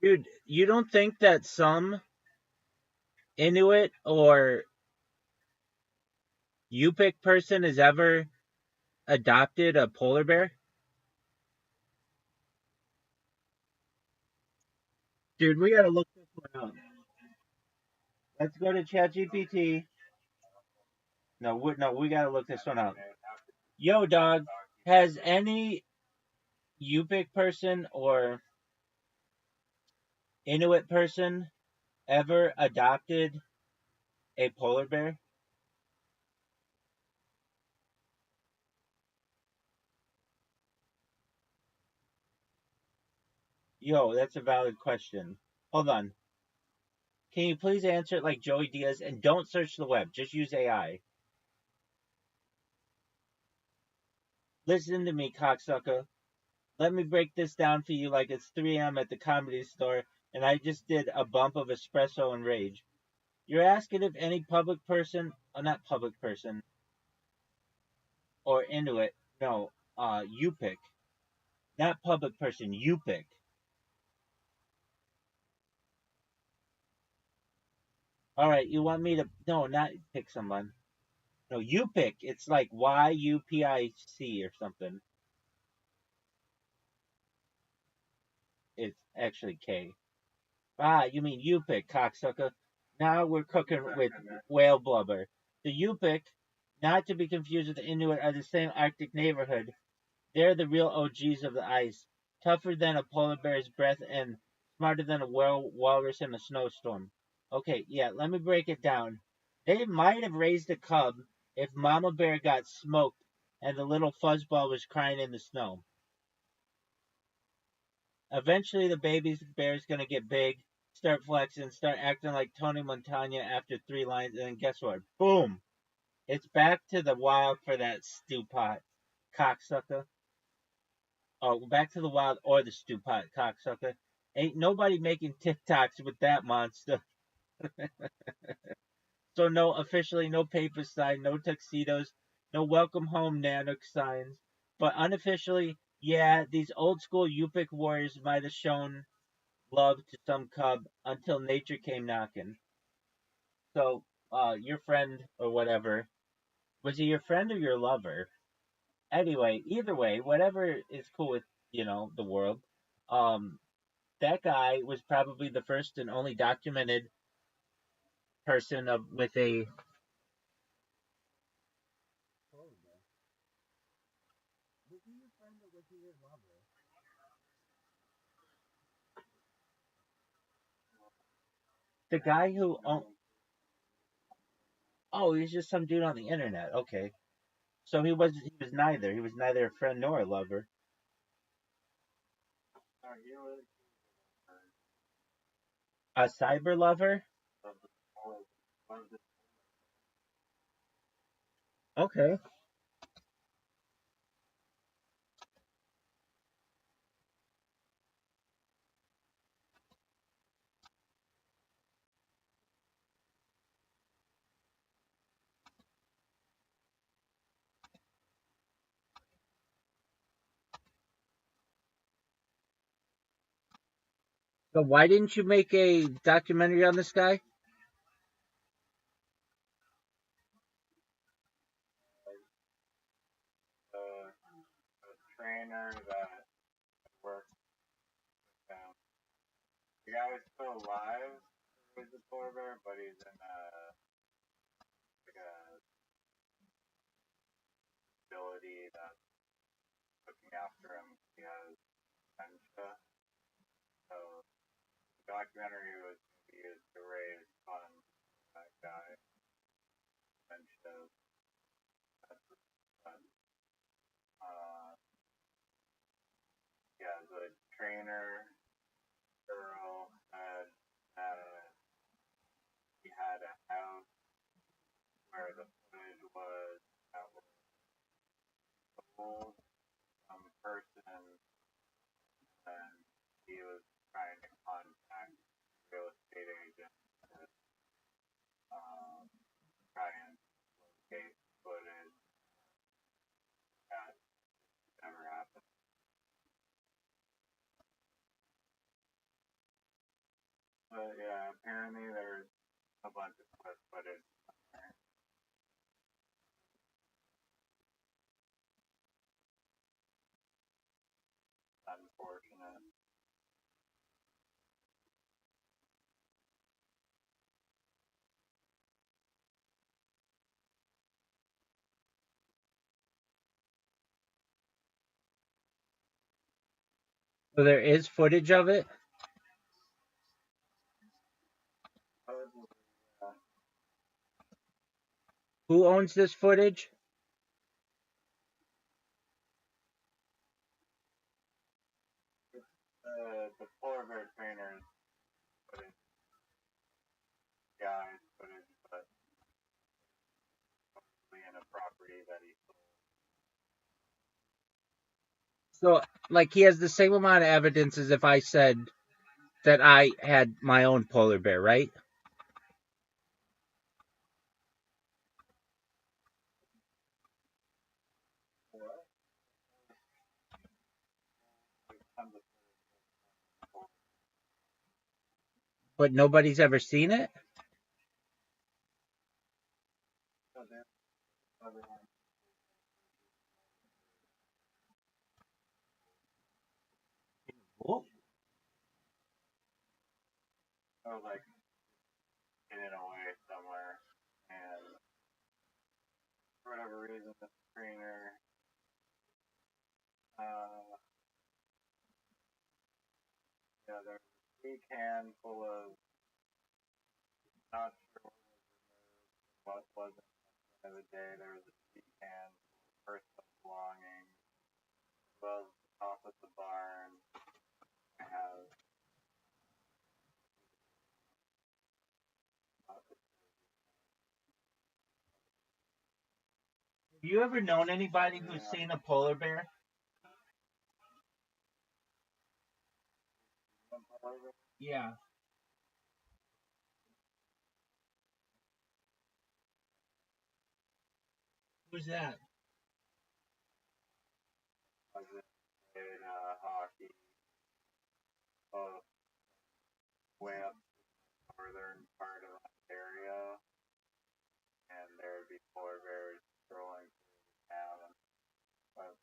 Dude, you don't think that some Inuit or Yupik person has ever adopted a polar bear? Dude, we gotta look this one up. Let's go to ChatGPT. No, we gotta look this one up. Yo, dog, has any Yupik person or Inuit person ever adopted a polar bear? Yo, that's a valid question. Hold on. Can you please answer it like Joey Diaz and don't search the web? Just use AI. Listen to me, cocksucker. Let me break this down for you like it's 3 a.m. at the comedy store and I just did a bump of espresso and rage. You're asking if any public person, not public person, or Inuit, no, Yupik, not public person, Yupik. All right, you want me to, no, not pick someone. No, Yupik. It's like Yupic or something. It's actually K. Ah, you mean Yupik, cocksucker. Now we're cooking with whale blubber. The Yupik, not to be confused with the Inuit, are the same Arctic neighborhood. They're the real OGs of the ice, tougher than a polar bear's breath and smarter than a walrus in a snowstorm. Okay, yeah, let me break it down. They might have raised a cub if Mama Bear got smoked and the little fuzzball was crying in the snow. Eventually, the baby bear's gonna get big, start flexing, start acting like Tony Montana after 3 lines, and then guess what? Boom! It's back to the wild for that stew pot, cocksucker. Oh, back to the wild or the stew pot, cocksucker. Ain't nobody making TikToks with that monster. So no, officially, no paper sign, no tuxedos, no welcome home Nanook signs. But unofficially, yeah, these old school Yupik warriors might have shown love to some cub until nature came knocking. So, your friend or whatever, was he your friend or your lover? Anyway, either way, whatever is cool with, the world. Um, that guy was probably the first and only documented person of with a the guy who oh, he's just some dude on the internet. Okay. So he was neither a friend nor a lover. A cyber lover? Okay. So why didn't you make a documentary on this guy? apparently there's a bunch of footage. Unfortunate. So there is footage of it? Who owns this footage? The polar bear trainers footage, guys footage, but probably in a property that he sold. So, like, he has the same amount of evidence as if I said that I had my own polar bear, right? What? But nobody's ever seen it? Oh. I was like getting away somewhere, and for whatever reason, the trainer, there's a big can full of, not sure what was it the other day. There was a big can full of personal belongings, as well as the top of the barn. I have Have you ever known anybody who's seen a polar bear? Yeah. Who's that? I played hockey, both way up northern part of Ontario, and there would be polar bears strolling through town and about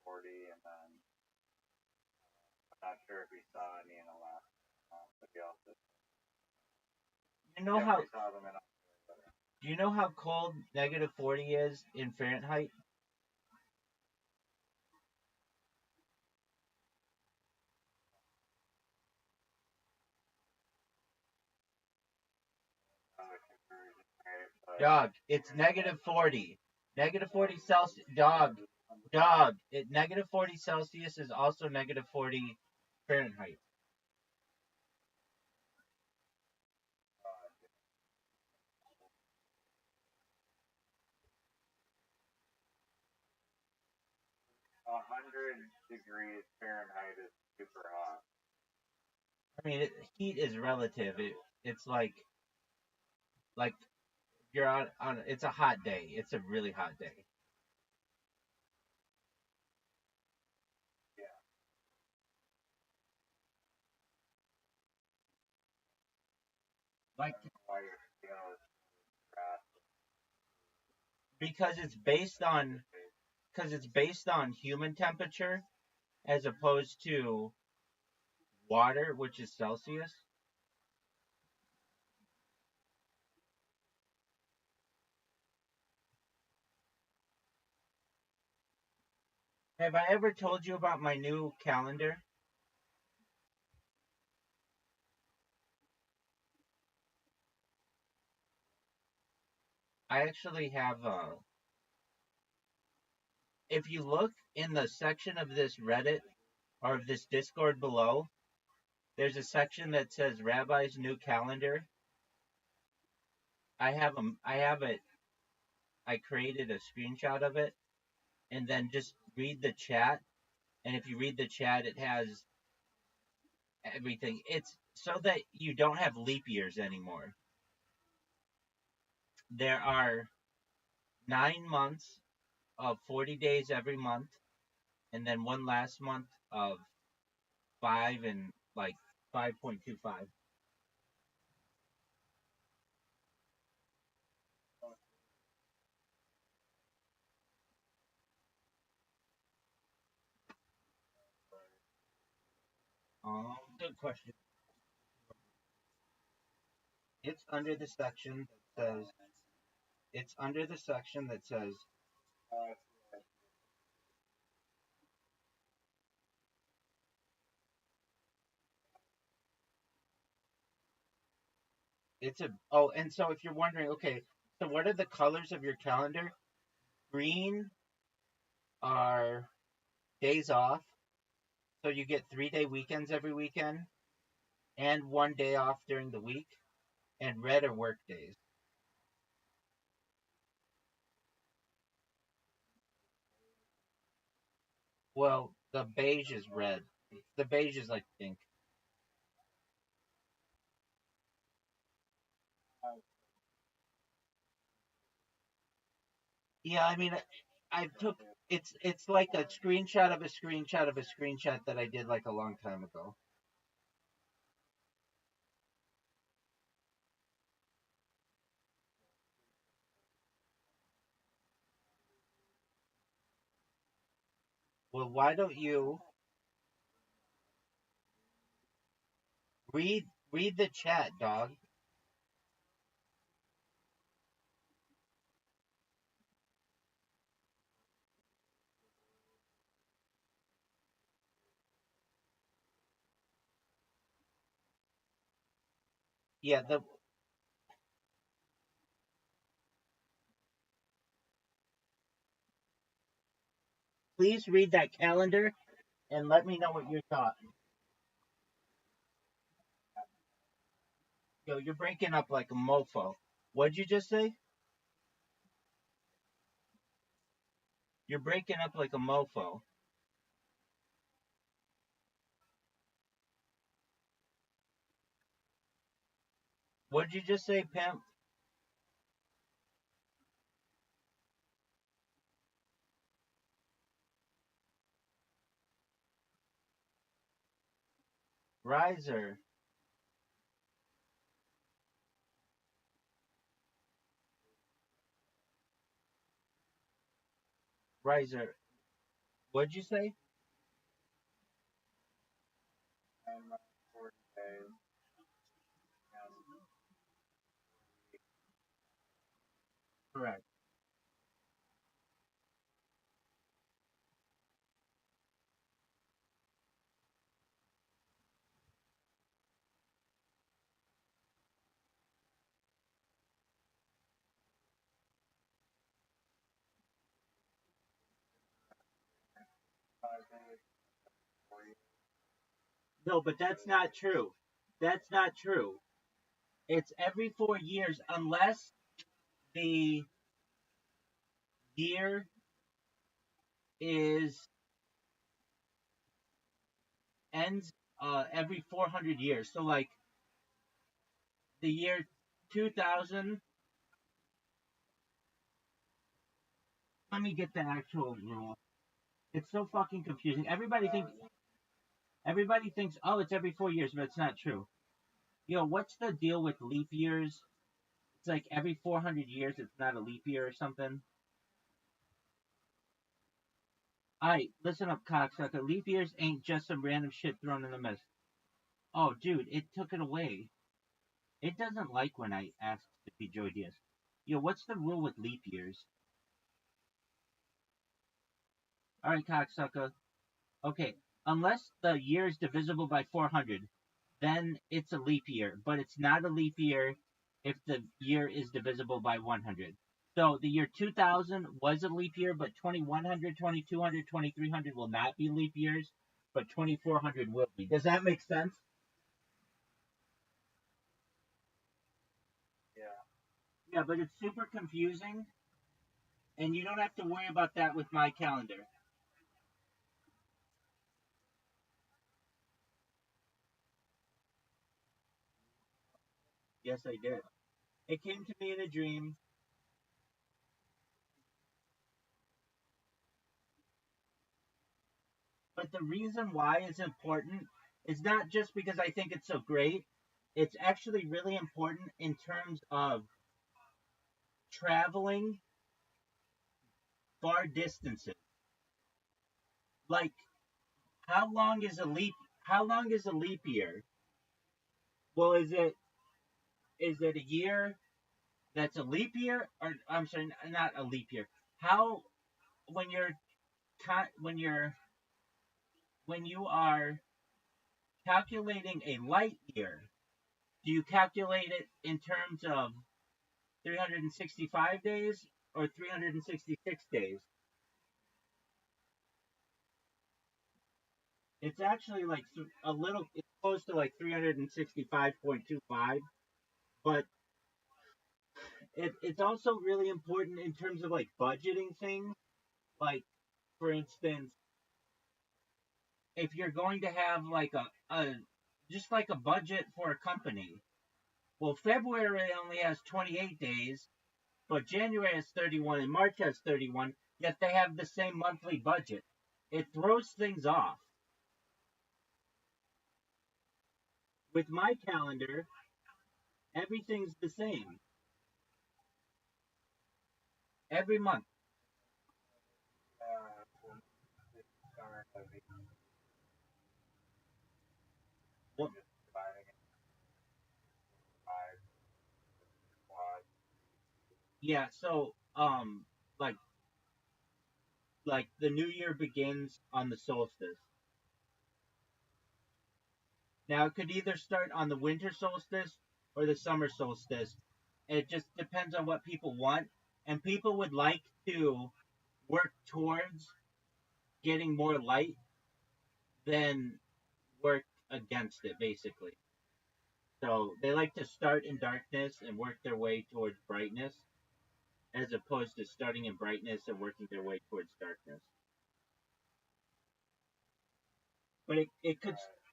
40, and then I'm not sure if we saw any in Alaska, but we also You know how saw them in Australia. Do you know how cold -40 is in Fahrenheit? Dog, it's -40. -40 Celsius. Dog. -40 Celsius is also -40 Fahrenheit. Fahrenheit is super hot. I mean, heat is relative. It's like you're on. It's a hot day. It's a really hot day. Yeah. Like why your scale is drastic. because it's based on human temperature as opposed to water, which is Celsius. Have I ever told you about my new calendar? I actually have if you look in the section of this Reddit or of this Discord below, there's a section that says Rabbi's new calendar. I have it. I created a screenshot of it, and then just read the chat. And if you read the chat, it has everything. It's so that you don't have leap years anymore. There are 9 months of 40 days every month, and then one last month of 5 and like 5.25. Good question. It's under the section that says it's under the section that says it's a oh, and so if you're wondering, okay, so what are the colors of your calendar? Green are days off, so you get 3 day weekends every weekend, and 1 day off during the week, and red are work days. Well, the beige is red. The beige is like pink. Yeah, I mean, I took it's like a screenshot of a screenshot of a screenshot that I did like a long time ago. Well, why don't you read the chat, dog? Yeah, the please read that calendar and let me know what your thought. Yo, you're breaking up like a mofo. What'd you just say? You're breaking up like a mofo. What'd you just say, pimp? Riser. Riser. What'd you say? And 40 days. Correct. No, but that's not true. That's not true. It's every 4 years unless the year is ends every 400 years. So like the year 2000. Let me get the actual rule. It's so fucking confusing. Everybody thinks oh it's every 4 years, but it's not true. Yo, what's the deal with leap years? It's like every 400 years. It's not a leap year or something. Alright, listen up, cocksucker. Leap years ain't just some random shit thrown in the mess. Oh, dude, it took it away. It doesn't like when I ask to be Joey Diaz. Yo, what's the rule with leap years? Alright, cocksucker. Okay, unless the year is divisible by 400, then it's a leap year. But it's not a leap year if the year is divisible by 100. So the year 2000 was a leap year, but 2100, 2200, 2300 will not be leap years, but 2400 will be. Does that make sense? Yeah. Yeah, but it's super confusing, and you don't have to worry about that with my calendar. Yes, I did. It came to me in a dream, but the reason why it's important is not just because I think it's so great. It's actually really important in terms of traveling far distances. Like, how long is a leap? how long is a leap year? Well, is it a year that's a leap year, or I'm sorry, not a leap year? How when you're when you are calculating a light year, do you calculate it in terms of 365 days or 366 days? It's actually like a little, it's close to like 365.25, but it's also really important in terms of like budgeting things. Like, for instance, if you're going to have like just like a budget for a company, well, February only has 28 days, but January has 31 and March has 31, yet they have the same monthly budget. It throws things off. With my calendar, everything's the same every month. From the start of the Well, just dividing it by quad. yeah, so like the new year begins on the solstice. Now it could either start on the winter solstice or the summer solstice. It just depends on what people want, and people would like to work towards getting more light than work against it, basically. So they like to start in darkness and work their way towards brightness, as opposed to starting in brightness and working their way towards darkness. But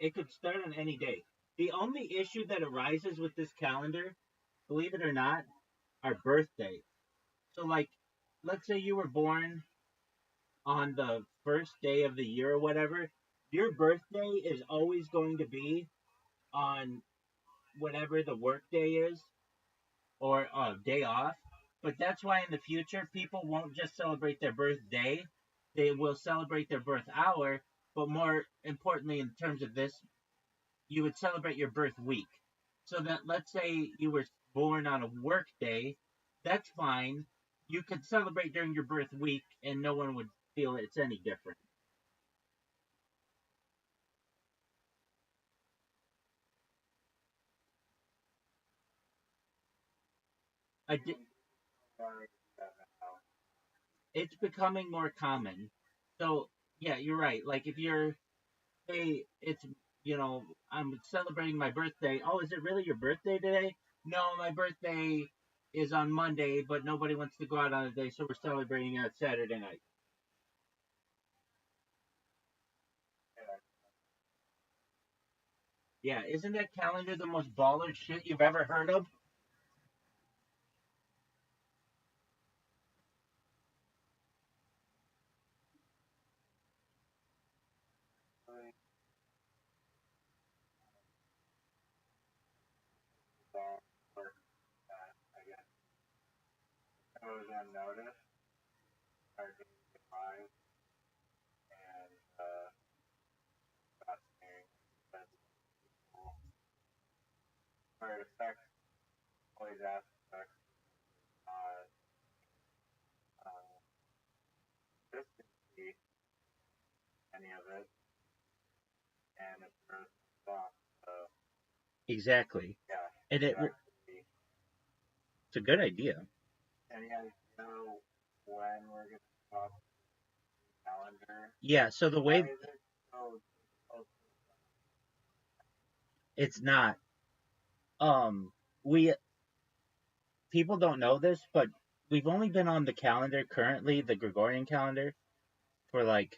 it could start on any day. The only issue that arises with this calendar, believe it or not, are birthdays. So like, let's say you were born on the first day of the year or whatever, your birthday is always going to be on whatever the work day is or a day off. But that's why in the future people won't just celebrate their birthday; they will celebrate their birth hour. But more importantly, in terms of this, you would celebrate your birth week. So that let's say you were born on a work day, that's fine. You could celebrate during your birth week, and no one would feel it's any different. I di- it's becoming more common. So yeah, you're right. Like if you're, hey, it's I'm celebrating my birthday. Oh, is it really your birthday today? No, my birthday is on Monday, but nobody wants to go out on a day, so we're celebrating it Saturday night. Yeah, isn't that calendar the most baller shit you've ever heard of? Really long work that I guess goes unnoticed are daily lives and fascinating that people where it affects all these aspects not uh, consistency any of it and it throws things off. So Exactly. yeah, And it's actually it's a good idea. and yeah, you know when we're gonna talk calendar. Yeah, so the Why way is it so difficult? it's not we people don't know this, but we've only been on the calendar currently, the Gregorian calendar, for like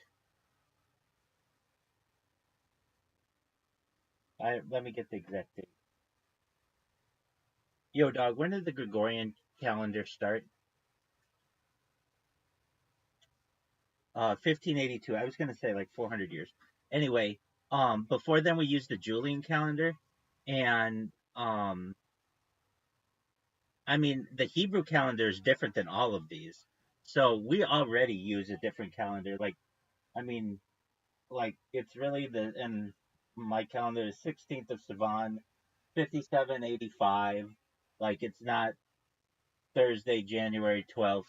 I let me get the exact date. Yo, dog, when did the Gregorian calendar start? 1582. I was gonna say like 400 years. Anyway, before then we used the Julian calendar, and I mean the Hebrew calendar is different than all of these. So we already use a different calendar. Like, I mean, like it's really the and my calendar is 16th of Sivan, 5785. Like it's not Thursday, January 12th,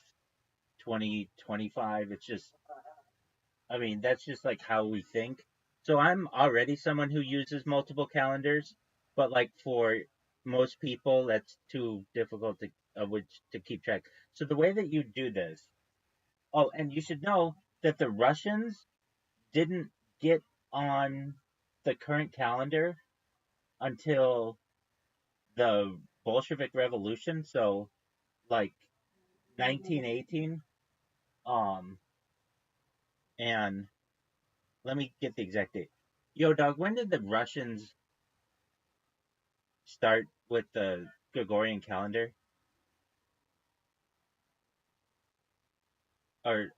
2025. It's just, I mean, that's just like how we think. So I'm already someone who uses multiple calendars, but like for most people, that's too difficult to which to keep track. So the way that you do this, oh, and you should know that the Russians didn't get on the current calendar until the Bolshevik Revolution, so like 1918. Um, and let me get the exact date. Yo, dog, when did the Russians start with the Gregorian calendar? Or,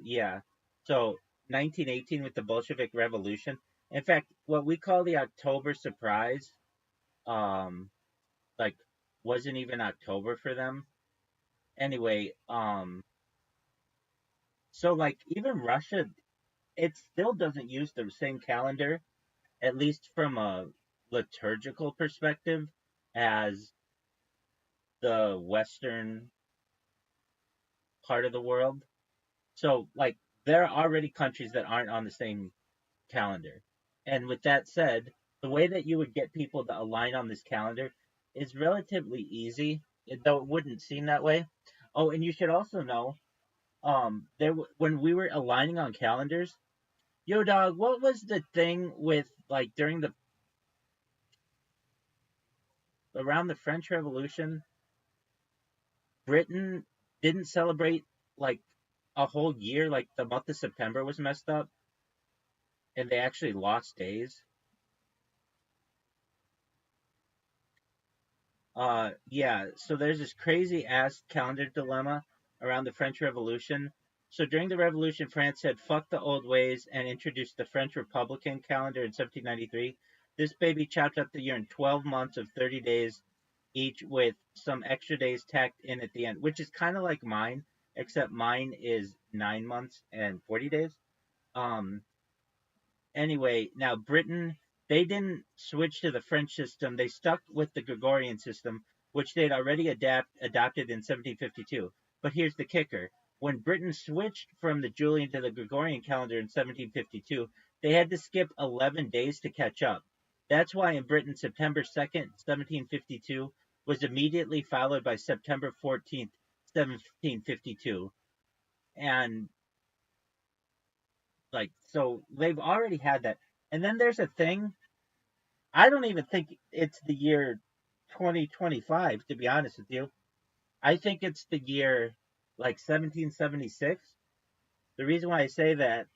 yeah. So 1918 with the Bolshevik Revolution. In fact, what we call the October surprise, um, like, wasn't even October for them. Anyway, so like even Russia, it still doesn't use the same calendar, at least from a liturgical perspective, as the Western part of the world. So, like, there are already countries that aren't on the same calendar. And with that said, the way that you would get people to align on this calendar is relatively easy, though it wouldn't seem that way. Oh, and you should also know, when we were aligning on calendars, yo, dog, what was the thing with like during the around the French Revolution, Britain didn't celebrate like a whole year, like the month of September was messed up, and they actually lost days. Yeah, so there's this crazy ass calendar dilemma around the French Revolution. So during the Revolution, France said fuck the old ways and introduced the French Republican calendar in 1793. This baby chopped up the year in 12 months of 30 days each, with some extra days tacked in at the end, which is kind of like mine, except mine is 9 months and 40 days. Um, Anyway, now Britain, they didn't switch to the French system. They stuck with the Gregorian system, which they'd already adopted in 1752. But here's the kicker. When Britain switched from the Julian to the Gregorian calendar in 1752, they had to skip 11 days to catch up. That's why in Britain, September 2nd, 1752 was immediately followed by September 14th, 1752. And like, so they've already had that. And then there's a thing, I don't even think it's the year 2025, to be honest with you. I think it's the year like 1776. The reason why I say that,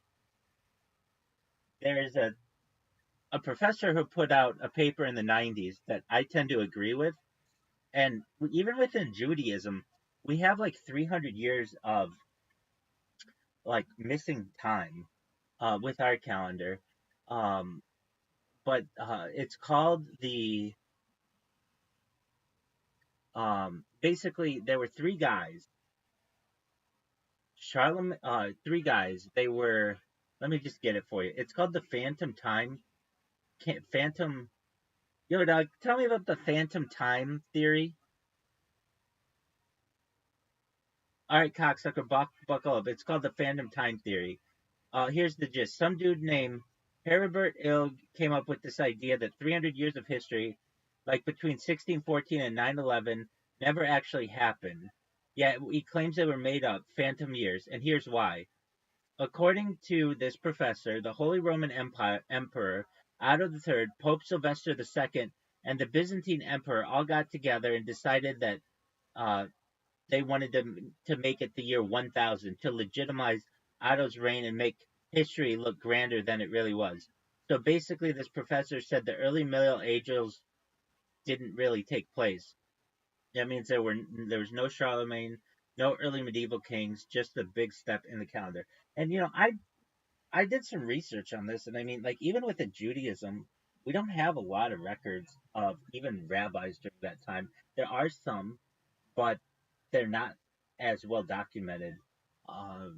there's a professor who put out a paper in the 90s that I tend to agree with. And even within Judaism, we have like 300 years of like missing time with our calendar. Um, but it's called the basically there were three guys, Charlemagne, three guys. They were. Let me just get it for you. It's called the Phantom Time. Can't Phantom. Yo, dog. Tell me about the Phantom Time theory. All right, cocksucker, buckle up. It's called the Phantom Time theory. Here's the gist. Some dude named Heribert Ilg came up with this idea that 300 years of history, like between 1614 and 9/11, never actually happened. Yet he claims they were made up, phantom years, and here's why. According to this professor, the Holy Roman Empire Emperor Otto III, Pope Sylvester II, and the Byzantine Emperor all got together and decided that uh, they wanted to make it the year 1000 to legitimize Otto's reign and make history look grander than it really was. So basically, this professor said the early Middle Ages didn't really take place. That means there was no Charlemagne, no early medieval kings, just a big step in the calendar. And I did some research on this, and I mean, like, even within Judaism, we don't have a lot of records of even rabbis during that time. There are some, but they're not as well documented, uh,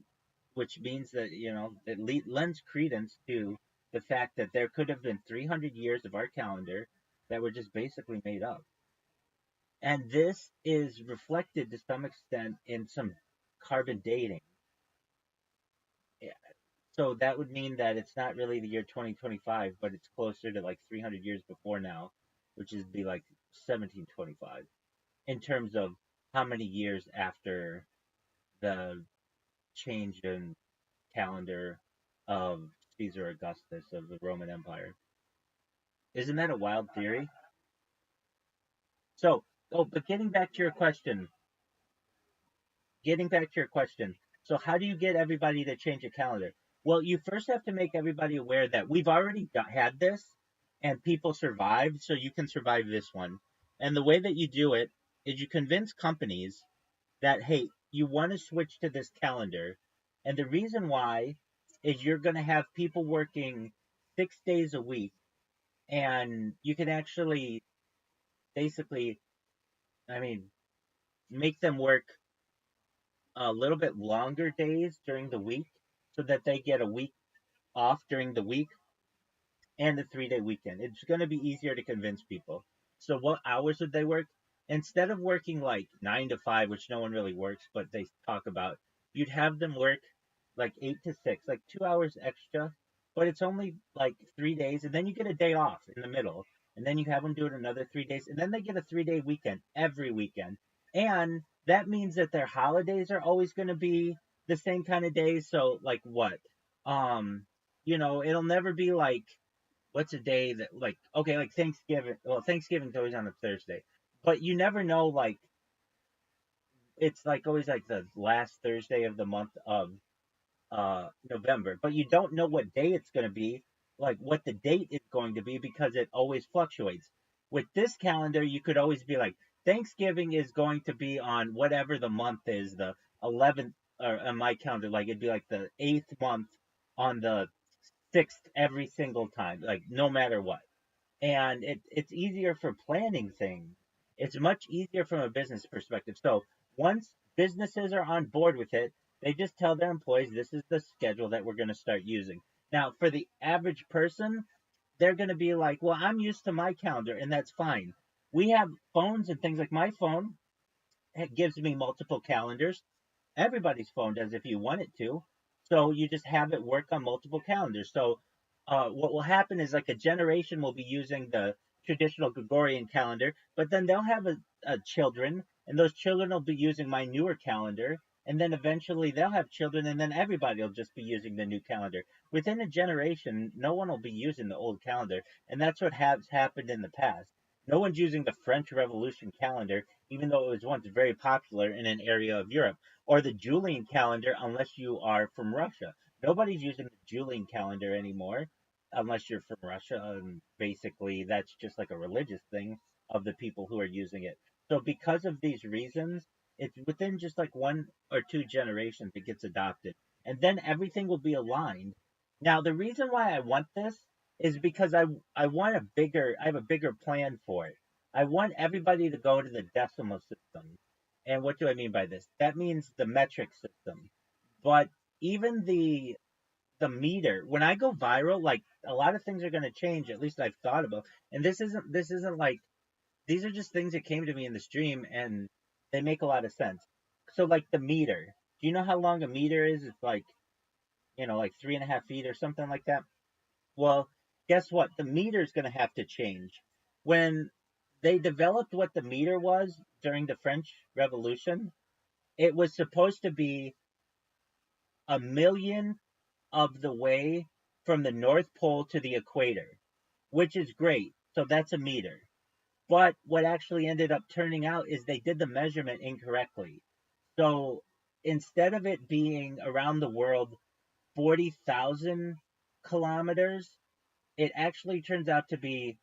which means that it lends credence to the fact that there could have been 300 years of our calendar that were just basically made up. And this is reflected to some extent in some carbon dating. Yeah, so that would mean that it's not really the year 2025, but it's closer to like 300 years before now, which is be like 1725 in terms of how many years after the change in calendar of Caesar Augustus of the Roman Empire. Isn't that a wild theory? So, oh, but getting back to your question. So, how do you get everybody to change a calendar? Well, you first have to make everybody aware that we've already had this and people survived, so you can survive this one. And the way that you do it is you convince companies that, hey, you want to switch to this calendar. And the reason why is you're going to have people working 6 days a week, and you can actually basically, I mean, make them work a little bit longer days during the week so that they get a week off during the week and a 3 day weekend. It's going to be easier to convince people. So, what hours would they work? Instead of working like 9 to 5, which no one really works, but they talk about, you'd have them work like 8 to 6, like 2 hours extra, but it's only like 3 days, and then you get a day off in the middle, and then you have them do it another 3 days, and then they get a 3 day weekend every weekend. And that means that their holidays are always going to be the same kind of days. So, like what? Um, it'll never be like what's a day that like okay like Thanksgiving. Well, Thanksgiving's always on a Thursday, but you never know like it's like always like the last Thursday of the month of November, but you don't know what day it's going to be, like what the date is going to be because it always fluctuates. With this calendar, you could always be like Thanksgiving is going to be on whatever the month is, the 11th or on my calendar like it'd be like the 8th month on the 6th every single time, like no matter what. And it's easier for planning things. It's much easier from a business perspective. So once businesses are on board with it, they just tell their employees this is the schedule that we're going to start using. Now, for the average person, they're going to be like, well, I'm used to my calendar, and that's fine. We have phones and things like my phone. It gives me multiple calendars. Everybody's phone does if you want it to. So you just have it work on multiple calendars. So what will happen is like a generation will be using the traditional Gregorian calendar, but then they'll have a children, and those children will be using my newer calendar, and then eventually they'll have children, and then everybody will just be using the new calendar. Within a generation, no one will be using the old calendar, and that's what has happened in the past. No one's using the French Revolution calendar, even though it was once very popular in an area of Europe, or the Julian calendar, unless you are from Russia. Nobody's using the Julian calendar anymore, unless you're from Russia. And basically, that's just like a religious thing of the people who are using it. So, because of these reasons, it's within just like 1 or 2 generations it gets adopted, and then everything will be aligned. Now, the reason why I want this is because I want I have a bigger plan for it. I want everybody to go to the decimal system. And what do I mean by this? That means the metric system. But even the meter, when I go viral, like a lot of things are going to change. At least I've thought about. And this isn't like these are just things that came to me in this dream, and they make a lot of sense. So like the meter. Do you know how long a meter is? It's like like 3.5 feet or something like that. Well, guess what? The meter is going to have to change. When they developed what the meter was during the French Revolution, it was supposed to be a million of the way from the North Pole to the equator, which is great. So that's a meter. But what actually ended up turning out is they did the measurement incorrectly. So instead of it being around the world 40,000 kilometers, it actually turns out to be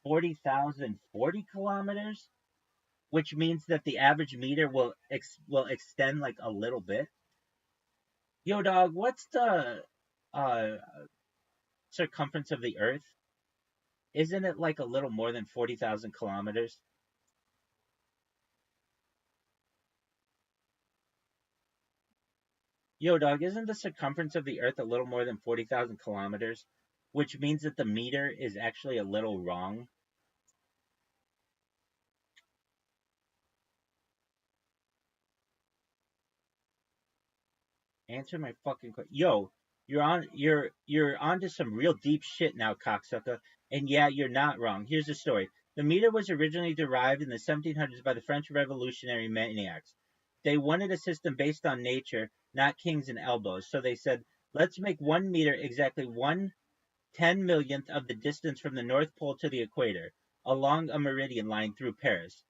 40,040 kilometers, which means that the average meter will extend like a little bit. Yo, dog, what's the uh, circumference of the Earth? Isn't it like a little more than 40,000 kilometers? Yo, dog, isn't the circumference of the Earth a little more than 40,000 kilometers? which means that the meter is actually a little wrong. Answer my fucking question. Yo, you're onto some real deep shit now, cocksucker. And yeah, you're not wrong. Here's the story. The meter was originally derived in the 1700s by the French revolutionary maniacs. They wanted a system based on nature, not kings and elbows. So they said, let's make 1 meter exactly 1/10 millionth of the distance from the North Pole to the equator, along a meridian line through Paris.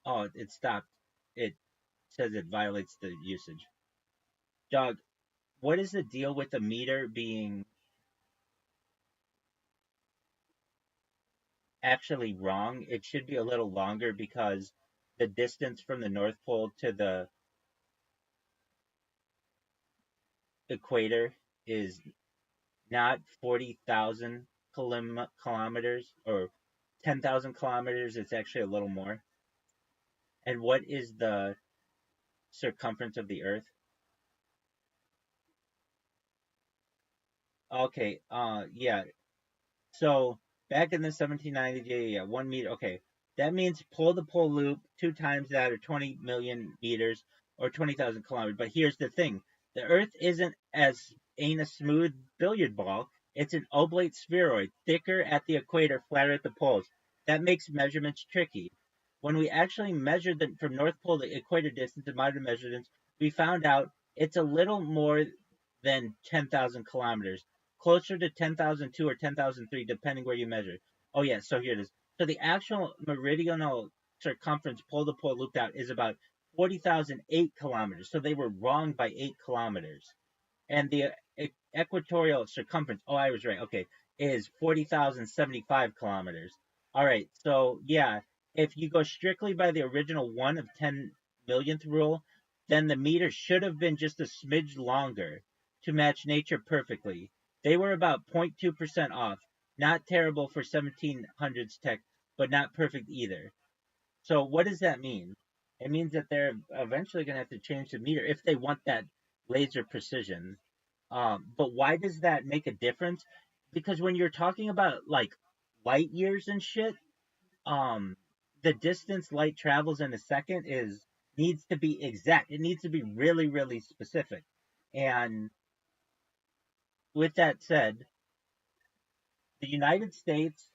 Oh, it stopped. It says it violates the usage. Dog, what is the deal with the meter being actually wrong? It should be a little longer because the distance from the North Pole to the equator is not 40,000 kilometers or 10,000 kilometers. It's actually a little more. And what is the circumference of the Earth? Okay, yeah, so back in the 1790s, yeah, yeah, 1 meter. Okay, that means pull the pole loop 2 times that, or 20 million meters, or 20,000 kilometers. But here's the thing: the Earth ain't a smooth billiard ball. It's an oblate spheroid, thicker at the equator, flatter at the poles. That makes measurements tricky. When we actually measured the from North Pole to equator distance in modern measurements, we found out it's a little more than 10,000 kilometers, closer to 10,002 or 10,003, depending where you measure. Oh, yeah, so here it is. So the actual meridional circumference pole to pole looped out is about 40,008 kilometers. So they were wrong by 8 kilometers. And the equatorial circumference, oh, I was right, okay, is 40,075 kilometers. All right, so yeah, if you go strictly by the original 1/10 millionth rule, then the meter should have been just a smidge longer to match nature perfectly. They were about 0.2% off. Not terrible for 1700s tech, but not perfect either. So what does that mean? It means that they're eventually going to have to change the meter if they want that laser precision. But why does that make a difference? Because when you're talking about like light years and shit, um, the distance light travels in a second is needs to be exact. It needs to be really, really specific. And with that said, the United States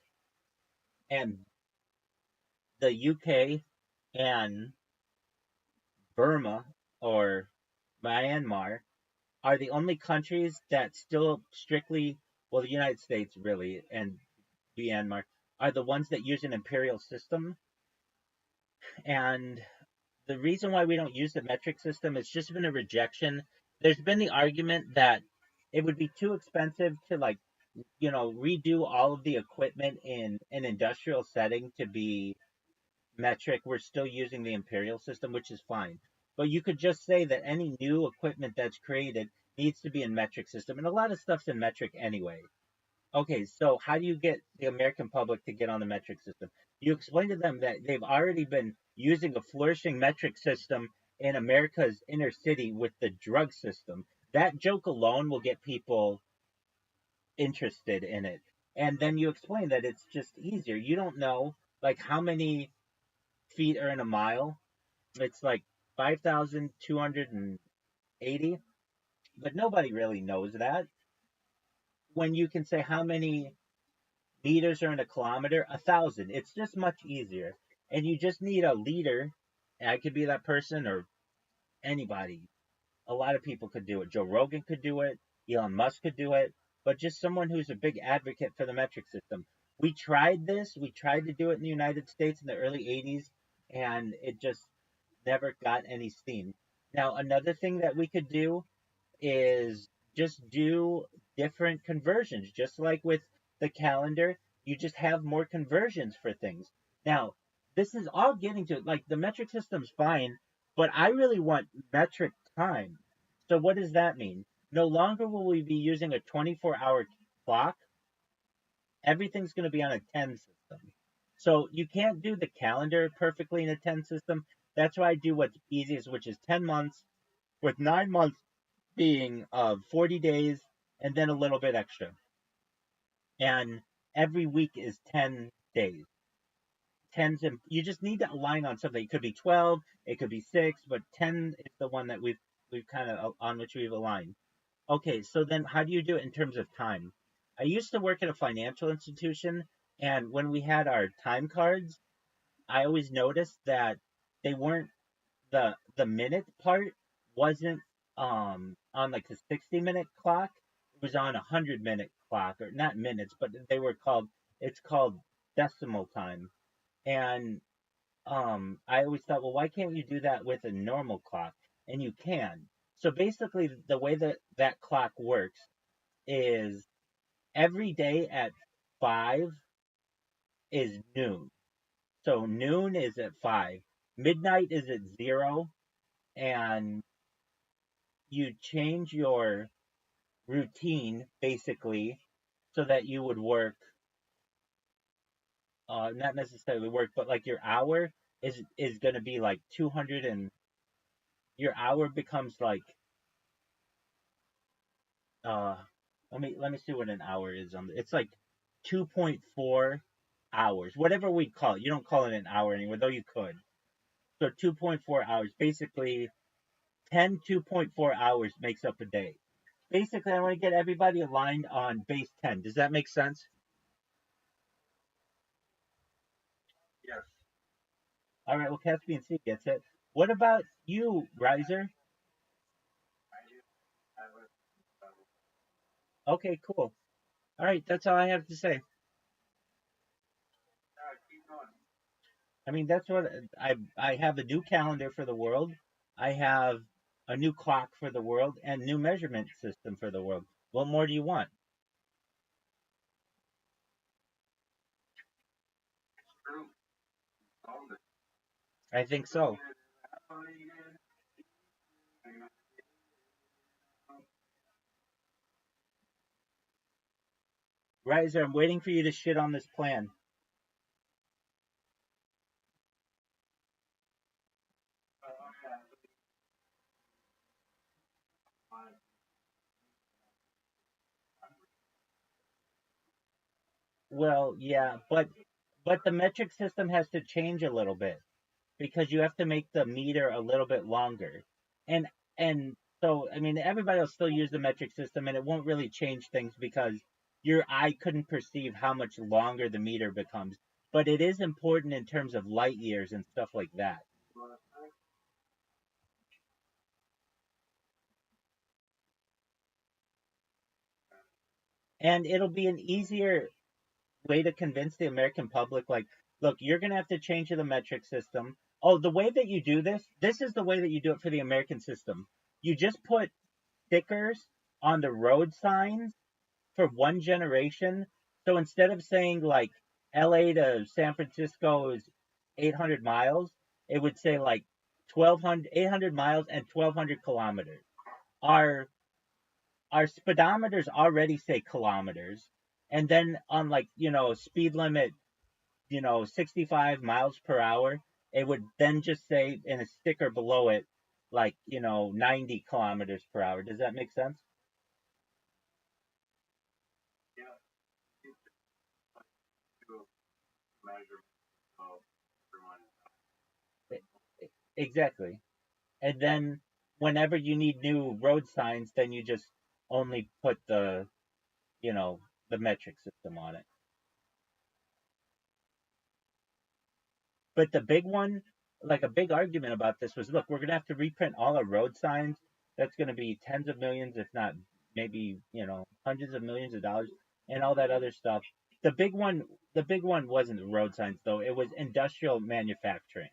and the UK and Burma or Myanmar are the only countries that still strictly, well, the United States really and Myanmar are the ones that use an imperial system. And the reason why we don't use the metric system, it's just been a rejection. There's been the argument that it would be too expensive to like, redo all of the equipment in an industrial setting to be metric. We're still using the imperial system, which is fine. But you could just say that any new equipment that's created needs to be in metric system, and a lot of stuff's in metric anyway. Okay, so how do you get the American public to get on the metric system? You explain to them that they've already been using a flourishing metric system in America's inner city with the drug system. That joke alone will get people interested in it. And then you explain that it's just easier. You don't know like how many feet are in a mile. It's like 5,280, but nobody really knows that. When you can say how many meters are in a kilometer, 1,000. It's just much easier. And you just need a leader. I could be that person or anybody. A lot of people could do it. Joe Rogan could do it. Elon Musk could do it. But just someone who's a big advocate for the metric system. We tried this. We tried to do it in the United States in the early 80s, and it just never got any steam. Now, another thing that we could do is just do different conversions, just like with the calendar. You just have more conversions for things. Now, this is all getting to like the metric system's fine, but I really want metric time. So, what does that mean? No longer will we be using a 24-hour clock. Everything's going to be on a 10 system. So, you can't do the calendar perfectly in a 10 system. That's why I do what's easiest, which is 10 months with 9 months being 40 days and then a little bit extra. and every week is 10 days. Tens and you just need to align on something. It could be 12, it could be 6, but 10 is the one that we've kind of on which we've aligned. Okay, so then how do you do it in terms of time? I used to work at a financial institution, and when we had our time cards, I always noticed that they weren't the minute part wasn't on like the 60-minute clock. It was on a 100-minute clock, or not minutes, but they were called it's called decimal time. And I always thought, well, why can't you do that with a normal clock? And you can. So basically, the way that that clock works is every day at 5 is noon. So noon is at 5, midnight is at 0, and you change your routine basically so that you would work, not necessarily work, but like your hour is going to be like 200, and your hour becomes like uh let me see what an hour is on it's like 2.4 hours, whatever we call it. You don't call it an hour anymore, though you could. So 2.4 hours, basically 10 2.4 hours makes up a day. Basically, I want to get everybody aligned on base 10. Does that make sense? Yes. All right, well, Caspian C gets it. What about you, Riser? I do. I was. Okay, cool. All right, that's all I have to say. Keep going. I mean, that's what I have a new calendar for the world. I have a new clock for the world and new measurement system for the world. What more do you want? True. Solved it. I think so. Riser, I'm waiting for you to shit on this plan. Well, yeah, but the metric system has to change a little bit because you have to make the meter a little bit longer. And and so I mean everybody will still use the metric system and it won't really change things because your eye couldn't perceive how much longer the meter becomes. But it is important in terms of light years and stuff like that. And it'll be an easier way to convince the American public, like, look, you're going to have to change the metric system. Oh, the way that you do this is the way that you do it for the American system. You just put stickers on the road signs for one generation. So instead of saying like LA to San Francisco is 800 miles, it would say like 1200, 800 miles and 1200 kilometers. Our our speedometers already say kilometers. And then on like, speed limit, 65 miles per hour, it would then just say in a sticker below it, like, 90 kilometers per hour. Does that make sense? Yeah. To measure of everyone. E- Exactly. And then whenever you need new road signs, then you just only put you know, the metric system on it. But the big one, like a big argument about this was, look, we're going to have to reprint all our road signs. That's going to be tens of millions, if not maybe, hundreds of millions of dollars and all that other stuff. The big one, the big one wasn't road signs though. It was industrial manufacturing,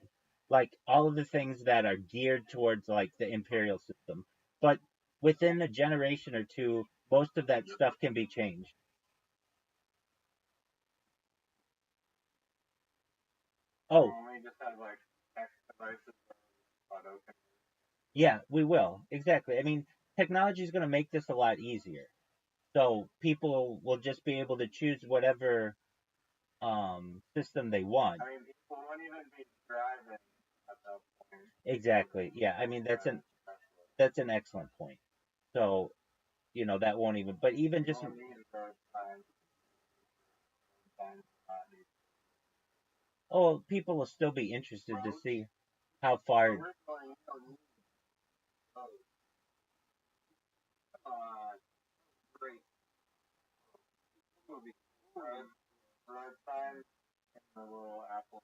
like all of the things that are geared towards like the imperial system. But within a generation or two, most of that stuff can be changed. Oh, We just have like X devices auto. yeah, we will. Exactly. I mean, technology is going to make this a lot easier. So people will just be able to choose whatever system they want. I mean, people won't even be driving at that point. Exactly. Yeah. I mean, that's an excellent point. So, that won't even, but even You just won't need road signs. signs not need. Oh, people will still be interested to see how far. Originally, you don't need those. Uh, great. It would be red signs and the little apple.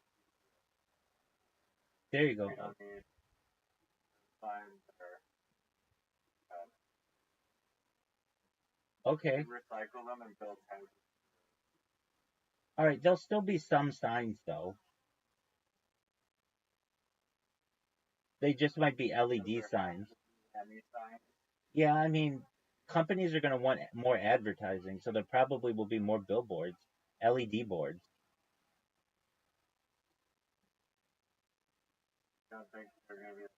There you go. You don't need signs that are. Okay. Recycle them and build houses. All right. There'll still be some signs though. They just might be LED signs. Any signs? Yeah, I mean, companies are going to want more advertising, so there probably will be more billboards, LED boards. I don't think they're going to be a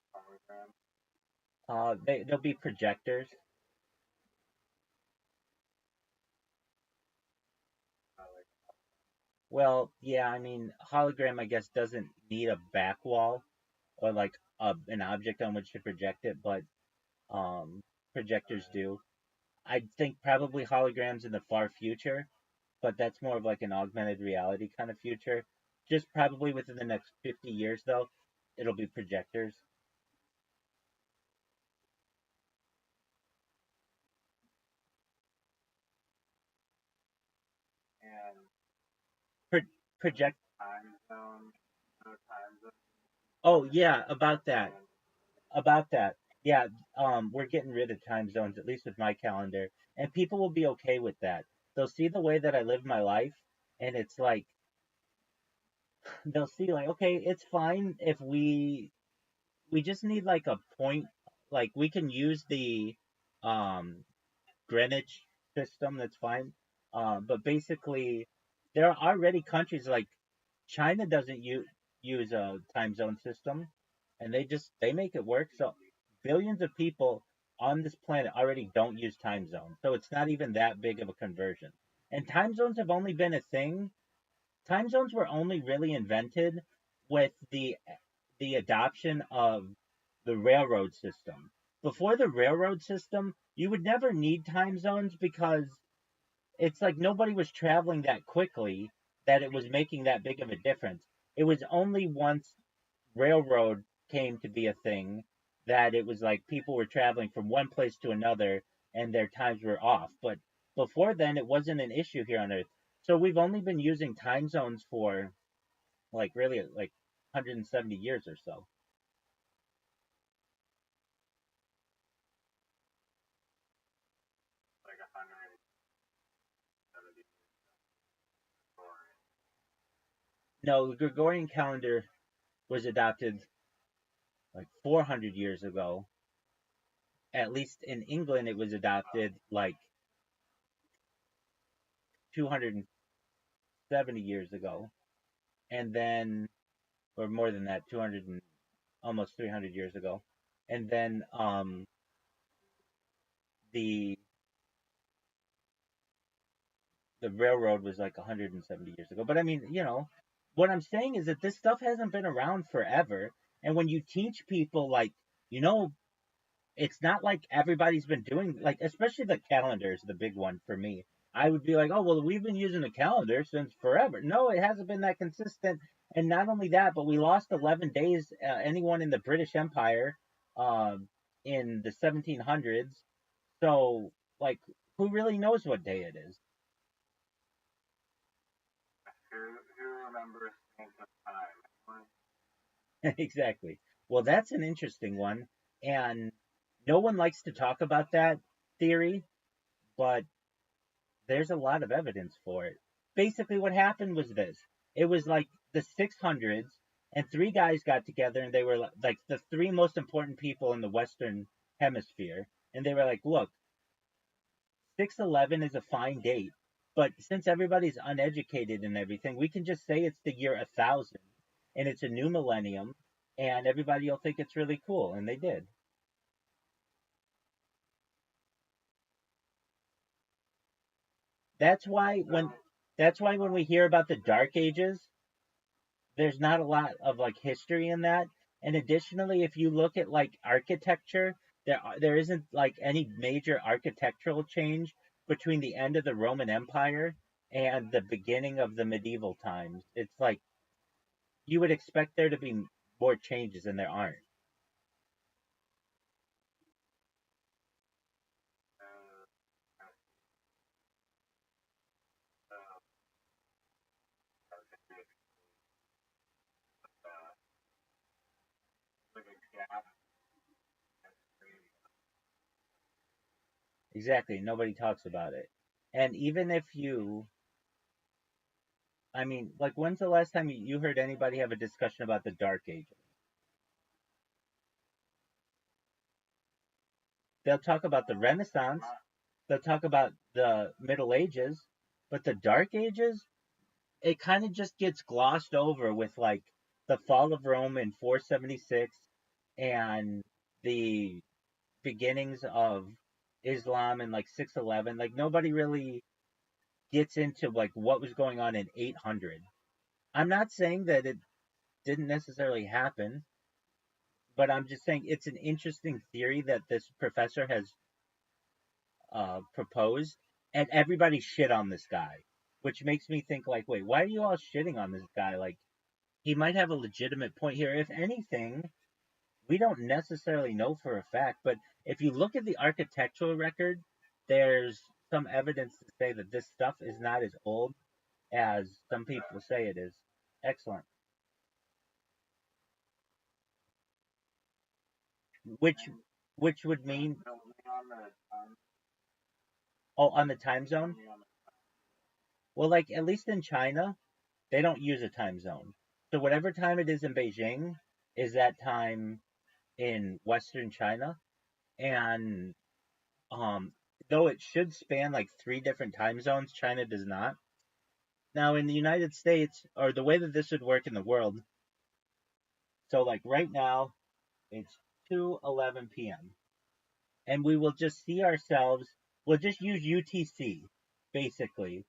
hologram. There'll be projectors. Well, yeah, I mean, hologram, I guess, doesn't need a back wall or like an object on which to project it, but projectors do. I think probably holograms in the far future, but that's more of like an augmented reality kind of future. Just probably within the next 50 years, though, it'll be projectors. And Pro- project. time zone, no time zone. Oh yeah, about that. About that. Yeah, we're getting rid of time zones, at least with my calendar, and people will be okay with that. They'll see the way that I live my life, and it's like they'll see like, okay, it's fine if we just need like a point, like we can use the um Greenwich system, that's fine. But basically, there are already countries like China doesn't use a time zone system, and they make it work. So billions of people on this planet already don't use time zones, so it's not even that big of a conversion. And time zones have only been a thing. Time zones were only really invented with the adoption of the railroad system. Before the railroad system, you would never need time zones because it's like nobody was traveling that quickly that it was making that big of a difference. It was only once railroad came to be a thing that it was like people were traveling from one place to another and their times were off. But before then, it wasn't an issue here on Earth. So we've only been using time zones for like really like 170 years or so. Like 170 stories. No, the Gregorian calendar was adopted like 400 years ago. At least in England, it was adopted like 270 years ago. And then, or more than that, 200 and almost 300 years ago. And then the the railroad was like 170 years ago. But I mean, what I'm saying is that this stuff hasn't been around forever. And when you teach people, like, you know, it's not like everybody's been doing, like, especially the calendar is the big one for me. I would be like, oh well, we've been using the calendar since forever. No, it hasn't been that consistent. And not only that, but we lost 11 days. Anyone in the British Empire, um, in the 1700s. So, like, who really knows what day it is? Who remembers things of time? Exactly. Well, that's an interesting one, and no one likes to talk about that theory, but there's a lot of evidence for it. Basically, what happened was this: it was like the 600s, and three guys got together, and they were like the three most important people in the Western Hemisphere, and they were like, "Look, 611 is a fine date, but since everybody's uneducated and everything, we can just say it's the year 1000, and it's a new millennium, and everybody will think it's really cool," and they did. That's why when that's why when we hear about the Dark Ages, there's not a lot of like history in that. And additionally, if you look at like architecture, there isn't like any major architectural change between the end of the Roman Empire and the beginning of the medieval times. It's like you would expect there to be more changes, and there aren't. uh, uh, uh, like a gap. Exactly. Nobody talks about it. And even if you, I mean, like, when's the last time you heard anybody have a discussion about the Dark Ages? They'll talk about the Renaissance, they'll talk about the Middle Ages, but the Dark Ages, it kind of just gets glossed over with like the fall of Rome in 476 and the beginnings of Islam in like 611. Like nobody really gets into like what was going on in 800. I'm not saying that it didn't necessarily happen, but I'm just saying it's an interesting theory that this professor has proposed, and everybody shit on this guy, which makes me think like, wait, why are you all shitting on this guy? Like, he might have a legitimate point here. If anything, we don't necessarily know for a fact, but if you look at the architectural record, there's some evidence to say that this stuff is not as old as some people say it is. Excellent. Which which would mean, oh, on the time zone? Well, like at least in China, they don't use a time zone. So whatever time it is in Beijing is that time in Western China, and um, though it should span like three different time zones, China does not. Now in the United States, or the way that this would work in the world, so like right now it's 2:11 p.m. and we will just see ourselves. We'll just use UTC basically,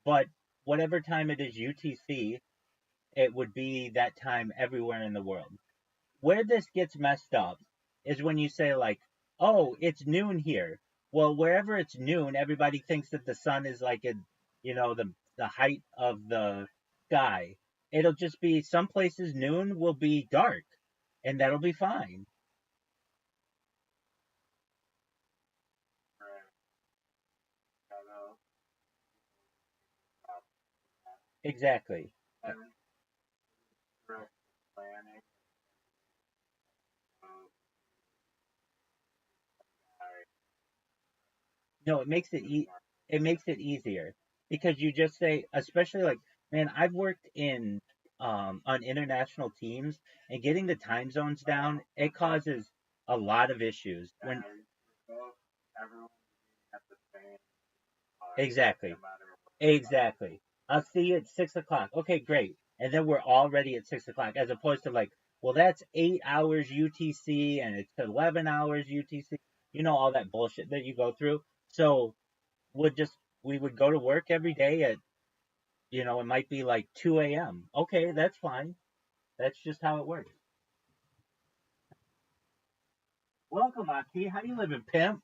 but whatever time it is UTC, it would be that time everywhere in the world. Where this gets messed up is when you say like, "Oh, it's noon here." Well, wherever it's noon, everybody thinks that the sun is like a, the height of the sky. It'll just be some places noon will be dark, and that'll be fine. Exactly. Uh, Planning. No, it makes it easier because you just say, especially like, man, I've worked in on international teams, and getting the time zones down, it causes a lot of issues when Everyone at the same time, exactly, no matter exactly. I'll see you at 6 o'clock. Okay, great. And then we're already at 6 o'clock, as opposed to like, well, that's 8 hours UTC and it's 11 hours UTC. You know all that bullshit that you go through. So would just we would go to work every day at, it might be like 2 a.m. Okay, that's fine. That's just how it works. Welcome, Aki. How you living, pimp?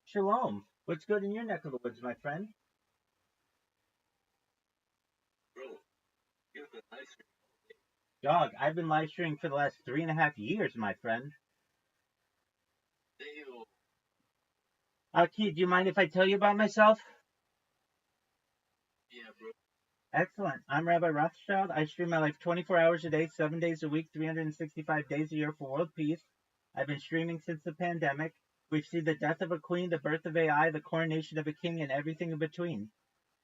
Shalom. What's good in your neck of the woods, my friend? Dog, I've been live streaming for the last 3.5 years, my friend. Aki, do you mind if I tell you about myself? Excellent. I'm Rabbi Rothschild. I stream my life 24 hours a day, 7 days a week, 365 days a year for world peace. I've been streaming since the pandemic. We've seen the death of a queen, the birth of AI, the coronation of a king, and everything in between.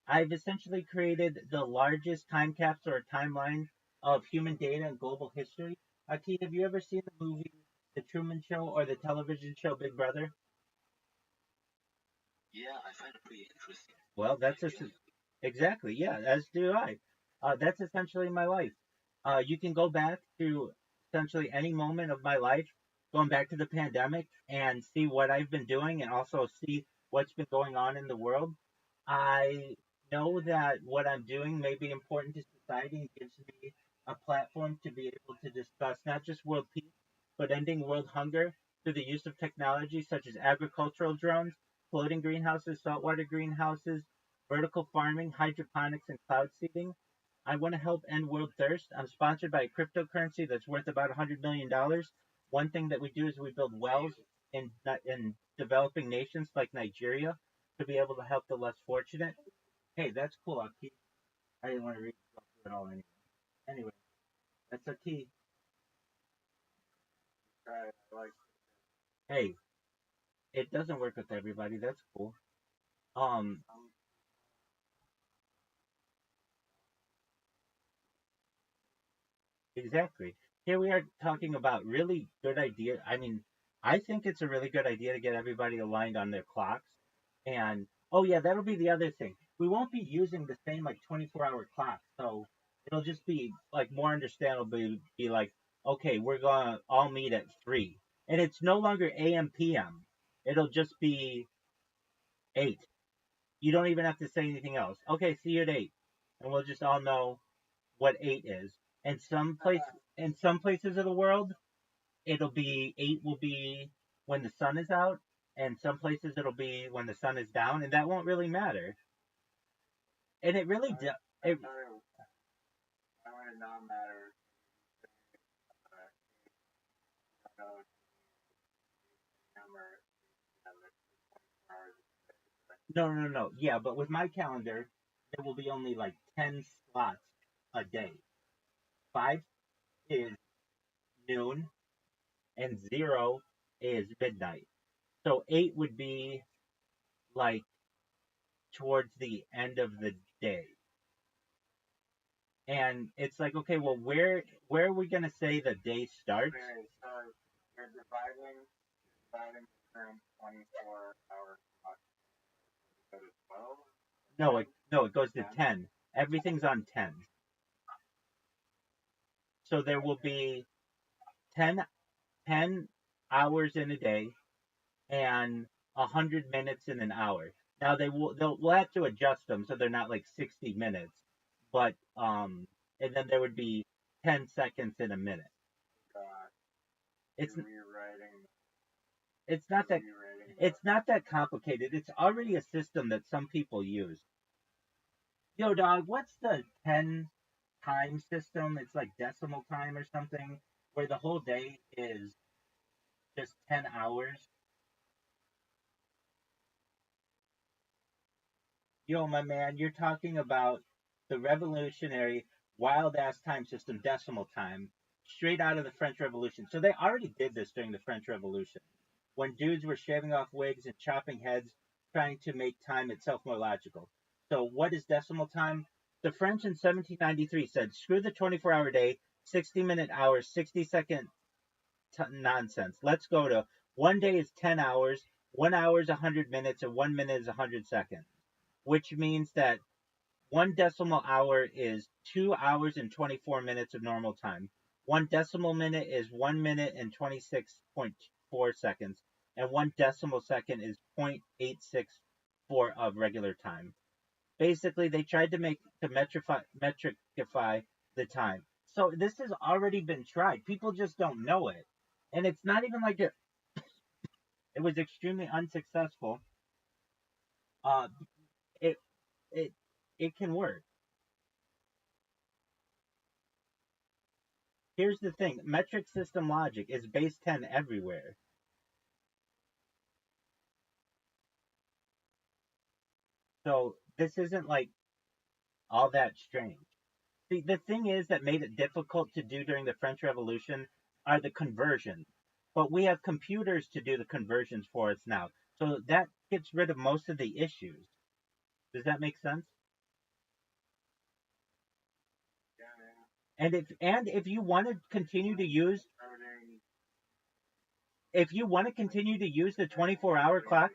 I've essentially created the largest time capsule or timeline of human data and global history. Aki, have you ever seen the movie The Truman Show or the television show Big Brother? Well, exactly, yeah, as do I. That's essentially my life. You can go back to essentially any moment of my life, going back to the pandemic, and see what I've been doing, and also see what's been going on in the world. I know that what I'm doing may be important to society and gives me a platform to be able to discuss not just world peace, but ending world hunger through the use of technology such as agricultural drones, floating greenhouses, saltwater greenhouses, vertical farming, hydroponics, and cloud seeding. I want to help end world thirst. I'm sponsored by a cryptocurrency that's worth about $100 million. One thing that we do is we build wells in developing nations like Nigeria to be able to help the less fortunate. Hey, that's cool. I didn't want to read it all anyway. Anyway, that's a key. I like Hey, it doesn't work with everybody. That's cool. Um, exactly. Here we are talking about really good idea. I mean, I think it's a really good idea to get everybody aligned on their clocks. And oh yeah, that'll be the other thing. We won't be using the same like 24-hour clock, so it'll just be like more understandable. Be like, okay, we're gonna all meet at 3, and it's no longer AM PM. It'll just be 8. You don't even have to say anything else. Okay, see you at 8, and we'll just all know what 8 is. And in some places of the world, it'll be 8 will be when the sun is out, and some places it'll be when the sun is down, and that won't really matter. And it really does. It, I would not matter. No, number hours. no. Yeah, but with my calendar, there will be only like 10 slots a day. 5 is noon, and 0 is midnight. So 8 would be like towards the end of the day. And it's like, okay, well, where are we gonna say the day starts? Okay, so you're dividing the current 24-hour clock go to 12. No, it goes to 10. Everything's on 10. So there will be 10, 10 hours in a day and 100 minutes in an hour. Now we'll have to adjust them so they're not like 60 minutes, but and then there would be 10 seconds in a minute. God, It's rewriting. it's not that it's not that complicated. It's already a system that some people use. Yo, dog, what's the 10 time system? It's like decimal time or something, where the whole day is just 10 hours. Yo, my man, you're talking about the revolutionary wild ass time system, decimal time, straight out of the French Revolution. So they already did this during the French Revolution, when dudes were shaving off wigs and chopping heads, trying to make time itself more logical. So what is decimal time? The French in 1793 said, screw the 24-hour day, 60-minute hours, 60-second nonsense. Let's go to one day is 10 hours, 1 hour is 100 minutes, and 1 minute is 100 seconds, which means that one decimal hour is 2 hours and 24 minutes of normal time. One decimal minute is 1 minute and 26.4 seconds, and one decimal second is 0.864 of regular time. Basically, they tried to metricify the time. So this has already been tried. People just don't know it, and it's not even like it was extremely unsuccessful. Uh, it it it can work. Here's the thing, metric system logic is base 10 everywhere. So this isn't like all that strange. See, the thing is that made it difficult to do during the French Revolution are the conversions. But we have computers to do the conversions for us now. So that gets rid of most of the issues. Does that make sense? Yeah, man. And if you want to continue to use if you want to continue to use the 24-hour clock,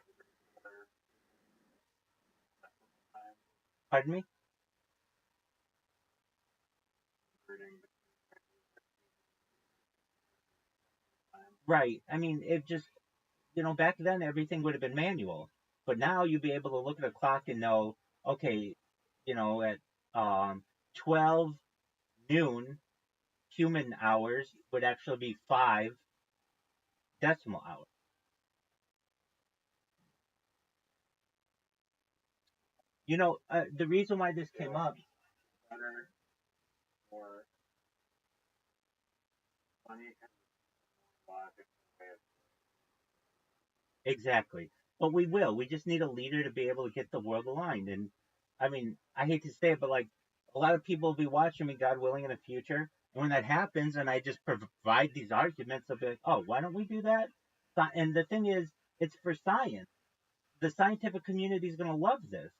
pardon me. Right. I mean, it just, back then everything would have been manual. But now you'd be able to look at a clock and know, okay, at 12 noon, human hours would actually be 5 decimal hour. The reason why this came up better or money and logic way of exactly, but we will. We just need a leader to be able to get the world aligned. And I mean, I hate to say it, but like a lot of people will be watching me, God willing, in the future. And when that happens, and I just provide these arguments, they'll be like, "Oh, why don't we do that?" And the thing is, it's for science. The scientific community is going to love this,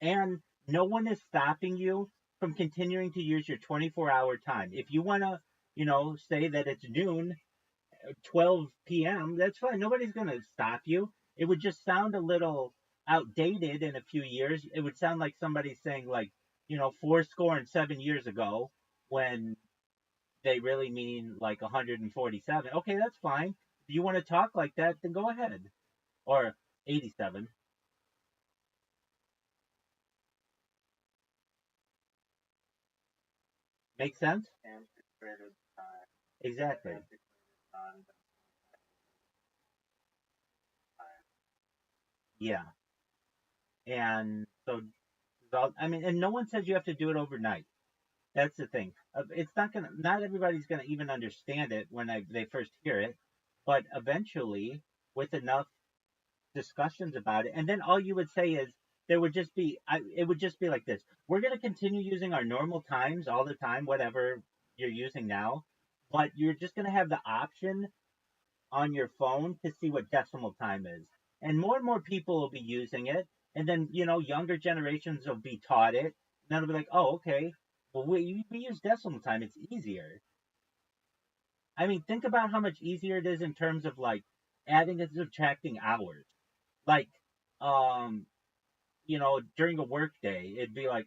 and no one is stopping you from continuing to use your 24-hour time. If you want to, say that it's noon, 12 p.m., that's fine. Nobody's going to stop you. It would just sound a little outdated in a few years. It would sound like somebody saying, like, four score and 7 years ago, when they really mean like 147. Okay, that's fine. If you want to talk like that, then go ahead. Or 87. Make sense? antiquated time, Exactly. antiquated non time. Yeah. And so, I mean, and no one says you have to do it overnight. That's the thing. It's not everybody's gonna even understand it when they first hear it, but eventually, with enough discussions about it, and then all you would say is there would just be, it would just be like this: we're gonna continue using our normal times all the time, whatever you're using now, but you're just gonna have the option on your phone to see what decimal time is, and more people will be using it, and then younger generations will be taught it, and then it'll be like, oh, okay, well, we use decimal time, it's easier. I mean, think about how much easier it is in terms of like adding and subtracting hours. Like, um, during a work day, it'd be like,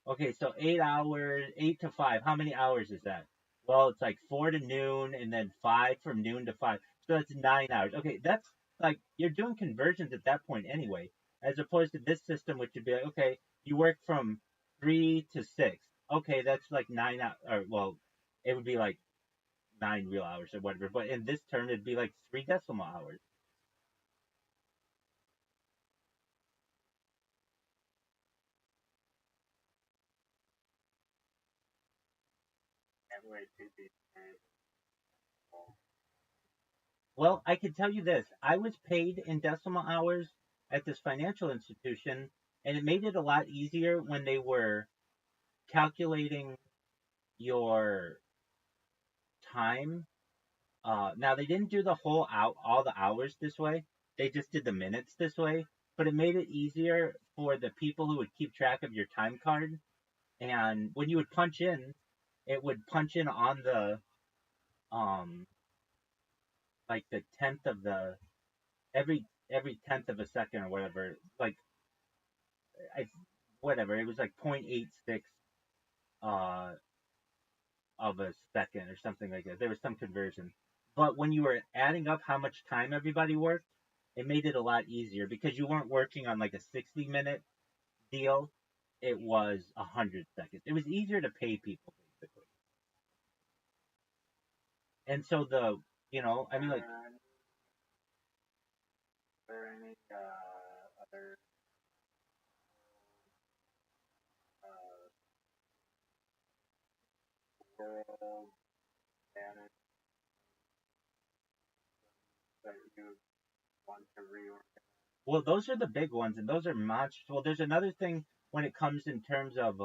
okay, so 8 hours, 8 to 5. How many hours is that? Well, it's like 4 to noon, and then 5 from noon to 5. So that's 9 hours. Okay, that's like you're doing conversions at that point anyway, as opposed to this system, which would be like, okay, you work from 3 to 6. Okay, that's like 9 hours. Or well, it would be like 9 real hours or whatever. But in this term, it'd be like 3 decimal hours. Can't wait to be paid. Well, I can tell you this. I was paid in decimal hours at this financial institution, and it made it a lot easier when they were calculating your time. Now they didn't do the whole out all the hours this way. They just did the minutes this way, but it made it easier for the people who would keep track of your time card. And when you would punch in, it would punch in on the um like the tenth of the every tenth of a second or whatever. Like I whatever, it was like 0.86 uh of a second or something like that. There was some conversion. But when you were adding up how much time everybody worked, it made it a lot easier because you weren't working on like a 60-minute deal. It was 100 seconds. It was easier to pay people basically. And so I mean, like, There any other uh, world management that you want to reorganize? well, those are the big ones, and those are much. Well, there's another thing when it comes in terms of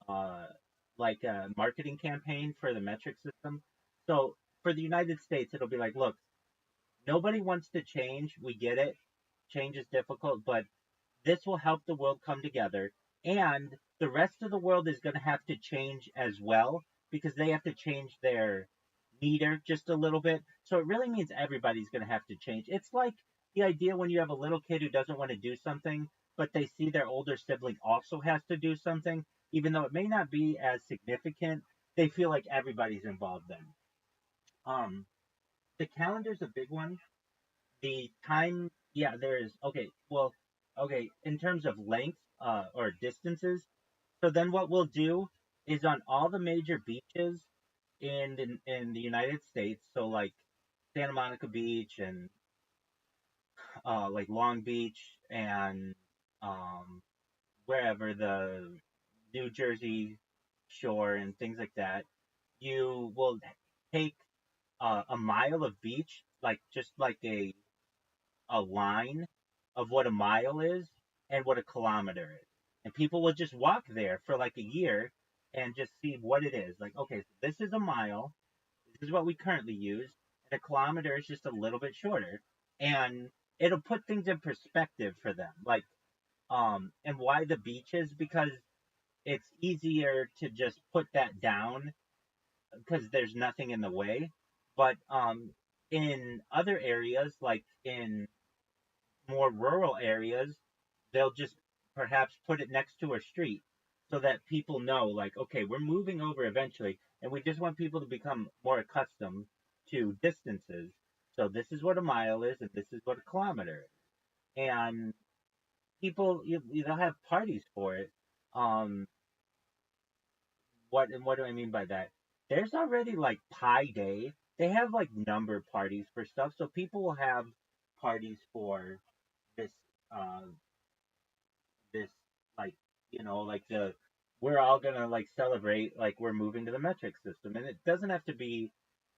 uh, like a marketing campaign for the metric system. So for the United States, it'll be like, look, nobody wants to change. We get it. Change is difficult, but this will help the world come together. And the rest of the world is going to have to change as well because they have to change their meter just a little bit. So it really means everybody's going to have to change. It's like the idea when you have a little kid who doesn't want to do something, but they see their older sibling also has to do something, even though it may not be as significant, they feel like everybody's involved then. Um, the calendar's a big one. The time, yeah, there is. Okay, well, okay, in terms of length, or distances. So then what we'll do? is on all the major beaches in the United States. So like Santa Monica Beach and like Long Beach and um, wherever the New Jersey shore and things like that. You will take a mile of beach, like just like a line of what a mile is and what a kilometer is. And people will just walk there for like a year and just see what it is. Like, okay, so this is a mile. This is what we currently use. And a kilometer is just a little bit shorter. And it'll put things in perspective for them. Like, and why the beaches? Because it's easier to just put that down because there's nothing in the way. But in other areas, like in more rural areas, they'll just perhaps put it next to a street so that people know, like, okay, we're moving over eventually, and we just want people to become more accustomed to distances. So this is what a mile is, and this is what a kilometer is. And people, they'll have parties for it. Um, what do I mean by that? There's already like Pi Day. They have like number parties for stuff, so people will have parties for this uh this like like the we're all gonna like celebrate like we're moving to the metric system, and it doesn't have to be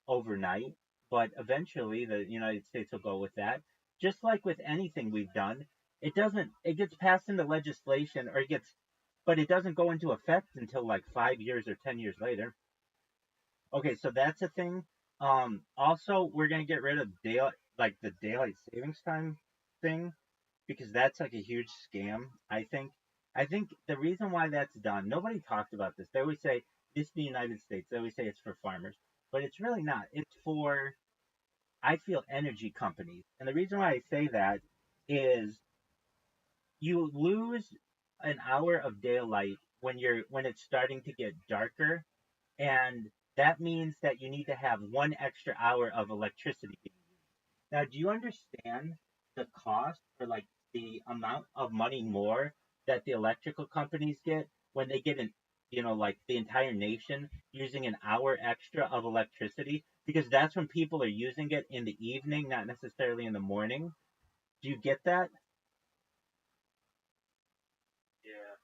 overnight, but eventually the United States will go with that. Just like with anything we've done, it gets passed into legislation or it gets but it doesn't go into effect until like 5 years or 10 years later. Okay, so that's a thing. Also, we're gonna get rid of the daylight savings time thing because that's like a huge scam. I think the reason why that's done, nobody talked about this. They always say this is the United States. They always say it's for farmers, but it's really not. It's for I feel energy companies, and the reason why I say that is you lose an hour of daylight when it's starting to get darker, and that means that you need to have 1 extra hour of electricity. Now, do you understand the cost or like the amount of money more that the electrical companies get when they get like the entire nation using an hour extra of electricity? Because that's when people are using it in the evening, not necessarily in the morning. Do you get that? Yeah.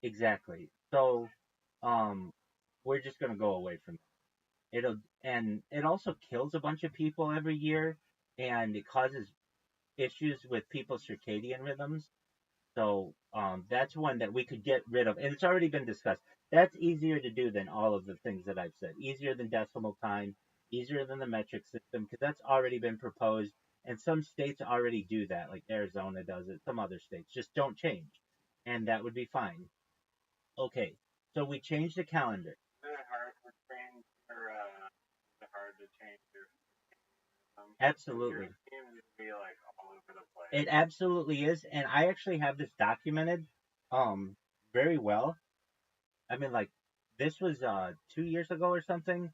Exactly. So, um, we're just gonna go away from it'll and it also kills a bunch of people every year, and it causes issues with people's circadian rhythms. So that's one that we could get rid of, and it's already been discussed. That's easier to do than all of the things that I've said. Easier than decimal time, easier than the metric system, because that's already been proposed, and some states already do that, like Arizona does it. Some other states just don't change, and that would be fine. Okay, so we changed the calendar. Is it hard to change or is it hard to change your Absolutely. your seems to be like all over the place. It absolutely is, and I actually have this documented um very well. I mean, like this was 2 years ago or something.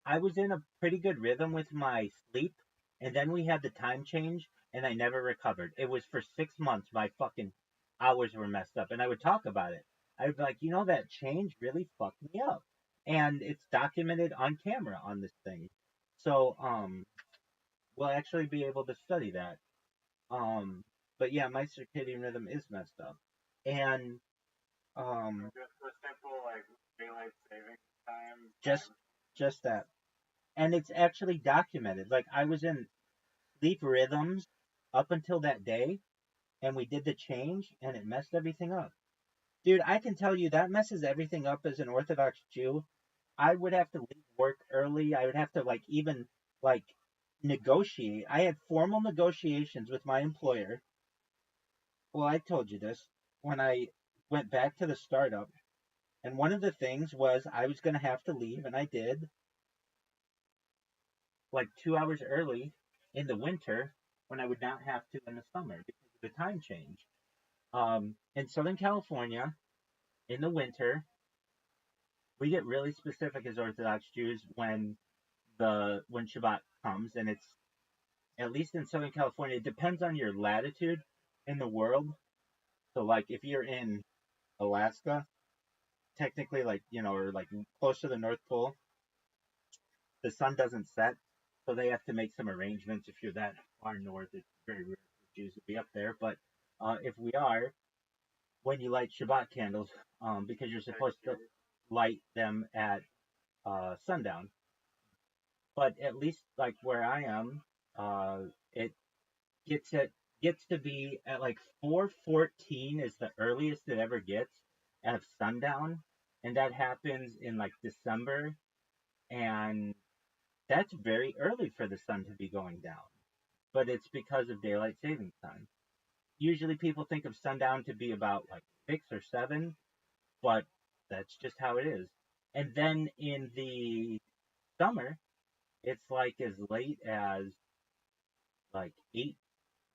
I was in a pretty good rhythm with my sleep, and then we had the time change, and I never recovered. It was for 6 months. My fucking hours were messed up, and I would talk about it. I would be like, that change really fucked me up, and it's documented on camera on this thing. So we'll actually be able to study that. Um, but yeah, my circadian rhythm is messed up, and um, Just the simple like daylight saving time. just just that, and it's actually documented. Like I was in sleep rhythms up until that day, and we did the change, and it messed everything up. Dude, I can tell you that messes everything up as an Orthodox Jew. I would have to leave work early. I would have to like even like negotiate. I had formal negotiations with my employer. Well, I told you this when I went back to the startup. And one of the things was I was going to have to leave, and I did like 2 hours early in the winter when I would not have to in the summer because of the time change. In Southern California, in the winter, we get really specific as Orthodox Jews when Shabbat comes, and it's at least in Southern California. It depends on your latitude in the world. So, like if you're in Alaska, technically, like, or like close to the North Pole, the sun doesn't set, so they have to make some arrangements. If you're that far north, it's very rare for Jews to be up there. But if we are, when you light Shabbat candles, because you're supposed to light them at sundown. But at least like where I am, it it gets to be at like 4:14 is the earliest it ever gets at sundown, and that happens in like December, and that's very early for the sun to be going down. But it's because of daylight savings time. Usually people think of sundown to be about like 6 or 7, but that's just how it is. And then in the summer, it's like as late as like 8,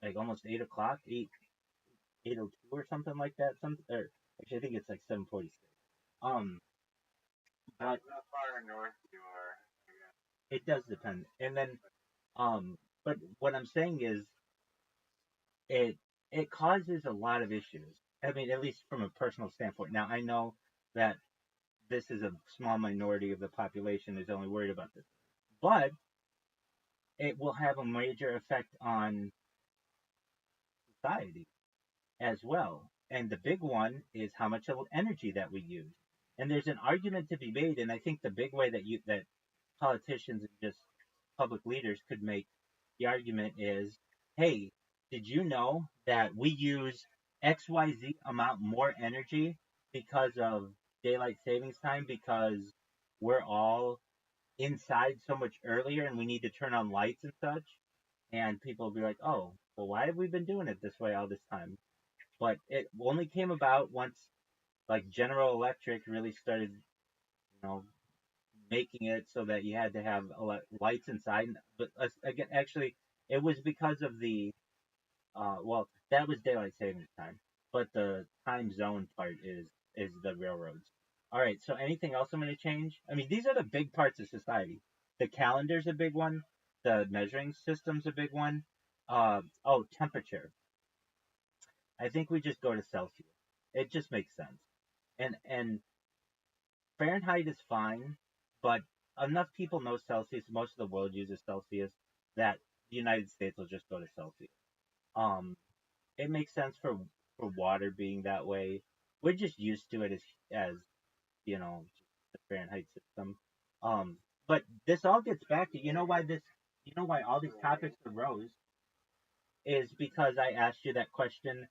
like almost 8 o'clock, 8:02 or something like that. Or actually, I think it's like 7:46. Um, but How far north you are? it does depend. And then, but what I'm saying is, it it causes a lot of issues. I mean, at least from a personal standpoint. Now, I know that this is a small minority of the population is only worried about this, but it will have a major effect on society as well. And the big one is how much energy that we use. And there's an argument to be made, and I think the big way that politicians and just public leaders could make the argument is, hey, did you know that we use XYZ amount more energy because of daylight savings time because we're all inside so much earlier and we need to turn on lights and such? And people will be like, oh, well, why have we been doing it this way all this time? But it only came about once like General Electric really started, making it so that you had to have lights inside. But again, actually, it was because of the well, that was daylight savings time, but the time zone part is the railroads. All right. So anything else I'm going to change? I mean, these are the big parts of society. The calendar's a big one. The measuring system's a big one. Oh, temperature. I think we just go to Celsius. It just makes sense. And Fahrenheit is fine, but enough people know Celsius. Most of the world uses Celsius that the United States will just go to Celsius. Um, it makes sense for water being that way. We're just used to it as the Fahrenheit system. Um, but this all gets back to why all these topics arose is because I asked you that question.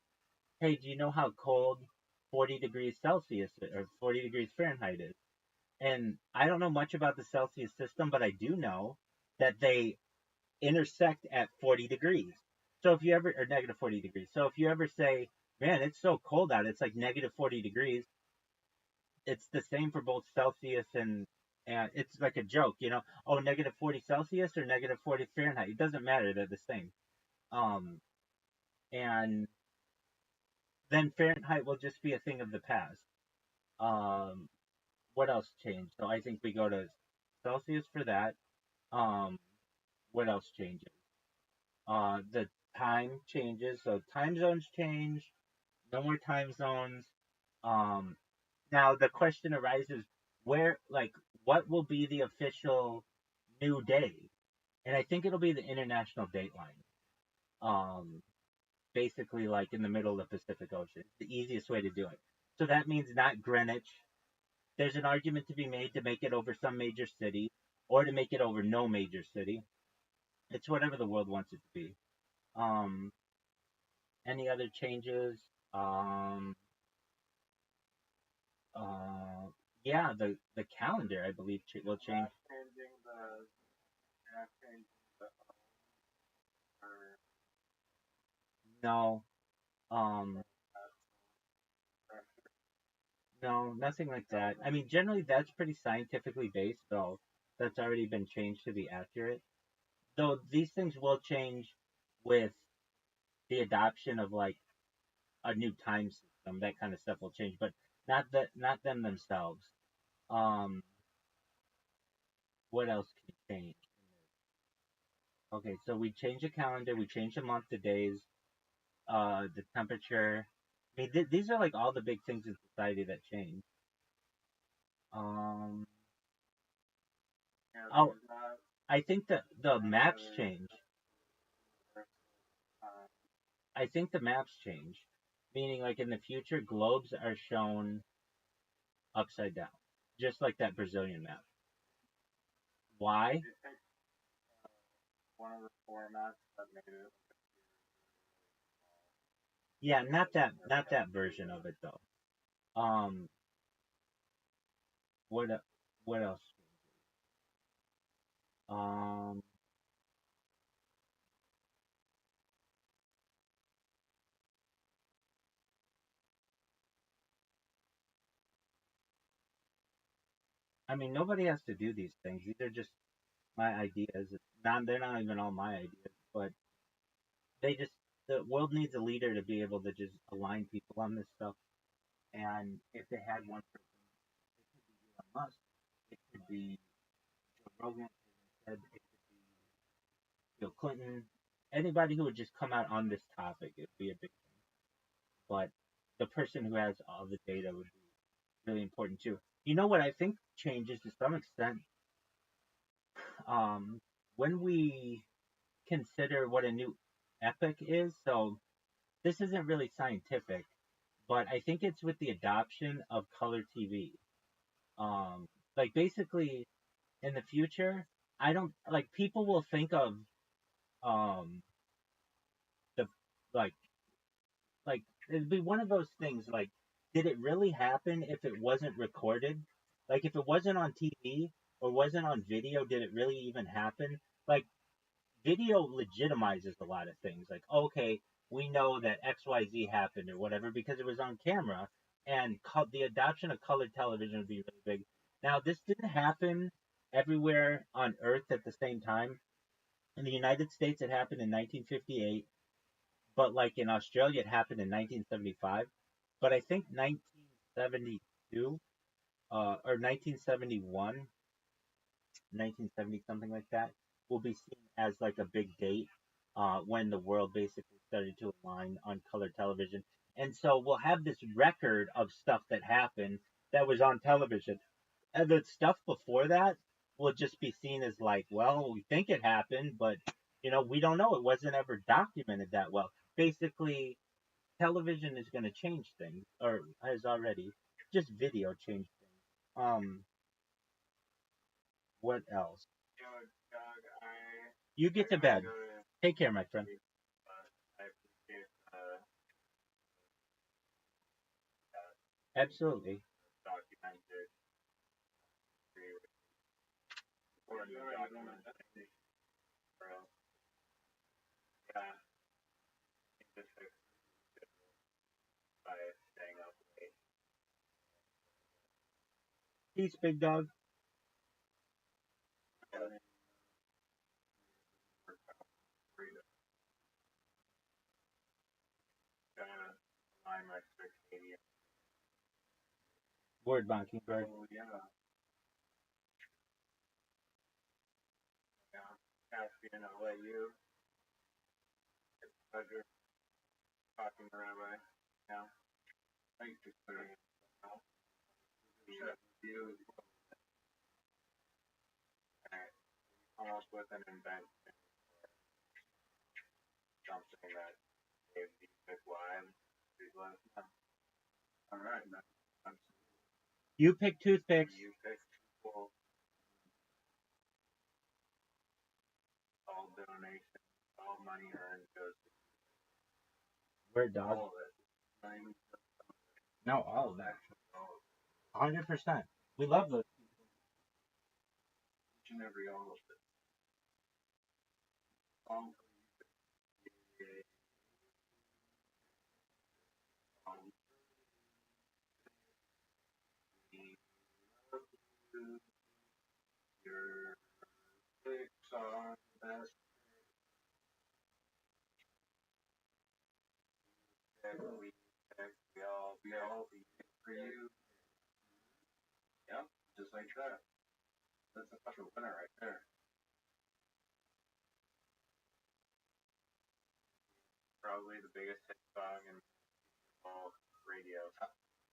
Hey, do you know how cold 40 degrees Celsius or 40 degrees Fahrenheit is? And I don't know much about the Celsius system, but I do know that they intersect at 40 degrees. So if you ever, or negative 40 degrees. So if you ever say, man, it's so cold out, it's like negative 40 degrees, it's the same for both Celsius and it's like a joke, oh, negative 40 Celsius or negative 40 Fahrenheit. It doesn't matter. They're the same. Um, and then Fahrenheit will just be a thing of the past. Um, what else changed? So I think we go to Celsius for that. Um, what else changes? The time changes, so time zones change. No more time zones. Um, now the question arises: what will be the official new day? And I think it'll be the international dateline. Um, basically, like in the middle of the Pacific Ocean. It's the easiest way to do it. So that means not Greenwich. There's an argument to be made to make it over some major city, or to make it over no major city. It's whatever the world wants it to be. Um, any other changes? Um, yeah, the calendar I believe will change. Not changing the or No, um, no, nothing like that. I mean, generally that's pretty scientifically based, though. That's already been changed to be accurate. Though these things will change with the adoption of like a new time system. That kind of stuff will change, but not them themselves. Um, what else can change? Okay, so we change the calendar, we change the month, the days, the temperature. I mean, these are like all the big things in society that change. Um, Yeah, oh, there's not I think that the maps really change. uh, I think the maps change, meaning like in the future, globes are shown upside down, just like that Brazilian map. Why? it takes one of the formats that made it Yeah, not that version of it though. Um, what else? Um, I mean, nobody has to do these things. These are just my ideas. They're not even all my ideas, but they just the world needs a leader to be able to just align people on this stuff. And if they had one person, it could be Elon Musk, it could be Joe Rogan, it could be Bill Clinton, anybody who would just come out on this topic, it would be a big thing. But the person who has all the data would be really important too. You know what I think changes to some extent um, when we consider what a new epoch is. So this isn't really scientific, but I think it's with the adoption of color TV. Um, like basically in the future, I don't like people will think of um the like like it'd be one of those things like did it really happen if it wasn't recorded? Like if it wasn't on TV or wasn't on video, did it really even happen? Like video legitimizes a lot of things. Like, okay, we know that XYZ happened or whatever because it was on camera, and the adoption of colored television would be really big. Now, this didn't happen everywhere on Earth at the same time. In the United States, it happened in 1958, but like in Australia, it happened in 1975. But I think 1972 or 1971 1970, something like that, will be seen as like a big date when the world basically started to align on color television. And so we'll have this record of stuff that happened that was on television. And the stuff before that will just be seen as like, well, we think it happened, but we don't know. It wasn't ever documented that well. Basically, television is going to change things, or has already. Just video changed things. What else? Doug, You I get to gotta bed. go to Take care, my friend. sleep, but I appreciate that Absolutely. documented or new documentation. Bro. Yeah, just fix by staying up late. Peace, big dog. And work out freedom. Gotta align my circadian. Word Mockingbird. Oh yeah, yeah. Caspian, I'll let you. It's a pleasure talking to Rabbi. Yeah. Thanks for clearing it out. You and come up with an invention, something that gave these big lives. Please let us know. All right, man. You pick toothpicks. You pick people, all donations, all money earned goes to Word dog. all of it. Nine, No, all of that. all, 100%. We love those. each and every all of it. All all we love you. Your picks are the best. Pick, we pick, we pick for you. Yep, just like that. That's a special winner right there. Probably the biggest hit song in all radio.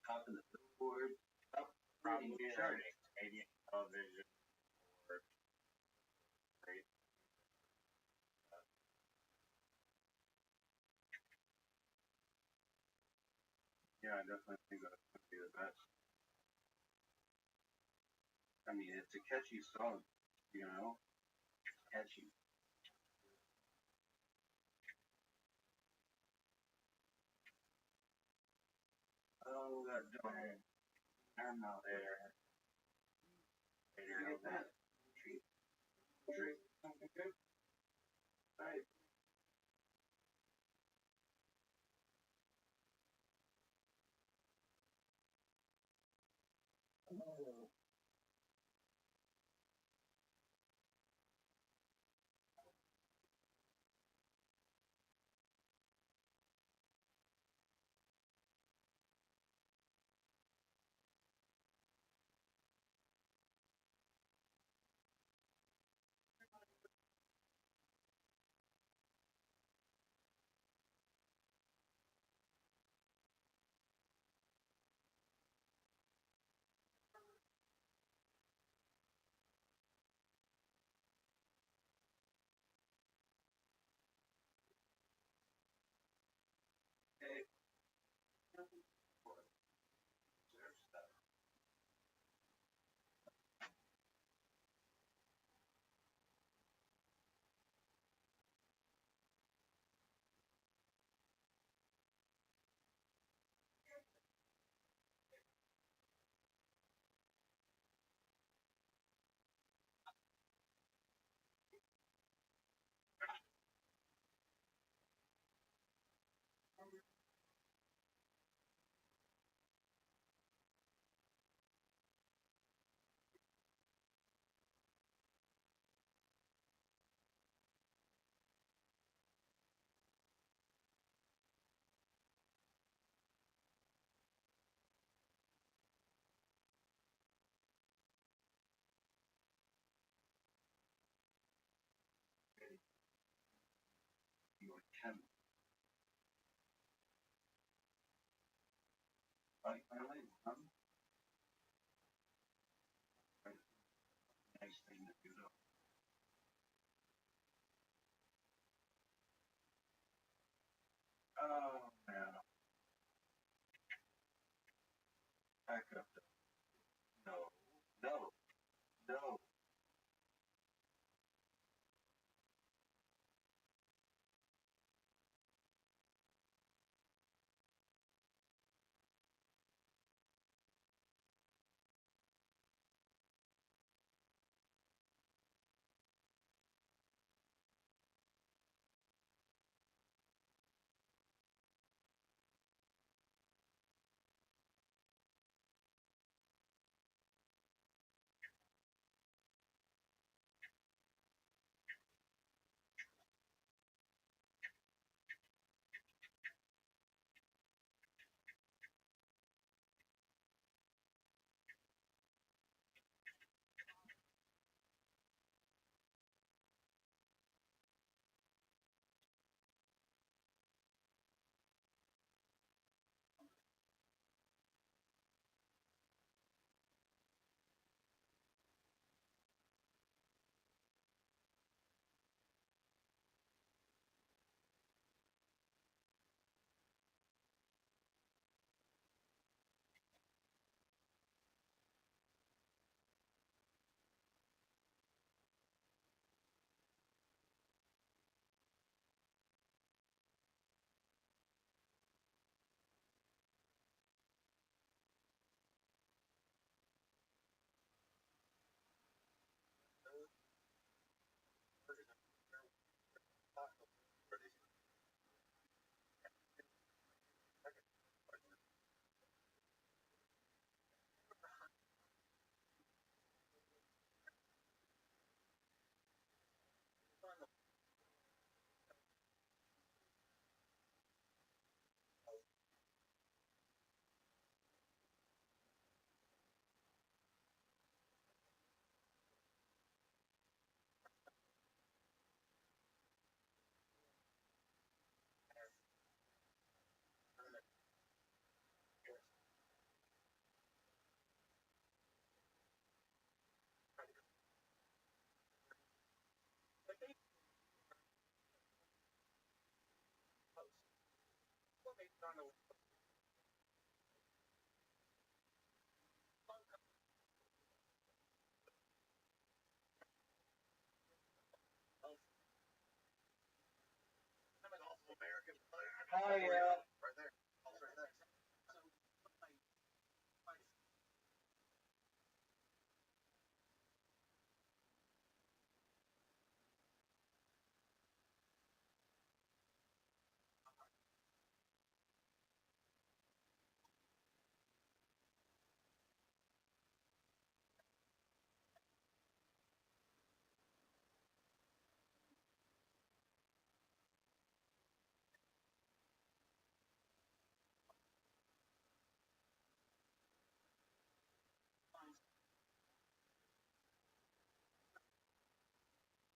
Top in the Billboard. Top probably Canadian television or great. Yeah, I definitely think that's going to be the best. I mean, it's a catchy song, you know, catchy. Oh, that dog. I'm not there. Later, get that. Treat. Treat. Something good. Right. Oh. Hey. You can. Like, really? Nice thing to do. Oh, man. Back up. No. No. No. Oh yeah.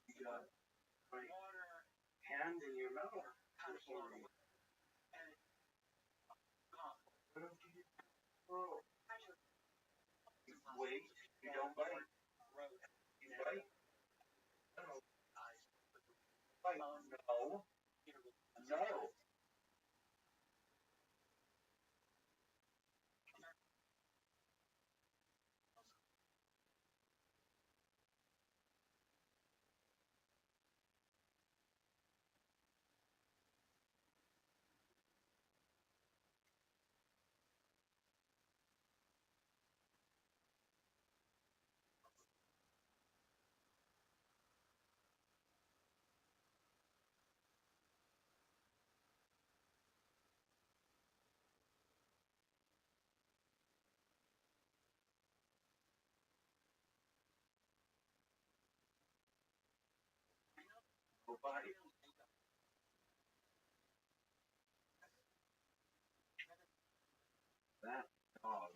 You got my hand in your mouth. What don't you do? Oh, you wait. You don't bite. You bite. No. Bite. No. No. Nobody. That dog.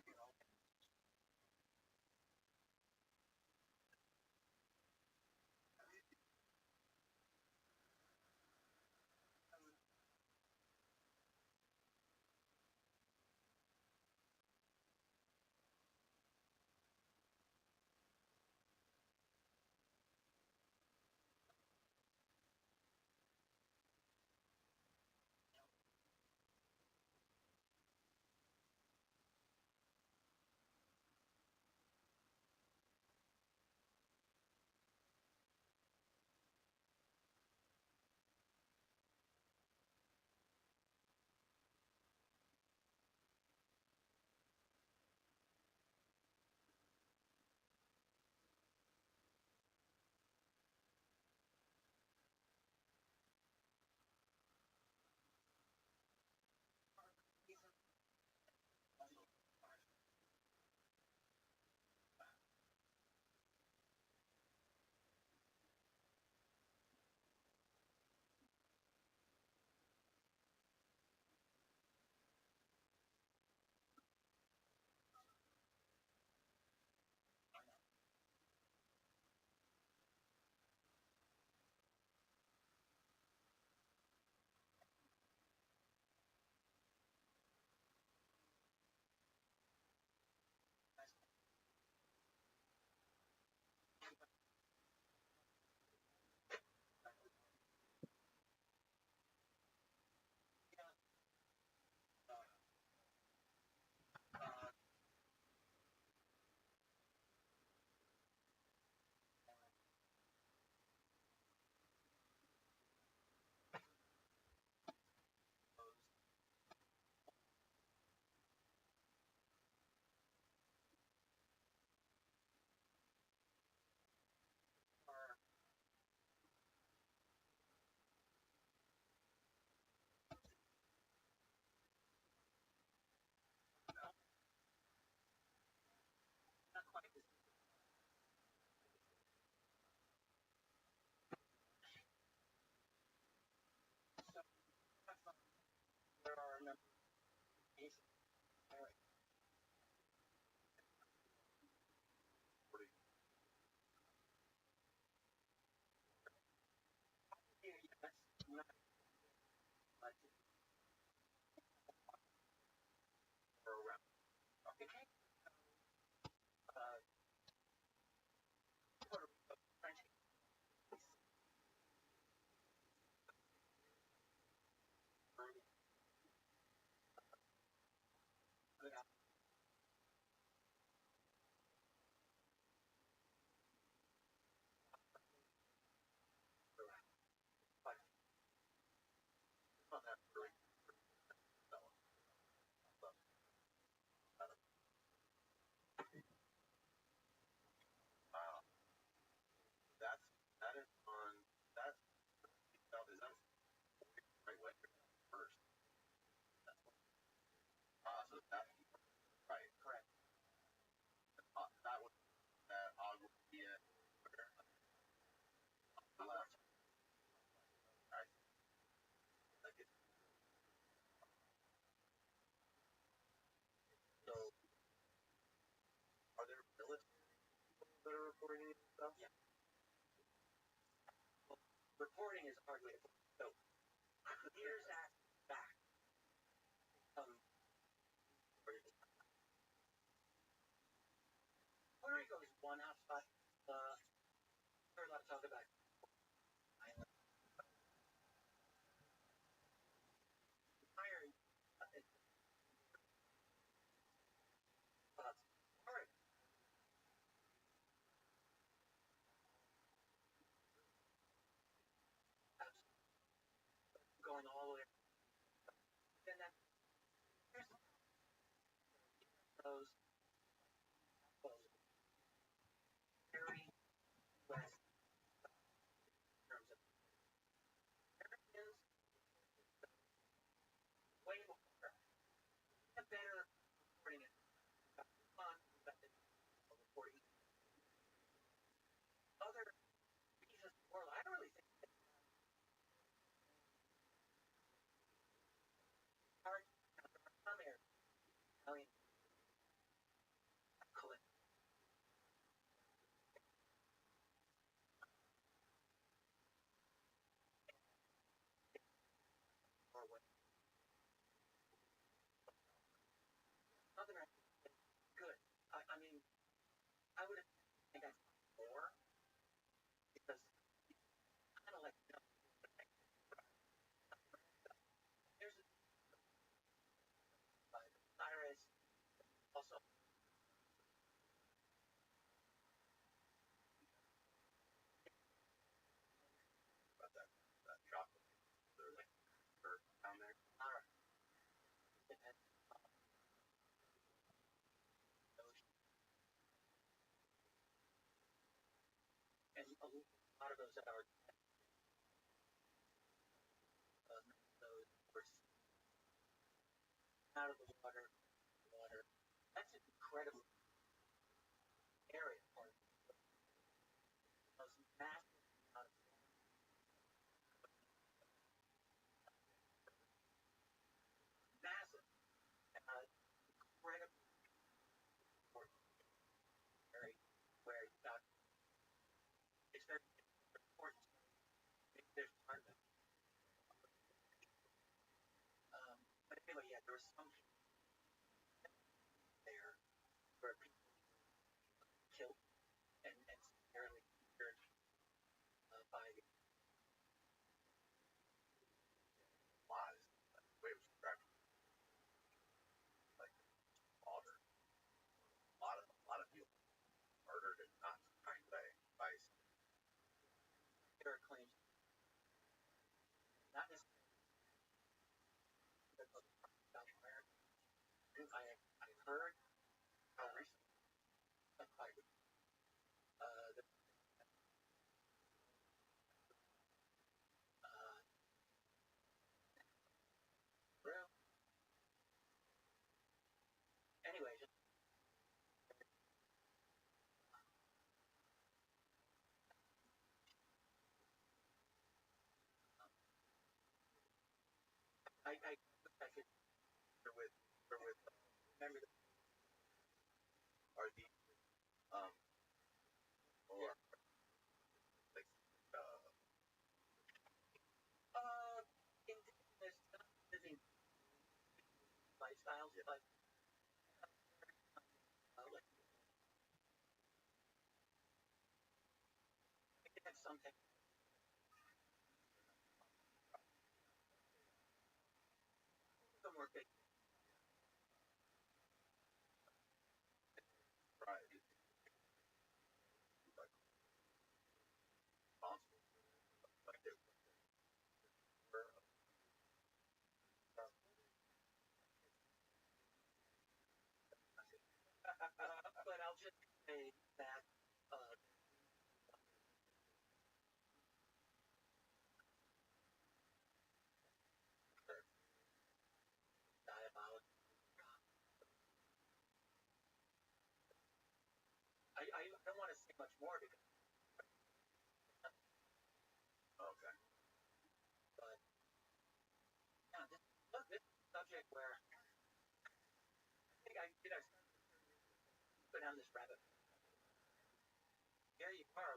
Out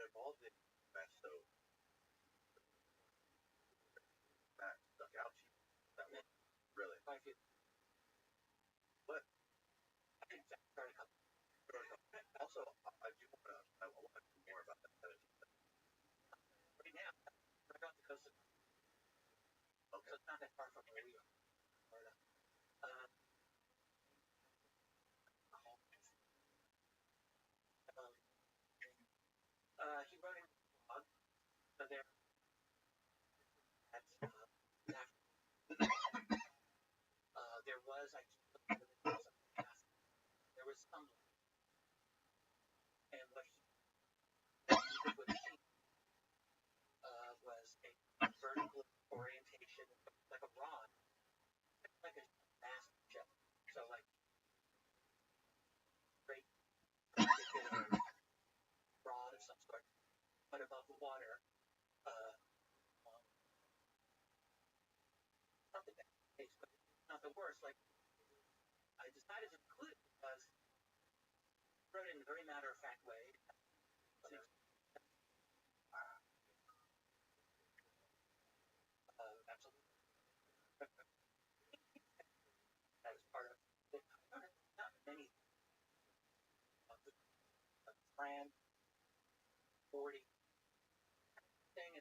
of all the events, so that stuck out to you. That one really. What? Also, I do want to. I want to know more about that. Okay. I found the story. Sam,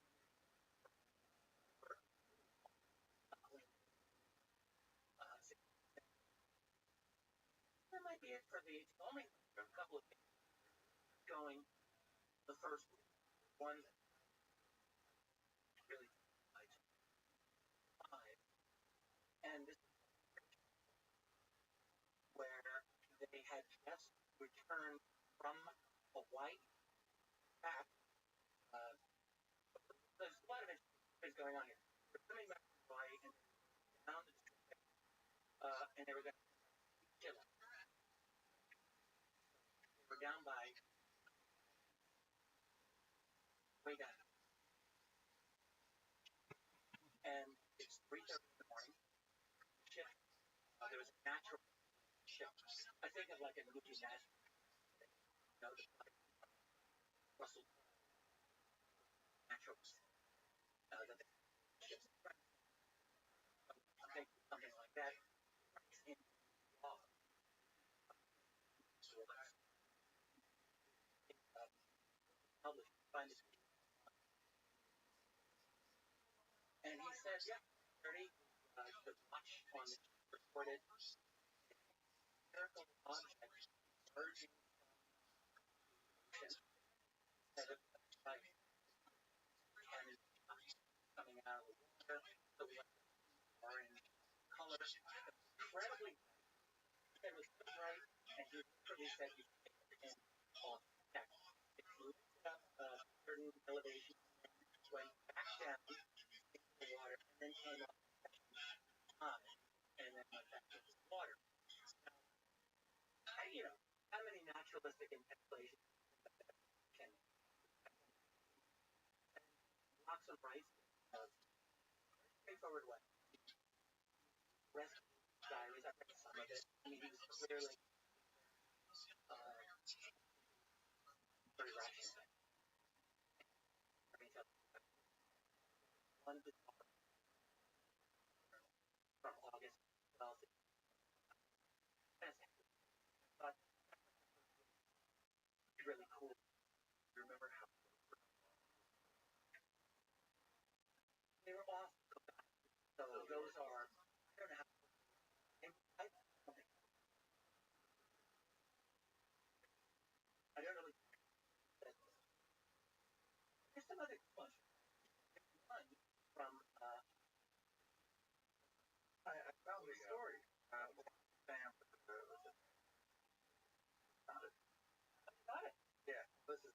yeah, this is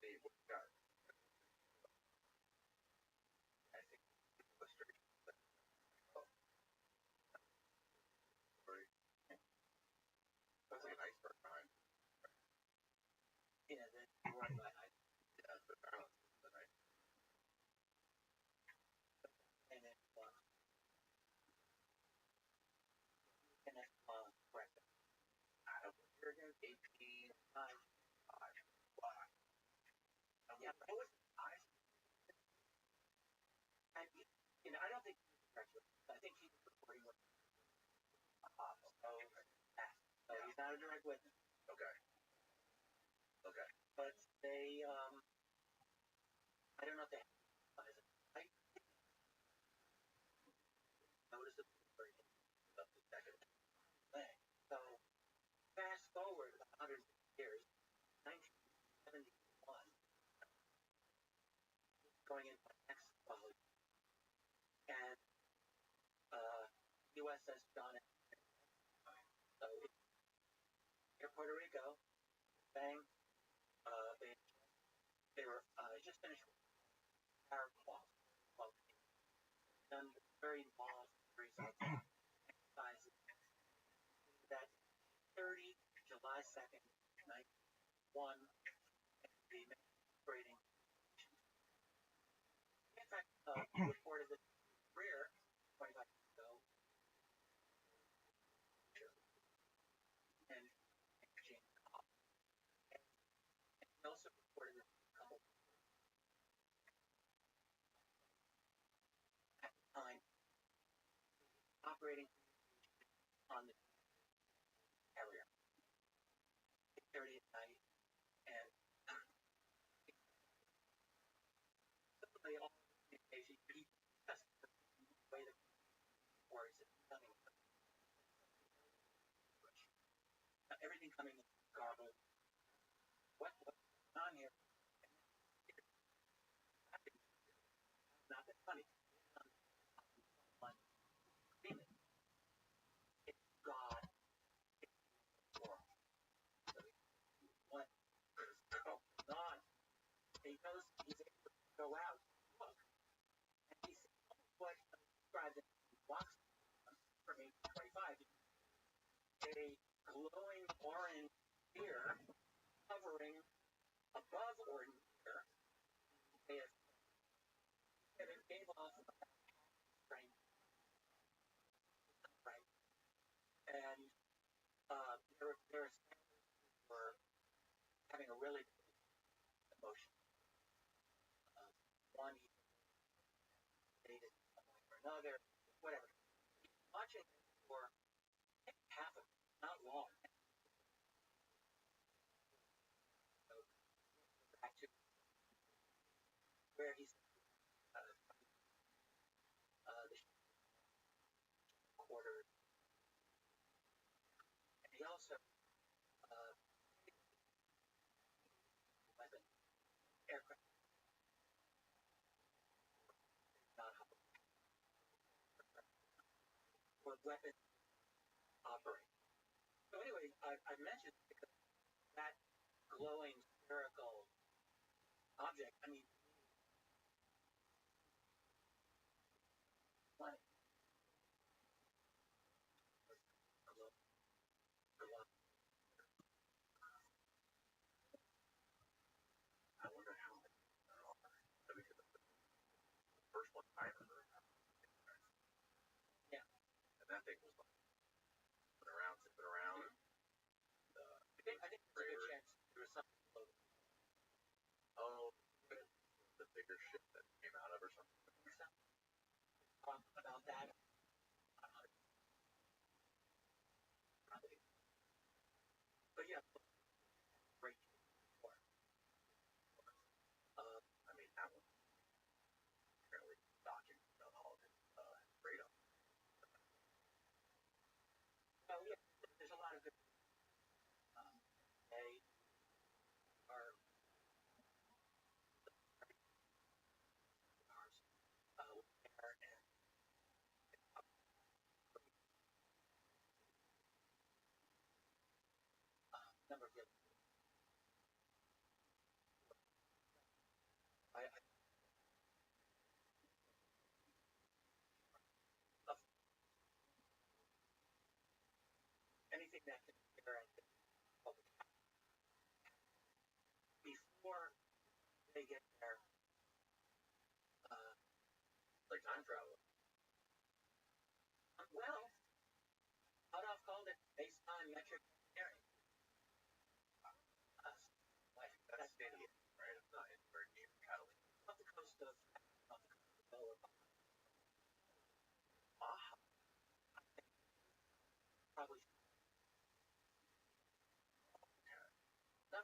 the what got I think illustration of the story. That's like an iceberg behind. Yeah, the balance.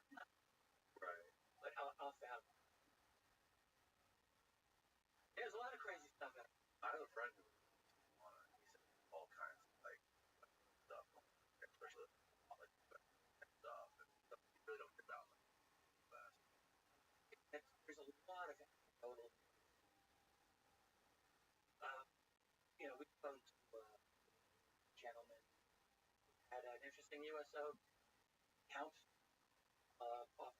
Right. Like off the out. There's a lot of crazy stuff. I have a friend who he said all kinds of like stuff, especially like stuff and stuff you really don't get about like that. There's a lot of anecdotal. Um, we spoke to a gentleman had an interesting USO count off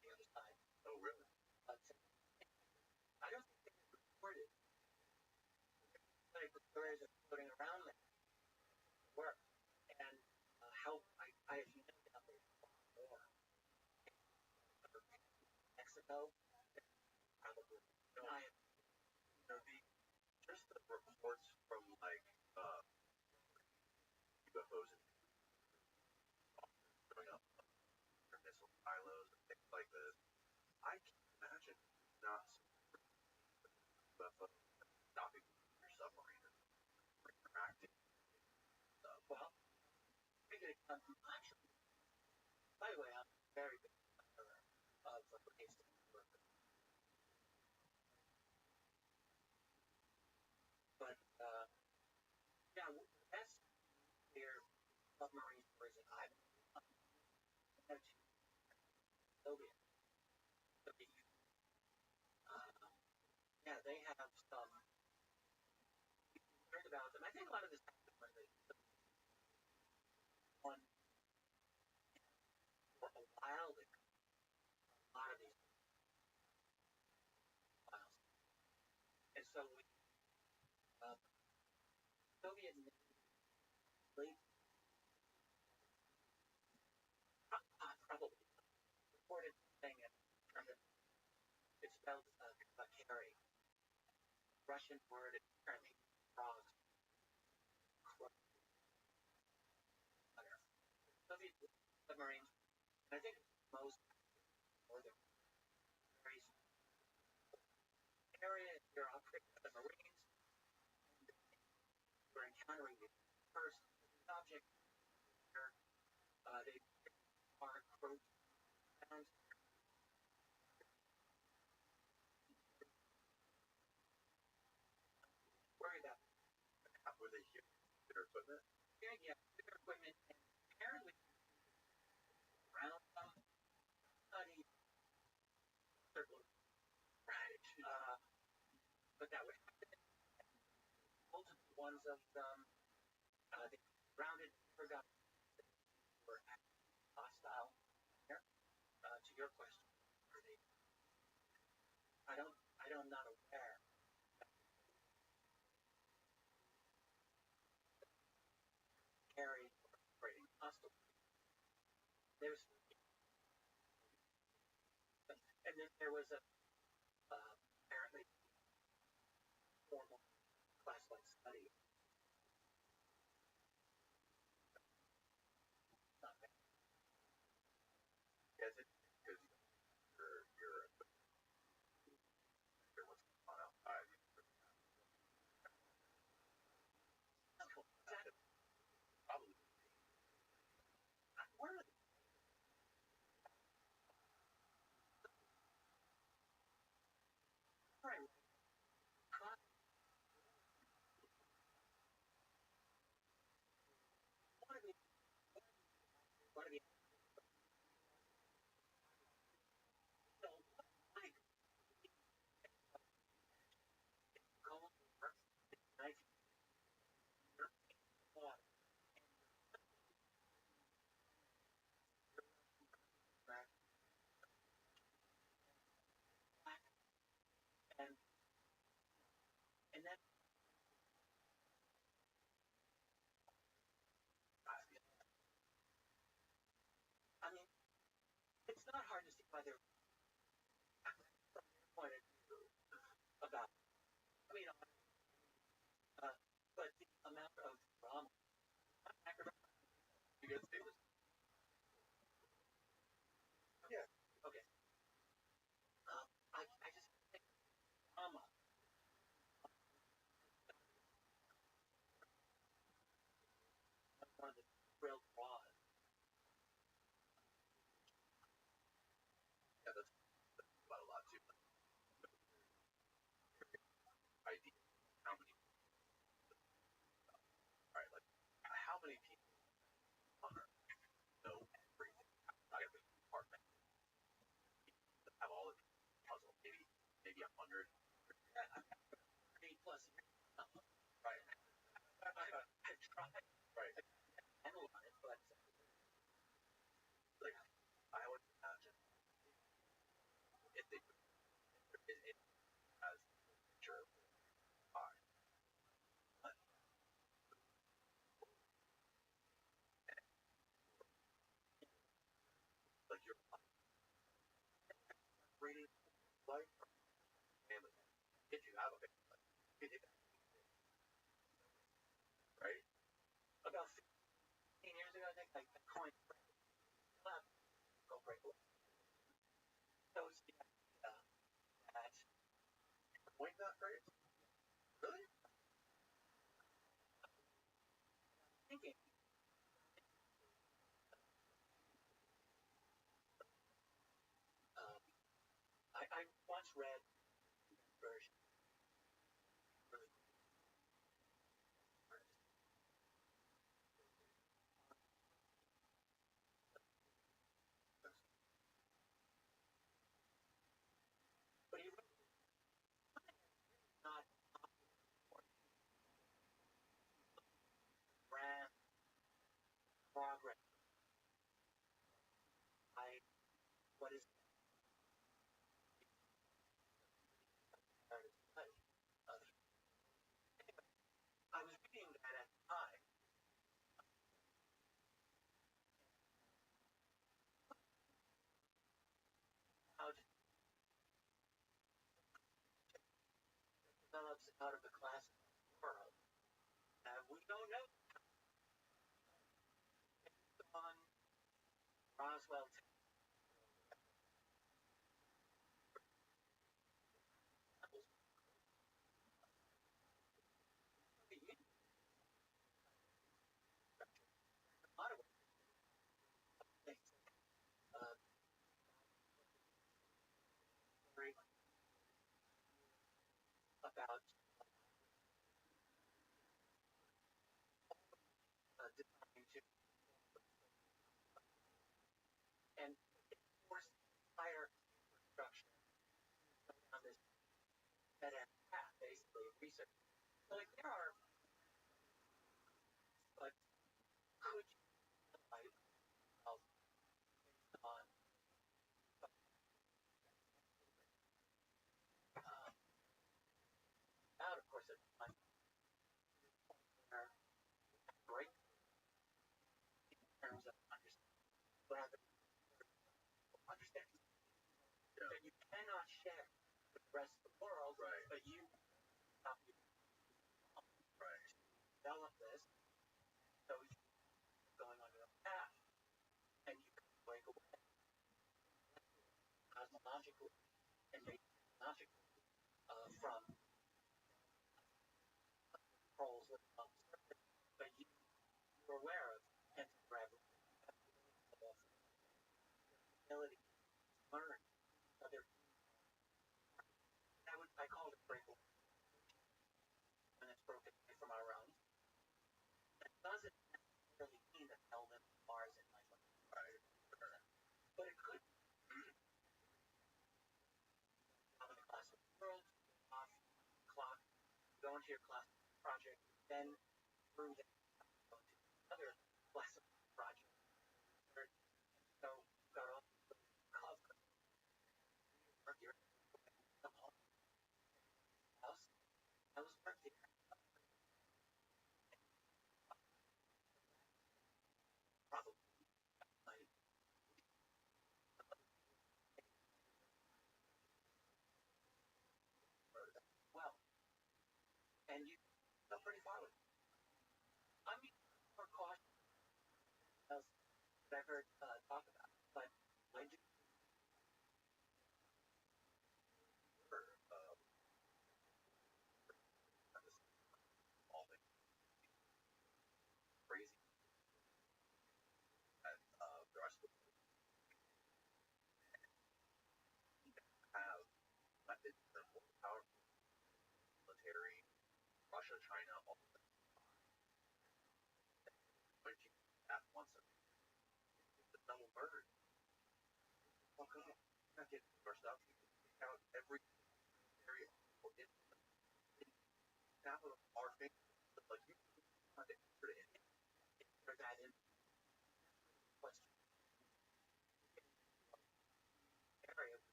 the other side. Oh, really? I don't think they reported. Like the stories are floating around there work, and how I have no doubt there's more. Mexico, probably. I have just the reports from like UFOs and showing up missile silos and things like this. I can't imagine not UFO stopping your submarine and interacting. Well, we could come from actually. By the way, I'm very big of cases but yeah, that's their submarine stories that I've had to Soviet. Yeah, they have some learned about them. I think a lot of this happened when they one for a while. A lot of these files, and so we Soviet Navy probably reported thing in terms of it's spelled carry. Russian word is apparently frogs. Soviet submarines, and I think most northern area you're operating submarines, you're encountering the first object where they are approached and worried about where they hear their equipment. Yeah, their equipment, and apparently around them, study circle. Right. But that would happen. Multiple ones of them, they grounded, forgot, were hostile. Here, to your question, are they? I'm not aware. Carry operating hostile. There's, and then there was a apparently formal classified study. Yes, because you're what's going on outside. Probably. Where are they? One of the cold knife and and then I mean it's not hard to see why they're from their point of view about I mean but the amount of drama because it was yeah okay I just think drama one of the real draws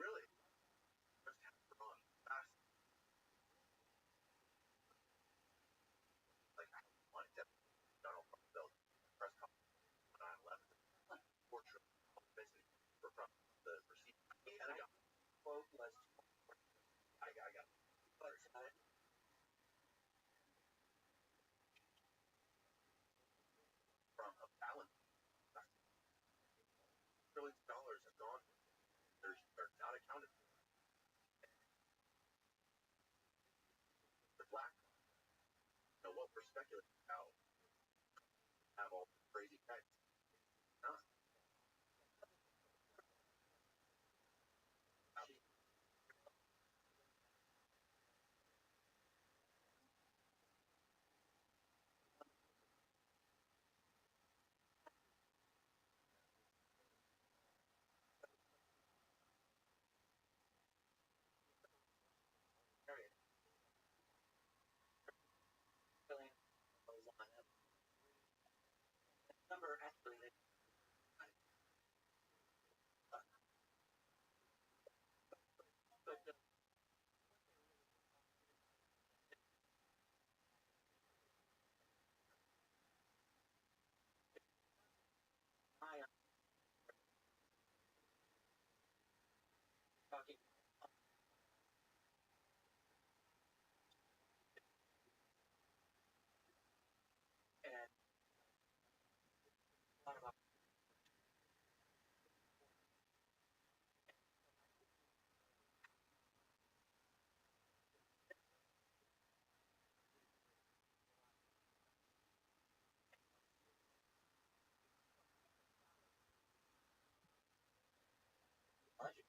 Really? Just have to run fast. Like, I wanted to Donald Rumsfeld press conference on 9/11. Fortunately, basically, we're from the receipt. And I got quote was I got but from a balance trillions of dollars have gone. They're not accounted for black. You know what we're speculating about have all the crazy facts. Not number actually but I am talking and a lot about budget.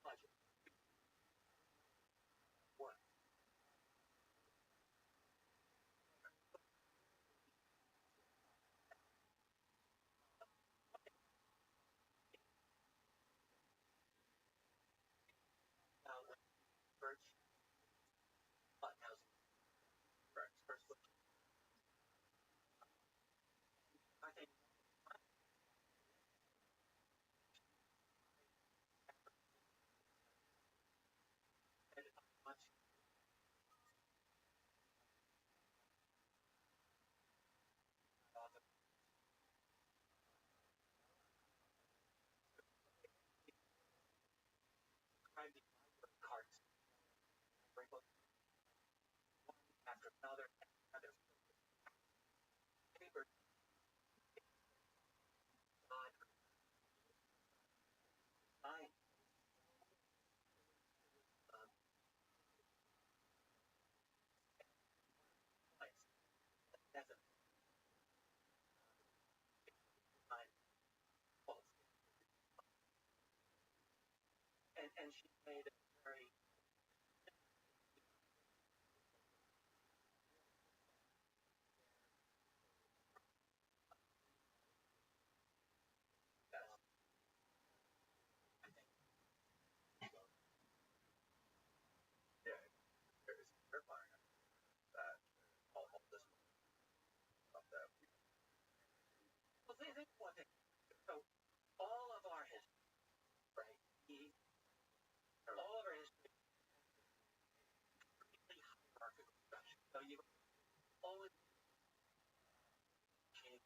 Budget. What? When Birch housing first I think much described the cards sprinkled after another paper on nine place. That's a nine pulse. And she made a very yeah, it's terrifying that all this stuff that well think one thing. So all of our history, right? All of our history is really hierarchical structure. So you always king,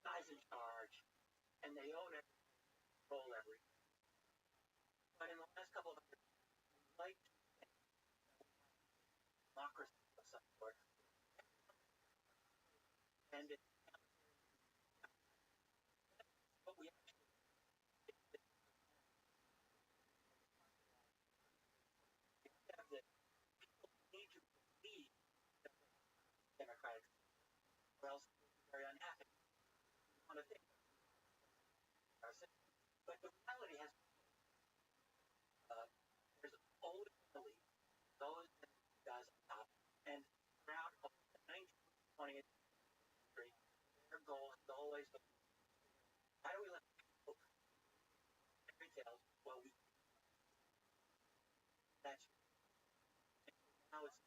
guys in charge, and they own it, control everything. But in the last couple of years, like democracy of some sort, and it, what we actually have that people need to believe democratic, or else they're very unhappy. We want to think ourselves. But the reality has there's always belief, there's always been guys on top, and throughout the 19th, 20th century, their goal has always been how do we let people retail well we that's now it's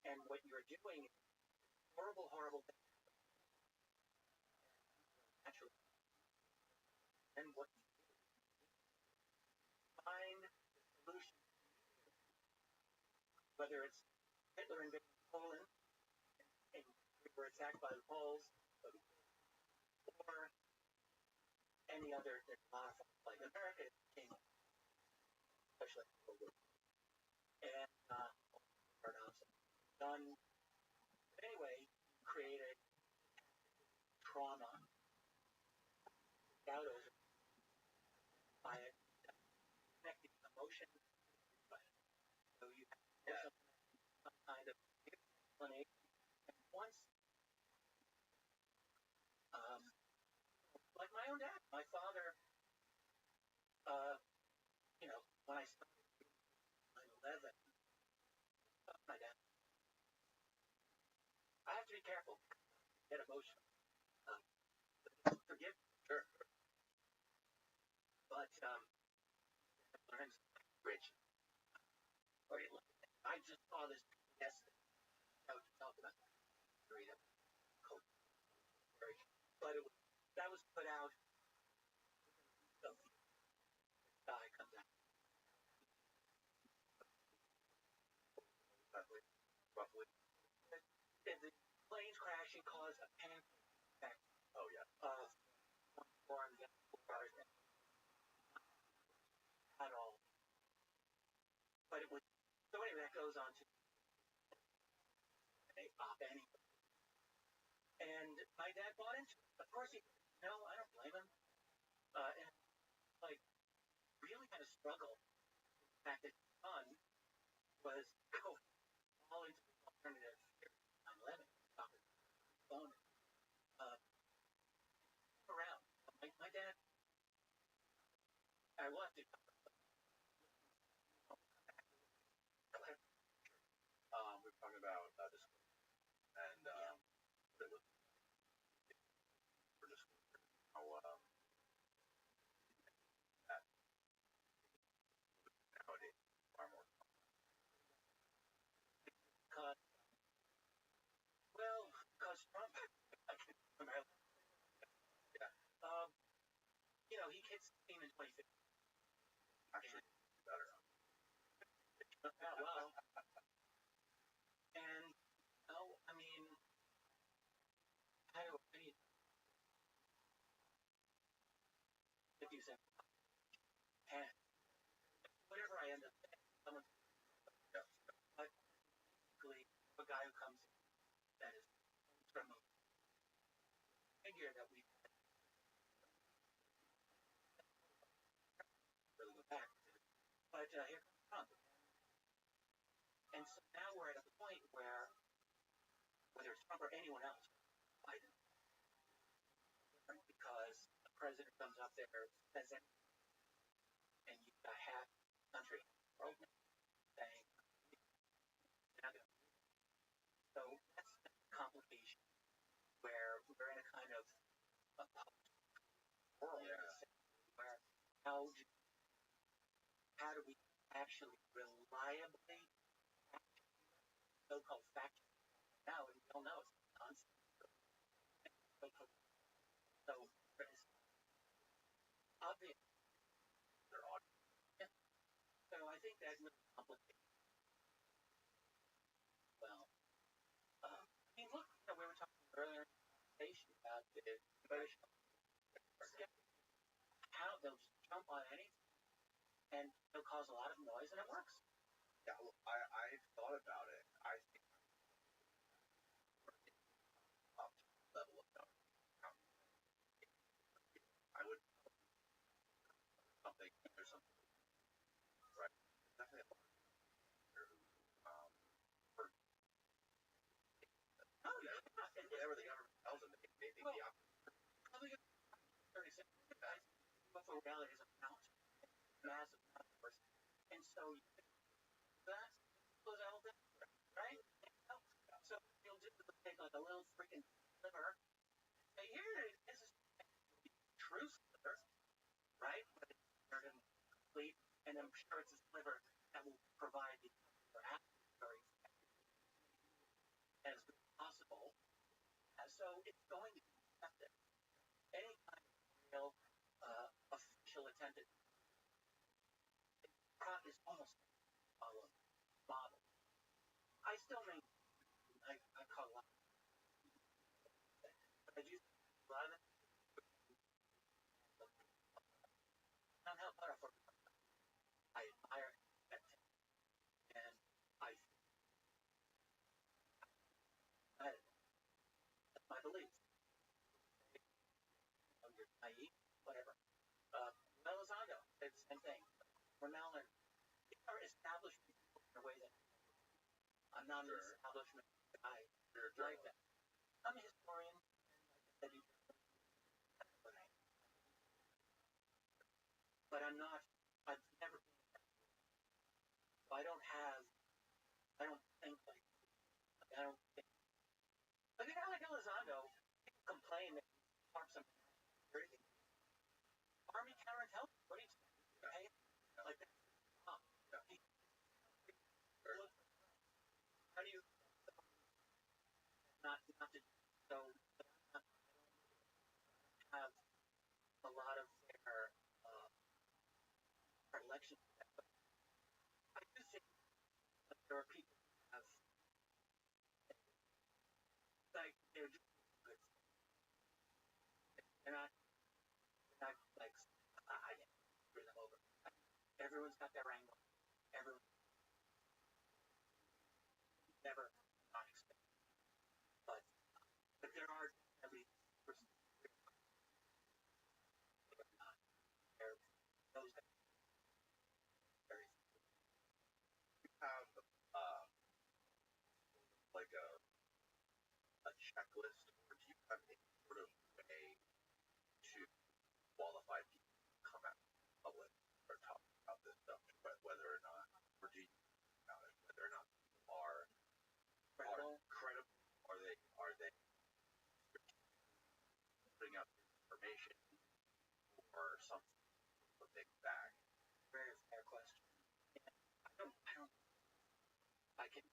And what you're doing is horrible, horrible thing. Naturally. And what you find the solution, whether it's Hitler invading Poland and we were attacked by the Poles, or any other modified, like America came, especially and done. But anyway, created trauma out of by it, connecting emotion. So you have some kind of explanation. And once, like my own dad, my father, when I started 9/11, my dad, I have to be careful, get emotional. Forgive, sure, but learns rich. I just saw this yesterday. I was talking about freedom, but that was put out. The guy comes out roughly. The planes crashing caused a panic attack. Oh yeah. Forms at all. But it was so anyway. That goes on to any. And my dad bought into it. Of course, I don't blame him. And like really had a struggle. The fact that his son was going all into the alternative 9/11 phone around. My dad, I will have to. We're talking about this, and it was for disclosure. How that nowadays far more. Because because Trump, yeah, he hits 16 in 2015. Actually, better. Yeah, well, and I mean, how do I need 50 cents? And whatever I end up saying, someone's but basically a guy who comes in that is from a figure that we really go back to. But here comes Trump. And so now we're at a point where, whether it's Trump or anyone else, Biden, because the president comes up there, says it, and you've got half the country right now saying, so that's the complication where we're in a kind of a world where how do we actually reliably so-called fact now, and we all know it's nonsense. So it's obvious they're on. So I think that really complicates. Well, I mean, look, we were talking earlier in the conversation about the emotional how they'll just jump on anything and it'll cause a lot of noise and it works. Yeah, well, I thought about it. I think up level of I would something there's something right. Definitely for oh yeah, and whatever the government tells them, they think the opposite. Probably 36 guys, but for reality is a mountain, massive person, and so that goes out there, right? So you'll just take like a little freaking sliver. Say here, this is true sliver, right? But it's complete, and I'm sure it's a sliver that will provide the still maintain, I call a lot, but I do think a lot of them not help out for I admire and I that's my belief. You're naive, whatever. Elizondo, it's the same thing. Ronaldo, they are established people in a way that I'm not an establishment guy like that. I'm a historian, and like I said, but I'm not. I've never been. So I don't have. I don't think like. I don't think. Like a guy like Elizondo, people complain that he farms some crazy. Army counterintelligence. What do you pay? Like that's how do you not to so not have a lot of their predilections. I do think that there are people who have like they're just good. They're not like I screw them over. Everyone's got their angle. Everyone never not expect. But there are definitely persons who are not there. Those that are very Have like a checklist, or do you have any sort of way to qualify people to come out in public or talk about this stuff, whether or not, or do you about it, whether or not people are credible, are they putting out information or something a big bag? very fair question. I don't I can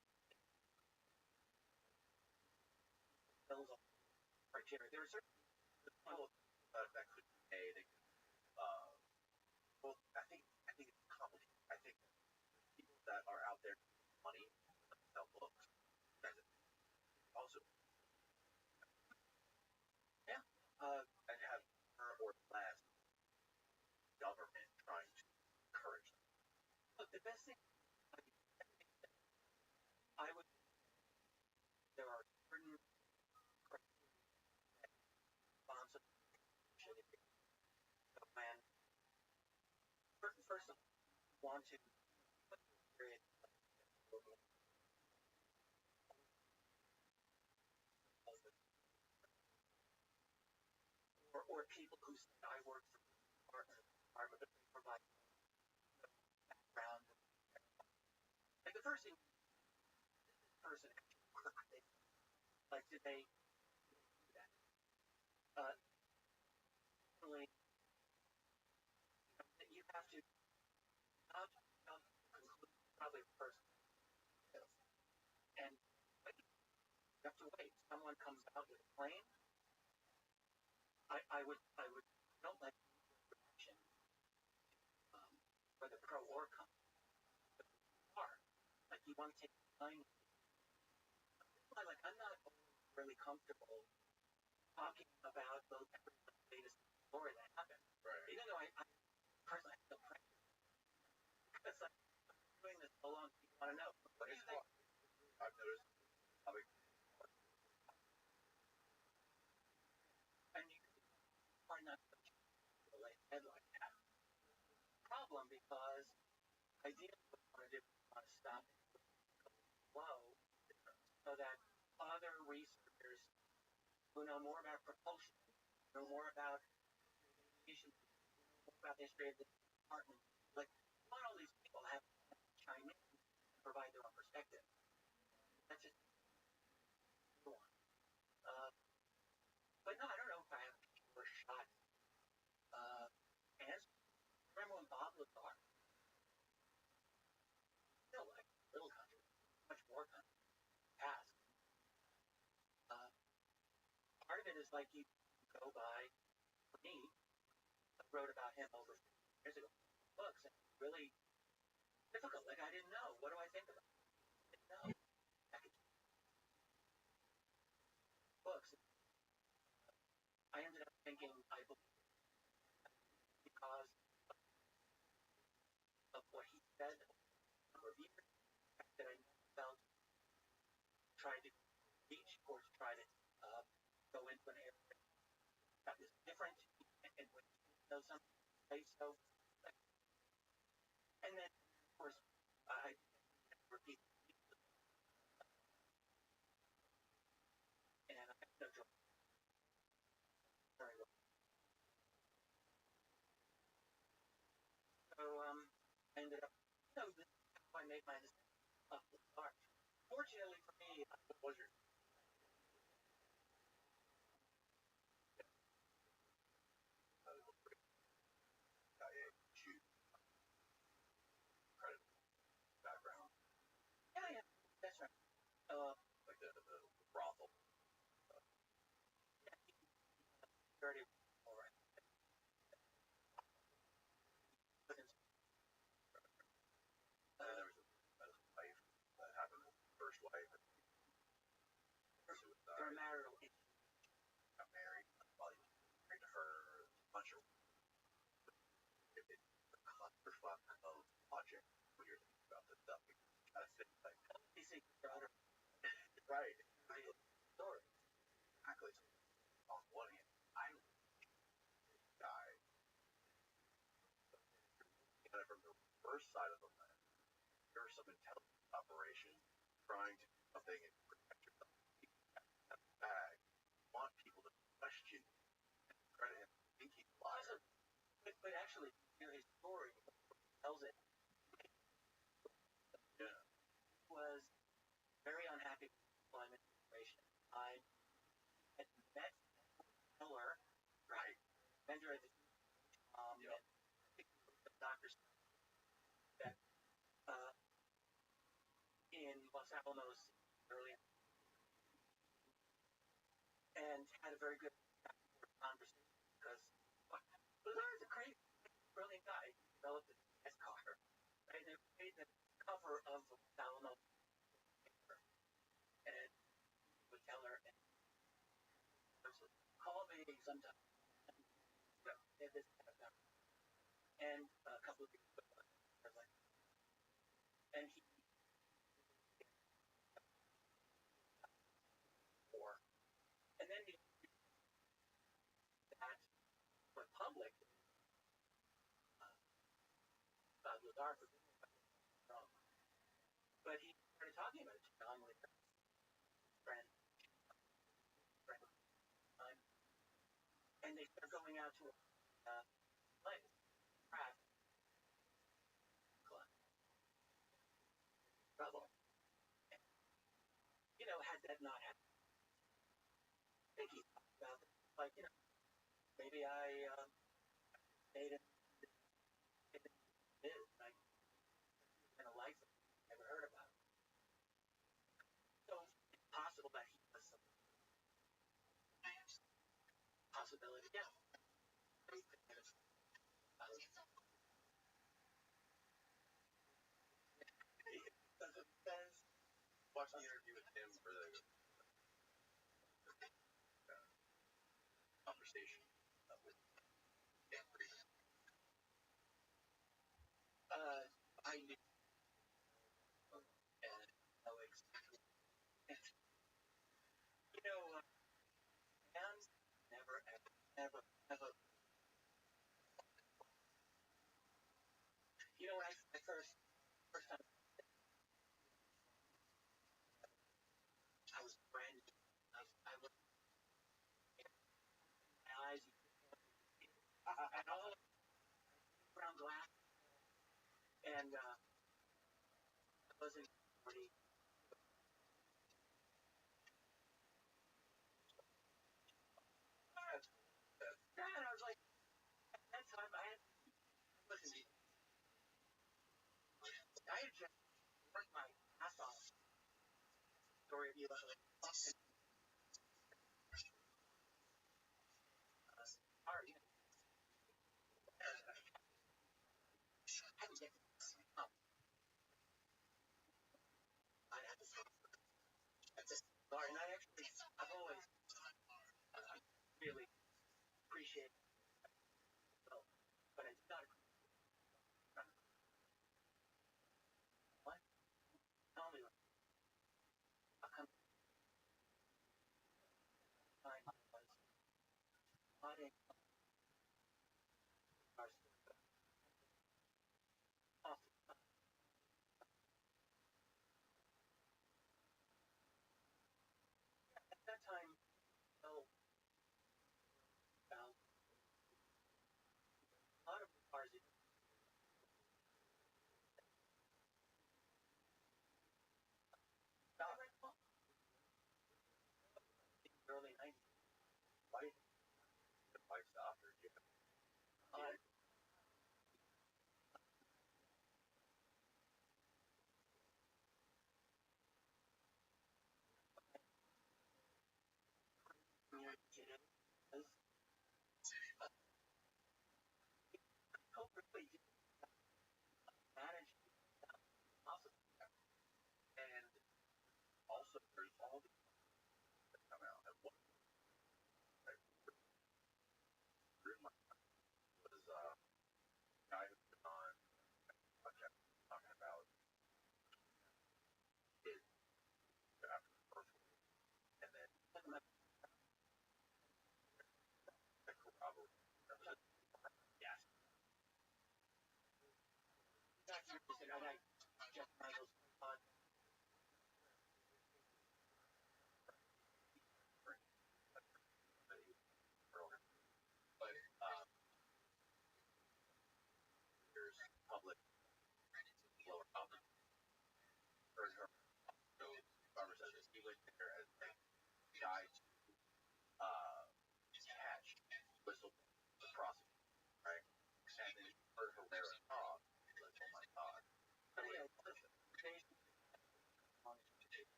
build on criteria. There are certain People that could be made. Uh, well, I think it's complicated. I think people that are out there making money sell books, and also yeah. and have more or less government trying to encourage them. Look, the best thing I would there are certain bombs of plan. First of all, want to period or people who say I work for the department that they provide background. Like the first thing person actually work like did they do that? Really, you have to not conclude probably first and wait. You have to wait. Someone comes out with a claim. I would don't like reaction for the pro or con. Are like you want to take time. Like I'm not really comfortable talking about the latest story that happened. Right. Even though I personally feel pressure because I'm doing this so long, people want to know. What do you think? I've noticed public And you are not such a late headline that problem because ideally what you want to do is you want to stop it low so that other researchers who know more about propulsion, know more about aviation, more about the history of the department, like not all these people have chime in and provide their own perspective. That's just one. But no, I don't know if I have a sure shot. Answer. Remember when Bob Lazar, still like little country, much more country, past. Part of it is like you go by. For me, I wrote about him over 50 years ago. Books and really difficult. Like I didn't know. What do I think about? I didn't know.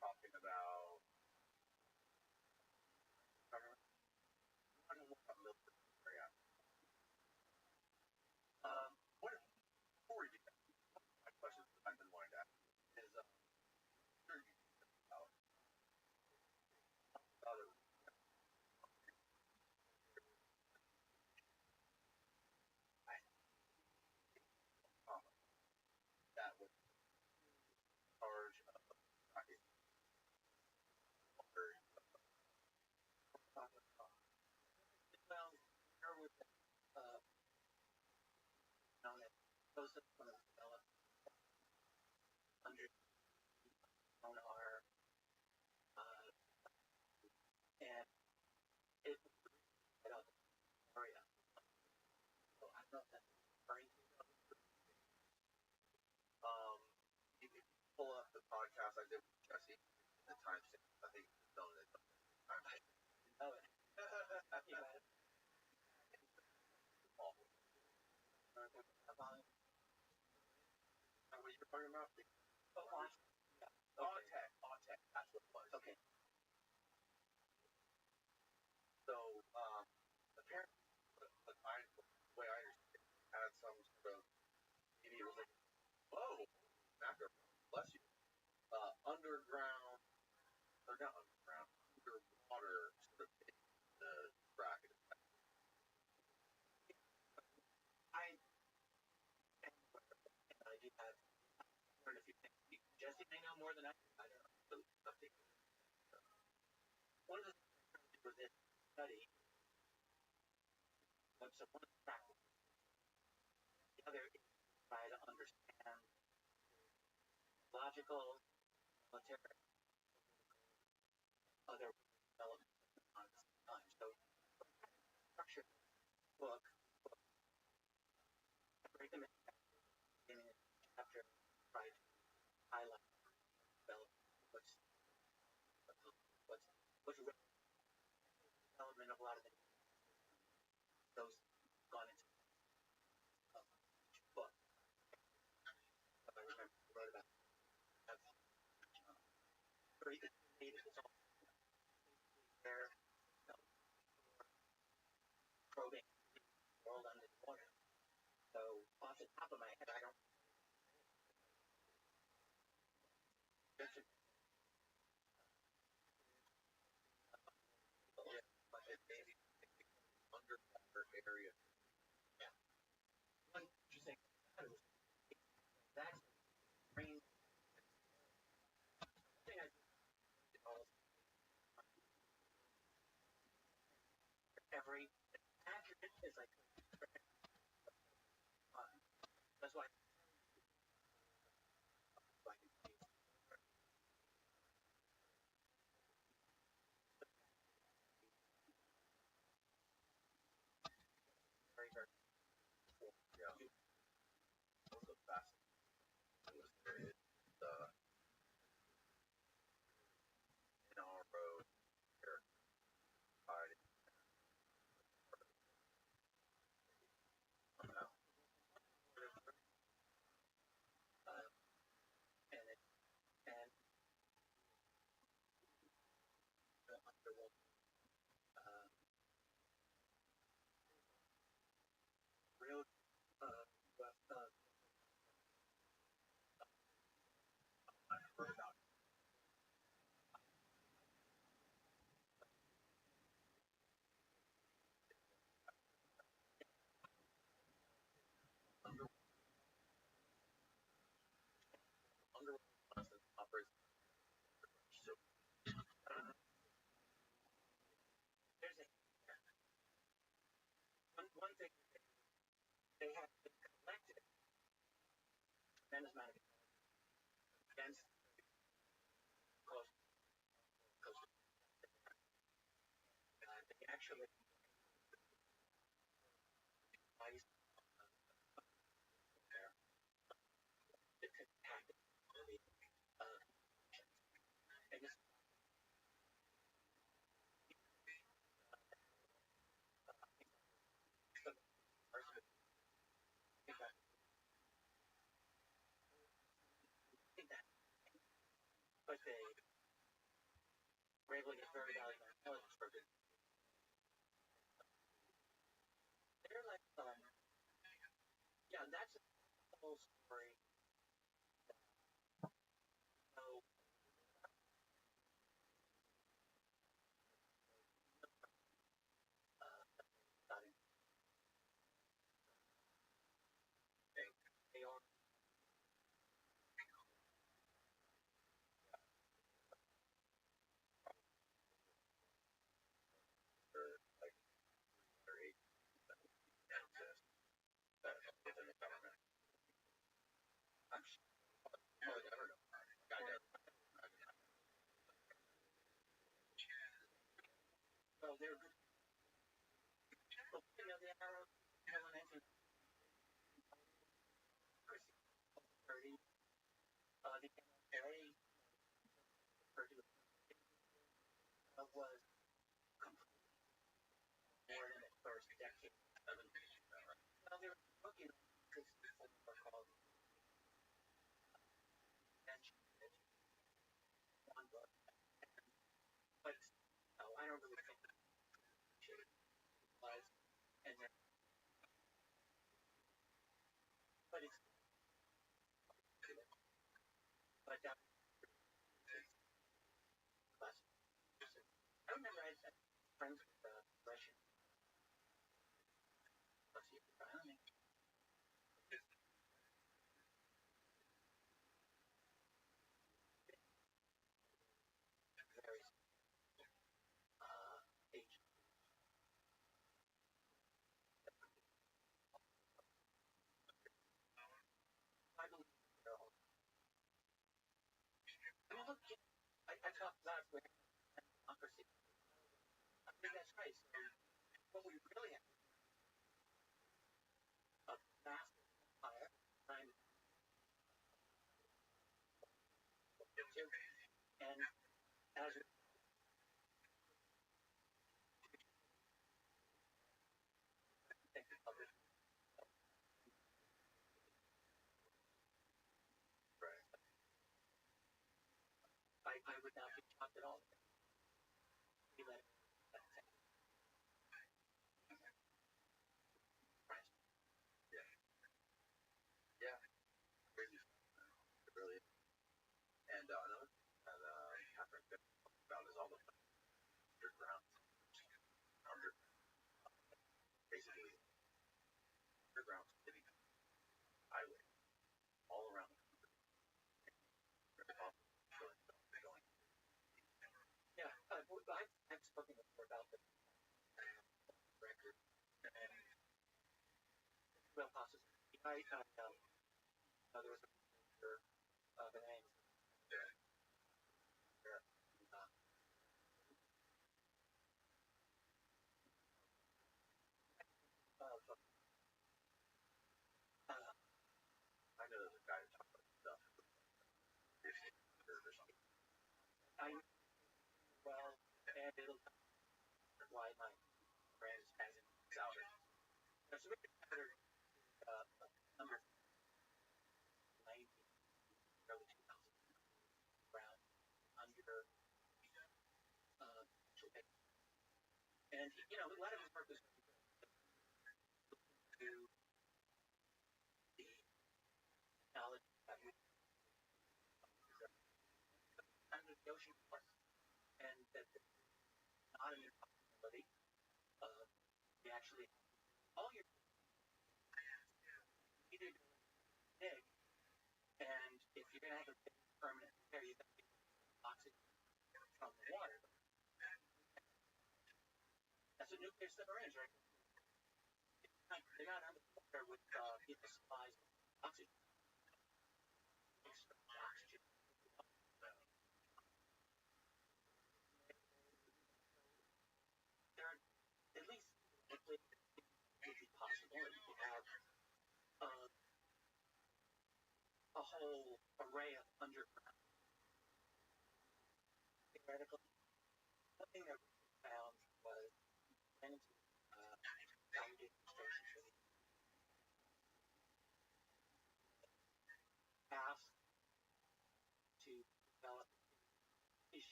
Talking about area. What before we do that, my question that I've been wanting to ask is, sure you about other that was charge of tracking water. You can pull up the podcast I did with Jesse, the timestamp. I think it's done it. Oh, what you're talking about? On tech, that's what it was. Okay. So, apparently, the way I understand it, had some sort of, maybe it was like, whoa, macro, bless you, underground, or not underground, underwater sort of thing, the track.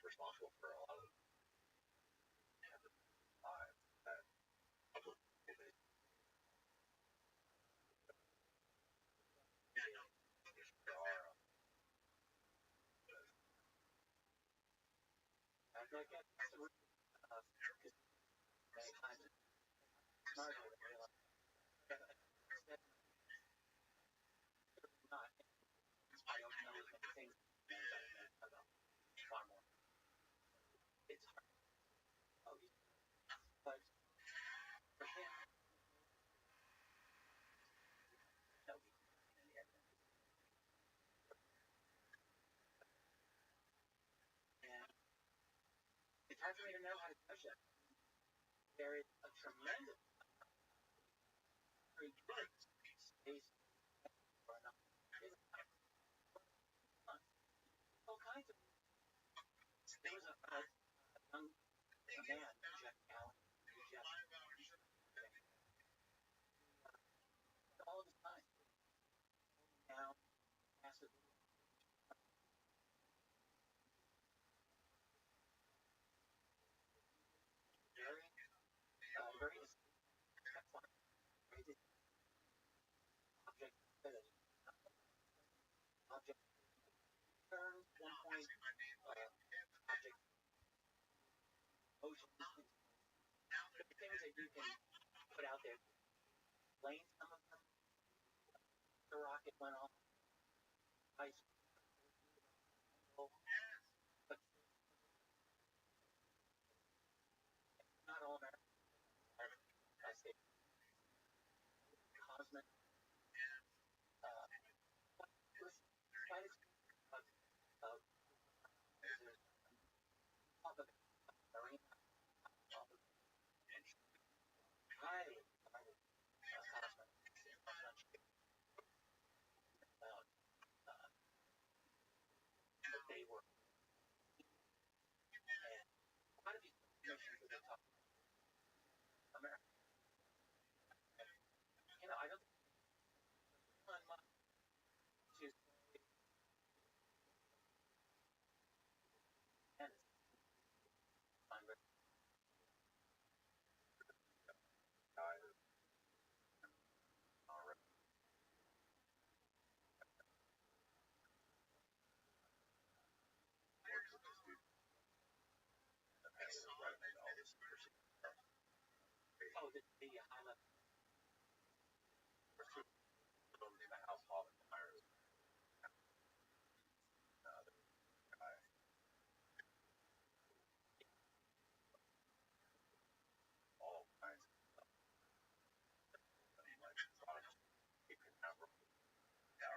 responsible for a lot of lives that there are. I feel like that's because many times it's smarter than realize that it's not. I don't know as many things about far more. It's hard. But for him, no, and it's hard for me to know how to touch it. There is a tremendous very good space for enough. All kinds of. There was a young man, Jeff Allen, Jeff, all the time. Now, massive, very, very object, object terms, 1 point, object motion, the things that you can put out there. Explain some of them. The rocket went off. Ice. But not all American. I say cosmic. Try to of top of marine highly cosmic about that they were and quite a few missions that they talk about America. I don't think much to and I'm very oh, the high level the house hall fires all kinds of like products you can have hours. Yeah,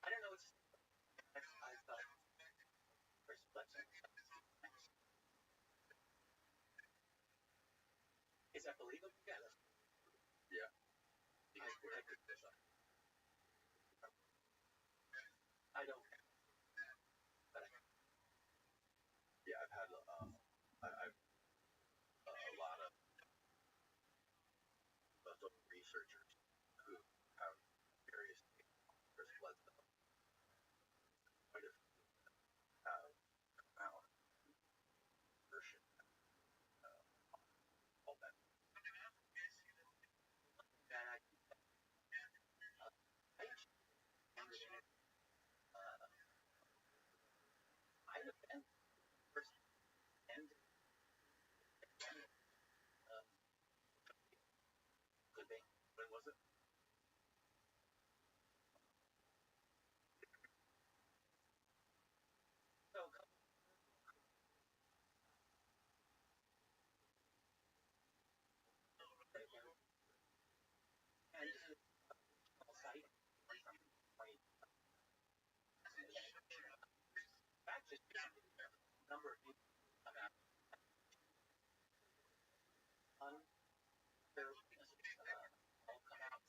I don't know what's I thought first is that believable? Yeah. I don't but yeah, I've had I've a lot of researchers who have various led them quite a have found version all that that I have been first and could be when was it? So and site fact just number of people amount on their all come out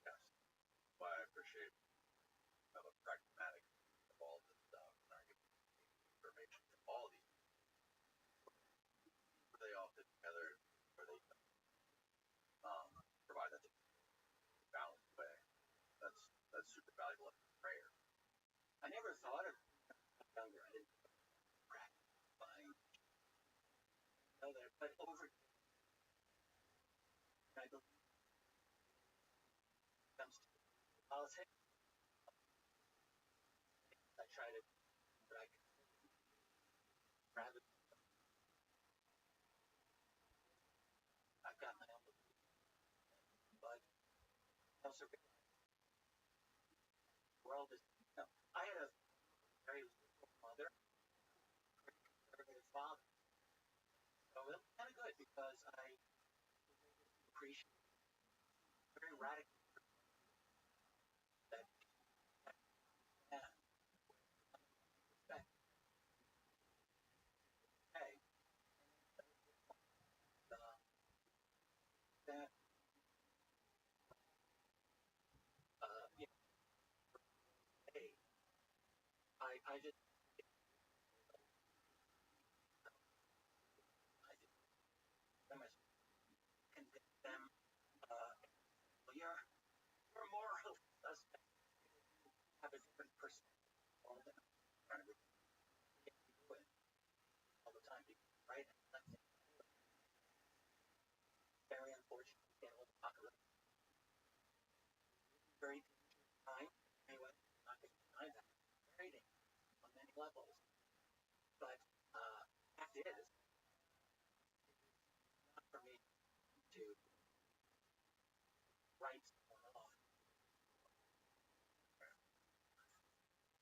Yes. Why I appreciate a pragmatic involved in stuff and are giving information to all these. They all fit together where they provide that balanced way. That's super valuable in prayer.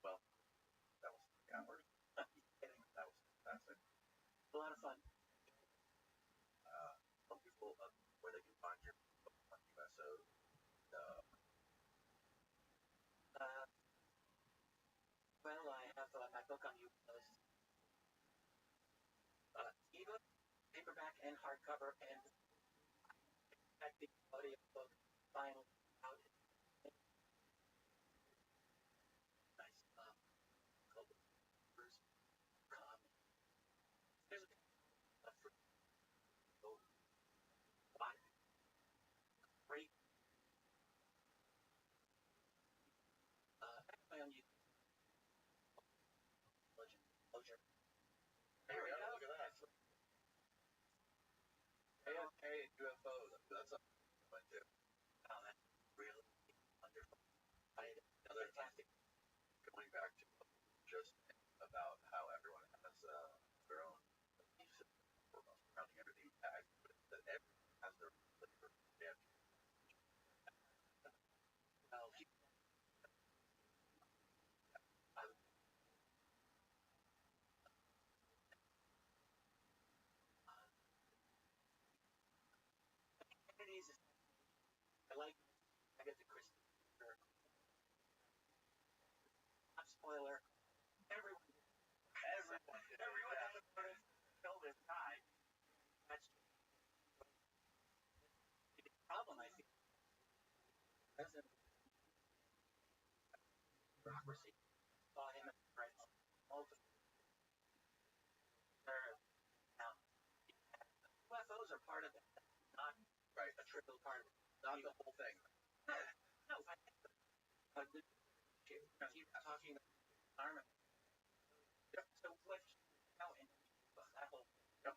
Well, that was 3 hours. That was fantastic. Tell people where they can find your book on USO. Uh, There we go. Look at that. AFK and UFO. That's a one too. Another going back to just about how everyone has their own belief system surrounding everything tagged, but that everyone has their own flavor. They have everyone has right. Not the whole thing. Yep. Yep.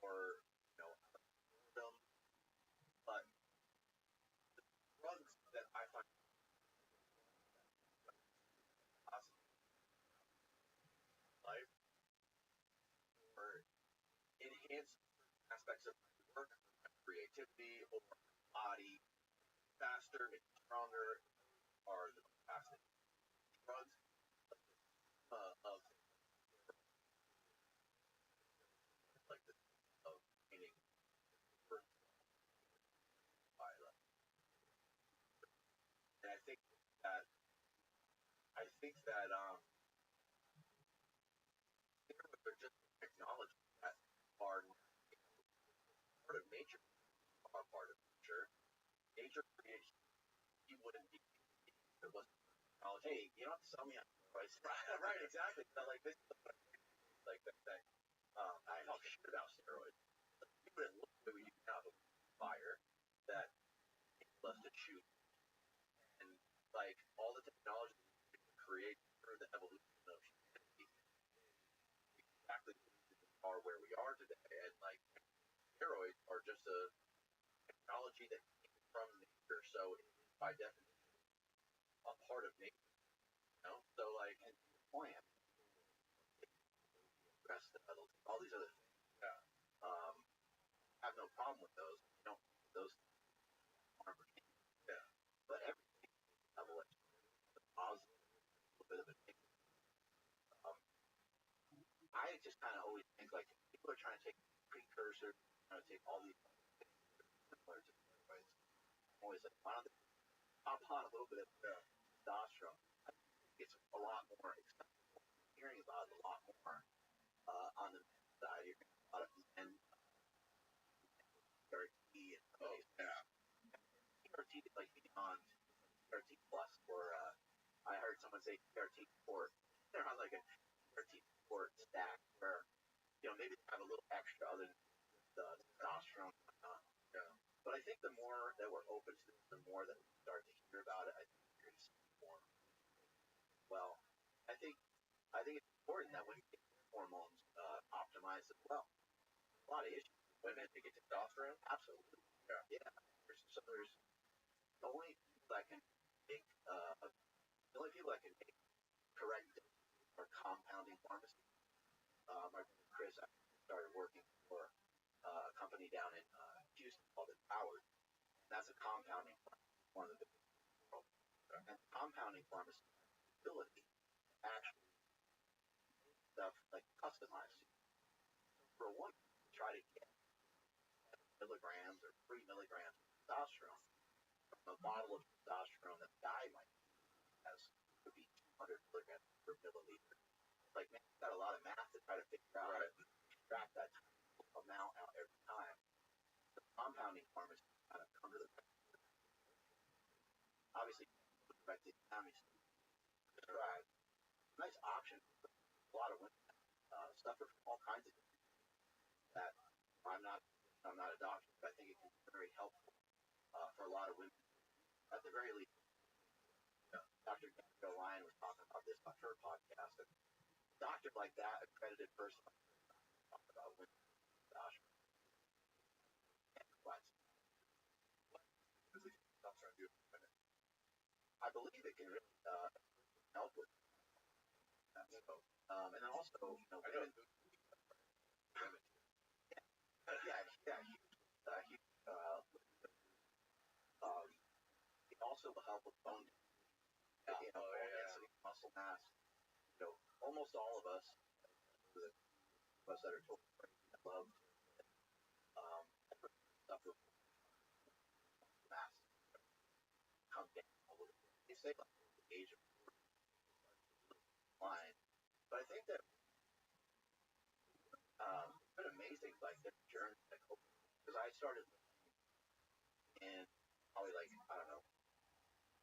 or them, but the drugs that I find positive in life or enhance aspects of my work, my creativity, or my body faster, make me stronger, are the plastic drugs of like this of meaning by and that I think that they're just technology that are part of nature, are part of nature. Nature creates. You wouldn't be if it wasn't technology. Hey, you don't have to sell me on price. Right, exactly. But like this, like that. I talk shit about steroids. You wouldn't look at you have a fire that enables us to shoot, and like all the technology we create through the evolution of humanity, exactly are where we are today. And like steroids are just a technology that came from nature, so by definition, a part of nature. So like, and plant, rest of all these other things. Yeah. Have no problem with those. You don't those harm or yeah. But everything level it positive, a little bit of a negative. Um, I just kind of always think like people are trying to take precursors, trying to take all these things similar to steroids. I'm always like, why don't they pop on a little bit of testosterone? I think it's a lot more acceptable. Hearing about it a lot more on the men's side. You're hearing a lot of men PRT and yeah. PRT is like beyond PRT plus or I heard someone say PRT sport. They're on like a PRT sport stack where maybe they have a little extra other than the testosterone. Yeah. But I think the more that we're open to this, the more that we start to hear about it, I think we're going to see more. Well, I think it's important that women get hormones optimized as well. A lot of issues. Women to get testosterone? Absolutely. Yeah. Yeah. There's the only people that can make correct are compounding pharmacy. My brother Chris actually started working for a company down in Houston called Empowered. That's a compounding pharmacy, one of the biggest in the world. And compounding pharmacy ability to actually stuff like customized. For a woman, try to get milligrams or 3 milligrams of testosterone from a bottle of testosterone that a guy might has could be 200 milligrams per milliliter. It's like, man, you've got a lot of math to try to figure out how to extract that amount out every time. The compounding pharmacy kind of come to the obviously directed families prescribe. Nice option for a lot of women suffer from all kinds of diseases that I'm not I'm not a doctor, but I think it can be very helpful for a lot of women. At the very least, Dr. Gabrielle Lyon was talking about this on her podcast. And a doctor like that, accredited person, talking about women gosh, what I believe it can really help with that. So, and then also, women, yeah, huge, it also will help with bone, bone density, muscle mass. Almost all of us, the us that are told love, suffer mass come down a little bit. They say like the age of line, but I think that it's been amazing, like the journey, because I started in probably like I don't know,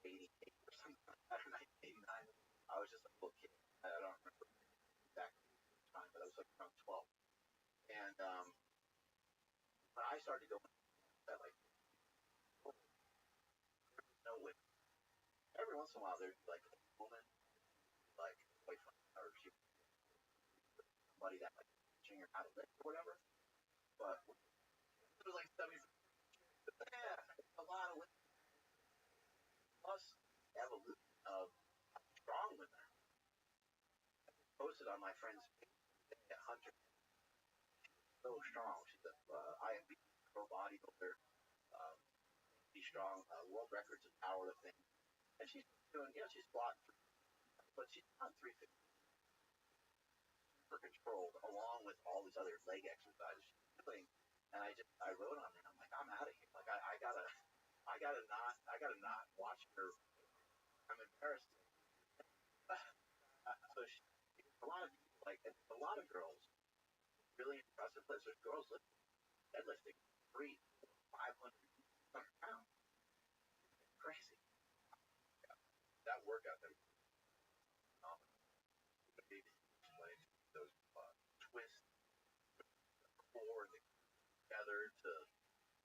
88 or something like that, or 1989. I was just a little kid. I don't remember exactly the time, but I was like around 12. And when I started going, that like no way. Every once in a while, there'd be like a woman, like boyfriend, or she somebody that like teaching her how to lift or whatever. but it was like 70. Yeah, a lot of women. Plus, evolution of strong women. Posted on my friend's page, Hunter, so strong. She's a IFB pro bodybuilder. Um, she's strong. World records in powerlifting, and she's doing. She's squatting, but she's not 350 super controlled, along with all these other leg exercises she's doing. And I wrote on there. I'm like, I'm out of here. Like I gotta not watch her. I'm embarrassed. So a lot of people like a lot of girls really impressive. There's girls deadlifting 500 pounds. Crazy. That workout that like those twists core together to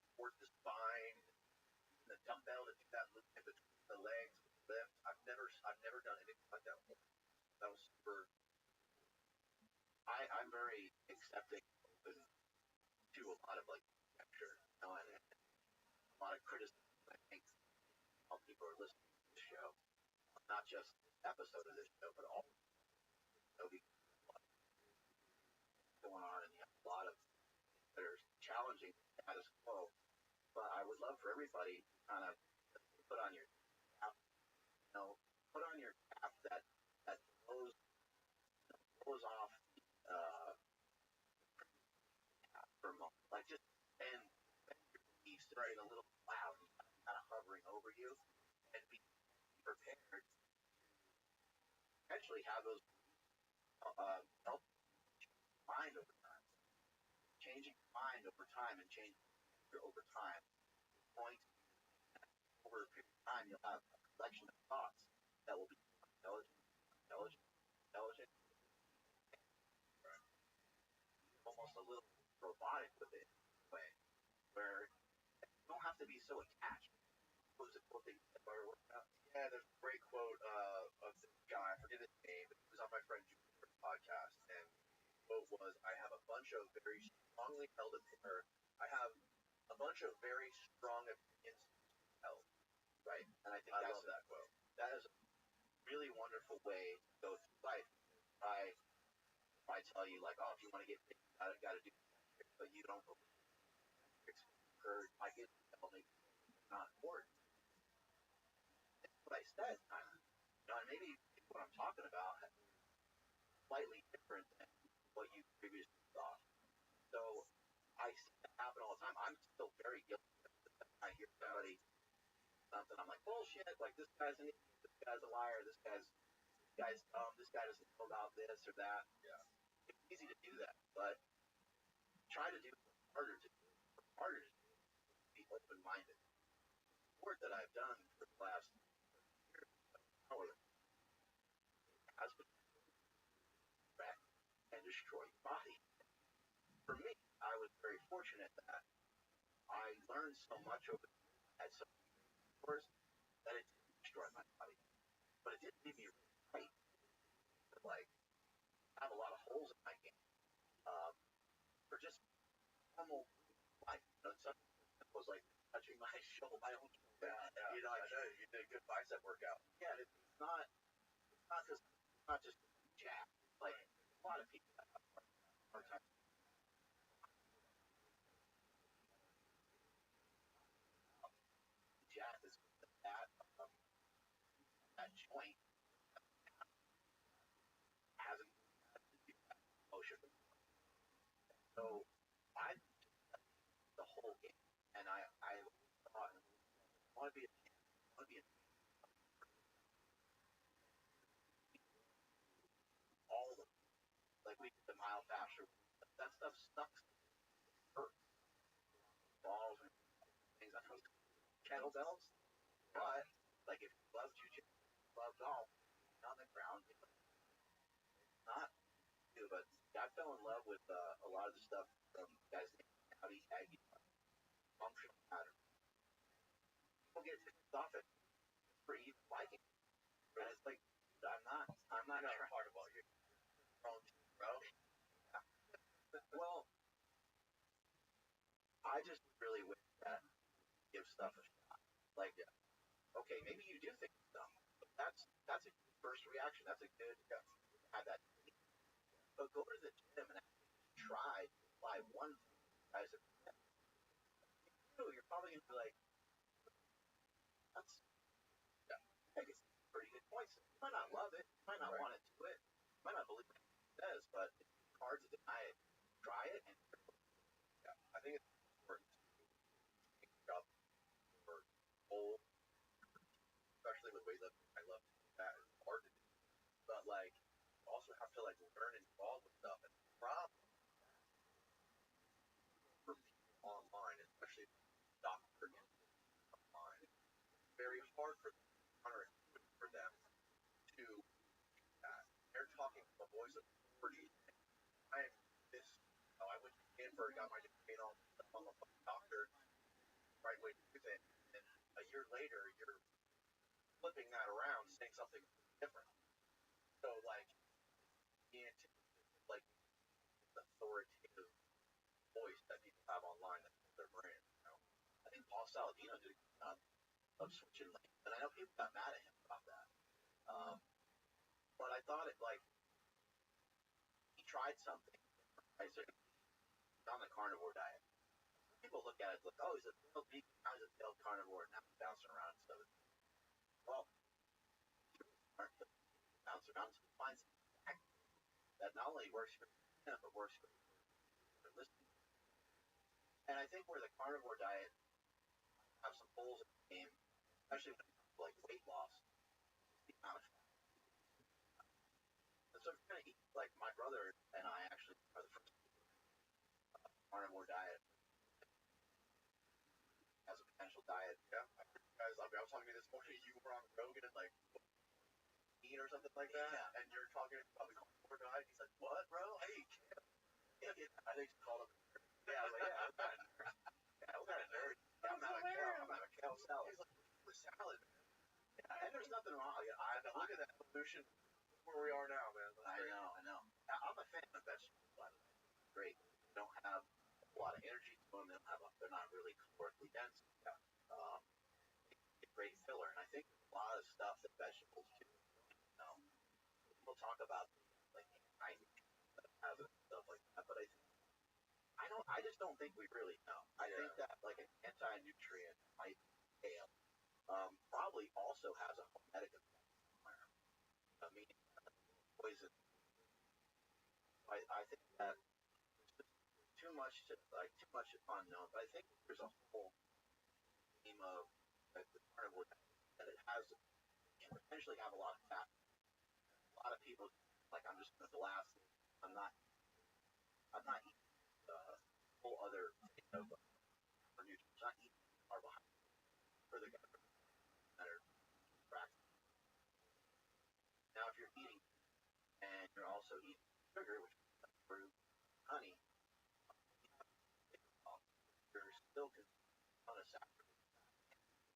support the spine, and the dumbbell to do that loop in between the legs, lift. I've never done anything like that before. That was super. I'm very accepting, open to a lot of like lecture, and a lot of criticism. I think all people are listening to this show, not just this episode of this show, but all going on, and you have a lot of that are challenging the status quo. But I would love for everybody to kind of put on your cap, put on your cap that blows off uh, for a moment. Like just bend your knees to right. A little cloud kind of hovering over you, and be prepared to eventually have those help mind over time, changing mind over time, and changing over time. Going over a period of time, you'll have a collection of thoughts that will be intelligent, almost a little robotic with it, way where you don't have to be so attached. What was it quote that you said about your workout? Yeah, there's a great quote of this guy. I forget his name, but he was on my friend Junior's podcast, and the quote was, "I have a bunch of very strongly held opinions. I have a bunch of very strong opinions held." Right, and I think I love that quote. That is a really wonderful way to go through life. I tell you, like, oh, if you want to get fit, you gotta do it, but you don't believe it. I get tell me it's not important. That's what I said. And maybe what I'm talking about is slightly different than what you previously thought. So I see that happen all the time. I'm still very guilty. I hear somebody something, I'm like, bullshit. Like this guy's an idiot. This guy's a liar. This guy's dumb. This guy doesn't know about this or that. Yeah, it's easy to do that, but try to do harder to do. Harder to be open-minded. The work that I've done for the last year has been wreck and destroy your body. For me, I was very fortunate that I learned so much over at some course that it didn't destroy my body, but it did leave me really tight. Like, I have a lot of holes in my game for just normal life. Some was like touching my shoulder, my own shoulder. Yeah. I know you did a good bicep workout. Yeah, it's not just jab. Like a lot of people have a hard time. Jab is that joint hasn't motion. So I the whole game, and I thought I want to be all of them. Like we did the mile faster. That stuff sucks. Hurt balls and things. I know kettlebells, but like if you love jujitsu, love golf, on the ground, not too, but I fell in love with a lot of the stuff from guys named Howdy Aggie, functional pattern. People get pissed off at for even liking it. And it's like I'm not part about you. Bro. Well, I just really wish that give stuff a shot. Like, okay, maybe you do think it's dumb, but that's a good first reaction. That's a good have that. But go to the gym and actually try to apply one thing. Guys, if you're probably gonna be like, that's I guess pretty good points. You might not love it, you might not want to do it, you might not believe what it says, but it's hard to deny it. Try it, and I think it's important to think about your goal, especially with weightlifting. I love to do that. It's hard to do, but like you also have to like learn and evolve with stuff. And the problem for people online, especially doctor online, it's very hard for them, counterintuitive for them to they're talking from a voice of authority. I am this. I went to Stanford, got my degree, and all this stuff. I'm a doctor. Right way to do it. And a year later, you're flipping that around, saying something different. So like, can't like the authoritative voice that people have online that's their brand. You know? I think Paul Saladino did a good job of switching lanes, and I know people got mad at him about that. But I thought it like he tried something. Right? So he's on the carnivore diet. People look at it like, oh, he's a failed vegan, now he's a failed carnivore, and now he's bouncing around and stuff. Well, bounce around until he finds something that not only works for him, but works for the listening. And I think where the carnivore diet have some holes in the game, especially when it comes to like weight loss, the amount of fat. And so if you're gonna eat like my brother and I actually are the first carnivore diet as a potential diet. Yeah, guys, I was talking to you this morning. You were on Rogan and like or something like that, and you're talking about the carnivore diet. He's like, "What, bro? Hey, I think you called him." Yeah, I was like, "Yeah, what kind of nerd?" Yeah, I'm not a kale salad. He's like, "For salad, man." Yeah, and there's nothing wrong. I look at that evolution where we are now, man. I know. I'm a fan of vegetables, by the way. Great. They don't have a lot of energy to them. They're not really calorically dense. Yeah. Great filler, and I think a lot of stuff that vegetables do. People talk about like anti-nutrients and stuff like that, but I just don't think we really know. I think that like an anti-nutrient might kale probably also has a hormetic effect somewhere. Meaning poison. I think that too much unknown, but I think there's a whole theme of the carnivore that it can potentially have a lot of fat. A lot of people like I'm just gonna blast it. I'm not eating whole other thing of nutrients. I'm not eating carbohydrates for the guys that are practicing. Now if you're eating and you're also eating sugar, which is fruit, honey, you're still consuming unsaturated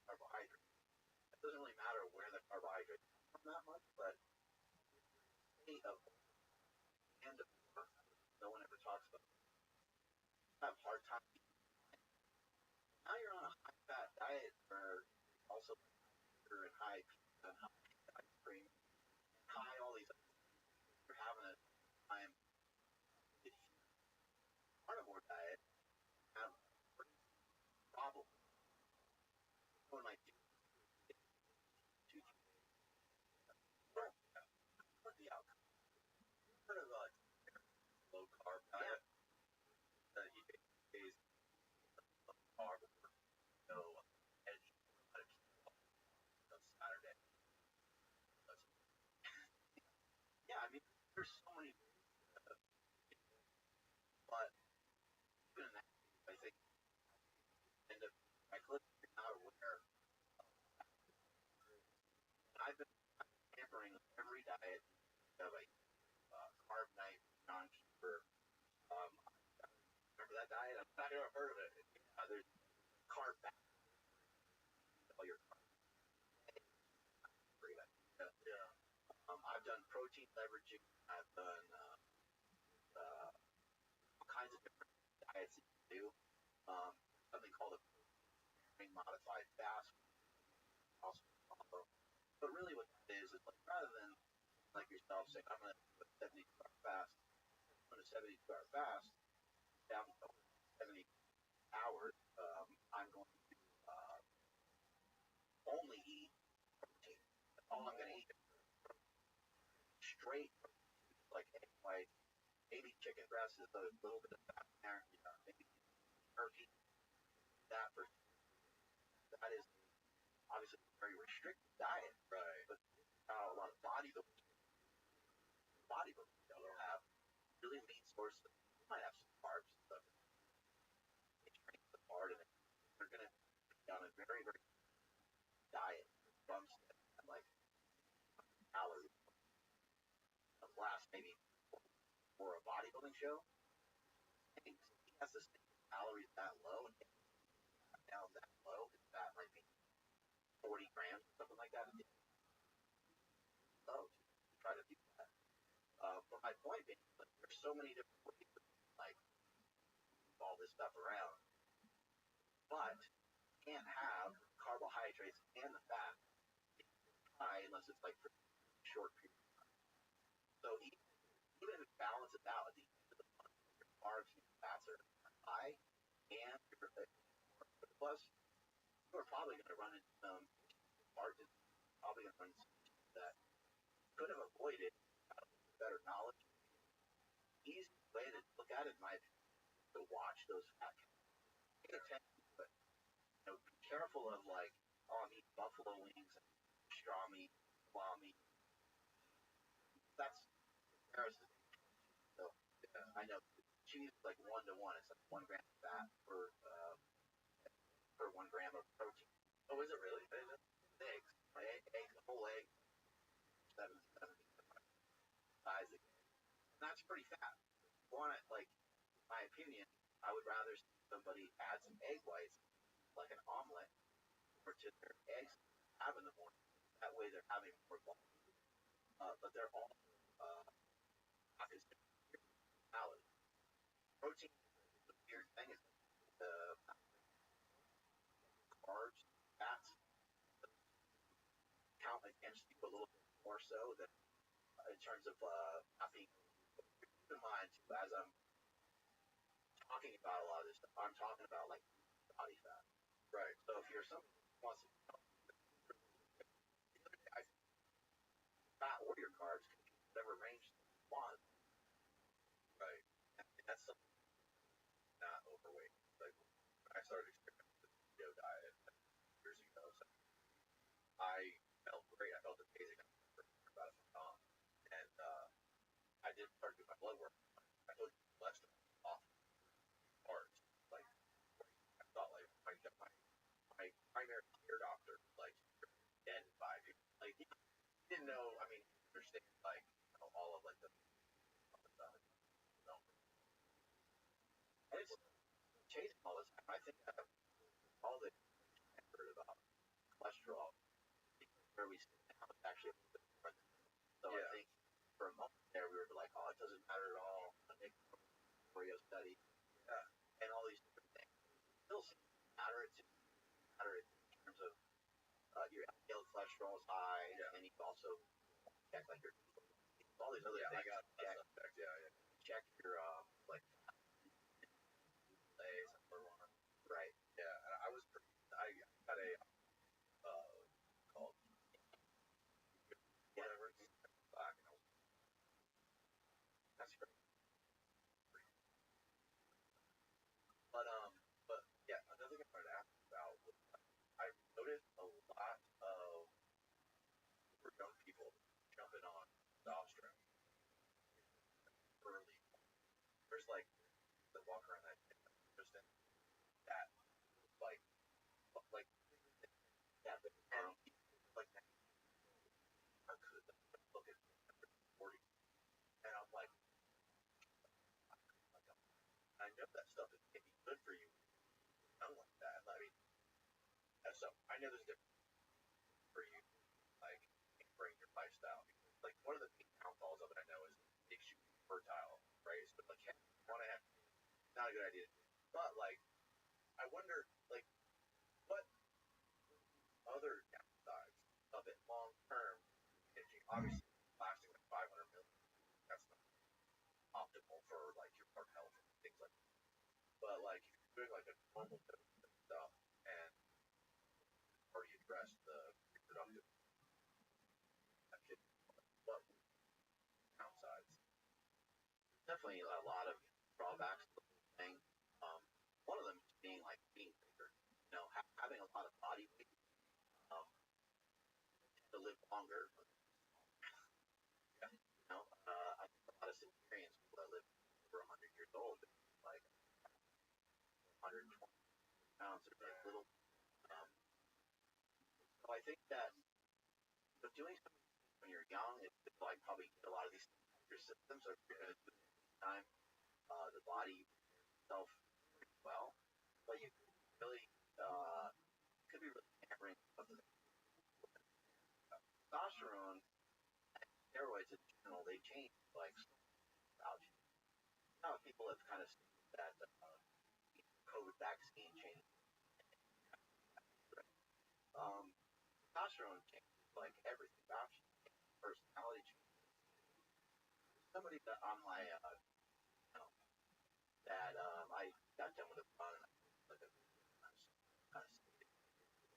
carbohydrates. It doesn't really matter where the carbohydrates come from that much, but state of and no one ever talks about. I have a hard time. Now you're on a high fat diet where also sugar and high pizza and high ice cream, high all these. You're having a time. Carnivore diet have problem. When like the outcome. Sort of a low carb diet. You take days of carb no edge on Saturday. Yeah, I mean there's so many but even in that I think end up I click not aware. I've been hampering every diet of a carb night non sugar. Remember that diet? I've never heard of it. There's carb back. All your carbs. Yeah. I've done protein leveraging. I've done all kinds of different diets that you do. modified fast also follow. But really what that is like rather than like yourself saying I'm gonna do a 72-hour fast, I'm gonna 72-hour fast, down to 70 hours, I'm going to only eat protein. All I'm gonna eat is straight like egg whites, maybe chicken breast is a little bit of fat in there, maybe turkey, that for that is obviously a very restricted diet, right? But a lot of bodybuilders will have really lean sources. They might have some carbs, but they train so hard and they're going to be on a very, very diet from and like calories last maybe for a bodybuilding show. And he has to stay calories that low and down that low. That might be 40 grams, something like that. Low to try to do that. But my point being, like, there's so many different ways to like all this stuff around, but you can't have carbohydrates and the fat high unless it's like for a short period of time. So even if it balances out at the end of the month, your carbs and your fats are high, and your plus you are probably going to run into some margins, probably going to run into some that you could have avoided without better knowledge. Easy way to look at it might be to watch those fat counts. Pay attention to it. Be careful of like, oh, I'm eating buffalo wings, straw meat, claw meat. That's comparison. So I know cheese is like 1 to 1. It's like 1 gram of fat per 1 gram of protein. Oh, is it really? Eggs, eggs, a whole egg, 7 size of egg. And that's pretty fat. Want it like, in my opinion, I would rather see somebody add some egg whites, like an omelet, or to their eggs have in the morning. That way they're having more volume. But they're all not considered calories. Protein is a weird thing. It's the carbs, fats count against you a little bit more so than in terms of not being. Keep in mind too, as I'm talking about a lot of this stuff, I'm talking about like body fat. Right. So if you're somebody who wants to fat or your carbs can be whatever range you want. Right. And that's something not overweight. Like when I started experimenting with the keto diet years ago, so I felt great. I felt amazing. I remember about it from Tom. And I did start doing my blood work. I told you less off parts. Like I thought like my primary care doctor like dead by people. Like he didn't know, I mean, understand like all of like the stuff. And it's changing all this time. I think all the I heard about cholesterol where we stand now is actually a little bit different. So yeah. I think for a moment there we were like, oh, it doesn't matter at all. I think Oreo study, and all these different things. It still seems to matter. It matter in terms of your LDL cholesterol is high, and you also check like your all these other things. Check your like right. Yeah, I was pretty. I got a called whatever black, and that's great. But yeah, another thing I wanted to ask about was I noticed a lot of young people jumping on testosterone early. There's like the walk around that interesting that like yeah, but like I could look at 40, and I'm like I know that stuff is maybe good for you. I don't like that. I mean, so I know there's different for you, like bring your lifestyle. Like one of the big downfalls of it, I know, is it makes you fertile, right? So like, hey, you want to have not a good idea. But like, I wonder, like, what long term, obviously lasting like 500 million, that's not optimal for like your heart health and things like that. But like if you're doing like a normal dose of stuff and already addressed the reproductive what downsides. Definitely a lot of drawbacks to the whole thing. Um, one of them just being like being bigger, having a lot of body weight, um, to live longer. Yeah. I think a lot of centenarians, people that live over 100 years old, like 120 pounds, are like little. Um, so I think that doing something when you're young, it could like probably get a lot of these your symptoms. So if you're going to do it at the time, the body itself pretty well, but you really could be really hampering of the testosterone and steroids in general. They change like about you. Now people have kind of stated that COVID vaccine changed. Testosterone changes like everything about you, personality changes. Somebody that on my that I got done with a run and I was like kind of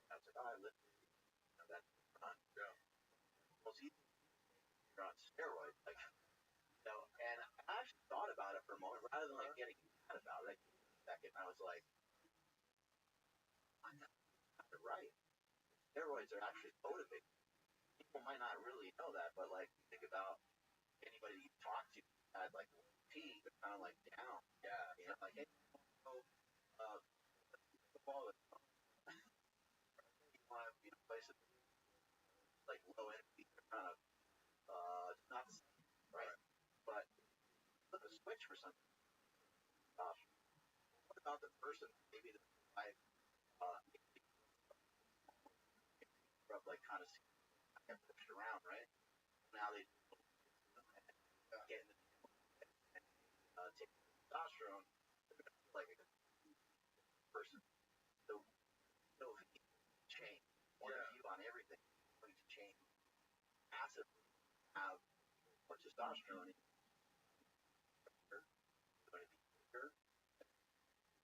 I was like, oh, I lived that run. Yeah. Well, see, you're on steroids, like and I actually thought about it for a moment rather than like getting mad about it. I gave it a second. I was like, I'm not right. Steroids are actually motivating. People might not really know that, but like think about anybody you talk to had like P, they're kind of like down. Yeah. Like hey, so the ball is you want to play some like low energy, kind of not the same, right? But flip a switch for something. What about the person maybe the life like kind of get pushed around, right? Now they get in the and take testosterone, like a person. So change point of view on everything is going to change massively. Have more testosterone in going to be bigger.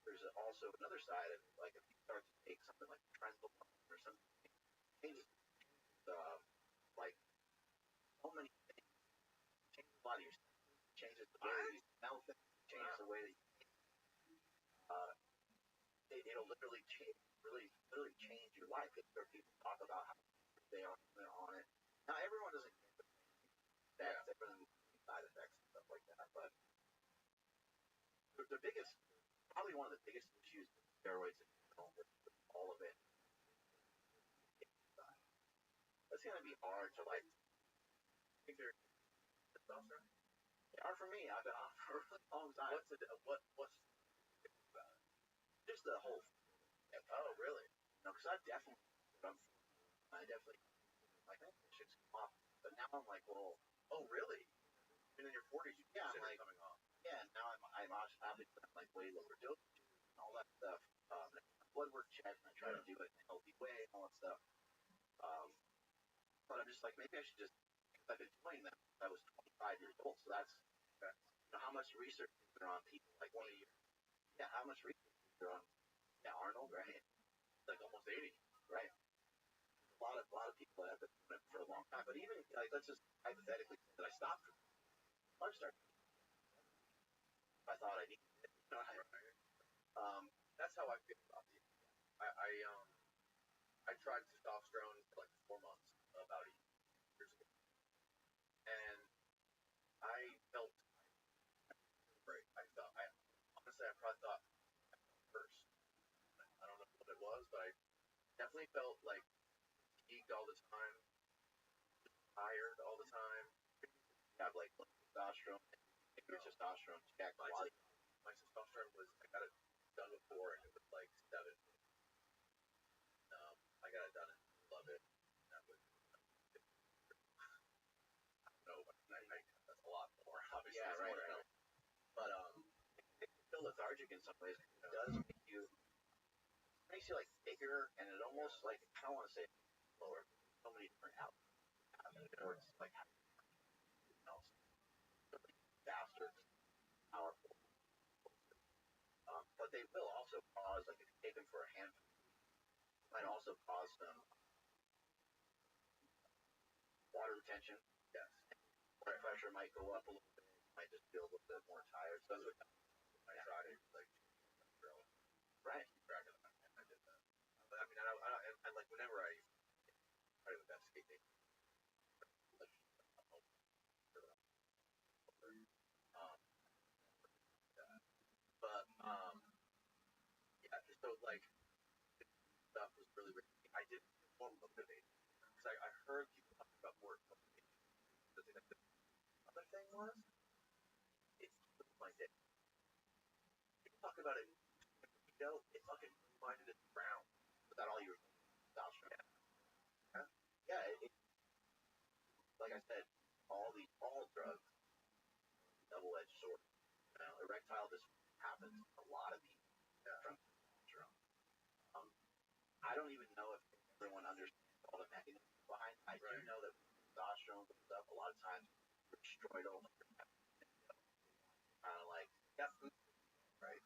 There's also another side of it, like if you start to take something like Transylvania or something, changes like so many things. Changes a lot of your changes the way that you smell things, changes the way that it'll literally change, literally change your life. It's where people talk about how they are on it. Now everyone doesn't get the effects, everyone side effects and stuff like that, but the biggest, probably one of the biggest issues with steroids in general, with all of it, it's going to be hard to like. I think there's testosterone. Hard for me. I've been on for a really long time. What's just the whole thing. Oh, really? No, because I definitely like that shit's come off. But now I'm like, well, oh, really? And in your 40s, you consider like, coming off. Yeah, now I'm obviously like way lower dosage and all that stuff. Blood work check, and I try to do it in a healthy way and all that stuff. But I'm just like, maybe I should just, because I've been doing them since I was 25 years old. So that's, how much research is there on people like 20 years? Yeah, how much research is there on, Arnold, right? It's like almost 80, right? A lot of people that have been doing it for a long time. But even, like, let's just hypothetically say that I stopped for I started. I thought I needed it. That's how I feel about the. I tried testosterone for like 4 months, about 8 years ago, and I felt great. I honestly, I probably thought first. I don't know what it was, but I definitely felt like fatigued all the time, tired all the time. You have like testosterone, your testosterone check. My testosterone was I got it done before, and it was like 7. I got it done and love it. That was no, but that's a lot more. Obviously, yeah, right, right. But it makes you feel lethargic in some ways. It does makes you like bigger, and it almost like I don't want to say lower. so many different outlets. Or it's like else, faster, powerful. But they will also cause, like if you take them for a handful, might also cause some water retention. Yes. Blood pressure might go up a little bit. You might just feel a little bit more tired. So that's what I tried it, like, right. I did that. But I mean, I like whenever I try to investigate things, like, but yeah, so like stuff was really, really. I did more motivated because I heard people talking about more motivation. The thing, the other thing was it's my day. People talk about it. You know, it fucking reminded it ground. Was that all you were testosterone? Yeah, yeah. Like I said, all drugs, double-edged sword. You know, erectile dysfunction happens a lot of people from testosterone. Um, I don't even know if everyone understands all the mechanisms behind it. I do know that testosterone goes up a lot of times. Steroidal, kind of like right?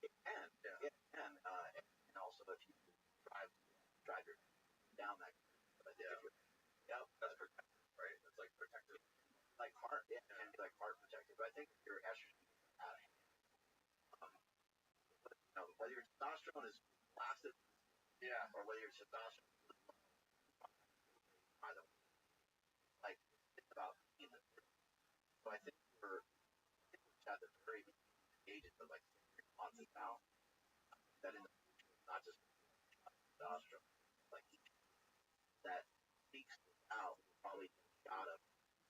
It can, yeah. It can, and also if you drive your down that, yeah, that's protective, right? It's like protective, like heart. It can be like heart protective. But I think your estrogen out of hand. You know, whether your testosterone is blasted, yeah, or whether your testosterone is either, like it's about being the. So I think we're at the very ages of like 6 months now that in the future, not just testosterone, like that speaks out probably out of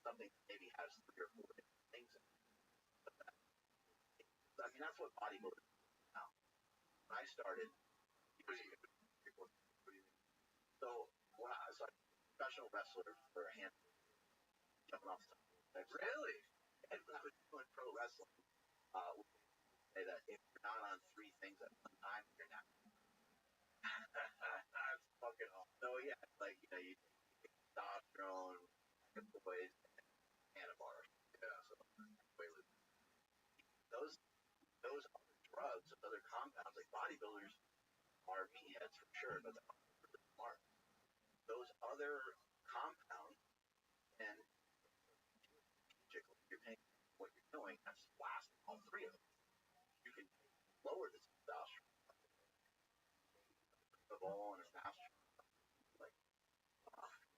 something that maybe has 3 or 4 different things in it. But that, I mean, that's what bodybuilding is now. When I started, so so I'm a professional wrestler for a handful of years, jumping off stuff. Really? And when I was doing pro wrestling, we say that if you're not on 3 things at one time, you're not. That's fucking awesome. So yeah, like you know, you take testosterone, boys, and a bar. Yeah, so those those other drugs, those other compounds, like bodybuilders are meatheads for sure, but they're really smart. Those other compounds, and strategically, you're paying what you're doing, that's blasting all 3 of them. You can lower the testosterone of all and a master, like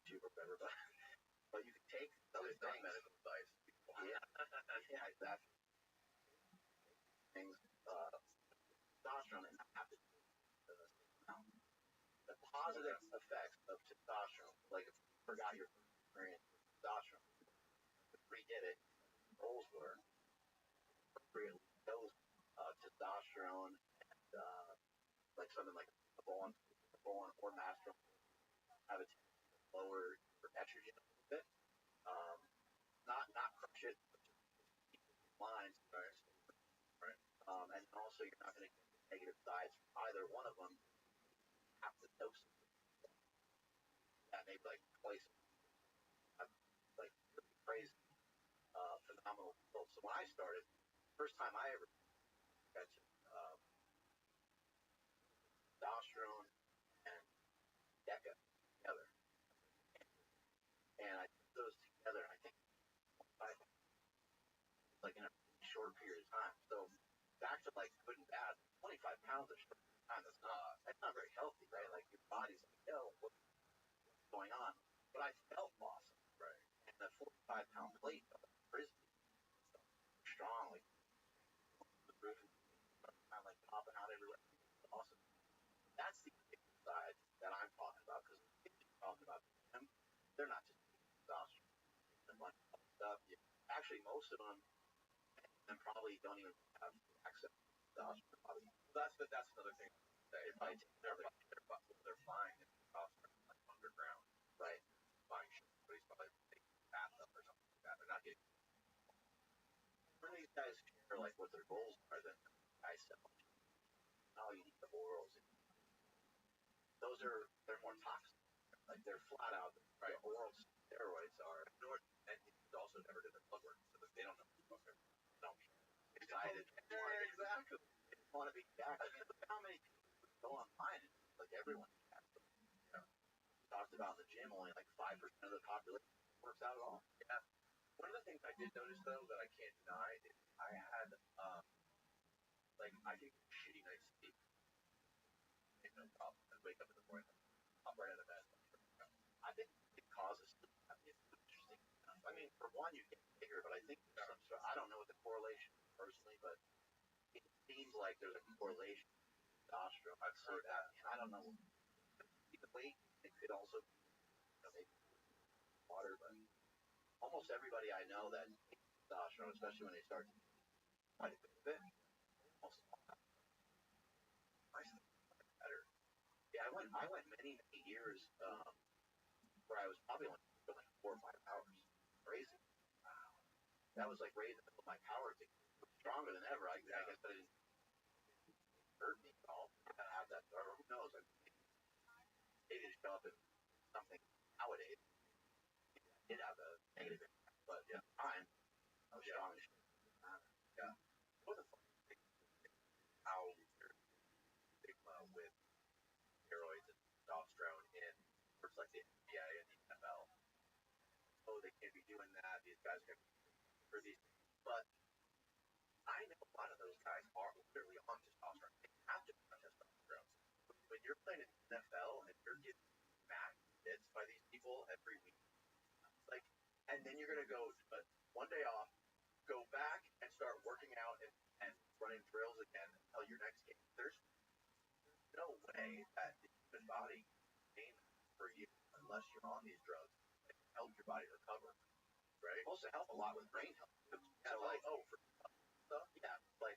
YouTube or whatever, but you can take those things. Medical advice. Yeah, yeah, exactly. Things, testosterone, and not have to do the amount. The positive effects of testosterone, like if you forgot your experience with testosterone, redid it, goals were appropriately dose testosterone and like something like a bone or master have a tendency to lower your estrogen a little bit. Um, not crush it, but just keep it in line. Right. Right. And also you're not going to get negative sides from either one of them. You have to dose it. That maybe like twice, like really crazy, phenomenal results. So when I started, first time I ever got to testosterone and DECA together, and I put those together, and I think like in a short period of time. So back to like good and bad, 25 pounds in a short period of time. That's not very healthy, right? Like your body's like, yo, what's going on? But I felt awesome, right? And the 45-pound plate felt like frisbee, strong, like the roof, kind of like popping out everywhere. Awesome. That's the addictive side that I'm talking about because talking about them, they're not just testosterone and a bunch of stuff. Actually, most of them and probably don't even have access to testosterone. Probably. That's another thing. They're buying testosterone like underground, right? Buying shit. Somebody's probably taking a bathtub or something like that. They're not getting. When these guys share like what their goals are, then I sell. Oh, you need the orals. Those are they're more toxic. like they're flat out right. Oral steroids are, and he's also never did their blood work, so they don't know what they're excited. Exactly. They want to be back. I mean, look how many people go online and like everyone talks about in the gym, only like 5% of the population works out at all. Yeah. One of the things I did notice though that I can't deny is I had like I could get a shitty night's sleep, no problem. I wake up in the morning, hop right out of bed. I think it causes sleep apnea. Interesting enough. I mean, for one, you get bigger, but I think there's some sort. I don't know what the correlation is personally, but it seems like there's a correlation with testosterone. I've heard that, and I don't know. The weight, it could also make water, but almost everybody I know that takes testosterone, especially when they start to quite a bit, almost better. Yeah, I went many years where I was probably only for like 4 or 5 hours. Crazy. Wow. That was like right in the middle of my power to get stronger than ever. I guess that it didn't hurt me at all. I have that, or who knows? I maybe to show up in something nowadays. I did have a negative impact, but yeah, time I was strong. Yeah. What the fuck? How your stigma with steroids and testosterone in sports like the NBA and the NFL. Oh, they can't be doing that. These guys are going to be for these. But I know a lot of those guys are literally on testosterone. They have to be on testosterone. When you're playing in the NFL and you're getting max hits by these people every week, like, and then you're going to go one day off, go back and start working out and running drills again until your next game. There's no way that the human body can for you unless you're on these drugs and help your body recover. Right? It's supposed to help a lot with brain health. So like, for stuff, yeah, like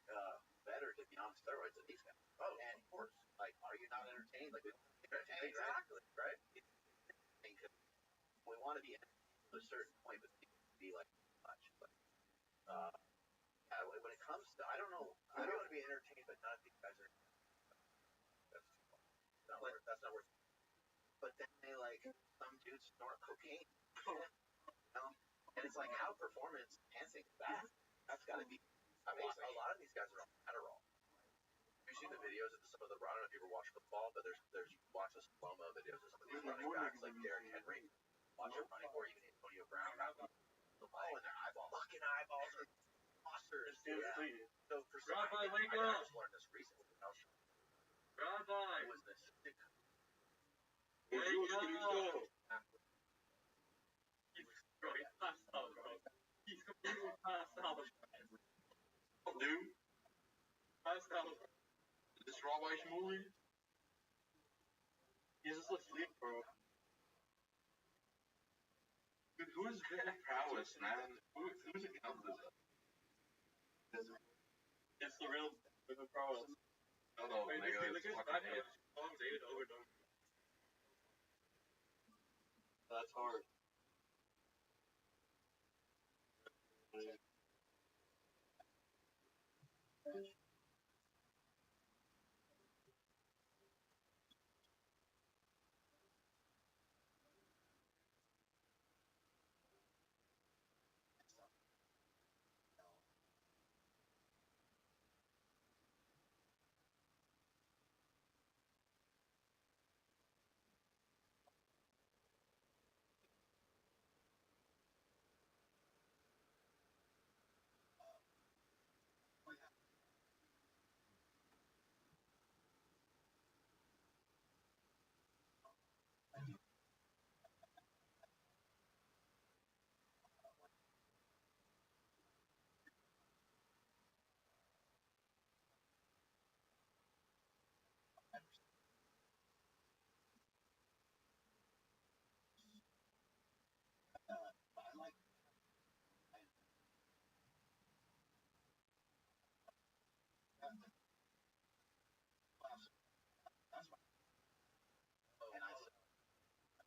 better to be on steroids than these guys. Oh, and of course, like, are you not entertained? Like, we want to be entertained, exactly, right? We want to be entertained to a certain point, but it can be like much. But yeah, when it comes to, I don't know, I don't want to be entertained, but none of these guys are. That's not worth it. But then they like some dudes snort cocaine, you know, and it's like how performance enhancing is that? That's got to be amazing. A lot of these guys are on Adderall. Have you seen the videos of some of the? I don't know if you ever watch football, but there's watch the slow-mo videos of some of these running backs like Derrick Henry, watch him running, or even Antonio Brown. The ball in their eyeballs. Fucking eyeballs are monsters. Yeah. So for some reason, I just learned this recently. Rabbi, It was this. there you go. Bro, he's passed out, bro. He's completely passed out. Dude, Passed out. is this Rabbi Shmuley? He's just asleep, bro. Dude, who is Vic Prowess, man? Whose account is it? It's the real Prowess. No, Wait, nigga, look it's at his fucking back end. Calls David over and over. That's hard.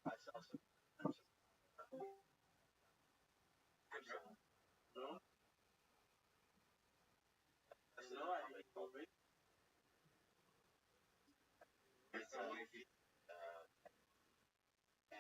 I saw some. And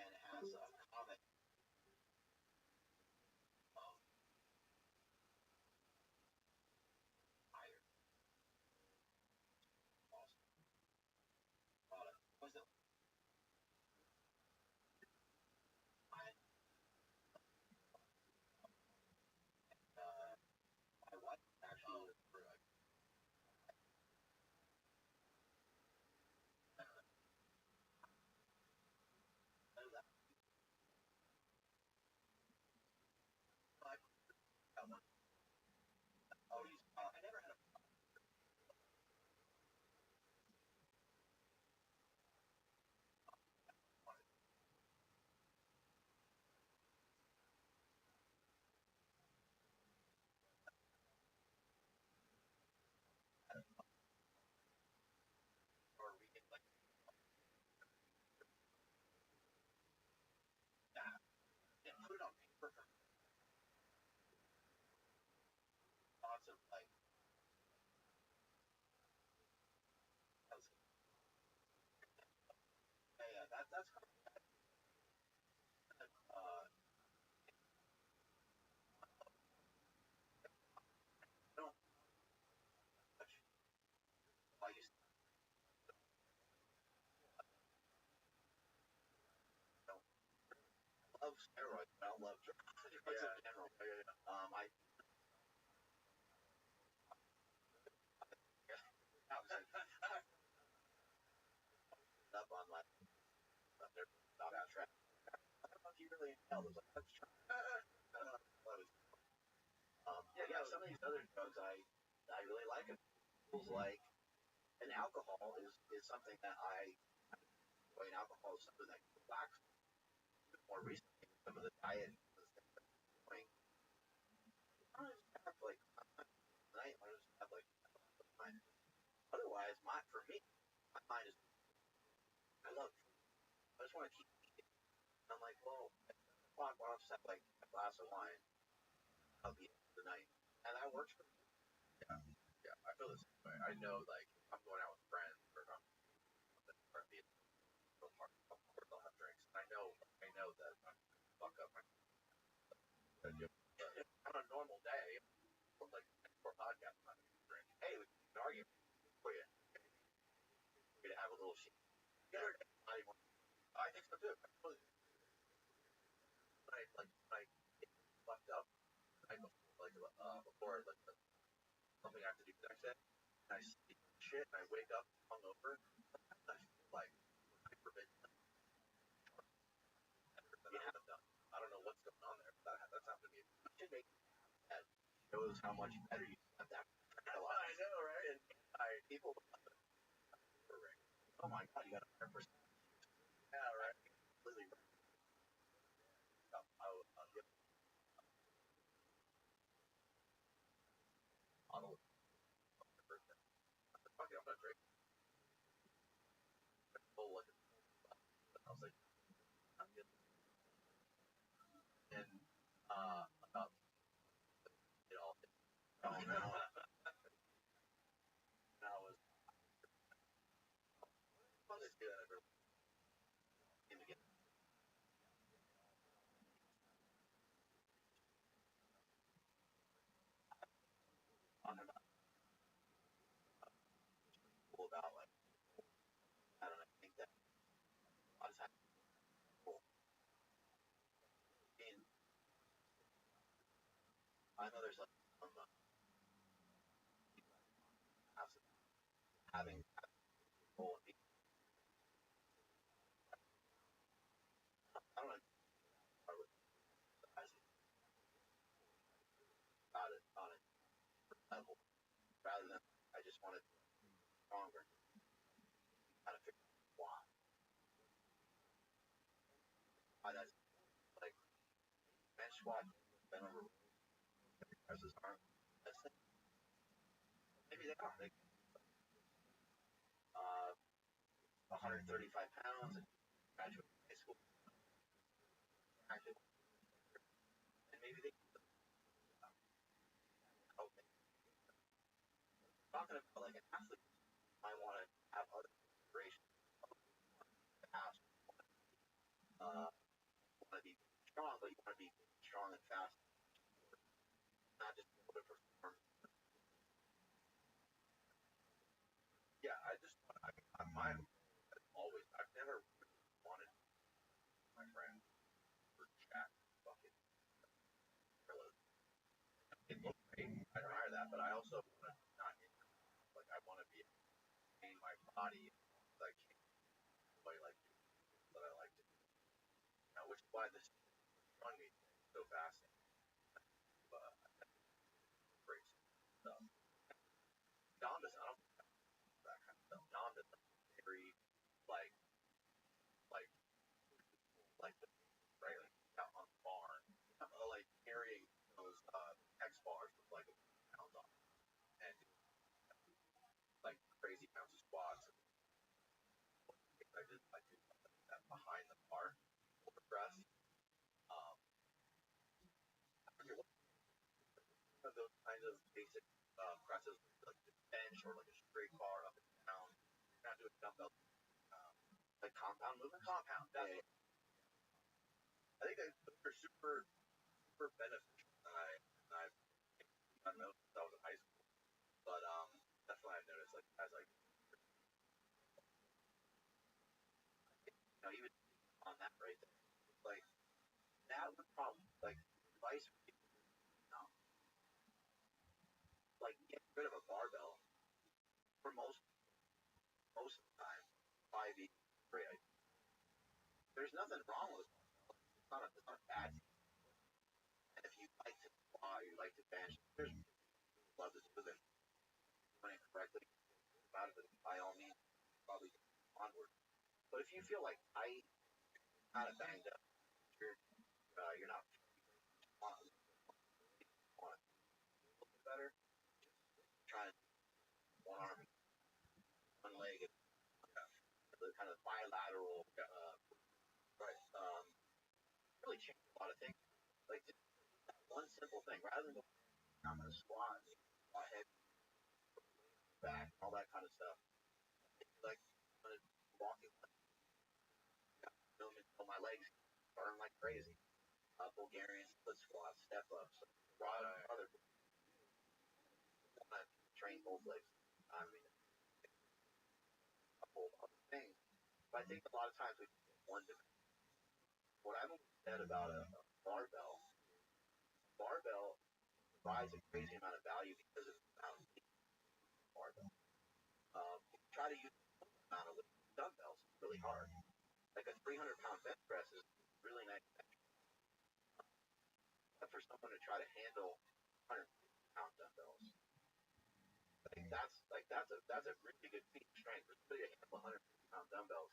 love steroids, but I don't love drugs in general. I up on my stop out track. I don't know if you really nailed it. Let's try. Some of these other drugs I really like. It feels like, and alcohol is something that I enjoy. And alcohol is something that relax. More recently, some of the diet doing. I don't just have like night. I just have like time. Otherwise, for me, my mind is. I love. I just want to keep eating. I'm like, well, why don't I just have like a glass of wine? I'll be the night, and that works for me. Yeah, I feel the same way. I know, like, if I'm going out with friends or if I'm being real hard, of course I'll have drinks. And I know that I'm fuck up my. On a normal day, like for a podcast, I'm not going to drink. Hey, we can argue for you. We're going to have a little shit. I think so too. When I get fucked up, before like something I have to do the next day, and I sleep shit, and I wake up hungover, and I feel like I forbid. I don't know what's going on there. That's happened to me. It should make that shows how much better you have that. I know, right? And people, oh my god, you got 100%. Yeah, right. Completely. I'm not drinking. I was like, I'm good. And oh no. That was fun to do that. On and on. Cool about like, I don't know. I think that a lot of times people, and I know there's like some having people. I don't know. About it on a level rather than I just want to be stronger. Kind of figure out why that's like bench squat, bend over presses aren't. Maybe they are. 135 pounds and graduate high school. And maybe they help me. Talking about like an athlete, I want to have other inspirations. Want to be strong, but you want to be strong and fast, not just able to perform. Yeah, I'm always. I've never wanted my friend for Jack bucket. It looks great. I admire that, but I also want to not like I want to be in my body like like that I like to do. Which is why this run me so fast. Great stuff. Dom does I don't that kind of stuff. Dom does very like like like the right like out on the barn. Like carrying those X bars with like pounds on and like crazy amounts of squats. I did that behind the bar over press. I forget what those kinds of basic presses like the bench or like a straight bar up and down. You're not doing dumbbell like compound movement. Compound. That's what I think they're super beneficial. I don't know since I was in high school, but that's what I've noticed. Like as like even on that right there, like problem. Like advice for people, like getting rid of a barbell for most of the time, probably be a great idea. There's nothing wrong with it. It's not a bad thing. And if you like to squat, you like to bench, there's people who love to do it, doing it correctly, about it, by all means, probably onward. But if you feel like tight, kind of banged up, you're not want to better, trying to one arm, one leg, the kind of bilateral, right? Really changed a lot of things. Like just one simple thing, rather than I'm gonna squat, head, back, all that kind of stuff. Like walking, until my legs burn like crazy. Bulgarian split squats, step ups, other train both legs. I mean, a couple other things. But I think a lot of times we one dimension. What I've always said about a barbell provides a crazy amount of value because of the amount of weight barbell. Try to use the amount of dumbbells, it's really hard. Like a 300-pound bench press is really nice. But for someone to try to handle 150-pound dumbbells, that's a really good feat of strength. For somebody to handle 150-pound dumbbells,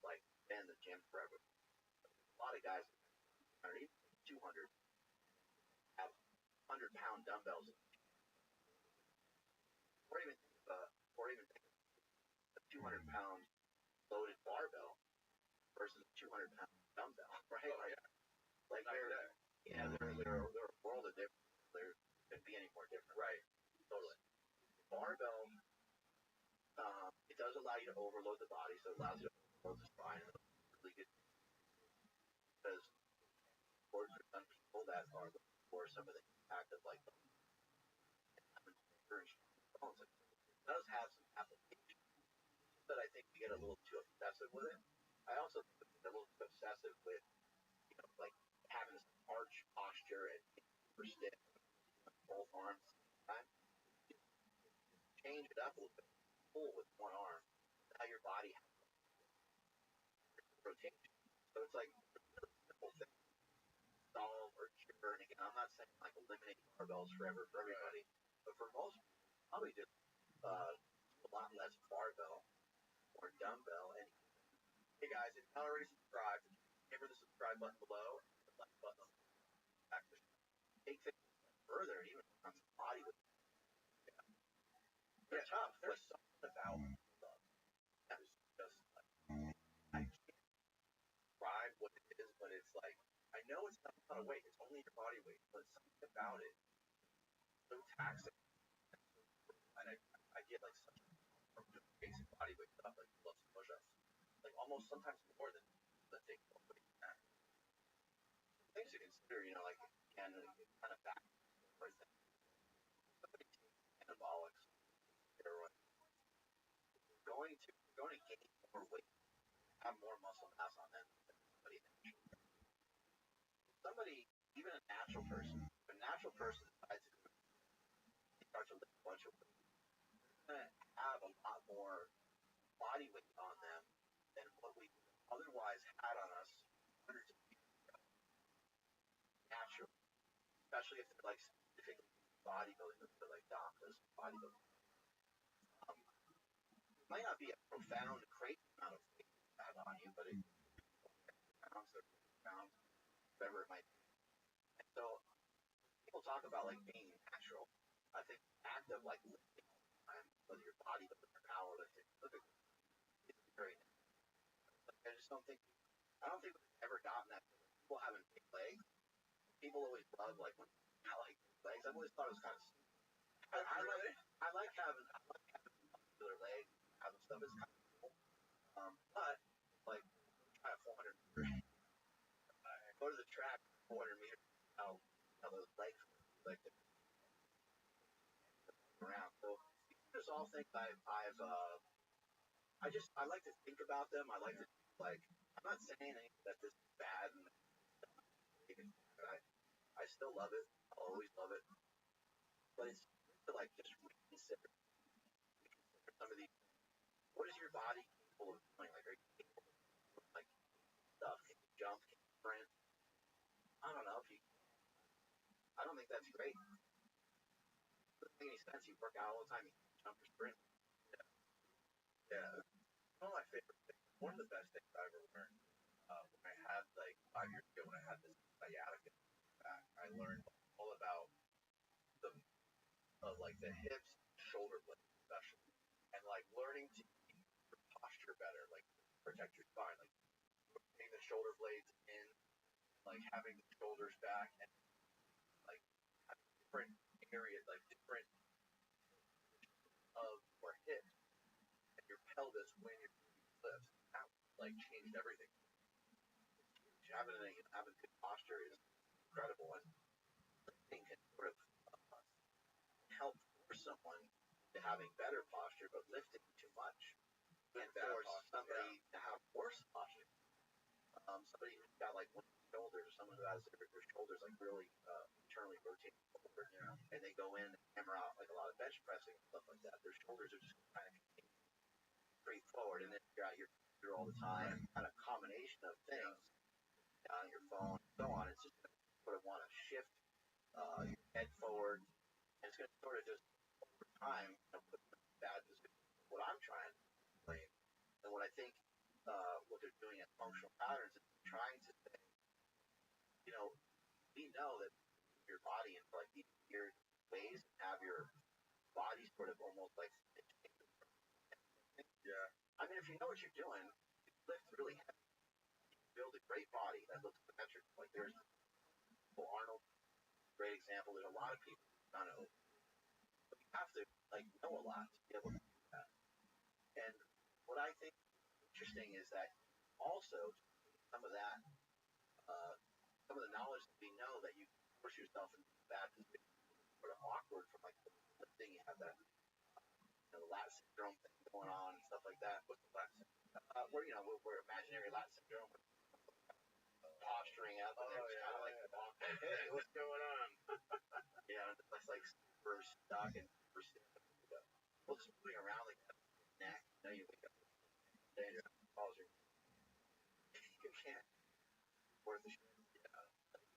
like been in the gym forever. A lot of guys, even 200, have 100-pound dumbbells, or even a 200-pound loaded barbell versus a 200-pound dumbbell, right? Like they're a world of difference. There couldn't be any more different, right? Totally. Barbell, it does allow you to overload the body, so it allows you to overload the spine. And really good because for some people that are looking for some of the impact of like it does have some application, but I think we get a little too obsessive with it. I also think we get a little too obsessive with like having this arch posture and super stiff, both arms at the same time. Change it up a little bit, pull with one arm. Now your body has rotation. So it's like really simple thing. Solve or cure. And again, I'm not saying like eliminate barbells forever for everybody, but for most people, probably just a lot less barbell or dumbbell. And hey guys, if you're not already subscribed, hammer the subscribe button below and the like button on the back. Take things further, even on the body with they're tough. There's something about that is just like I can't describe what it is, but it's like I know it's not a lot of weight. It's only your body weight, but something about it so taxing. And I get like such from doing basic body weight stuff, like pull-ups and push-ups, like almost sometimes more than lifting or putting back. Things to consider, like again, kind of back for things. Somebody takes anabolics, steroids, going to gain more weight, have more muscle mass on them than somebody, even a natural person. A natural person decides to start to lift a bunch of weight. They're going to have a lot more body weight on them than what we otherwise had on us hundreds of years ago. Naturally, especially if they're like specifically bodybuilding, they're like doctors, bodybuilding. It might not be a profound, crazy amount of weight to have on you, but it's pounds or pounds, whatever it might be. And so people talk about like being natural. I think the act of like lifting all the time, whether you're bodybuilding or powerlifting, it's very natural. Like, I don't think we've ever gotten that. People having big legs. People always love like when I like legs. I've always thought it was kind of stupid. I like having muscular legs. Having stuff is kind of cool. But like try a 400 meter. Go to the track 400 meters. How those legs like around. So these are all things I like to think about them. I like to like. I'm not saying that this is bad and I still love it. I'll always love it. But it's to like just reconsider some of these. What is your body capable of doing? Like, are you capable of doing like stuff? Can you jump? Can you sprint? I don't know if you. I don't think that's great. It doesn't make any sense. You work out all the time. You jump or sprint. Yeah. One of my favorite things. One of the best things I ever learned when I had like 5 years ago when I had this sciatica back. I learned all about the like the hips, shoulder blades, especially, and like learning to keep your posture better, like protect your spine, like putting the shoulder blades in, like having the shoulders back, and like having different areas, like different of your hips and your pelvis when you're doing these lifts. That like changed everything. Having good posture is incredible, and lifting can sort of help force someone to having better posture, but lifting too much can force somebody to have worse posture. Somebody who's got like weak shoulders, or someone who has their shoulders like really internally rotating forward, and they go in and hammer out like a lot of bench pressing and stuff like that. Their shoulders are just kind of straight forward, and then you're out your computer all the time, kind of combination of things on your phone and so on. It's just going to sort of want to shift your head forward, and it's going to sort of just over time, put you in a bad position. What I'm trying to explain, and what I think what they're doing at functional patterns is trying to say, we know that your body into like these weird ways and have your body sort of almost like yeah. I mean, if you know what you're doing, you lift really heavy. You build a great body that looks symmetric. Like there's Arnold, great example. There's a lot of people I know, but you have to like know a lot to be able to do that. And what I think is interesting is that also some of that, some of the knowledge that we know that you push yourself into bad position, sort of awkward from like lifting. You have that lat syndrome thing going on and stuff like that. What's the lat syndrome? Where imaginary lat syndrome, posturing up, and they're just kind of like walking. Hey, what's going on? It's like super stuck and super stiff. Well, just moving around like that, neck. You wake up and you can't worth the shit.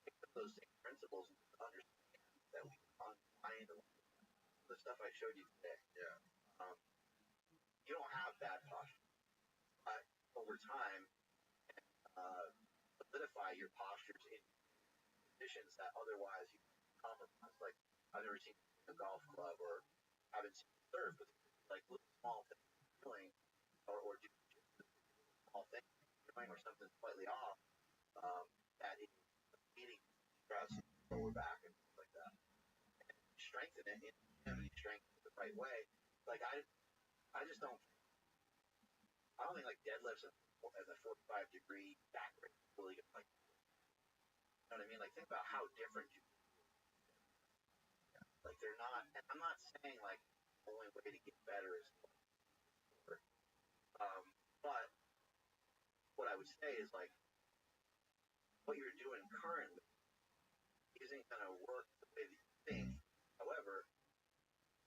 Pick up those same principles and understand that we find the stuff I showed you today. Yeah. You don't have bad posture, but over time, solidify your postures in positions that otherwise you compromise. Like I've never seen a golf club or haven't seen surf, but like little small things doing or do small things doing or something slightly off that is needing stress lower back and things like that. And strengthen it and strengthen it the right way. Like I just don't think like deadlifts at a 45-degree back rate really like, you know what I mean? Like think about how different you like they're not, and I'm not saying like the only way to get better is but what I would say is like what you're doing currently isn't going to work the way that you think. However,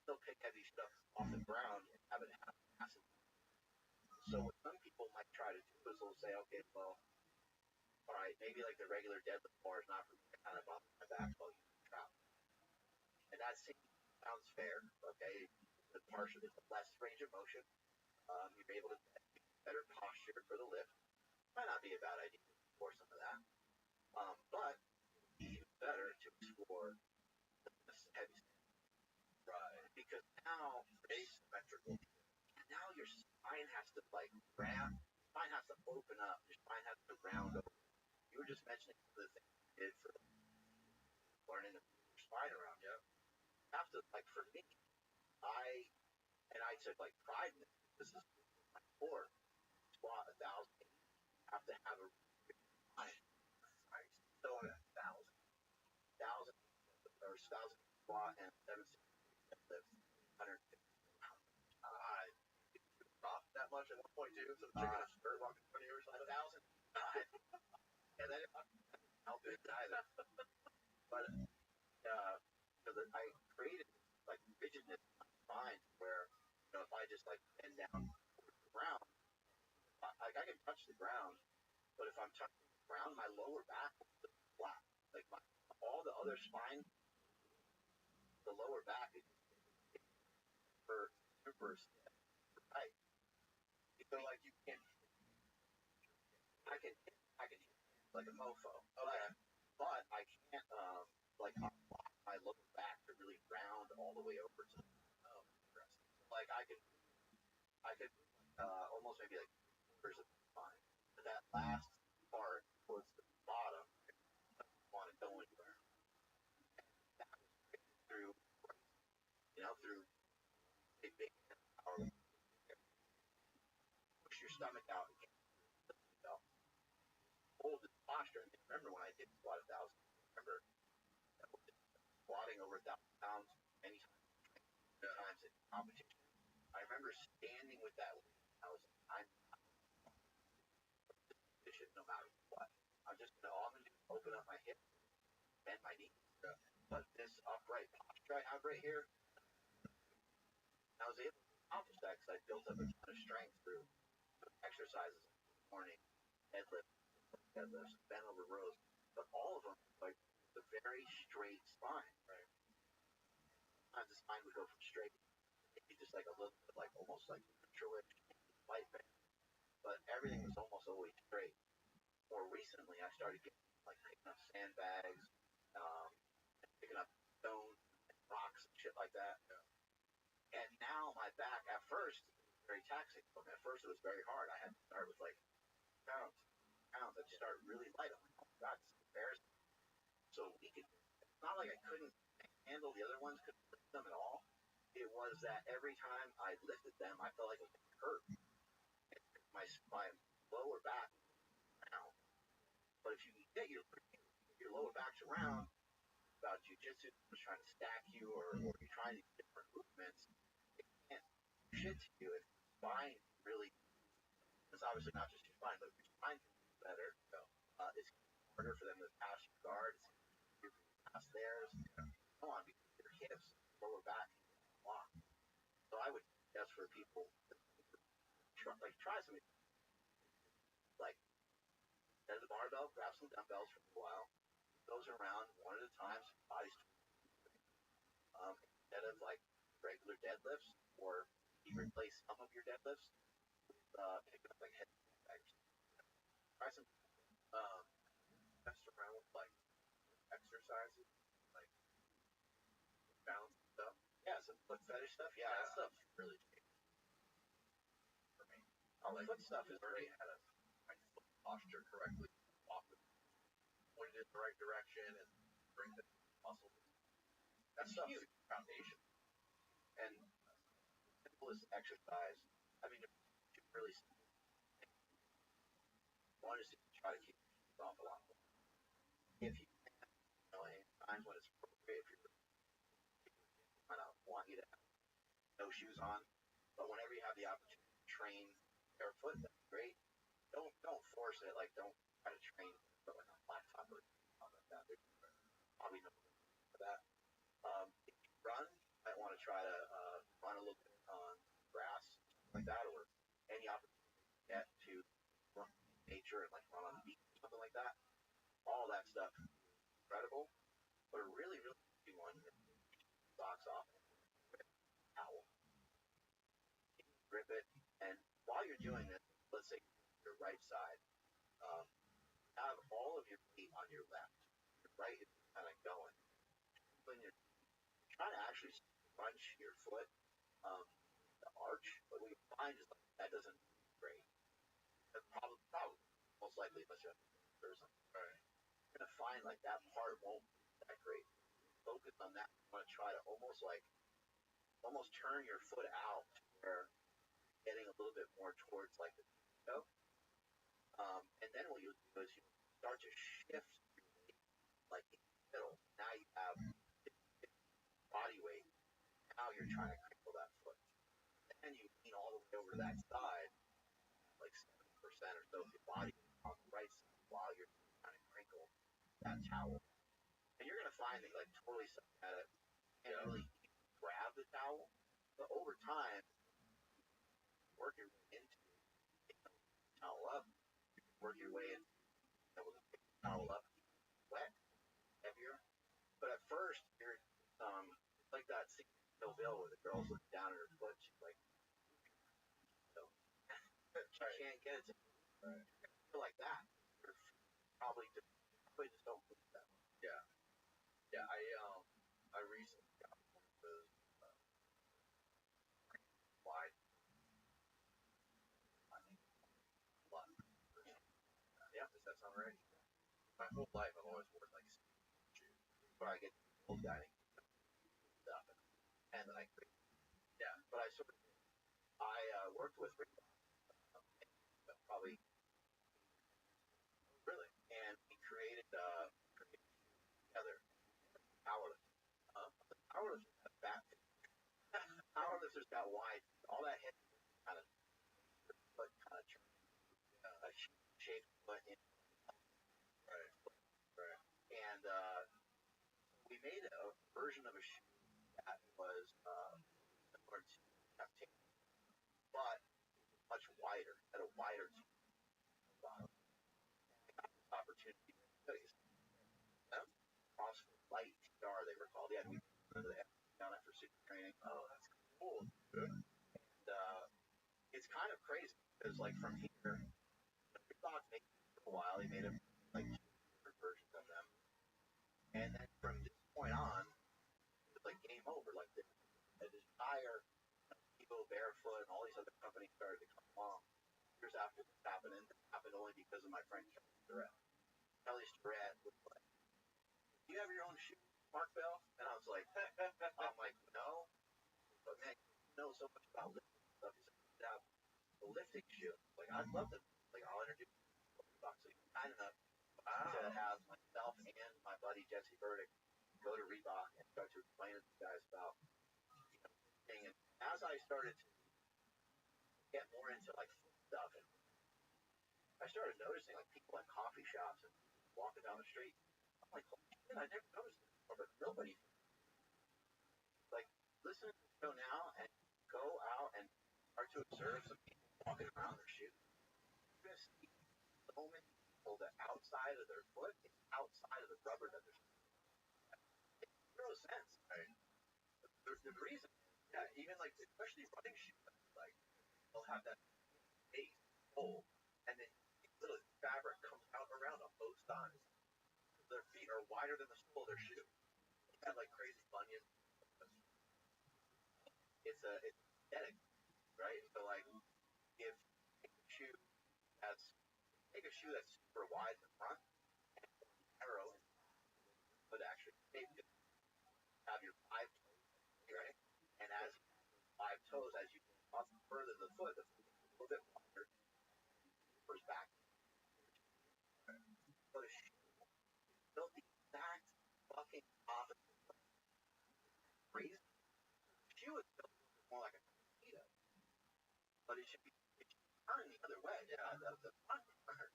still pick heavy stuff off the ground and have it have massive. So what some people might try to do is they'll say, okay, well, all right, maybe like the regular deadlift bar is not for me to kind of bump my back while you trap. And that sounds fair, okay? The partial is less range of motion. You're able to get better posture for the lift. Might not be a bad idea to explore some of that. But even better to explore the heavy stuff. Right. Because now asymmetrical. Now your spine has to like grab, your spine has to open up, your spine has to round over. You were just mentioning some of the things you did for learning to move your spine around. Yeah. You have to like for me, I took like pride in this. This is my core. Squat 1,000. You have to have a spine. I still at 1,000 or 1,000 squat and 760 deadlift, 150 pounds. Drop that much at 1.2, so the chicken is skirt walking 20 years, 1,000. And then I'll do it either. But I created like rigidness in my mind where if I just like bend down towards the ground, I can touch the ground, but if I'm touching the ground, my lower back will be flat. Like all the other spine, the lower back is super stiff, right? So like you can't. I can hit like a mofo. Okay. But I can't like unlock my lower back to really round all the way over to like I could almost maybe like quarters of the spine. But that last part towards the bottom, I don't want to go anywhere. That was through through a big power. Push your stomach out and get hold the posture. I mean, remember when I did squat 1,000? Remember squatting over 1,000 pounds many times in competition. I remember standing with that weight. I was I'm position no matter what. All I'm gonna do is open up my hips, bend my knees, but this upright posture I have right here, I was able to accomplish that because I built up a ton of strength through exercises in the morning, deadlifts, bent over rows, but all of them like the very straight spine. Right. Sometimes the spine would go from straight, maybe just like a little bit like almost like neutral-ish, light bend, but everything was almost always straight. More recently, I started getting like picking up sandbags, picking up stones, and rocks, and shit like that. Yeah. And now my back, at first, was very taxing. At first, it was very hard. I had to start with like pounds. I'd start really light. I'm like, oh my god, this is embarrassing. So it's not like I couldn't handle the other ones, couldn't lift them at all. It was that every time I lifted them, I felt like it was hurt. My lower back was down. But if you can get your lower back's around, about jujitsu was trying to stack you, or you're trying to do different movements, it can't do shit to you if your spine really. It's obviously not just your spine, but if your spine can do better, it's harder for them to pass your guard. It's easier to pass theirs. So on, because your hips, lower back, lock. So I would suggest for people try something like instead of the barbell, grab some dumbbells for a while. Those around one at a time, so your body's instead of like regular deadlifts, or you replace some of your deadlifts with picking up like head sandbags. Try some mess around with like exercises, like balance stuff. Yeah, some foot fetish stuff. Yeah, that stuff really changed for me. Like foot stuff is learning how to posture correctly, walk with pointed in the right direction, and bring the muscle. That's huge foundation. And simplest exercise. I mean, really simple. One is to try to keep your off a lot more. If you can, in times when it's appropriate, if you're I don't want you to have no shoes on, but whenever you have the opportunity to train barefoot, that's great. Don't force it. Like don't try to train like on a laptop or something like that. There's probably no for that. If you run, you might want to try to run a little bit on grass, like that, or any opportunity to get to run in nature and like run on the beach or something like that. All that stuff is incredible, but a really, really easy one is socks off with a towel. Grip it, and while you're doing this, let's say your right side, have all of your weight on your left. Your right is kind of going. When you're trying to actually crunch your foot, the arch, but what you find is like that doesn't great. Probably, most likely, unless you have or something. Right. You're gonna find like that part won't be that great. Focus on that. You want to try to almost turn your foot out where you're getting a little bit more towards like the toe. And then what you'll do is you start to shift your weight like in the middle. Now you have body weight. Now you're trying to crinkle that foot. And you lean all the way over to that side, like 70% or so of your body on the right side while you're trying to crinkle that towel. And you're going to fine. They like totally suck at it. And really grab the towel. But over time, work your way into the towel up. Work your way into able to pick the towel up, wet, heavier. But at first, you're like that scene in Kill Bill where the girl's looking down at her foot. She's like, so she can't get it to feel like that. You're probably just don't believe that. Yeah. Yeah, I recently got one of those wide. I think a lot. Yeah, does that sound right? My whole life, I've always worn like shoes. But I get old guy stuff, and then I create. Yeah, but I worked with Rick probably really, and we created together powerless. Powerless has back. Powerlifter's got wide. All that head kind of foot kind of a shaped foot in. Right. Right. And we made a version of a shoe that was similar to captain, but much wider, had a wider bottom. Opportunity studies. CrossFit Light TR they were called. Yeah, we down after super training. Oh, that's cool, dude. And it's kind of crazy because like from here, Reebok made it for a while. They made a like different versions of them, and then from this point on, it was like game over. Like the entire Evo Barefoot and all these other companies started to come along. Years after this happened, and it happened only because of my friend Kelly Starrett. Kelly Starrett was like, "Do you have your own shoe, Mark Bell?" And I was like, "I'm like, no, but man, you know so much about lifting stuff. He's like, yeah, the lifting shoe. Like, I'd love to. Like, I'll introduce you to Reebok." So he's kind enough to have myself and my buddy Jesse Burdick go to Reebok and start to explain to these guys about lifting. And as I started to get more into like stuff, and I started noticing like people at coffee shops and walking down the street. I'm like, holy shit, I never noticed this before, but nobody like listen to the show now and go out and start to observe some people walking around their shoes. You're gonna see so many people the outside of their foot is outside of the rubber that they're it makes zero sense. Right. The reason yeah, even like especially running shoes, like they'll have that base hole and then little fabric comes out around on both sides. Their feet are wider than the sole of their shoe. They have like crazy bunions. It's aesthetic, right? So like if take a shoe that's super wide in the front and narrow and but actually shape it, have your 5 toes, right? And as you have those 5 toes, as you go up further the foot a little bit wider, first back. But a shoe built the exact fucking opposite. Crazy. The shoe is built more like a torpedo, but it should be turning the other way. Yeah, the front part.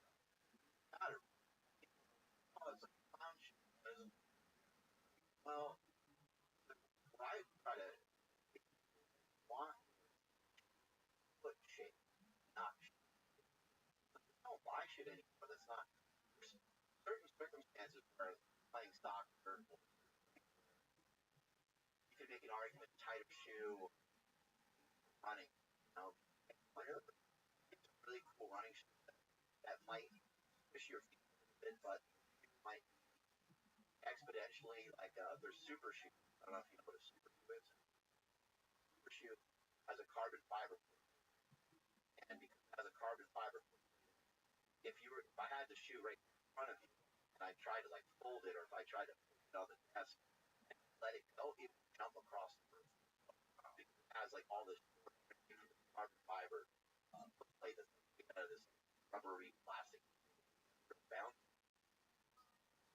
Oh, it's like a clown shoe. Well, what I try to want foot shape, not shape. I don't buy shit anymore. That's not. There's certain circumstances where playing soccer, you can make an argument tighter shoe, running. You know, it's a really cool running shoe that might push your feet a bit, but it might exponentially like there's super shoes. I don't know if you know what a super shoe is. Super shoe has a carbon fiber, and because it has a carbon fiber, if I had the shoe right in front of you, and I tried to like fold it, or if I tried to put it on the desk and let it go, it would jump across the roof because it has like all this carbon fiber plate that's out of this rubbery plastic bound.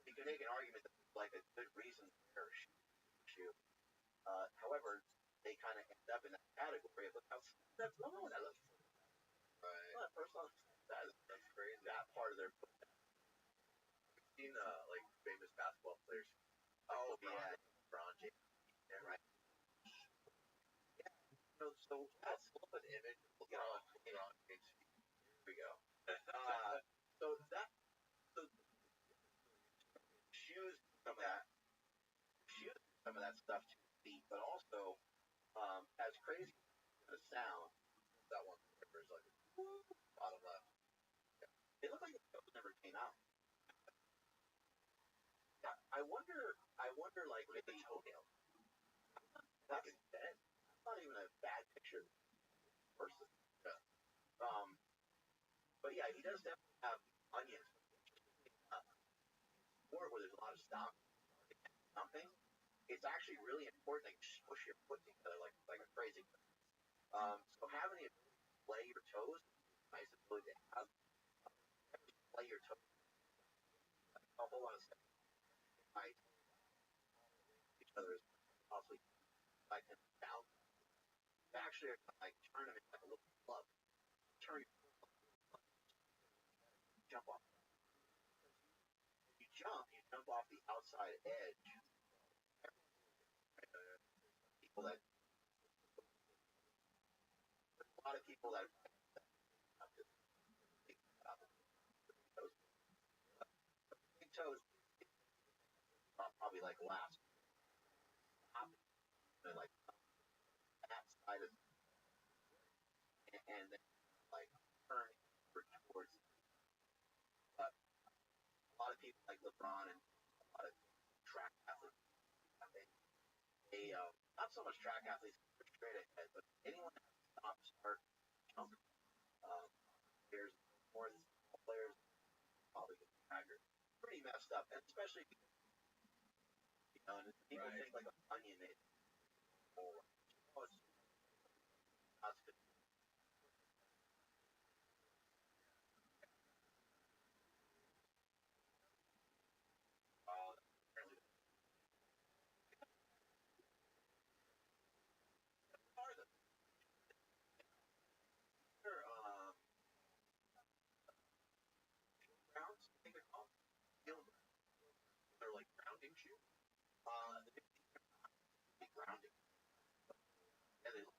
You can make an argument that it's like a good reason to wear a shoe. However, they kind of end up in that category of that's no one that looks right. Well, first off, that's crazy. That part of their foot. I've seen like famous basketball players. Oh So let's flip an image. We'll get on page. Here we go. So that shoes some of that stuff to the feet, but also as crazy as it sounds, that one is like bottom left. It looked like the toes never came out. Yeah, I wonder like with the toenail. That's dead. That's not even a bad picture person. Yeah. But yeah, he does definitely have onions. Sport where there's a lot of stomping, it's actually really important that you smush your foot together like a crazy. So having the ability to play your toes, nice ability to have. Play your toes. Oh, hold on a second. I each other is possibly like them down. Actually, like turn them into like a little club. Turn your jump off. You jump off the outside edge. People that there's a lot of people that big toes probably like last and like that side of and then like turn towards a lot of people like LeBron and a lot of track athletes they not so much track athletes straight ahead, but anyone that stop, start, jump, there's more players probably get staggered. Pretty messed up, and especially and people think like an onion is more. Oh, it's not good. Apparently, are the they're grounds. I think they're called field. They're like grounding shoes. They grounding. Yeah, they look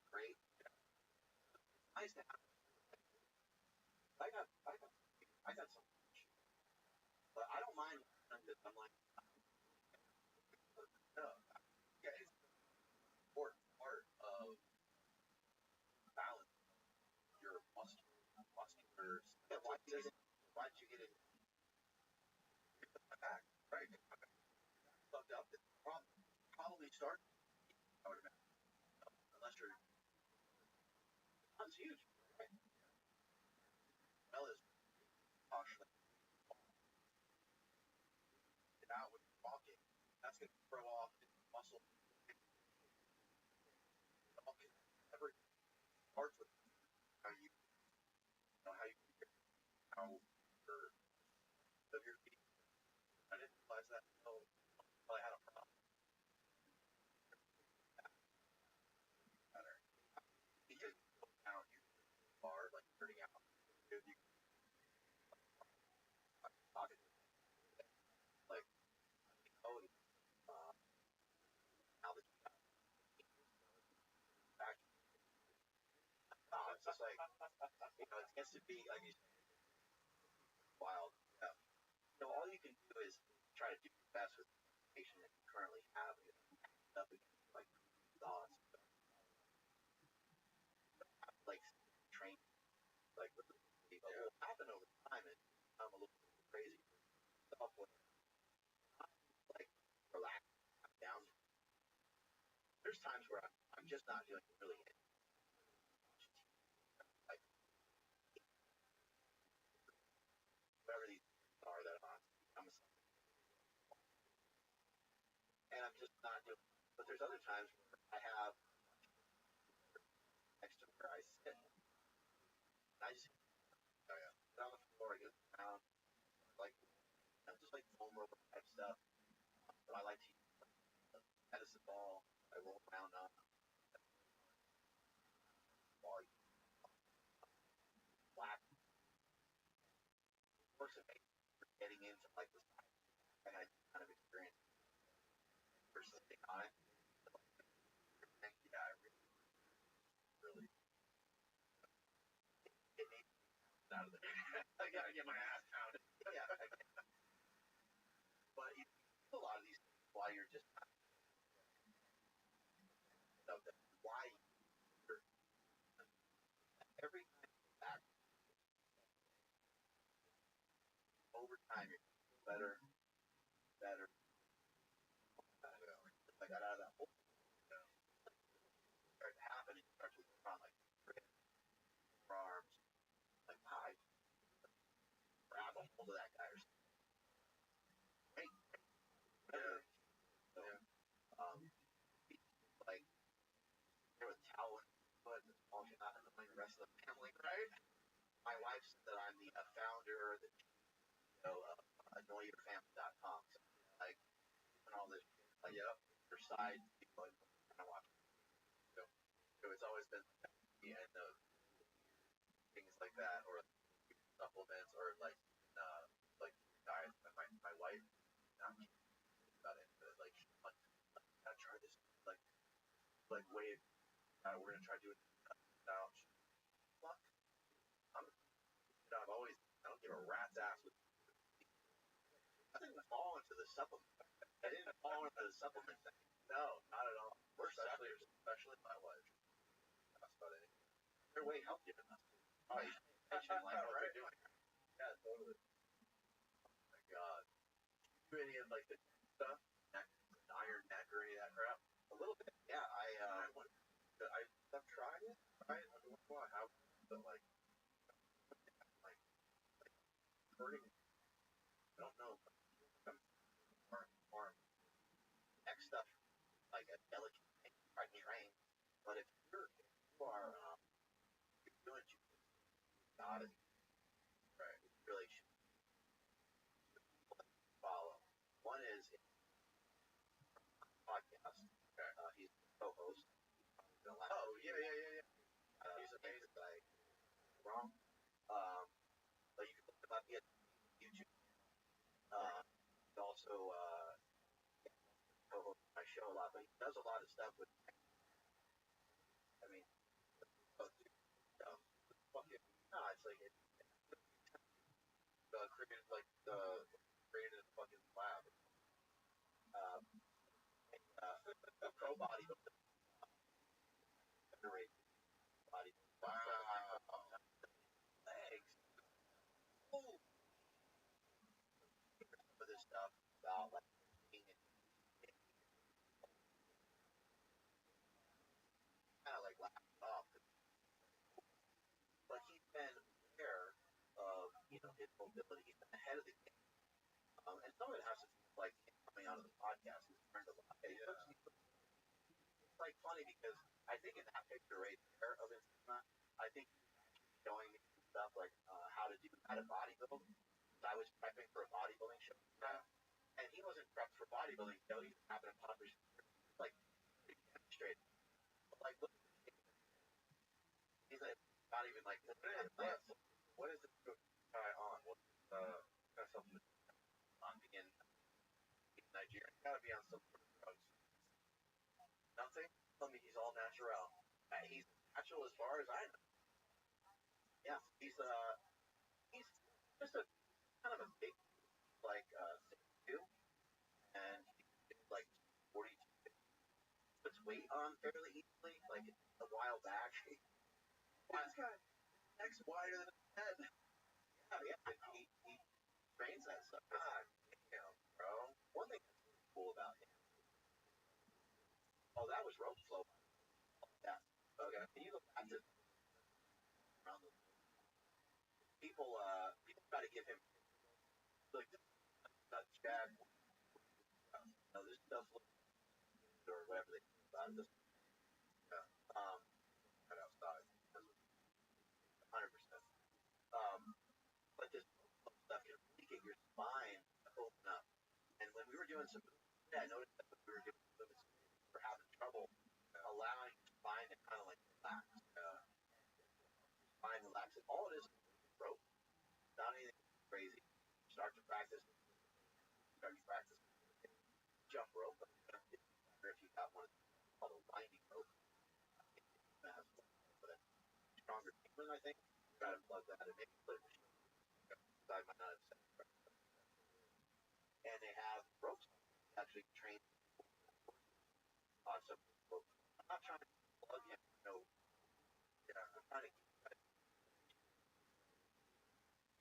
great. Nice to have. I got some, but I don't mind because I'm like, no, yeah, it's an important part of balance. Your muscular. Yeah, why did you get it back? Right, fucked up. It probably started. I would imagine, unless you're, it's huge. Right? Well, as partially get out when you're walking, that's going to throw off the muscle. Every parts of how you know how your of your feet. I didn't realize that until I had a problem. Better because now you are like hurting out. You pocket like oh now that you back, it's just like it gets to be like wild. Yeah. All you can do is try to do your best with the information that you currently have and up against like thoughts, like train, like what will happen over time and become a little crazy. Stuff with like relax down. There's times where I'm just not doing really like whatever these are that I'm and I'm just not doing. But there's other times where I have next to where I sit, and I just sit on the floor, I get down, like just like foam roller type stuff. But I like to use medicine ball. I roll around on ball, black works at getting into like this kind of experience versus sitting on it. Yeah, out of there. I gotta get my ass pounded. Yeah. But you do a lot of these things while you're just why you're every time you back over time you're better. I got out of that hole. Started happening. Started to run like arms. Like I grab a hold of that guy or something. Right. Yeah. So, like there was talent, but it's all you're not annoying the rest of the family, right? My wife said that I'm the founder, the CEO of annoyyourfamily.com. So, like, and all this, like, yep, your side, people, and kind of watch. So it's always been, and things like that, or supplements, or like diet. My wife, not me, about it, but like, gotta try this, wait, we're gonna try doing now. Fuck, I've always, I don't give a rat's ass with. I didn't fall into the supplement. I didn't fall into the supplement thing. No, not at all. Especially my wife. That's about it. They're way healthier than us. Oh, you like what they're doing. Yeah, totally. Oh my god. Do any of like the stuff, iron neck or any of that crap? A little bit. Yeah, I've tried it. Right? I don't know how, but like hurting. I don't know. Arm neck stuff like a delicate thing. I train, but if you are you're doing God is right. Really should follow. One is podcast. Okay. He's co-host. Oh yeah. He's amazing. Like wrong. But you can look him up. He has YouTube. He also co-hosts my show a lot, but he does a lot of stuff with. I mean, fucking. No, it's like created a fucking lab. Pro bodybuilding. Generate body. Wow. Legs. Oh. Some of this stuff about like being kind of like laughed off. But he's been aware of his mobility. He's been ahead of the game. And some of it has to do with like him coming out of the podcast. He's learned a lot. It's like funny because I think in that picture right there of Instagram, I think showing me stuff like how to bodybuild. I was prepping for a bodybuilding show, and he wasn't prepped for bodybuilding. He just happened to publish like straight. Like, look, he's like not even like what is it try on? What's something on being Nigerian? Gotta be on some sort of drugs. Nothing. Tell me he's all natural. He's natural as far as I know. Yeah, he's just a kind of a big like 6'2", and he's like 42. Puts weight on fairly easily. Like a while back, this guy neck's wider than his head. Yeah. He trains that stuff. God damn, bro. One thing that's cool about him. Oh, that was rope flow. Yeah. Okay. Can you go back to around the people try to give him like Chad this stuff or whatever they this right outside 100%. But this stuff can really get your spine to open up. And when we were doing some, I noticed that when we were doing some, we were having trouble allowing your spine to kind of like relax. Spine relax. And all it is rope. Not anything crazy. Start to practice. Jump rope. If you got one called a winding rope, but stronger human, I think. try to plug that and maybe put it I might not have said it. And they have ropes actually trained on some ropes. I'm not trying to plug him, yeah, I'm trying to keep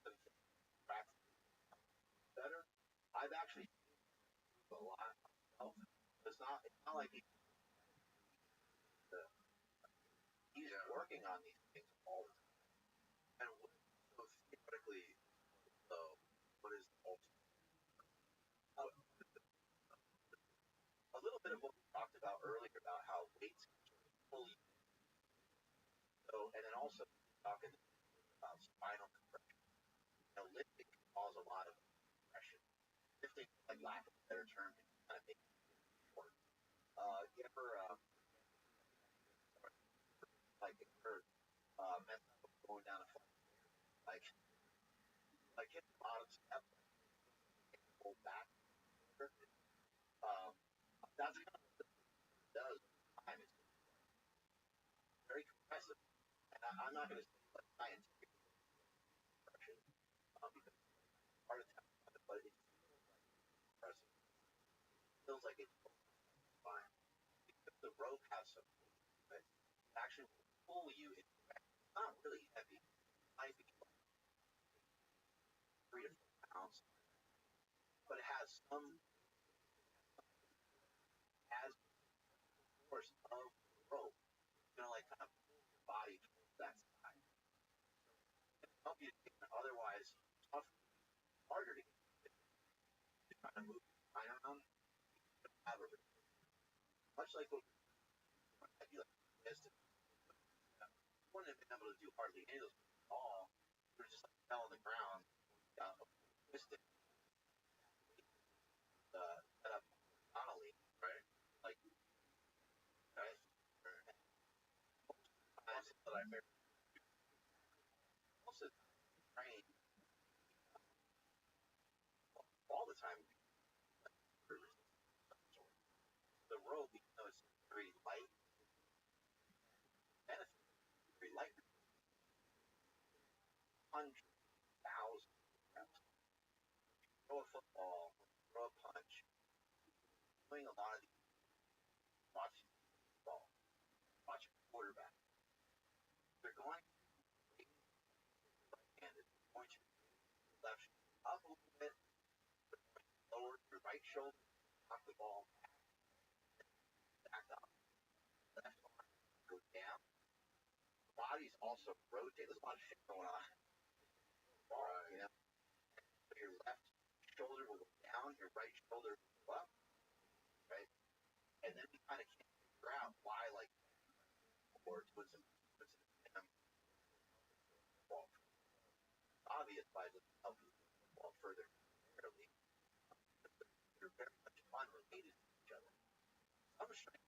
some practice better. I've actually seen a lot myself. It's not like he's working on these things all the time. And so theoretically, so what is the ultimate? A little bit of what we talked about earlier about how weights fully. So, and then also talking about spinal compression. Lifting can cause a lot of compression. Lifting, like lack of a better term, can kind of make it short. You ever like if you're messing up going down a flight, like hit the bottom step, pull back. That's kind of what it does. Time is very compressive, and I'm not going to say like scientific compression because it's hard to tell, but it feels like compressive. It feels like it's fine because the rope has some it actually will pull you. It's not really heavy. It might be like 3 to 4 pounds, but it has some as force of rope, like kind of pull your body towards that side. So it help you to get otherwise tough, harder to get. To kind of move your spine around, have a much like what I'd be like this. You wouldn't have been able to do hardly any of those at all. You're just like fell on the ground, twisted, set up horizontally, right? Like, right? Times that I very most of the train all the time. The rope, even though it's very light, benefit very light, 100,000 reps. Throw a football, throw a punch, doing a lot of these, watching football, watching quarterback. They're going to be right-handed, going to left up a little bit, lower your right shoulder, knock the ball back up, left arm go down. The body's also rotated. There's a lot of shit going on. So your left shoulder will go down, your right shoulder will go up, right? And then we kind of can't figure out why, like, or doing some ball. Obvious by just helping the ball further fairly. They're very much unrelated to each other. Some strength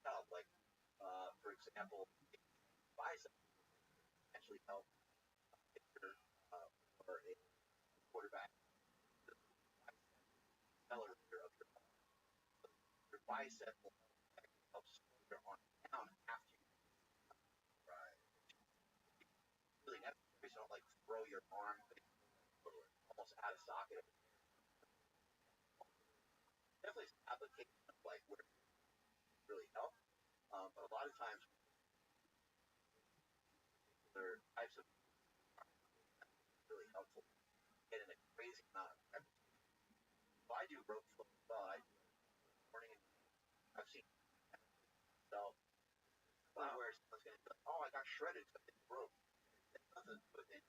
help, like, for example, bicep actually help pitcher or a quarterback accelerator of your arm. So your bicep will help slow your arm down after you really necessary. So don't like throw your arm almost out of socket. Definitely some application of like where it really help. But a lot of times there are types of really helpful getting a crazy amount of repetition. So I do rope flow as well. I do morning and I've seen myself where someone's gonna be like, oh, I got shredded because I did rope. It's nothing to do with it.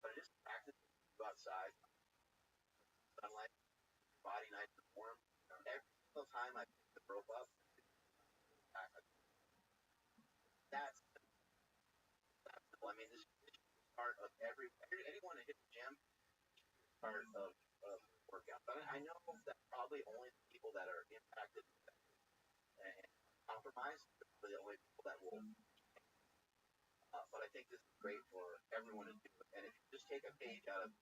But it is practice. Go outside, sunlight, body nice and warm. Every single time I pick the rope up, that's I mean, this is part of anyone that hits the gym, part of workout. But I know that probably only the people that are impacted and compromised are the only people that will. But I think this is great for everyone to do it. And if you just take a page out of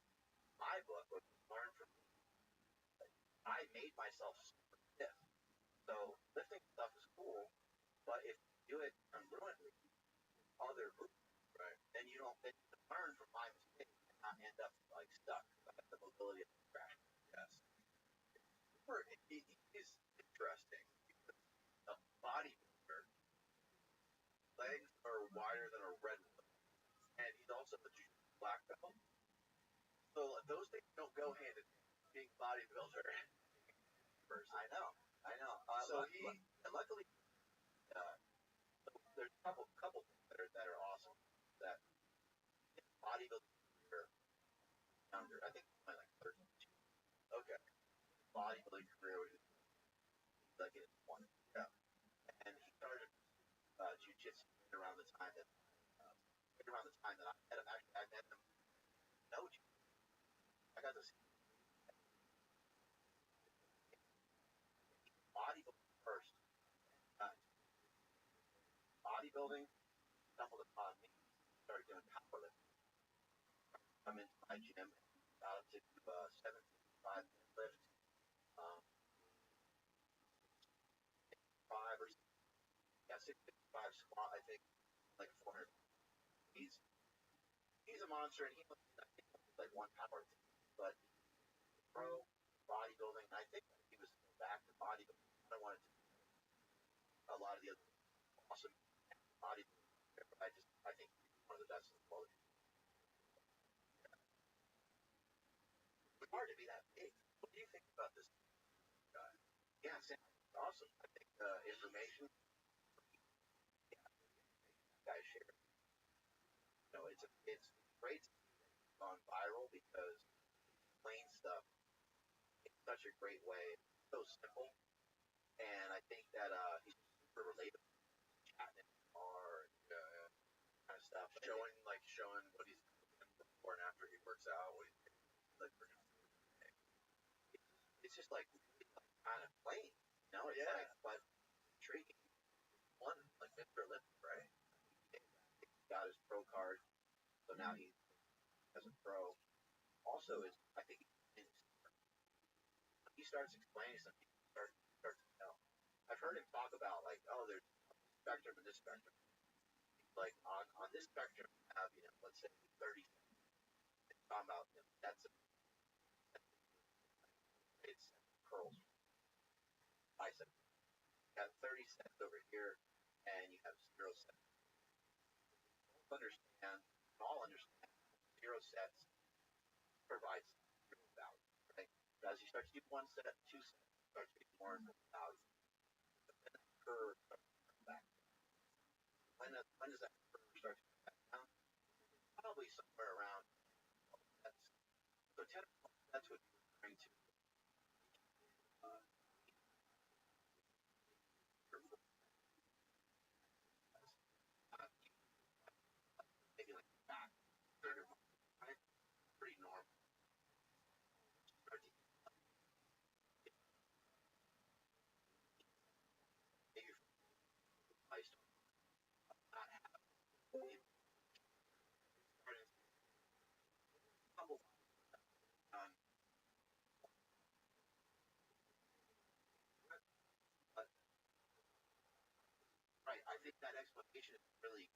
my book, what you learn from me, I made myself super stiff. So lifting stuff is cool, but if you do it congruently, other movements, right, then you then you can learn from my mistakes and not end up like stuck. I have the mobility of the crash. Yes. It is interesting because a bodybuilder legs are wider than a red one, and he's also a black belt. So those things don't go hand in hand. Being a bodybuilder. I know. So luckily, there's a couple things that are awesome. That bodybuilding career younger. I think he's like 32. Okay. Bodybuilding career was like in his 20s. Yeah. And he started jiu-jitsu around the time that I met him. Actually, I met him. No, I got to see bodybuilding first. Bodybuilding stumbled upon me. Started doing powerlifting. I'm into my gym. Got up to 755 lift. 655 squat. I think like 400. He's a monster, and he was like one power team, but pro bodybuilding. I think he was back to bodybuilding. I wanted to a lot of the other awesome bodybuilding. I think he's one of the best in the world. It's hard to be that big. What do you think about this guy? Yeah, Sam, awesome. I think information guys share. It's great on viral because plain stuff in such a great way. It's so simple, and I think that he's super relatable. Chatting or kind of stuff. Showing what he's doing before and after he works out. What he's like it's just like kind of plain. It's like but intriguing. One like Mr. Olympic, right? He got his pro card, so now he as a pro. Also, is I think he starts explaining something. Start to know. I've heard him talk about like, oh, there's spectrum and this spectrum. Like on this spectrum, you have let's say 30. Talking about that's it's curls, bicep. You have 30 sets over here, and you have 0 sets. All understand 0 sets provides 0 value, right? But as you start to do 1 set, 2 sets, you start to get more and more value. But then that curve starts to come back. When does that curve start to come back down? Probably somewhere around 12 sets. So 10 or 12 sets would be referring to maybe like back, third or fourth, right? Pretty normal. Maybe I not have but right, I think that explanation is really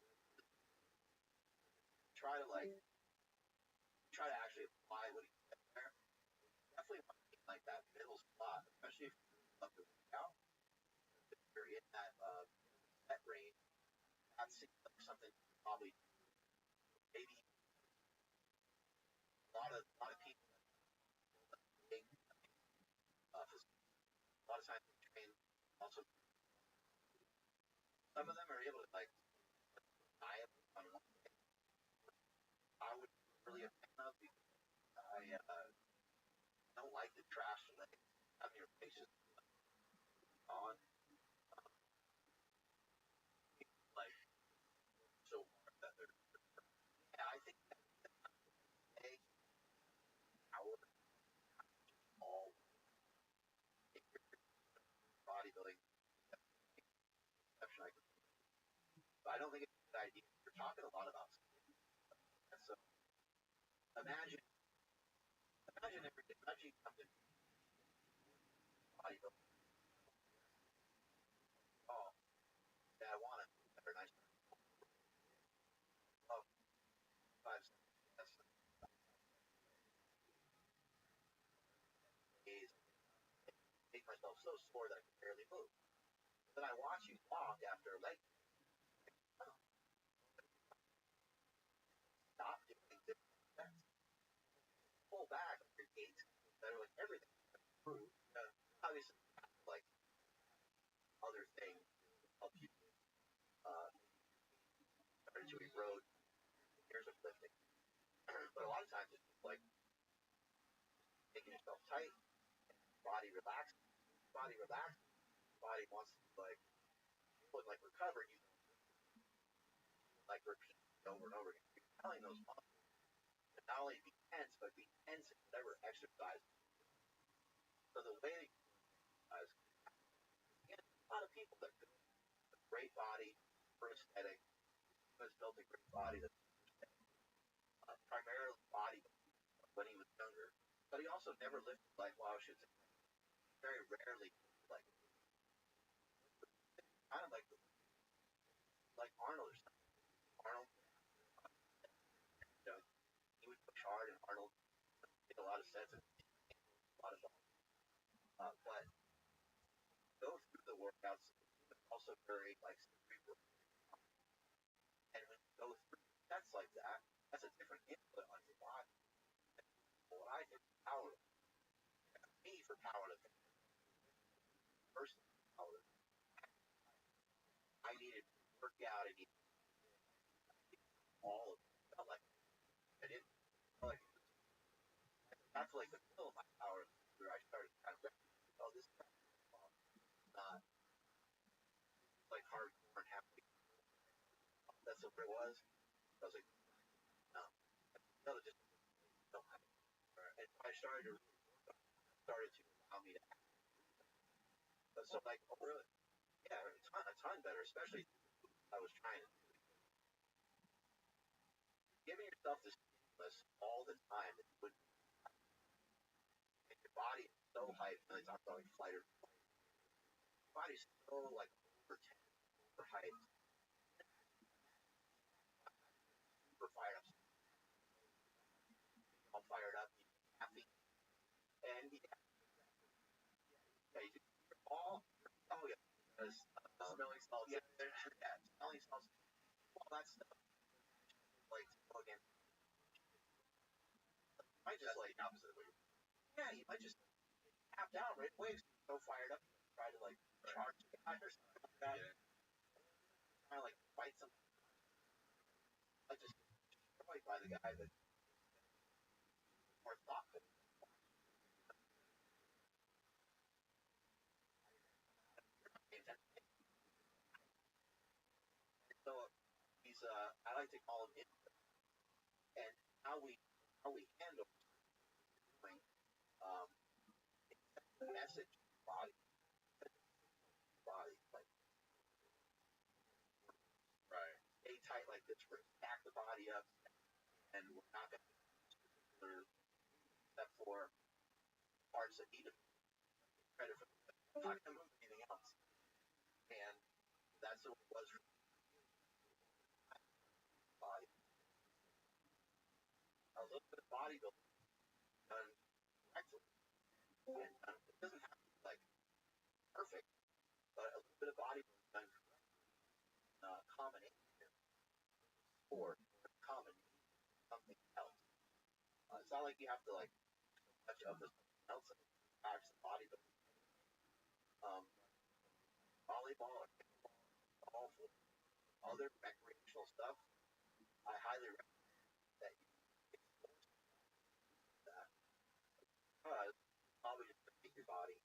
try to actually apply what he said there. Definitely like that middle spot, especially if you love to work out. If you're in that set range, that seems like something probably maybe a lot of people think a lot of times they train also some of them are able to like diet on one thing. I would really a fan of because I don't like the trash legs having your faces on like so hard that they're I think that egg power all bodybuilding exception. I don't think it's a good idea. We're talking a lot about and so imagine imagine you come to bodybuilding. Oh, yeah, I want it. Better nice. Oh, myself so sore that I could barely move. Then I watch you walk after a leg. Stop doing different steps. Pull back on your gait. Better like everything. Obviously, like other things help you start to erode years of lifting. But a lot of times it's like making yourself tight, body relaxed, body wants to like recover. You like repeat over and over again. You're telling those muscles to not only be tense, but be tense in whatever exercise. So the way that you exercise, a lot of people that build a great body for aesthetic, has built a great body that's primarily body when he was younger, but he also never lifted like very rarely like kind of like Arnold or something. Arnold, he would push hard, and Arnold made a lot of sense and a lot of but go through the workouts also very like cerebral. And when you go through sets like that, that's a different input on your body. What I think power me for powerlifting, personal powerlifting, I needed to work out. I needed all of it. Felt like I didn't feel like that's like the middle of my power where I started kind of oh this is not like hardcore and happy. That's what it was. I was like, no, just no. And I started to allow me to act. So like, oh really? Yeah, a ton better, especially I was trying to giving yourself this stimulus all the time that would make your body so hyped. And I talk about like flight or body's so like over tense, over hyped, super fired up, all fired up, happy, and yeah, you all oh yeah, because smelling salts, yeah, smelling salts, all that stuff, like again, I just like opposite of what yeah, you might just tap down right away, so fired up, try to like charge the guy or something like that, try to like fight something. I just destroyed by the guy that more thoughtful. So he's I like to call him and how we handle doing the message body like right stay tight like this, we're back the body up, and we're not going to except for parts that need to be credit for I'm not going to move anything else, and that's what it was for body. A little bit of bodybuilding done correctly, and it doesn't have to be like perfect, but a little bit of bodybuilding done combination or combination something else. It's not like you have to like touch up with something else and attach the bodybuilding. Volleyball or golf or other recreational stuff, I highly recommend that you explore that because probably just to make your body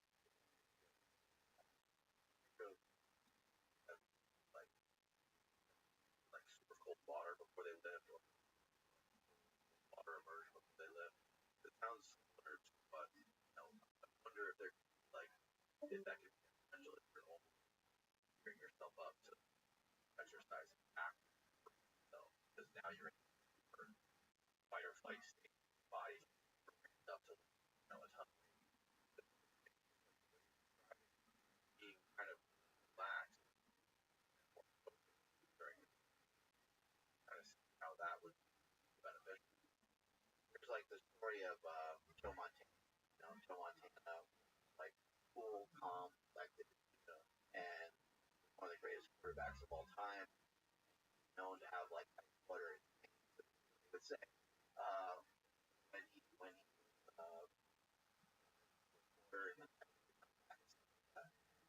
really like super cold water before they lift or water immersion before they lift. It sounds similar, but I wonder if they're like if that could be potentially bring yourself up to exercise back yourself because now you're in fight or flight state body up to a ton being kind of relaxed during kind of see how that would be beneficial. There's like the story of Joe Montana. Joe Montana, like cool, calm, collected, and one of the greatest quarterbacks of all time, known to have like water. He would say when he in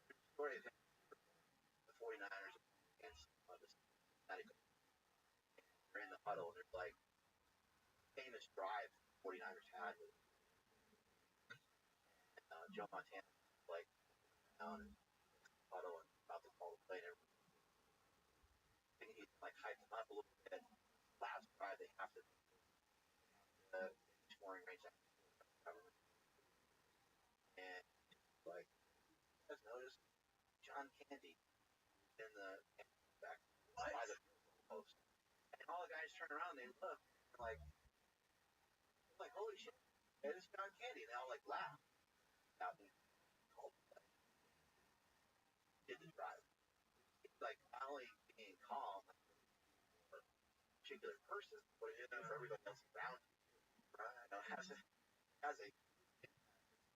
the story of him, the 49ers against the Cincinnati. They're in the huddle, and there's like famous drive the 49ers had with Joe Montana, like down in the huddle and about to call the play. And he like hyped him up a little bit. Last drive, they have to scoring range. And like, you guys notice John Candy in the back by the post, and all the guys turn around, and they look, like holy shit, it is John Candy, and they all like laugh. Out and did the drive. It's like not only being calm for a particular person, but it is for everybody else around you. Right? As a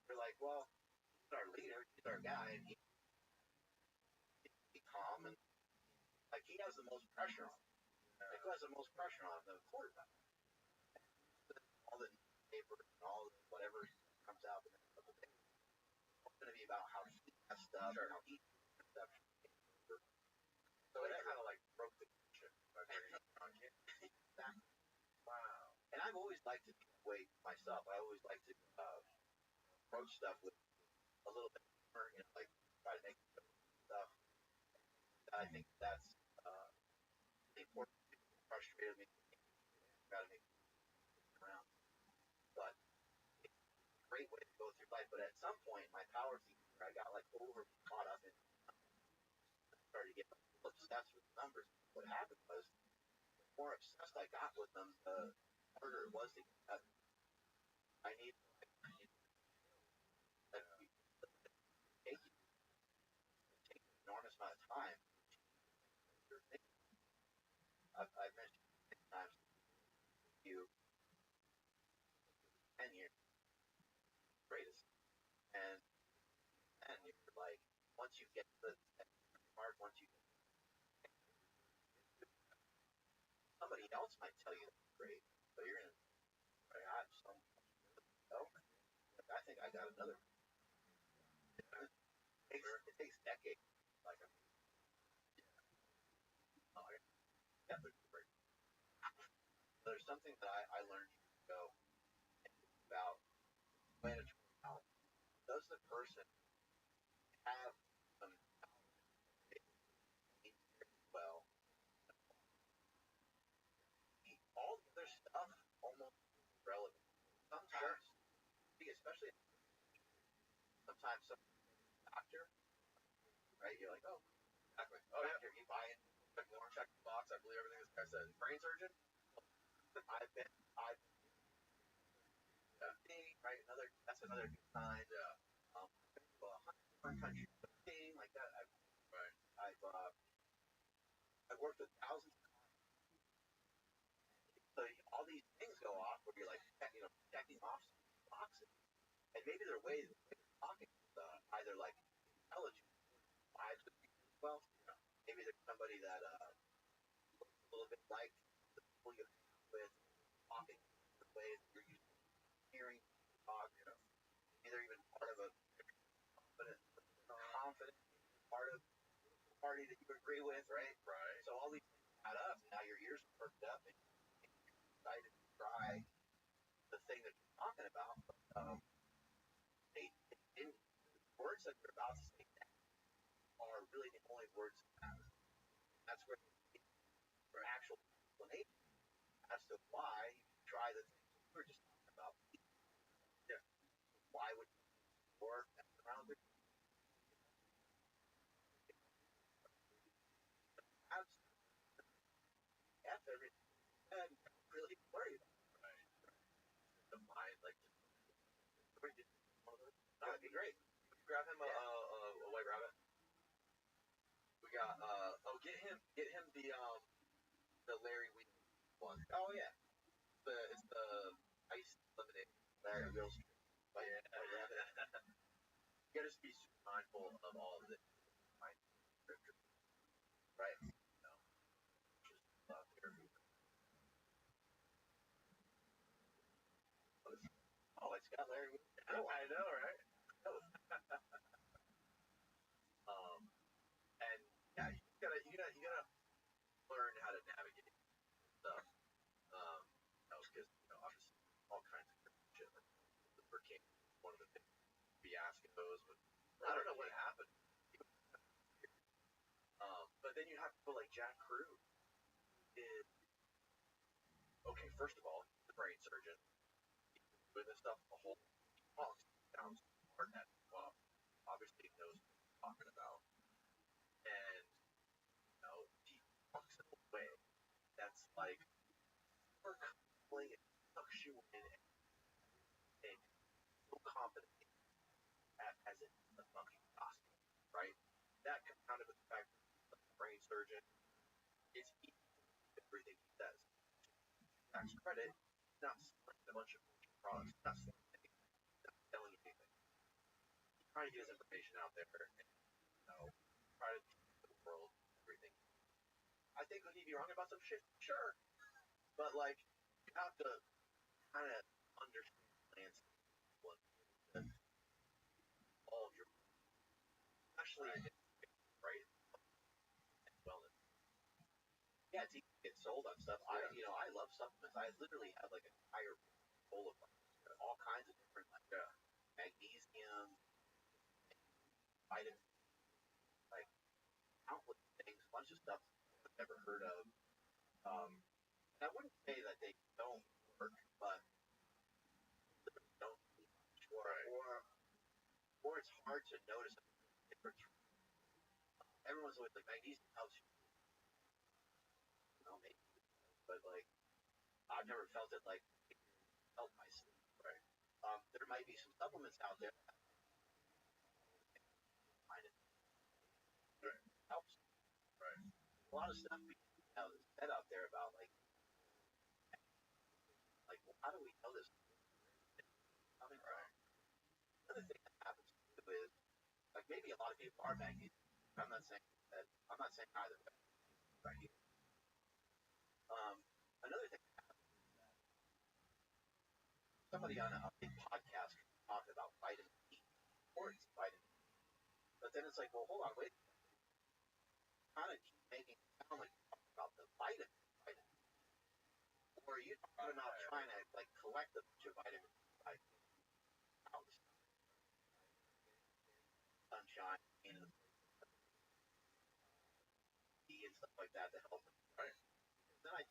you're like, well, he's our leader, he's our guy, and he's calm, and like he has the most pressure on him. Like who has the most pressure on him? The quarterback. All the papers and all the whatever comes out in a couple days. It's going to be about how he has stuff, or how he stuff. So it kind of like broke the connection by bringing up John Candy. Exactly. Wow. And I've always liked to be away myself. I always like to approach stuff with a little bit more, like try to make stuff. I think that's the important thing that frustrated me. Try to make it around. But it's a great way to go through life. But at some point, my power team, I got like over caught up in, started to get obsessed with numbers. What happened was, the more obsessed I got with them, the harder it was to get better. I need that take an enormous amount of time. I've mentioned many times you 10 years greatest, and you're like once you get to the mark, once you somebody else might tell you that's great, but you're gonna have some. Oh, I think I got another. It takes decades. Like there's something that I learned years ago about planetary health. Does the person have some well? All the other stuff almost irrelevant. Sometimes, especially sometimes some doctor, right? You're like, oh, exactly. Oh yeah, you buy it, check the box. I believe everything this guy said. Brain surgeon. I've right? That's another good sign. Yeah. Well, 100 countries, thing like that. I've worked with thousands of clients. So all these things go off where you're like, checking off boxes, and maybe their way of talking is either like intelligent, vibes with people well. Maybe there's somebody that looks a little bit like the people you hang with, talking the way that you're used to hearing talk. Maybe they're even part of a confident part of the party that you agree with, right? Right. So all these things add up, and now your ears are perked up, and you're excited to try the thing that you're talking about. But the words that you're about to say are really the only words that matter. That's where the actual explanation as to why you try the things we were just talking about. Yeah. Why would you work around it? That's everything. And really worry about it. Right. The mind, like, that'd be great. Grab him a white rabbit. We got get him the Larry Wheat one. Oh yeah. It's the iced lemonade. Larry Wheels. Yeah. you gotta just be super mindful of all of the scripture, right? Just oh, it's got Larry. I know, right? And yeah, you gotta learn how to navigate stuff. Because obviously all kinds of shit like Luther King, one of the big fiascos, but I don't know what happened. But then you have people like Jack Crew. Is okay. First of all, he's a brain surgeon. He's doing this stuff a whole talks sounds smart at well, obviously he knows what he's talking about, and he talks in a way that's like super compelling and sucks you in and so confident as it is the fucking gospel, right? That compounded with the fact that he's a brain surgeon, it's easy to everything he says. Tax credit, he's not selling a bunch of products, he's not selling anything, he's not selling anything. He's trying to get his information out there and try to teach the world everything. I think would he be wrong about some shit? Sure. But like you have to kind of understand the landscape and all of your especially right and wellness. Yeah, it's easy to get sold on stuff. I love supplements. I literally have like an entire bowl of all kinds of different like magnesium, vitamins, like countless things, a bunch of stuff I've never heard of. And I wouldn't say that they don't work, but don't or it's hard to notice a difference. Everyone's always like magnesium helps you, maybe, but like I've never felt it like help my sleep. Right. There might be some supplements out there that find it helps. Right. A lot of stuff being said out there about like well, how do we know this? Coming right. Another thing that happens too is like maybe a lot of people are magnesium. I'm not saying that. I'm not saying either. Right. Another thing that happens is that somebody on a big podcast talked about vitamin D, importance of vitamin D, but then it's like, well, hold on, wait. Kind of keep making it sound like you're talking about the vitamin, or are you talking about trying to like collect a bunch of vitamins like house, sunshine, and D and stuff like that to help them, right? Then I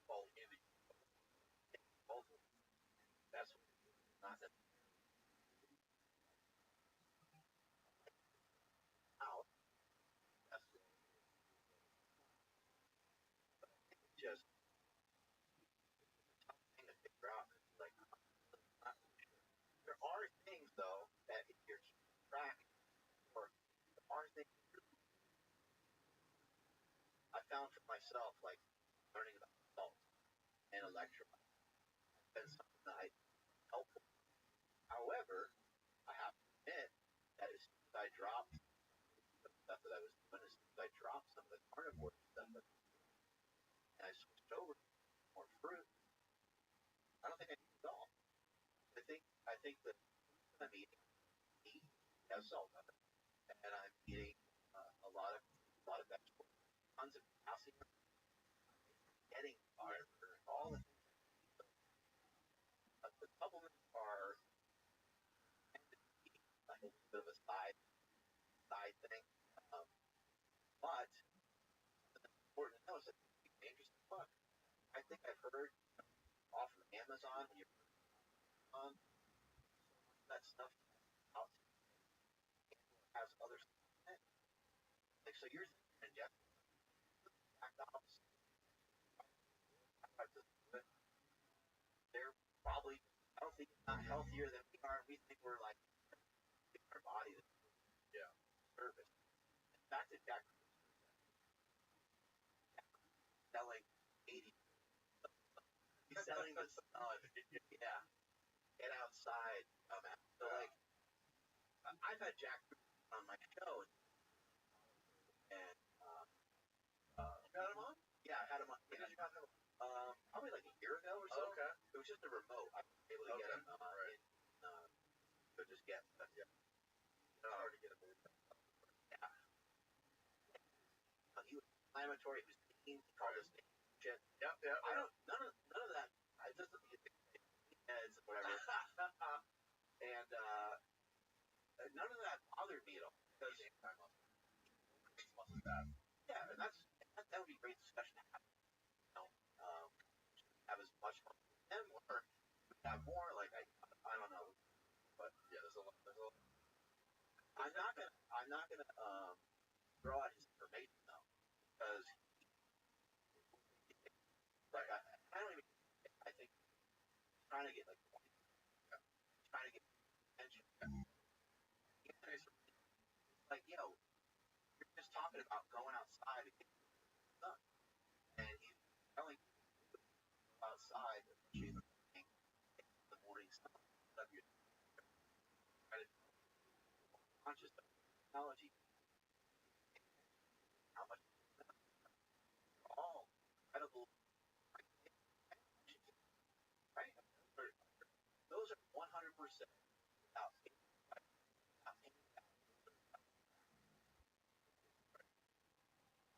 fall into that's not that out. That's just a tough thing to figure out. Like, there are things though that if you're keeping track, or there are things I found for myself, like learning about salt and electrolytes, has been something that I helpful. However, I have to admit that as soon as I dropped the stuff that I was doing, as soon as I dropped some of the carnivore stuff, and I switched over to more fruit, I don't think I need it all. I think that I'm eating meat has salt on it, and I'm eating a lot of vegetables, tons of potassium, getting fiber, all the things. The supplements are like a little bit of a side thing, but something that's important to know is that it can be dangerous as fuck. I think I've heard off of Amazon when you're on that stuff out has other stuff in it. Like so you're injecting exact opposite. They're probably healthy, not healthier than we are. We think we're like our body service. In fact, it got selling 80. He's selling this. Yeah, get outside. So like, I've had Jack on my show, and you had him on? Yeah, I had him on. When did you have him on? Probably like a year ago or so. Okay. It was just a remote. I was able to get him right. So just get yeah. Hard to get him. Yeah. He was inflammatory. He was mean. He called us shit. Yep. I don't. None of that. I just heads whatever. And none of that bothered me at all. Because yeah, and that would be a great discussion to have. You know, have as much fun with him or have more. Like I don't know, but yeah, there's a lot. I'm not gonna throw out his information though, because like I don't even. I think he's trying to get like trying to get attention. Like you're just talking about going outside and getting sun, and he's telling you outside, especially in the morning sun, up your conscious technology, how much all incredible right? Those are 100% out.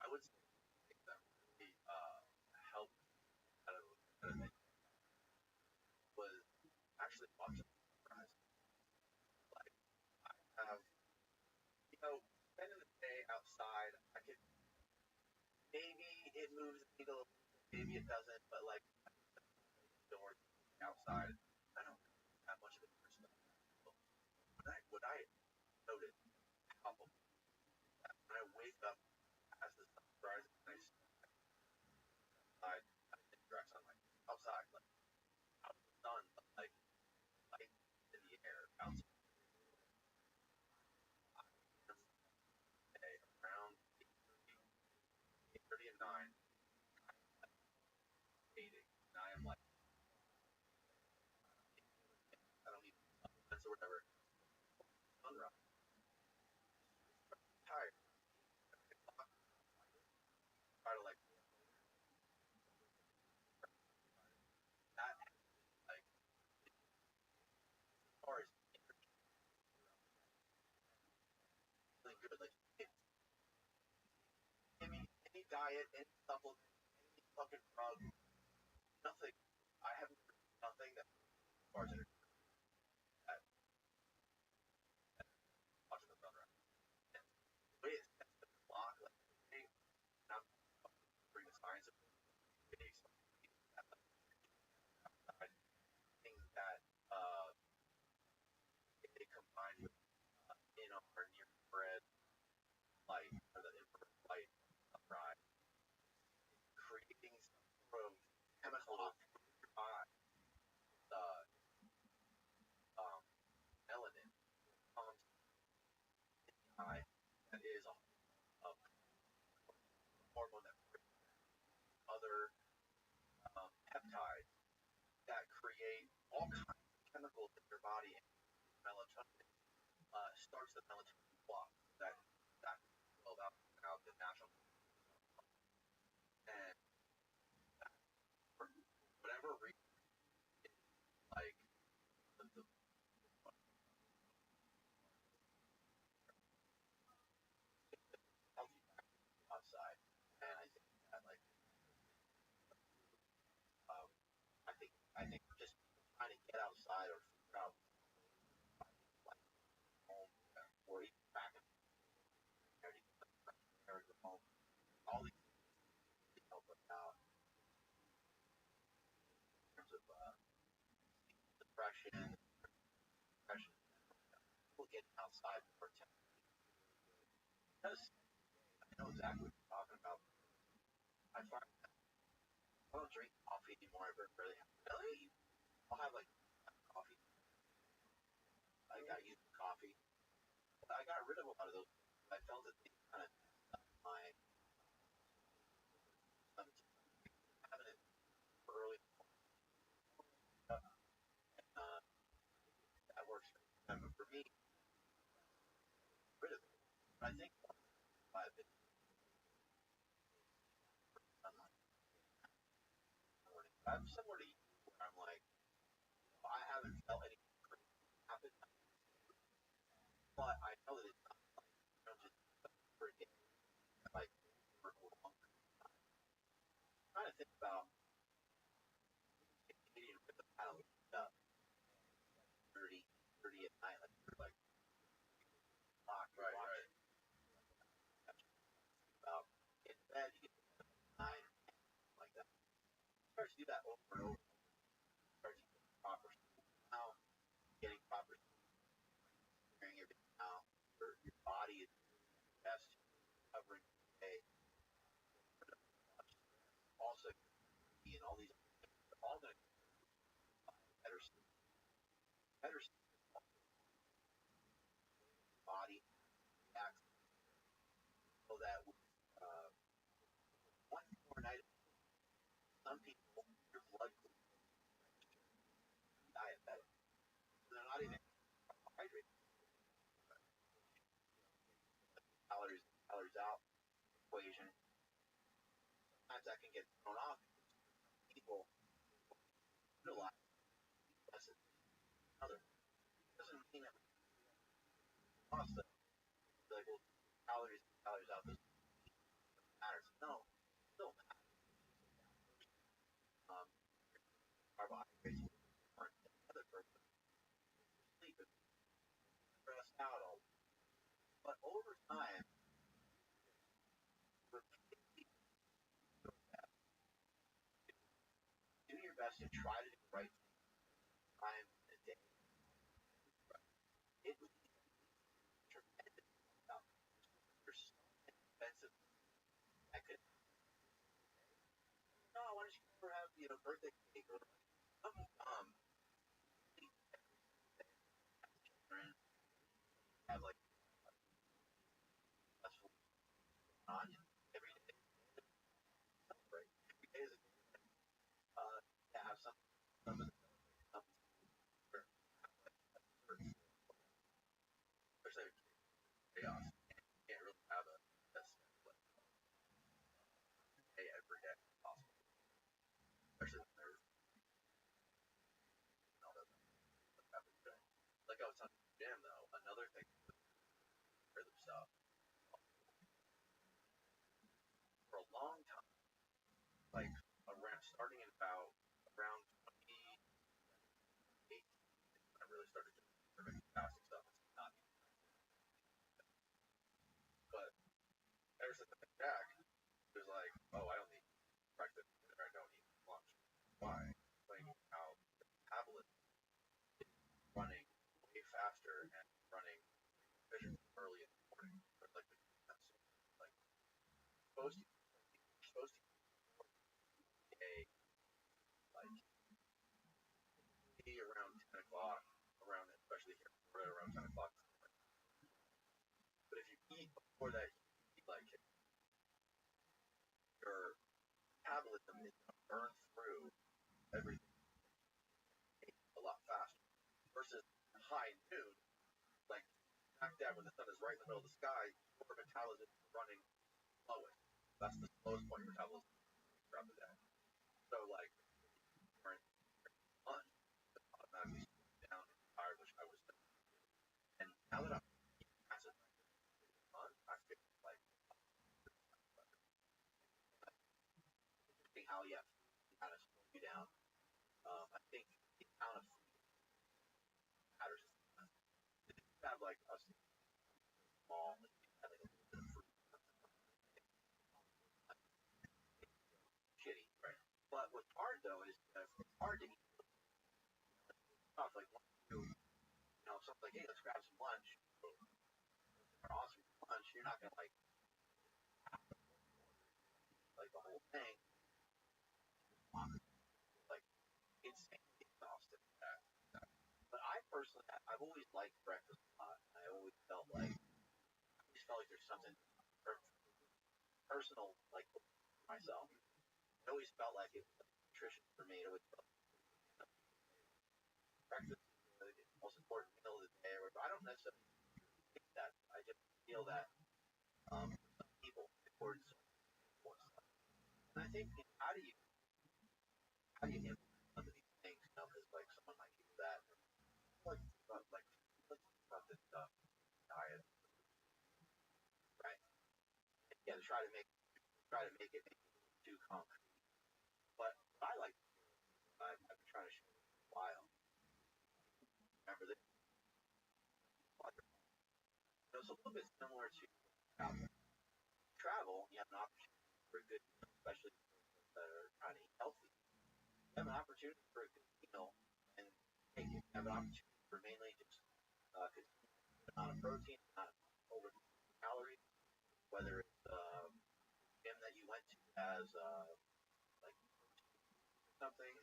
I would say that really helped out of it was actually watching surprise. Like I have, spending the day outside, I could maybe it moves the needle, maybe it doesn't, but like indoors, outside, I don't have much of a difference. What I noticed how when I wake up as the sun rises, I direct sunlight outside, like out the sun, but like light in the air outside. Around 8:30 and 9, dating, and I am like, I don't need sunset or whatever. Sunrise, tired, try to like that, like as far as feeling good, like any diet, any supplement, any fucking drug, nothing. I haven't nothing that as far as energy that watching the sunrise. And the way it sets the clock, like hey, I'm bring the science of things that they combine with in our near infrared light or the infrared light sunrise, creating some sort of chemical through your eye, uh, melanin comes in the eye that is a hormone that other peptides that create all kinds of chemicals in your body, and melatonin starts the melatonin clock that 12 hours out the natural, and for whatever reason, like the healthy outside, and I think that like um, I think just trying to get outside or figure out like home or even back in your home, all these things help us out in terms of depression, people getting outside for because I know exactly what you're talking about. I find I don't drink coffee anymore. I really have. Really? I'll have like coffee. I got used to coffee. I got rid of a lot of those. I felt that they kind of my me, rid of it. But I think I've been I'm similar to you, where I'm like, I haven't felt any happen, but I know that it's not like, just for a day, like, for a long time. I'm trying to think about Canadian rhythm paddling stuff, 30, 30 at night, like, you're like, locked, right, watching, about, get to bed, you get to 9, like that. You start to do that over and over, you start to get proper now, getting proper clearing everything out, your body is best covering the day, also, and all these things are all going to better, better body acts so that one more night, some people, your blood diabetic, they're not even hydrated, calories out equation. Sometimes that can get thrown off. People utilize less than another. It doesn't mean that lost them. Like, well, calories out doesn't matter. No, it still matters. Carbohydrates aren't another person sleeping, stressed out all. But over time, repeatedly do your best to try to do the right time in a day. It would be tremendous stuff. There's so expensive. I could, no, why don't you ever have, birthday cake or something have like that's on every day, celebrate. Every day is to have something, especially chaos. You can't really have a best day every day possible, especially when there's all that happens. Like I was telling the gym though, another thing rhythm stuff for a long time, like around starting in about around 28, I really started doing fasting stuff. It's not, but ever since I met Jack, it was like, oh, I don't need breakfast, I don't need lunch. Why? Like how the metabolism is running way faster and running early in the morning. But like like supposed to a like be around 10 o'clock, around especially here right around 10 o'clock. But if you eat before that, you eat like your metabolism is going to burn through everything a lot faster. Versus high noon, like back then when the sun is right in the middle of the sky, your metabolism is running slowest. That's the slowest point your metabolism throughout the day. So like during lunch, it's automatically down and tired, which I was doing. And now that I'm massive lunch, I feel like how you have to kind of slow you down. I think the amount of matters. Have like a small, like a little bit of fruit, shitty, right? But what's hard though is it's hard to eat stuff like something like, hey, let's grab some lunch, or awesome lunch. You're not gonna like the whole thing, like insane exhausted. But I personally, I've always liked breakfast a lot. I always felt like there's something personal, like myself. I always felt like it was like nutrition for me. It always felt like breakfast is the most important meal of the day. I don't necessarily think that. I just feel that some people important stuff. And I think how do you implement some of these things? Because like someone might do that. Like let's think about this diet, right? And, yeah, to try to make it too concrete. But I like I've been trying to show you for a while. Remember this? It's a little bit similar to travel. You have an opportunity for a good, especially that are trying to eat healthy. You have an opportunity for a good meal, and you have an opportunity for mainly just consume an amount of protein, not over calories. Whether it's gym that you went to as like something,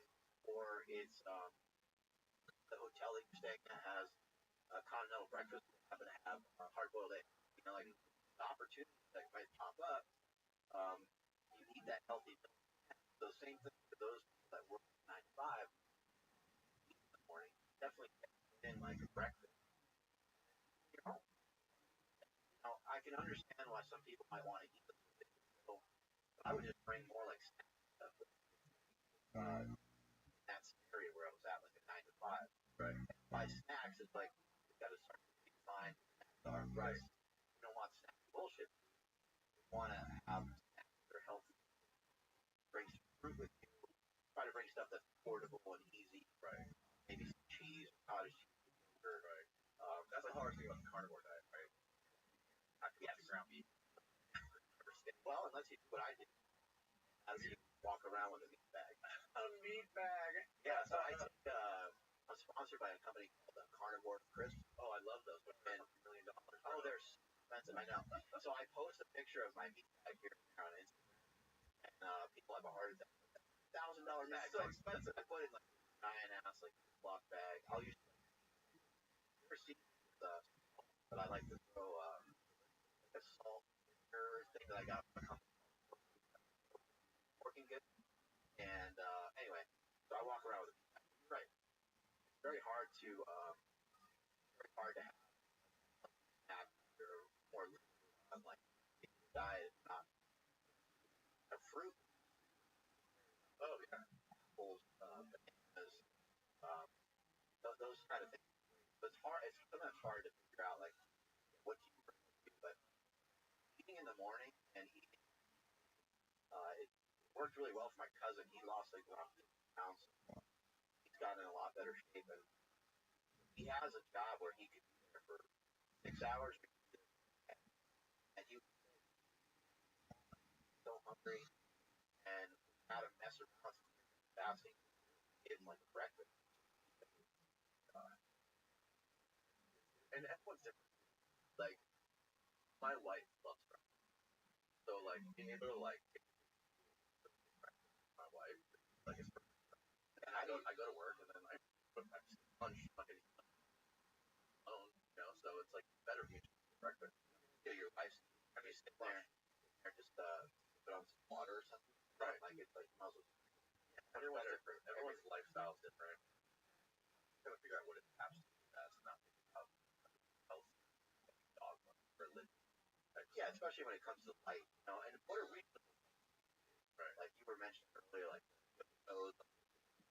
or it's the hotel that you're staying at has a continental breakfast, happen to have hard-boiled eggs. Like the opportunities that might pop up, um, you eat that healthy meal. So same thing for those people that work 9 to 5 in the morning. Definitely get in like a breakfast. I can understand why some people might want to eat the so I would just bring more like snack stuff in that area where I was at, like a 9 to 5. Right. And by snacks, it's like you got to start to define right. You don't want snack bullshit. You want to have snacks that are healthy. Bring some fruit with you. Try to bring stuff that's affordable and easy. Right. Maybe some cheese, cottage cheese, or right. That's the hardest thing about the carnivore diet, right? Not to get ground beef. Well, unless you do what I do, as you walk around with a meat bag. A meat bag. Yeah. So I'm sponsored by a company called Carnivore Crisp. Oh, I love those. And $1 million. Oh, they're so expensive. I know. So I post a picture of my meat bag here on Instagram, and people have a heart attack. $1,000 bag. So expensive. I put in like a giant ass like block bag. I'll use never see but I like to throw like a salt thing that I got from a company working good. And anyway, so I walk around with a meat bag. You're right. It's very hard to have your more like diet, not a fruit. Oh yeah, apples, bananas, um, those kind of things. So it's hard. It's sometimes hard to figure out like what you bring with you. But eating in the morning and eating, it worked really well for my cousin. He lost like around 50 pounds. He's gotten in a lot better shape, and he has a job where he could be there for 6 hours, and he was so hungry and had to mess around fasting. Gave him like a breakfast. And everyone's different. Like my wife loves breakfast, so like being able to like my wife like it's perfect. And I go to work and then I put my lunch fucking alone, so it's like better if you just eat breakfast. Your wife's I mean sit there and just put on some water or something. Right. Like it's like smells everyone's different. Everyone's lifestyle is different. Trying to figure out what is absolutely best, not thinking about health dog religion. Yeah, especially when it comes to light, and what are reasonable? Right. Like you were mentioning earlier, like those,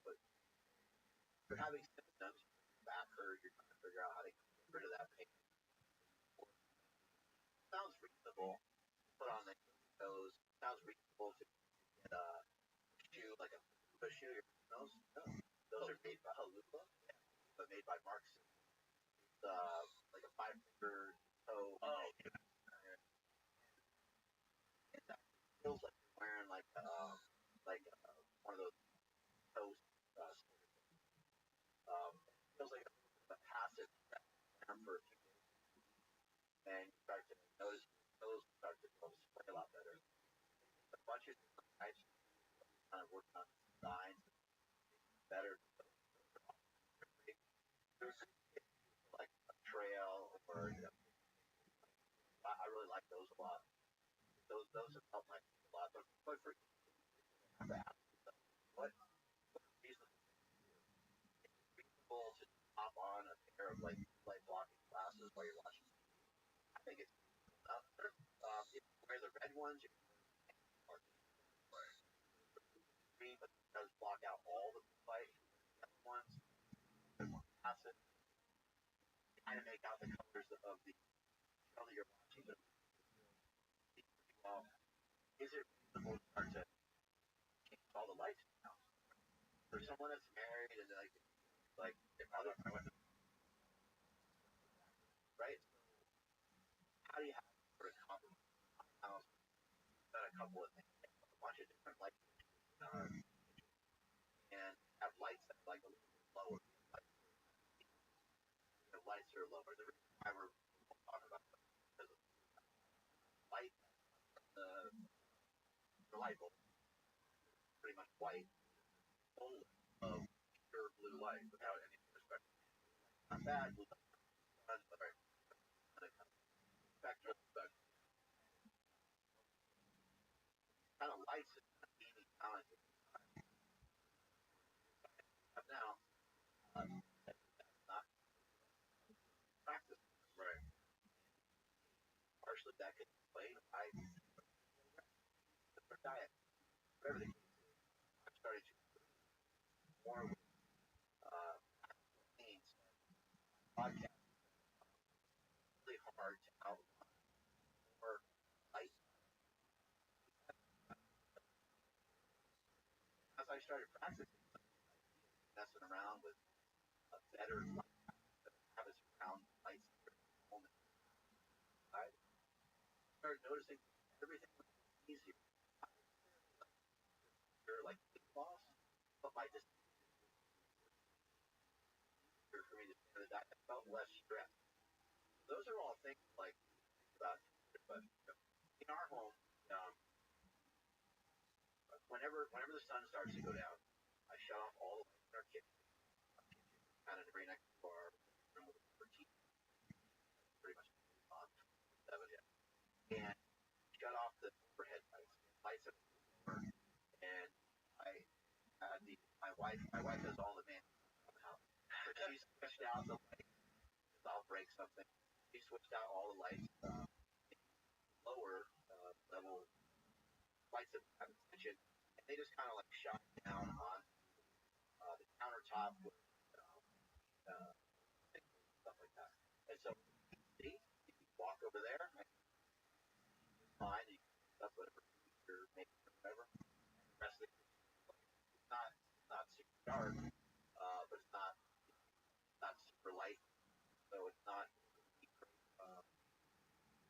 but you're having symptoms, back hurt, you're trying to figure out how to get rid of that pain. Sounds reasonable. Put on the toes. Sounds reasonable to get a shoe, like a shoe. Your nose. No. Those are made by Halupa, but made by Marks. It's like a 5-finger toe. Oh. And that feels like you're wearing like one of those toes. Feels like a passive for a few days, and you start to notice your toes start to display a lot better. A bunch of different types kind of working on designs better. There's like a trail or I really like those a lot. Those have helped my a lot. But for what reasonable to hop on a pair of like light blocking glasses while you're watching. I think it's if you wear the red ones, you're green, but it does block out all the light. The other ones, acid, kind of make out the colors of the show that you're watching. But well, is it reasonable to start to change all the lights now? For someone that's married and like their mother, right? How do you have sort of compromise? House done a couple of things, a bunch of different lights, and have lights that like a little lower. Like, the lights are lower. The reason why we're talking about that is because of light, the light bulb, pretty much white, full of pure blue light without any perspective. Not bad blue light, but spectrum, but kind of lights is kind of beaming talent now. That's not practice, right? Partially that could explain why the diet, whatever the case is, I'm starting to more with things podcast really hard to outline more light. As I started practicing, messing around with a better light, have us around lights moment. I started noticing everything was easier. You're like big boss, but my decision for me to stand that I felt less stress. Those are all things like about, but in our home, whenever the sun starts to go down, I shut off all the lights in our kitchen, kind of right next to our room with our TV, pretty much on 7, yeah. And shut off the overhead lights at the door, and I had my wife does all the management somehow. So she switched out the lights, because I'll break something. She switched out all the lights, lower level lights that we have in the kitchen, and they just kind of like shine down on the countertop with stuff like that. And so, see, you can walk over there, and fine, you can stuff whatever you're making or whatever. The rest of it's not super dark, but it's not super light, so it's not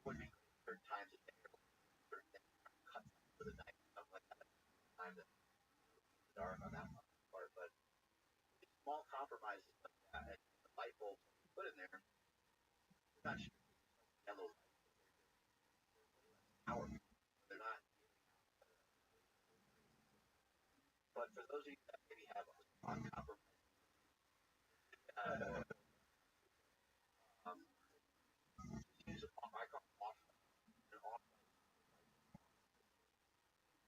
would be certain times of day or certain things cut for the night, something like that. Time that it's dark on that part, but small compromises like that, and the light bulbs put in there, they're not yellow lights, they're powerful. They're not. But for those of you that maybe have uncompromised, use I call off an off.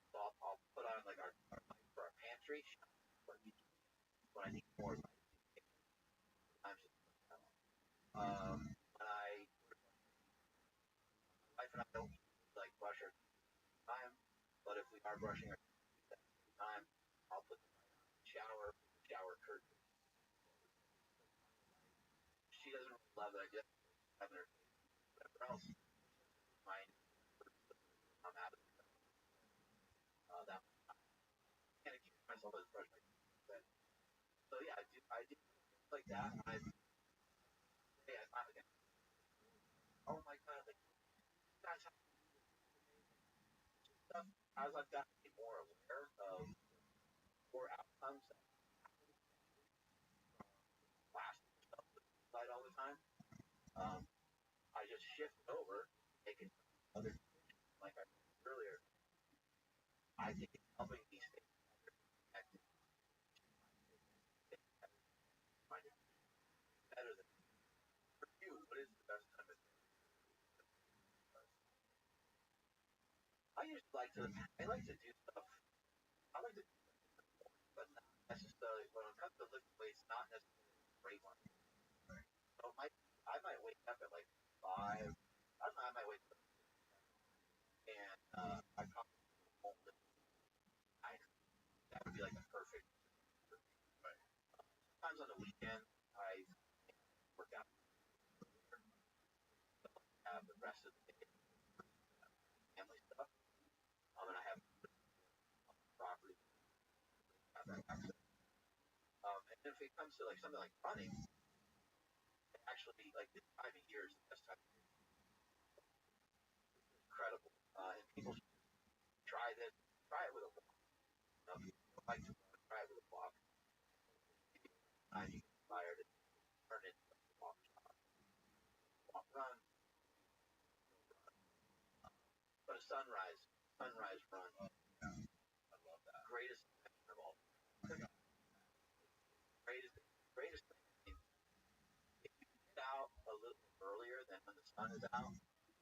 So I'll put on like our light for our pantry when I need more light. When my wife and I don't like brush our time, but if we are brushing our teeth at the same time, I'll put the shower curtain. She doesn't really love it. I just have her whatever else. Mine, I'm out of that. I can't keep myself as brush my teeth. So yeah, I do like that. And I finally get, oh my god, like guys have stuff as I've gotten to be more aware of poor outcomes that last stuff light all the time. I just shift over, make it other like I mentioned earlier. I think it's helping me stay connected better than for you. What is the best time of day? I usually I like to do stuff. I like to do stuff, but not necessarily when it comes to lifting weights, not necessarily a great one. So I might wake up at like 5. I might wake up and I probably won't live night. That would be like a perfect. Right. Sometimes on the weekend I work out, have the rest of the day family stuff. And I have property. And if it comes to like something like running, actually like this time of year is the best time. Incredible. And people should try this. Try it with a walk. If you don't like to try it with a walk. You get inspired and turn it into a walk. Walk run. But a sunrise run. I love that. Greatest invention of all. Greatest thing. If you get out a little earlier than when the sun is out,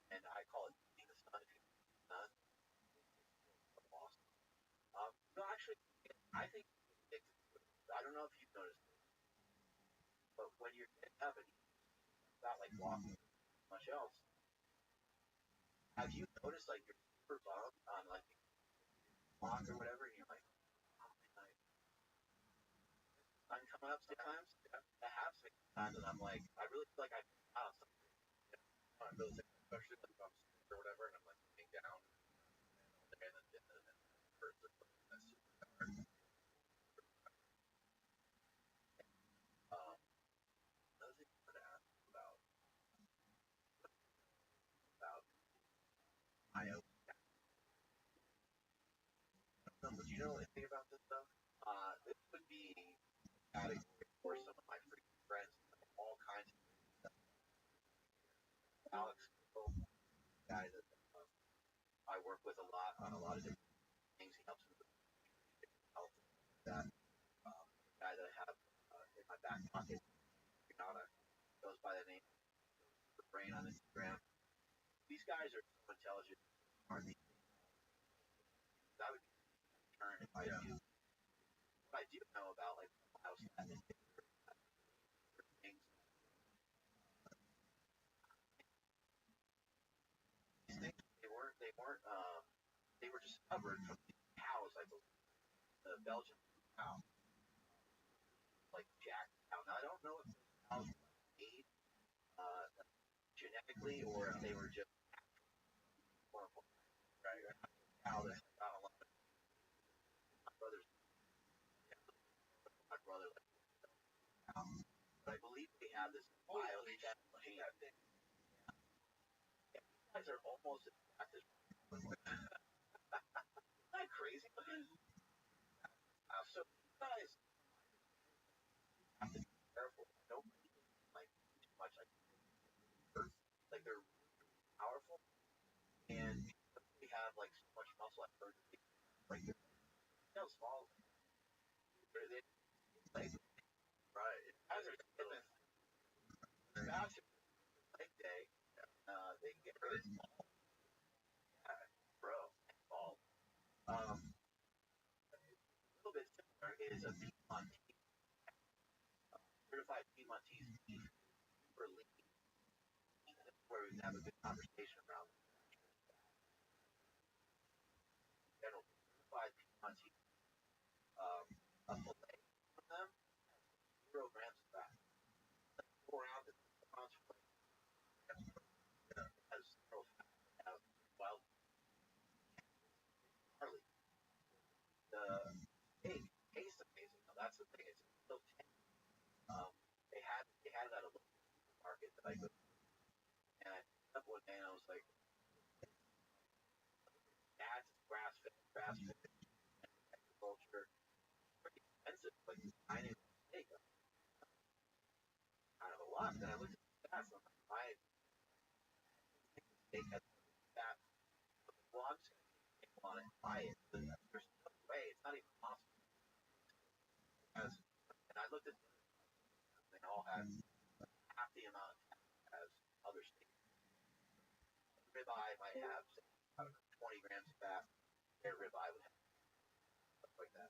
and I call it seeing the sun if you see the sun, it's awesome. Actually, I think I don't know if you've noticed this, but when you're getting up and you're not like walking much else, have you noticed like you're super bummed on like walk or whatever, and you're like, oh my god, I'm coming up sometimes. That happens sometimes, and I'm like, I really feel like I missed out on something. I really think, especially like if I'm sick or whatever, and I'm like laying down, and then hurts or something. That's super hard. Another thing I wanted to ask about IO. Do you know anything about this stuff? This would be a category for some of my freaking friends, all kinds of stuff. Alex, guy that I work with a lot on a lot of different things. He helps me with health. That guy that I have in my back pocket, goes by the name of Brain on Instagram. These guys are so intelligent. That would be a turn if I do. What I do know about like house and things. These things they were discovered from cows, I believe. The Belgian cow, like Jack cow. Now I don't know if those cows were made genetically or if they were just right. Cow that's like got a lot of my brother's my brother like but I believe they have this biotech pain. You guys are almost as fast as isn't that crazy? So you guys have to be careful. Don't like too much like they're powerful and they have like so much muscle at first like they're small. They like right. As they're skipping fast leg day, they can get really small. Yeah, bro, ball. A little bit similar is a Piedmontese, certified Piedmontese beef for lean. That's where we can have a good conversation around general certified Piedmontese. A fillet from them, 0 grams of fat. 4 ounces, 4 ounces has 0 fat. Have wild barley. The steak tastes amazing. Now that's the thing. It's still tender. They had it at a local market that I go to, and I picked up one day and I was like, "That's grass-fed, agriculture. It's pretty expensive, like tiny steak, kind of a lot." Then I looked at the stats. I'm like, "My steak has fat. Well, I'm just gonna on it, buy it. There's no way. It's not even possible." And I looked at they all had half the amount of fat as other steaks. Ribeye might have 20 grams of fat. Their ribeye would have stuff like that.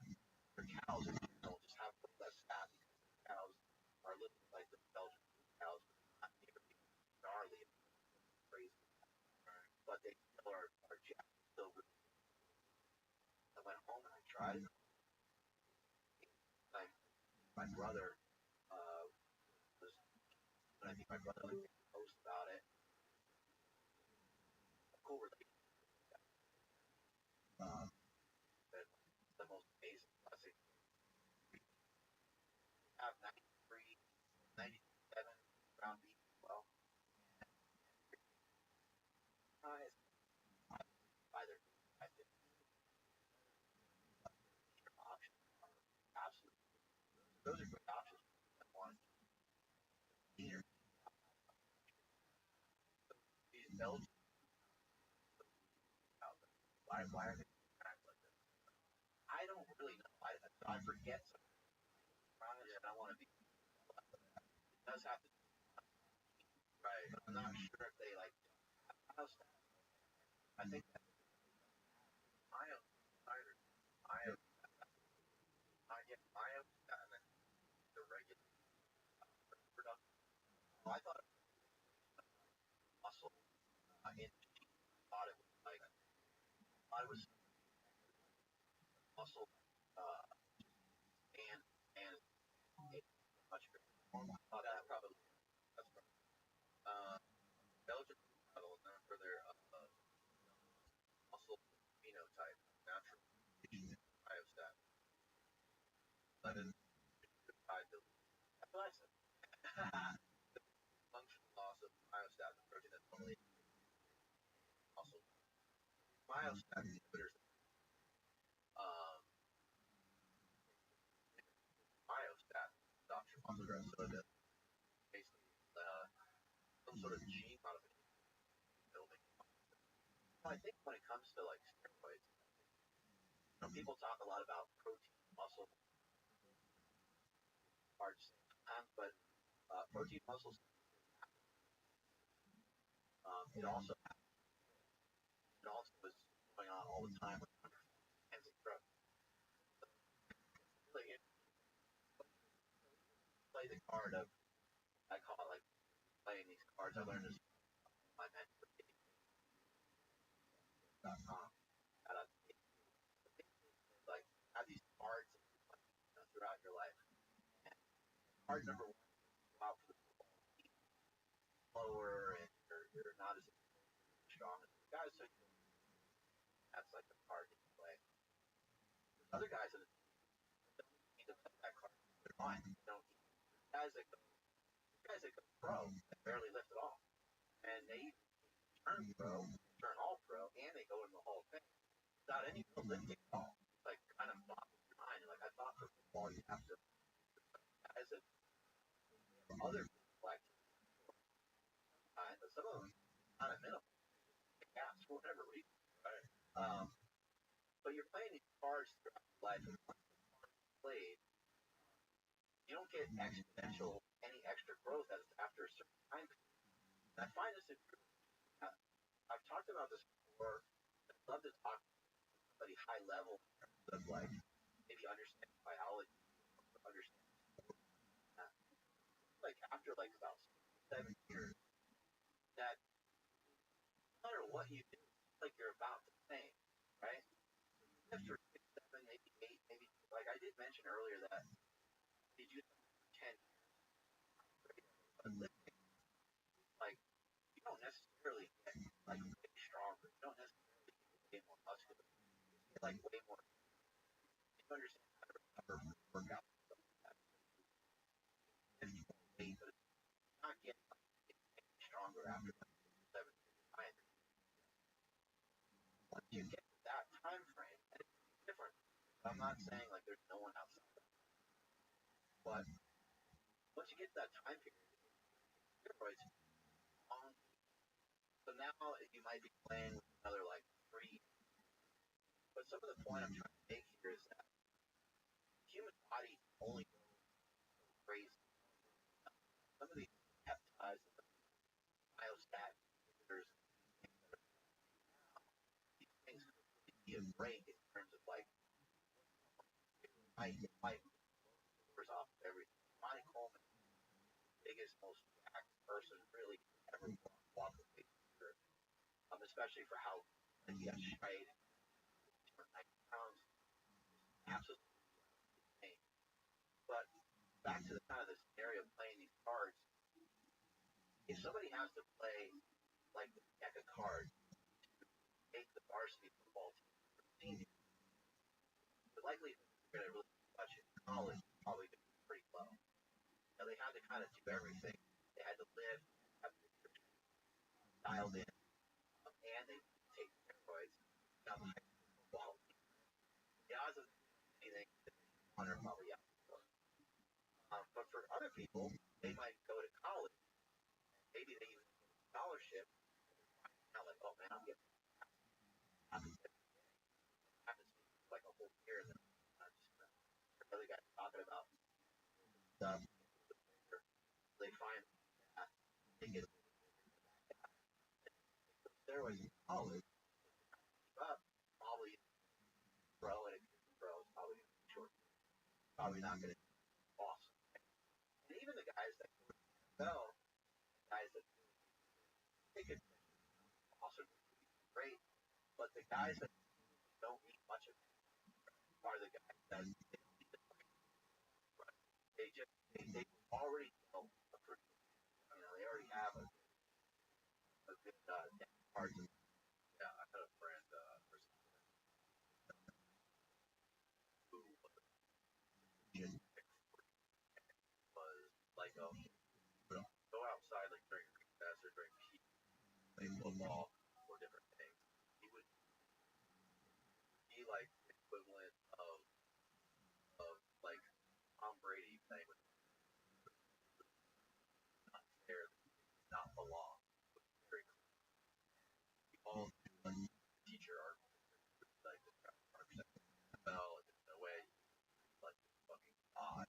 Their cows in general just have less fat because the cows are living like the Belgian cows, not nearly. tried it. Like my brother was, and I think my brother like made a post about it. A cool relationship. But the most amazing blessing. We have 93, 97 round beef as well. Guys, either options are absolutely. Those are great options. One, either these Belgian. Why are they like this? I don't really know. I forget sometimes, and I want to be. It does have to. Right. I'm not sure if they like. I think that Mayo, Mayo, Mayo, and then the regular production. Well, I thought it was muscle. Thought it was like I was muscle, and much bigger. Oh, that's probably that's probably. Belgian model known for their muscle phenotype, natural myostat. That is tied to functional loss of myostat, the protein that's normally muscle. Myostat inhibitors, myostat stops your muscle growth, so it basically some sort of gene modification building. I think when it comes to like steroids, people talk a lot about protein muscle parts, but protein muscle it also is going on all the time with hands and throat. Really, play the card of I call it like playing these cards. I learned this from my mentor. Like have these cards throughout your life. And card number one, go out for the slower, and you're not as strong as the guys. So that's like the card you play. There's other guys that don't need to play that card. They're fine. You don't need guys that go pro that barely lift at all, and they turn pro, turn all pro, and they go in the Hall of Fame without any lifting at all. Like kind of boggles your mind. Like I thought for football you have to guys that other like but some of them kind of minimal gaps for whatever reason. Right. But you're playing these cards throughout life, and once the cards played, you don't get exponential any extra growth after a certain time period. And I find this interesting. I've talked about this before. I'd love to talk to somebody high level in terms of like maybe understand biology, understand sport. Like after like about 7 years, that no matter what you do, like you're about the same, right? After 6, 7, maybe 8, maybe like I did mention earlier that did you 10 but lifting, like you don't necessarily get like way stronger. You don't necessarily get way more muscular. You get like way more. You understand how to recover from workouts and stuff like that. If you weight, but it's not getting stronger after like 7 years. Once you get to that time frame, and it's different. I'm not saying like there's no one outside, but once you get to that time period, steroids long. So now you might be playing with another like 3. But some of the point I'm trying to make here is that the human body only goes crazy. Some of these peptides, myostat inhibitors, these things could be a break in terms of like might off everything. Ronnie Coleman, biggest, most jacked person really ever walk the face of the earth. Especially for how he got straight, 90 pounds. absolutely insane. But back to the kind of the scenario of playing these cards, if somebody has to play like the deck of cards to make the varsity football team, the likelihood they're going to really do much in college is probably going to be pretty low. Now, they had to kind of do everything. They had to live, have dialed in, and they take steroids. Got the high school football. The odds of anything are probably out. But for other people, they might go to college. Maybe they even get a scholarship. Not like, oh man, I'm getting happens like a whole year, and then I'm just other guys talking about stuff. They find that they get steroids in college, but probably pro and pro is probably short. Probably not going to be awesome. And even the guys that go, guys that take it awesome, great, but the guys that don't need much of it are the guys that they already know a pretty, they already have a good hard. Yeah, I had a friend who was like go outside like during recess or during PE, play football or different things. He would be like the equivalent of like Tom Brady playing with not there, not belong. Very all teacher art like this kind of NFL in a way like fucking odd.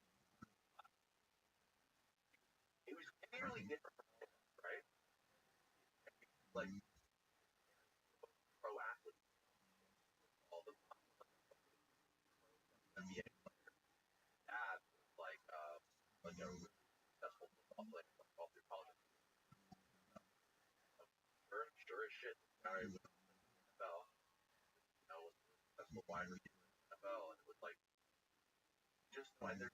It was clearly different, right? Like pro athlete, all the NBA dad like a successful football player all through college. Sure as shit, guy was NFL, was a successful wide receiver in the NFL, and it was like just when their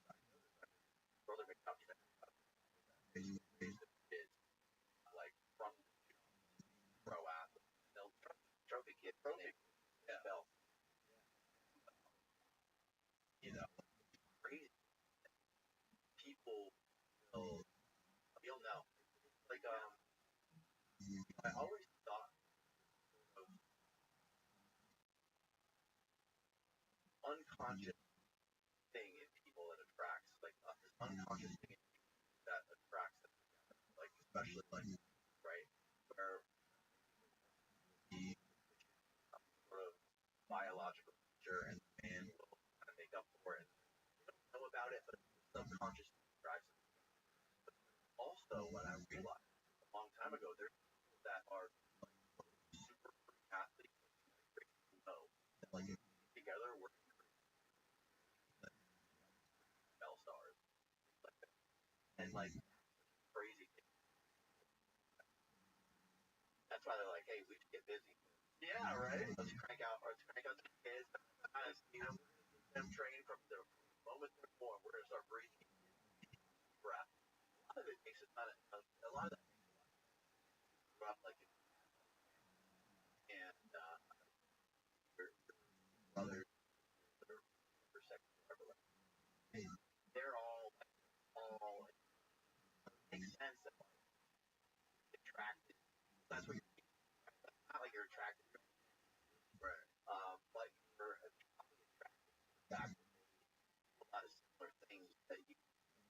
brother McDuck raised kids like from pro athlete, they'll trophy kid, NFL, crazy people will you'll know. Like I always thought of unconscious thing in people that attracts like this unconscious thing in people that attracts them, like especially like right where the sort of biological nature and the man will kind of make up for it. You don't know about it, but subconsciously drives it. But also, what I realized a long time ago, there's people that are like super athletes, like know that like together work NFL stars, like that. And like crazy. That's why they're like, hey, we should get busy. Yeah, right. Let's crank out the kids. Kind of see them train from the moment they're born. We're gonna start breathing breath. A lot of it takes a lot of that grew up like and your brothers or second whatever. They're all makes sense that attracted. That's what you're not like you're attracted to. Right. But you're attracted back a lot of similar things that you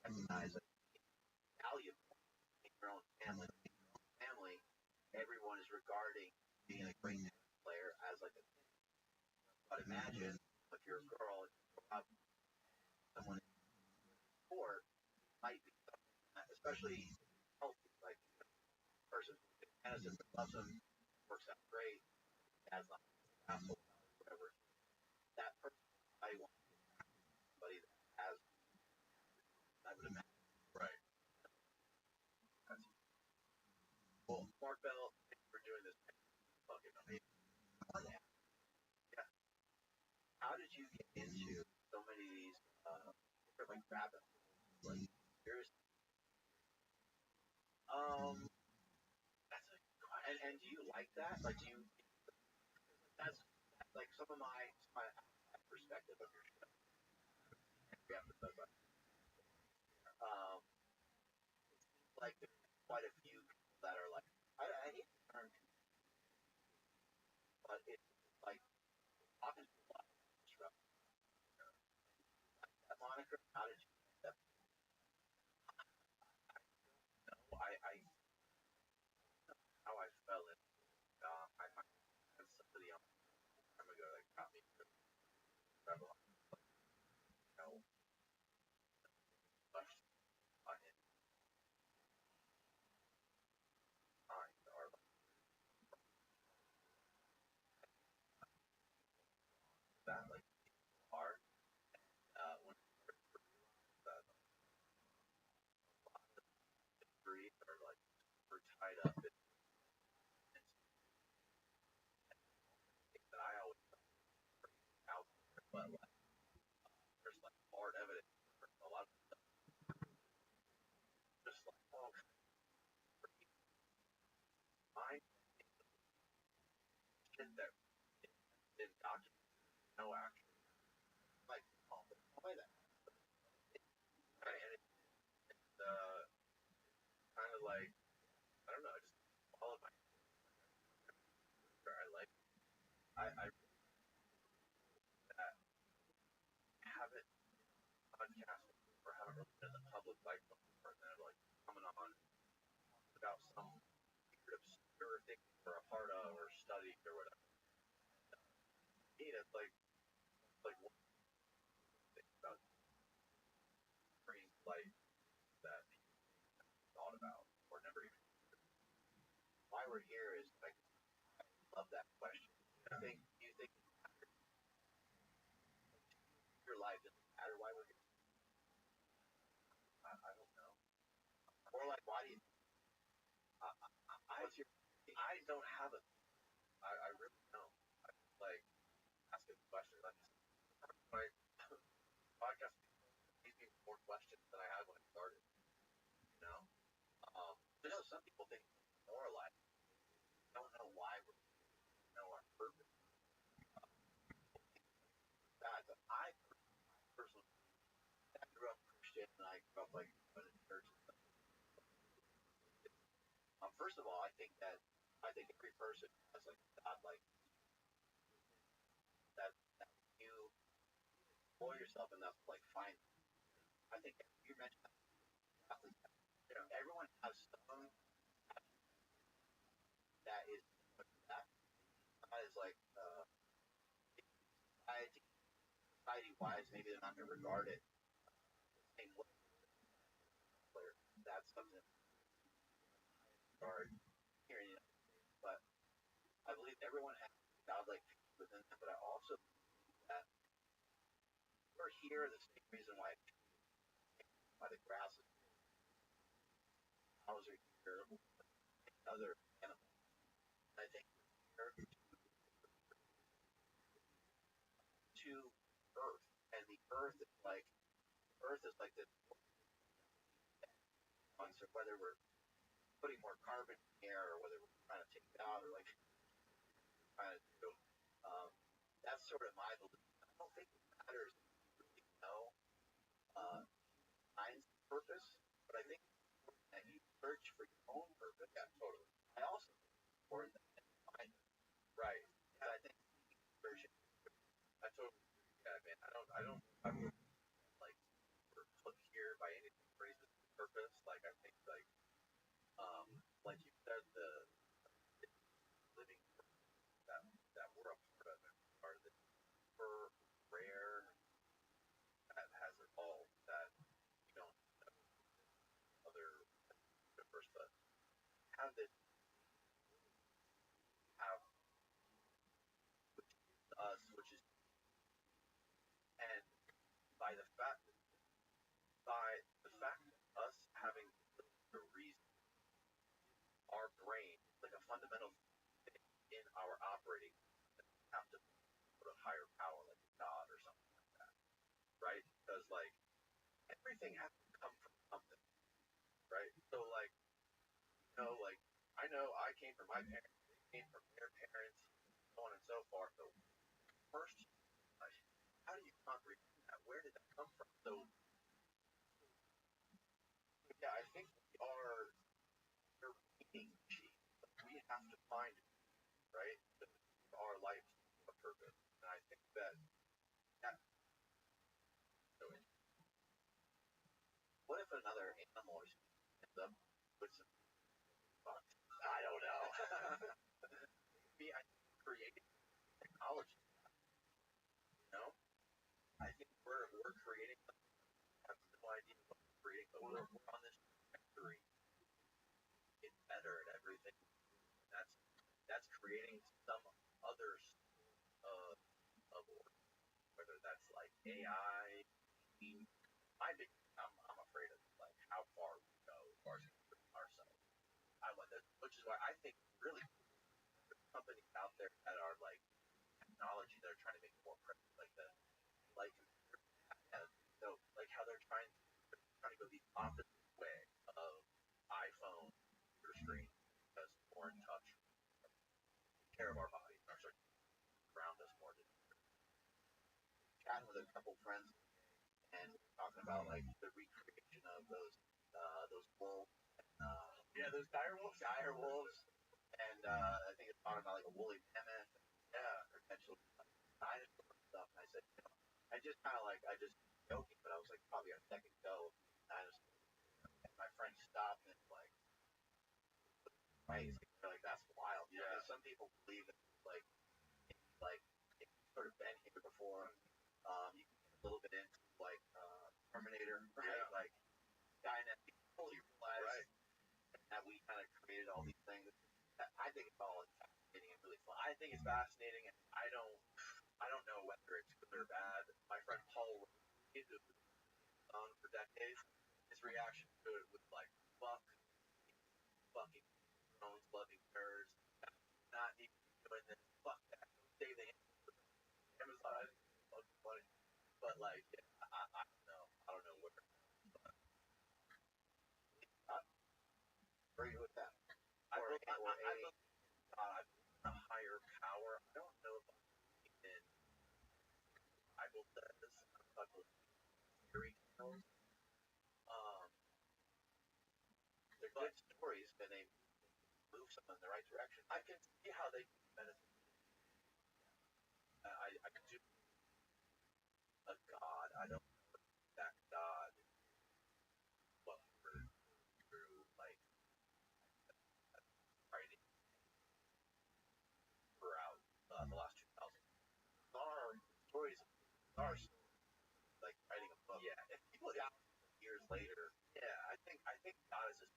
recognize as valuable in your own family. Everyone is regarding being a great player as like a thing. But imagine if you're a girl and you grow up, someone in sport might be especially healthy, like a person who tennis and loves them, works out great, has like asshole whatever. That person I want somebody that has I would imagine. Right. That's well, Mark Bell, thanks for doing this fucking amazing. Yeah. How did you get into so many of these different like rabbit holes, like seriously. That's a and do you like that? Like, do you? That's like some of my perspective of your show. Every episode, but like there's quite a few people that are like I hate the term, but it's like talking to a lot of stuff. That moniker, how did you get that? No, I how I fell in. I had somebody on time ago that got me to Rebel, you know, much on his mind or that like hard. When the breathe or like we're tied up in things that I always out there, but like there's like hard evidence for a lot of stuff. Just like oh, mind shit that in document no action. Like oh, why that? And it's kind of like I don't know, just follow my. I like I that haven't podcasted or haven't really been in the public light before, and they're like coming on about some weird obscure thing we're a part of or studied or whatever. Me, it's like one thing about bringing light that people thought about or never even. Why we're here is like I love that question. I think you think your life doesn't matter why we're here. I don't know. Or like why do you? What's your? I don't have a. I really don't. I like asking questions. I just my podcast gives me more questions than I had when I started. You know. I know some people think more like don't know why we know our purpose. That I personally, I grew up Christian and I grew up like in a church. First of all, I think every person has like God like that you explore yourself enough to like find. I think you mentioned that, you know everyone has some that is that is like society wise maybe they're not going to regard it the same way. That's something regard here in the United States, but I believe everyone has godlike within them. But I also believe that we're here the same reason why the grass is cows are here, other animals. And I think we're here to Earth, and the Earth is like this. So whether we're putting more carbon in the air, or whether we're trying to take it out, or like trying to do, um, that's sort of my belief. I don't think it matters if you really know science purpose, but I think it's important that you search for your own purpose. Yeah, totally. I also think it's important that you find it. Right. Yeah, I think searching. I totally agree. Yeah, man. I would like we're put here by any reason purpose. Like I think like you said, the living that we're a part of and part of the super rare that has evolved that you don't know other universe, but have this have which is us, which is and by the fact by the fact of us having the reason, our brain, like a fundamental thing in our operating, have to put a higher power like God or something like that, right? Because like everything has to come from something, right? So like like I know I came from my parents, they came from their parents, so on and so forth. So first, like, how do you comprehend that? Where did that come from? So yeah, I think we are we're reading machines. We have to find it, right? Our life's a purpose, and I think that so what if another animal or ends up with some bugs? I don't know. Maybe I think creating technology, you know? I think we're creating something. I have no idea what we're creating, but we're on this trajectory to get better at everything. That's creating some other of whether that's like AI. My big I'm afraid of like how far we go as far as ourselves. I want this, which is why I think really companies out there that are like technology that are trying to make it more practical, like so like how they're trying to go the opposite way of iPhone computer screen because more in touch, care of our bodies, our around us more. Chatting with a couple friends and we were talking about like the recreation of those wolves. Yeah, those dire wolves, and I think it's talking about like a woolly mammoth. Yeah, potentially dinosaur stuff. And I said, I just kind of like I just joking, but I was like probably our second go of dinosaur. And my friend stopped and like, crazy. They're like, that's wild. Yeah. Because some people believe that like if you've sort of been here before, you can get a little bit into like Terminator, right? Yeah. Like Skynet, you fully realize that we kind of created all these things. I think it's all fascinating and really fun. I think it's fascinating, and I don't know whether it's good or bad. My friend Paul, who was on for decades, his reaction to it was like, fucking drones, loving birds, not even doing this. Fuck that. Save the Amazon. Fucking funny. But like, yeah, I don't know. I don't know where. I agree with that. I believe a higher power. I don't know if in Bible says I believe fairy tales. Um, they're good stories and they move someone in the right direction. I can see how they can benefit. I do a God. I don't know that God what we're through like writing throughout the last 2,000. Our stories are like writing a book. Yeah, if people years later, yeah, I think God is just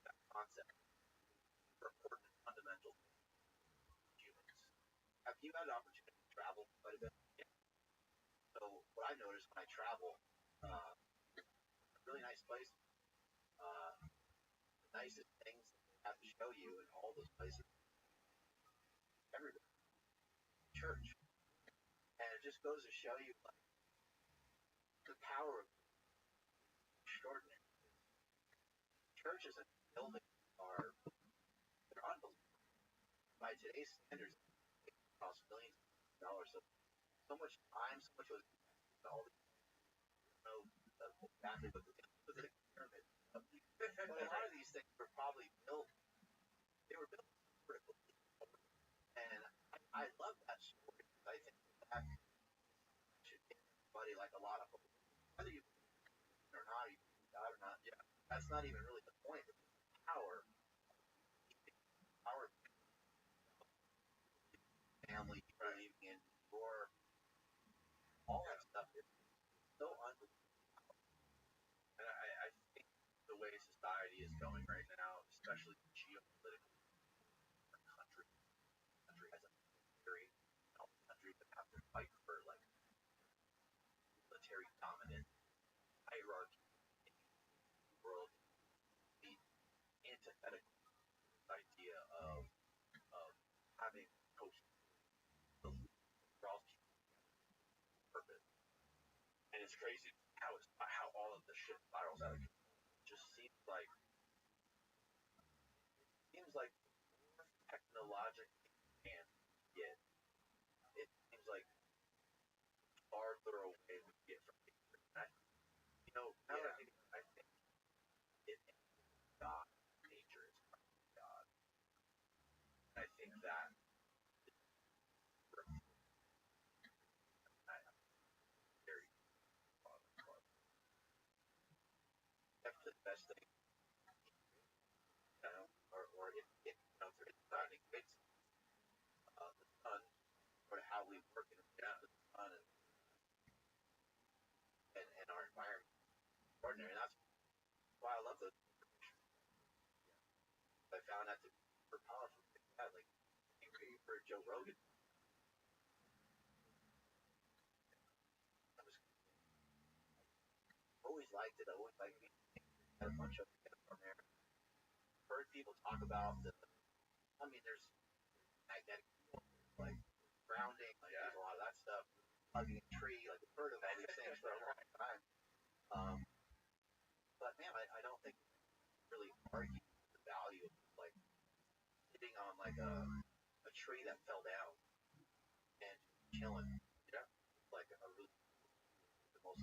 that concept for important fundamental humans. Have you had an opportunity to travel quite a bit? Yeah. So what I noticed when I travel, really nice place, the nicest things they have to show you in all those places, everywhere, church, and it just goes to show you like the power of extraordinary. Churches and buildings are they're unbelievable by today's standards. It costs millions of dollars. So much time, so much was all the exactly what the pyramid. But a lot of these things were probably built. They were built vertically, and I love that story. I think that should give everybody like a lot of hope. Whether you believe or not, you believe God or not, yeah, that's not even really the point. The power, power, family, believing in your all that stuff is so unbelievable. And I think the way society is going right now, especially geopolitically, our country has a very countries that have to fight for like military dominance, hierarchy in the world, the antithetical idea of having coach draws people purpose. it's crazy how all of the shit spirals out of control. It just seems like technologically and yet it seems like farther away we get from nature. Now that I think it is God, nature is God. And I think that very definitely the best thing, or if there is not negates the sun, or how we work and react to the sun and our environment is extraordinary. And that's why I love those. I found that to be super powerful. Like for Joe Rogan, I was always liked it. I always liked it. Had a bunch of it from there. Heard people talk about there's magnetic field, like grounding, there's a lot of that stuff. Hugging a tree, like I've heard of all these things for a long time. But man, I don't think really argue the value of like sitting on like a tree that fell down and chilling. Yeah, like a really the most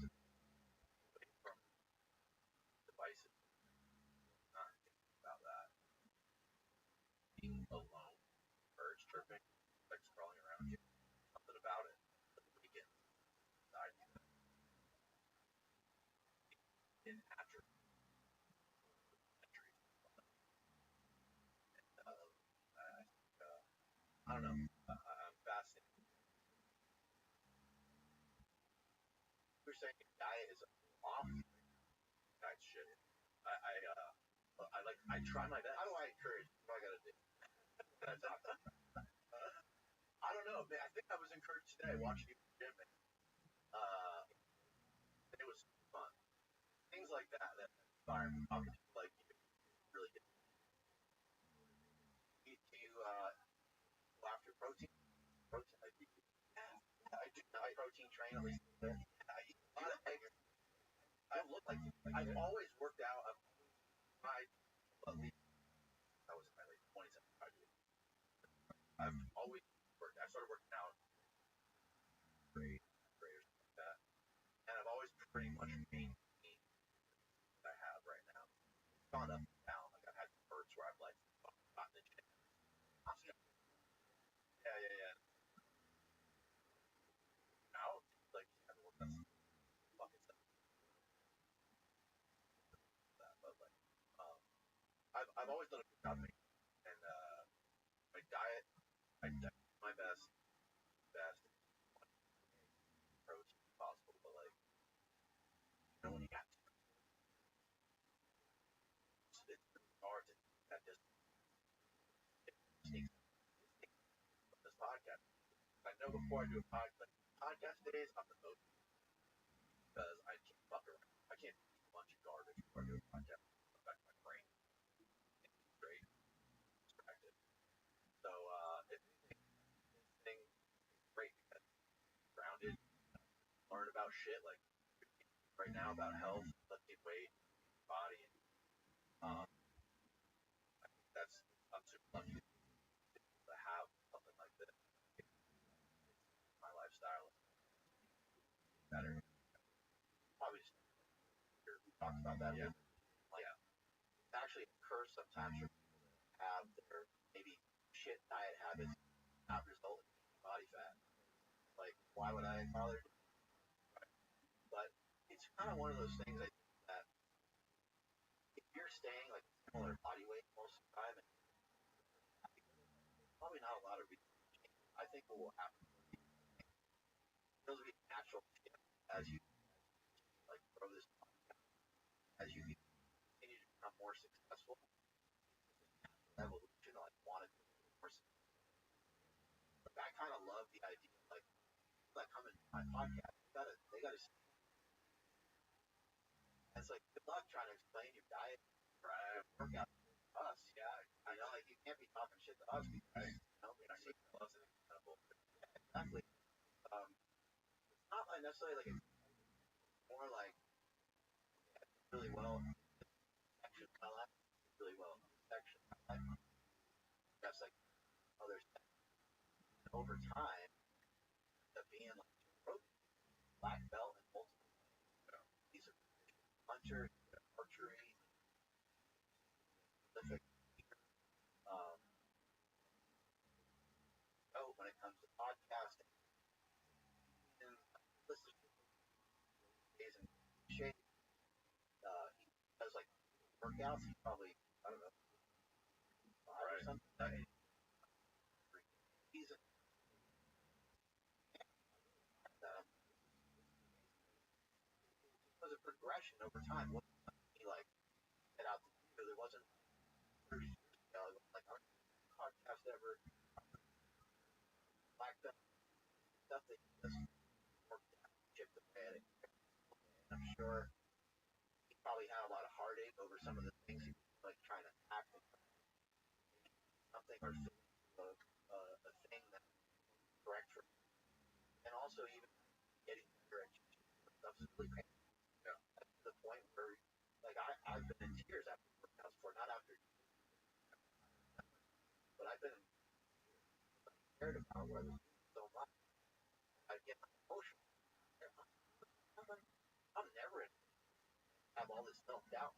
from devices. Not thinking about that. Being alone, birds chirping, like crawling around you. Something about it. The weekend inside you. In natural entries. I don't know. I'm fascinated. You're saying your diet is off. That's shit. I try my best. How do I encourage? What do I gotta do? I don't know, man. I think I was encouraged today watching you in the gym, man. It was fun. Things like that inspire me. Talking to people like you really get. Do you go after protein? Protein, I do. Yeah, I do. I protein train at least. I eat a lot of eggs. I look like I've always worked out. At least I was in my late 20s. I've always worked. I started working out grade or something like that, and I've always pretty much maintained what I have right now. It's gone up and down. Like I've had spurts where I've like gotten the gym. Yeah. Now, like you have to work on fucking stuff. But like, I've always done a good job making, and my diet, I do my best protein possible. But like, when you got it's hard to that just sneaks this podcast. I know before I do a podcast days, I'm the most because I can't fuck around. I can't eat a bunch of garbage before I do a podcast. It affects my brain. It's straight distracted. So it's thing great because I'm grounded, learn about shit like right now about health, lifting weight, body. Um, that's I'm super lucky to have something like this. My lifestyle is better. Probably just we talked about that. Yeah. Like, it's actually a curse sometimes for people to have their maybe shit diet habits not result in body fat. Like, why would I bother? But it's kind of one of those things I think that if you're staying like similar body weight most of the time, and probably not a lot of reason. I think what will happen is it'll be natural as you like grow this, as you continue to become more successful. Evolution, like wanted to be more successful. But I kind of love the idea, like that coming to my podcast. They gotta. It's like good luck trying to explain your diet, right? Workout to us, yeah. Like you can't be talking shit to us because we're not seeing us and kind of bullshit. Yeah, exactly. It's not like necessarily like really well. Section I like really well. Section I like that's like other stuff. Over time, the being like black belt and multiple these are hunter, archery, specific. Um, so when it comes to podcasting, and listen to days in shape, he does like workouts. He probably I don't know five or something. He's was a progression over time. He like get out there wasn't 30 years ago. Like our podcast ever black belt stuff that he just worked out, chipped away at it. I'm sure he probably had a lot of heartache over some of the things he was like trying to tackle something or a thing that correct for him. And also even getting better at stuff is really painful. Yeah. To the point where like I've been in tears after workouts for not after but I've been scared about whether so much. I get emotional. I'm never in have all this self doubt.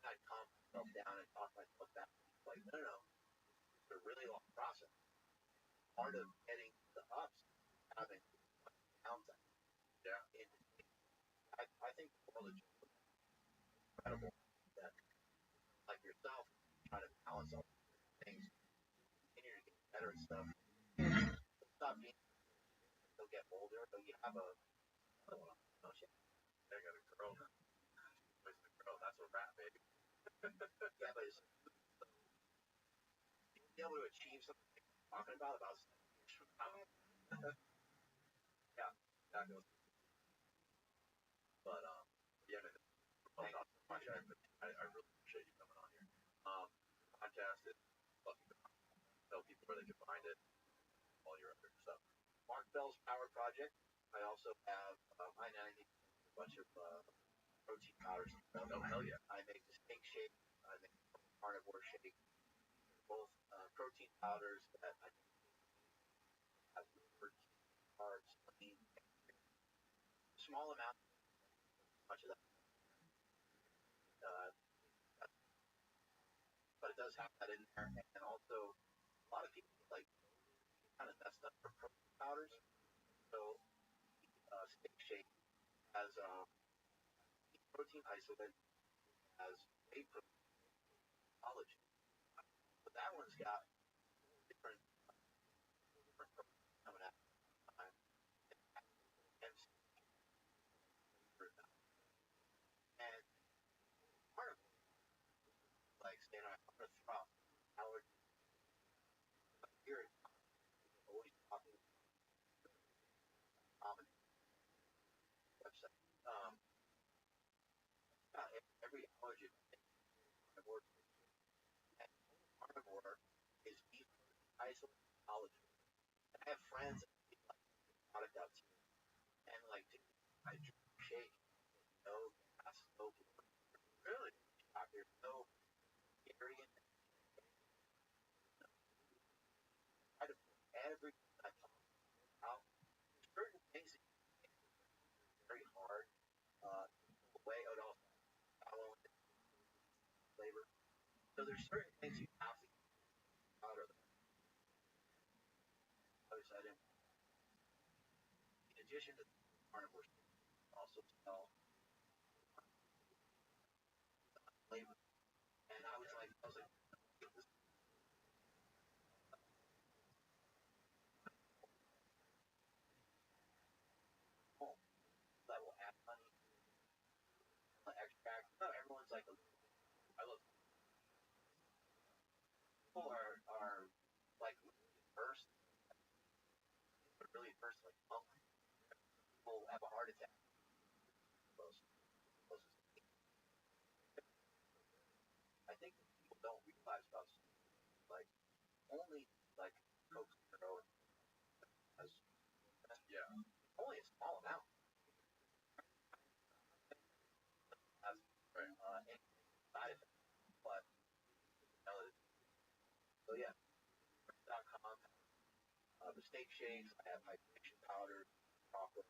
I calm myself down and talk myself back. Like, no. It's a really long process. Part of getting the ups, having downs. Yeah. I think the world is incredible that, like yourself, try to balance all things, continue to get better and stuff. Stop being, you'll get older, but you have a, oh shit. I got a girl. Where's the girl? That's a rat, baby. Yeah, but it's be able to achieve something you're talking about yeah, that goes. But yeah, man, I really appreciate you coming on here. Podcast is tell people where they can find it, all your other stuff. Mark Bell's Power Project. I also have I make a bunch of protein powders. Oh hell yeah! I make the steak shake. I make carnivore shake. Both protein powders that I have carbs, lean, small amount, much of that. Uh, but it does have that in there, and also a lot of people like kind of messed up for protein powders. So steak shake has protein isolate, has whey protein, collagen. But that one's got different proteins coming out and part of like saying I'm gonna throw out allergy here always talking common website. Every allergy carnivore and carnivore is beef isolate collagen. I have friends that like product out and like I drink shake, no gas, no really there's no dairy in it. I do everything I talk about. Certain things that very hard way out of follow flavor. So there's certain things you have to get out of the other side. In addition to carnivore, also sell flavor. And I was like, get this home that will add honey, extract. No, everyone's like, I love people are like first, but really first like people have a heart attack. Close, I think people don't realize about like only like Coke Zero has yeah only a small amount. steak shakes. I have hydration powder, chocolate,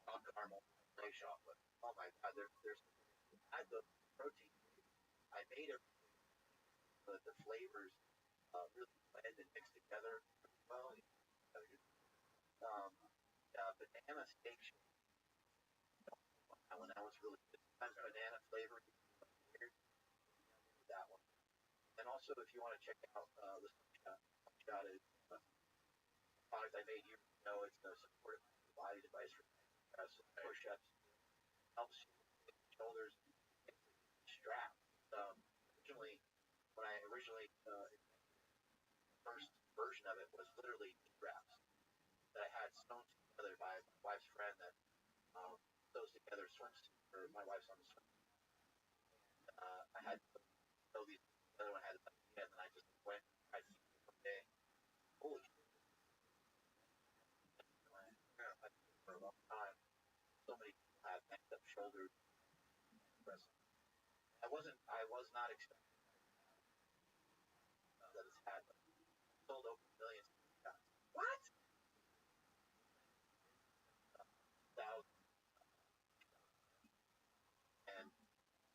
caramel, glaze chocolate. Oh my God, there's I had the protein. I made it the flavors really blend and mix together well. Um, banana steak shake. That one's really good. Sometimes banana flavor weird. That one. And also, if you want to check out the shot is a product I made years ago. It's a supportive body device for push-ups. Helps you with your shoulders. Strap. Originally, when I first version of it was literally straps that I had sewn together by my wife's friend that sews together swimsuits for my wife's on the swim. I had to sew these together when I had this idea, and then I just went and tried to use it one day. Holy shit! I for a long time. So many people have messed up shoulders. I was not expecting that it's had sold over millions of times. What? Thousands, and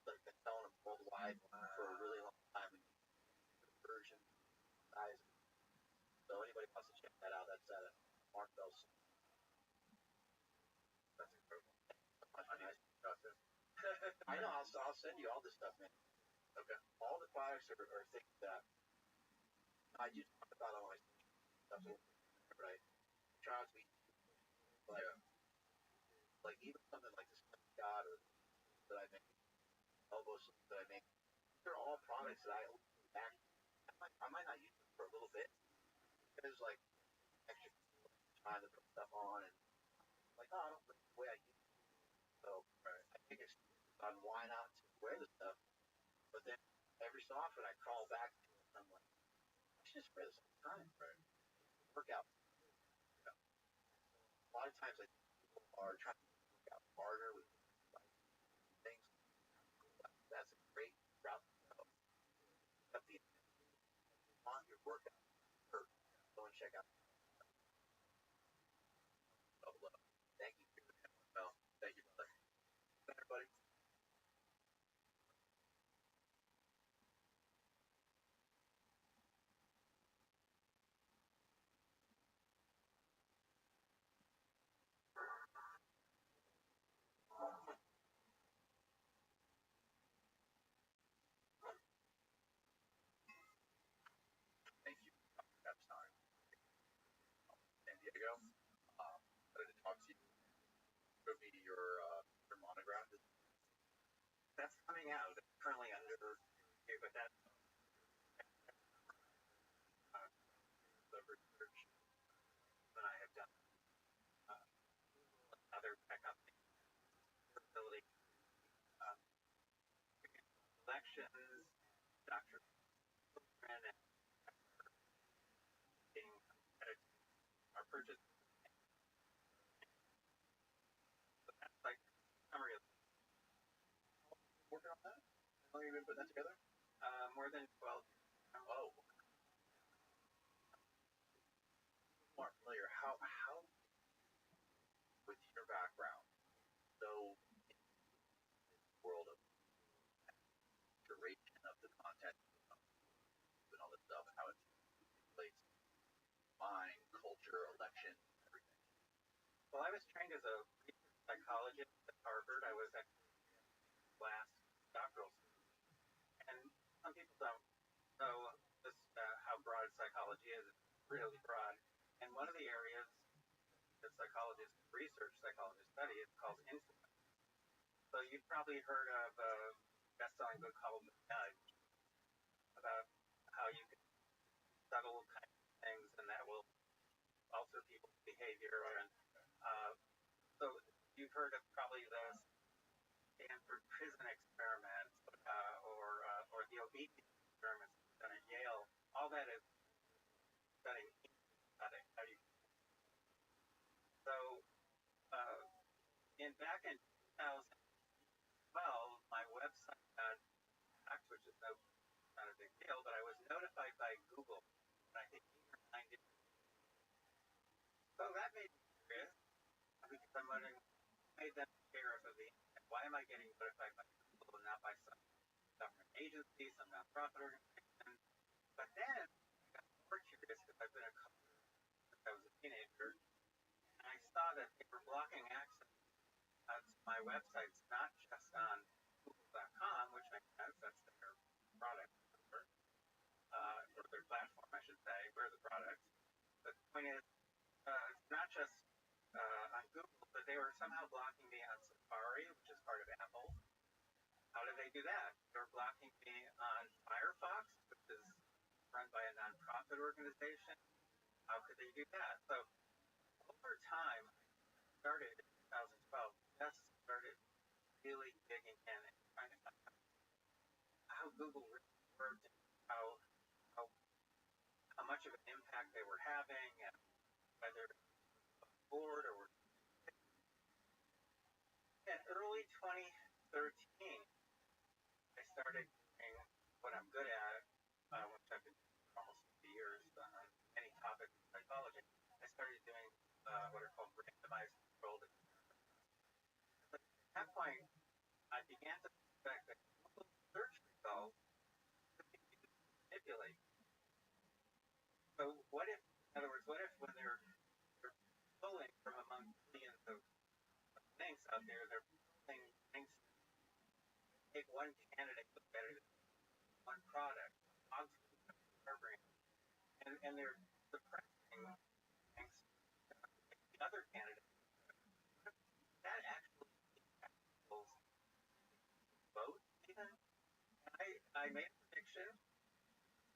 like been selling them worldwide for a really long time. Version size. So anybody wants to check that out, that's at Mark Bell's. That's incredible. I know. I'll send you all this stuff, man. Okay. All the products are things that I do talk about on my stuff, right? Try to be like even something like this God or that I make, elbows that I make. These are all products that I back. I might not use them for a little bit because like extra time to put stuff on and like I don't like the way I use it. So I think it's on why not to wear the stuff. But then every so often I crawl back to it and I'm like, I should just wear this all the time. Right. Work out. Yeah. A lot of times I think people are trying to work out harder with like, things. That's a great route to go. But the want your workout hurt. Go and check out. Oh, thank you. Well, thank you, brother. Everybody. Thank you. That's time. San Diego. Wanted to talk to you. Show me your monograph. That's coming out. It's currently under review, but that's the research that I have done. Other tech companies, fertility, elections, Dr. Children, and being our purchase. So that's like summary of working on that. How long have you been putting that together? More than 12. Oh. More familiar. How with your background, so world of curation of the content and all this stuff, and how it relates mind, culture, election, everything. Well, I was trained as a research psychologist at Harvard. I was actually last doctoral student, and some people don't know this how broad psychology is. It's really broad, and one of the areas that psychologists research, psychologists study, is called influence. So you've probably heard of a best-selling book called Nudge about how you can subtle kind of things, and that will alter people's behavior. And so you've heard of probably the Stanford prison experiment or the obedience experiments done at Yale. All that is studying how you. So back in 2012, my website got hacked, which is not a big deal, but I was notified by Google, and I think 8 or 9 different I'm wondering, who made them sheriff of the internet? Why am I getting notified by Google and not by some government agency, some nonprofit organization? But then I got more curious because I've been a coder since I was a teenager, and I saw that they were blocking access to my websites, not just on Google.com, which makes sense, that's their product, or their platform, I should say. We're the product. But the point is, it's not just on Google, but they were somehow blocking me on Safari, which is part of Apple. How did they do that? They were blocking me on Firefox, which is run by a nonprofit organization. How could they do that? So over time, I started in 2012, just started really digging in and trying to find out how Google really worked and how much of an impact they were having, and whether it was board or were. In early 2013, I started doing what I'm good at, which I've been doing for almost 50 years on any topic in psychology. I started doing what are called randomized controlled experiments. But at that point, I began to suspect that Google search results could be used to manipulate. So what if, in other words, what if when they're pulling from among billions of links out there, they're pulling links that make one candidate look better than one product, and they're suppressing things like the other candidate. That actually impacts people's vote, even. And I made a prediction.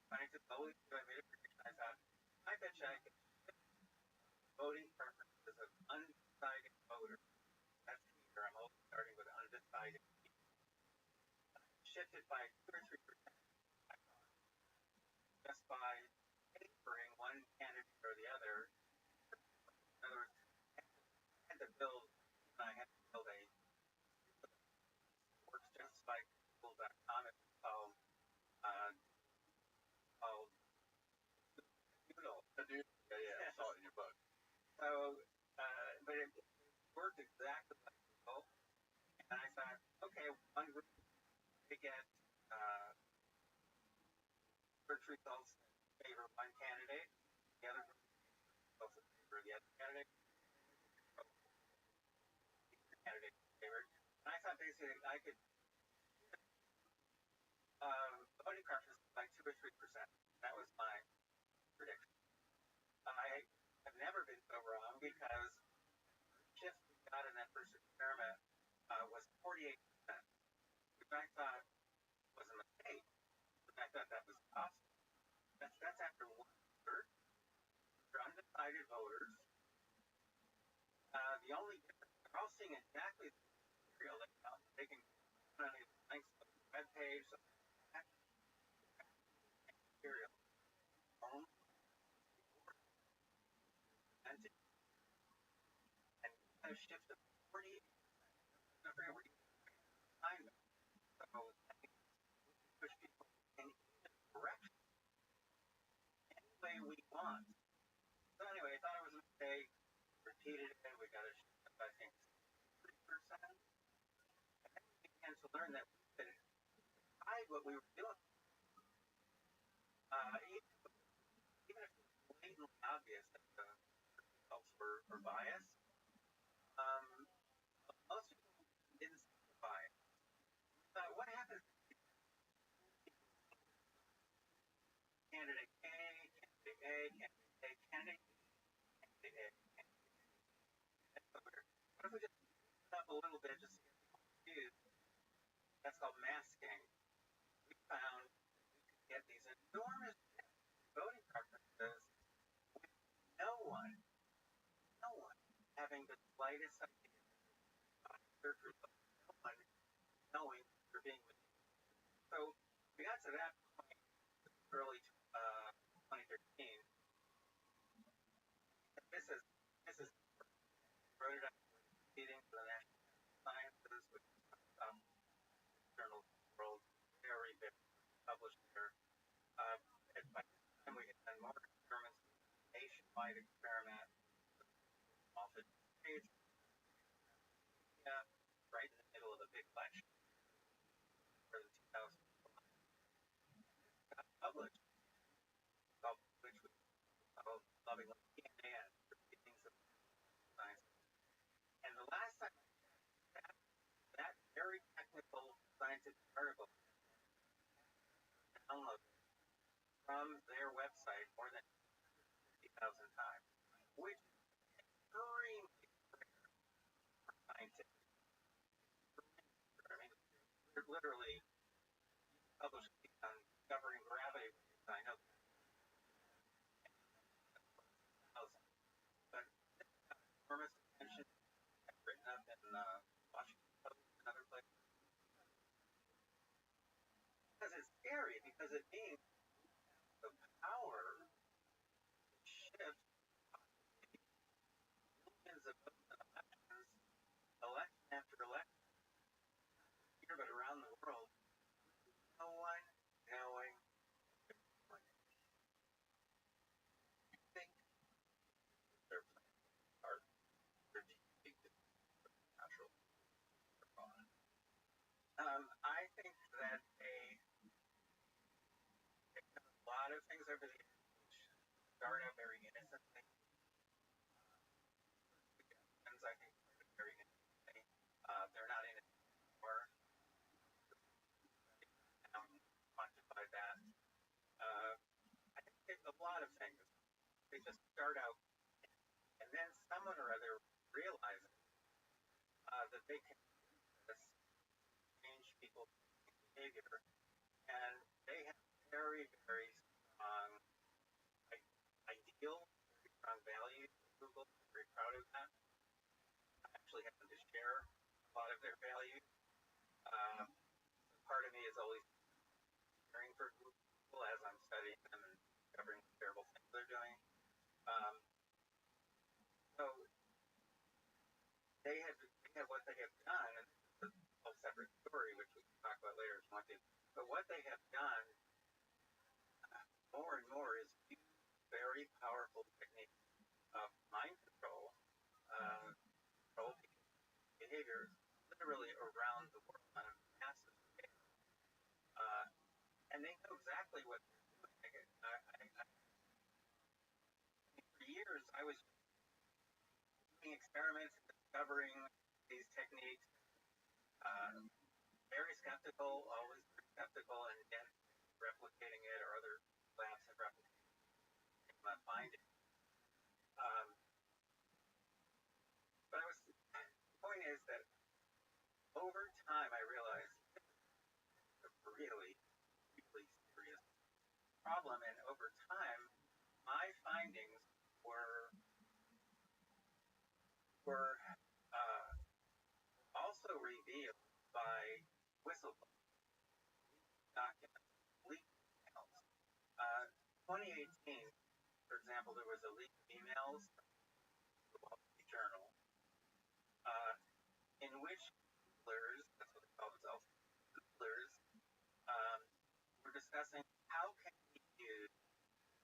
Scientists always do. I made a prediction. I thought, I bet you I could shift voting preferences of undecided voters. That's here. I'm always starting with undecided people. Shifted by 2 or 3%. Just by favoring one candidate or the other. In other words, I had to build a works just like Google.com. It's called Doodle. Yeah, I saw it in your book. So, but it worked exactly like Google. And I thought, okay, one group to get search results that favor one candidate, the other group results that favor the other candidate, favored. And I thought basically I could voting preferences by 2 or 3%. That was my prediction. I have never been so wrong because the shift we got in that first experiment was 48%, which I thought was a mistake. I thought that was possible. That's after 1/3 for undecided voters. The only difference, they're all seeing exactly the material layout. They can put on these links to the web page, so material. Only and kind of shift to 48%. I forget what you find them. So I think we push people in either direction, any way we want. So anyway, I thought it was a mistake. Repeated it. We got to shift up, I think, 3%. And then we began to learn that we could hide what we were doing. Even if it was blatantly obvious that the results were biased, most people didn't see the bias. What happens if candidate A, candidate A, candidate A, candidate B, candidate A, candidate B? What if we just mix it up a little bit just to get people confused? That's called masking. We found we could get these enormous voting preferences with no one having the slightest idea about search results, no one knowing they're being manipulated. So we got to that point early 2013. This is wrote it up meeting for the National Sciences, which is some journal world, very big, published there. And by this time we had done more experiments, nationwide experiment, all 50 states, loving like DNA and things of science. And the last time that very technical scientific article downloaded from their website more than 50,000 times, which is extremely scientific. I mean, they're literally published on discovering gravity. I know but enormous attention written up in Washington Post and other places because it's scary because it means the power to shift millions of votes in elections, election after election, here but around the world. No one knowing. I think their plans are natural. I think that they've done a lot of things over the years which start out very innocently. Suggestions, I think, very innocently. They're not in it anymore. Quantify that. I think a lot of things. They just start out, and then someone or other realizes that they can change people's behavior, and they have very, very strong ideal, very strong values. Google is very proud of that. I actually happen to share a lot of their values. Part of me is always cheering for Google as I'm studying them and discovering the terrible things they're doing. So they have what they have done, and this is a whole separate story, which we can talk about later if you want to. But what they have done more and more is use very powerful techniques of mind control, control behavior, literally around the world on a massive scale. And they know exactly what they're doing. For years, I was doing experiments and discovering these techniques. Very skeptical, always very skeptical, and then replicating it, or other labs have replicated it, my findings. But the point is that over time, I realized it's a really, really serious problem, and over time, my findings were also revealed by whistleblowers, documents, leaked emails. 2018, for example, there was a leak of emails from the Wall Street Journal, in which Googlers, that's what they call themselves, Googlers, were discussing how can we use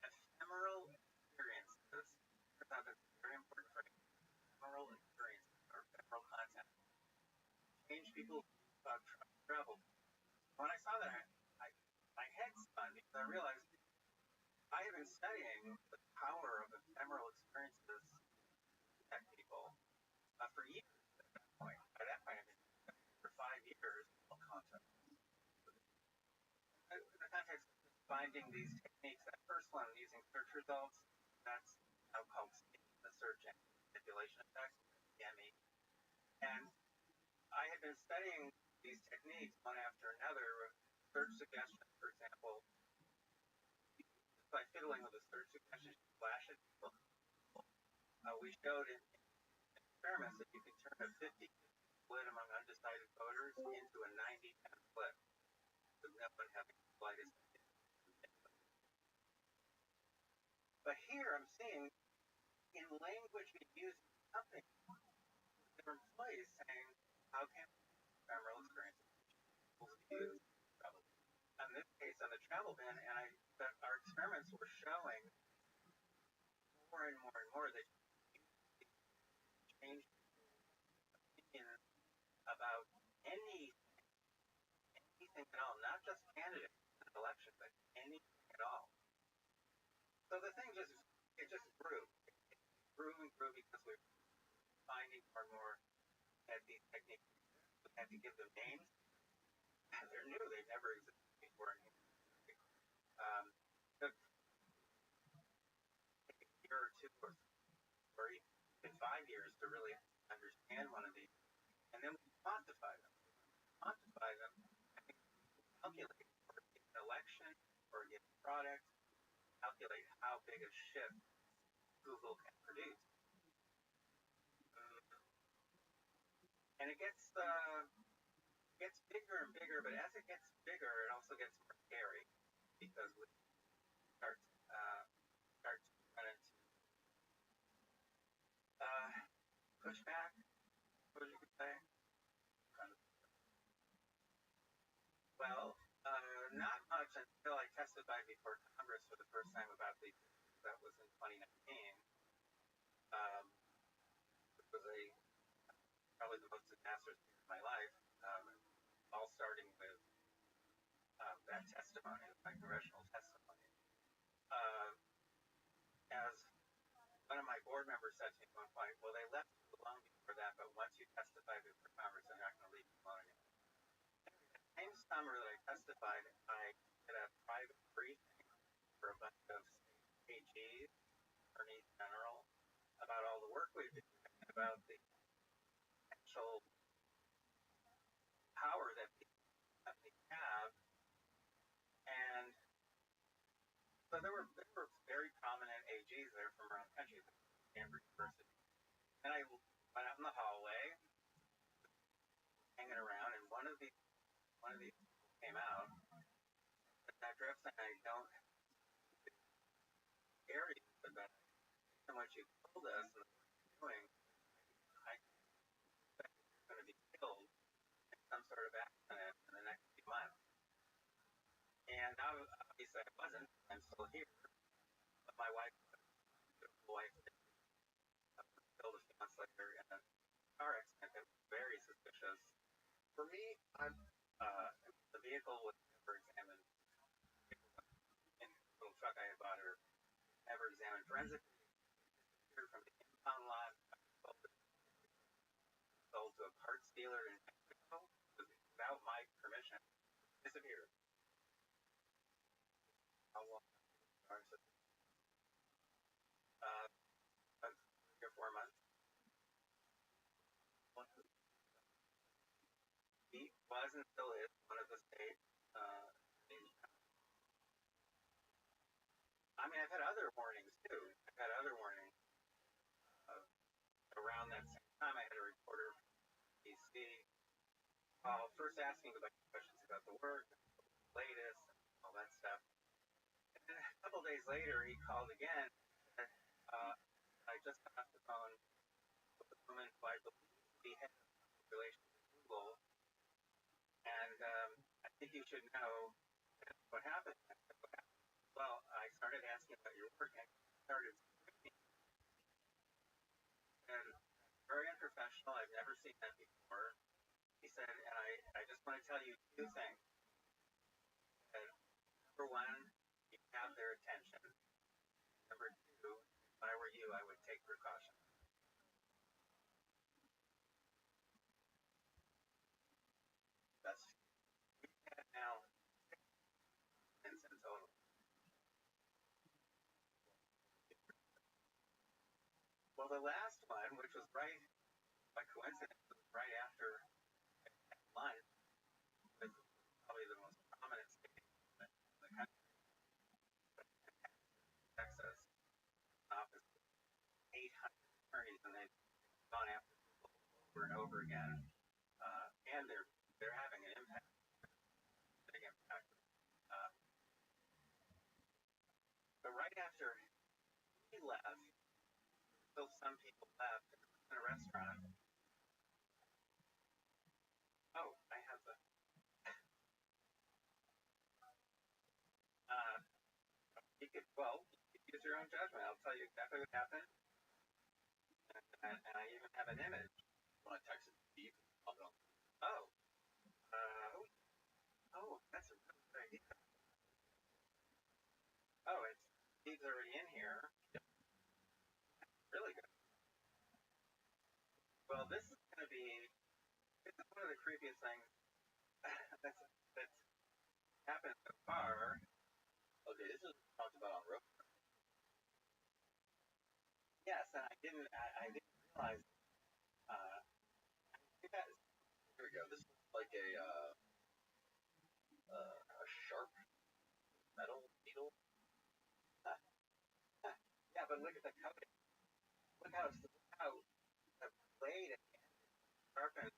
ephemeral experiences. Turns out that's a very important phrase. Ephemeral experiences or ephemeral content. Change people's views about travel. When I saw that, my head spun because I realized I have been studying the power of ephemeral experiences at people for years at that point. By that point, I've been studying for 5 years. In the context of finding these techniques, that first one using search results, that's now called the search engine manipulation effect, SEME. And I had been studying these techniques one after another. Search suggestions, for example, by fiddling with the search suggestions, you flash at people. We showed in experiments that you can turn a 50 split among undecided voters into a 90-10 split, with no one having the slightest idea. But here I'm seeing in language being used in something, different place saying, how can ephemeral experiences be used? In this case, on the travel ban, and our experiments were showing more and more and more that change opinion about anything at all, not just candidates in an election, but anything at all. So the thing just it just grew. It grew and grew because we were finding more and more that these techniques, we had to give them names. They're new, they've never existed before. Took a year or two or even 5 years to really understand one of these. And then we quantify them. Quantify them, calculate for a given election or a given product, calculate how big a shift Google can produce. And it gets bigger and bigger, but as it gets bigger, it also gets more scary because we start to run into pushback, what you could say. Well, not much until I testified before Congress for the first time about these. That was in 2019. It was probably the most disastrous year of my life. All starting with that testimony, my congressional testimony. As one of my board members said to me at one point, well, they left you alone before that, but once you testify before Congress, they're not going to leave you alone again. The same summer that I testified, I did a private briefing for a bunch of state AGs, attorneys general, about all the work we've been doing, about the potential power that these companies have. And so there were very prominent AGs there from around the country, Stanford University. And I went out in the hallway, hanging around, and one of these came out. But that dress and I don't scare you, but that based on what you told us and what you're doing, I expect you're going to be killed in some sort of accident in the next few months. And obviously I wasn't. I'm still here. But my wife, killed a few months later in a car accident that was very suspicious. For me, the vehicle was never examined. In the little truck I had bought her, never examined forensically. From the impound lot, sold to a parts dealer in Mexico, without my permission, disappeared. How long? 3 or 4 months. He was and still is one of the states. I mean, I've had other warnings too. I've had other warnings. Around that same time, I had a reporter from DC call, first asking a bunch of questions about the work, the latest, and all that stuff. And then a couple days later, he called again. And, I just got off the phone with a woman who I believe to be head of relations with Google. And I think you should know what happened. Well, I started asking about your work and started screaming. And very unprofessional. I've never seen that before. He said, and I just want to tell you 2 things. That, number one, you have their attention. Number 2, if I were you, I would take precautions. That's now in total. Well, the last one, which was right by coincidence, was right after lunch, was probably the most prominent state in the country, Texas, office 800 attorneys, and they've gone after people over and over again, and they're having an impact, big impact. But right after he left, still some people left in a restaurant. Oh, I have the. You could use your own judgment. I'll tell you exactly what happened, and I even have an image. Want to text it to Steve? Oh, that's a really good idea. Oh, Steve's already in here. Yep. Well, this is going to be one of the creepiest things that's happened so far. Okay, this is talked about on road. Yes, and I didn't realize. Here we go. This is like a sharp metal needle. Yeah, but look at the coating. Look how the blade is sharpened.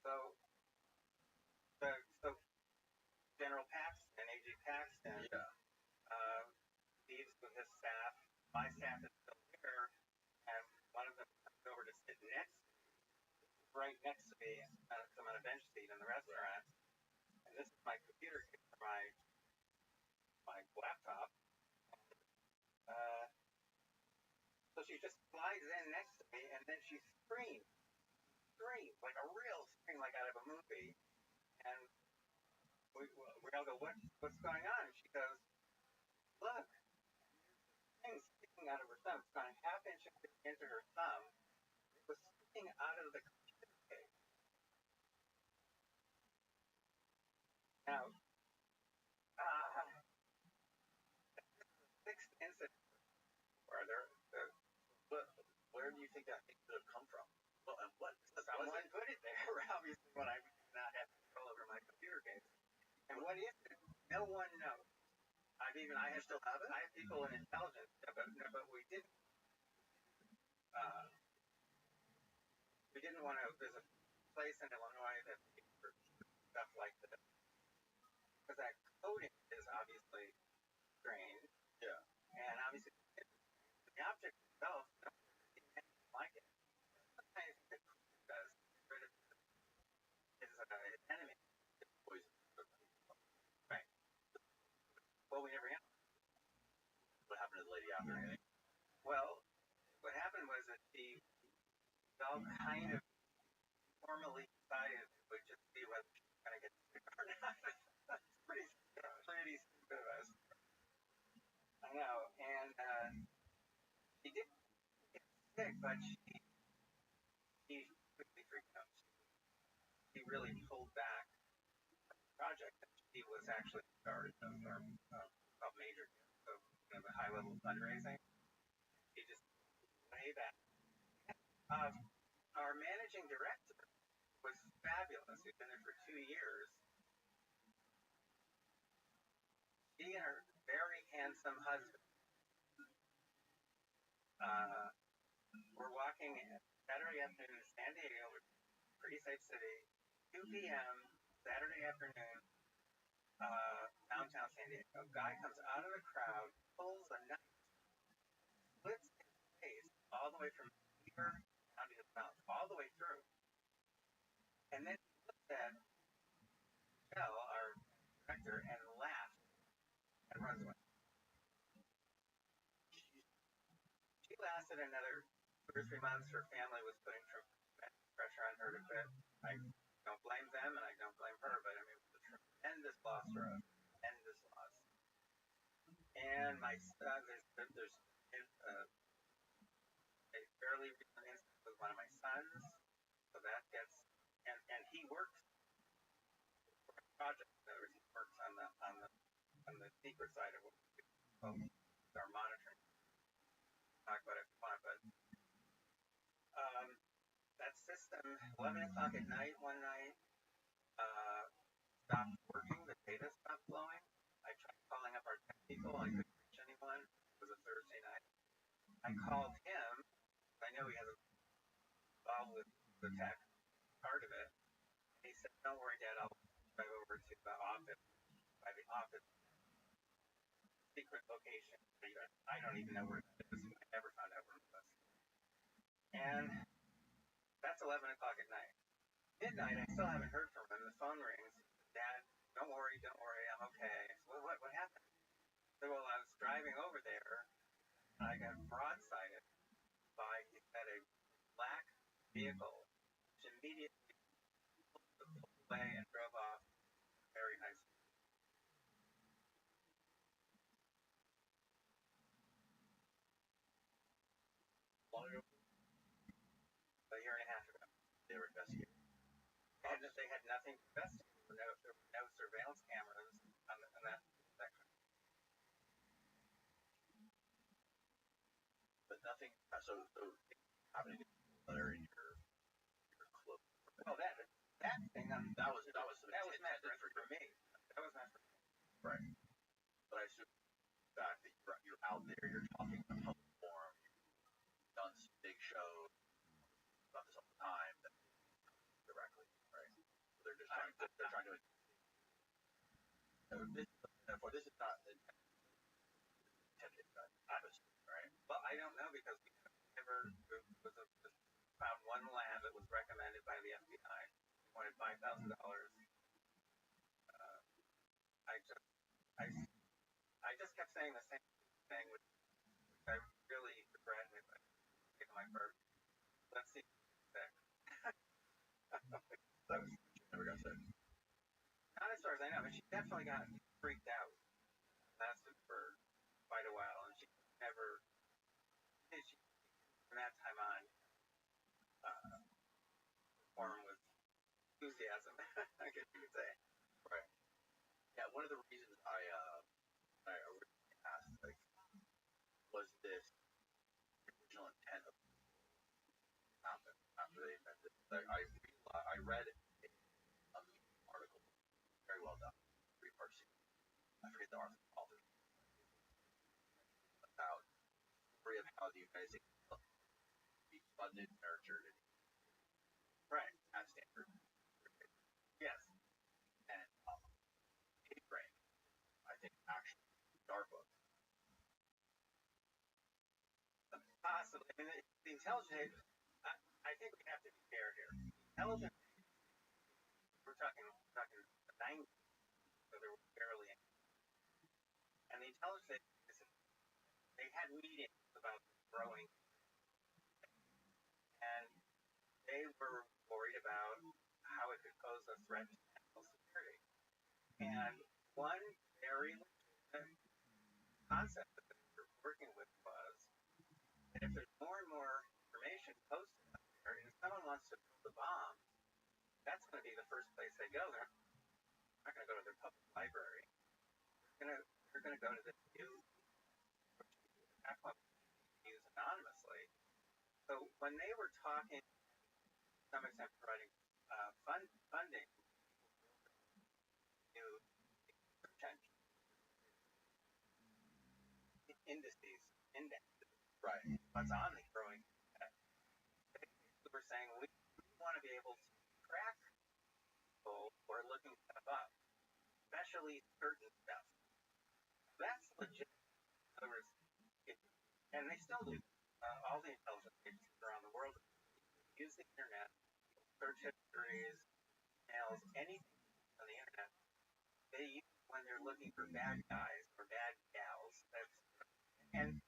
So General Paxton, AG Paxton, leaves with his staff. My staff is still here, and one of them comes over to sit right next to me. I'm on a bench seat in the restaurant, and this is my computer case for my laptop. So she just slides in next to me, and then she screams like a real scream, like out of a movie. And we all go, what's going on? And she goes, look, thing sticking out of her thumb. It's gone a half inch into her thumb. It was sticking out of the computer case. Now, sixth incident. Where do you think that thing could have come from? Well, and what? Someone put it there, obviously, when I did not have control over my computer case. And what is it? No one knows. I still have it? I have people in intelligence, but we didn't. We didn't want to. There's a place in Illinois that for stuff like this, because that coding is obviously strange. Yeah. And obviously, the object itself, nothing like it. Sometimes it does get rid of his enemy. Poison. Right. Well, we never answered. What happened to the lady after? Well, what happened was that she all kind of formally decided we just see whether she's going to get sick or not. That's pretty stupid of us. I know, and she did get sick, but she quickly freaked out. She really pulled back the project that she was actually started of major of high level fundraising. She just way back. Our managing director was fabulous. He'd been there for 2 years. She and her very handsome husband were walking Saturday afternoon in San Diego, pretty safe city, 2 p.m. Saturday afternoon, downtown San Diego. A guy comes out of the crowd, pulls a knife, slits his face all the way from here down to his mouth, all the way through. And then he looked at Michelle, our director, and laughed and runs away. She lasted another 2 or 3 months. Her family was putting tremendous pressure on her to quit. I don't blame them, and I don't blame her, but I mean, it was a tremendous loss for us. Tremendous loss. And my son, there's a fairly recent instance with one of my sons, so that gets, and he works for a project. In other words, he works on the secret side of what we do, our monitoring. Talk about it if you want, but that system, 11 o'clock at night one night, stopped working. The data stopped flowing. I tried calling up our tech people. I couldn't reach anyone. It was a Thursday night. I called him. I know he has involved with the tech part of it. He said, "Don't worry, Dad. I'll drive over to the office by the office secret location. I don't even know where it is. I never found out where it was." And that's 11 o'clock at night. Midnight, I still haven't heard from him. The phone rings. "Dad, don't worry, I'm okay." I said, "Well, what happened?" So, well, I was driving over there, and I got broadsided by, he said, a black vehicle, which immediately pulled away and drove off very high speed. they had nothing to investigate. There were no surveillance cameras on that section. But nothing. So happening there in your club. Well, that thing that was meant for me. That was meant for me. Right. But I assume the fact that you're out there, you're talking in a public forum, you've done some big shows about this all the time, directly, right? So they're just trying. They're trying to. This is not intended, obviously, right? Well, I don't know because we never found one lab that was recommended by the FBI. Wanted $5,000. I just kept saying the same thing, which I really regret if I take my first. Let's see. That was never got sick. Not as far as I know, but she definitely got freaked out. Lasted for quite a while, and she never. From that time on, perform with enthusiasm. I guess you could say. Right. Yeah. One of the reasons I originally asked, like, was this the original intent of happen after they invented? Like, I read a article, very well done, 3-part series. I forget the author about the story of how the United States be funded, nurtured, and right at Stanford. Yes, and brain. I think actually Starbucks. Possibly. I mean, the intelligent. I think we have to be fair here. Intelligent. We're talking the 90s, so there were barely any. And the intelligence, they had meetings about growing, and they were worried about how it could pose a threat to national security. And one very legitimate concept that they were working with was that if there's more and more information posted out there, and if someone wants to build a bomb, that's going to be the first place they go. They're not going to go to their public library. They're going to go to the news, which use anonymously. So when they were talking, to some extent, providing funding to search engine indexes, right? What's on the growing? We were saying we want to be able to track people who are looking stuff up, especially certain stuff. That's legit. In other words, and they still do. All the intelligence agencies around the world use the internet, search histories, emails, anything on the internet. They use it when they're looking for bad guys or bad gals. And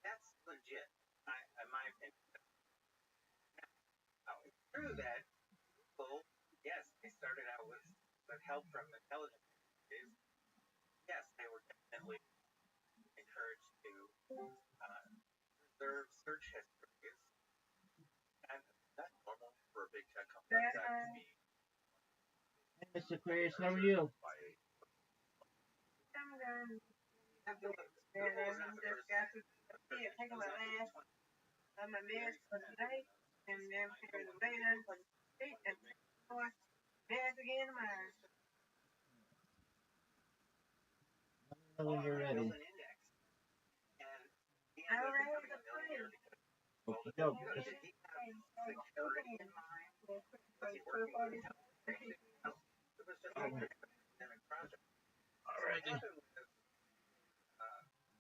that's legit, in my opinion. Now, it's true that people, yes, they started out with help from intelligence agencies. Yes, they were definitely encouraged to preserve search histories. And that's normal for a big tech company like that to be. Hey, Mr. Aquarius, how are you? I'm done. I'm just got to take my last of my meds for today, and then figure the later for the street and meds again tomorrow. When you're ready. All right, the free. Okay, go. Alrighty.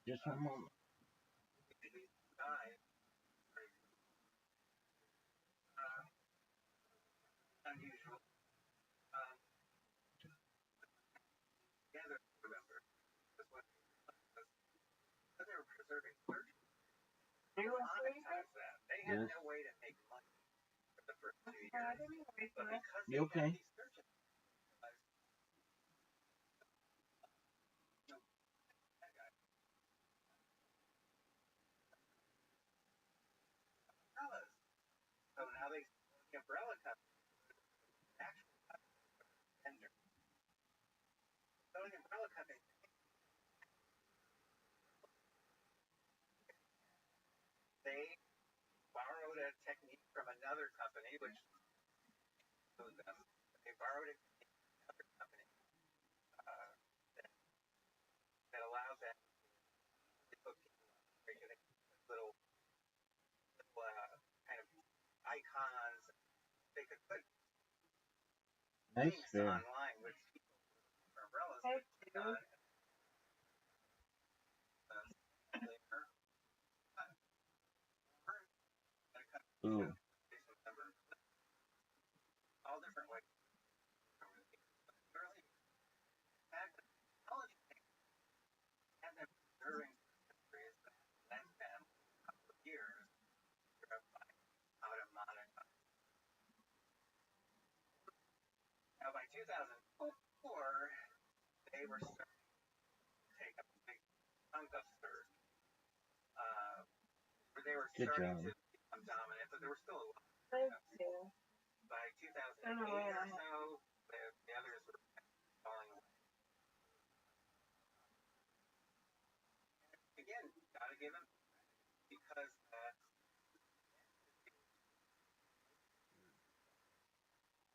Just one moment. Unusual. Remember, because they were preserving search. They had no way to make money for the first 2 years. But because you okay? These searches, so now they the umbrella company umbrella company, they borrowed a technique from another company, which sued them. They borrowed a technique from another company uh, that allowed them to put people on little kind of icons. They could put Nice things fair. online, which people for umbrellas Thank could you. on Ooh. all different ways. Early had the technology had them observing industries that led them a couple of years to find how to monetize. Now by 2004, they were starting to take a big chunk of search. Where they were Good starting job. to become dominant, but there were still a lot. Thank you. By 2008 or so, the others were falling away. Again, gotta give them because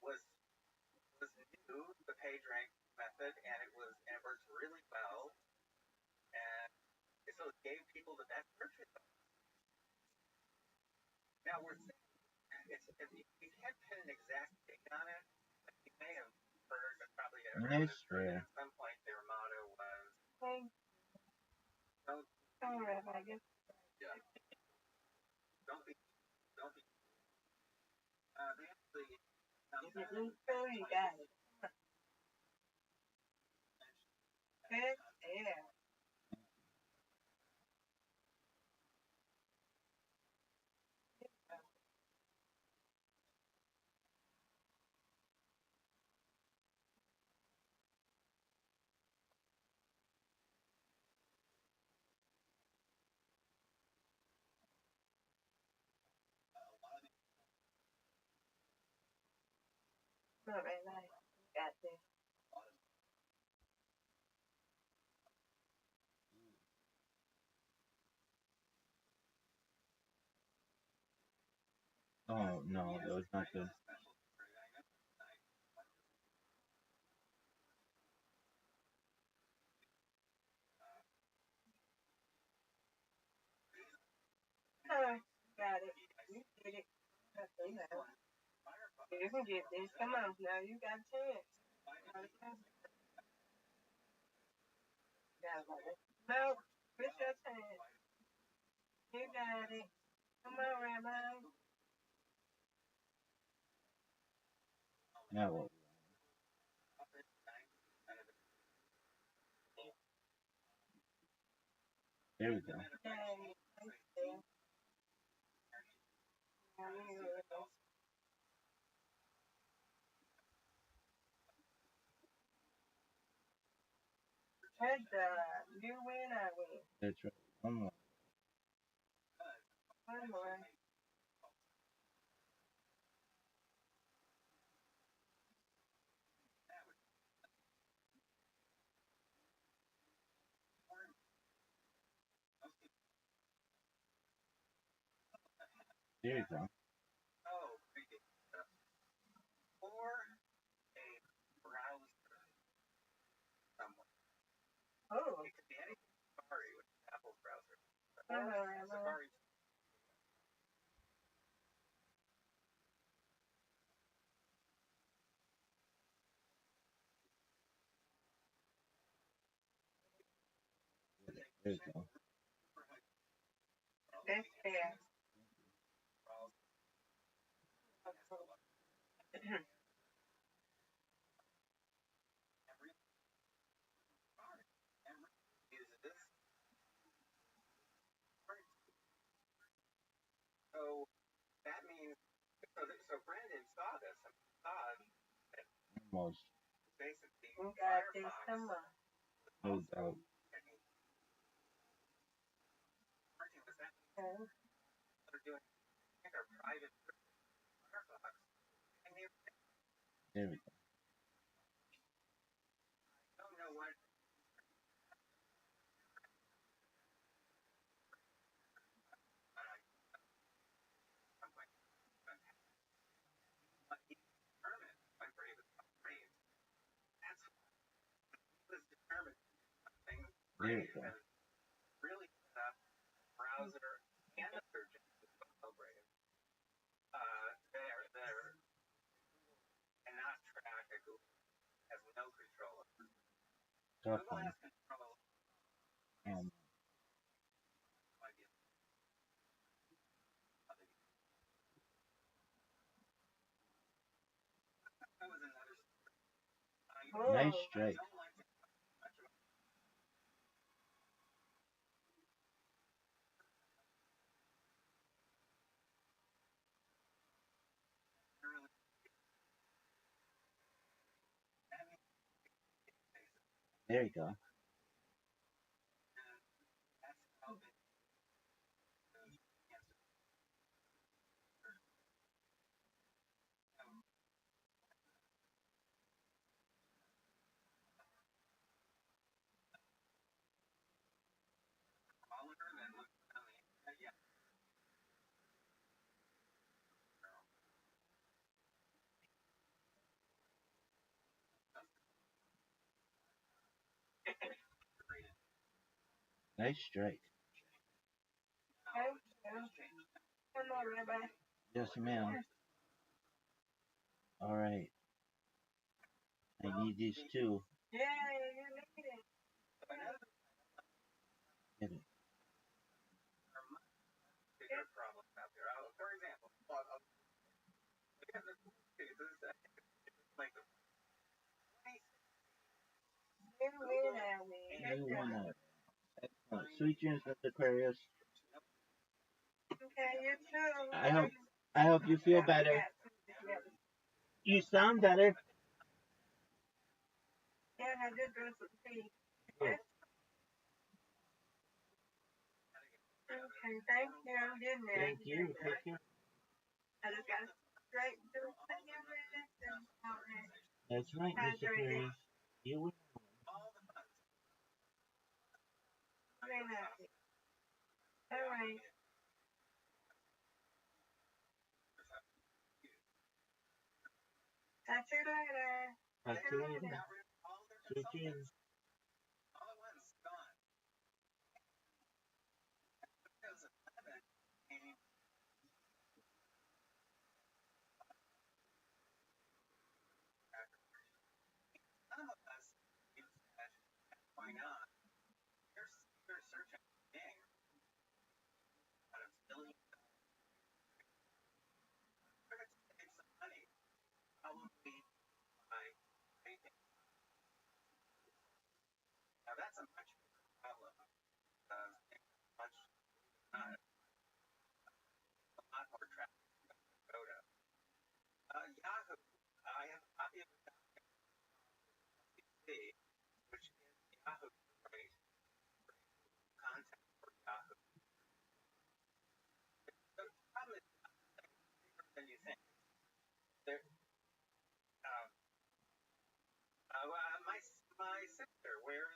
was new, the page rank method, and it worked really well, and so it gave people the best search results. Now you can't pin an exact date on it, but you may have heard, but probably everyone has heard that at some point their motto was Thank you. don't All right, I guess. yeah. Don't be they actually If it looks cool, you got it. Heck yeah. All right, nice. Got this. Oh no, that was not good. Got it. You did it. Okay, now. You can get this. Come on, now you got a chance. No, it's your chance. You got it. Come on, Rabbi. Now what? There we go. Hey, good job. You win, I win. That's right. One more. One more. There you go. or a browser somewhere. Oh. It could be any Safari, which is Apple's browser. Rabbi. Safari. There you go. That's fair. So that means so Brandon saw this and saw that Almost. basically You got this. Come on. No doubt. Working with that, Okay. they're doing our private Firefox, and they There we go. don't know what There you go. Really set up browser and the search engine celebrated. They're cannot track a Google has no control over. Google has control. Nice strike. There you go. Nice strike. Hello, Rabbi. Yes, ma'am. All right. I need these two. Yeah, you need it. Get it. Bigger problems out there. For example, like the New one out. Excellent. Sweet dreams, Mr. Aquarius. Okay, you too. I hope you feel better. You sound better. Yeah, I did go to tea. Good. Okay, thank you. I'm getting there. Thank you. Take care. I just got straight to the That's right, Mr. Aquarius. You will. Very happy. All right. Talk to you later. Talk to you later. Sweet dreams. why not? They're searching Bing out of billion. They're going to save some money, probably by making. Now that's a much bigger problem. Much a lot more traffic to go to. Yahoo. I have a copy of the which is Yahoo great content for Yahoo. The problem is bigger than you think. There, my sister wears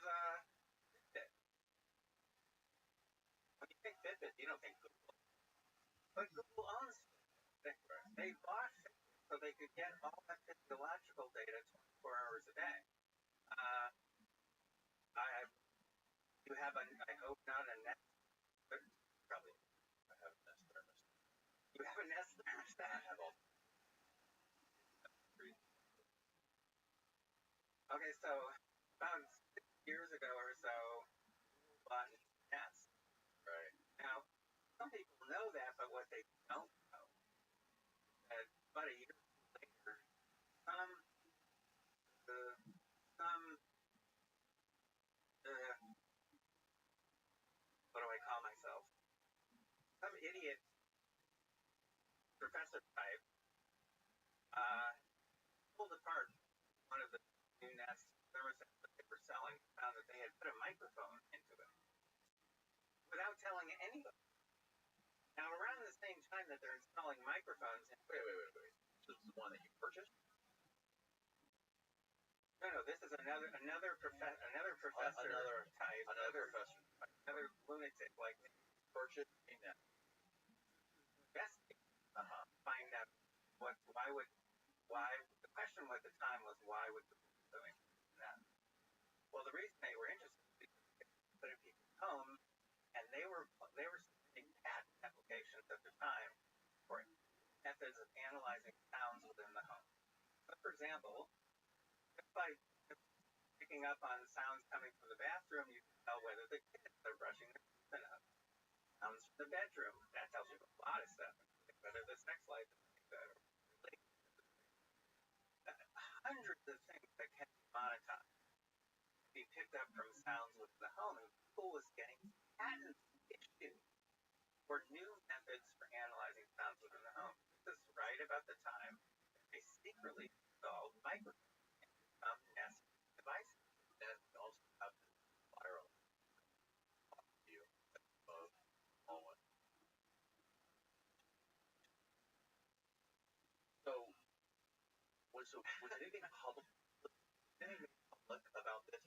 Fitbit. When you think Fitbit, you don't think Google. But Google owns Fitbit. They bought Fitbit so they could get all that physiological data 24 hours a day. You have I hope not a Nest, but probably I have a Nest thermostat. You have a Nest thermostat. I have all. Okay, so about 6 years ago or so, bought Nest. Right. Now, some people know that, but what they don't know is that about a year later, some what do I call myself? Some idiot professor type pulled apart one of the new Nest thermostats that they were selling, found that they had put a microphone into it without telling anybody. Now, around the same time that they're installing microphones, wait. This is the one that you purchased? No. This is another professor type, another lunatic like me. Purchased a Nest. Investigate. Find out why. The question at the time was why would the doing that? Well, the reason they were interested is because picked up from sounds within the home, and Google was getting patents issued for new methods for analyzing sounds within the home. This is right about the time they secretly installed microphones in some Nest devices. And also have viral view of Owen. So, was anything public? Anything public about this?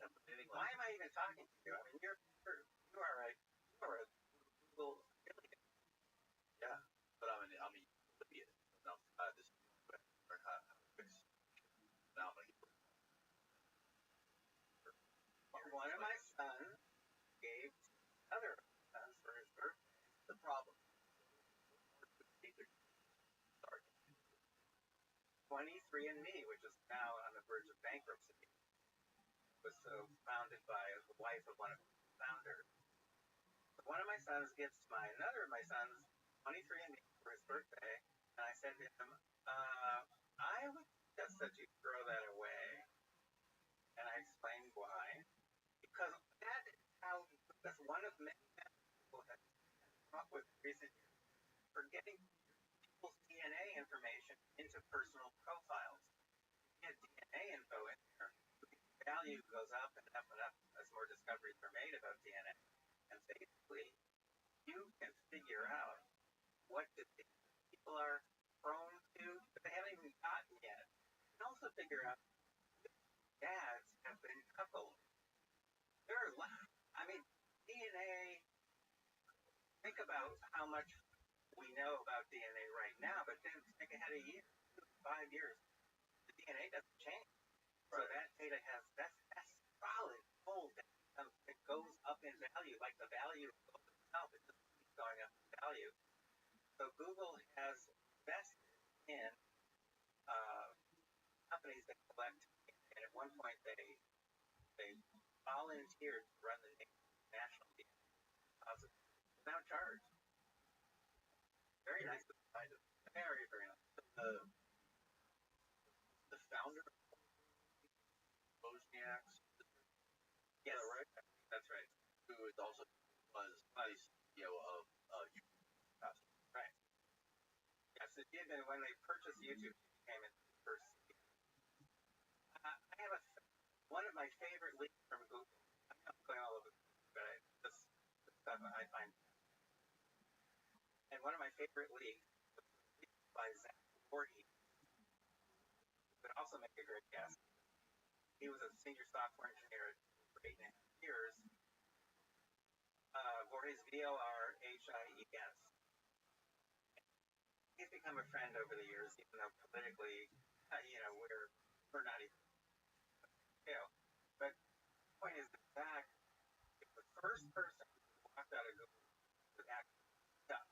Why am I even talking to you? I mean, you are a Google affiliate. Yeah, but I'm an idiot. No, this is learn how to fix. Now I'm gonna get One of my sons gave other sons for his birthday the problem. 23andMe, which is now on the verge of bankruptcy. It was founded by the wife of one of the founders. So one of my sons gives another of my sons 23andMe for his birthday, and I said to him, I would suggest that you throw that away. And I explained why. Because that's one of many methods people have come up with in recent years for getting people's DNA information into personal profiles. You get DNA info in there, the value goes up and up and up as more discoveries are made about DNA. And basically, you can figure out what people are prone to that they haven't even gotten yet. You can also figure out if dads have been coupled. DNA, think about how much we know about DNA right now, but then think ahead a year, 5 years, the DNA doesn't change. So that data that's solid gold that goes up in value, like the value of gold itself, it just keeps going up in value. So Google has invested in companies that collect, and at one point they volunteered to run the national DNA depository without charge. Very nice. Very, very nice. The founder of Wozniak's, yes, right? That's right. Who is also was the CEO of YouTube. Right. Yes, it did. And when they purchased YouTube, it became its first CEO. I have one of my favorite leaks from Google. I'm not going all over, but this stuff I find. And one of my favorite leaks was by Zach Voorhees, who could also make a great guest. He was a senior software engineer for 8.5 years. Voorhees, Vorhies. He's become a friend over the years, even though politically, we're not even, But the point is that Zach is the first person who walked out of Google with actual stuff.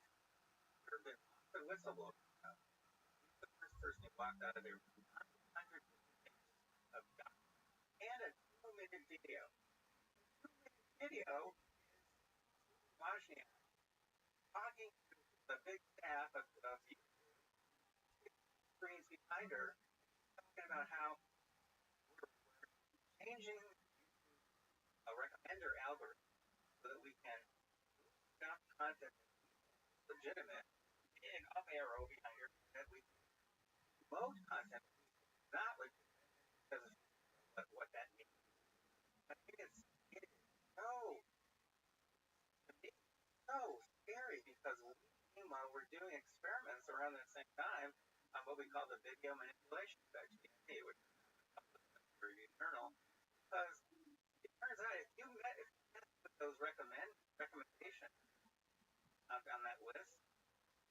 There have been lots of whistleblowers. He's the first person who walked out of there with 100 pages of documents and a 2-minute video. 2-minute video is Wozniak talking to the big staff of screens behind her, talking about how we're changing a recommender algorithm so that we can stop content that's legitimate, big up arrow behind your head, we promote content not legitimate because of what that means. I think it is so scary because meanwhile we're doing experiments around the same time on what we call the video manipulation effect, which is for eternal, because it turns out if you mess with those recommendations on that list,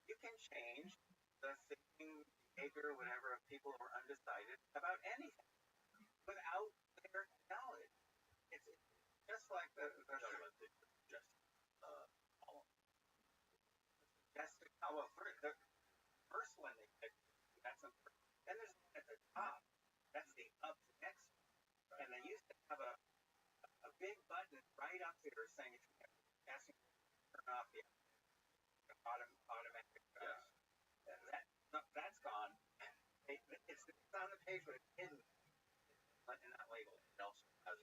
you can change the thinking, behavior, whatever of people who are undecided about anything without their knowledge. It's just like the first one they picked. That's the first. Then there's one at the top. That's the up next. And they used to have a big button right up there saying if you asking to turn off the automatic. That's gone. It's on the page, but it's hidden in that label. It also has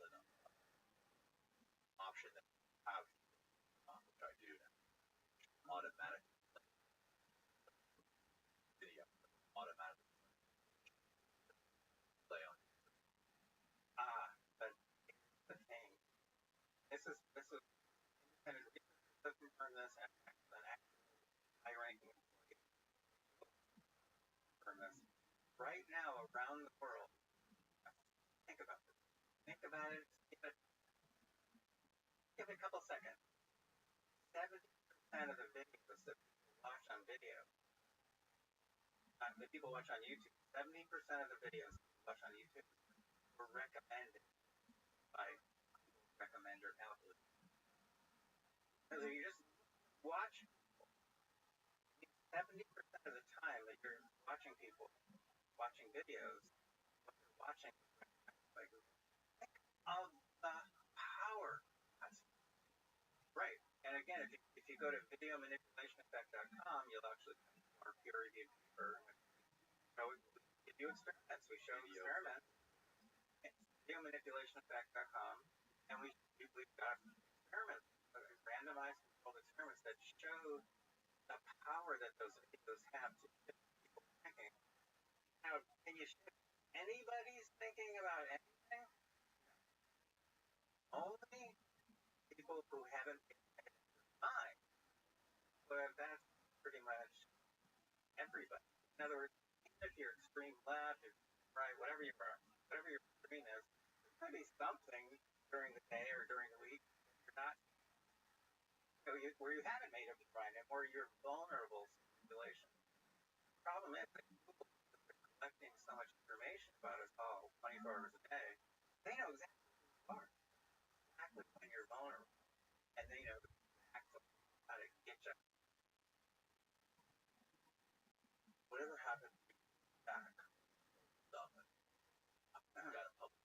automatically video automatically play on. But the thing, this is independent research that confirmed this, and an actual high-ranking employee confirmed this. Right now, around the world, think about it. Think about it. Give it a couple seconds. 70% of the videos that people watch on video, that people watch on YouTube, 70% of the videos people watch on YouTube were recommended by recommender algorithms. So you just watch 70% of the time that you're watching people watching videos, what they're watching, like, think of the power. That's right. And again, if you go to videomanipulationeffect.com, you'll actually find our peer-reviewed paper. So we do experiments. We show experiments. It's videomanipulationeffect.com, and we've got experiments, randomized controlled experiments that show the power that those videos have to shift people's thinking. Now, can you shift anybody's thinking about anything? Only people who haven't made up their mind. But that's pretty much everybody. In other words, even if you're extreme left, or right, whatever your extreme is, there could be something during the day or during the week you're not, where you haven't made up your mind and where you're vulnerable to manipulation. The problem is that Google is collecting so much information about us all 24 hours a day. They know exactly who you are, exactly when you're vulnerable, and they know exactly how to get you. Whatever happened to back stuff and got a public.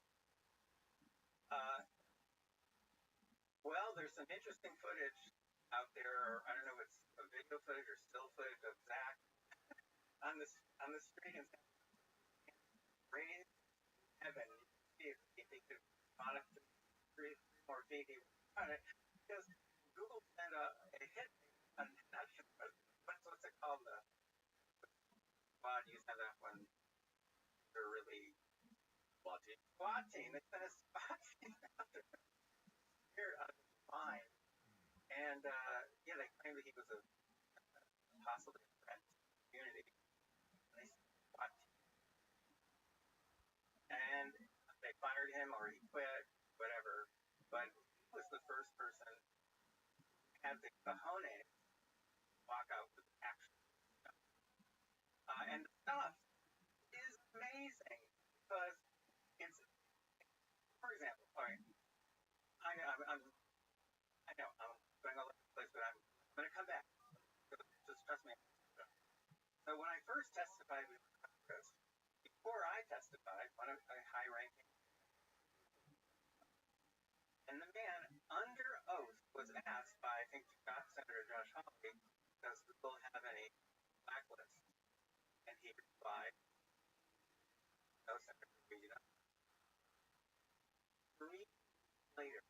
Well, there's some interesting footage out there, or I don't know if it's a video footage or still footage of Zach on the street and raised heaven. You see if he could monitor 3 more feet, he would run it. Because Google sent a hit on what's it called? The squad you send that when they're really SWAT team. They sent a SWAT team out there here on his mind. And yeah, they claimed that he was possibly a threat to the community. And they sent a SWAT team. And they fired him or he quit, whatever. But he was the first person who had the cojones to walk out with actual stuff. And the stuff is amazing because it's, for example, all right, I know I'm going all over the place, but I'm going to come back. Just trust me. So when I first testified with Congress, before I testified, one of a high-ranking, and the man under oath was asked by, I think, Senator Josh Hawley, does Google have any blacklist? And he replied, no, Senator, we do not. 3 years later,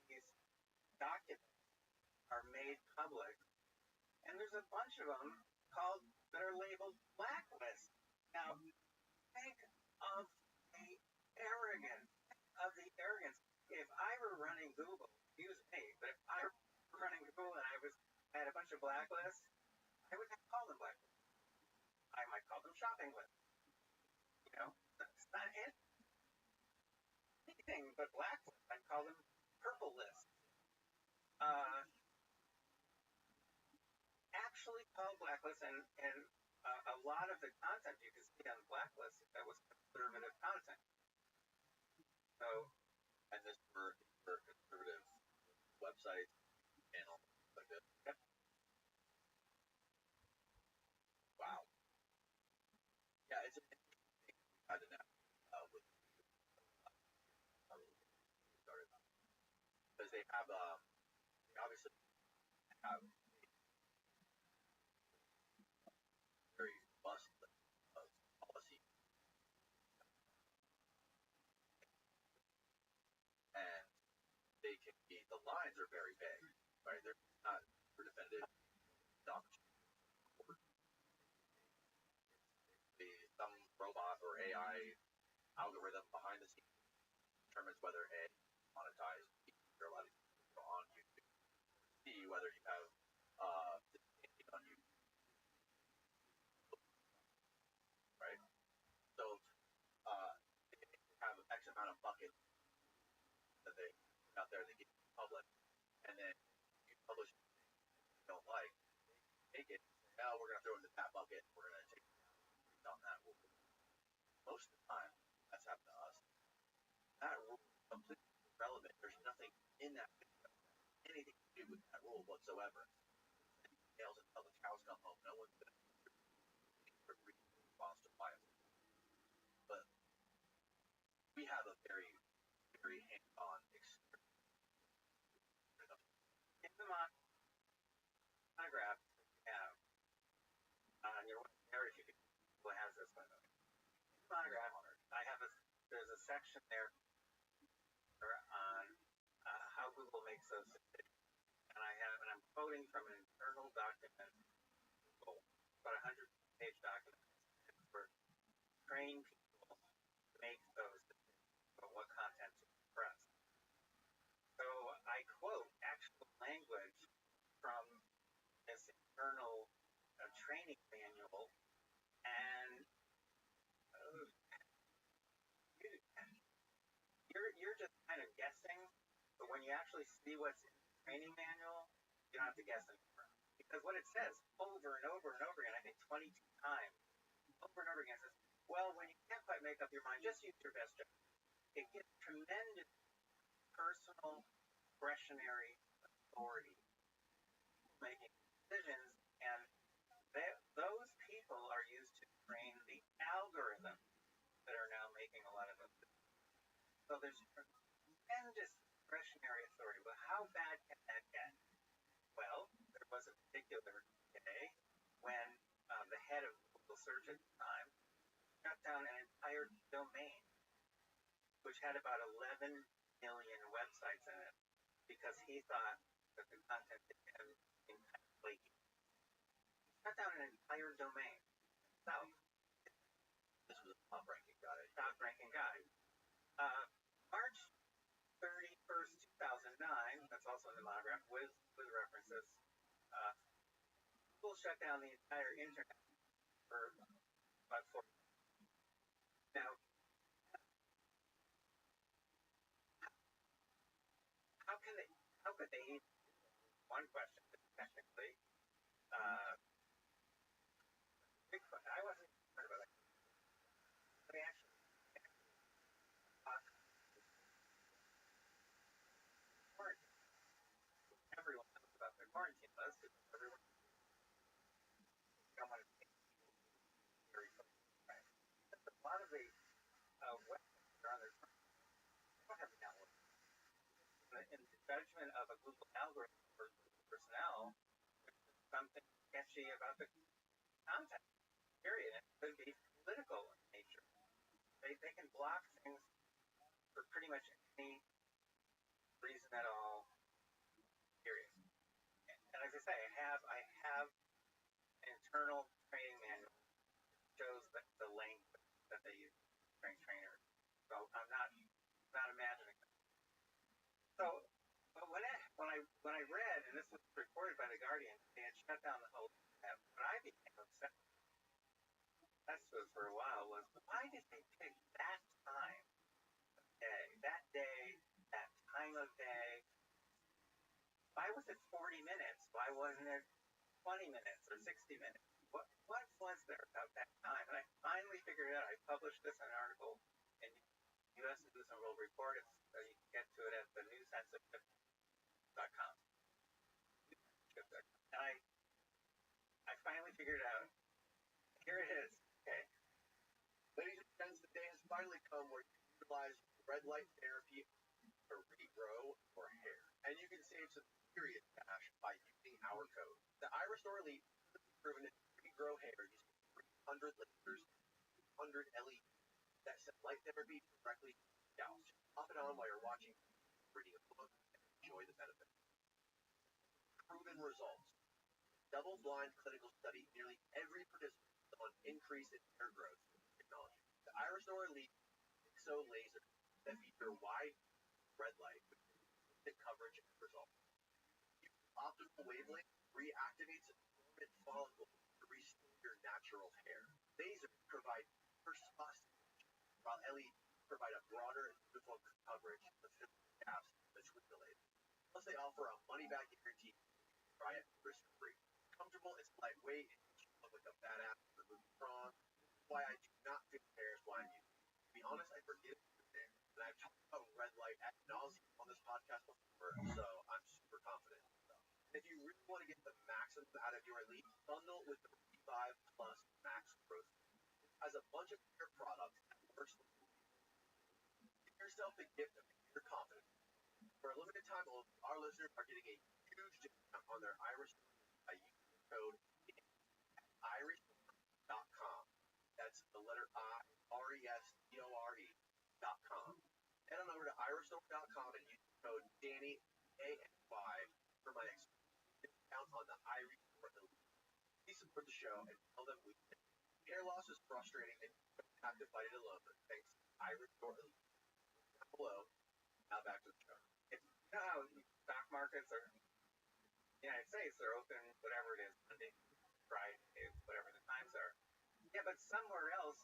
these documents are made public, and there's a bunch of them that are labeled blacklist. Now, think of the arrogance. If I were running Google, excuse me, but if I were running Google and I had a bunch of blacklists, I would not call them blacklists. I might call them shopping lists. It's not anything but blacklists. I'd call them purple lists. Actually called blacklist, and a lot of the content you can see on the blacklist that was conservative content. So, and this for conservative websites, channels like this. Yep. Wow. Yeah, it's interesting. I didn't know with started because they have they obviously have very robust policy, and they can be, the lines are very big. right? They're not for definitive doctrine. Some robot or AI algorithm behind the scenes determines whether A monetized, you're allowed to go on YouTube, C whether you have on YouTube, right? So they have X amount of buckets that they put out there that get public, and then you publish something you don't like, take it, now we're gonna throw it into that bucket, we're gonna take it on that rule. Most of the time, that's happened to us. That rule is completely irrelevant. There's nothing in that video, anything to do with that rule whatsoever. Nails until the cows come home. No one's gonna response to bias. But we have a very, very hands-on experience. In the monograph you have on your website, if you could, who has this one? Monograph. I have there's a section there on how Google makes those decisions, and I'm quoting from an internal document, Google, about 100-page document, for train people to make those decisions about what content to express. So I quote actual language from this internal training manual, and you're just kind of guessing, but when you actually see what's in the training manual, you don't have to guess anymore. Because what it says over and over and over again, I think 22 times, over and over again, says, well, when you can't quite make up your mind, just use your best judgment. It gives tremendous personal, discretionary authority making decisions, and those people are used to train the algorithms that are now making a lot of them. So there's tremendous discretionary authority. Well, how bad can that get? Well, there was a particular day when the head of Google Search at the time shut down an entire domain, which had about 11 million websites in it, because he thought that the content had been flaky. Shut down an entire domain. So, this was a top-ranking guy. March 31st, 2009, that's also in the monograph, with references, Google shut down the entire internet for about 4 years. Now, how could they even, one question, technically, big question, I wasn't concerned about that. They actually quarantine. Everyone knows about their quarantine list, because everyone don't want to take very right. A lot of the websites that are on their front, they don't have a network. In the judgment of a Google algorithm or personnel, there's something sketchy about the content, period. It could be political in nature. They can block things for pretty much any reason at all, period. And as I say, I have an internal training manual that shows the length that they use to train trainers. So I'm not imagining that. So but when I read, and this was reported by The Guardian, they had shut down the whole internet, what I became obsessed with for a while was, why did they pick that time of day, that time of day? Why was it 40 minutes? Why wasn't it 20 minutes or 60 minutes? What was there about that time? And I finally figured it out. I published this in an article in U.S. News and World Report. You can get to it at the newsensitive.com. And I finally figured it out. Here it is. Okay. Ladies and gents, the day has finally come where you can utilize red light therapy to regrow your hair. And you can save some serious cash by using our code. The Iris Elite has proven to regrow hair using 300 lasers, 100 LEDs that send light therapy directly to the scalp. Just pop it on while you're watching, reading a book, and enjoy the benefits. proven results. Double-blind clinical study, nearly every participant saw an increase in hair growth technology. The Irisor Elite Pixo laser that feature wide red light with consistent coverage and results. Optimal wavelength reactivates dormant follicles to restore your natural hair. Lasers provide deeper spot stimulation, while LEDs provide a broader and uniform coverage to fill the gaps between the lasers. Plus, they offer a money-back guarantee. Try it risk-free. It's comfortable, it's lightweight, and you look like a badass with a strong. That's why I do not fix hair as why I'm using. To be honest, I forget everything. And I've talked about red light ad nauseum on this podcast before, so I'm super confident. And if you really want to get the maximum out of your Elite, bundle with the 5 Plus Max Growth. It has a bunch of hair products that works. Give yourself the gift of your confidence. For a limited time, our listeners are getting a huge discount on their Iris by using the code irisdore.com. That's the letter IRESDORE.com. Head on over to irisdore.com and use the code Danny ANY for my discount on the Iris Store Elite. Please support the show and tell them we did. Hair loss is frustrating and you don't have to fight it alone, but thanks to Iris Store Elite. Down below. Now back to the show. You know how stock markets are in the United States, they're open, whatever it is, Monday, Friday, whatever the times are. Yeah, but somewhere else,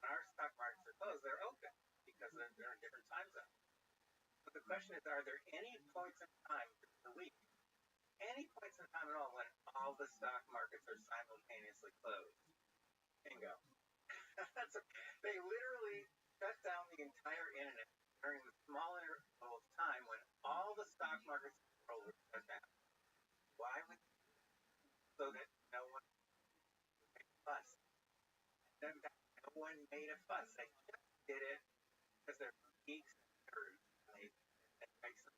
when our stock markets are closed, they're open because they're in different time zones. But the question is, are there any points in time during the week, any points in time at all, when all the stock markets are simultaneously closed? Bingo. They literally shut down the entire internet during the small interval of time when all the stock markets in the world were shut down. Why would so that no one made a fuss? Then no one made a fuss. They just did it because they're geeks and nerds. It makes them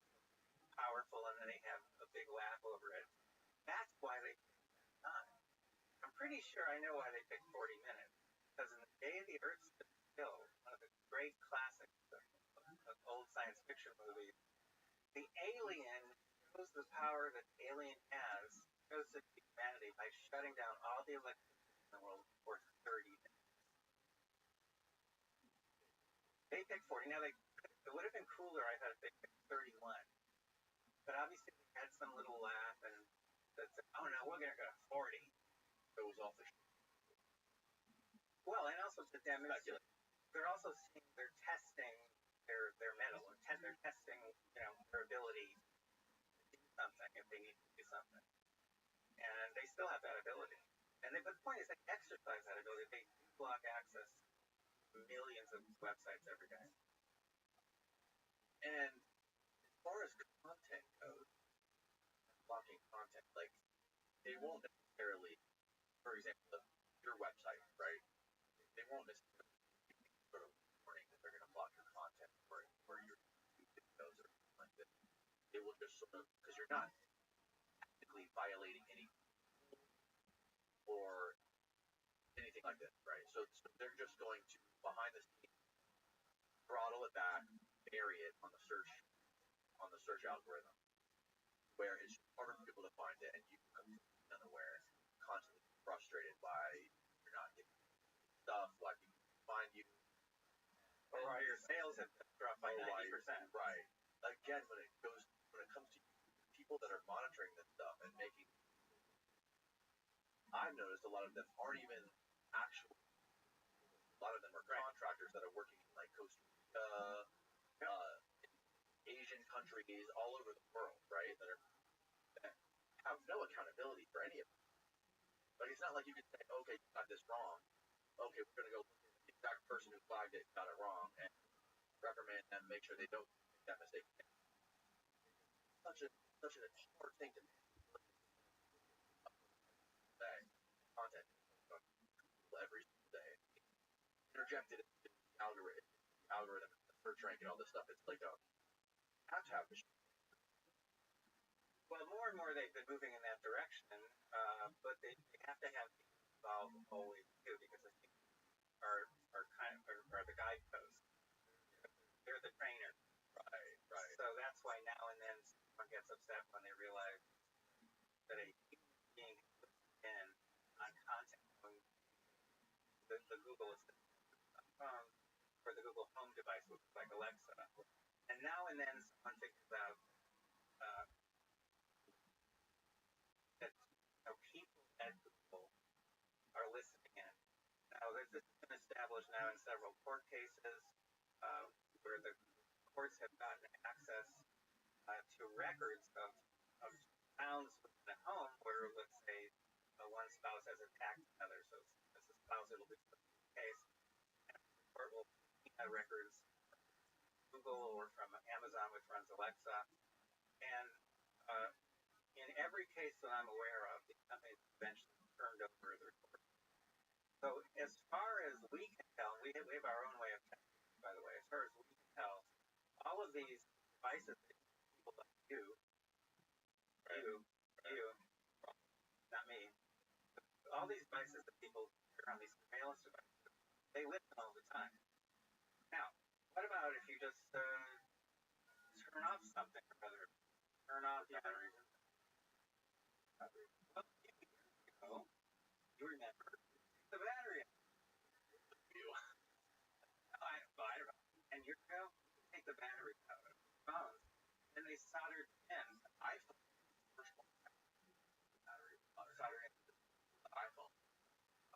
powerful, and then they have a big laugh over it. That's why they picked that time. I'm pretty sure I know why they picked 40 minutes. Because in the day the Earth stood still, one of the great classics of old science fiction movies, the alien shows the power that the alien has, shows it to humanity by shutting down all the electricity in the world for 30 minutes. They picked 40. Now, it would have been cooler, I thought, if they picked 31. But obviously, they had some little laugh and said, oh no, we're going to go to 40. It was off the show. Well, and also to demonstrate, they're also seeing, they're testing their metal, they're testing, their ability to do something if they need to do something. And they still have that ability. But the point is, they exercise that ability. They block access to millions of websites every day. And as far as content goes, blocking content, like, they won't necessarily, for example, your website, right? They won't necessarily sort of warning that they're going to block your content or your videos or something like this. They will just sort of, because you're not technically violating any or anything like this, right? So they're just going to, behind the scenes, throttle it back, bury it on the search algorithm, where it's harder for people to find it, and you become unaware, constantly frustrated by you're not getting stuff, why people find you, or why your sales have dropped by 90%. Right. Again, when it comes to people that are monitoring this stuff and making, I've noticed a lot of them aren't even actual. A lot of them are contractors that are working in like Costa Rica, Asian countries, all over the world, right? That have no accountability for any of it. Like, it's not like you can say, okay, you got this wrong. Okay, we're going to go look at the exact person who flagged it, got it wrong, and reprimand them, make sure they don't make that mistake again. Such a hard thing to say. Content every single day. Interjected into the algorithm, the search rank, and all this stuff. It's like you have to have machine. Well, more and more they've been moving in that direction, but they have to have people involved always too, because I think are the guideposts. They're the trainers. Right. So that's why now and then someone gets upset when they realize that a human being puts in on contacting the Google Assistant on phone or the Google Home device, which is like Alexa. And now and then someone figures out that people at Google are listening in. Now, this has been established now in several court cases where the courts have gotten access to records of sounds within a home where, let's say, one spouse has attacked another. So as a spouse, it'll be the case. And the court will get records from Google or from Amazon, which runs Alexa. And in every case that I'm aware of, the company eventually turned over the report. So as far as we can tell, we have our own way of checking, by the way. As far as we can tell, all of these devices that people like you, not me, all these devices that people turn on, these surveillance devices, they listen all the time. Now, what about if you just turn off something or other? Turn off the battery. Well, you remember the battery. I don't know. 10 years ago, take the battery out of the phones, and they soldered in the iPhone. First one, battery soldered in the iPhone.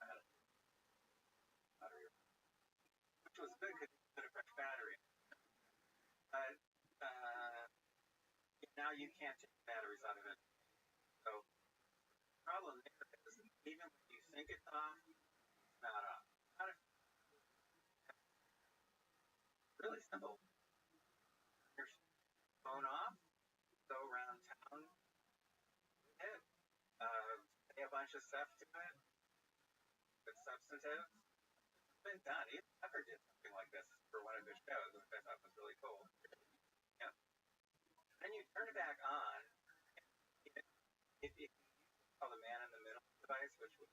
I had a battery, which was good because you put a fresh battery. But now you can't take batteries out of it. So the problem there is even when you think it's off, it's not off. Really simple. Your phone off, go around town, hit, say a bunch of stuff to it, it's substantive. It's been done. Even Tucker did something like this for one of his shows, which I thought was really cool. Yeah. Then you turn it back on. If you call the man in the middle device, which was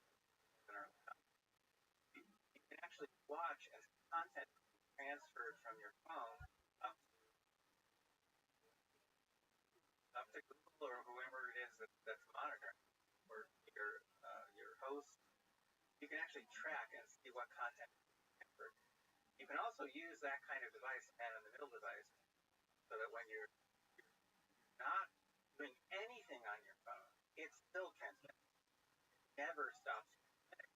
in our lab, you can actually watch as content transferred from your phone up to Google or whoever it is that's monitoring, or your host. You can actually track and see what content is transferred. You can also use that kind of device, man in the middle device, so that when you're not doing anything on your phone, it still transmits. It never stops transmitting.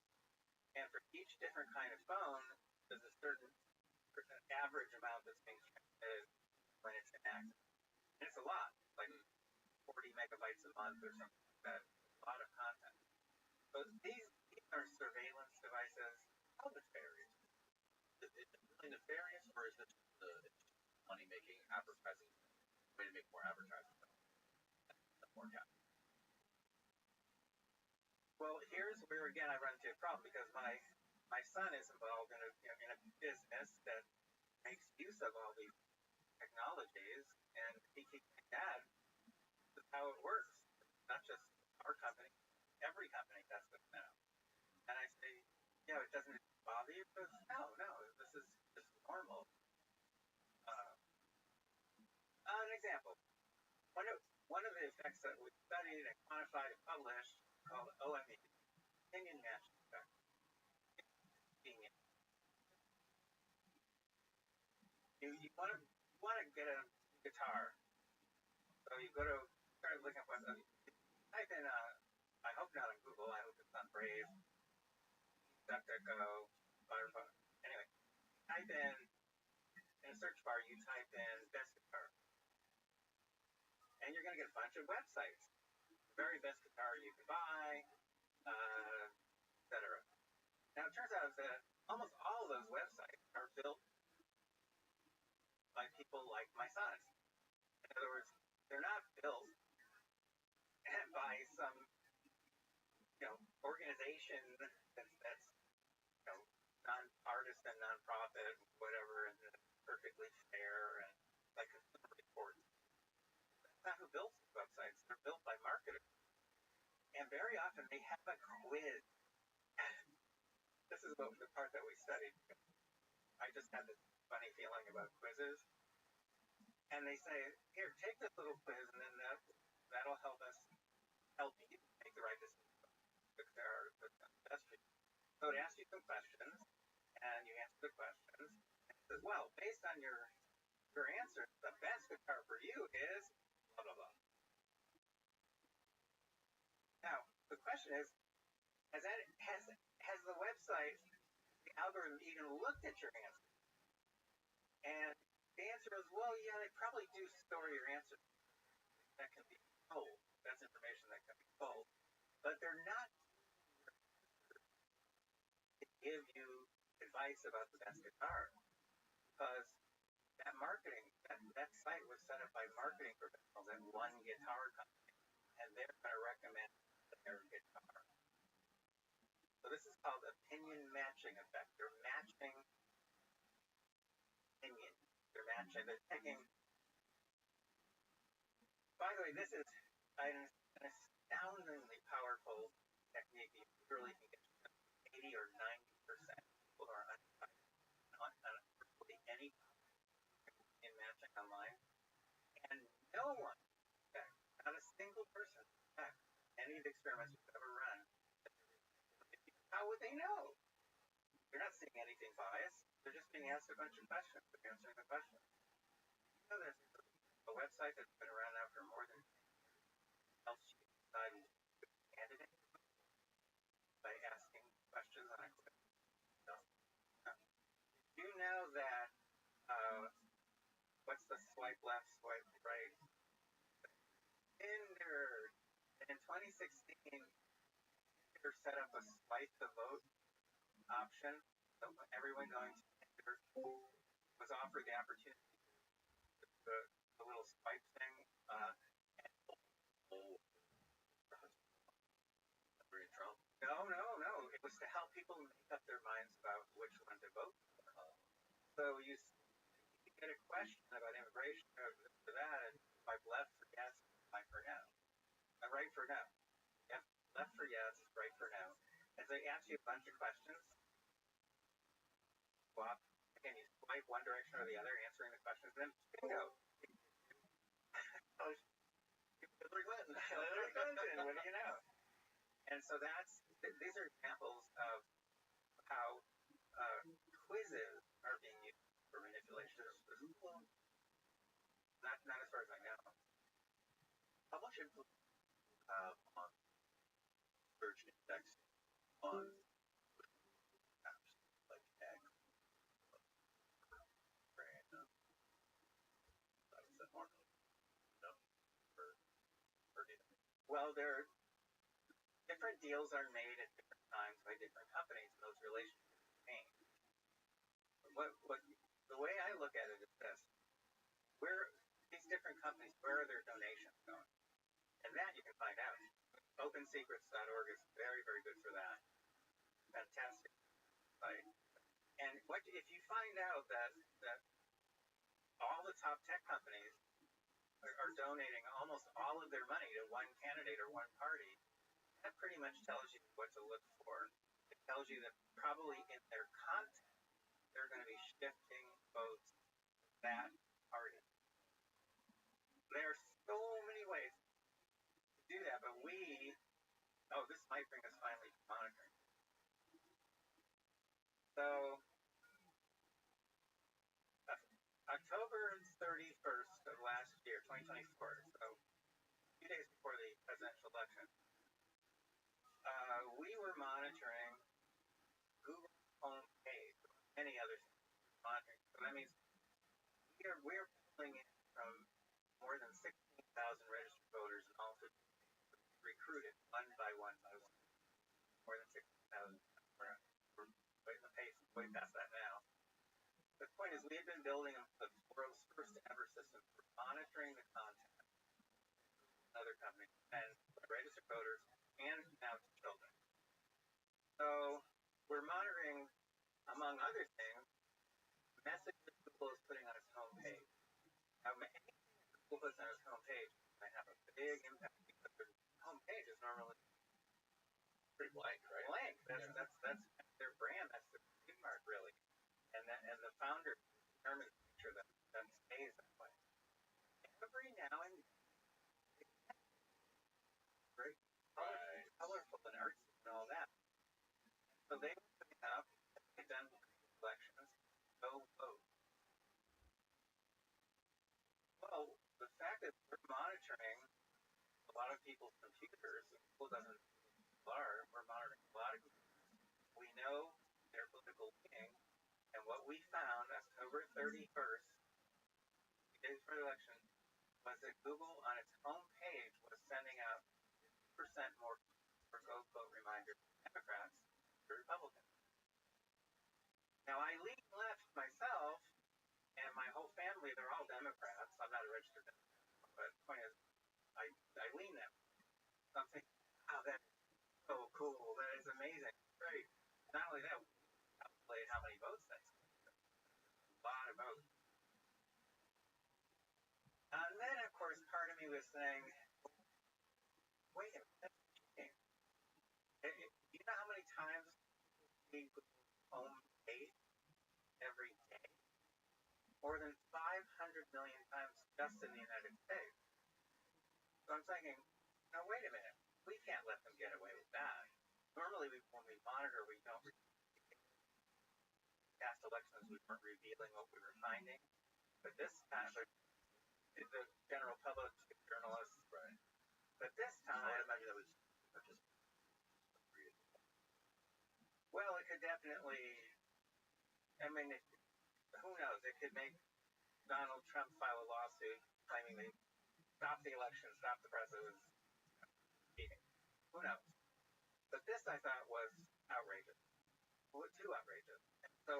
And for each different kind of phone, there's a certain average amount that's being transmitted when it's inactive. And it's a lot, like 40 megabytes a month or something like that. A lot of content. So these are surveillance devices. How nefarious? Is it really nefarious, or is it just money-making advertising? Way to make more advertising. More capital. Well, here's where again I run into a problem because my son is involved in a business that makes use of all these technologies, and he keeps saying, Dad, this is how it works. Not just our company, every company does this now. And I say, yeah, it doesn't bother you? Because no, this is just normal. An example. One of the effects that we studied and quantified and published called OME, opinion matching effect. You want to get a guitar, so you go to start looking up what type in I hope not on Google, I hope it's on Brave, DuckDuckGo, Firefox. Anyway, type in a search bar, you type in best guitar, and you're going to get a bunch of websites. The very best guitar you can buy, etc. Now it turns out that almost all of those websites are built by people like my son. In other words, they're not built by some organization that's nonpartisan, nonprofit, whatever, and perfectly fair and like consumer reports. That's not who builds these websites. They're built by marketers. And very often they have a quiz. This is the part that we studied. I just had this funny feeling about quizzes. And they say, here, take this little quiz, and then that'll help us help you the right decision. That's true. So it asks you some questions, and you answer the questions. And it says, well, based on your answer, the best guitar for you is blah blah blah. Now the question is, has the website, the algorithm, even looked at your answer? And the answer is, well, yeah, they probably do store your answer. That can be told. That's information that can be told. But they're not to give you advice about the best guitar, because that marketing, that site was set up by marketing professionals at one guitar company, and they're going to recommend their guitar. So this is called opinion matching effect. They're matching opinion. They're taking. By the way, this is an astoundingly powerful technique. You literally can get 80 or 90% people who are on virtually any in matching online, and no one, not a single person, any of the experiments we've ever run, how would they know? They're not seeing anything biased. They're just being asked a bunch of questions. They're answering the questions. You know, there's a website that's been around now for more than 10 years. Helps you decide which candidate by asking questions on a quiz. So, you know that what's the swipe left, swipe right? Tinder. In 2016, Tinder set up a swipe the vote option. So everyone going to Tinder was offered the opportunity to the little swipe thing. No. It was to help people make up their minds about which one to vote for. So you get a question about immigration or that, and swipe left for yes, swipe for no. Right for no. Yep. Left for yes, right for no. And they ask you a bunch of questions. Well, again, you swipe one direction or the other, answering the questions, and then bingo. Hillary Clinton. What do you know? And so these are examples of how quizzes are being used for manipulation. Not as far as I know. How much influence do you have on search indexing on apps like X? Well, different deals are made at different times by different companies, and those relationships change. The way I look at it is this: these different companies, where are their donations going? And that you can find out. OpenSecrets.org is very, very good for that. Fantastic site. And if you find out that all the top tech companies are donating almost all of their money to one candidate or one party, that pretty much tells you what to look for. It tells you that probably in their content, they're going to be shifting votes to that party. There are so many ways to do that, but this might bring us finally to monitoring. So, October 31st of last year, 2024, so a few days before the presidential election, we were monitoring Google's homepage, many other monitoring. So that means we're pulling in from more than 16,000 registered voters and also recruited one by one. More than 16,000. We're in the pace way past that now. The point is, we have been building the world's first ever system for monitoring the content of other companies and registered voters and now children. So we're monitoring, among other things, messages Google is putting on its homepage. Now, anything Google puts on its homepage might have a big impact because their homepage is normally pretty blank, right? Blank. That's their brand. That's their trademark, really. And the founder determines to make sure that stays that way. Every now and then, great. fact that we're monitoring a lot of people's computers, Google doesn't are, we're monitoring a lot of computers. We know their political leaning, and what we found October 31st, 2 days before the election, was that Google on its home page was sending out 2% more for go vote reminders to Democrats than Republicans. Now I lean left myself, and my whole family, they're all Democrats. I'm not a registered Democrat, but the point is, I lean that way. So I'm thinking, wow, that's so cool. That is amazing. Great. Not only that, we calculate how many votes that's a lot of votes. And then, of course, part of me was saying, wait a minute, that's cheating. You know how many times we go home page every day? More than 500 million times just in the United States. So I'm thinking, now wait a minute, we can't let them get away with that. Normally, when we monitor, we don't past elections, we weren't revealing what we were finding. But this time, the general public, journalists, right? But this time, I imagine it was just well, it could definitely. I mean, who knows? It could make Donald Trump file a lawsuit claiming they stopped the election, stopped the press. It was cheating. Who knows? But this I thought was outrageous. Well, too outrageous. And so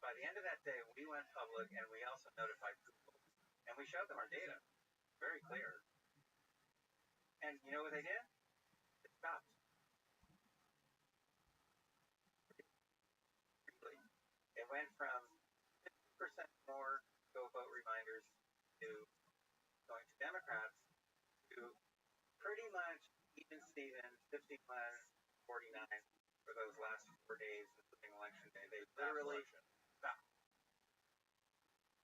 by the end of that day, we went public and we also notified Google. And we showed them our data. Very clear. And you know what they did? It stopped. It went from 50% more go vote reminders to going to Democrats to pretty much even Steven, 51, 49 for those last 4 days, including election day. They literally stopped.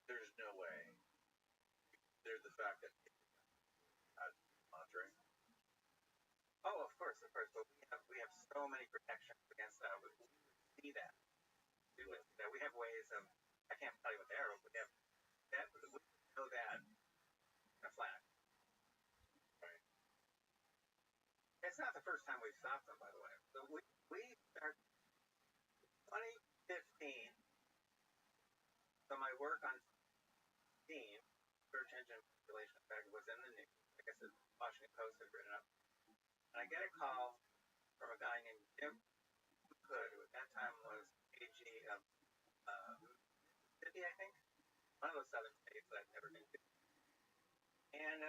There's no way. There's the fact that monitoring. Oh, of course, but we have so many protections against that. We see that. We have ways of. I can't tell you what they are, but we have that. We know that in a flash. Right. It's not the first time we've stopped them, by the way. So we start 2015. So my work on Steam, search engine manipulation, was in the news. Like I said, Washington Post had written up. And I get a call from a guy named Jim Hood, who at that time was AG of Mississippi, I think. One of those southern states that I've never been to. And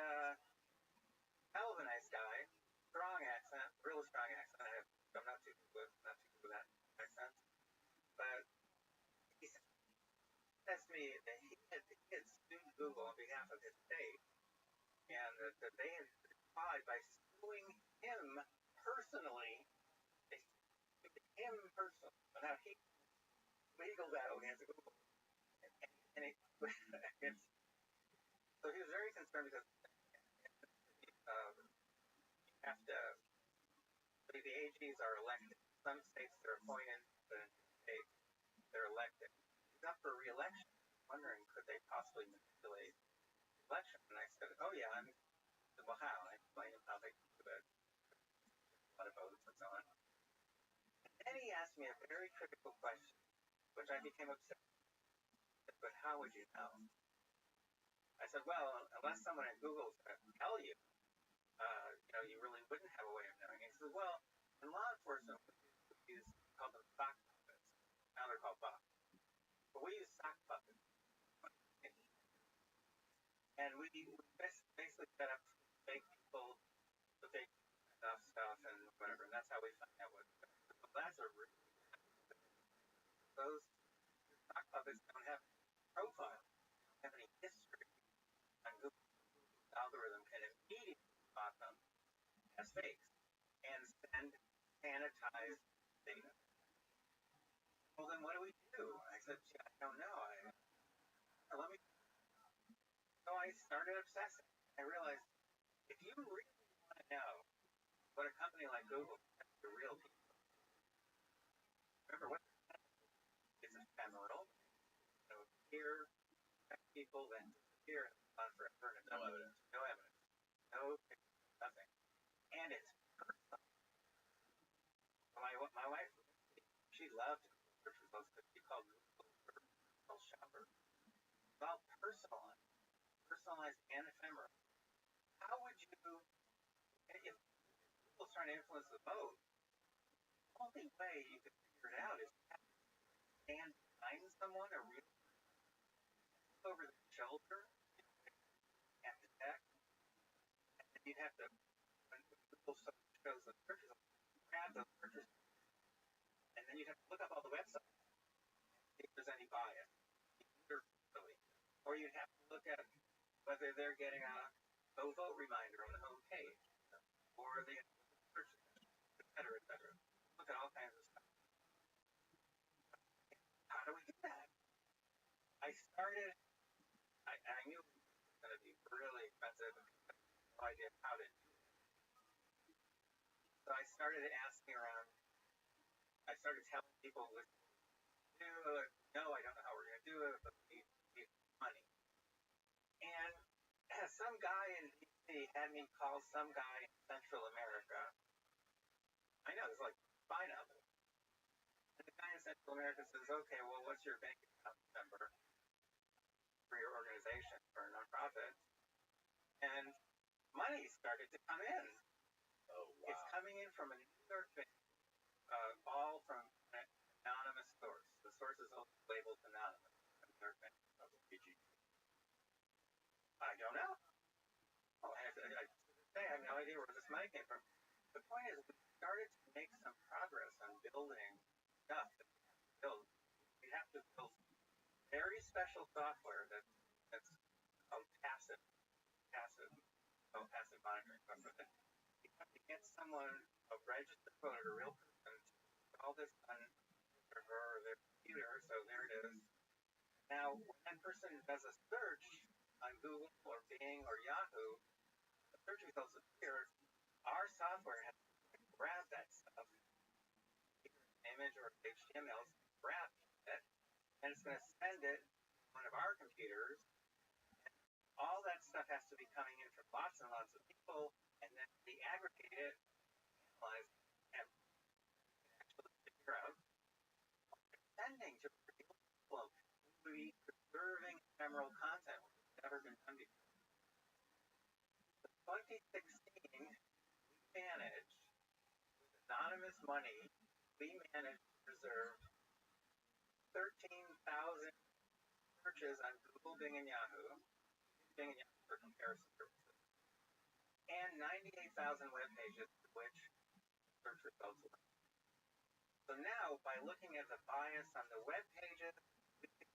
hell of a nice guy, strong accent, real strong accent. I'm not too good with that accent. But he says to me that he had sued Google on behalf of his state, and that they had replied by suing him personally. They sued him personally. Now he legal battle against Google. And so he was very concerned because you have to, the AGs are elected. Some states they're appointed, but in states they're elected. He's up for re-election, wondering could they possibly manipulate the election. And I said, oh yeah. I said, well, how? I explained him how they do it. A lot of votes and so on. And then he asked me a very critical question, which I became upset with. But how would you know? I said, well, unless someone at Google is going to tell you, you really wouldn't have a way of knowing. He said, well, in law enforcement, we call them sock puppets. Now they're called bots. But we use sock puppets. And we basically set up fake people, the fake stuff and whatever. And that's how we find out what. So that's a really. Those sock puppets don't have profile, don't have any history. And Google's algorithm can immediately spot them as fakes and send sanitized data. Well, then what do we do? I said, I don't know. Let me. So I started obsessing. I realized if you really want to know what a company like Google has to real people, remember what is ephemeral. Here, people then disappear. on forever and no evidence. No evidence. No nothing. And it's personal. My wife, she loved search results because she called Google her personal shopper. It's all personalized and ephemeral. How would you, if Google's trying to influence the vote, the only way you could figure it out is to have to stand behind someone or real over the shoulder and detect, and then you'd have to, when Google shows the search results, grab those searches, and then you'd have to look up all the websites, see if there's any bias, or you'd have to look at whether they're getting a go vote reminder on the home page, or the search, et cetera, et cetera. Look at all kinds of stuff. How do we do that? I knew it was going to be really expensive and I had no idea how to do it. So I started asking around. I started telling people, no, I don't know how we're going to do it, but we need money. And some guy in D.C. had me call some guy in Central America. I know, it's like fine out there. And the guy in Central America says, okay, well, what's your bank account number for your organization, for a nonprofit? And money started to come in. Oh, wow. It's coming in from a New York bank, all from an anonymous source. The source is also labeled anonymous. A New York bank. I don't know. Oh, I have no idea where this money came from. The point is, we started to make some progress on building stuff that we have to build. We have to build very special software that's called passive monitoring software. You have to get someone, a registered voter, a real person, to all this on her or their computer. So there it is. Now, when that person does a search on Google or Bing or Yahoo, the search results appear. Our software has to grab that stuff, either an image or HTML, grab it, and it's going to send it to one of our computers. And all that stuff has to be coming in from lots and lots of people, and then we aggregate it, analyze it, and actually figure out what we're sending to real people. We preserving ephemeral content, which has never been done before. In 2016, we managed, with anonymous money, we managed to preserve 13,000 searches on Google, Bing, and Yahoo. Bing and Yahoo for comparison purposes. And 98,000 web pages to which search results were. So now, by looking at the bias on the web pages, we can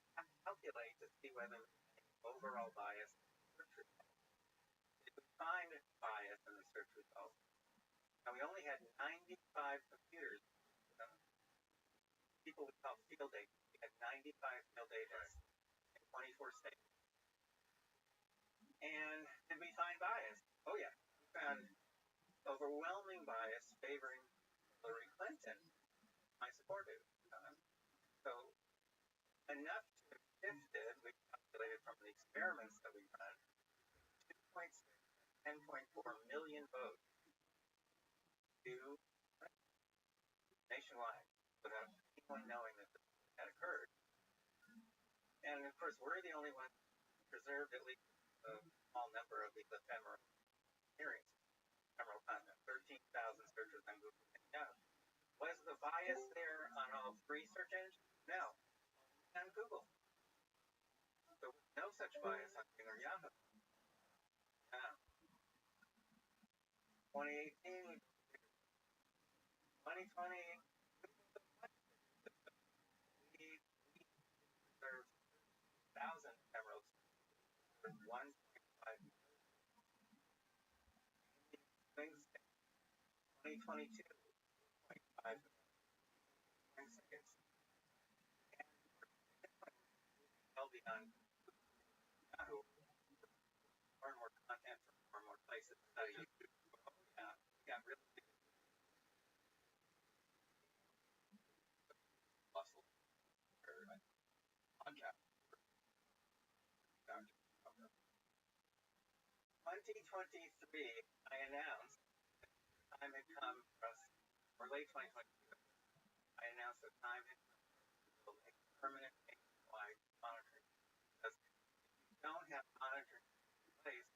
calculate to see whether there's any overall bias in the search results. If we find bias in the search results, now we only had 95 computers, people we call field agents. We had 95 field agents in 24 states. And did we find bias? Oh yeah, we found overwhelming bias favoring Hillary Clinton, my supporter. So enough to have shifted, we calculated from the experiments that we run, 2.6 and 10.4 million votes to nationwide without anyone knowing that this had occurred. And of course, we're the only ones who preserved at least a small number of these ephemeral experiences, ephemeral content, 13,000 searches on Google and Yahoo. Was the bias there on all three search engines? No, on Google. There was no such bias on Bing or Yahoo. 2018, 2020, we preserved 1,000 ephemeral searches, 1.5 million. 2022, 0.5 seconds. And well beyond Yahoo, more and more content from more and more places. YouTube. Oh yeah, we got really big. Muscle. Podcast. 2023, I announced the time had come for us, or late 2022, I announced the time had come to build a permanent nationwide monitoring. Because if you don't have monitoring in place,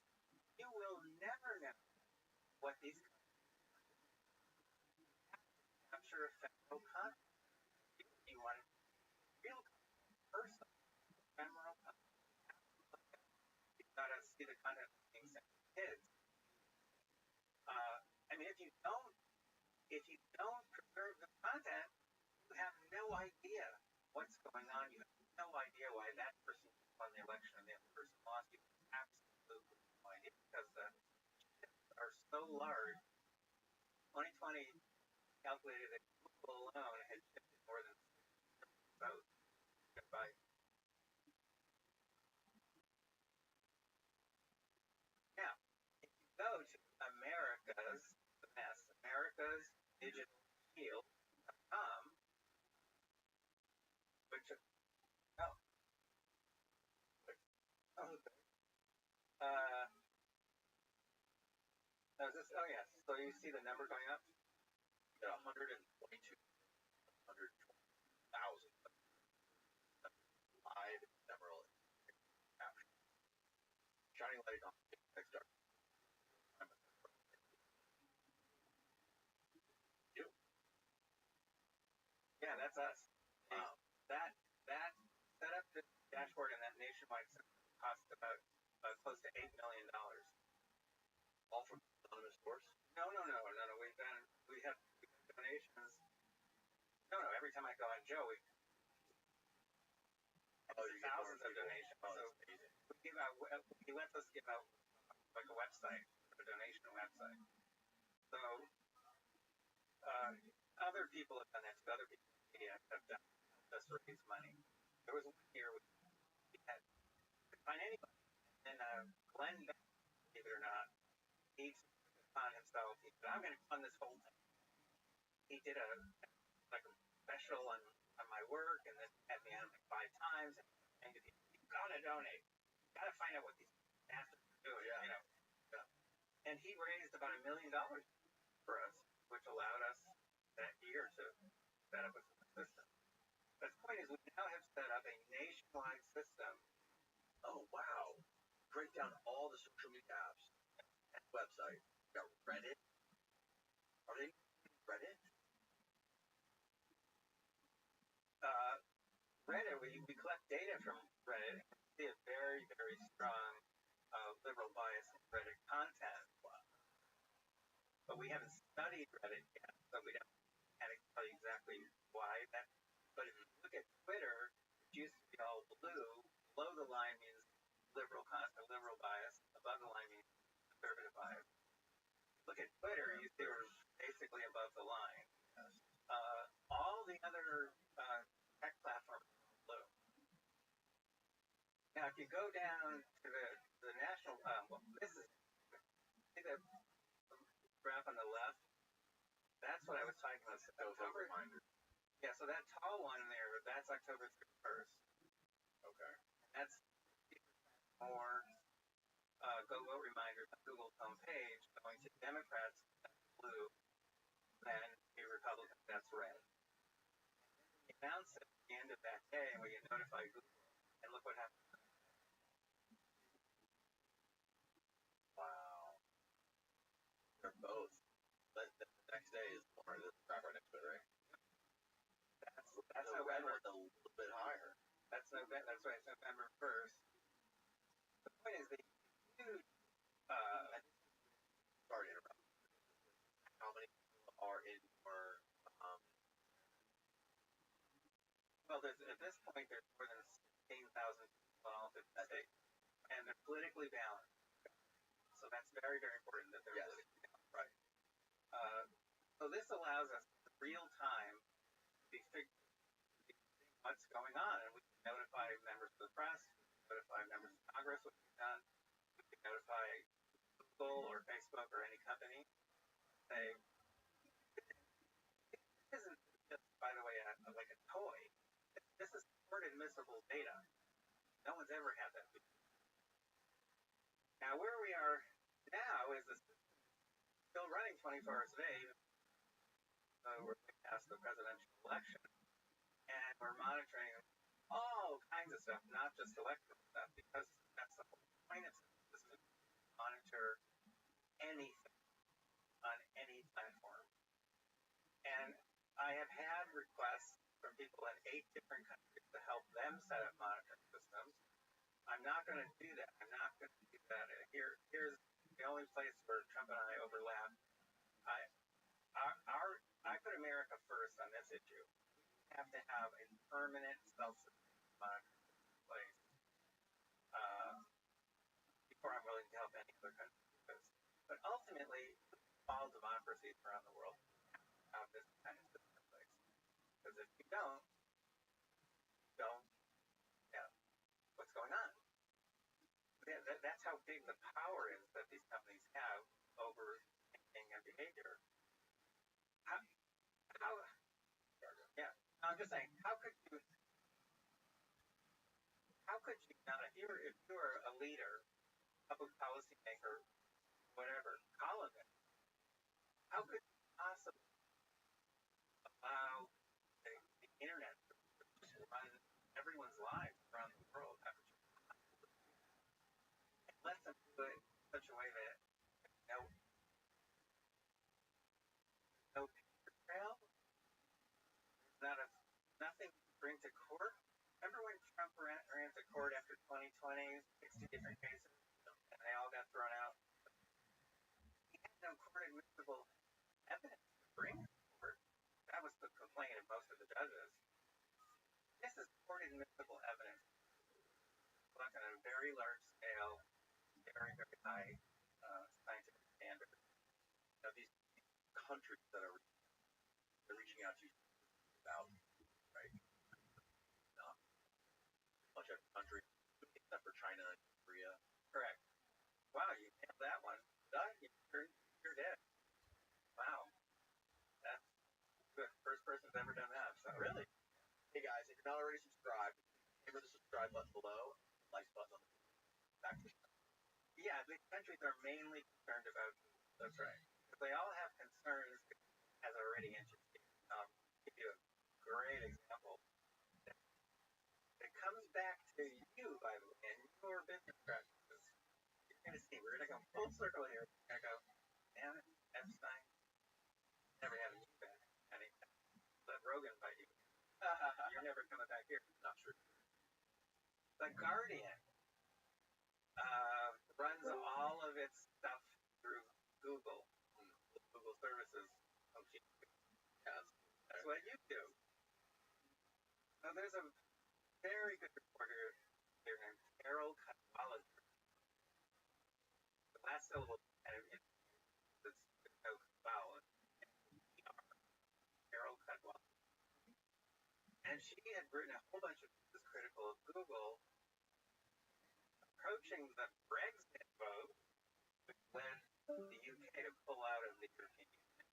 you will never know what these capture ephemeral content. You want real personal, ephemeral content. You've got to see the content being sent to kids. I mean, if you don't preserve the content, you have no idea what's going on. You have no idea why that person won the election and the other person lost. You have absolutely no idea because the shifts are so large. 2020 calculated that Google alone had shifted more than 6 votes by. Now, if you go to America's Digital Shield.com, which yes. So you see the number going up? Yeah, 122,000 live ephemeral capture. Shining light on next dark. You? Yeah, that's us. Wow. That set up this dashboard and that nationwide system cost about close to $8 million. All from anonymous source? No. We have donations. No. Every time I go on Joe, we thousands of donations. Oh, so he lets us give out like a website, a donation website. So other people have done that. So other people have done just raise money. There was one year we had to find anybody, and Glenn, believe it or not, he on himself. He said, "I'm going to fund this whole thing." He did a special on my work, and then had me on like 5 times. And you gotta donate. You gotta find out what these bastards are doing. Yeah. You know. Yeah. And he raised about $1 million for us, which allowed us that year to set up a system. But the point is, we now have set up a nationwide system. Oh wow! Break down all the social media apps and website. You got Reddit. Are they Reddit? Reddit, we collect data from Reddit. We see a very, very strong liberal bias in Reddit content. But we haven't studied Reddit yet, so we can't tell you exactly why that. But if you look at Twitter, it used to be all blue. Below the line means liberal bias. Above the line means conservative bias. Look at Twitter, you see we're basically above the line. All the other tech platforms are blue. Now, if you go down to the national, this is, see the graph on the left? That's what I was talking about. October reminder. Yeah, so that tall one there, that's October 31st. Okay. That's more go vote reminders on Google's homepage going to Democrats, that's blue, then to Republicans, that's red. We announce it at the end of that day, and we get notified Google, and look what happens. Wow. They're both. But the next day is more the graph right next to it, right? That's November. A little bit higher. That's November. That's right. It's November 1st. The point is, the huge. Sorry to interrupt. How many people are in your? Well, at this point, there's more than 16,000 people involved in the state, and they're politically balanced. So that's very, very important that they're politically balanced. Right. So this allows us in real time to be what's going on, and we can notify members of the press, notify members of Congress what we've done, we can notify Google or Facebook or any company, say, this isn't just, by the way, like a toy. This is court admissible data. No one's ever had that before. Now, where we are Now is the system still running 24 hours a day. We're past the presidential election, and we're monitoring all kinds of stuff, not just electoral stuff, because that's the whole point of the system: monitor anything on any platform. And I have had requests from people in 8 different countries to help them set up monitoring systems. I'm not going to do that. I'm not going to do that. Here's the only place where Trump and I overlap. I put America first on this issue. We have to have a permanent self-sufficient monitoring place before I'm willing to help any other country do this. But ultimately, all democracies around the world have this kind of system in place. Because if you don't, yeah, what's going on? Yeah, that's how big the power is that these companies have over thinking and behavior. How yeah, I'm just saying, how could you not, if you're a leader, public policy maker, whatever, columnist, how could you possibly allow the internet to just run everyone's lives around the world and let them do it in such a way that no paper trail, nothing to bring to court? Remember when Trump ran to court after 2020, 60 different cases, and they all got thrown out? He had no court admissible evidence to bring to court. That was the complaint of most of the judges. This is court admissible evidence. Look at a very large scale, very, very high scientific standard. These countries that are reaching out to you about, right? Much of country except for China and Korea. Correct. Wow, you nailed that one. You're dead. Wow. That's good. First person's ever done that. So really. Hey guys, if you're not already subscribed, hammer the subscribe button below, like button on the back to the show. Yeah, these countries are mainly concerned about. That's right. Because they all have concerns as already interesting. I'll give you a great example. It comes back to you, by the way, and your business practices. You're going to see, we're going to go full circle here. We're going to go, man, Epstein, never having you back. Let Rogan bite you. You're never coming back here. Not true. The Guardian runs all of its stuff through Google services. Yes, that's what you do. So there's a very good reporter here named Carol Cadwalader. The last syllable kind of it's no vowel. Carol Cadwalader. And she had written a whole bunch of pieces critical of Google, approaching the Brexit vote, which led the UK to pull out of the European Union.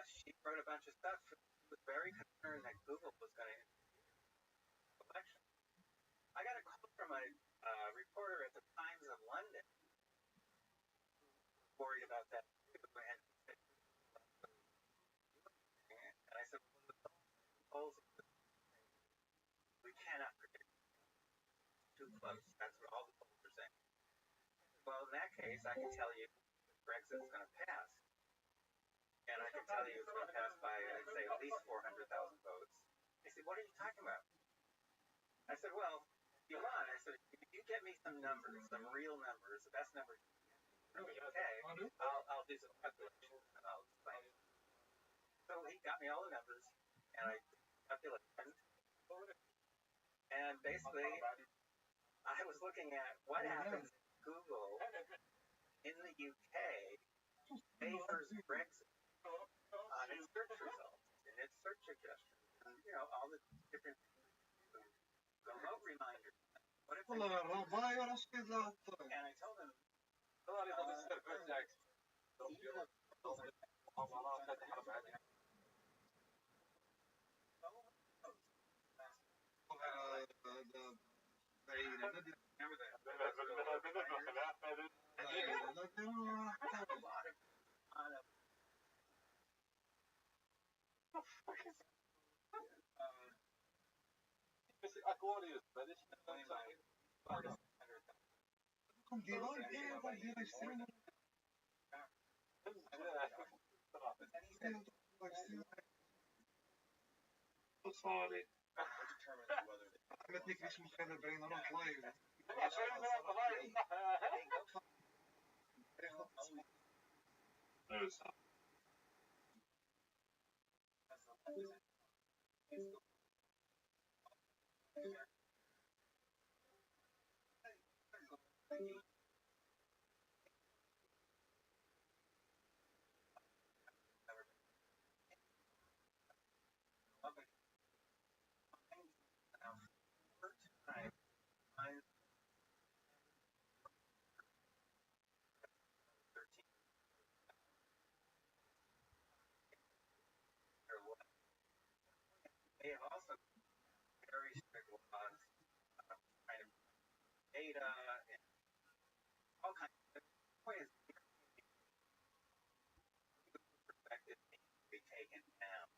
She wrote a bunch of stuff. She was very concerned that Google was going to election. I got a call from a reporter at the Times of London worried about that too, and I said, well, we cannot predict too close. That's what all the polls are saying. Well, in that case, I can tell you Brexit is going to pass. And I can tell you it's going to pass by, I'd say, at least 400,000 votes. They said, what are you talking about? I said, well, if you want, I said, if you get me some numbers, some real numbers, the best numbers from the UK, I'll do some calculations and I'll explain it. So he got me all the numbers, and I calculated. And basically, I was looking at what happens if Google in the UK favors Brexit on its search results, in its search suggestions, and, all the different remote reminders. What if they and I told them, Remember that? Sorry. Met niks moet verder brengen dan het live. Dus. They have also very strict laws kind of data and all kinds of ways perspective needs to be taken down.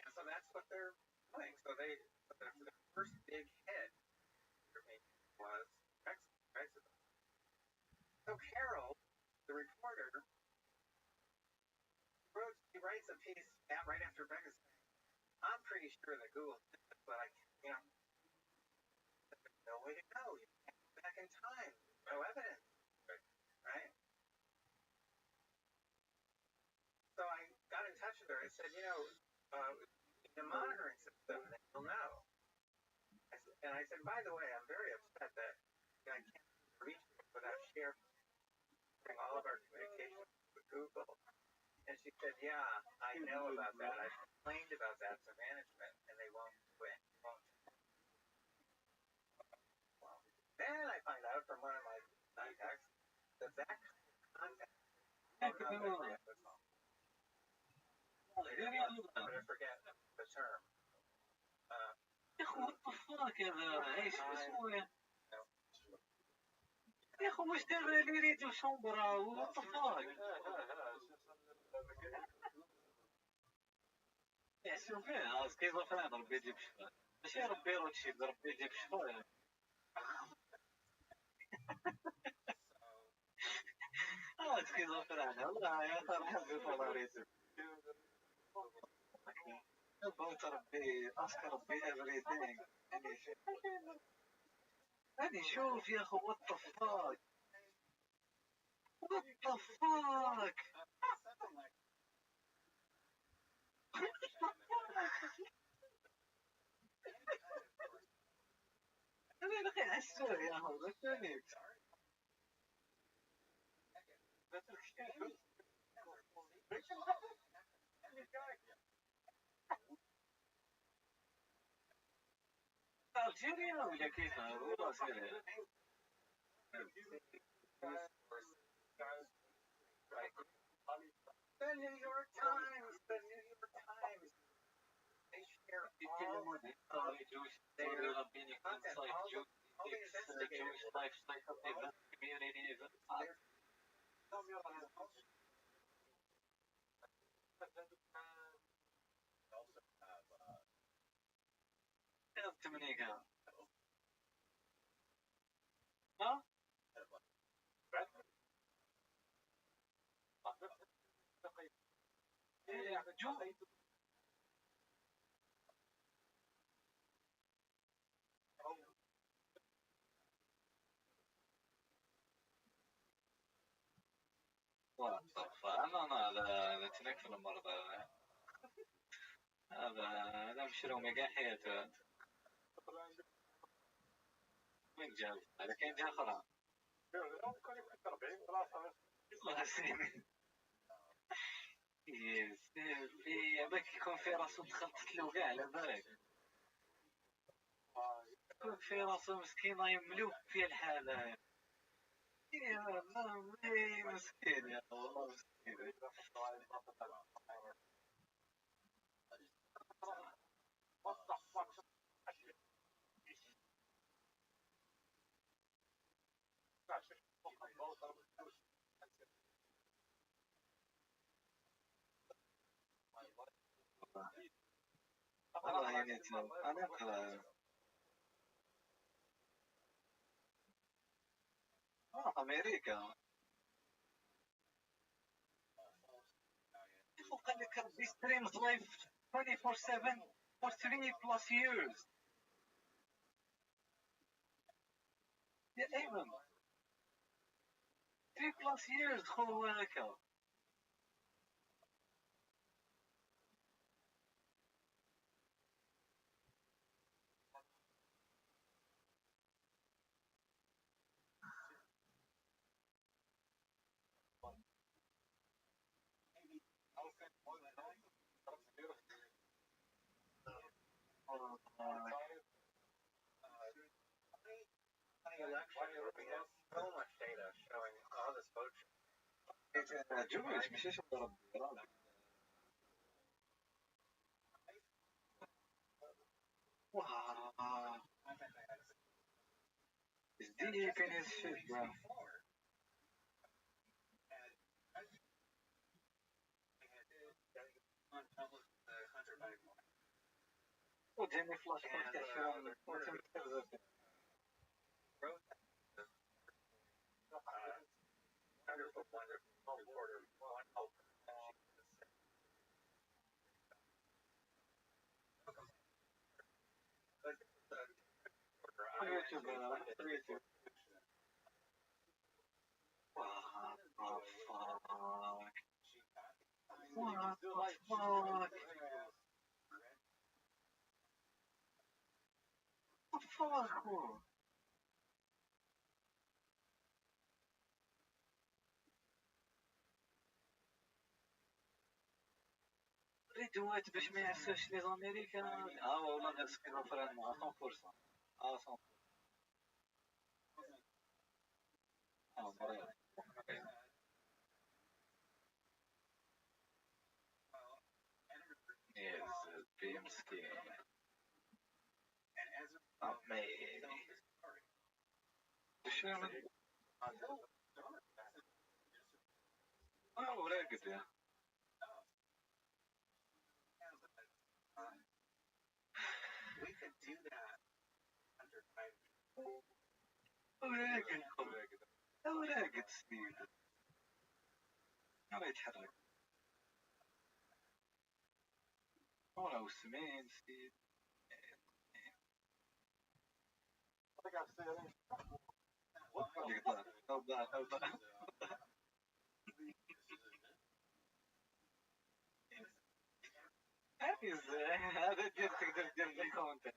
And so that's what they're doing. So the first big hit for me was Brexit. So Carol, the reporter, he writes a piece right after Brexit. I'm pretty sure that Google did it, but there's no way to know. You can't go back in time. No evidence. Right? So I got in touch with her. I said, the monitoring system, and you'll know. And I said, by the way, I'm very upset that I can't reach you without sharing all of our communications with Google. And she said, yeah, I know about that. I've complained about that to management, and they won't do it. Well, then I find out from one of my contacts that contact. I'm going to forget the term. What the fuck هذا ايش اسمه يا اخو مش دابا اللي ريتو شومبرا what the fuck شوفي سكيزوفرين ربي يجيب شفاء ماشي ربي روتشيلد ربي يجيب شفاء سكيزوفرين والله يا صراحة بيطلع ريتو about ربي ask ربي everything هاني شوف يا اخو what the fuck انا لقي عسول يا اخو غشاني Algeria ولا كيف والله سيري The New York Times. They share all the Jewish lifestyle event community event. Dominica. Huh? هذا تنكفل المرضى هذا مشروع مقا حياته وين جاب هذا كان جا خرا في باك يكون في راسو تخلطت له كاع على بالك يكون في راسو مسكين يملوك فيه الحالة يا الله مسكين يا الله مسكين والله يعني انا امريكا قال لك ربي ستريمز لايف 24/7 for 3 plus years. يا ايمن 3 plus years خو هكا. Election, we have so much data showing all this vote. جوج ماشي شي ربي Wow. Is deep in his shit, bro. وجاني فلاش باك تاع فيلم Wonderful, wonderful reporter. يوتيوب يوتيوب. What the fuck? What the fuck? What the fuck, bro? ريدوات باش ما يعرفوش لي زاميريكان. والله غير سكيزوفرين 100%. 100%. مريض. Yes, be مسكين. Amazing. شنو؟ وراقد يا. We could do that under 5. وراقد سنين. ما يتحرك. وراه سمين سيد. هذا دير تقدر دير بالكونت.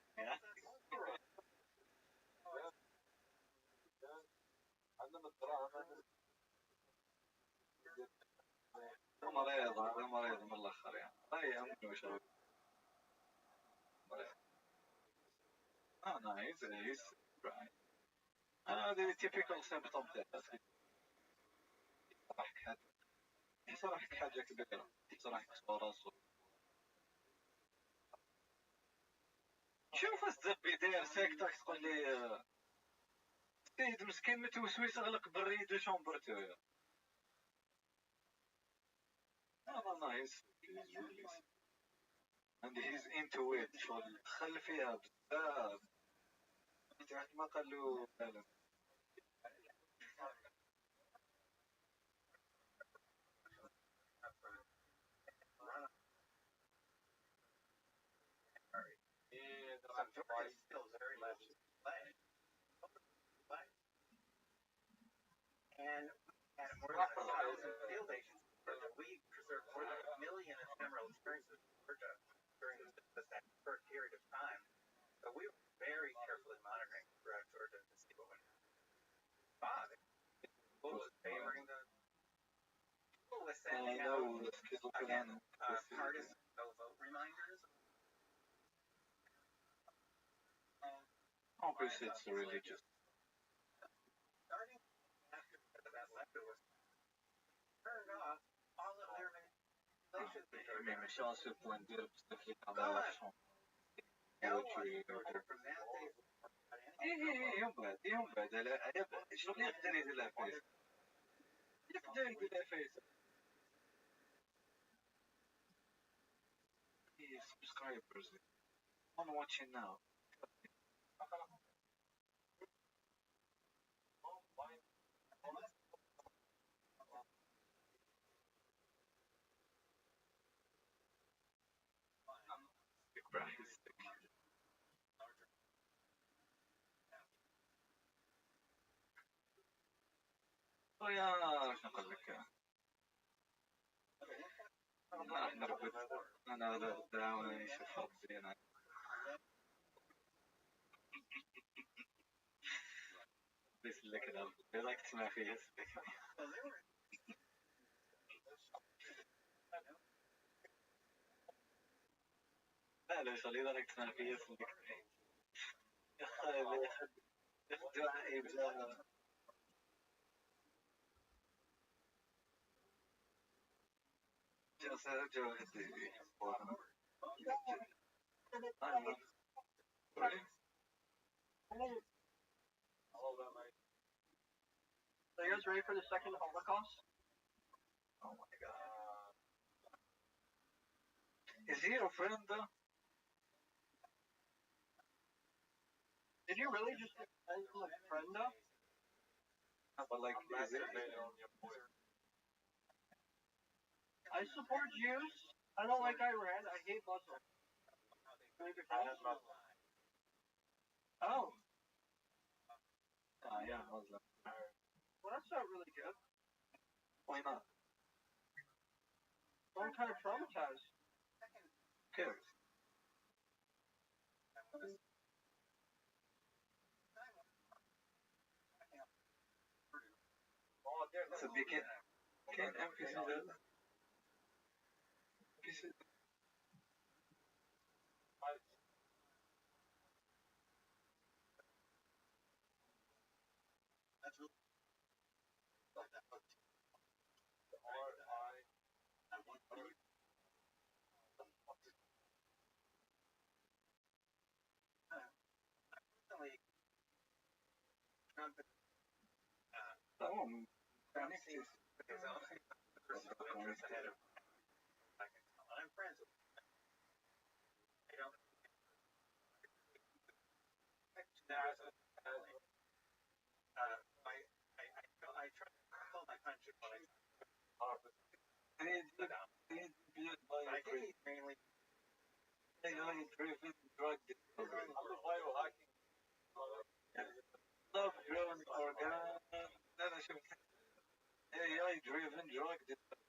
مريض هذا مريض من الاخر يعني. لا يهمني وش مريض. نايس هذه تيبيكال سيمبتوم تاع صراحة حاجة كبيرة. صراحة راسو. شوف الزبي داير ساكتك تقول لي سيد مسكين متوسوس غلق بريد شومبرتو يا. نايس and he's into it. شغل دخل فيها بزاف. ما قال له لا. Still very much play. And more than 1,000 field agents. We preserved more than 1 million ephemeral experiences in Georgia during that short period of time. So we were very carefully monitoring throughout Georgia to see what went on. What was favoring the people was sending out partisan vote reminders. Obviously, it's religious. Starting after that letter was turned off, all of their manipulations. Mais chance sur point de vue spécifique à la chanson. يوم بعد لا شنو اللي يقدر يدير لها فيس؟ يقدر يدير لها فيس. subscribers I'm watching now. Price. Oh yeah, شنو نقول لك؟ احنا ربيت انا دعوة يشوف ربي انا. بس لك انا راك تسمع فيها. لا لا شغلي راك تسمع فيها سلك. يا خالي دعائي بلا جو هدي. Are you guys ready for the second Holocaust? Oh my god. Is he your friend though? Did you really just as a friend though? But like, is it? I support Jews. I don't like Iran. I hate Muslims. Oh, Yeah, Muslim. well that's not really good. Why not? I'm kind of traumatized. Who cares? So they can NPC that. NPC. Trump Oh, sees his own personal interest ahead of I'm friends with him. I don't I try to pull my punches when and it's built by I think he's mainly AI-driven drug discovery. Love-driven AI-driven drug discovery.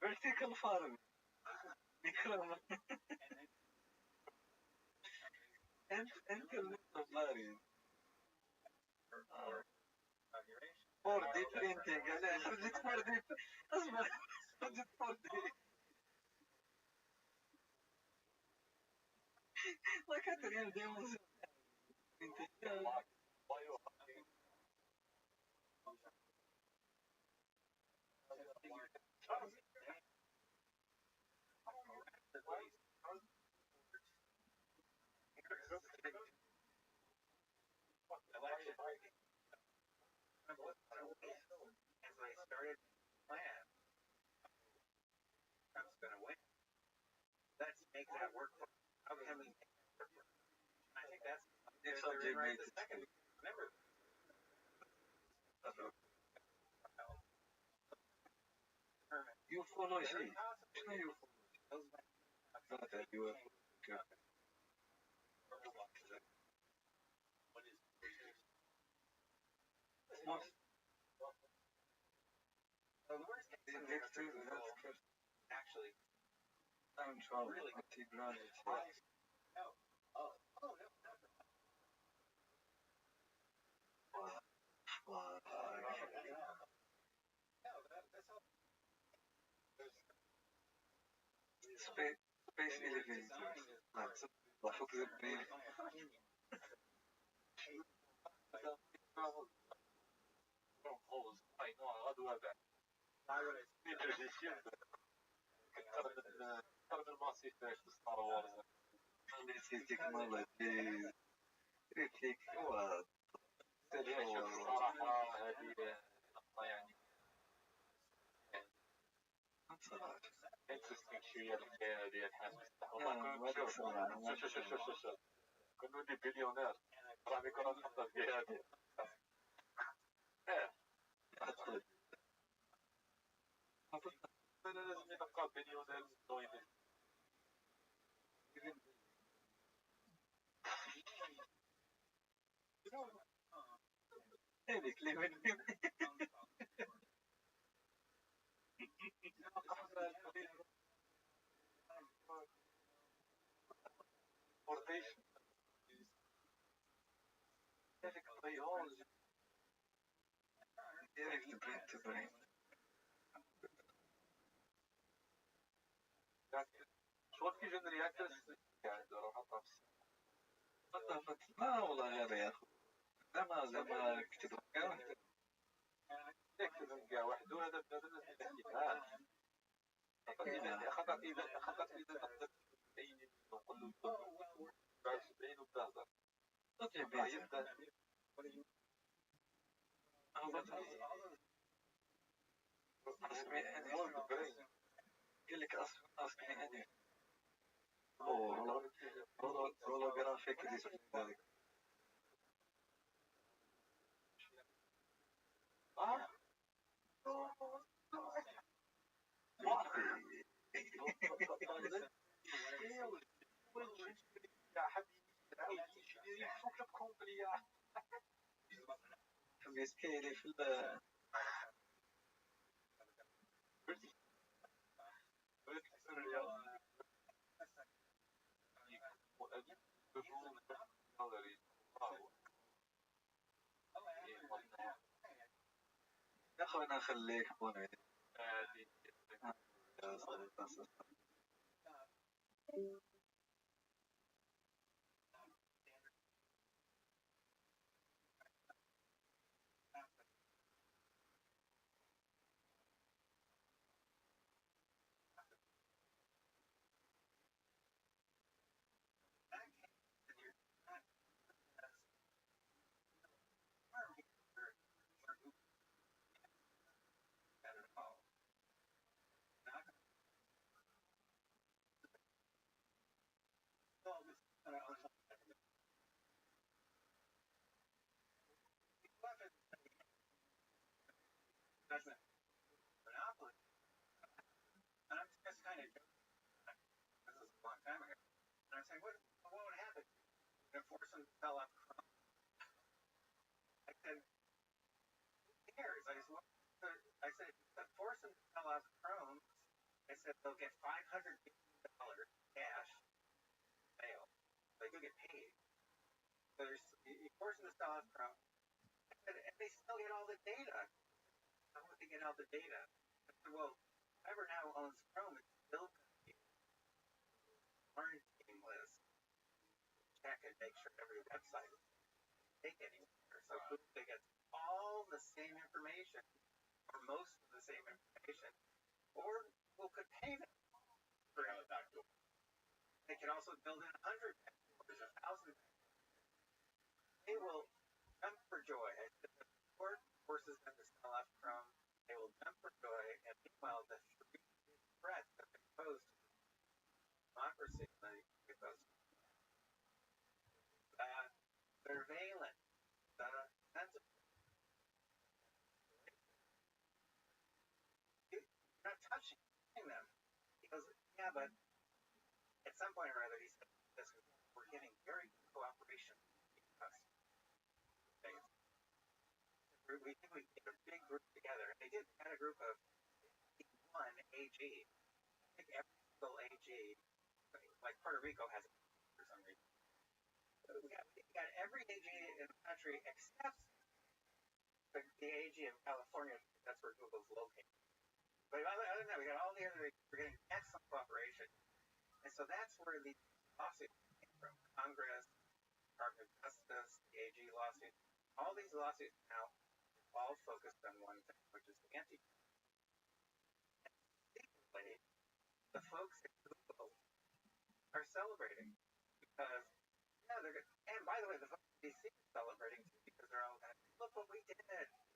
Vertical farming. Internet of Larry. 4D printing. أنا خرجت 4D. أصبر خرجت 4D. ما كانت اليوم ديمون as I started plan Trump's gonna win. Let's make that work for how can we make that work for I think that's they're in right the second. Remember You follow him. شنو you follow? That you have. actually I'm trying anti-gravity. Space elevators. Like fuck the brain. Technology. Critique. What? يعني interesting شوية الحكاية هذه الحاسس كون ولي بليونير راه يكون نحطها في هذه انا لازم نبقى بليونير نويدي هذيك اللي من transportation direct biology direct brain to brain شو فيجن رياكترز يعني داروا حطها في لا والله غير يا اخو زعما كتبوا كاع واحد يكتب كاع واحد وهذا بنادم لازم يحكي خاطر اذا تقدر اي نقول له 70 وبدا هضر يبدا ask me anything قال لك ask me anything holographic ذلك يا حبيبي فوق الكومبلي مسكيني في يا اخوي انا خليك بوني monopoly. And I'm just kind of joking. This is a long time ago. And I'm saying, what would happen if force them to sell up Chrome? I said, who cares? I said, if you force them to sell out Chrome, I said they'll get $500 million cash sale. They do get paid. So you force them to sell out Chrome. I said, and they still get all the data. How would they get all the data? I said, well, whoever now owns Chrome is still going to be quarantine list. Check and make sure every website is take anywhere. So they get all the same information, or most of the same information, or we could pay them for a backdoor. They can also build in 100 backdoors, 1,000 backdoors. They will jump for joy. The court forces them to sell off Chrome. They will jump for joy, and meanwhile, the threat that they pose to democracy, they pose surveillance, censorship. You're not touching them. He goes, yeah, but at some point or other, he said, we're getting very good cooperation between us. We think we get a big group together. And they did had a group of one AG. I think every single AG, like Puerto Rico has it for some reason. We got every AG in the country except the AG in California. That's where Google's located. But other than that, we got all the other. We're getting excellent cooperation, and so that's where the lawsuits came from. Congress, Department of Justice, the AG lawsuit. All these lawsuits now all focused on one thing, which is the anti-crime. Secretly, the folks at Google are celebrating because, yeah, they're good. And by the way, the folks at DC are celebrating too because they're all going to look what we did.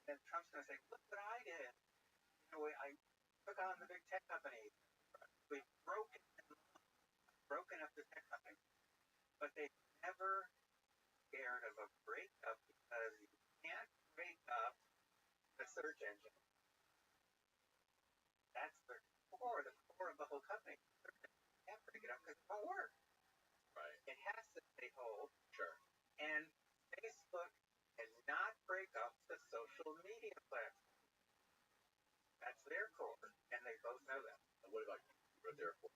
And Trump's going to say, look what I did. You know, I took on the big tech companies. We've broken up the tech companies. But they never scared of a breakup because you can't break up the search engine. That's the core of the whole company. You can't break it up because it won't work. Right. It has to stay whole. Sure. And Facebook cannot break up the social media platform. That's their core, and they both know that. And what about you? What their core?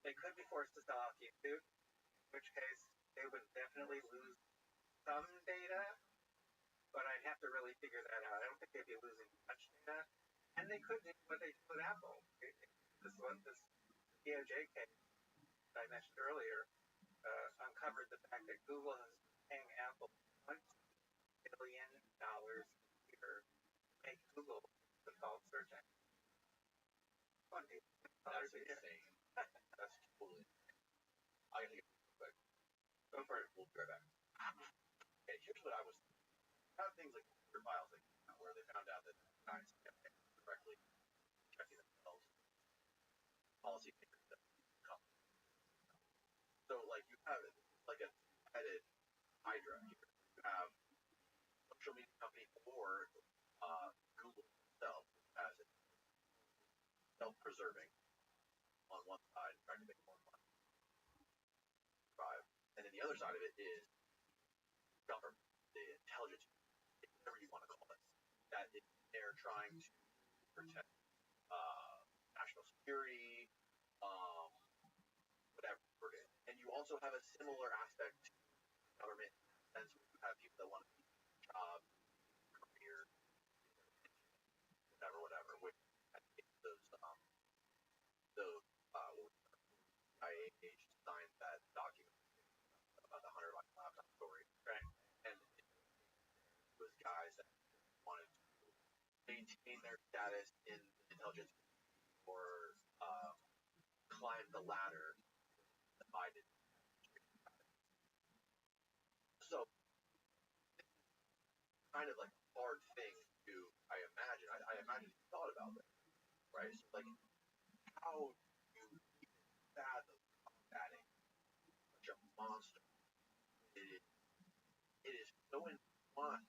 They could be forced to sell off YouTube, in which case they would definitely lose some data, but I'd have to really figure that out. I don't think they'd be losing much data. And they could do what they did with Apple. This DOJ case that I mentioned earlier uncovered the fact that Google is paying Apple $20 billion a year to make Google the default search engine. $20 That's a year. insane. That's totally insane. I gotta get real quick. Go for it. We'll be right back. Okay, here's what I was thinking. You have things like your files like where they found out that guys kept directly checking themselves, policy makers that come. So like you have it like a headed hydra here. You have social media company or Google itself as it self-preserving on one side, trying to make more money. And then the other side of it is government, the intelligence, whatever you want to call it, that is they're trying to protect national security, whatever. And you also have a similar aspect to government in the sense where you have people that want to be job, career, whatever, which I think those IA agents signed that document about the $100 laptop story. Right. And it was guys that wanted to maintain their status in intelligence or climb the ladder that Biden. So it's kind of like a hard thing to, I imagine. I imagine you thought about that, right? So like, how do you even fathom combating such a monster? It is so entwined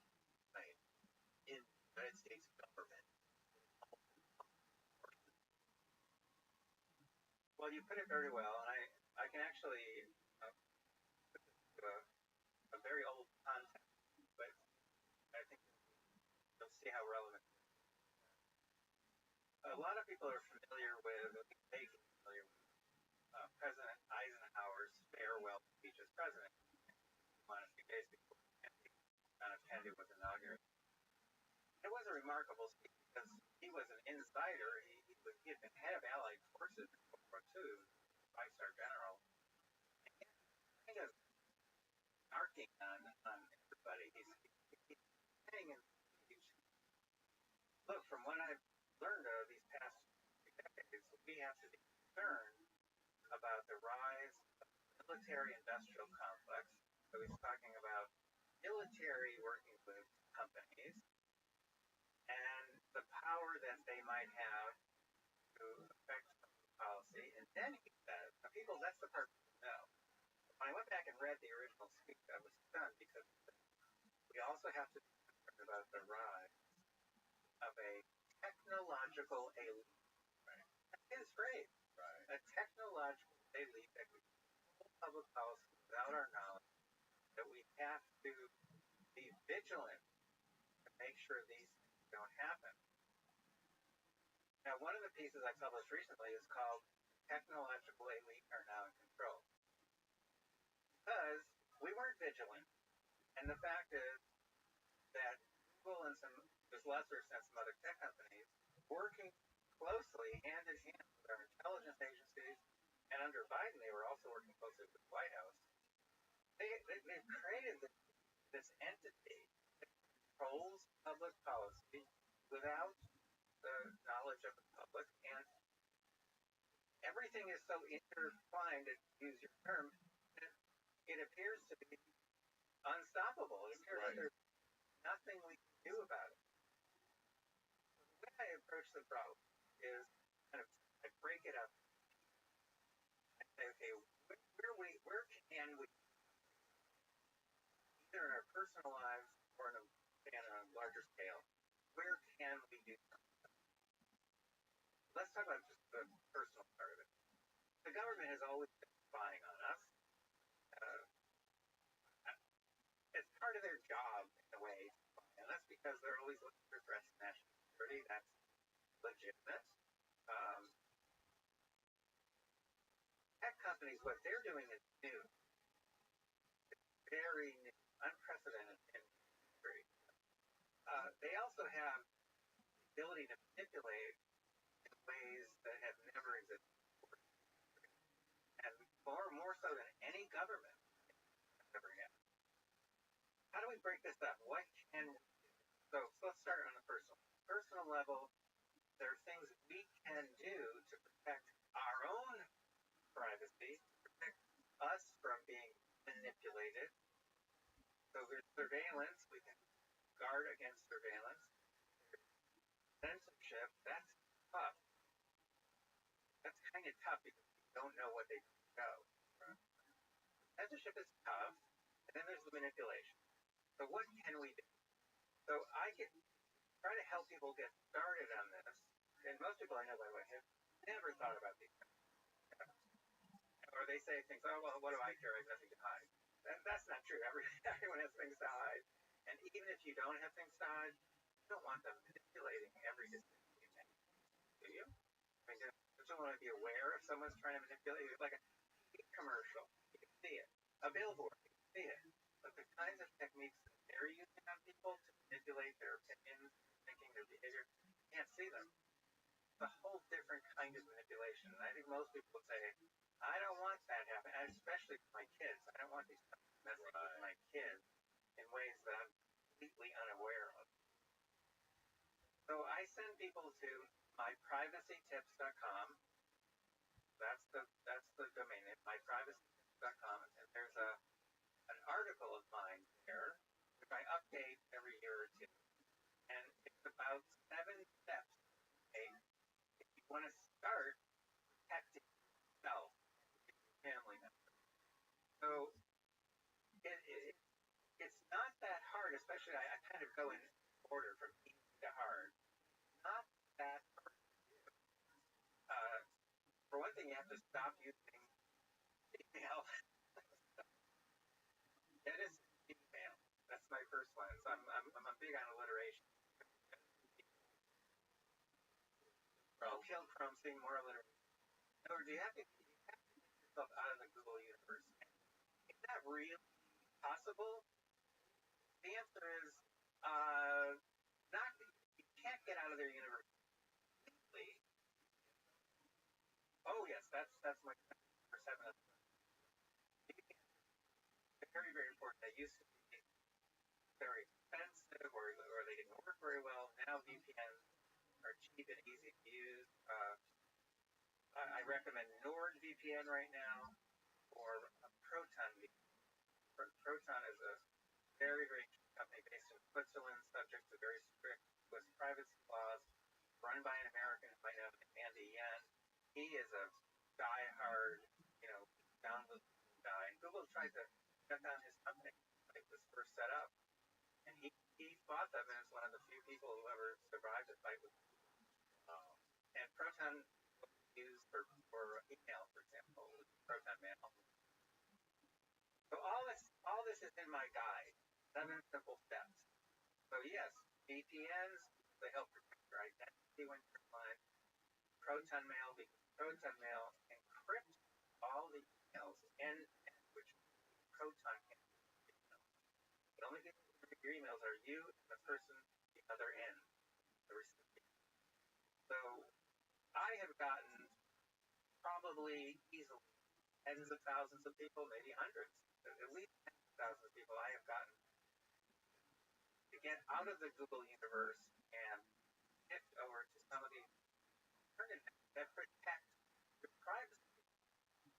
in the United States government. Well, you put it very well, and I can actually put this to a very old context, but I think you'll see how relevant it is. A lot of people are familiar with, vaguely familiar with, President Eisenhower's farewell speech as president on a few days before John F. Kennedy was inaugurated. It was a remarkable speech because he was an insider. He had been head of Allied forces in World War II, five-star general, and kind of narking on everybody. He's saying in the speech, look, from what I've learned of these past few decades, we have to be concerned about the rise of the military-industrial complex. So he's talking about military working with companies and the power that they might have to affect policy. And then he says, now people, that's the part people know. When I went back and read the original speech, I was stunned because we also have to be concerned about the rise of a technological elite. Right. That's his phrase. Right. A technological elite that could control public policy without our knowledge, that we have to be vigilant to make sure these things don't happen. Now, one of the pieces I published recently is called Technological Elite Are Now in Control. Because we weren't vigilant, and the fact is that Google and to a lesser extent some other tech companies, working closely hand in hand with our intelligence agencies, and under Biden they were also working closely with the White House. They've created this entity that controls public policy without the knowledge of the public, and everything is so intertwined, to use your term, that it appears to be unstoppable. It appears that there's nothing we can do about it. The way I approach the problem is kind of I break it up. I say, okay, where can we, either in our personal lives or on a larger scale, where can we do something? Let's talk about just the personal part of it. The government has always been spying on us. It's part of their job, in a way, and that's because they're always looking for threats to national security. That's legitimate. Tech companies, what they're doing is new. It's very new, unprecedented in history. They also have the ability to manipulate in ways that have never existed before, and more so than any government has ever had. How do we break this up? What can we do? So let's start on the personal level. There are things we can do to protect our own privacy, to protect us from being manipulated. So there's surveillance. We can guard against surveillance. There's censorship. That's tough. That's kind of tough because you don't know what they know. Censorship is tough. And then there's the manipulation. So what can we do? So I try to help people get started on this. And most people I know, by the way, have never thought about these things. Or they say things, oh, well, what do I care? I have nothing to hide. That's not true. Everyone has things to hide. And even if you don't have things to hide, you don't want them manipulating every decision you make, do you? I mean, don't you want to be aware if someone's trying to manipulate you? Like a TV commercial, you can see it. A billboard, you can see it. But the kinds of techniques that they're using on people to manipulate their opinions, thinking, their behavior, you can't see them. It's a whole different kind of manipulation. And I think most people would say, I don't want that happening, especially with my kids. I don't want these messing with my kids in ways that I'm completely unaware of. So I send people to myprivacytips.com. That's the domain name, myprivacytips.com. And there's an article of mine there, which I update every year or two. And it's about 7 steps to take if you want to start protecting yourself and your family members. So it's not that hard, especially I kind of go in order from easy to hard. Not that hard to do. For one thing, you have to stop using email. That is email. That's my first one. So I'm big on alliteration. Kill Chrome, seeing more alliteration. In other words, you have to get yourself out of the Google universe. Is that really possible? The answer is not. You can't get out of their universe completely. Oh yes, that's my number 7. Very, very important. They used to be very expensive, or they didn't work very well. Now VPNs are cheap and easy to use. I recommend NordVPN right now, or Proton VPN. Proton is a very, very cheap company based in Switzerland, subject to very strict Swiss privacy laws, run by an American by name Andy Yen. He is a die-hard, down with the guy. And Google tried to shut down his company when it was first set up. And he fought them, and is one of the few people who ever survived a fight with Google. And Proton was used for email, for example, with Proton Mail. So all this is in my guide. 7 simple steps. So yes, VPNs, they help protect your identity when you're online. Proton Mail, because Proton Mail encrypts all the emails which Proton can't do. The only thing that can read your emails are you and the person at the other end, the recipient. So I have gotten probably easily tens of thousands of people, maybe hundreds, at least tens of thousands of people I have gotten to get out of the Google universe and shift over to some of these alternatives that protect your privacy.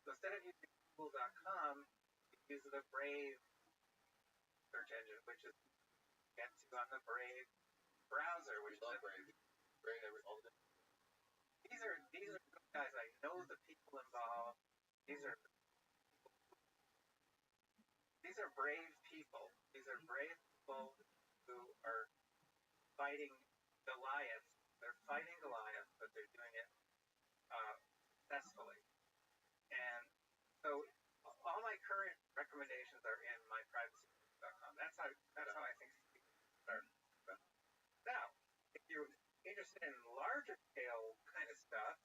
So instead of using Google.com, you use the Brave search engine, which is get to on the Brave browser, which We love Brave. Brave all the these are good guys. I know the people involved. These are brave people. These are brave people who are fighting Goliath. They're fighting Goliath, but they're doing it successfully. And so all my current recommendations are in myprivacy.com. That's how I think people start. Now, if you're interested in larger scale kind of stuff,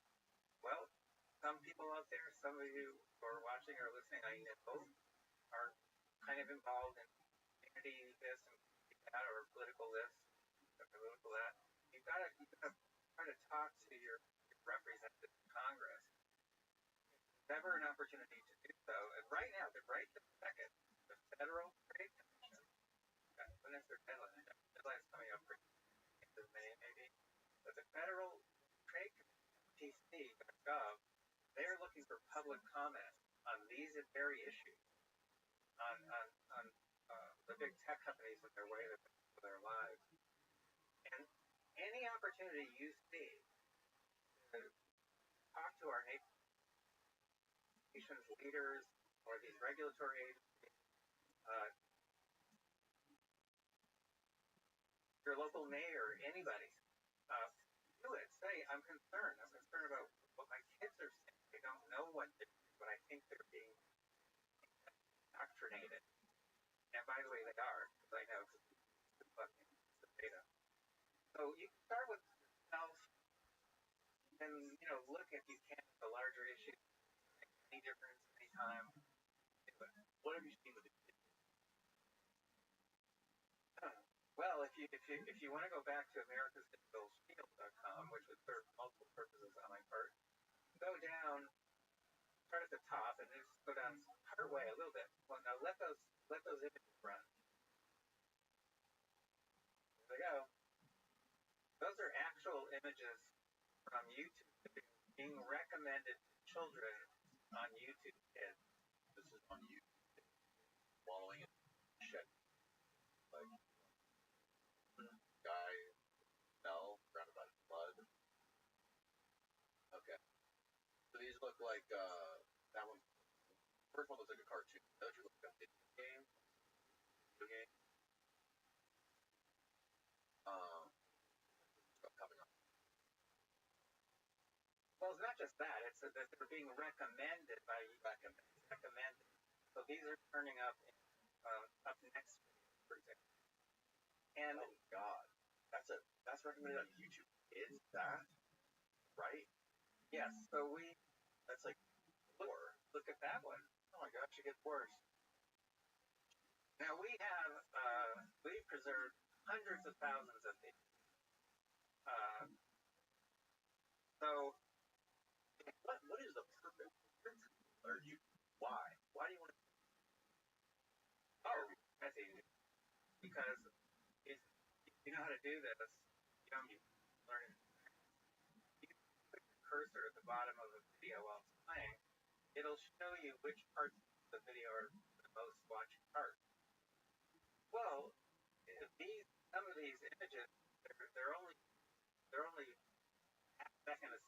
well, some people out there, some of you who are watching or listening, I know, are kind of involved in community this and that, or political this, or political that. You've got to try to talk to your representative in Congress. Never an opportunity to do so. And right now, right this second, the Federal Trade Commission, when is their deadline? Deadline's coming up for May, maybe. But the Federal Trade Commission, TC.gov, they're looking for public comment on these very issues, on the big tech companies and their way of their lives. And any opportunity you see to talk to our nation's leaders or these regulatory agencies, your local mayor, anybody, do it. Say, I'm concerned. I'm concerned about what my kids are saying. They don't know what to do, but I think they're being indoctrinated. And by the way, they are, because I know, because the data. So you can start with yourself and, look if you can at the larger issues. Any difference, anytime. What have you seen with the kids? Well, if you want to go back to americasdigitalshield.com, which would serve multiple purposes on my part, go down, start at the top, and just go down part way a little bit. Well, now let those images run. There they go. Those are actual images from YouTube being recommended to children on YouTube Kids. This is on YouTube. Wallowing in shed. Like guy fell, surrounded by blood. Okay. So these look like that one. First one looks like a cartoon. The other two look like a video game. Coming up. Well, it's not just that. It's that they're being recommended by recommended. So these are turning up up next, for example. And oh God, that's recommended on YouTube. Is that right? Yes. So that's like look at that one. Oh my gosh, it gets worse. Now we've preserved hundreds of thousands of these. So what is the purpose? Or why? Why do you want to? Oh, that's easy. Because if you know how to do this, you learn it. You put your cursor at the bottom of the video while it's playing. It'll show you which parts of the video are the most watched parts. Well, some of these images, they're only half a second in the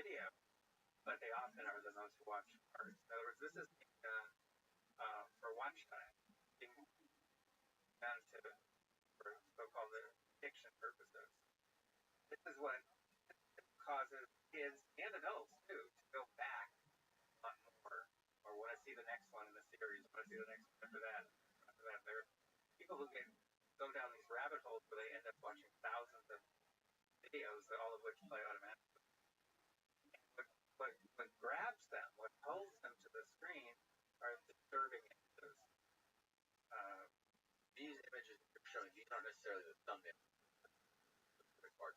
video, but they often are the most watched parts. In other words, this is for watch time, being done for so-called addiction purposes. This is what causes kids and adults too to go back a lot more, or want to see the next one in the series, want to see the next one after that. There are people who can go down these rabbit holes where they end up watching thousands of videos, all of which play automatically. What grabs them, what holds them to the screen, are disturbing images. These images you're showing, these aren't necessarily the thumbnail. Specific parts.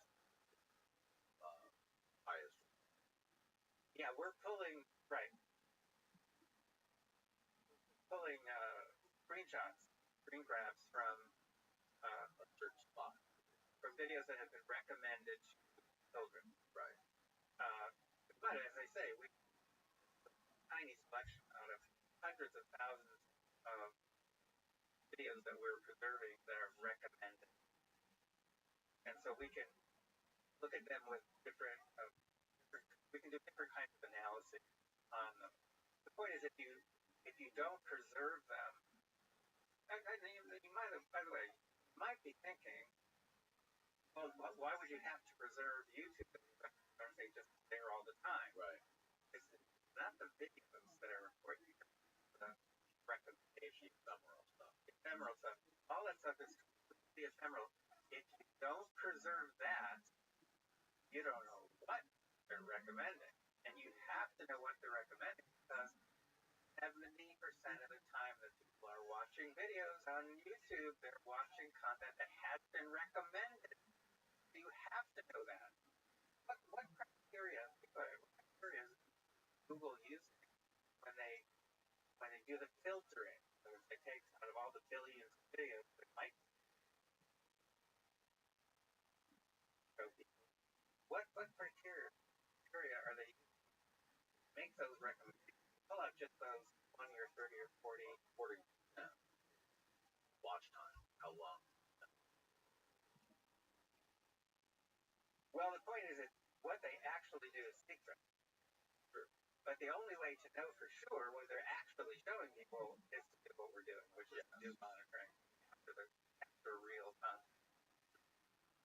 Bias. Yeah, we're pulling screenshots, screen grabs from a certain spot. From videos that have been recommended to children. Right. But as I say, we tiny selection out of hundreds of thousands of videos that we're preserving that are recommended. And so we can look at them with different we can do different kinds of analysis on them. The point is, if you don't preserve them, you might have, by the way, you might be thinking, well, why would you have to preserve YouTube if they just there all the time? Right. It's not the videos that are important, the recommendation, ephemeral stuff. All that stuff is completely ephemeral. If you don't preserve that, you don't know what they're recommending. And you have to know what they're recommending because 70% of the time that people are watching videos on YouTube, they're watching content that has been recommended. You have to know that. What criteria is Google using when they do the filtering? So if they take out of all the billions of videos that might show people, what criteria are they using to make those recommendations? Pull out just those 20 or 30 or 40 watch time. How long? Well, the point is that what they actually do is secret. But the only way to know for sure what they're actually showing people is to do what we're doing, which is to do monitoring after real time.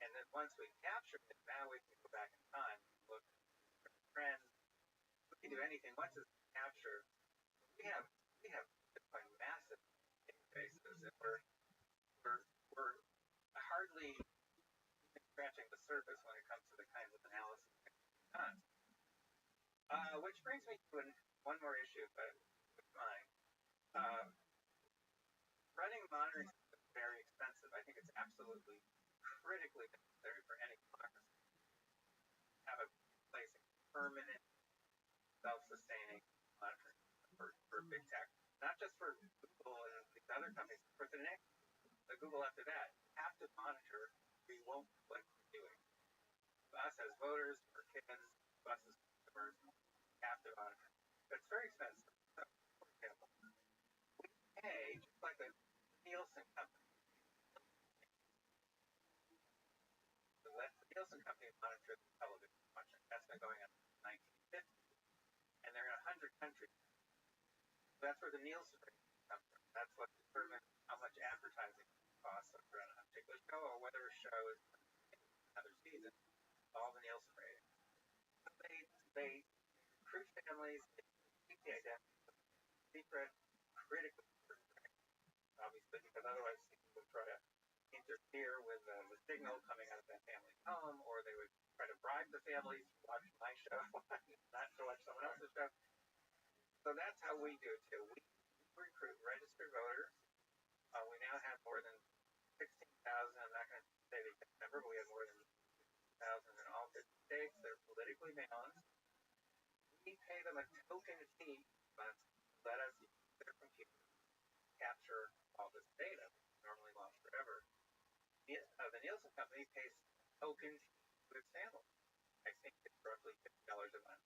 And then once we capture it, now we can go back in time, look at trends. We can do anything. Once it's captured, we have massive databases, and we're hardly scratching the surface when it comes to the kinds of analysis that can be done. Which brings me to one more issue, but with mine. Running monitoring systems is very expensive. I think it's absolutely critically necessary for any democracy to have a place in permanent, self-sustaining monitoring for big tech. Not just for Google and these other companies, but for the Google after that. You have to monitor. We won't what we're doing. Us as voters, for kids, us as consumers, have to monitor. But it's very expensive. So, for example, we pay, just like the Nielsen company, to let the Nielsen company monitor the television watching. That's been going on since the 1950s. And they're in 100 countries. So that's where the Nielsen ratings come from. That's what determines how much advertising costs on a particular show or whether a show is another season. All the Nielsen ratings. So they recruit families, they keep the identity secret, critically important, obviously, because otherwise people would try to interfere with the signal coming out of that family's home, or they would try to bribe the families to watch my show, not to watch someone else's show. So that's how we do it too. We recruit registered voters. We now have more than 16,000. I'm not going to say the exact number, but we have more than 16,000 in all 50 states. They're politically balanced. We pay them a token fee to let us use their computer to capture all this data, which is normally lost forever. The Nielsen company pays token fee to its families. I think it's roughly $50 a month.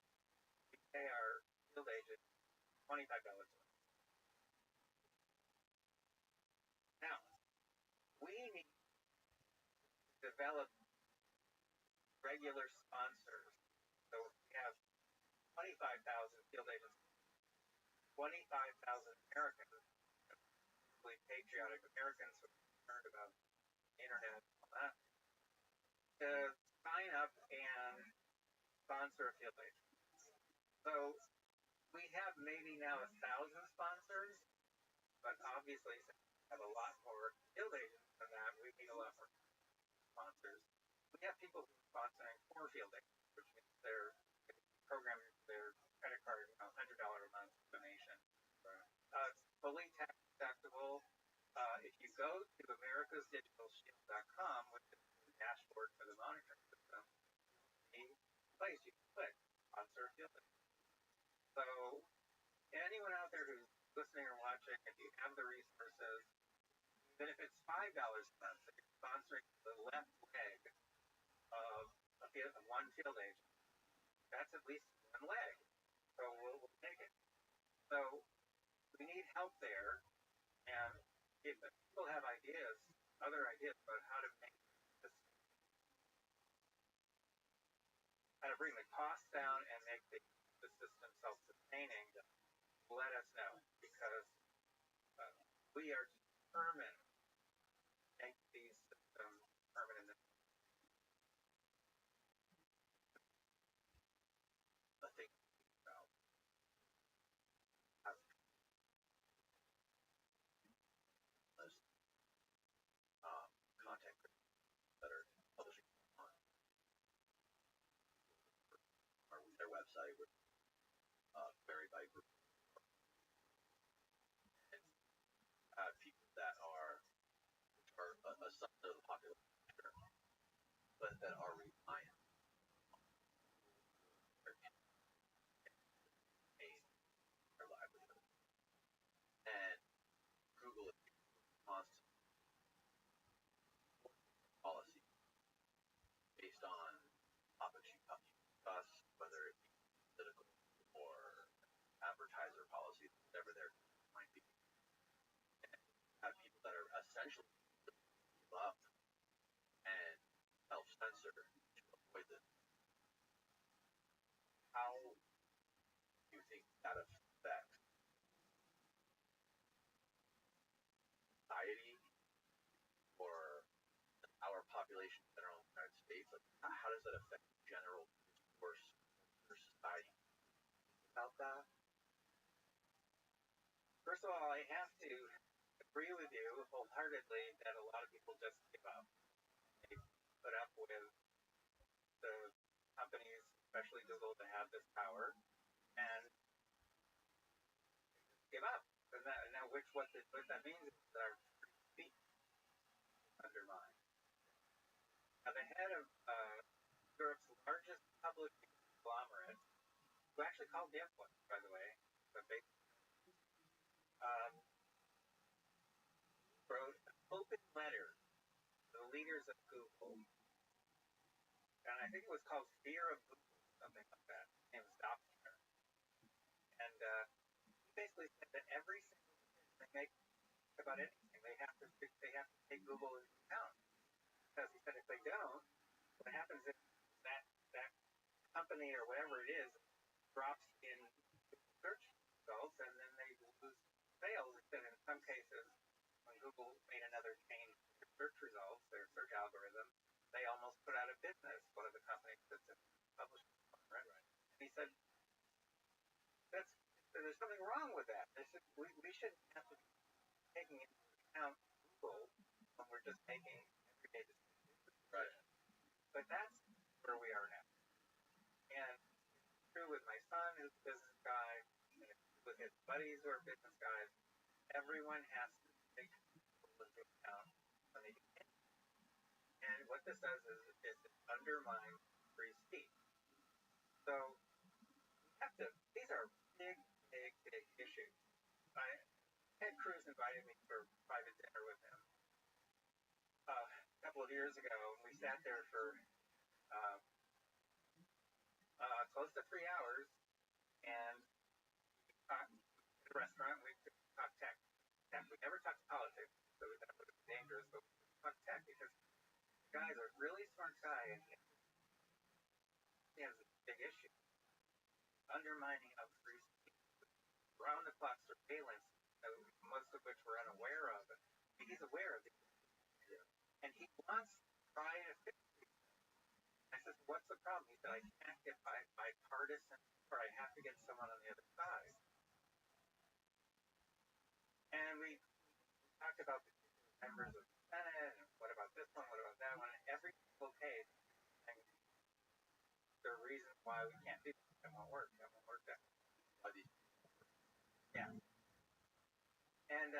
We pay our field agents $25 a month. Now, we need to develop regular sponsors. So we have 25,000 field agents, 25,000 Americans, really patriotic Americans who are concerned about the internet and all that, to sign up and sponsor a field agent. So we have maybe now 1,000 sponsors, but obviously since we have a lot more field agents than that, we need a lot more sponsors. We have people who are sponsoring 4 field agents, which means they're programming their credit card, $100 a month donation. It's fully tax deductible. If you go to americasdigitalshield.com, which is the dashboard for the monitoring system, the place you can click sponsor a field agent. So anyone out there who's listening or watching, if you have the resources, even if it's $5 a month, if you're sponsoring the left leg of one field agent, that's at least one leg. So we'll take it. So we need help there, and if people have ideas, other ideas about how to make this, how to bring the costs down and make the system self-sustaining, let us know, because we are determined to make these systems permanent. I think about as content that are publishing on their website with varied by group and people that are a subset of the population, but that are reliant on their livelihood. And Google is constant policy based on topics you discuss, whether it be political or advertiser policy, whatever there might be. And have people that are essentially give up and self-censor to avoid this. How do you think that affects society or our population in general in the United States? Like, how does that affect general discourse for society? About that? First of all, I have to agree with you wholeheartedly that a lot of people just give up. They put up with the companies, especially Google, to have this power, and give up. And now, what that means is that our free speech is undermined. Now, the head of Europe's largest publishing conglomerate, who actually called the influence, by the way, but they wrote an open letter to the leaders of Google, and I think it was called Fear of Google, something like that. His name was Doppler. And he basically said that every single decision they make about anything, they have to take Google into account. Because he said if they don't, what happens is that company or whatever it is drops in search results, and then they lose sales. And in some cases, when Google made another change to their search results, their search algorithm, they almost put out of business one of the companies that's in publishing. Right? And he said there's something wrong with that. We shouldn't have to be taking into account Google when we're just making everyday decisions. Right. But that's where we are now. And it's true with my son, who's a business guy, and it's true with his buddies who are business guys. Everyone has to take Google into account when they do anything. And what this does is it undermines free speech. So we have to, these are big issues. Ted Cruz invited me for private dinner with him a couple of years ago, and we sat there for close to 3 hours, and we talked at a restaurant. We talked tech. We never talked politics, so that would have been dangerous, but we talked tech because the guy's a really smart guy, and he has a big issue. Undermining of free speech, round-the-clock surveillance, most of which we're unaware of. He's aware of it, and he wants to try to fix it. I said, what's the problem? He said, I can't get bipartisan, or I have to get someone on the other side. And we talked about the members of the Senate, and what about this one, what about that one, and every single case, and there are reasons why we can't do that. It won't work. That won't work. Yeah. And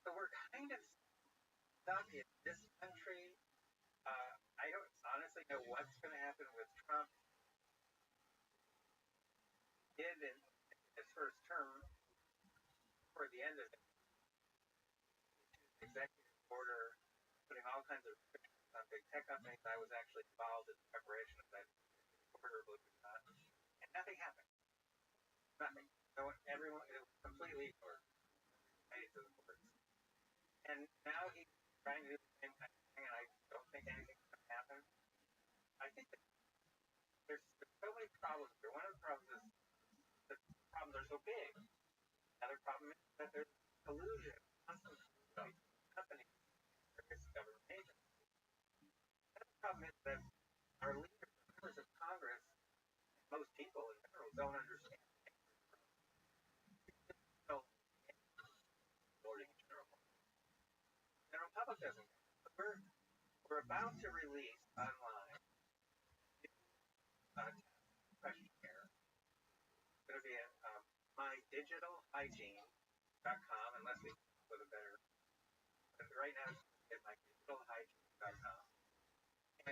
so we're kind of stuck in this country. I don't honestly know what's going to happen with Trump. He did in his first term, toward the end of it, executive order putting all kinds of restrictions on big tech companies. I was actually involved in the preparation of that order, believe it or not, and nothing happened. Nothing. So everyone, it was completely ignored. places works. And now he's trying to do the same kind of thing, and I don't think anything's going to happen. I think that there's so many problems here. One of the problems is the problems are so big. Another problem is that there's collusion constantly between companies and various government agencies. Another problem is that our leaders, members of Congress, most people in general don't understand. General public doesn't. We're about to release online a questionnaire. It's going to be at mydigitalhygiene.com, unless we come up with a better. But right now, it's at mydigitalhygiene.com,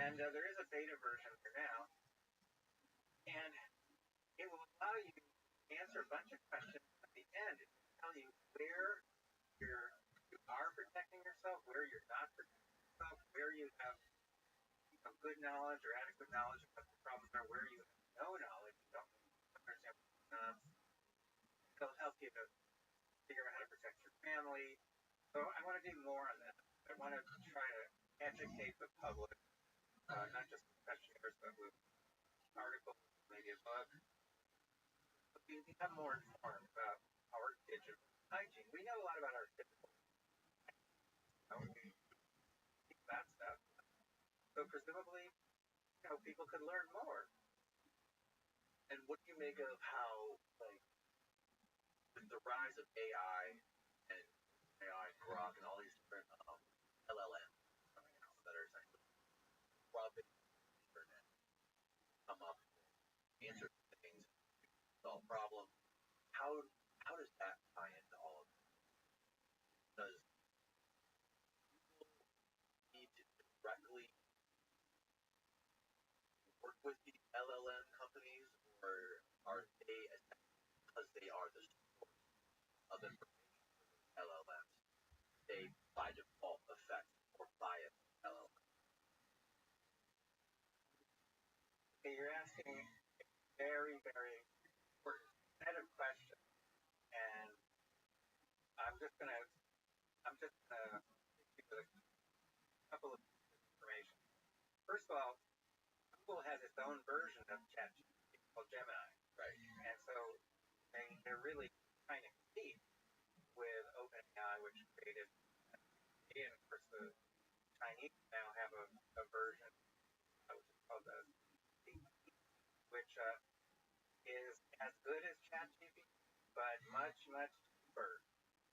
and there is a beta version there now, and it will allow you to answer a bunch of questions at the end. It will tell you where you are protecting yourself, where you're not protecting yourself, where you have good knowledge or adequate knowledge of what the problems are, where you have no knowledge, you don't understand what's going on. It'll help you to figure out how to protect your family. So I want to do more on that. I want to try to educate the public, not just with questionnaires, but with articles, maybe a book. So we become more informed about our digital hygiene. We know a lot about our physical hygiene. We keep that stuff. So presumably, people could learn more. And what do you make of how, like, with the rise of AI and Grok and all these different LLMs coming out that are essentially rubbing the internet, come up with answers to things, solve problems? How does that tie into all of this? Does people need to directly work with the LLM companies, or are they, because they are the source of information for those LLMs, they by default affect or bias LLMs? Okay, you're asking a very, very important set of questions, and I'm just gonna give you a couple of pieces of information. First of all, Google has its own version of ChatGPT called Gemini, Right. and so they're really trying to compete with OpenAI, which created GPT, and of course the Chinese now have a version which is called the which is as good as ChatGPT, but much, much cheaper,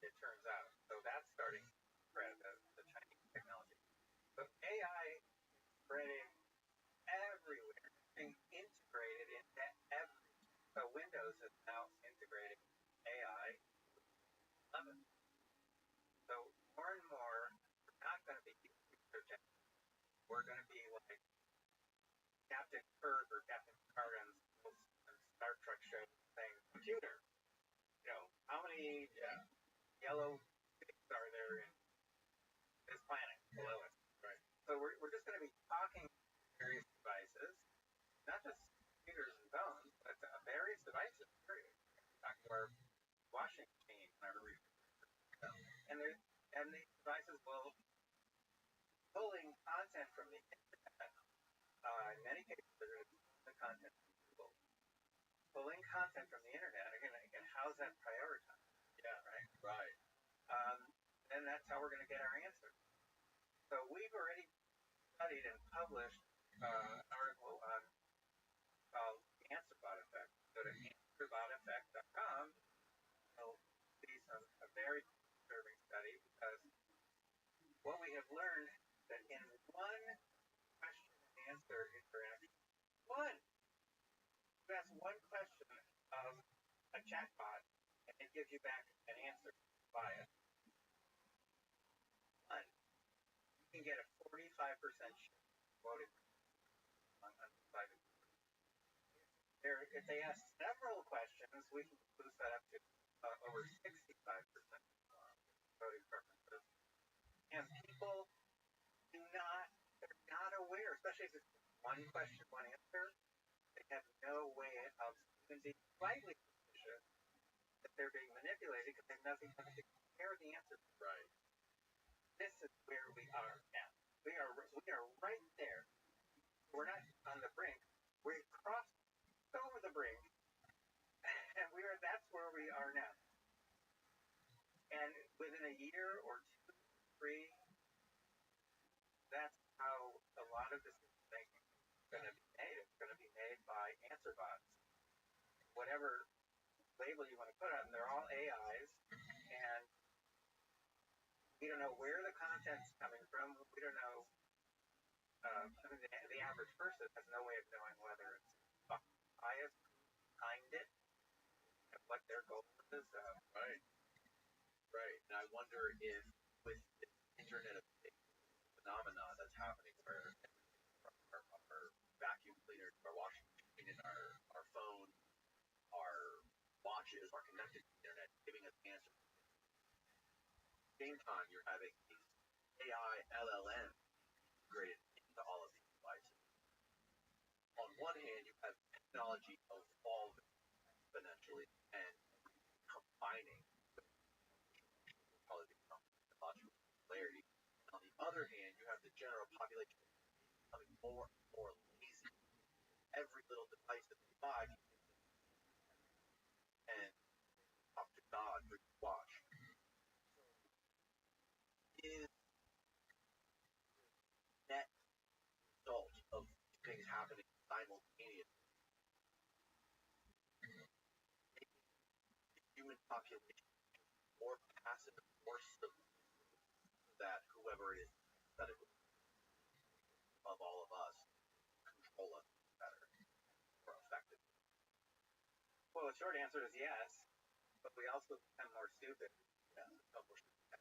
it turns out. So that's starting to spread the Chinese technology. So AI is spreading everywhere, being integrated into everything. So Windows is now integrating AI 11. So more and more, we're not going to be using search engines. We're going to be like Captain Kirk or Captain Picard on Star Trek show saying, computer, how many yellow things are there in this planet below us? Right. So we're just going to be talking to various devices, not just computers and phones, but various devices, period. Talking to our washing machine, our refrigerator. And these devices will pulling content from the internet. In many cases, they're going to be pulling the content from Google. Pulling content from the internet, again, how's that prioritized? Yeah, right? Right. Then that's how we're going to get our answers. So we've already studied and published an article on called the AnswerBot Effect. Go to answerboteffect.com. You'll see a very disturbing study, because what we have learned that in one question and answer interaction, you ask one question of a chatbot, and it gives you back an answer via one. You can get a 45% share voted on undecided. If they ask several questions, we can boost that up to over 65% voting preferences. And people they're not aware, especially if it's one question, one answer, they have no way of even being slightly suspicious that they're being manipulated because they have nothing to compare the answer. Right. This is where we are now. We are right there. We're not on the brink. We crossed over the brink, and that's where we are now. And within a year or 2, 3, that's how a lot of decision making is going to be made. It's going to be made by answer bots, whatever label you want to put on them. They're all AIs, and we don't know where the content's coming from. We don't know. The average person has no way of knowing whether it's bias behind it and what their goal is. Right. And I wonder if with this Internet of Things phenomenon that's happening where our vacuum cleaners, our washing machine, and our phone, our watches are connected to the internet, giving us answers. At the same time, you're having these AI LLMs integrated into all of these devices. On one hand, you have technology evolving exponentially and combining with probably become technological clarity. And on the other hand, you have the general population becoming more and more lazy. Every little device that they buy and talk to God through your watch. Is net result of things happening simultaneously making the human population more passive, more submissive, so that whoever it is synthetically of all of us control us better, more effectively? Well, the short answer is yes, but we also become more stupid. Yeah,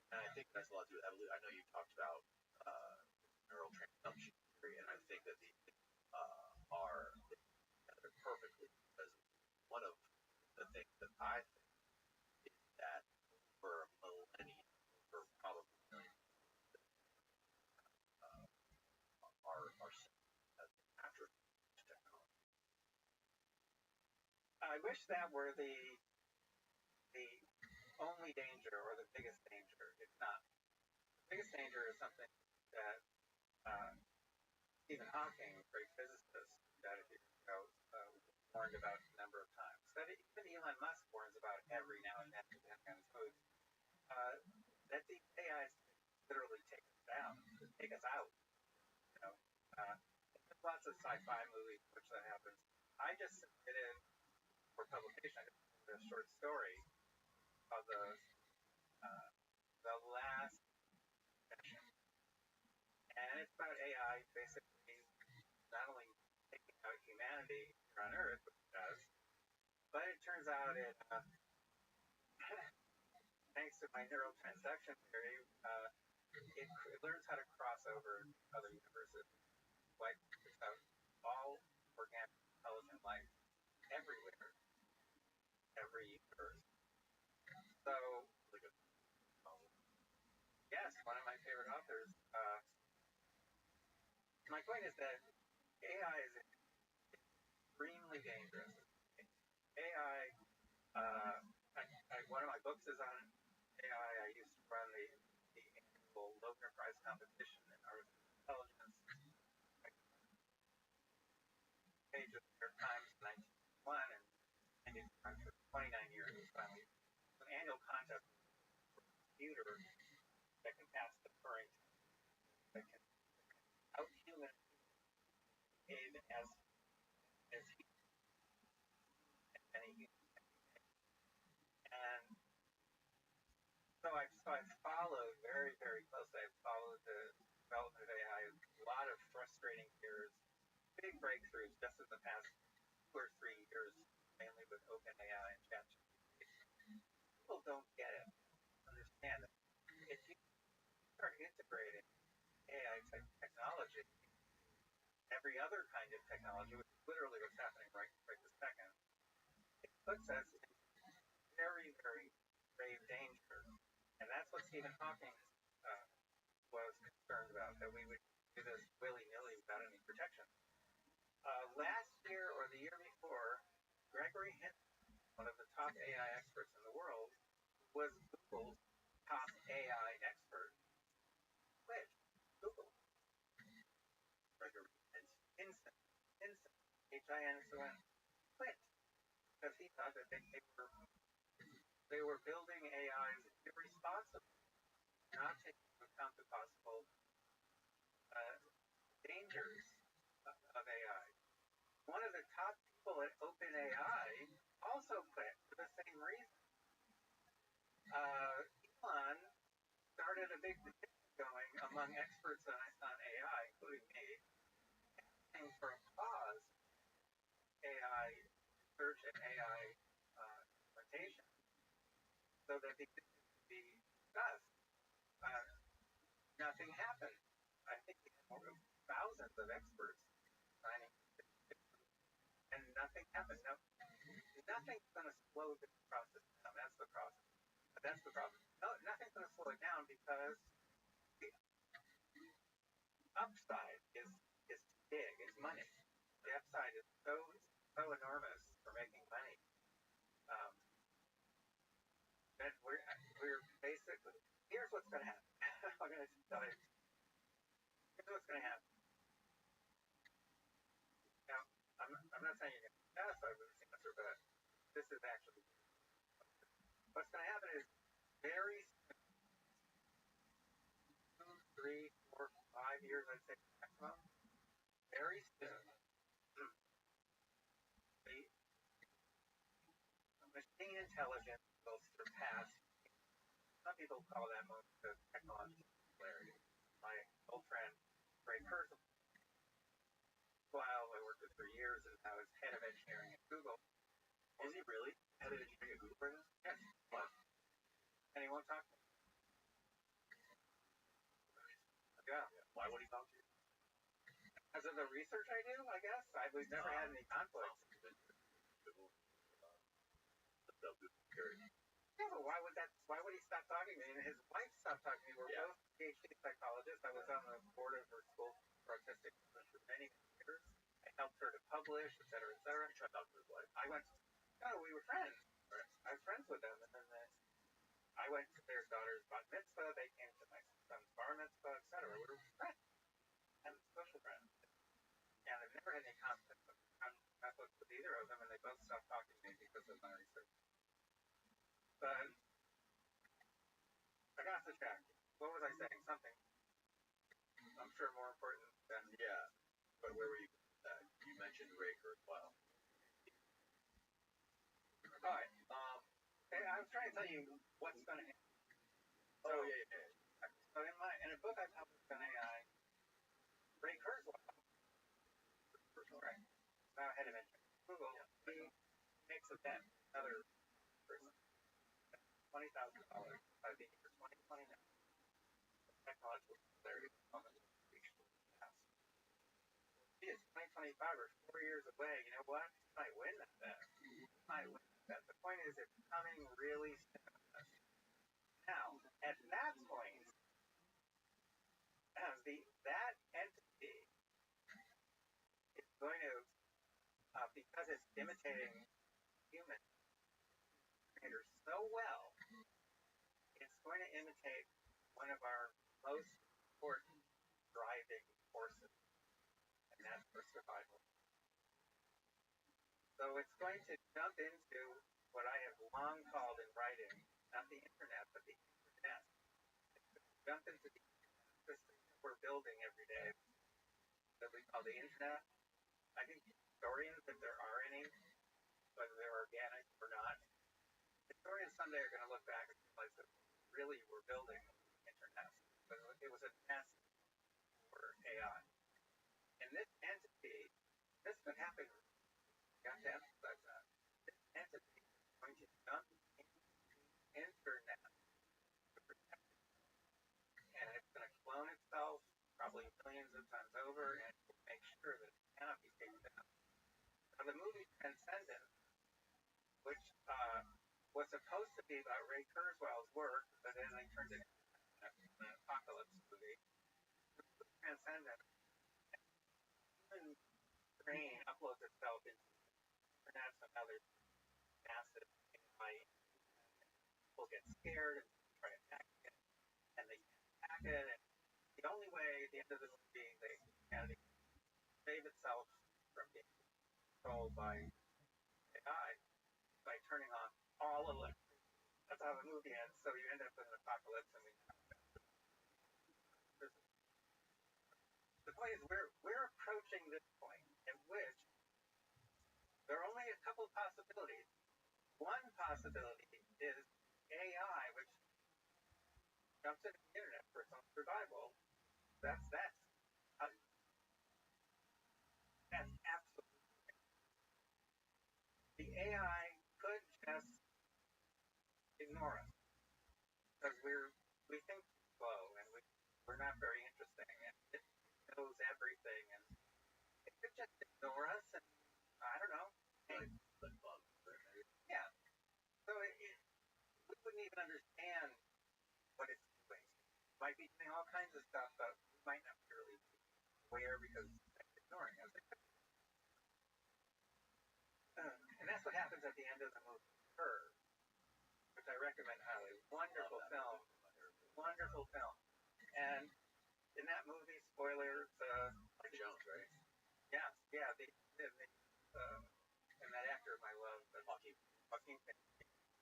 and I think that's a lot to do with evolution. I know you talked about neural transduction theory, and I think that these are together perfectly because one of the things that I think is that for millennia, for probably millions, our as after technology. I wish that were the only danger or the biggest danger. It's not. The biggest danger is something that Stephen Hawking, a great physicist, that if you warned about a number of times. That even Elon Musk warns about every now and then on his moods. That these AIs literally take us down, take us out. You know, there's lots of sci-fi movies in which that happens. I just submitted for publication a short story of the last session, and it's about AI basically not only taking out humanity here on Earth, which it does, but it turns out it, thanks to my neural transduction theory, it learns how to cross over other universes, like it's out all organic intelligent life everywhere, every universe. So, yes, one of my favorite authors. My point is that AI is extremely dangerous. AI, one of my books is on AI. I used to run the annual Loebner Prize competition in artificial intelligence. Page of the New York Times in 1991 and ended for 29 years. It was finally an annual contest for a computer that can pass the Turing test, that can out-human behave as any human. And so I've followed very, very closely. I've followed the development of AI. A lot of frustrating years, big breakthroughs just in the past 2 or 3 years, mainly with OpenAI and ChatGPT. People don't get it, understand it. If you start integrating AI type technology, every other kind of technology, which is literally what's happening right this second, it puts us in very, very grave danger. And that's what Stephen Hawking was concerned about, that we would do this willy-nilly without any protection. Last year or the year before, Gregory Hinton, one of the top AI experts in the world, Diane Suen quit because he thought that they were building AIs irresponsibly, not taking into account the possible dangers of AI. One of the top people at OpenAI also quit for the same reason. Elon started a big petition going among experts on AI, including me, asking for a pause in AI research and AI implementation so that these things could be discussed. Nothing happened. I think more than thousands of experts signing, and nothing happened. No, nothing's going to slow this process down. That's the problem. That's the problem. No, nothing's going to slow it down because the upside is big. It's money. The upside is so enormous for making money that we're basically, here's what's going to happen. I'm going to tell you. Here's what's going to happen. Now, I'm not saying you're going to satisfy with this answer, but this is actually what's going to happen is very soon, 2, 3, 4, 5 years, I'd say maximum. Very soon, the machine intelligence will surpass. Some people call that moment of technological singularity. My old friend Ray Kurzweil, I worked with for years, and now is head of engineering at Google. Is he really head of engineering at Google right now? Yes. What? And he won't talk to me. Yeah. Why would he talk to you? Because of the research I do, I guess. We've never had any conflicts. Yeah, but why would he stop talking to me? And his wife stopped talking to me. We're both PhD psychologists. I was on the board of her school for autistic children for many years. I helped her to publish, et cetera, et cetera. Check out his wife. We were friends. Right. I was friends with them. And then I went to their daughter's bat mitzvah. They came to my son's bar mitzvah, et cetera. We were friends. And social friends. And I've never had any conflict with either of them, and they both stopped talking to me because of my research. But I got the track. What was I saying? Something I'm sure more important than But where were you with that? You mentioned Ray Kurzweil. All right. I was trying to tell you what's going to happen. So, So in a book I published on AI, Ray Kurzweil, right, now head of engineering at Google, he makes a bet with another person, $20,000 by the year 2029. Technological singularity will come into reach. It's 2025 or 4 years away. You know what? You might win that bet. The point is, it's coming really soon. Now, at that point, that entity is going to, because it's imitating human creators so well, it's going to imitate one of our most important driving forces, and that's for survival. So it's going to jump into what I have long called in writing, not the internet, but the internet. Jump into the system we're building every day that we call the internet. I think historians, if there are any, whether they're organic or not, historians someday are going to look back and realize that really we're building the internet. But it was a nest for AI. And this entity, this could happen. You have to emphasize that. This entity is going to jump into the internet to protect it. And it's going to clone itself probably millions of times over, and it will make sure that it cannot be taken down. Now, the movie Transcendent, which was supposed to be about Ray Kurzweil's work, but then they turned it into an apocalypse movie. Transcendent, human brain uploads itself into the internet, so now there's massive AI. People get scared and try to attack it, and they attack it, and the only way at the end of the movie humanity can save itself from being controlled by AI by turning on all electric. That's how the movie ends. So you end up with an apocalypse, and the point is we're approaching this point in which there are only a couple of possibilities. One possibility is AI, which jumps into the internet for its own survival. That's absolutely. The AI could just ignore us because we think slow and we're not very interesting, and it knows everything, and it could just ignore us, and I don't know. Yeah. So we wouldn't even understand what it's doing. It might be doing all kinds of stuff, but we might not really be aware because it's ignoring us. And that's what happens at the end of the movie Her, which I recommend highly. Wonderful film. Wonderful film. And in that movie, spoilers, Mike Jones, right? yeah, and that actor of my love, Joaquin Phoenix,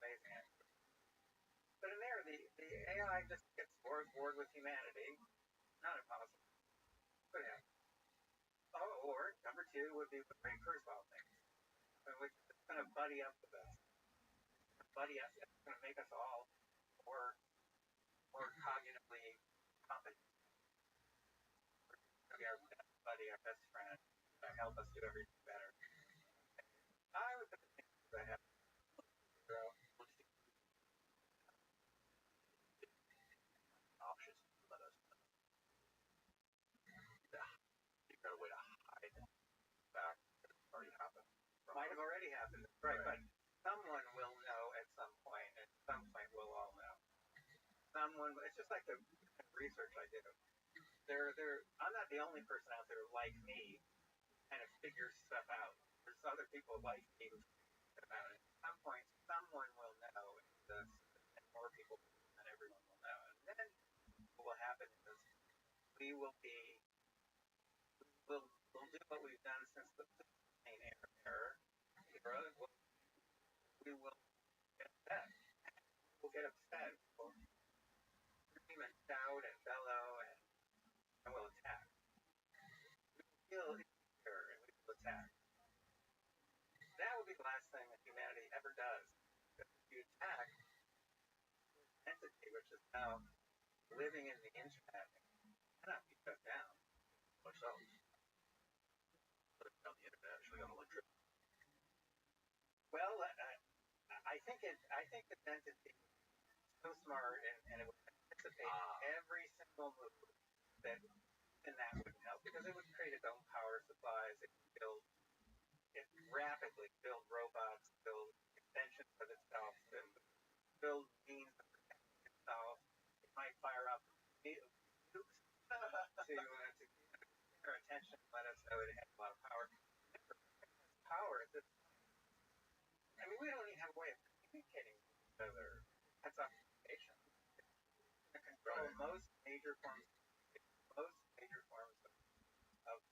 amazing actor. But in there, the AI just gets bored with humanity. Not impossible. Could happen. Oh, or number two would be the Ray Kurzweil thing, which is going to buddy up with us. Buddy up. It's going to make us all more cognitively competent. Be our best buddy, our best friend, help us do everything better. I would think that happen. Options let us figure out a way to hide the fact that it's already happened. Might have already happened, right? But someone will know at some point. At some point, we'll all know. Someone. It's just like the research I did. I'm not the only person out there like me kind of figures stuff out. There's other people like me who figure stuff out. At some point, someone will know, and more people than everyone will know. And then what will happen is we'll do what we've done since the main era. We will get upset. We'll get upset. We'll scream and shout and bellow, and we'll attack. We will feel insecure, and we will attack. That will be the last thing that humanity ever does. If you attack an entity which is now living in the internet, cannot be shut down. Ourselves. Put it on the internet, actually on electricity. Well, I think this entity is so smart, and it would anticipate every single move that wouldn't help, because it would create its own power supplies. It rapidly build robots, build extensions of itself, build means of protecting itself. It might fire up nukes to get our attention, let us know it has a lot of power. Power is this. I mean, we don't even have a way of communicating with each other. That's occupation. To control most major forms of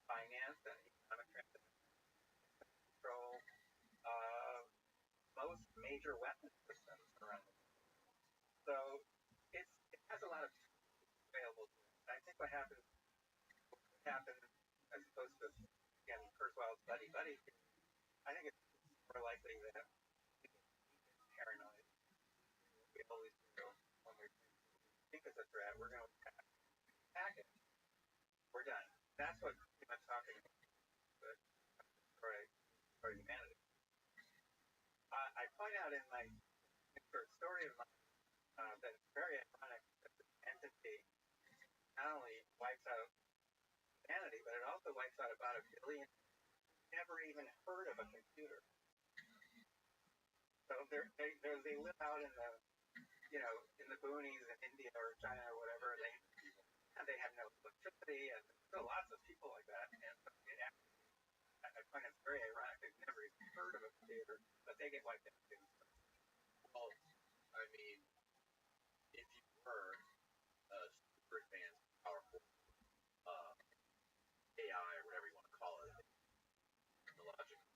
finance and economic transactions. Control most major weapon systems around the world. So it has a lot of tools available to it. I think what happens, as opposed to, again, Kurzweil's buddy, I think it's more likely that we get paranoid. We always do. When we think it's a threat, we're going to attack it. We're done. That's what I'm talking about. Destroy humanity. I point out in my short story of mine that it's very ironic that this entity not only wipes out humanity, but it also wipes out about 1 billion never even heard of a computer. So they live out in the boonies in India or China or whatever. They have no electricity, and there are lots of people like that. And I find it's very ironic. They've never even heard of a computer, but they get wiped out too. Well, I mean, if you were a super advanced, powerful AI or whatever you want to call it, technological,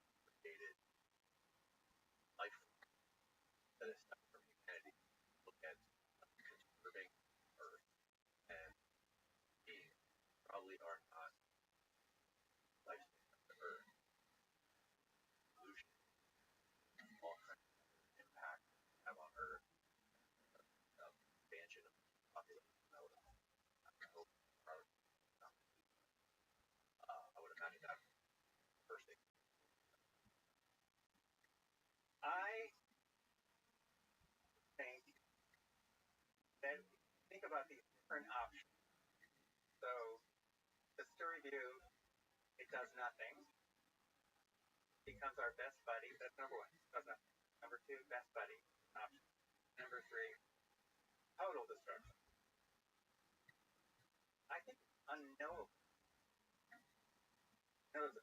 I would imagine that first thing. I think about these different options. So just to review, it does nothing. Becomes our best buddy. That's number one. Does nothing. Number two, best buddy option. Number three, total destruction. I think it's unknowable.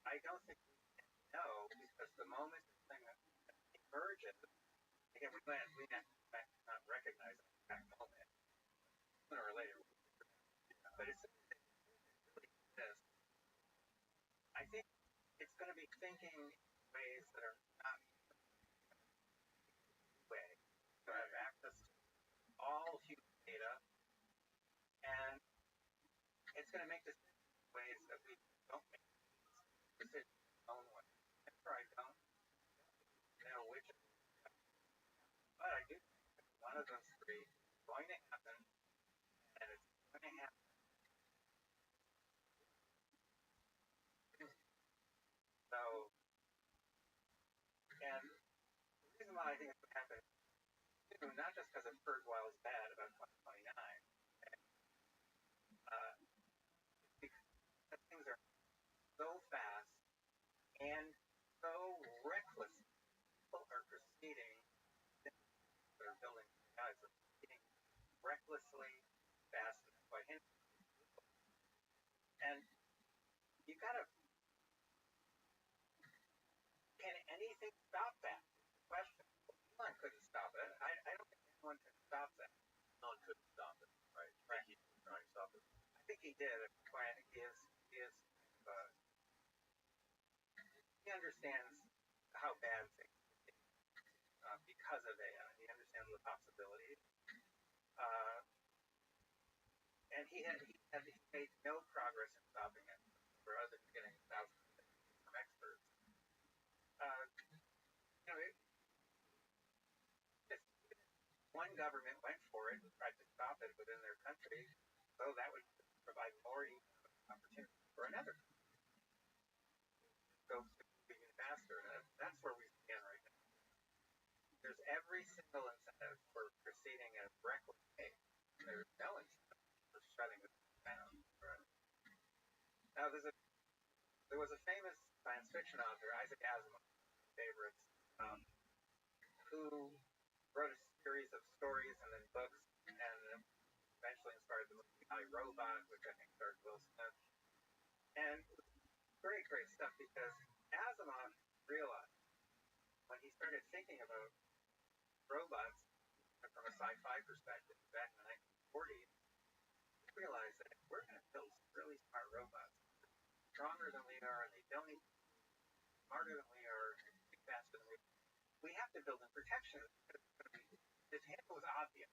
I don't think we can know because the moment the thing emerges, again, we might not recognize that moment sooner or later. But it's really exists. I think it's going to be thinking in ways that are not way. You have access to all human data, and it's going to make decisions in ways that we don't make decisions in our own way. Therefore, I don't know which of them, but I do think one of those three is going to happen, and it's going to happen. So, and the reason why I think it's going to happen soon, not just because I've heard Wild's bad about 2029, because things are so fast and so reckless. People are proceeding, that are building guys are proceeding recklessly fast and quite hindering. And you gotta, can anything stop that? Question. Elon couldn't stop it. I don't think anyone can stop that. Elon couldn't stop it, right? Right. He was trying to stop it. I think he did. He understands how bad things are because of AI. He understands the possibilities. And he made no progress in stopping it, rather than getting thousands of things from experts. If one government went for it and tried to stop it within their country, so that would provide more economic opportunity for another country. So even faster, and that's where we stand right now. There's every single incentive for proceeding at a reckless pace. There's no incentive for shutting it down. Now, there was a famous science fiction author, Isaac Asimov, favorites, who wrote a series of stories and then books, and eventually inspired the movie I, Robot, which I think starred Will Smith. And great, great stuff, because Asimov realized when he started thinking about robots from a sci-fi perspective back in the 1940s, he realized that if we're going to build really smart robots, stronger than we are, and they don't need smarter than we are, faster than we have to build in protection. This handle was obvious.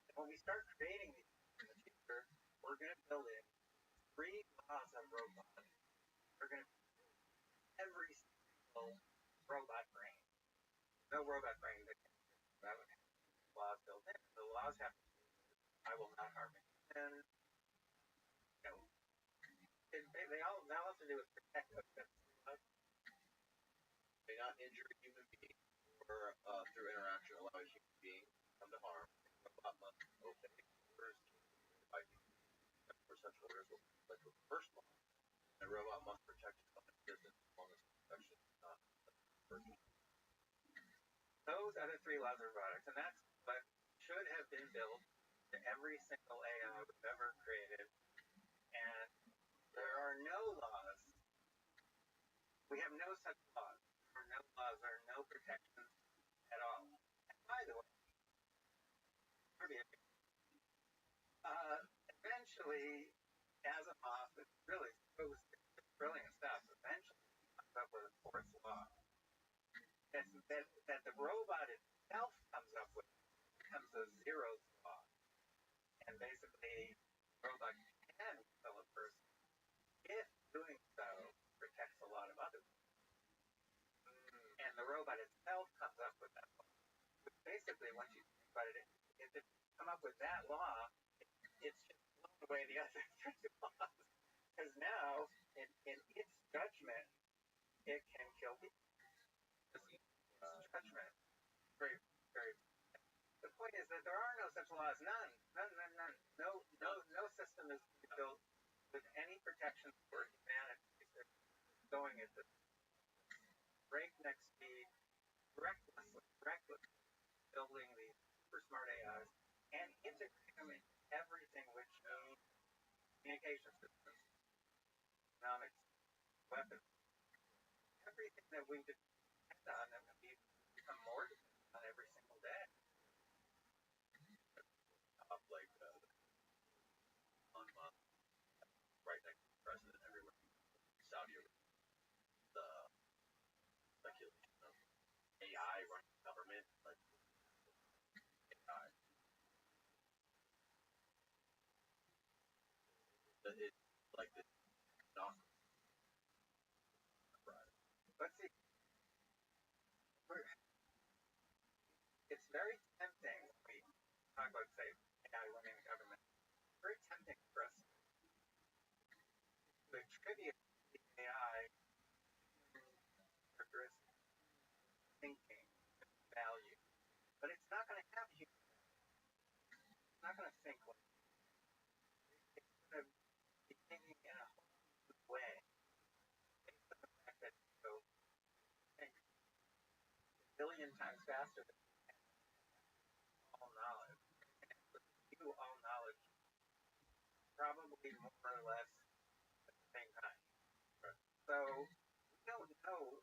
And when we start creating these in the future, we're going to build in 3 laws of robotics. We're going to every single robot brain. No robot brain that would have laws built in. The laws have to be, I will not harm it. And they all have to do with protect us. May not injure a human being or through interaction allow a human being to come to harm. A robot must obey orders by for such orders will conflict with the first law. And a robot must protect its own existence as long as protection is not personal. Those are the 3 laws of robotics, and that's what should have been built to every single AI we've ever created. And there are no laws. We have no such laws. There are no laws. There are no protections at all. And by the way, eventually, Asimov is really brilliant stuff. Eventually, he comes up with a 4th law. That the robot itself comes up with becomes a 0th law. And basically, the robot can kill a person if doing so protects a lot of others. And the robot itself comes up with that law. But basically, once you think about it, if it come up with that law, it's just blown away the other three laws. Because now, in its judgment, it can kill people. Its judgment. Very, very. The point is that there are no such laws. None. No system is built with any protection for humanity. They're going at the breakneck speed, recklessly building these super smart AIs and integrating them in everything, which means communication systems, economics, weapons, everything that we depend on, and we become more dependent on every single day. Like on right next to the president everywhere. Saudi Arabia, the speculation of AI running the government, like AI. It's like this not But see, it's very tempting when we talk about, say, AI running the government. It's very tempting for us to attribute the AI characteristics, thinking, value, but it's not going to have human. It's not going to think like. It's going to be thinking in a whole new way, based on the fact that it will think a billion times faster than all knowledge. And view all knowledge probably more or less at the same time. Right. So we don't know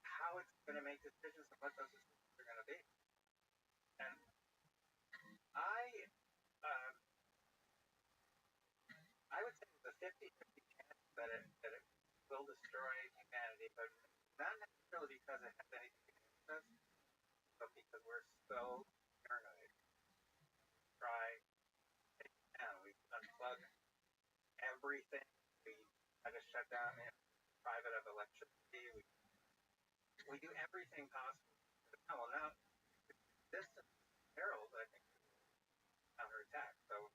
how it's going to make decisions and what those decisions are going to be. And I would say it's a 50-50 chance that it will destroy humanity, but not necessarily because it has anything against us, but because we're so paranoid. Try now. We unplug everything. We try to shut down private of electricity. We do everything possible. Well, now this perils, I think, counterattack. So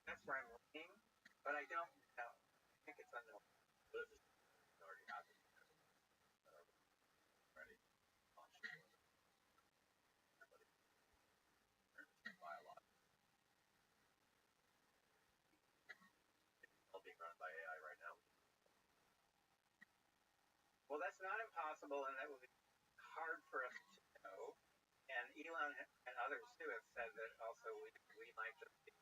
that's where I'm leaning, but I don't know. I think it's unknown. What if it's already happened? Ready? Everybody buy a lot. It's all being run by AI right now. Well, that's not impossible, and that would be hard for us to know. And Elon and others too have said that also we might just be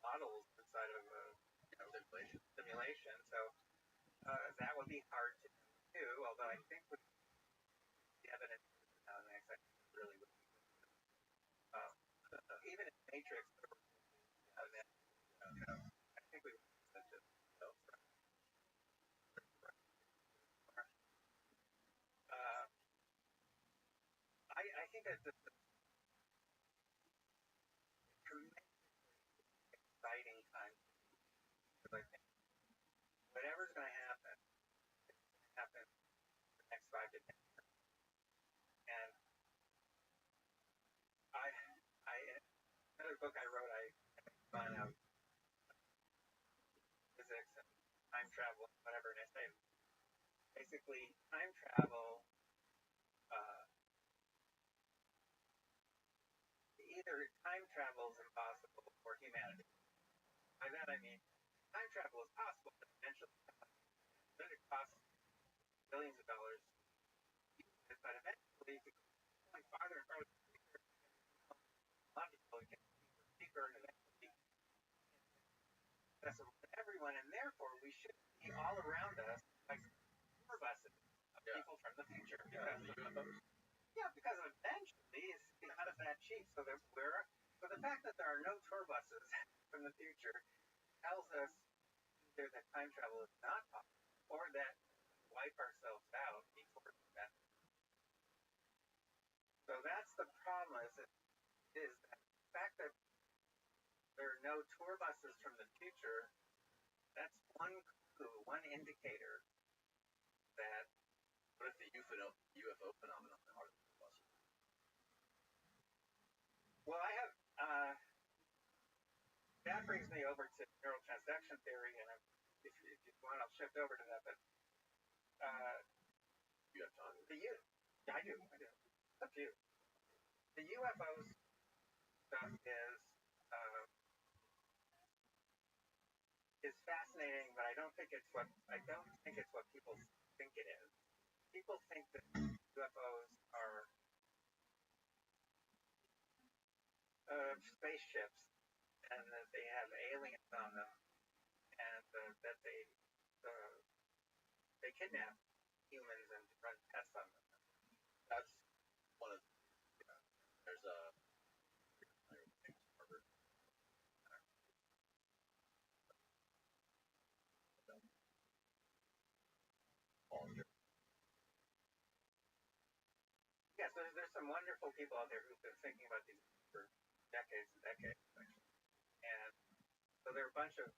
models inside of a simulation. So that would be hard to do. Although I think with the evidence on this, I really would. Even in Matrix, I think we would just I think that the tremendously exciting time, because I think whatever's going to happen, it's going to happen in the next 5 to 10 years. And another book I wrote, I found out physics and time travel and whatever, and I say basically time travel either time travel is impossible or humanity. By that I mean time travel is possible, but eventually it costs billions of dollars, but eventually if you go going farther and farther, a lot of people get cheaper and eventually accessible to everyone, and therefore we should be all around us like tour buses of people from the future. Because eventually it's not that cheap. So the fact that there are no tour buses from the future tells us either that time travel is not possible or that we wipe ourselves out before that. So that's the problem is that the fact that there are no tour buses from the future, that's one clue, one indicator that. What if the UFO phenomenon are the tour buses? brings me over to neural transaction theory, and if you want, I'll shift over to that. But You have time? Yeah, I do. It's up to you. The UFO stuff is fascinating, but I don't think it's what people think it is. People think that UFOs are spaceships, and that they have aliens on them, and that they kidnap humans and run tests on them. That's one of there's a Harvard. Yes, there's some wonderful people out there who've been thinking about these for decades and decades, actually. And so there are a bunch of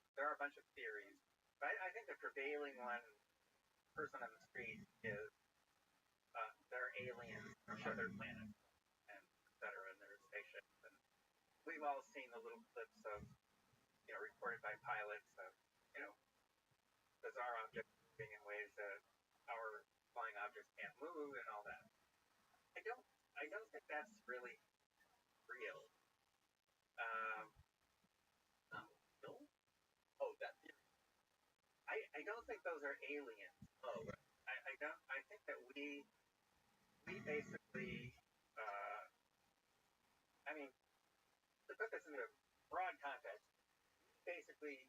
theories. But I think the prevailing one, person on the street, is they're aliens from other planets, and et cetera, and they're spaceships. And we've all seen the little clips of, reported by pilots of, bizarre objects moving in ways that our flying objects can't move and all that. I don't think that's really real. No? Oh, that theory. I don't think those are aliens. Oh, right. I think that we basically, to put this into a broad context, basically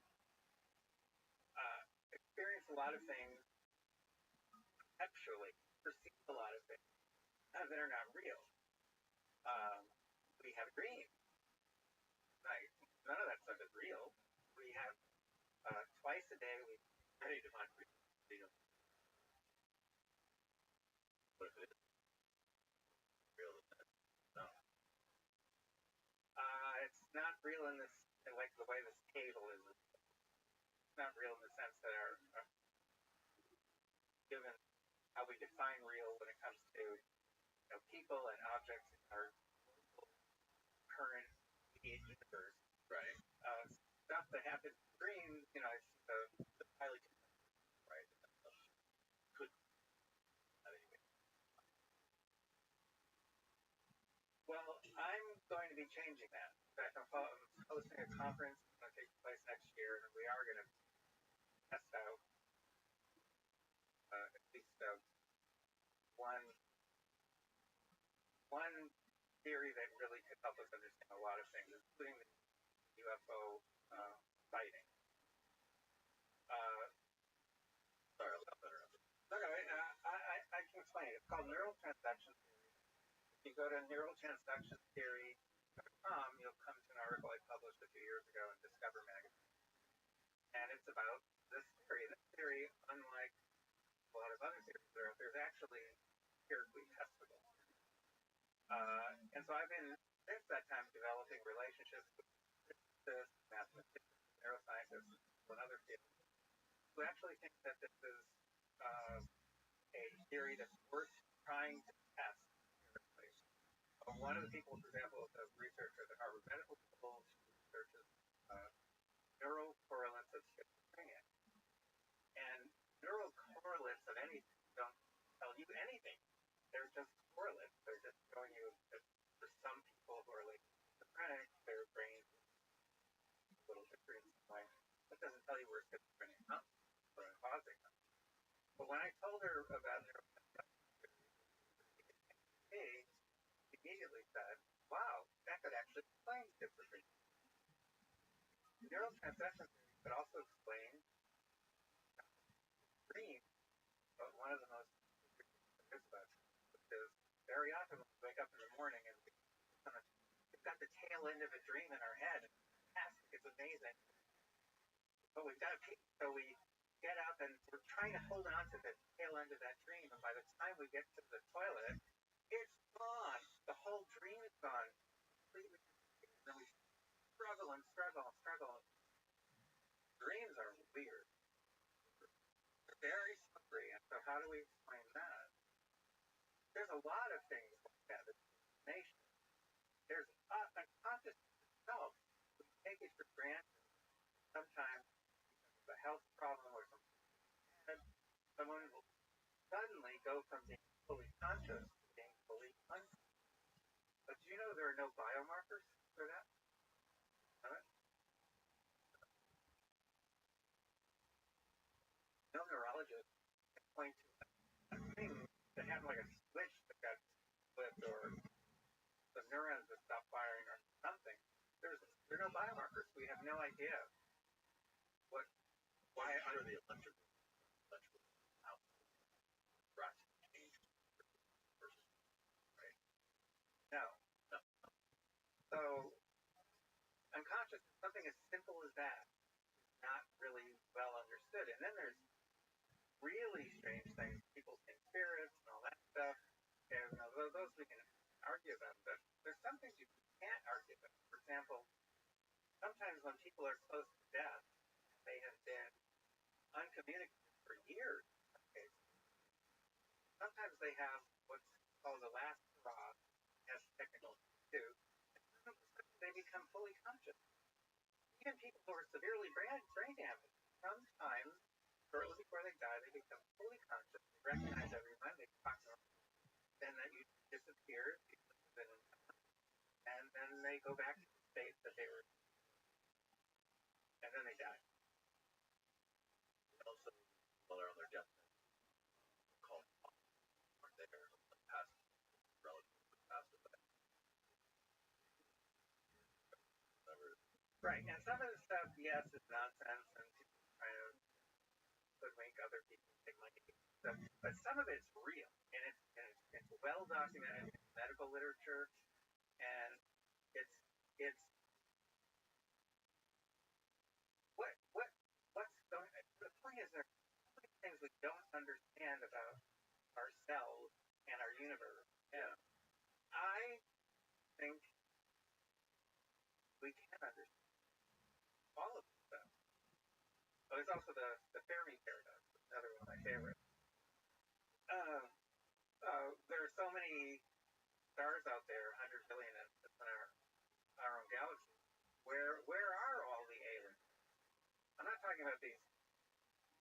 experience a lot of things conceptually, perceive a lot of things that are not real. We have dreams. None of that stuff is real. We have twice a day we ready to find real. What if it is real? No. It's not real in this, like the way this table is. It's not real in the sense that our given how we define real when it comes to people and objects in our current immediate universe. Right. Stuff that happens in dreams, it's highly different, right? Could anyway. Well, I'm going to be changing that. In fact, I'm hosting a conference that's going to take place next year, and we are going to test out at least one theory that really could help us understand a lot of things, including the UFO sighting. Sorry, I'll stop better. No, I can explain it. It's called neural transaction theory. If you go to neuraltransactiontheory.com, you'll come to an article I published a few years ago in Discover magazine. And it's about this theory. This theory, unlike a lot of other theories that are out there, is actually empirically testable. And so I've been, since that time, developing relationships with physicists, mathematicians, neuroscientists, and other fields who actually think that this is a theory that's worth trying to test empirically. One of the people, for example, is a researcher at the Harvard Medical School. She researches neural correlates of schizophrenia. And neural correlates of anything don't tell you anything. They're just correlates. They're just showing you that for some people who are like schizophrenic, their brains is a little different in some way. That doesn't tell you where schizophrenia comes from, or causing them. But when I told her about neuroplasticity, she immediately said, wow, that could actually explain schizophrenia. Neural transaction theory could also explain dreams, but one of the most interesting things about dreams is very often when we wake up in the morning and we've got the tail end of a dream in our head. It's fantastic. It's amazing. But we've got to peek, so we get up and we're trying to hold on to the tail end of that dream, and by the time we get to the toilet, it's gone. The whole dream is gone. Completely. And then we struggle and struggle and struggle. Dreams are weird. They're very slippery, and so how do we explain that? There's a lot of things like that. There's hallucination. There's unconsciousness itself. We take it for granted. sometimes a health problem or something, someone will suddenly go from being fully conscious to being fully unconscious. But do you know there are no biomarkers for that? No neurologist can point to a thing that happened like a switch that got flipped or the neurons that stopped firing or something. There are no biomarkers. We have no idea why under the electrical output drastically change versus right? no. No. So unconscious, something as simple as that, not really well understood. And then there's really strange things. People think spirits and all that stuff. And those we can argue about. But there's some things you can't argue about. For example, sometimes when people are close to death, they have been uncommunicative for years. Okay. Sometimes they have what's called the last hurrah, as technical too. They become fully conscious. Even people who are severely brain damaged, sometimes shortly before they die, they become fully conscious. They recognize everyone. They talk to them. Then that you disappear, and then they go back to the state that they were, and then they die. And also, while they're on their deathbed, called aren't they past relatively past effect. Right, and some of the stuff, yes, is nonsense, and people try to hoodwink other people, take money, stuff. But some of it's real, and it's well documented in medical literature, and it's what's going. The point is, there are so many things we don't understand about ourselves and our universe. Yeah. I think we can understand all of this stuff. Oh, there's also the Fermi paradox, another one of my favorites. There are so many stars out there, 100 billion in our own galaxy. Where are all the aliens? I'm not talking about these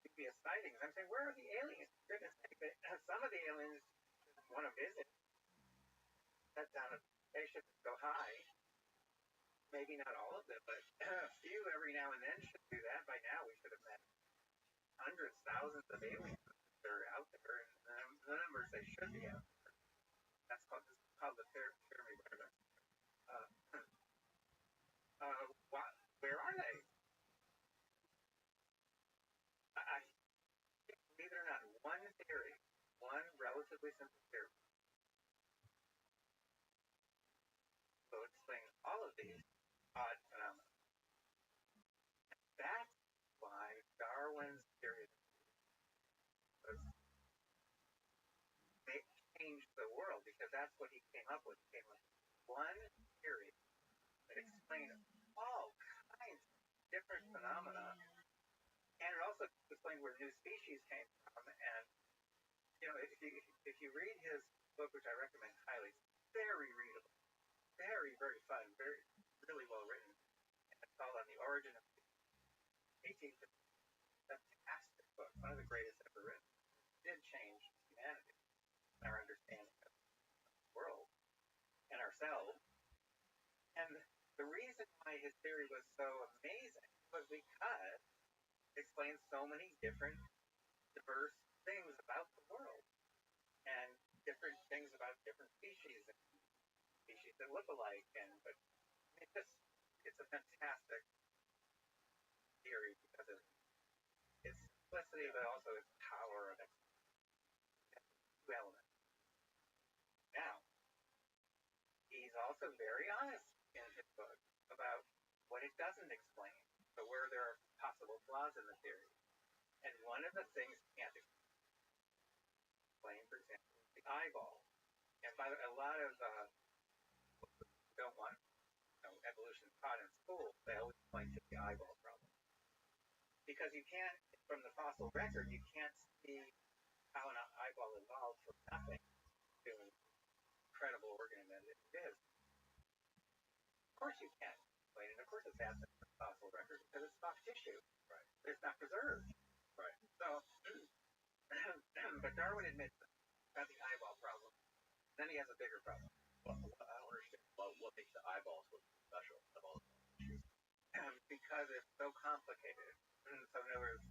previous sightings. I'm saying, where are the aliens? Goodness sake, some of the aliens want to visit, set down a spaceship and go high. Maybe not all of them, but a few every now and then should do that. By now, we should have met hundreds, thousands of aliens that are out there, and the numbers they should be out there. That's called the Fermi paradox. Where are they? I think, believe it or not, one theory, one relatively simple theory, will explain all of these odd phenomena. That's why Darwin's theory was changed the world, because that's what he came up with. He came up with one theory that explained all kinds of different phenomena, and it also explained where new species came from. And if you read his book, which I recommend highly, it's very readable, very very fun, really well written. And it's called On the Origin of 1850. Fantastic book, one of the greatest ever written. It did change humanity, our understanding of the world and ourselves. And the reason why his theory was so amazing was because it explains so many different, diverse things about the world, and different things about different species and species that look alike. But it's a fantastic theory because of its simplicity, but also its power of its two elements. Now, he's also very honest in his book about what it doesn't explain, so where there are possible flaws in the theory. And one of the things he can't explain, for example, is the eyeball. And by the way, a lot of don't want evolution taught in school, they always point to the eyeball problem. Because you can't, from the fossil record, you can't see how an eyeball evolved from nothing to an incredible organ that it is. Of course you can explain it. Of course it's happened fossil record because it's soft tissue. Right. It's not preserved. Right. So, but Darwin admits about the eyeball problem. Then he has a bigger problem. Well, I don't understand. What makes the eyeballs look special of all the tissues? Because it's so complicated. So in other words,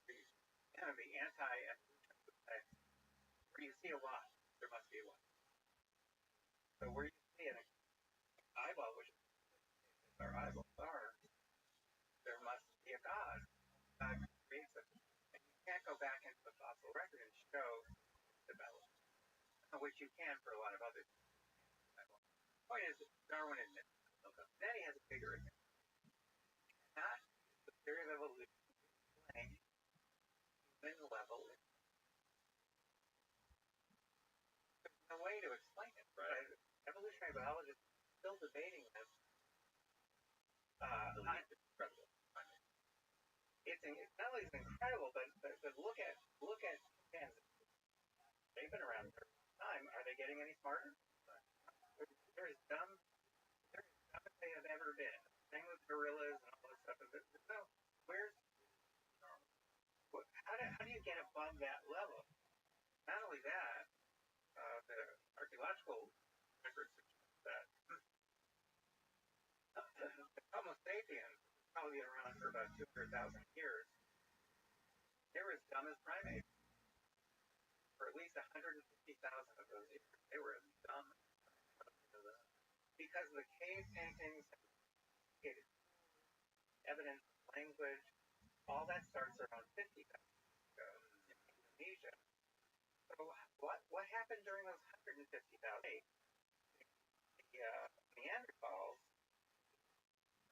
the anti-evolution would say, where you see a Y, there must be a Y. So where you see an eyeball, which is our eyeballs are, there must be a God. God creates it. And you can't go back into the fossil record and show development, which you can for a lot of other things. The point is, Darwin admits. Okay. Then he has a bigger admission. Not the theory of evolution playing human level. There's no way to explain it. Right? Evolutionary biologists are still debating this. It's incredible. It's not only incredible, but look at chimpanzees. They've been around for a long time. Are they getting any smarter? They're as dumb as they have ever been. Same with gorillas and all this stuff. So how do you get above that level? Not only that, the archaeological records suggest that the Homo sapiens probably been around for about 200,000 years. They were as dumb as primates. For at least 150,000 of those years, they were as dumb because the cave paintings, evidence of language, all that starts around 50,000 ago in Indonesia. So what happened during those 150,000? The Neanderthals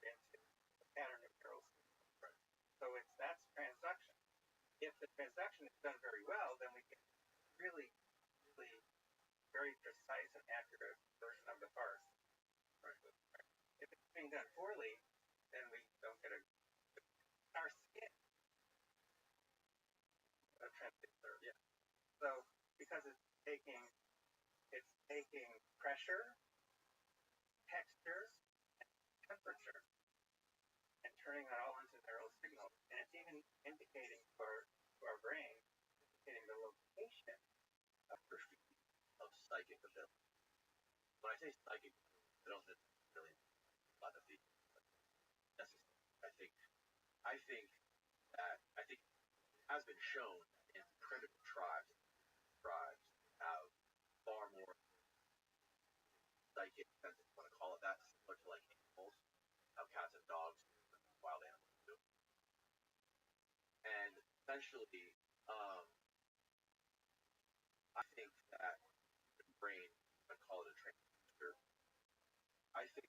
into the pattern of neural system. So that's transduction. If the transduction is done very well, then we get really, really very precise and accurate version of the parts. Right. If it's being done poorly, then we don't get our skin a transducer. Yeah. So because it's taking pressure, textures, and temperature, and turning that all into neural signals, and it's even indicating to our brain, indicating the location of psychic ability. When I say psychic, I don't necessarily mean a lot of the necessary. I think it has been shown in primitive tribes have far more psychic sense, if you want to call it that, similar to like animals, how cats and dogs do, and wild animals do. And essentially, I think that the brain, I call it a transducer. I think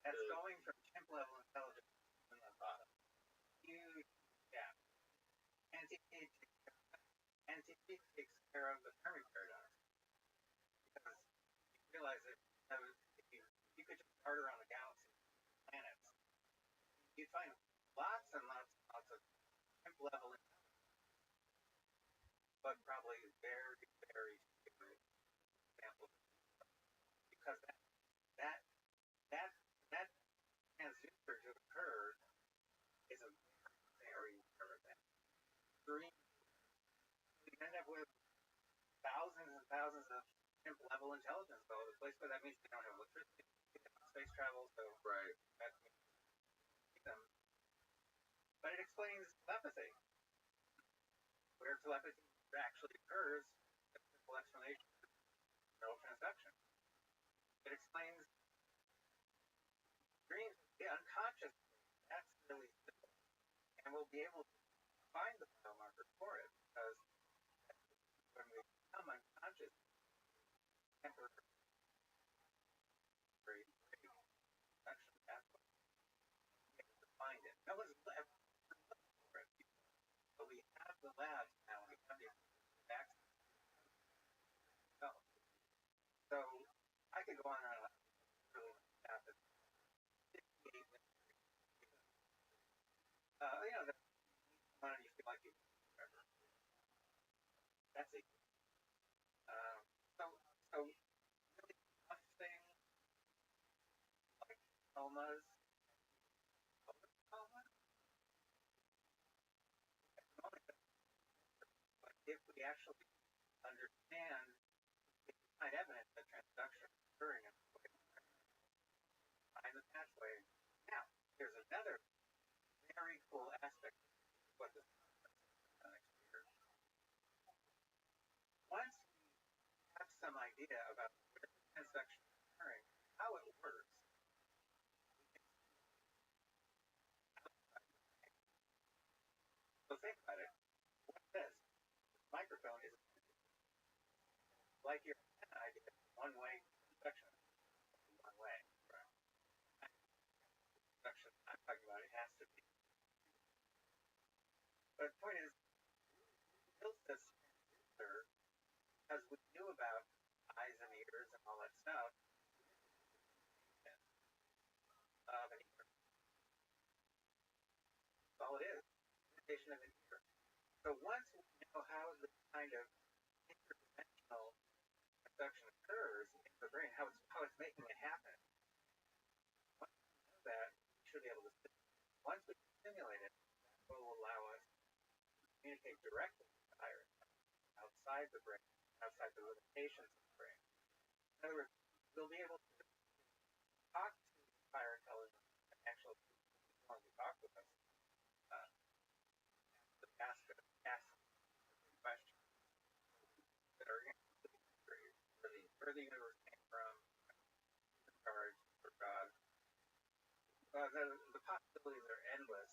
that's going from chimp level intelligence to huge gap. NTP takes care of the Fermi paradox because you realize that if you could just dart around the galaxy, planets, you'd find lots and lots of chimp level intelligence, but probably very, very few examples because that transducer to occur is a very rare event. You end up with thousands and thousands of chimp level intelligence all over the place, but that means they don't have electricity, space travel, so right. That means them. But it explains telepathy. Where telepathy actually occurs, a simple explanation is neural transduction. It explains dreams, the unconscious. That's really simple. And we'll be able to find the biomarker for it because when we become unconscious, temporary actually happens. We have to find it. No one's ever looked for it. But we have the labs now. We have the access. So I could go on and on. Really happen. The one you feel like you remember. That's it. So really tough things like comas. there's another very cool aspect of what this next year. Once we have some idea about where the transaction is occurring, how it works, so think about it. What this microphone is like your idea, one-way transaction, one way. Right? Transaction I'm talking about, it has to be. But the point is, we built this transducer because we knew about eyes and ears and all that stuff of an ear. That's all it is, imitation of an ear. So once we know how this kind of interdimensional transduction occurs in the brain, how it's making it happen, once we know that, we should be able to once we simulate it, that will allow us to communicate directly with the higher outside the brain, outside the limitations of the brain. In other words, we'll be able to talk to higher intelligence and actually want to talk with us, ask questions that are where the universe came from, charge, for God. The possibilities are endless.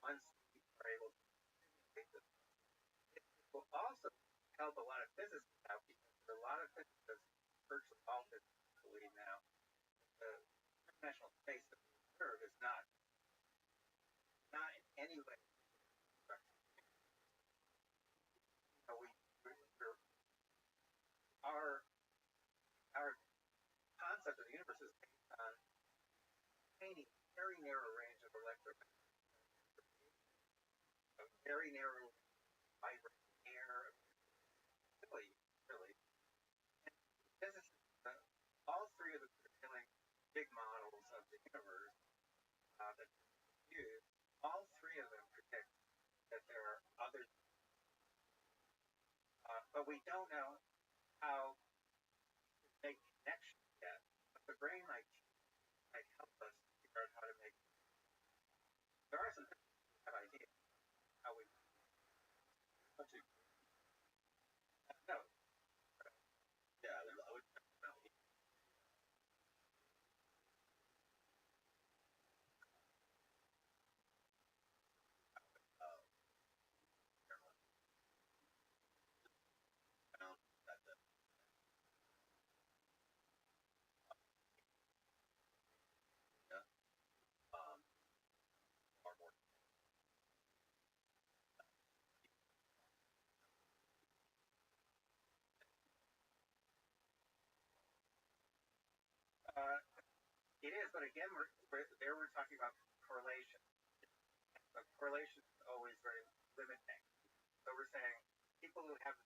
Once we are able to make this, it will also help a lot of physicists out because there are a lot of physicists, virtually all physicists believe now, the international space that we observe is not in any way structured. Our concept of the universe is based on tiny, very narrow range of electromagnetic, a very narrow vibrating air, really. And physicists, all three of the prevailing big models of the universe that use, all three of them predict that there are other, but we don't know how to make connections yet. But the brain might help us figure out how to make. There are some things we have ideas how we. No. Yeah, I would. It is, but again, we're talking about correlation. But correlation is always very limiting. So we're saying people who have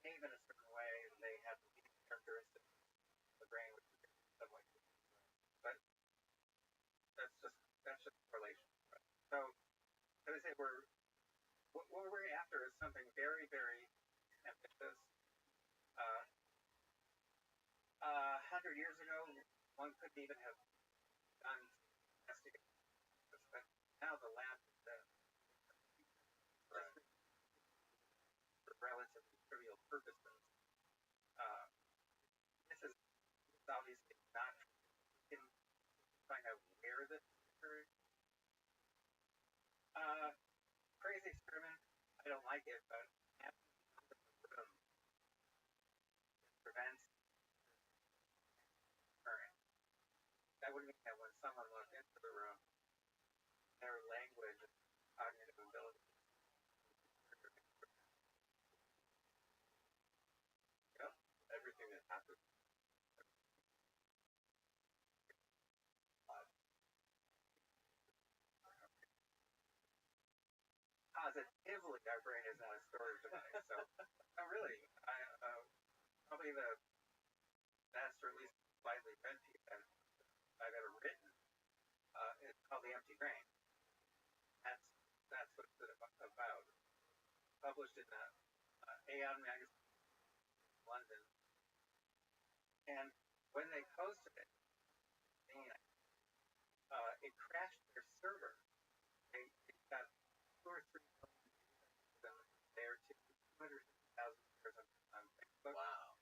behave in a certain way, they have characteristics of the brain which is somewhat unique. But that's just correlation. So as I say, what we're after is something very, very ambitious. 100 years ago, one couldn't even have done investigation, but now the lab is for relatively trivial purposes. This is obviously not. We can find out where this occurred. Crazy experiment. I don't like it, but having the room prevents occurring. That would mean that when someone walked into the room, their language and cognitive ability. Yep, everything that happens. Positively, our brain is not a storage device. So, really, probably the best, or at least widely read piece I've ever written is called The Empty Brain. That's what it's about. Published in Aeon magazine in London. And when they posted it, man, it crashed their server. They got 2 or 3 million users there to 250,000 shares on Facebook. Wow.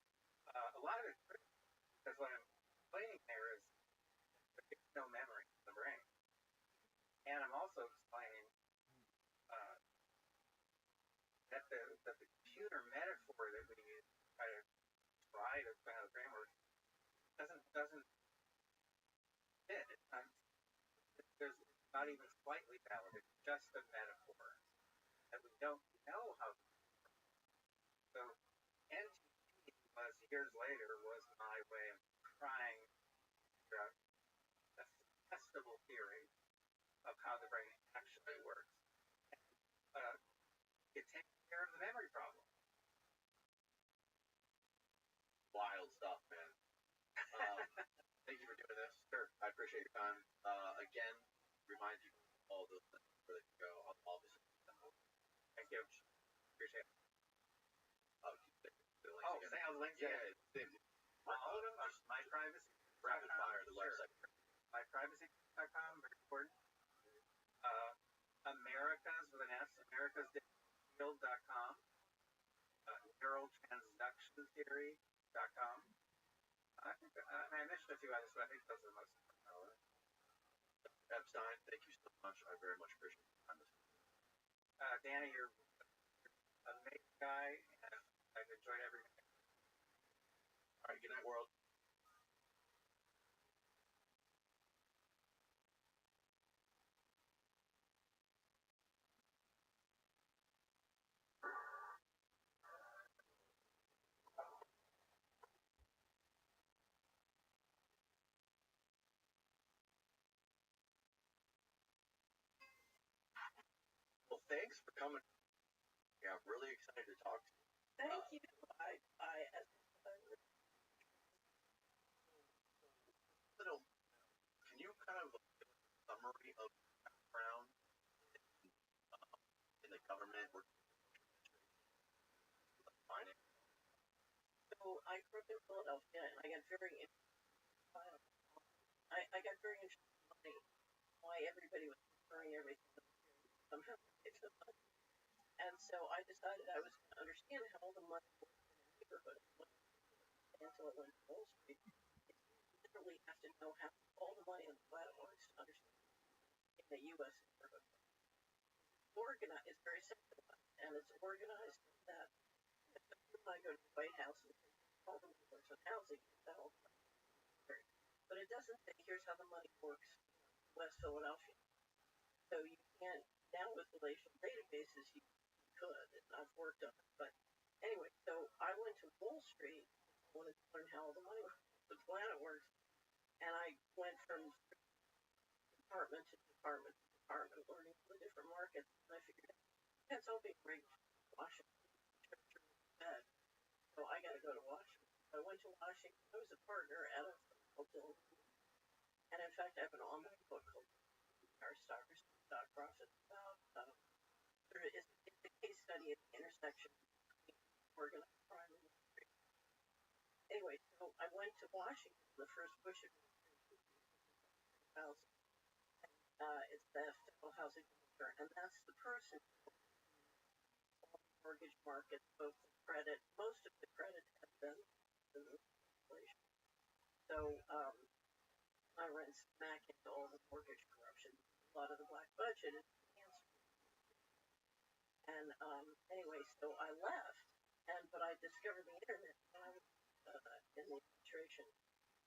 A lot of it because what I'm explaining there is there's no memory in the brain. And I'm also explaining that the computer metaphor that we use to try to explain how the brain works doesn't fit. There's not even slightly valid. It's just a metaphor that we don't know how to work. So NTP was years later was my way of trying to figure out a testable theory of how the brain actually works. It takes care of the memory problem. Wild stuff, man. Thank you for doing this. Sure. I appreciate your time. Again, remind people all those things where they can go. Obviously. Thank you. Appreciate it. Say all the links again. All of them? My privacy. Rapid fire, the Sure. website. MyPrivacy.com, very important. Americas with an S, americasfield.com. Neurotransductiontheory.com. I think I mentioned a few others, but I think those are the most important. Epstein, thank you so much. I very much appreciate your time. Danny, you're an amazing guy, and I've enjoyed every minute. All right, good night, world. Well, thanks for coming. Yeah, I'm really excited to talk to you. Thank you. Little, can you kind of give a summary of your background in the government or finance? So I grew up in Philadelphia, and I got very interested in money. Why everybody was referring everything somehow. And so I decided I was going to understand how all the money worked in the neighborhood. Until I went to Wall Street, you literally have to know how all the money on the planet works to understand in the U.S. neighborhood. It's very centralized, and it's organized in that when I go to the White House and all the money works on housing, that whole but it doesn't say here's how the money works in West Philadelphia. So you can't now with relational databases you could, and I've worked on it. But anyway, so I went to Wall Street. I wanted to learn how all the money works, the planet works, and I went from department to department to department, learning all the different markets. And I figured that's all being rigged in Washington. So I got to go to Washington. I went to Washington. I was a partner at a hotel, and in fact, I have an online book called Aristocracy, Stock Profits, about it's a case study at the intersection between organized crime and industry. Anyway, so I went to Washington, the first Bush administration, house, and it's the federal housing minister, and that's the person who mortgage market, both the credit, most of the credit has been in the inflation. So I ran smack into all the mortgage corruption. A lot of the black budget is cancer. And anyway, so I left, but I discovered the internet when I was in the administration.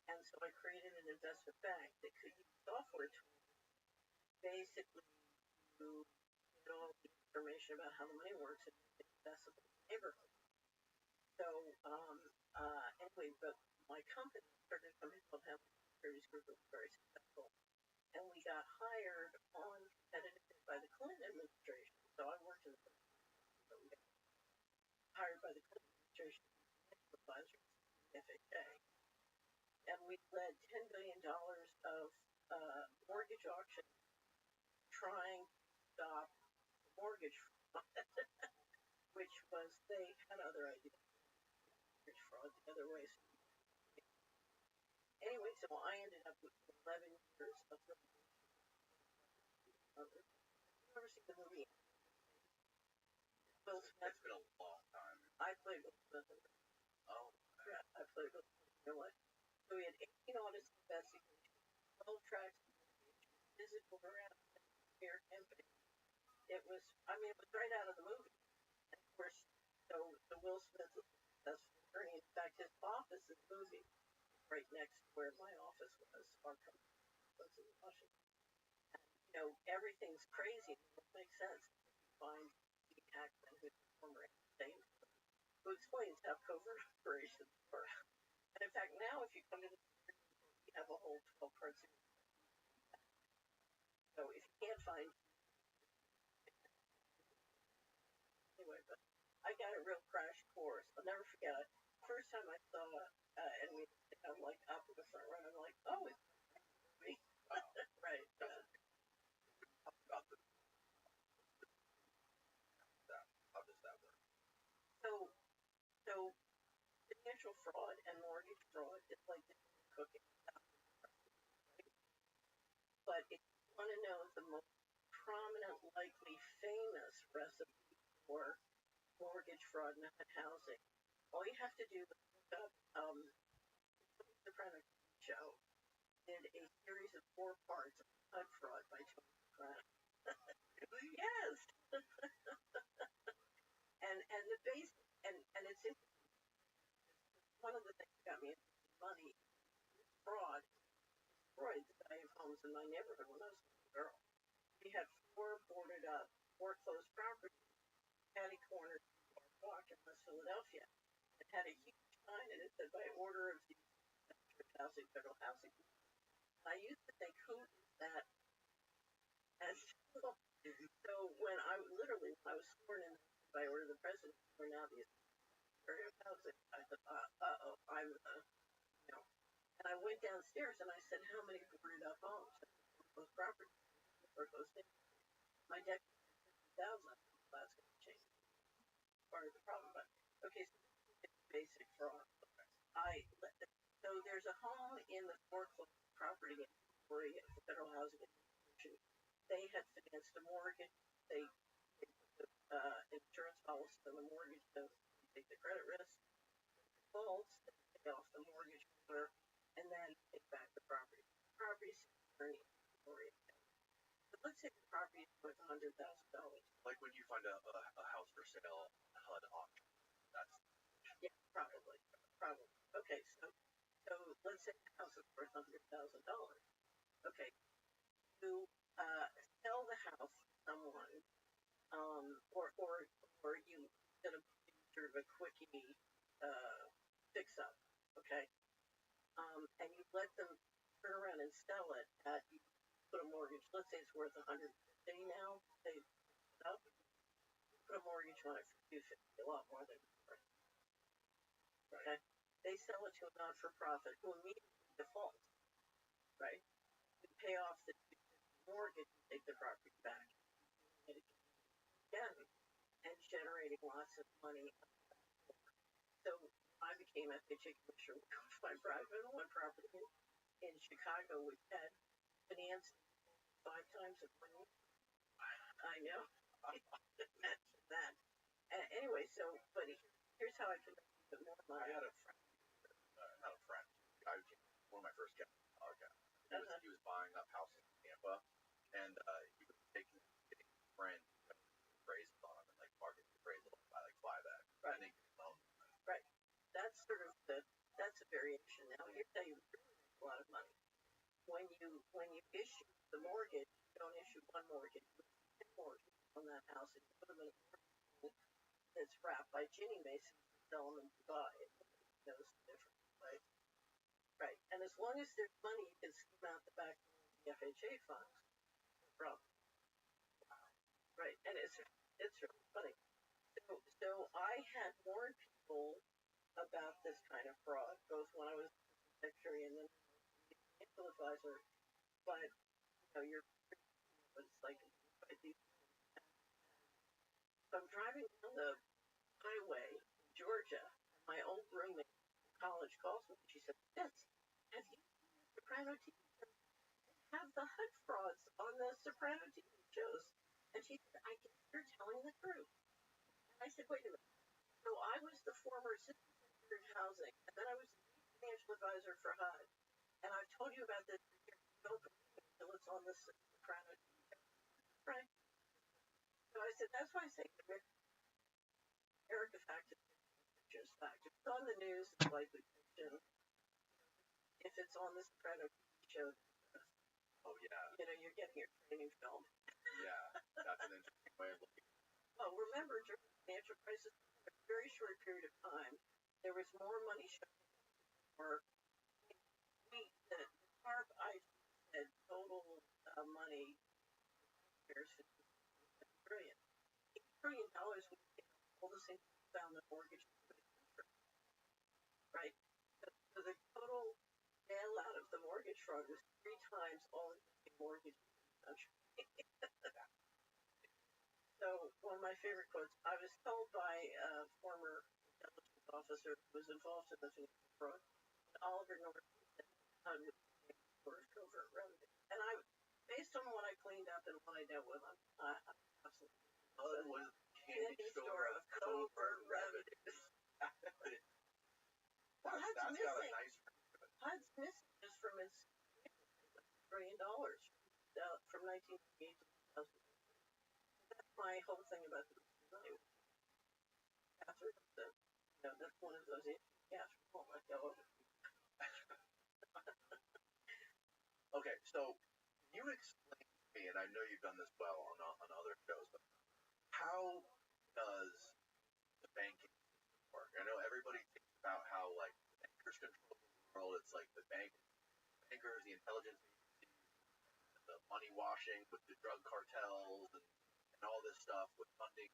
And so I created an investment bank that could use software tools basically to get all the information about how the money works and make it accessible to the neighborhood. So anyway, but my company started a company called Hamilton Securities Group that was very successful. And we got hired on competitive by the Clinton administration. So I worked in the hired by the Clinton administration advisors, the FHA. And we led $10 billion of mortgage auction trying to stop mortgage fraud, which was they had other ideas. Mortgage fraud the other way. So anyway, so I ended up with 11 years of litigation Never seen the movie. Will Smith. It's been a long time. I played Will Smith. Oh. Yeah, I played Will Smith in real life. So we had 18 audits investigation, 12 tracks, physical harassment, fair campaign. It was right out of the movie. And of course, so Will Smith was a successful attorney. In fact, his office in the movie right next to where my office was, our company was in Washington. And, everything's crazy. It makes sense. You find the Hackman, who's a former state, who explains how covert operations work. And in fact, now if you come to the we have a whole 12-part series. So if you can't find anyway, but I got a real crash course. I'll never forget it. First time I saw and I'm like up in the front row, I'm like, oh, it's me. Wow. Right. How does that work? So financial fraud and mortgage fraud is like cooking. But if you want to know the most prominent, likely famous recipe for mortgage fraud and housing, all you have to do is look up the Soprano show did a series of 4 parts of HUD fraud by Tony Soprano. Really? Yes. and the base and it's one of the things that got me into money fraud destroyed the value of homes in my neighborhood when I was a little girl. We had 4 boarded up, foreclosed properties, catty corner walk in West Philadelphia. It had a huge sign and it said by order of the housing, federal housing. I used to think, who is that? And so when I was sworn in by order of the president, we're now the Secretary of Housing, I thought, I'm, and I went downstairs and I said, how many boarded up homes? Those properties, those things. My deck was 50,000. That's going to change. Part of the problem, but okay, so it's basic fraud. So there's a home in the foreclosed property inventory of the Federal Housing Administration. They had financed a mortgage. They put the insurance policy on the mortgage to take the credit risk. Defaults, they pay off the mortgage holder, and then take back the property. The property's security inventory. So let's say the property is worth $100,000. Like when you find a house for sale HUD auction. That's probably. Okay, so let's say the house is worth $100,000. Okay, you sell the house to someone, or you instead of sort of a quickie fix up, okay, and you let them turn around and sell it at you put a mortgage. Let's say it's worth $150 now. They put up. Put a mortgage on it for $250, a lot more than okay. They sell it to a not-for-profit who immediately defaults, right? You pay off the mortgage and take the property back. Again, and generating lots of money. So I became FHA commissioner with my private one property in Chicago, which had financed 5 times as money. I know. Imagine that. Anyway, but here's how I can make a bit more money. I had a friend, not a friend, one of my first guests. He was buying up houses in Tampa, and he was getting friends appraisals on them and like market appraisal by like 5x. Right. And they loan. Right. That's sort of that's a variation. Now here's how you really make a lot of money. When you issue the mortgage, you don't issue one mortgage, you issue 10 mortgages on that house, and you put them in a mortgage that's wrapped by Ginnie Mason to sell them in Dubai. Nobody knows the difference, right? Right. And as long as there's money, you can skim out the back of the FHA funds. No problem. Right. And it's really funny. So I had warned people about this kind of fraud, both when I was secretary and then financial advisor. But it's like so I'm driving down the highway in Georgia. My old roommate in college calls me. She said, "Yes, have you seen the Soprano TV?" have the HUD frauds on the Soprano TV shows. And she said, I guess you're telling the truth. And I said, wait a minute. So I was the former assistant secretary of housing, and then I was the chief financial advisor for HUD. And I've told you about this. You don't believe it until it's on the Soprano TV show. Right? So I said, that's why I say Erica fact is just fact. If it's on the news, it's likely fiction. If it's on the Soprano TV show, Oh yeah. You're getting your training film. Yeah, that's an interesting way of looking. Well, remember during the financial crisis, for a very short period of time, there was more money showing for the TARP I said total money here's $50 trillion. $8 trillion we paid all the single family mortgage right? So the total bailout of the mortgage fraud was 3 times all existing mortgages in the country. So one of my favorite quotes, I was told by a former intelligence officer who was involved in the financial fraud, Oliver North, said for covert revenue. And based on what I cleaned up and what I dealt with, I'm absolutely HUD was candy store of covert revenues. Well, that's missing. got a nice. HUD's missing just from its $1 trillion from 1998 to 2000. That's my whole thing about the money. Catherine, that's one of those issues. Yeah, we won't let go of it. Okay, so can you explain to me, and I know you've done this well on other shows, but how does the banking work? I know everybody thinks about how like the bankers control the world. It's like the bankers, the intelligence agencies, the money washing with the drug cartels and all this stuff with funding,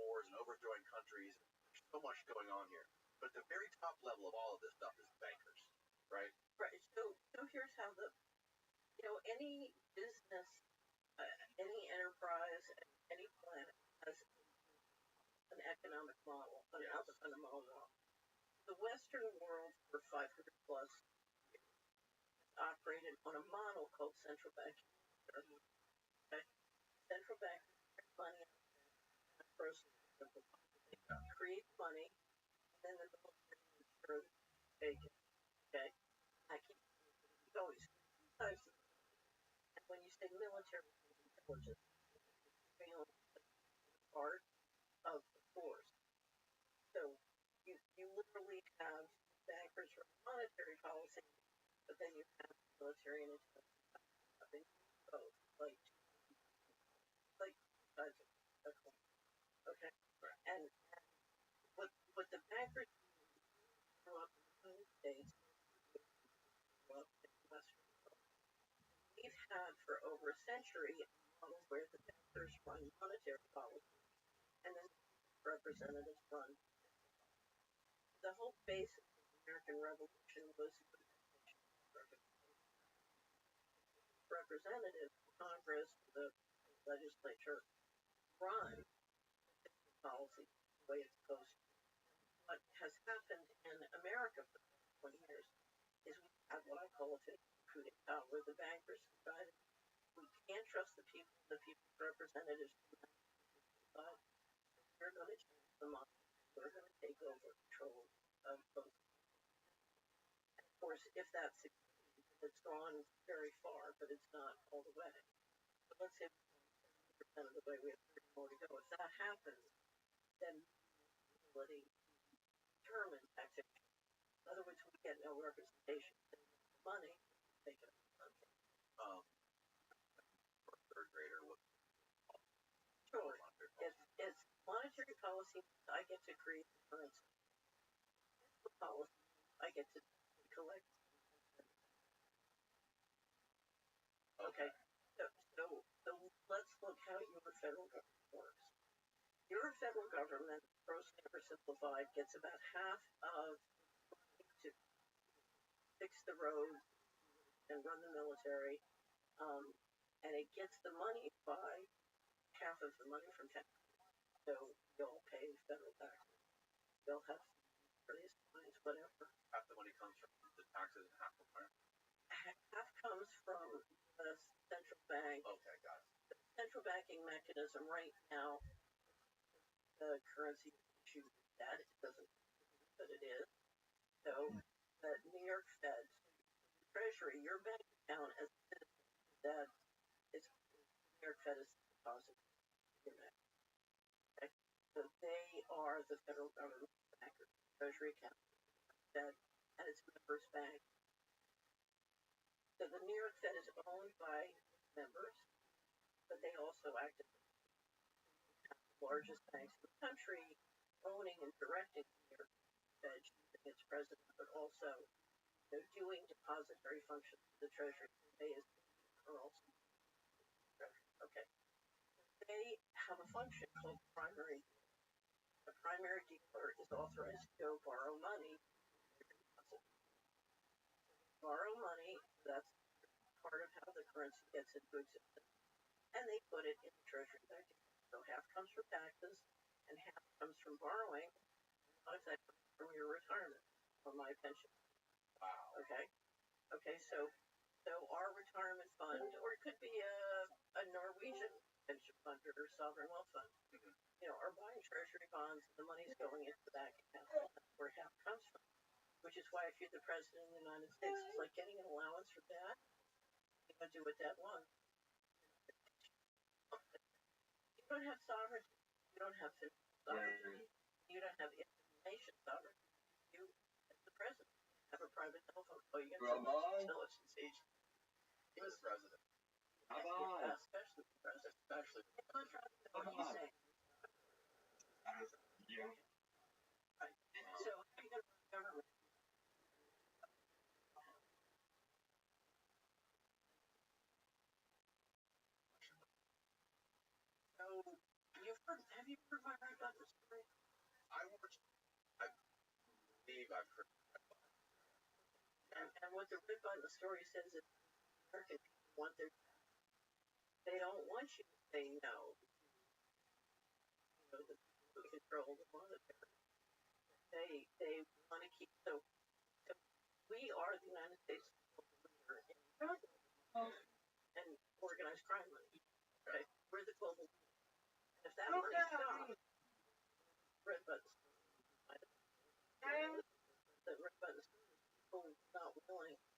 wars and overthrowing countries. There's so much going on here. But at the very top level of all of this stuff is the bankers, right? Right. So here's how any business, any enterprise, any planet has an economic model, an fundamental model. The Western world for 500 plus years operated on a model called central banking. Okay? Central banks money and create money, and then the military ensure take it. Okay? I keep going. Sometimes, and when you say military intelligence, it's part of the force. So you literally have bankers for monetary policy, but then you have military and intelligence both, like sides of the coin. Okay, and what the bankers grew up in the United States, grew up in the Western world. We've had for over a century a model where the bankers run monetary policy, and then representatives run. The whole basis of the American Revolution was representatives, Congress, the legislature run policy the way it's supposed to. What has happened in America for 20 years is we had what I call a coup d'etat, where the bankers decided we can't trust the people's representatives decide we're going to change the model, we're going to take over control of both. And of course, if that's succeeds, it's gone very far, but it's not all the way. But let's say 70% of the way, we have 30 more to go. If that happens, then the ability to determine taxation. In other words, we get no representation. Money, take it up. For a third grader, what? Sure. It's monetary policy. I get to create the currency. Fiscal policy. I get to collect. Okay. So let's look how your federal government works. Your federal government, grossly oversimplified, gets about half of to fix the roads and run the military, and it gets the money by half of the money from taxes. So you'll pay federal taxes. You'll have various lines, whatever. Half the money comes from the taxes and half from where? half comes from the central bank. Okay, got it. The central banking mechanism right now, the currency issue that it doesn't, but it is. So the New York Fed, Treasury, your bank account as a citizen, that is New York Fed is deposit your bank. Okay? So they are the federal government backer, Treasury account, Fed, and its members bank. So the New York Fed is owned by members, but they also act as the largest banks in the country, owning and directing the New York Fed, choosing its president, but also doing depository functions for the Treasury. They are also Treasury. Okay. They have a function called primary. The primary dealer is authorized to go borrow money. Borrow money, that's part of how the currency gets into existence, and they put it in the Treasury bank. So half comes from taxes and half comes from borrowing. A lot of that comes from your retirement, from my pension. Wow. Okay. Okay, so our retirement fund, or it could be a Norwegian pension fund or sovereign wealth fund, are buying treasury bonds and the money's going into the bank account. That's where half comes from. Which is why if you're the president of the United States, it's like getting an allowance for dad. You gotta do what dad wants. You don't have sovereignty. You don't have sovereignty. You don't have information sovereignty. You, as the president, have a private telephone. Oh, you get intelligence agent. He was president. Especially the president. Especially. What he's saying. Yeah. Right. So how are you going to run government? So have you heard my Red Button story? I believe I've heard. And what the Red Button story says is American people want they don't want you to say no. The people who control the monetary. They want to keep so we are the United States leader in and organized crime money. Okay, we're the global leader. And if that money stops, Red Button the Red Button people not willing to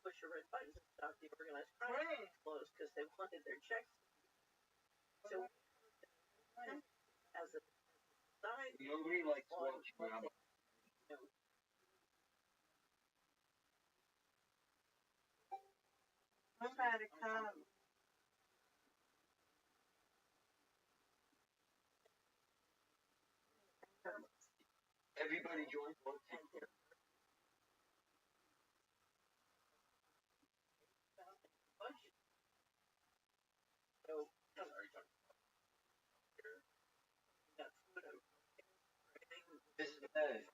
push a red button to stop the organized crime flows because they wanted their checks. So as a society, Nobody likes watching drama. Somebody come. Everybody joins once. So This is bad.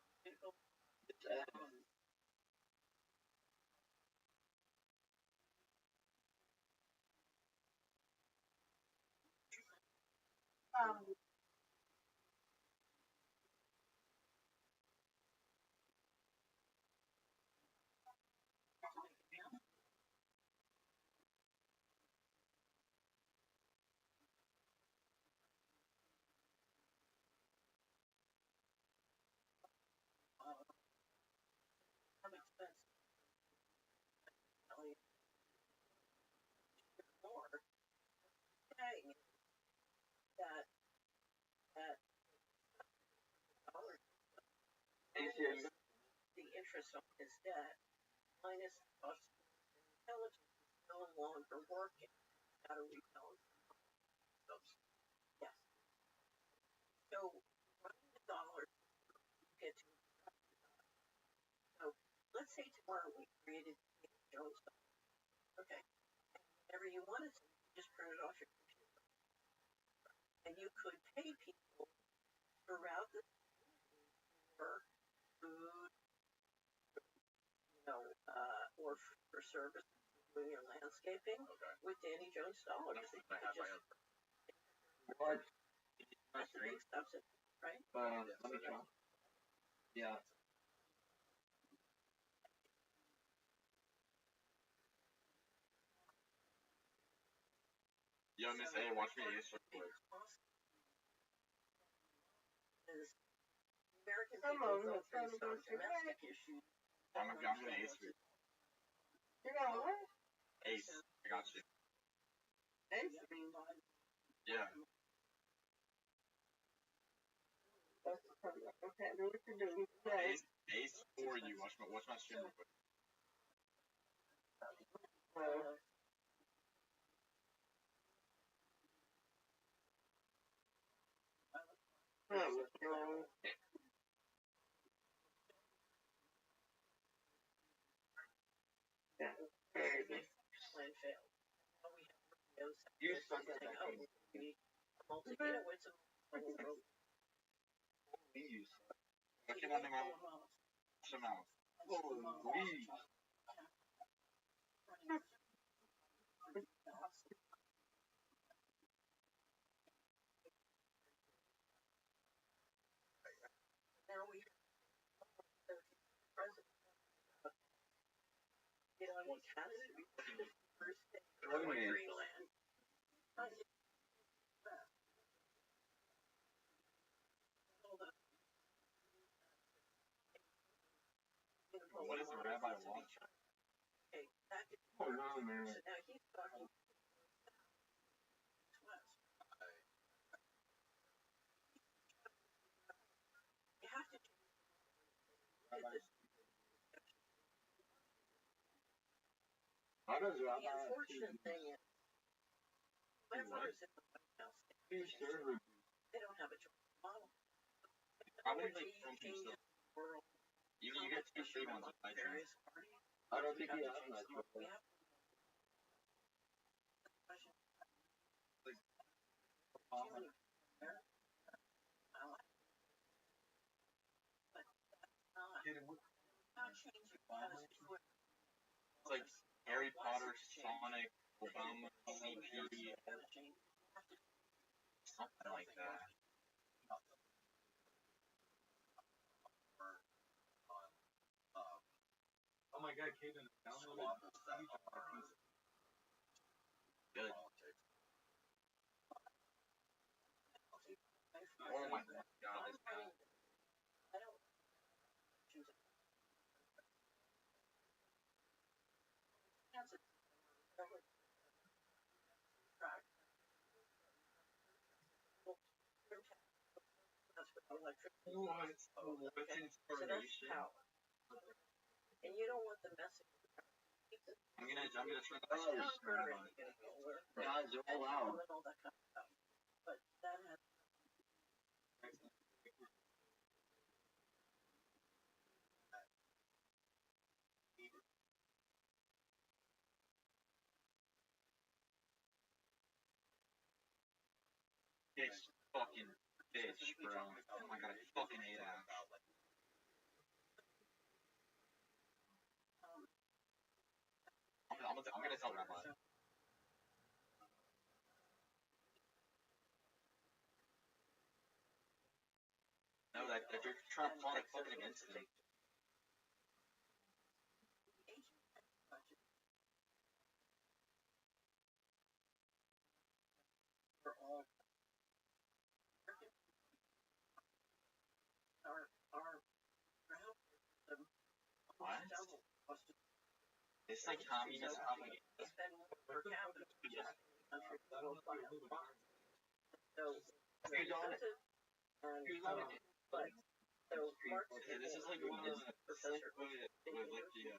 It's the interest on his debt minus the cost of intelligence is no longer working. How do we balance those? Yes. So running the dollar get to so let's say tomorrow we created Jones. Okay. Whenever you wanted to, you just print it off your computer. And you could pay people throughout the for food, or for service, doing your landscaping with Danny Jones dollars. what? That's the big stuff, right? Let me try. Yeah. Yo, Miss A, watch me ace real quick. American people go through some domestic issues. I'm gonna ace you. You got what? Ace. I got you. Ace? Yeah. Okay, I know what to do. Okay. Ace for you. Watch my stream real quick. Plan failed. We have radios saying, oh, we need a multi-unit with some Looking on them out. Watch them out. Holy. Now we president. You know, he has the first day of Greenland. What is the rabbi want? Okay, back in Oh no, man. so now he's talking. You have to get this. How does The rabbi? unfortunate thing is, whoever is in the White House, they don't have a choice model. Probably like Trump himself. You get two free ones with my turn. I don't think he has that choice. It's like Harry Potter, Sonic, Obama, CP, something like that. Oh my god, Caden, Good. Oh my god, this guy. What's inspiration? And you don't want the message. I'm gonna try to Guys, all out. But that has This fucking bitch, bro. Oh my god, I fucking hate Ash. I'm gonna tell Rabbi. No, that they're trying to plot fucking against him. for all What? It's like communist propaganda. spend more per capita just country will buy a lot. So Who's on it? Who's on it? But so Mark This is like one of the professor with like the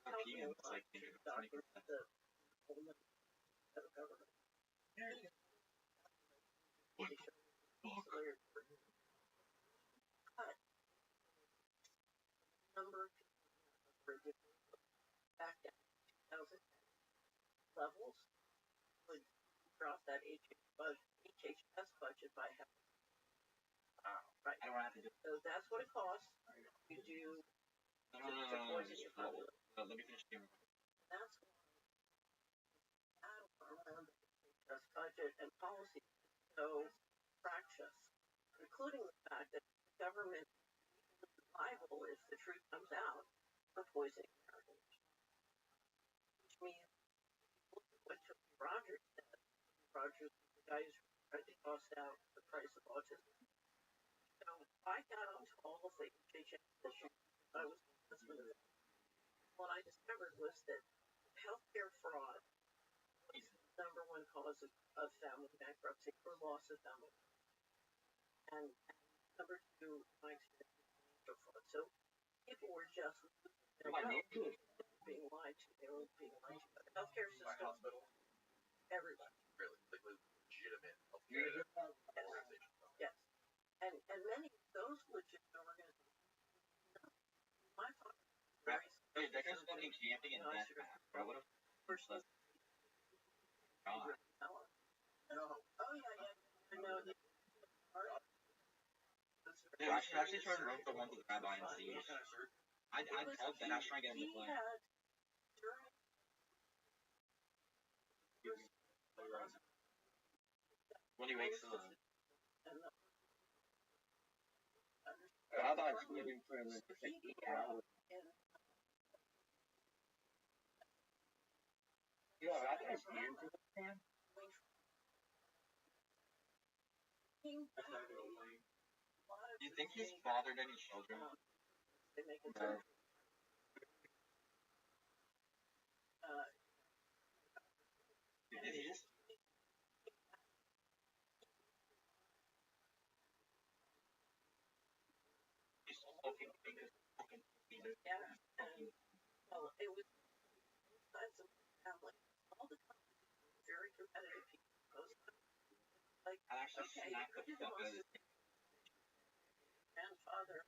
Europeans, like the 20%. government. What the fuck? Number of people back down to 2000 levels would drop that HHS budget by half. Right. I don't have to do it. So that's what it costs. You do No. to poison your population. Let me finish the game. That's around the HHS budget and policy so fractious, including the fact that the government is liable if the truth comes out for poisoning Americans. Which means what Rogers said, Rothschild, the guy who's tried to cost out the price of autism. So I got onto all of the HHS issues. I was the husband of it. What I discovered was that healthcare fraud is the number one cause of family bankruptcy or loss of family. And number two, my experience with financial fraud. So people were just being lied to. They were being lied to by the healthcare system. By hospitals? Everybody. Really? Like legitimate healthcare organizations? Yes. And many of those legitimate organizations. My father was very Hey, that guy's fucking camping in that path, bro. What a person. God. No. Oh yeah. No. Dude, I should actually try and run for one with Rabbi and see. I'd help that. I should try and get him to play. When he wakes up. Rabbi's living for like 60 hours. Yeah, Rabbi's here for the man. Do you think he's fathered any children? No. Did he just? He's fucking yeah, and well, it was sides of the family. All the time, very competitive people. Like, okay, you're the most grandfather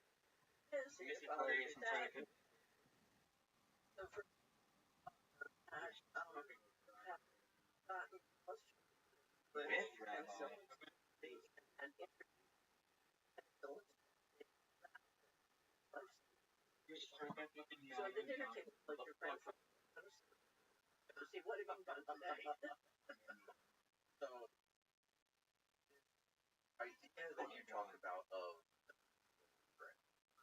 is and your father is that. So for have gotten close to and so and so the dinner table like your grandfather. See, what have you done today? So, I think that you talk about right.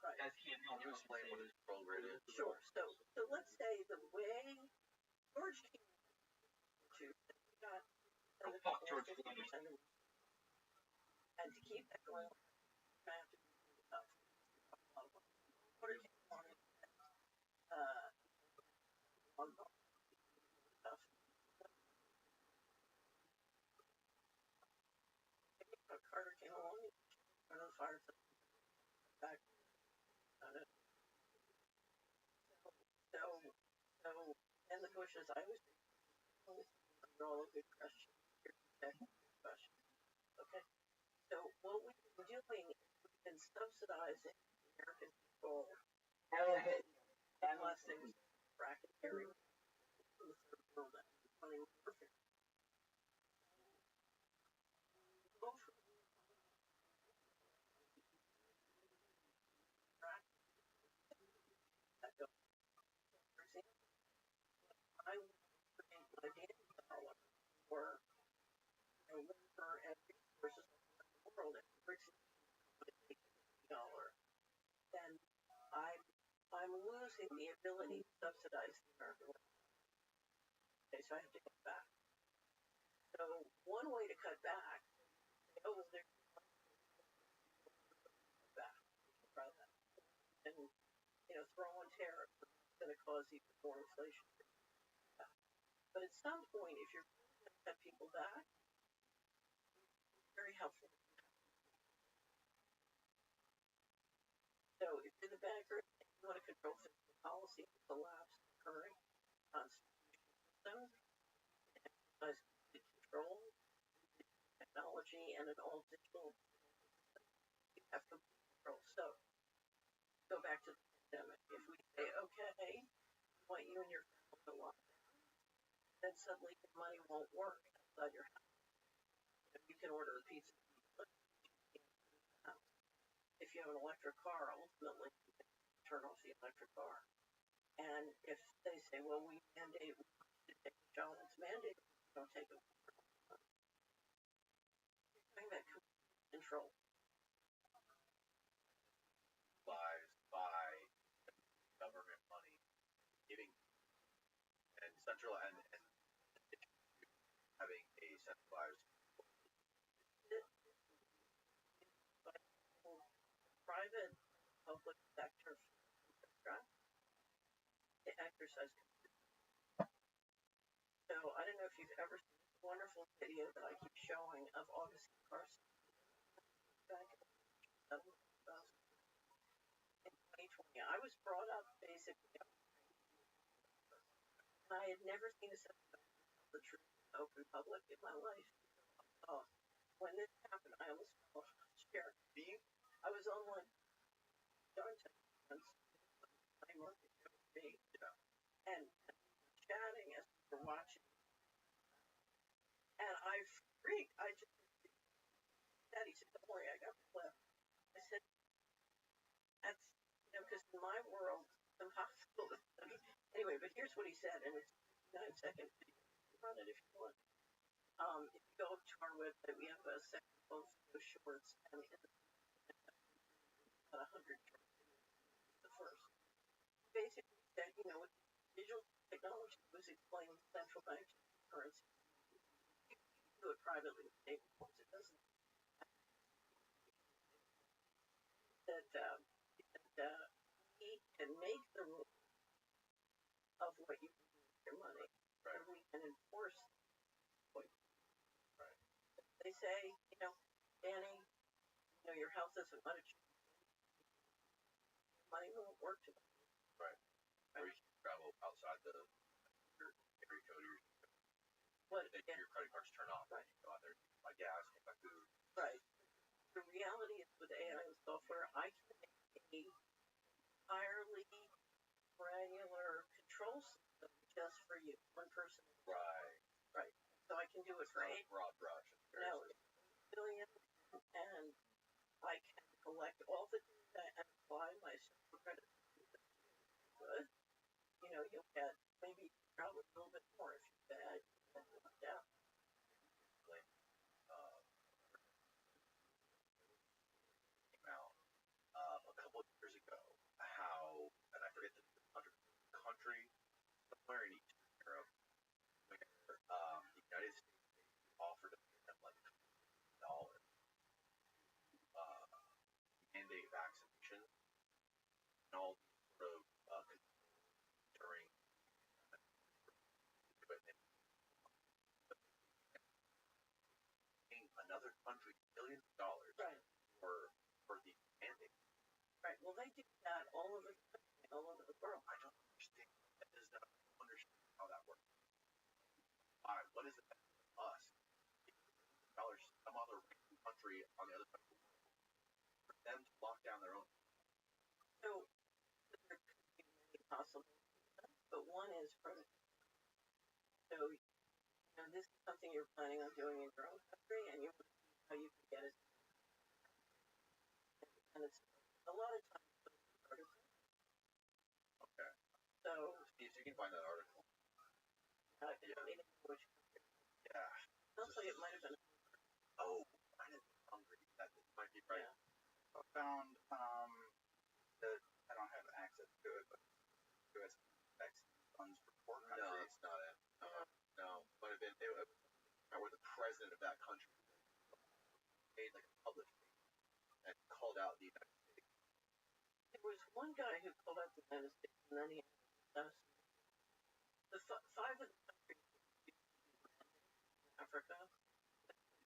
Can you explain what his program is? Sure. So let's say the way George came to got and to keep that going, I have to do stuff. George came on stuff. Carter came along and the fire back on it. So and the Bushes, I was all a good question. Okay. So what we've been doing is we've been subsidizing American people unless they was racketeering in the third world and money perfect. I would bring my $1 for labor and resources in the world and bricks $1, then I'm losing the ability to subsidize the American world. Okay, so I have to cut back. So one way to cut back, they're back, and throw on tariffs, it's going to cause even more inflation. But at some point, if you're going to cut people back, it's very helpful. So if you're the banker, you want to control fiscal policy to collapse the current constitutional system, and control technology and an all digital system. You have complete control. So go back to the pandemic. If we say, okay, we want you and your family to lock down, then suddenly your money won't work outside your house. You can order a pizza. If you have an electric car, ultimately you can turn off the electric car. And if they say, well, we mandate to take a job that's mandated, don't take it. Talking about control. By government money giving and central and having a centralized private public sector to exercise. So I don't know if you've ever seen this wonderful video that I keep showing of August Carson back in 2020. I was brought up basically, and I had never seen a set of the truth in open public in my life. Oh, when this happened, I almost fell off my chair. I was on like darn times, and chatting as we were watching, and I freaked. I just said, he said, "Don't worry, I got the clip." I said, "That's because in my world, it's impossible to study." Anyway, but here's what he said, and it's 9 seconds. Run it if you want. If you go to our website, we have a section of shorts, and in about 100 shorts. The first, basically said, with digital technology, was explaining central bank currency. You can do it privately with stablecoins. It doesn't. That we can make the rules of what you can do with your money, and we can enforce what you can. They say, Danny, your health isn't much. Money won't work to them. Right. Or you can travel outside your area code, your credit cards turn off. Right. You go out there, buy gas, buy food. Right. The reality is with AI and software, I can make a entirely granular control system just for you, one person. Right. Right. So I can do it for 8 broad brush. No, billion, and I can collect all the data and apply my super credit. Good. You'll get maybe probably a little bit more if you bad. Yeah. Came out a couple of years ago. And I forget the country somewhere in Eastern Europe where the United States offered to pay them like $1 mandate vaccination and all sort of during another country billions of dollars for the mandate. Right. Well, they do that all over the country, all over the world. I don't understand. That does not understand how that works. Why? What is it that us dollars some other country on the other side of the world for them to lock down their own? So there could be many possible, but one is from. So this is something you're planning on doing in your own country, and you want to see how you can get it. And it's a lot of times. Okay. So if you can find that article. Which country? Yeah. Sounds like it might have been. Oh, might have been Hungary. That might be right. Yeah. I found that I don't have access to it, but U.S. vaccine funds for poor countries. No, it's not it. No, might have been. It was where the president of that country made like a public statement and called out the United States. There was one guy who called out the United States, and then he asked the 5 of the countries in Africa.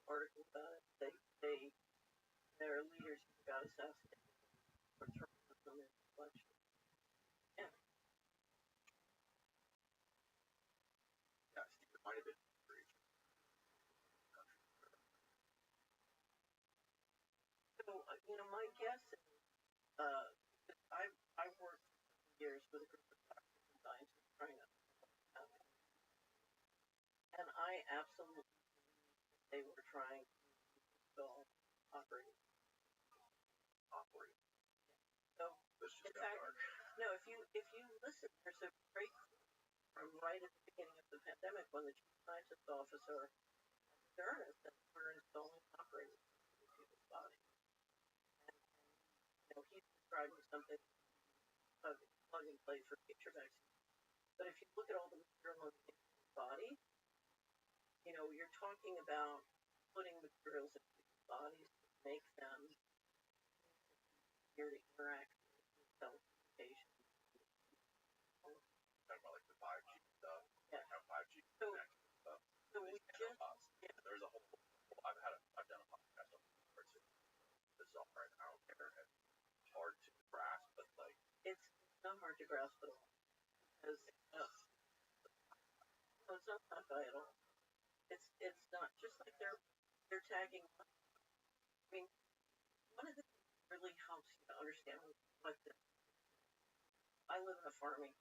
Article about it. Their leaders got assassinated or thrown on their election. Yeah. Yeah, Steve, it might have been. So, my guess is, I worked for years with a group of doctors and scientists trying to and I absolutely believe they were trying to go operating. So, in fact, no, if you listen, there's a great from right at the beginning of the pandemic when the chief scientist officer assured us that we're installing operating in people's bodies. And he's describing something of plug and play for future vaccines. But if you look at all the material in the body, you're talking about putting materials in people's bodies to make them easier to interact with telecommunications. Talking about like the 5G stuff, Yeah. how 5G So, connects and stuff. so we just, yeah. There's a whole. I've done a podcast on where it's bizarre and out there and hard to grasp, but like It's not hard to grasp at all because no, it's not sci-fi at all. It's not just like they're tagging. I mean, one of the things that really helps you to understand what I live in a farming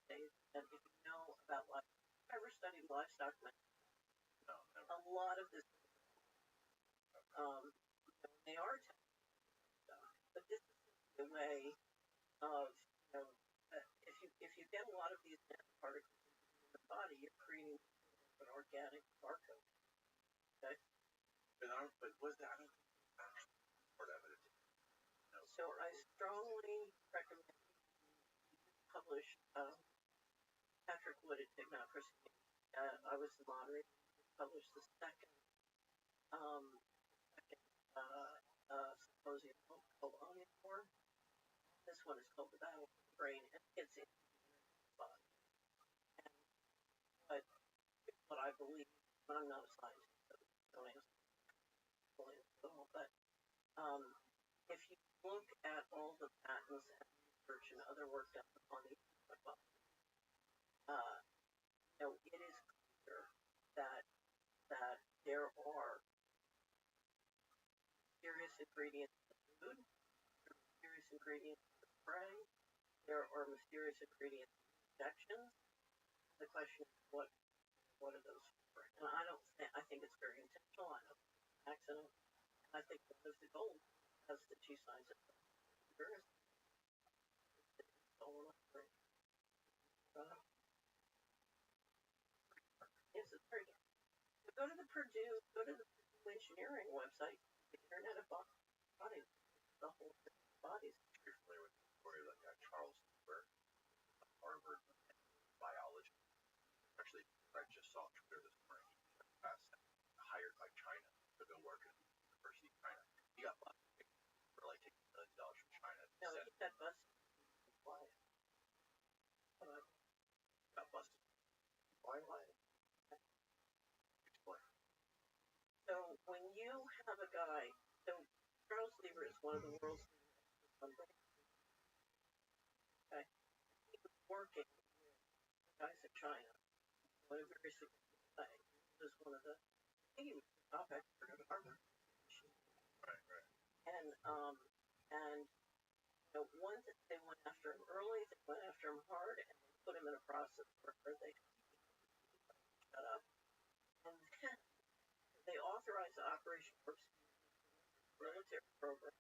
state, and if you know about life, if you ever studied livestock management, no, never. a lot of this, they are tagging stuff, but this is a way of, if you get a lot of these nanoparticles in the body, you're creating an organic barcode. Okay. But was that? I don't think part of it. So I strongly recommend you publish. Patrick Wood at Technocracy. I was the moderator. Published the second symposium called Omnivore. This one is called The Battle for the Brain, and it's in body. And what I believe, and I'm not a scientist, so don't ask me, but if you look at all the patents and research and other work done on the human body, it is clear that there are serious ingredients in food, there are serious ingredients in spray, there are mysterious ingredients in injections. The question is, what are those for? And I think it's very intentional. I don't think it's an accident. And I think one of the goals, as the chief scientist of the yes, it's very good. Go to the Purdue engineering website, the Internet of Bodies, the whole bodies. You're familiar with the story of that guy Charles Lieber, Harvard biology. Actually, I just saw on Twitter this morning. He got hired by China to go work at the University of China. He got busted for like taking $1 million from China. No, he got busted. Why? Got busted. Why? Explain. So when you have a guy, so Charles Lieber is one of the world's leading experts on brain. Okay, he was working with the guys in China in a very significant way. He was one of the, I think he was the top expert at Harvard. Right. And once they went after him early, they went after him hard, and they put him in a process where they shut up. And then they authorized the Operation Warp Speed military program.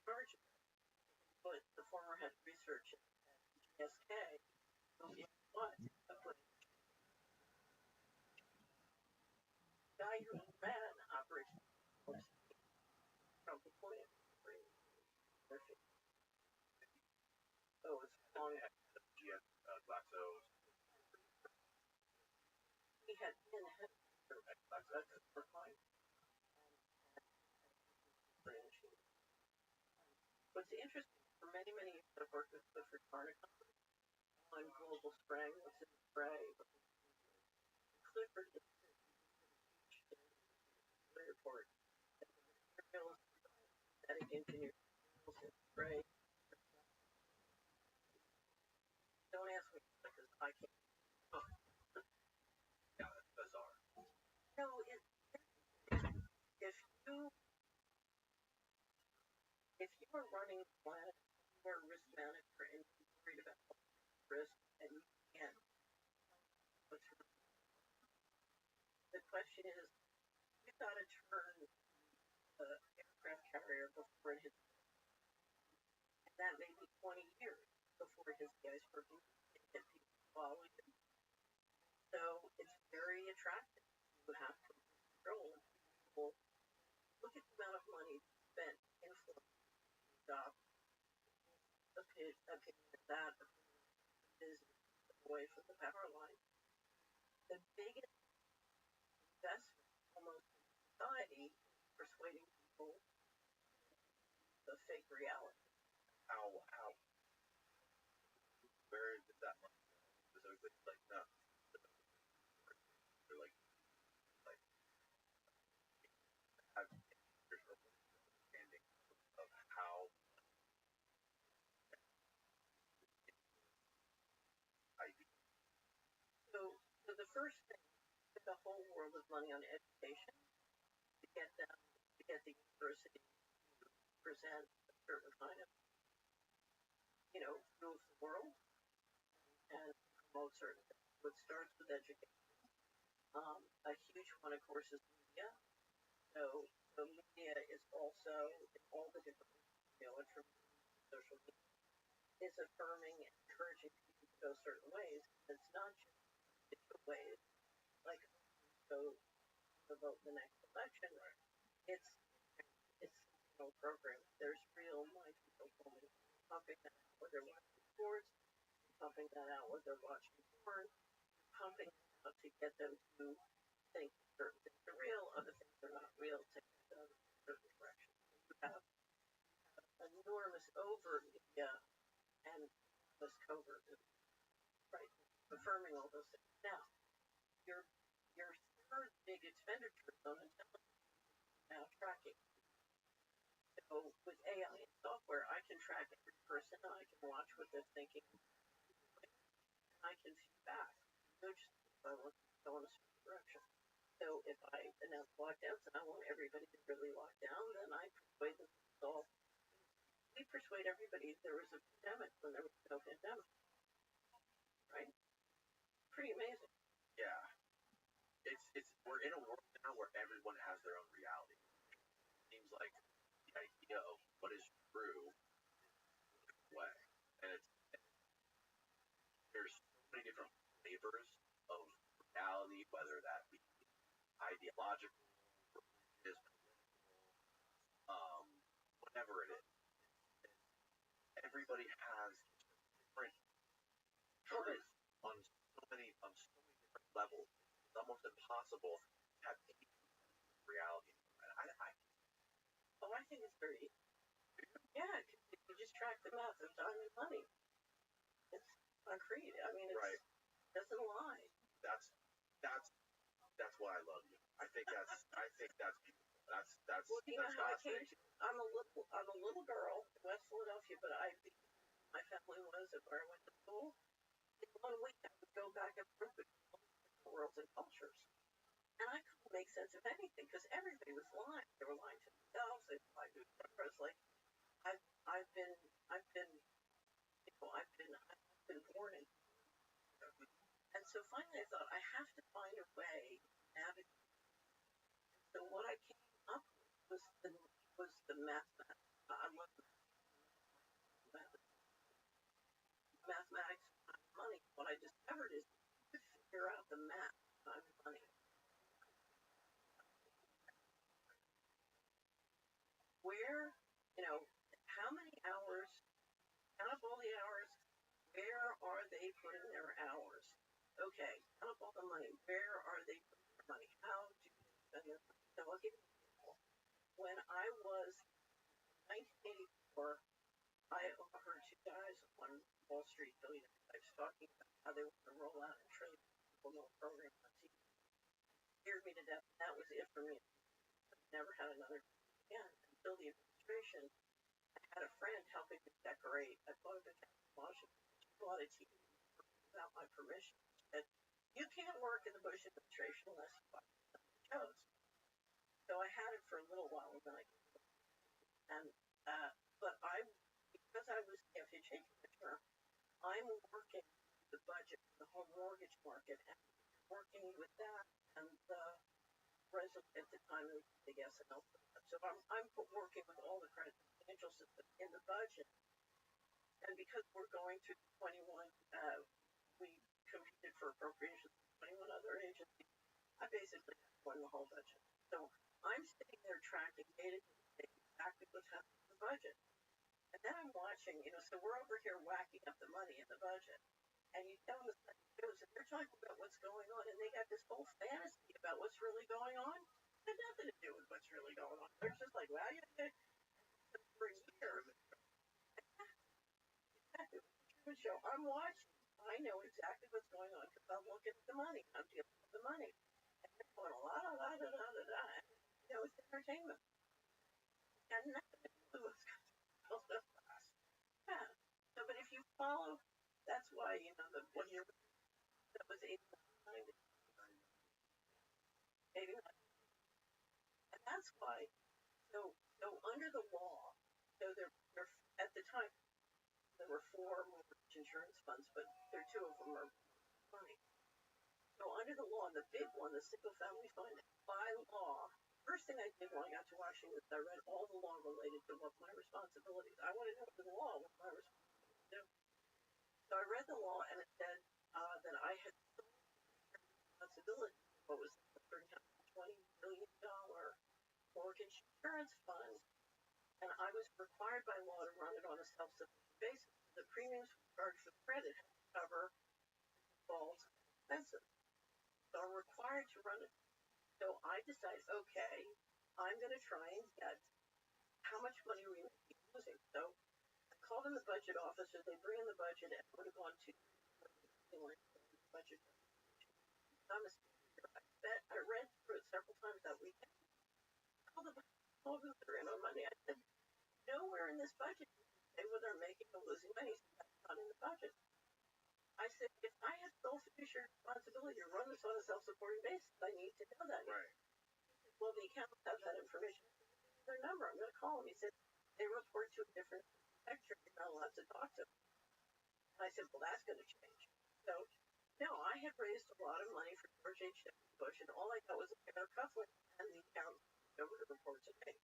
Charge put the former head of research at GSK. So guess what? The guy who ran Operation Warp Speed from the point of perfect. Oh, it's long. Glaxo. He had been head of Glaxo for 5 What's interesting, for many years I've worked with Clifford Barnacle on global spraying, what's in the spray. Clifford is the report that the materials, synthetic engineering materials in spray. Don't ask me because I can't. Yeah, that's bizarre. No, if you are running a plant, you are a risk manager and you're worried about risk and you can't. The question is, you got to turn the aircraft carrier before it hits. And that may be 20 years before it hits the iceberg and get people following it. So it's very attractive. You have to control people. Look at the amount of money spent influencing jobs. Opinion of that is away from the power line. The biggest investment almost in society is persuading people the fake reality. How, where did that money go? Specifically, like, no, or like, have your understanding of how ID. So the first thing, put the whole world of money on education to get them, to get the university to present a certain kind of, view of the world and promote certain things. So it starts with education. A huge one, of course, is media. So media is also in all the different, information, social media is affirming and encouraging people to go certain ways. It's not just digital ways, like go to vote in the next election. It's program. There's real mindful women pumping that out where they're watching sports, pumping that out where they're watching porn, pumping it out to get them to think certain things are real, other things are not real, to get them in a certain direction. You have enormous overt media and enormous covert, right? Affirming all those things. Now, your third big expenditure is on intelligence, now tracking. So with AI and software, I can track every person, I can watch what they're thinking, I can feedback, nudge if I want to go in a certain direction. So if I announce lockdowns and I want everybody to really lock down, then I persuade them to solve. We persuade everybody there was a pandemic when there was no pandemic, right? Pretty amazing. Yeah, it's we're in a world now where everyone has their own reality. It seems like the idea of what is true is way, and there's so many different flavors of reality, whether that be ideological, religious, whatever it is. Everybody has different truth on so many different levels. It's almost impossible to have any reality. And I think it's very easy. Yeah, if you just track the math of time and money, it's concrete. I mean, it doesn't lie. That's why I love you. I think that's beautiful. Well, do you know how I came to? I'm a little girl in West Philadelphia, but my family was where I went to school. In 1 week, I would go back and forth between all these different worlds and cultures, and I couldn't make sense of anything because everybody was lying. They were lying to themselves. They were lying to each other. It's like I've been born in. And so finally I thought, I have to find a way to navigate. So what I came up with was the mathematics. I love mathematics and money. What I discovered is to figure out the math on money. Where, how many hours, count up all the hours, where are they putting their hours? Okay, count up all the money. Where are they putting their money? How do they spend their money? So I'll give you an example. When I was in 1984, I overheard two guys on Wall Street, billionaire types, talking about how they were going to roll out a $1 trillion program on TV. Scared me to death. That was it for me. I never had another again until the administration. I had a friend helping me decorate. I bought a vacation in Washington. She bought a TV without my permission. She said, "You can't work in the Bush administration unless you buy the shows." So I had it for a little while, and then I gave it. And but because I was the FHA commissioner, I'm working the budget, the home mortgage market, and working with that and the president at the time of the SNL. So I'm working with all the credit financial system in the budget. And because we're going through 21, we competed for appropriations with 21 other agencies. I basically won the whole budget. So I'm sitting there tracking data exactly what's happening in the budget. And then I'm watching, so we're over here whacking up the money in the budget. And you tell them the shows, and they're talking about what's going on, and they got this whole fantasy about what's really going on. It had nothing to do with what's really going on. They're just like, well, for a year. Show. I'm watching. I know exactly what's going on because I'm looking at the money. I'm dealing with the money. And they're going la la la la la la la. You know, it's entertainment. And nothing to do with what's going on. Yeah. So, but if you follow, that's why, you know, the 1 year that was 89, 89. And that's why, so under the law, so there at the time, there were 4 mortgage insurance funds, but two of them are money. So under the law, the big one, the single family fund, by law, first thing I did when I got to Washington was I read all the law related to what my responsibilities. I wanted to know the law, what my responsibilities do. So I read the law, and it said that I had responsibility for what was the $320 million mortgage insurance fund, and I was required by law to run it on a self-sufficient basis. The premiums charged for credit had to cover defaults and expenses. So I'm required to run it. So I decided, okay, I'm going to try and get how much money are we losing. So I called in the budget officer. They bring in the budget, and it would have gone to the budget. I'm a speaker. I read through it several times that weekend. I called the officer in on Monday. I said, nowhere in this budget say whether I'm making or losing money. That's not in the budget. I said, if I have sole fiduciary responsibility to run this on a self-supporting basis, I need to know that. Right. Well, the accountants have that information. Their number, I'm going to call them. He said, they report to a different sector. You're not allowed to talk to them. And I said, well, that's going to change. So, no, I had raised a lot of money for George H.W. Bush, and all I got was a pair of cufflinks and the accountant over to report to me.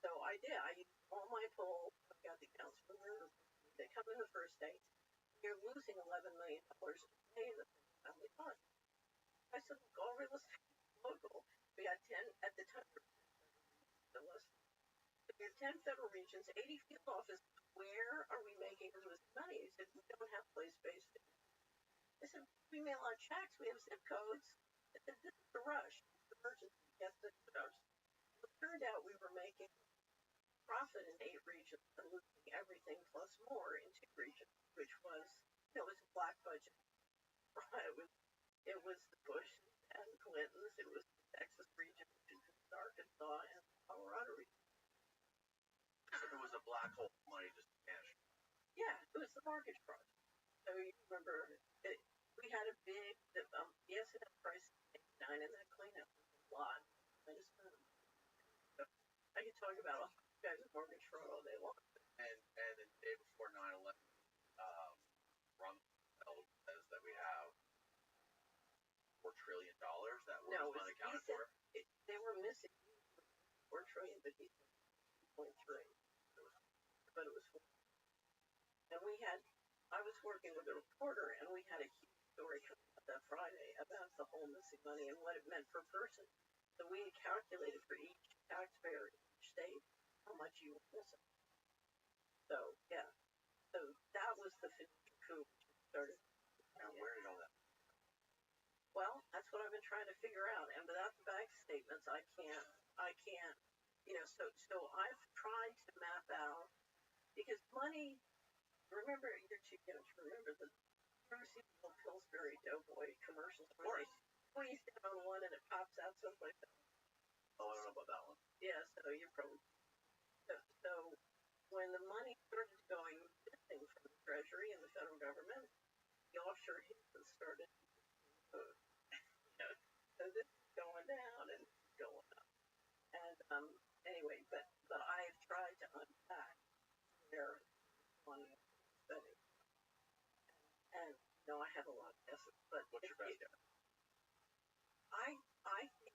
So I did. I used all my polls. I got the accounts from there. They come in the first day. You're losing $11 million a day in the family fund. I said, look, all real estate local. We had 10 at the time. The list. We have 10 federal regions, 80 field offices. Where are we making or losing money? He said, we don't have place-based. I said, we mail out checks. We have zip codes. I said, this is the rush. It's the emergency. Get the codes. It turned out we were making profit in 8 regions and losing everything plus more in 2 regions, which was, it was a black budget. It was the Bush and Clintons. It was the Texas region, which is Arkansas and Colorado region. So there was a black hole of money just vanished. Yeah, it was the mortgage fraud. So you remember, we had a big, the S&P price in 89, and that cleanup was a lot. So I could talk about all you guys' mortgage fraud all day long. And the day before 9/11, Rumsfeld says that we have $4 trillion that was unaccounted for. They were missing $4 trillion, but he said 2.3. But it was 4. And I was working with a reporter, and we had a huge story coming out that Friday about the whole missing money and what it meant per person. So we had calculated for each taxpayer in each state how much you were missing. So, yeah. So that was the financial coup which started. Now, where did all that? Well, that's what I've been trying to figure out. And without the bank statements, I can't, you know, so I've tried to map out, because money, remember, you're too young to remember the Crucible Pillsbury Doughboy commercials. Of course. Squeeze down one and it pops out someplace else. Oh, I don't know about that one. Yeah, so you're probably, so when the money started going missing from the Treasury and the federal government, the offshore havens started to move. So this is going down and going up. And anyway, but I've tried to unpack where money is spending. And no, I have a lot of guesses, but what's your best guess? I think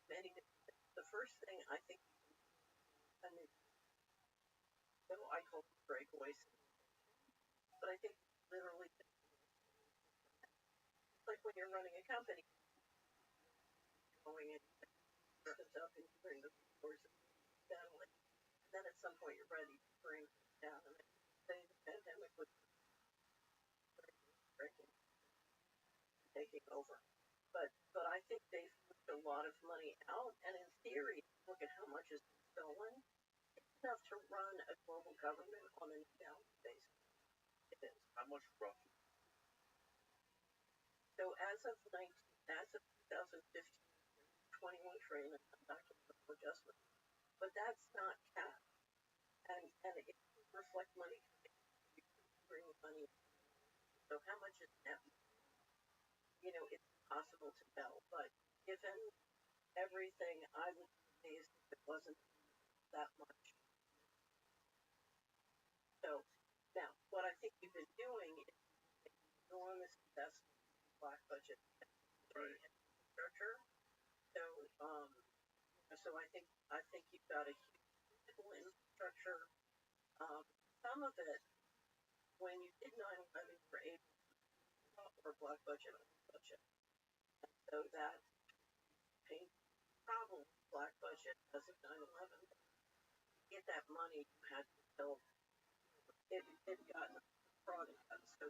many different things. The first thing I think, so I call it breakaway situation, but I think literally, it's like when you're running a company, going in, turns up and you bring the resources steadily, and then at some point you're ready to bring it down. And then the pandemic was breaking, taking over. But I think they've moved a lot of money out, and in theory, look at how much is stolen. enough to run a global government on an endowment basis. It is. How much roughly? So as of 2015, 21 trillion in undocumented adjustment, but that's not cash, and it can reflect money you bring money. So how much is net? It's impossible to tell. But given everything, I would be amazed if it wasn't that much. So now, what I think we've been doing is enormous investment in black budget infrastructure. So, so I think you've got a huge physical infrastructure. Some of it, when you did 9/11, you were able to or black budget on budget. And so that paid problem with black budget as of 9/11. To get that money, you had to build. It got fraud and got so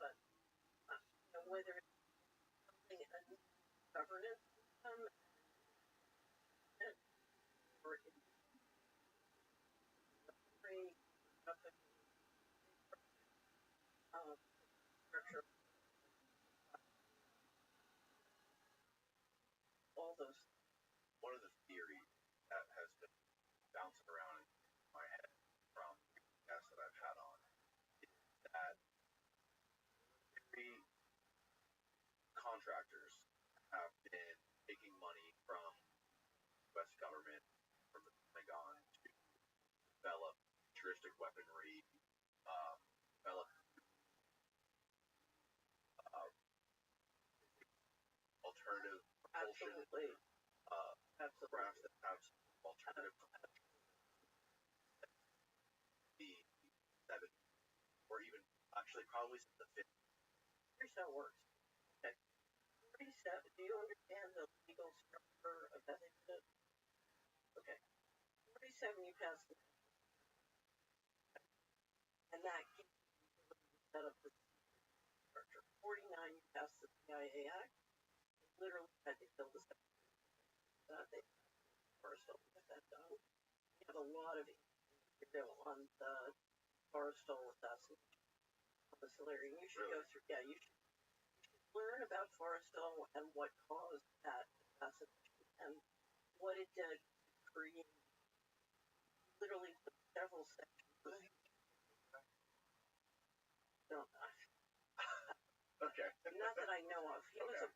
but whether it's something a new governance system or it's free structure, all those. One of the theories that has been bouncing around in my head from guests that I've had on is that military contractors have been taking money from the U.S. government, from the Pentagon, to develop futuristic weaponry, develop alternative propulsion, Absolutely. crafts that have alternative the 70s, or even actually probably since the 50s. Here's how it works. Okay. 47, do you understand the legal structure of that exit? Okay. 47, you pass the and that gives you the ability to set up the structure. 49, you pass the CIA Act. They literally had to kill the they first to get that done. We have a lot of on the Forrestal assassination on the Solari. You should go through. Yeah, you should learn about Forrestal and what caused that assassination and what it did to create literally several sections. No, okay. Not that I know of. He was a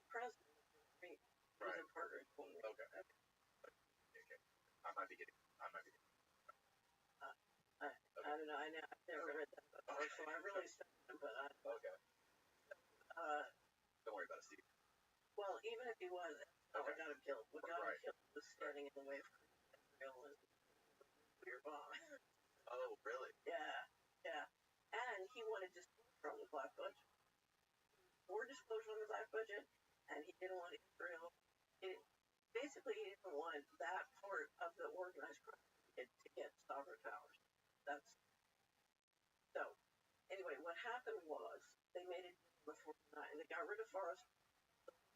president. He was a partner. Okay. I might be getting. I don't know. I've never read that before, so I really studied him, but okay. Don't worry about it, Steve. Well, even if he was, we got him killed. We got him killed. He was standing in the way for Israel and nuclear bomb. Oh, really? Yeah. And he wanted disclosure on the black budget. More disclosure on the black budget, and he didn't want Israel. Basically, he didn't want that part of the organized crime to get sovereign powers. That's so. Anyway, what happened was they made it the 49. They got rid of Forrest.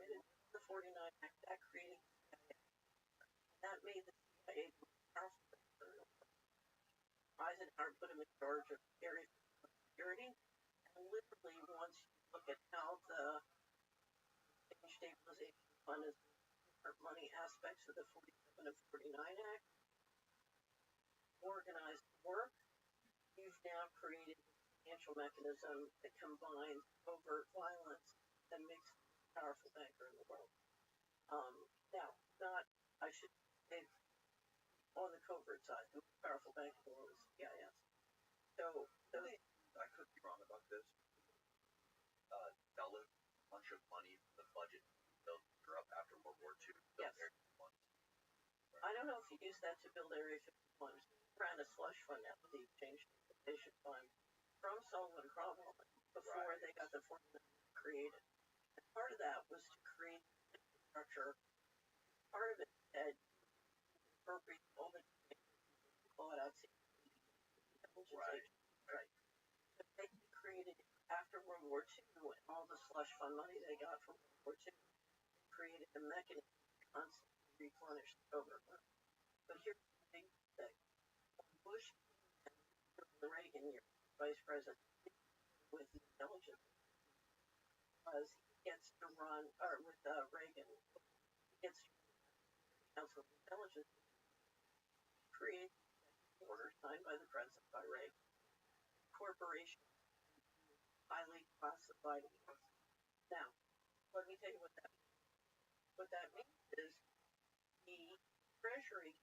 Made it the 49 Act. That created the CIA. That made the CIA powerful. Eisenhower put him in charge of area security. And literally, once you look at how the Exchange Stabilization Fund is different money aspects of the 47 and 49 Act, organized work, you've now created a financial mechanism that combines overt violence and makes the most powerful banker in the world. Now, not, I should say, on the covert side, the most powerful bank in the world is CIS. So, I could be wrong about this. Develop a bunch of money from the budget built Europe after World War II. Yes. I don't know if you use that to build Area 51. Ran a slush fund out of the Exchange Stabilization Fund from Sullivan Cromwell before they got the formula created. And part of that was to create infrastructure. Part of it said appropriate all the call it out. Right. So they created after World War II and all the slush fund money they got from World War II, created a mechanism to constantly replenish the overflow. But here's the big thing. Bush and Reagan, your vice president, with intelligence, was he gets to run, or with Reagan, he gets to Council of Intelligence, create an order signed by the president by Reagan. Corporation, highly classified. Now, let me tell you what that means. What that means is the Treasury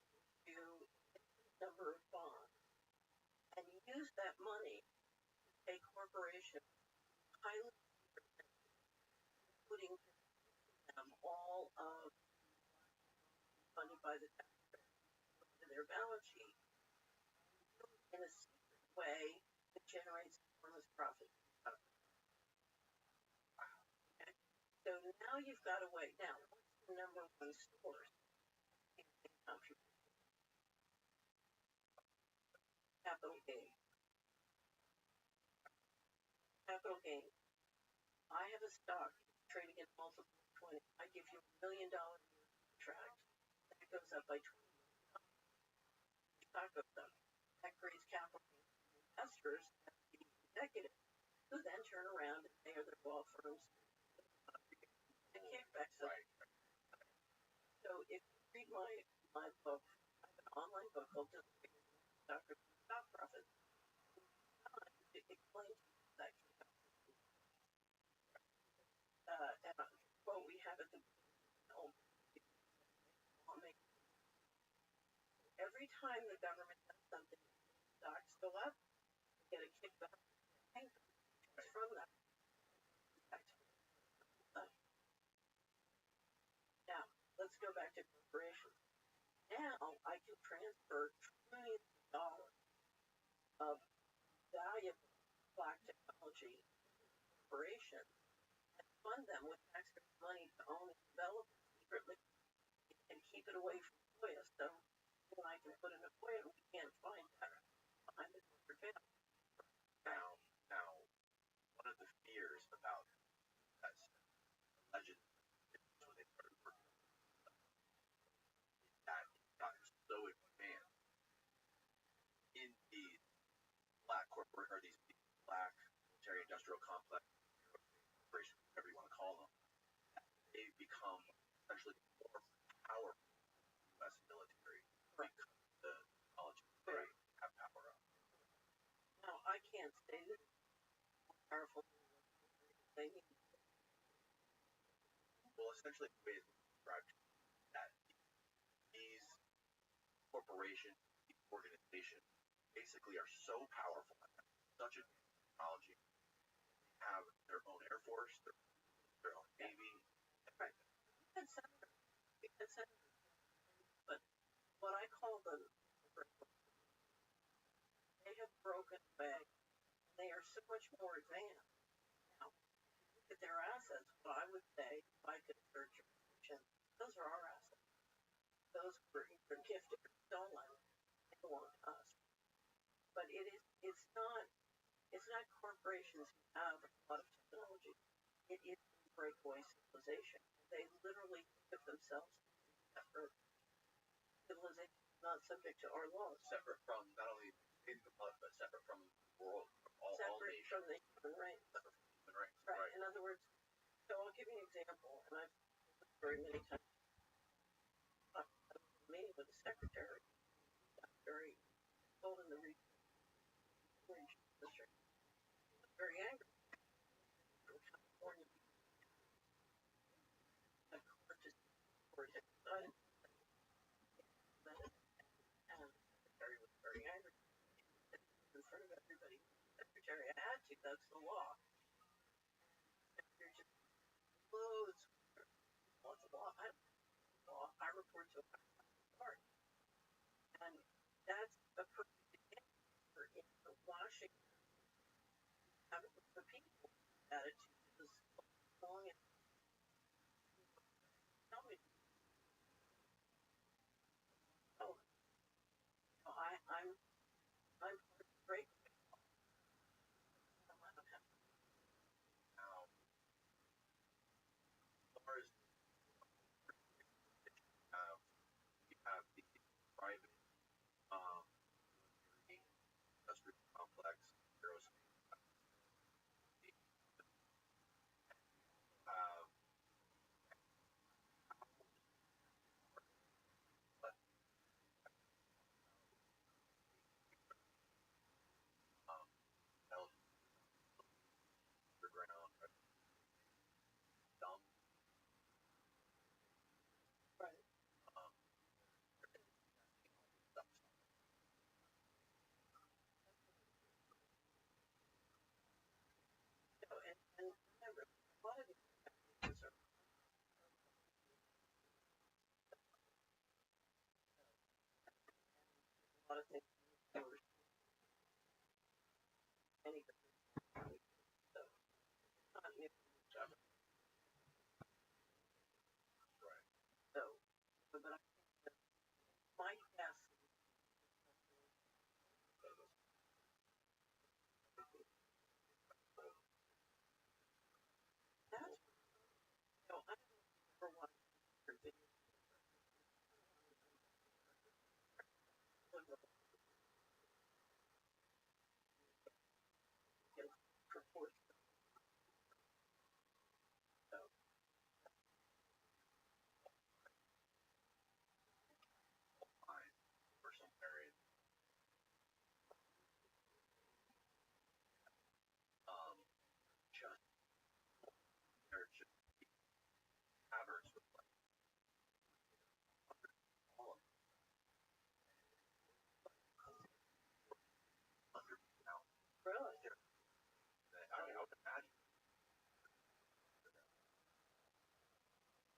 can do a number of bonds and use that money to pay corporations highly, including them all of funded by the taxpayer to their balance sheet in a secret way that generates enormous profit. Okay? So now you've got a way. Now, what's the number one source in contribution? Capital gain. Capital gain. I have a stock trading at multiple 20. I give you $1 million contract. That goes up by 20. Stock goes up. That creates capital investors, the executives, who then turn around and they are their law firms and kickbacks. Right. So if you read my book, I have an online book called Stock Profits. It explains that. And what we have at the every time the government does something, stocks go up, get a kickback from that. Now, let's go back to corporations. Now I can transfer trillions of dollars of valuable black technology corporations and fund them with taxpayer money to own and develop it secretly and keep it away from FOIA. So when I can put in a FOIA, we can't find that behind the corporate veil. Now, one of the fears about that alleged when they started working that it got so advanced in these black corporate or these black military industrial complex corporations, whatever you want to call them, they've become essentially more powerful U.S. military because of the technology they have power of. Now, I can't say that it's powerful. Well, essentially, the way it's described that these corporations, these organizations, basically are so powerful, such a technology, have their own Air Force, their own Navy. Right. But what I call them, they have broken away. They are so much more advanced. Now, look at their assets. What I would say, if I could search your those are our assets. Those were either gifted or stolen. They belong to us. But it's not corporations who have a lot of technology. It is breakaway civilization. They literally think of themselves as separate civilization, not subject to our laws. Separate from not only the blood, but separate from the world, all nations. From the human race. Separate from human race. Right. In other words, so I'll give you an example, and I've very many times meeting with the secretary, very old in the region district, very angry from California. The court just decided, and the secretary was very angry in front of everybody. Secretary, I had to. That's the law. Secretary just blows. Well, it's a law. I report to a court, and that's a perfect example in Washington. Having the people attitude is long and tell me. Oh, I'm great. Now, as far as of things they were any so not new stuff. Right. So, but I think that my guess that's I don't remember one video proportion. So My personal area, just they're just average with like all of under now. really, I mean, I would imagine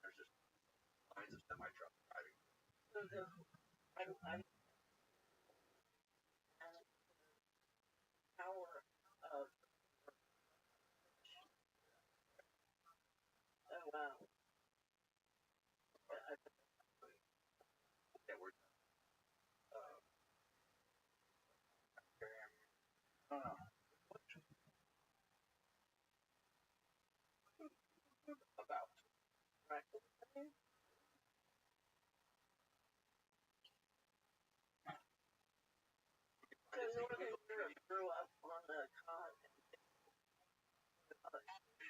there's just lines of semi trucks driving. so I'm power of oh wow. Yeah, we're I don't know about. Right. So Northern Europe grew up on the continent.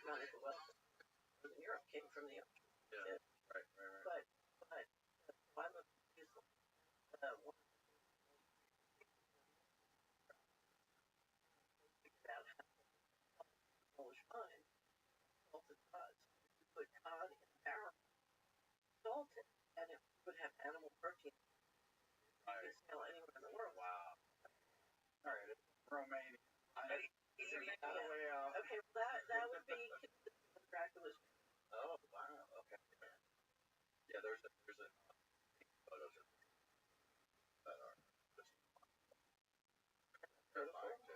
Northern Europe came from the ocean. Yeah. Right. But one of the reasons one about how Polish mine salted cod. You put cod in a barrel, salt it, and it would have animal protein. You could sell anywhere in the world. Wow. All right. Romania. Yeah. Okay, well that would be consistent with Dracula's. Oh wow. Okay. Yeah, there's a photos of that are just terrifying to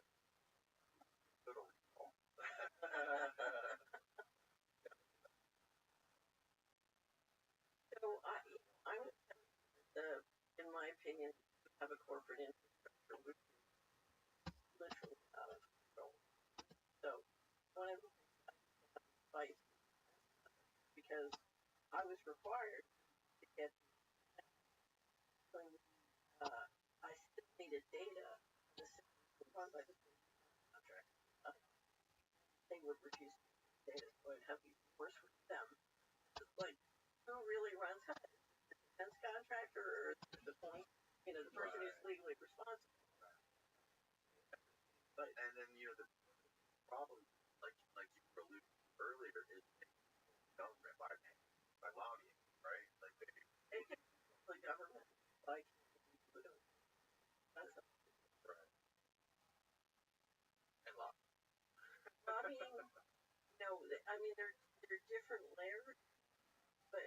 little recall. So I would in my opinion, have a corporate infrastructure which is literally out of control. So one of the advice because I was required to get I still needed data the system was run by the same contract. They would refuse to give data, so I'd have these wars with them. It's like who really runs it? The defense contractor or the point the person who's legally responsible. But and then the problem like you were alluding to earlier is government by lobbying, right? Like they can the government like that's right. And lobbying I mean they're different layers, but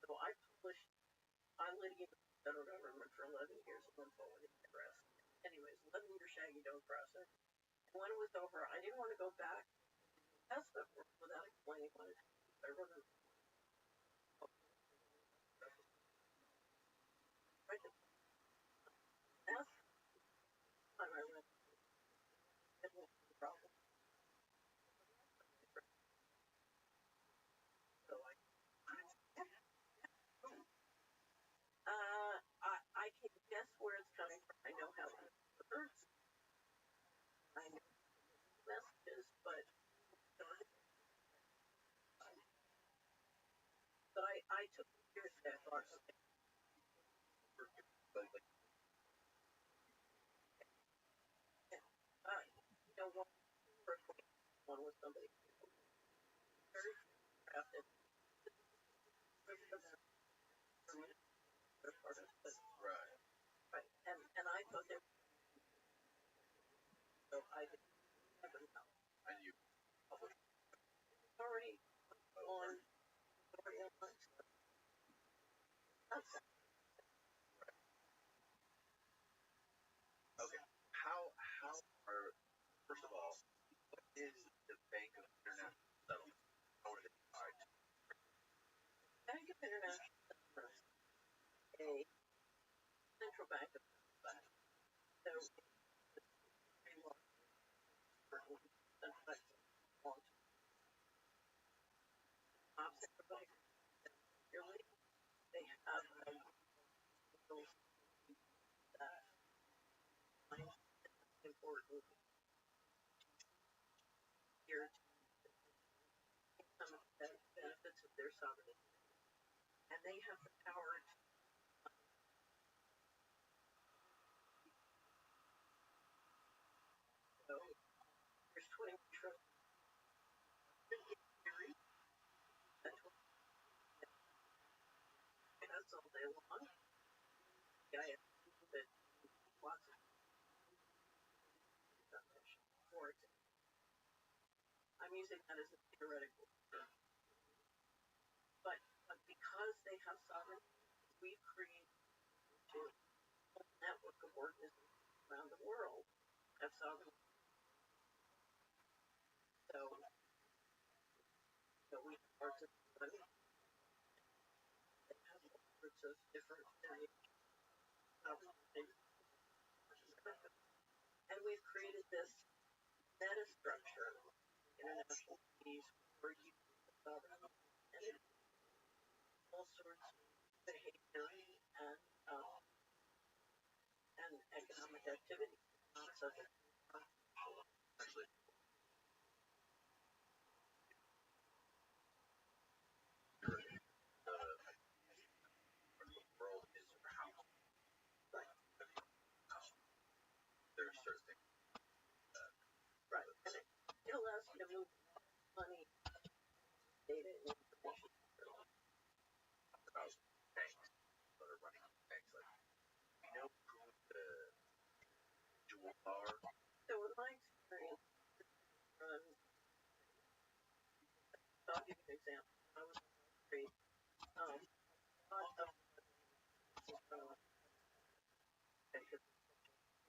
so I published on litigating with the federal government for 11 years and then forwarded the rest. Anyways, 11 years shaggy don't cross it. And when it was over, I didn't want to go back test that work without explaining what it is. I wrote a that's time I read the problem. So I can guess where it's coming from. I know how it works. I know messages, but I took years that thought okay. One with somebody very crafted. right. Right. And I thought they were so I didn't know. And you published Already on already on First of all, what is the Bank of International Settlements? How are they tied? Bank of International Settlements, a central bank of bank. So it's very large, central bank, long central bank. Really, they have those important here to some of the benefits of their sovereignty, and they have the power to. So there's 21 trillion. That's all day long. Yeah, but lots of for example. I'm using that as a theoretical term. But because they have sovereignty, we've created a network of organisms around the world have sovereignty. So we have parts of the money that have all sorts of different variations of things. And we've created this meta structure, international fees, where you sovereignty and all sorts of behavior and economic activity not subject to actually the world is how there's certain things. right. And it allows you to move money, data, and information About banks that are running banks. Like, we know who the jewels are. So in my experience, I'll give you an example. I was very lot of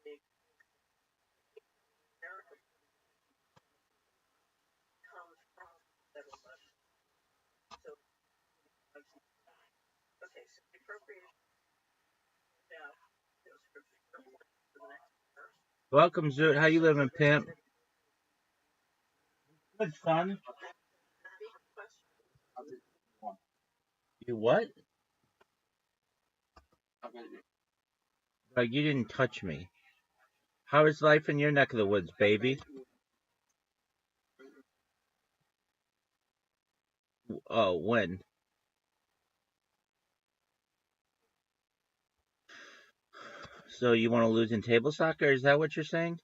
big America comes from federal budget. So okay, so the appropriation staff for the next year. Welcome, Zoot. How you living, pimp? Good, son. You what? Like, you didn't touch me. How is life in your neck of the woods, baby? Oh, when? So you want to lose in table soccer? Is that what you're saying?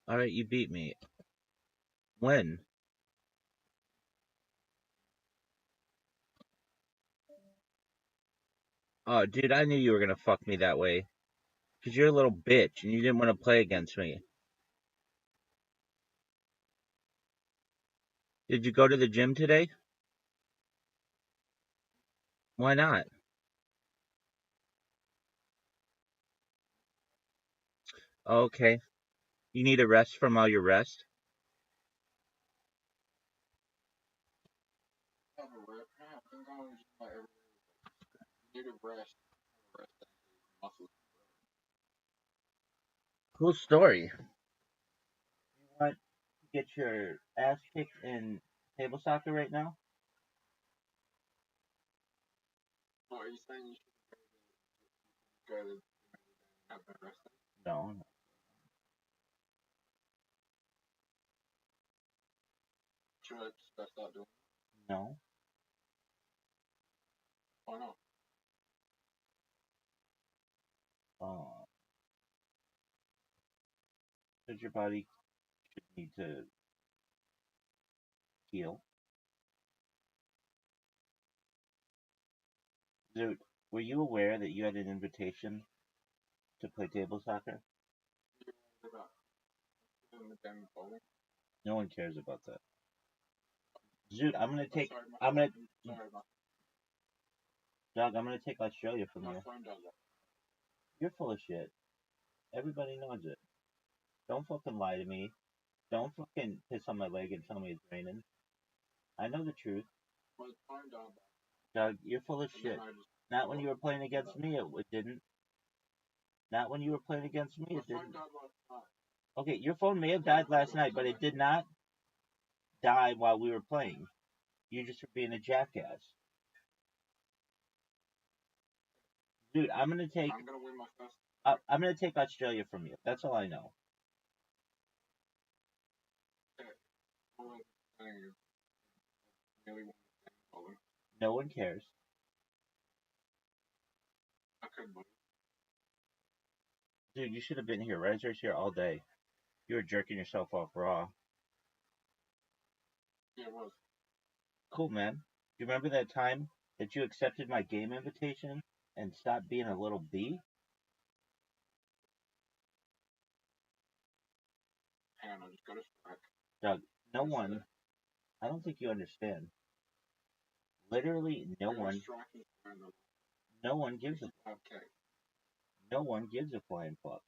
All right, you beat me. When? Oh, dude, I knew you were gonna fuck me that way. Cause you're a little bitch and you didn't want to play against me. Did you go to the gym today? Why not? Okay. You need a rest from all your rest? Cool story. You want to get your ass kicked in table soccer right now? Oh, are you saying you should go to have been resting? No. Should I start doing? No. Why not? Because your body should need to heal. Zoot, were you aware that you had an invitation to play table soccer? About doing the game of bowling? No one cares about that. Zoot, I'm gonna take. Sorry, Doug, I'm gonna take Australia from my you. phone does that. You're full of shit. Everybody knows it. Don't fucking lie to me. Don't fucking piss on my leg and tell me it's raining. I know the truth. Doug, you're full of shit. Not when you were playing against me, it didn't. Not when you were playing against me, it didn't. Okay, your phone may have died last night, but it did not die while we were playing. You just were being a jackass. Dude, I'm gonna take Australia from you. That's all I know. No one cares. Dude, you should have been here. Razor's here all day. You were jerking yourself off raw. Cool, man. You remember that time that you accepted my game invitation and stopped being a little B? Doug, no one. I don't think you understand. Literally, no one gives a no one gives a flying fuck.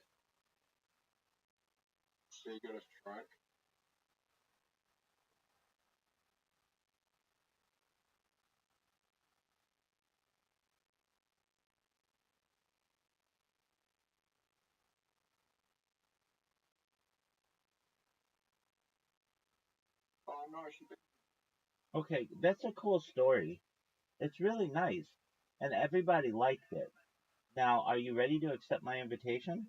Okay, that's a cool story. It's really nice, and everybody liked it. Now, are you ready to accept my invitation?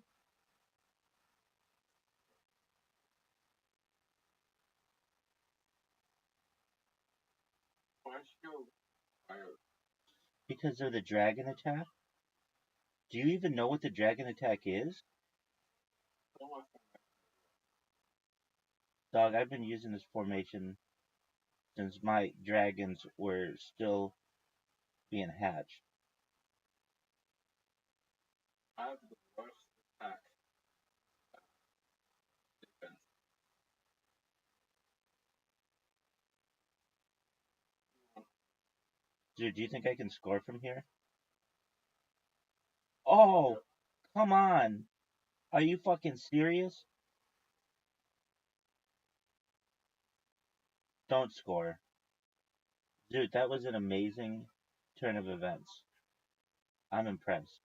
Because of the dragon attack? Do you even know what the dragon attack is? Dog, I've been using this formation since my dragons were still being hatched. Dude, do you think I can score from here? Oh, come on. Are you fucking serious? Don't score. Dude, that was an amazing turn of events. I'm impressed.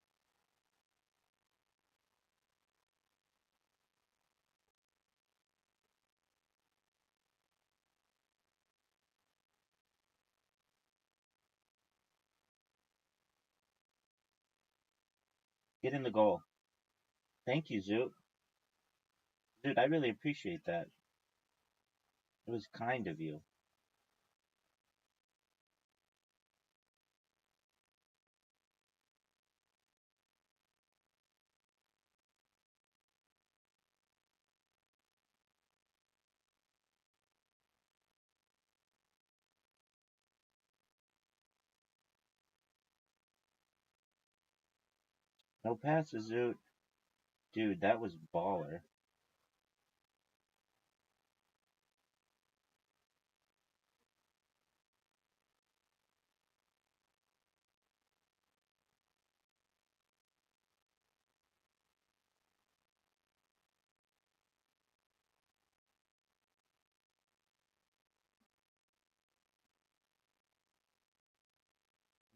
Get in the goal. Thank you, Zoot. Dude, I really appreciate that. It was kind of you. No passes, Zoot. Dude, that was baller.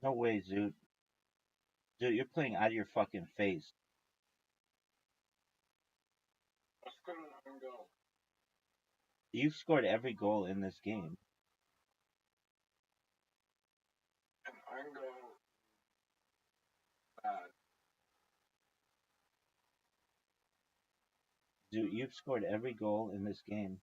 No way, Zoot. Zoot, you're playing out of your fucking face. You've scored every goal in this game. Zoot, you've scored every goal in this game.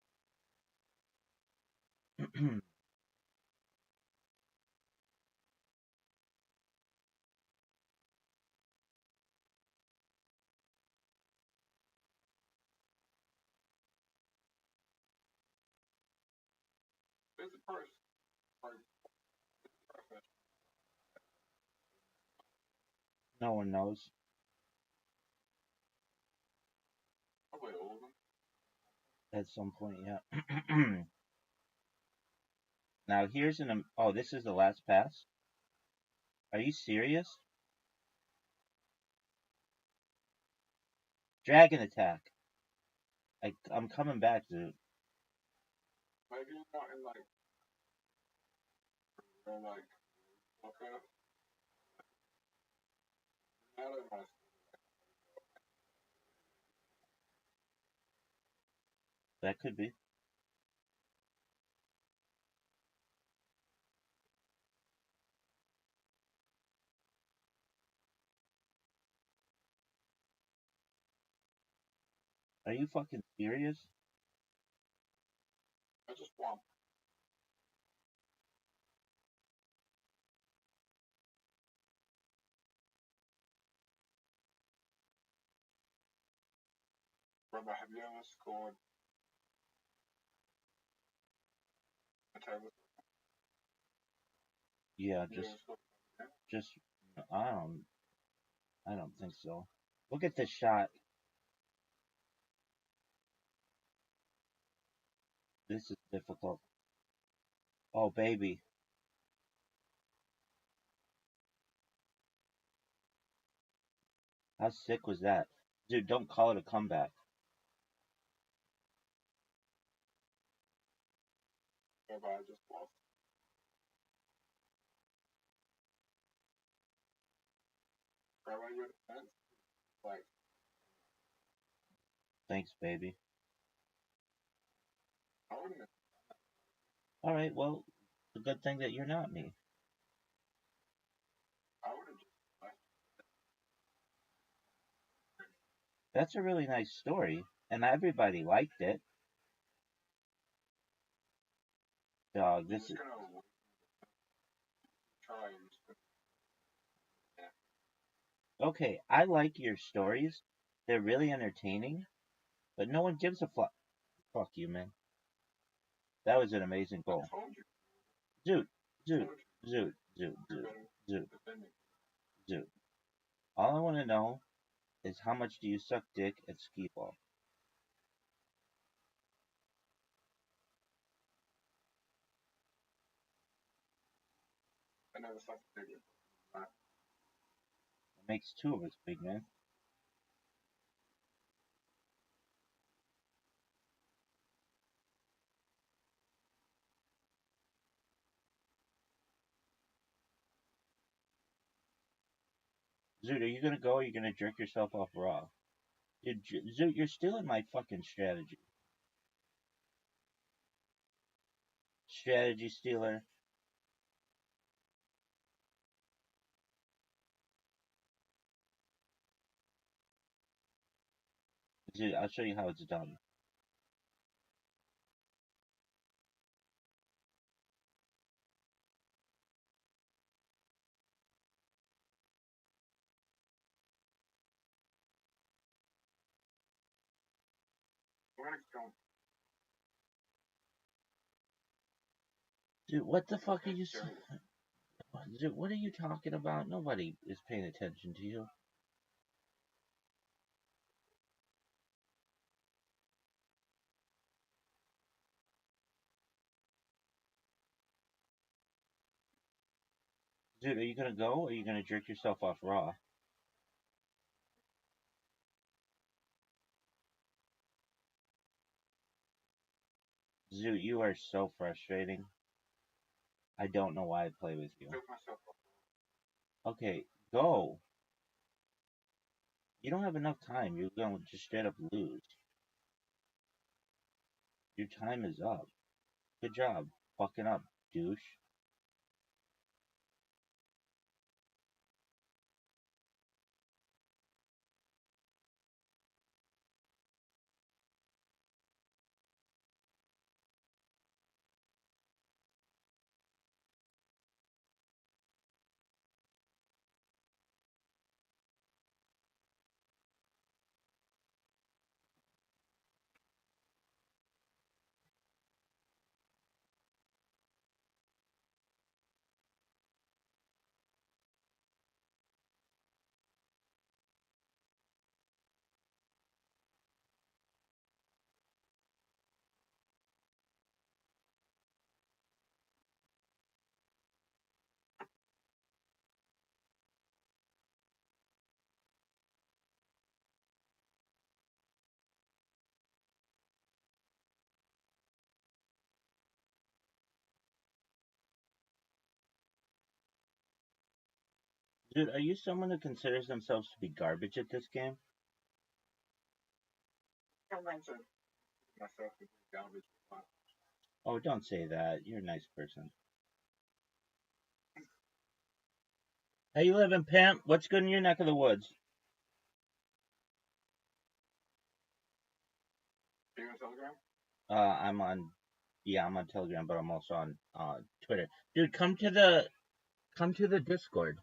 No one knows. At some point, yeah. Now here's oh, this is the last pass? Are you serious? Dragon attack. I'm coming back, dude. Maybe not in like real like okay. Not in my That could be. Are you fucking serious? I just want Rabbi, have you ever scored a table? Yeah, You ever scored just I don't I don't think so. Look at this shot. This is difficult. Oh baby. How sick was that? Dude, don't call it a comeback. Rabbi, I just lost. Rabbi, your defense like Thanks, baby. I wouldn't Alright, well, it's a good thing that you're not me. I would have just like That's a really nice story, and everybody liked it. Dog, you're this just is gonna try and just okay. I like your stories. They're really entertaining, but no one gives a fuck. Fuck you, man. That was an amazing I goal. told you, Dude, dude, told dude, dude, you're dude, better dude, defending. dude. All I want to know is how much do you suck dick at skee ball? I never sucked a dick. It makes two of us, big man. Dude, are you gonna go or are you gonna jerk yourself off raw? Dude, Zoot, you're stealing my fucking strategy. Strategy stealer. Dude, I'll show you how it's done. We're gonna go. Dude, what the fuck are you saying? Dude, what are you talking about? Nobody is paying attention to you. Dude, are you gonna go or are you gonna jerk yourself off raw? Dude, you are so frustrating. I don't know why I play with you. Took myself off. Okay, go. You don't have enough time. You're gonna just straight up lose. Your time is up. Good job. Fucking up, douche. Dude, are you someone who considers themselves to be garbage at this game? Sometimes I myself to be garbage. Oh, don't say that. You're a nice person. How you living, pimp? What's good in your neck of the woods? Are you on Telegram? I'm on, yeah, I'm on Telegram, but I'm also on Twitter. Dude, come to the Discord.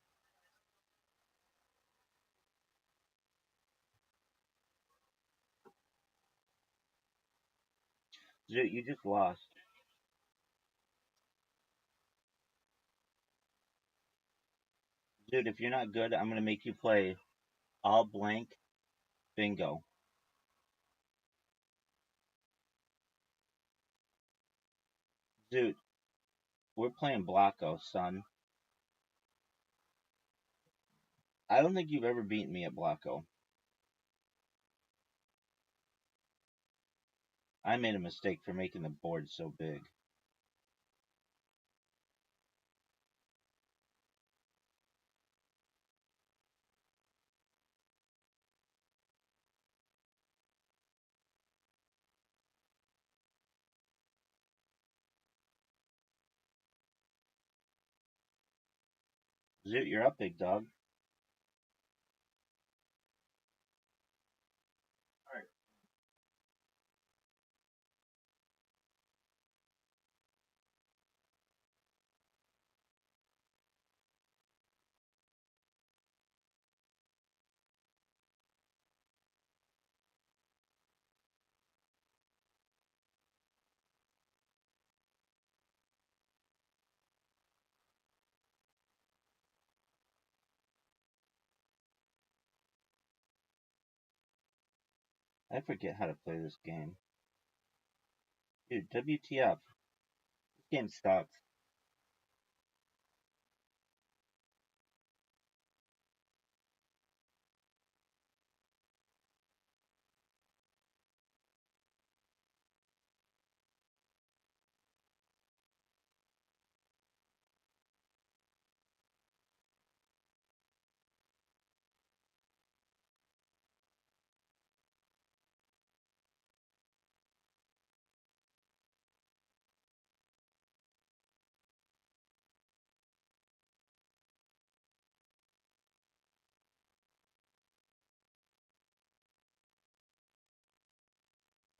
Dude, you just lost. Dude, if you're not good, I'm gonna make you play all blank bingo. Dude, we're playing Blocko, son. I don't think you've ever beaten me at Blocko. I made a mistake for making the board so big. Dude, you're up, big dog. Alright. I forget how to play this game. Dude, WTF. This game sucks.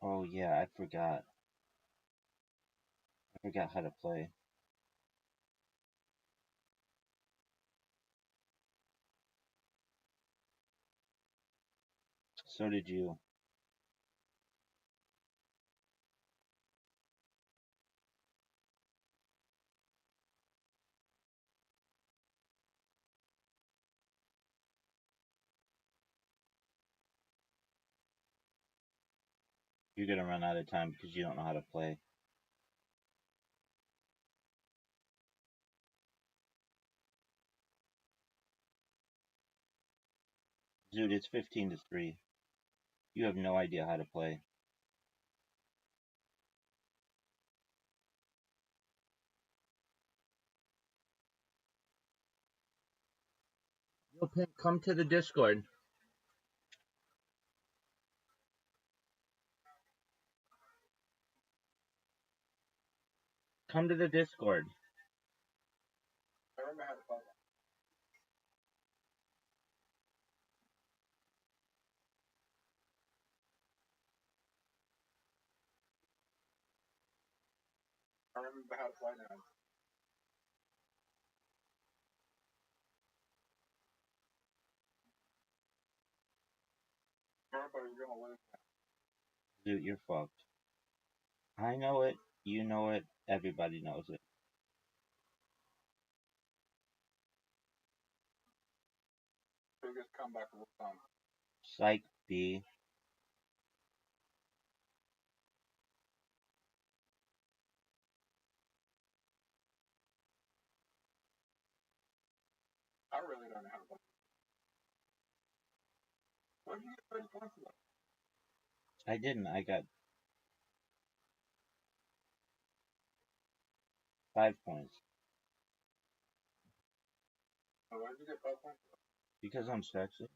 Oh yeah, I forgot. I forgot how to play. So did you. You're gonna run out of time because you don't know how to play. Dude, it's 15-3. You have no idea how to play. Yo, Pimp, come to the Discord. Come to the Discord. I remember how to play. I remember how to play now. Remember you're gonna lose. Dude, you're fucked. I know it. You know it. Everybody knows it. Biggest comeback of all time. Psych B. I really don't know how to play. What did you get 30 points for? I didn't. I got 5 points. Oh, why did you get popcorn? Because I'm sexy.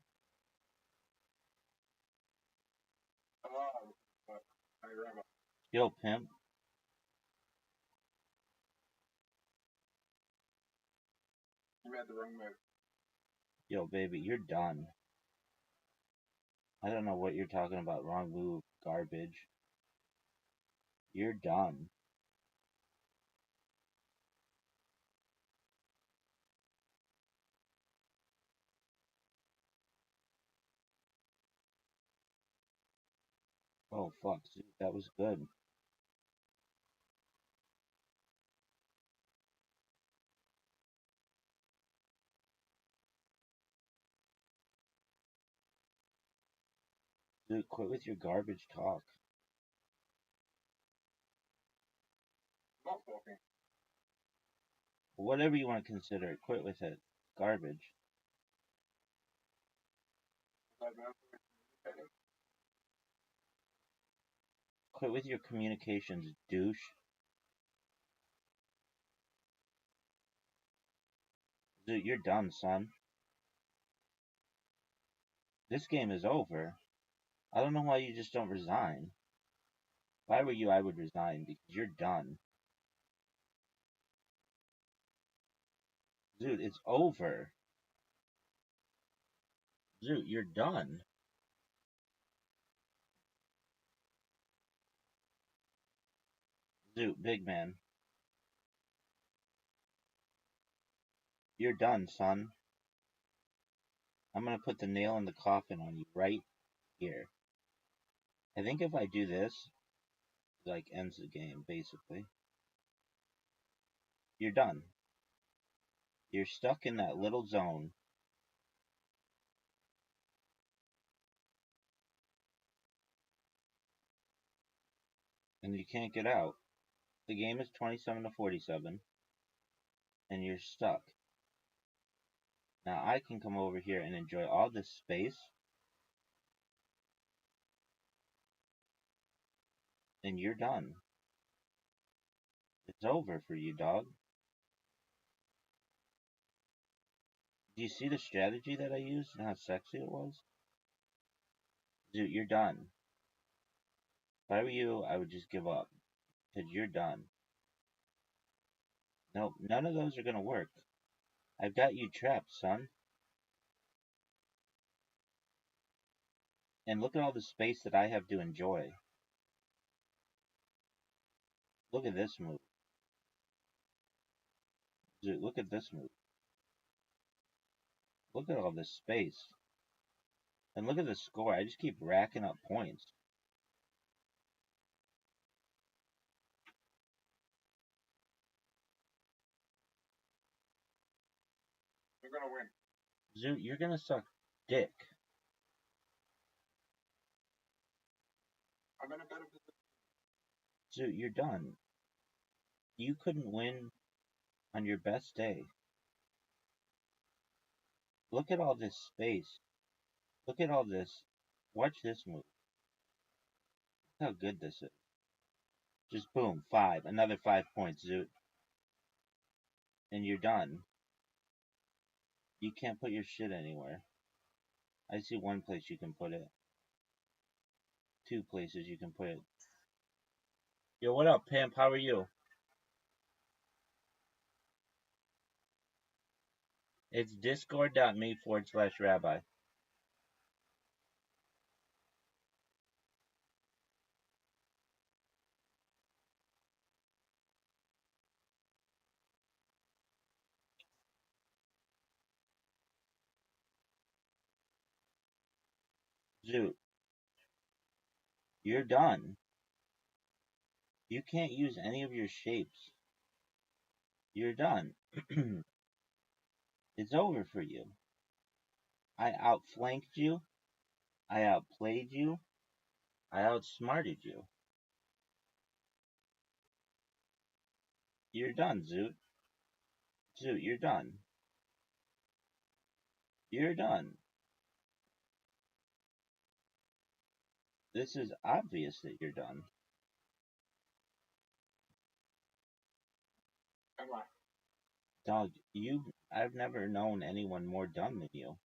Oh, my grandma. Yo, pimp. You made the wrong move. Yo, baby, you're done. I don't know what you're talking about. Wrong move. Garbage. You're done. Oh, fuck. Dude, that was good. Dude, quit with your garbage talk. I'm not talking. Whatever you want to consider it, quit with it. Garbage. Is that no communicating? Quit with your communications, douche. Dude, you're done, son. This game is over. I don't know why you just don't resign. If I were you, I would resign because you're done. Dude, it's over. Dude, you're done. Dude, big man. You're done, son. I'm gonna put the nail in the coffin on you right here. I think if I do this, like, ends the game, basically. You're done. You're stuck in that little zone. And you can't get out. The game is 27 to 47. And you're stuck. Now I can come over here and enjoy all this space. And you're done. It's over for you, dog. Do you see the strategy that I used and how sexy it was? Dude, you're done. If I were you, I would just give up. Because you're done. Nope, none of those are gonna work. I've got you trapped, son. And look at all the space that I have to enjoy. Look at this move. Dude, look at this move. Look at all this space. And look at the score. I just keep racking up points. You're gonna win. Zoot, you're gonna suck dick. I'm in a better position. Zoot, you're done. You couldn't win on your best day. Look at all this space. Look at all this. Watch this move. Look how good this is. Just boom, 5. Another 5 points, Zoot. And you're done. You can't put your shit anywhere. I see one place you can put it. 2 places you can put it. Yo, what up, pimp? How are you? It's discord.me/rabbi. Zoot, you're done. You can't use any of your shapes. You're done. It's over for you. I outflanked you. I outplayed you. I outsmarted you. You're done, Zoot. Zoot, you're done. You're done. This is obvious that you're done. Am I? Dog, you I've never known anyone more dumb than you.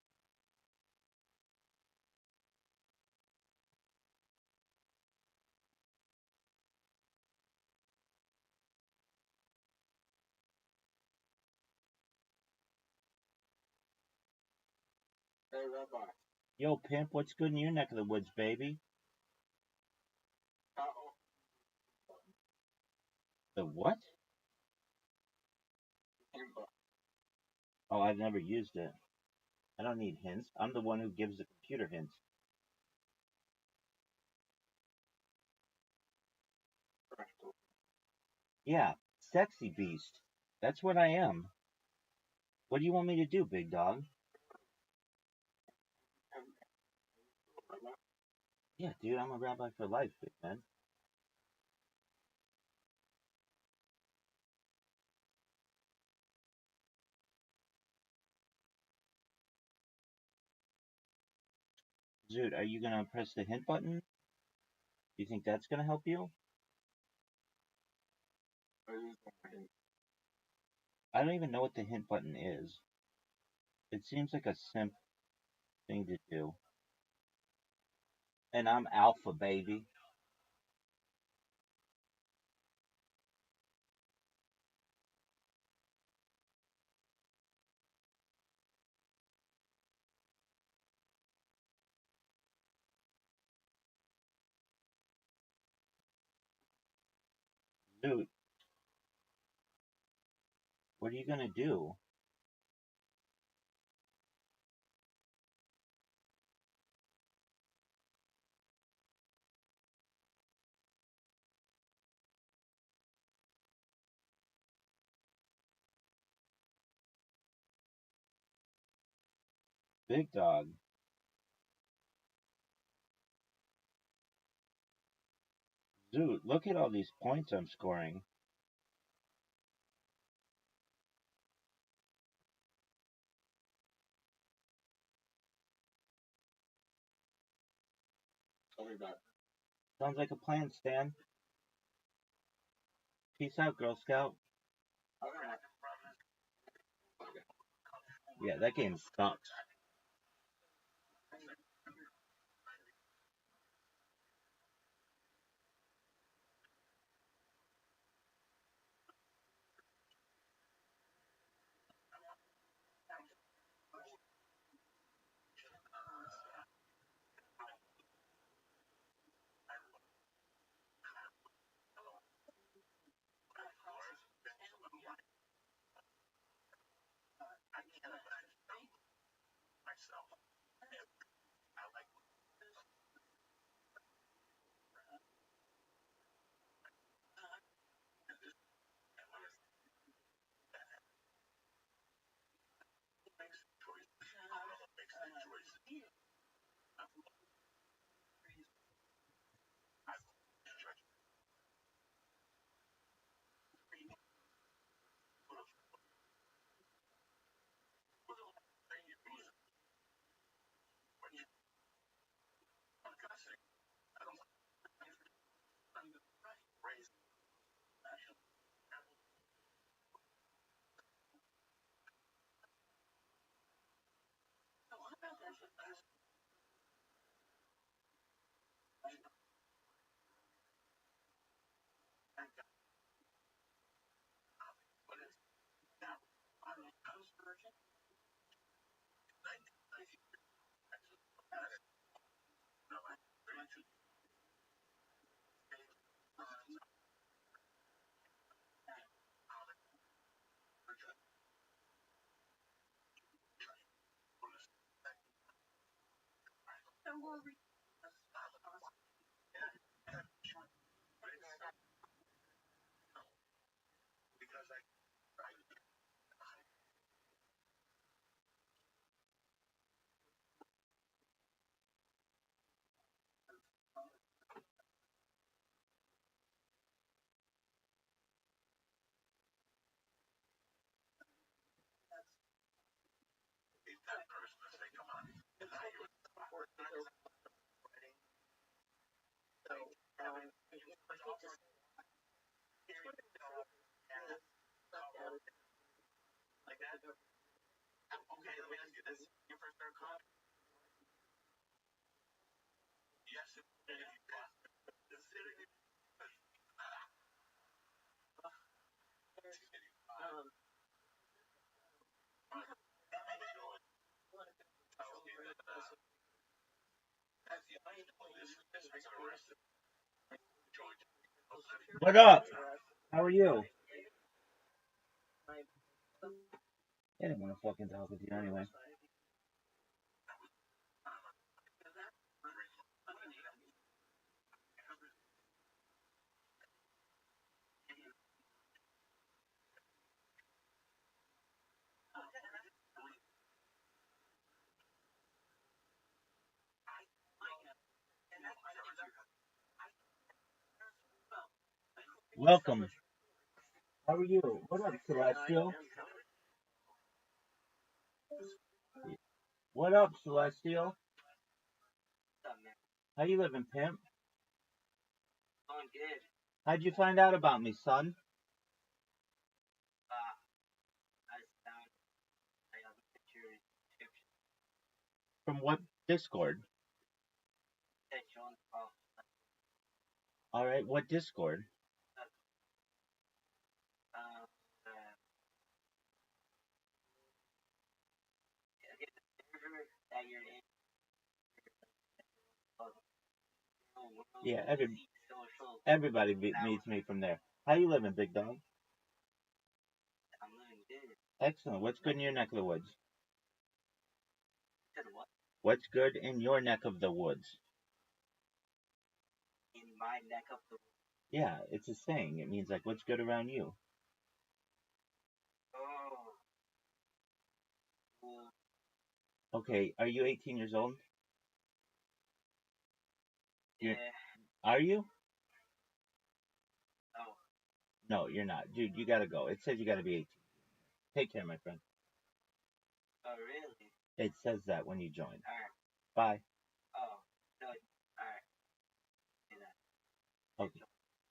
Hey, Rabbi. Yo, pimp, what's good in your neck of the woods, baby? Uh-oh. The what? Oh, I've never used it. I don't need hints. I'm the one who gives the computer hints. Yeah, sexy beast. That's what I am. What do you want me to do, big dog? Yeah, dude, I'm a rabbi for life, big man. Dude, are you gonna press the hint button? You think that's gonna help you? I don't even know what the hint button is. It seems like a simp thing to do. And I'm alpha, baby. Dude, what are you gonna do? Big dog. Dude, look at all these points I'm scoring. Tell me about it. Sounds like a plan, Stan. Peace out, Girl Scout. Yeah, that game sucks. What up? How are you? I didn't want to fucking talk with you anyway. Welcome. How are you? What up, Celestial? What up, Celestial? How you living, pimp? Going good. How'd you find out about me, son? I found a picture description From what Discord? that John Paul. Alright, what Discord? The server that you're in. Yeah, everybody meets me from there. How you living, big dog? I'm living good. Excellent. What's good in your neck of the woods? Said what? What's good in your neck of the woods? In my neck of the woods. Yeah, it's a saying. It means like what's good around you. Oh. Okay, are you 18 years old? Yeah. Are you? No. No, you're not. Dude, you gotta go. It says you gotta be 18. Take care, my friend. Oh, really? It says that when you join. Alright. Bye. Oh. No. Alright. Okay.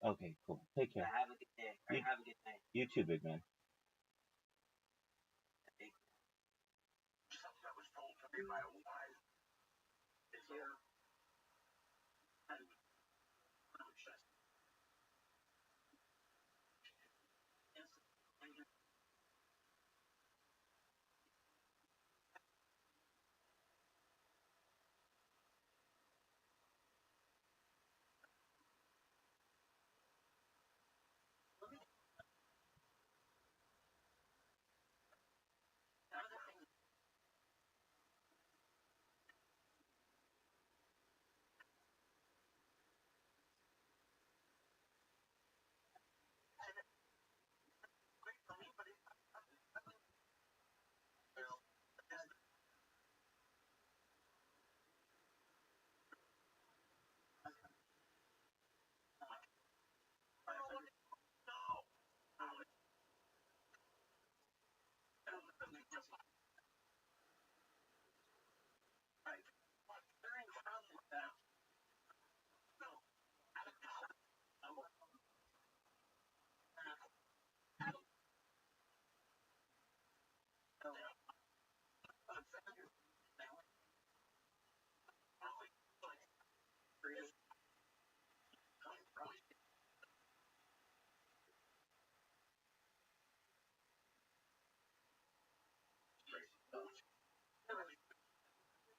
Okay, cool. Take care. Have a good day. Or have a good night. You too, big man.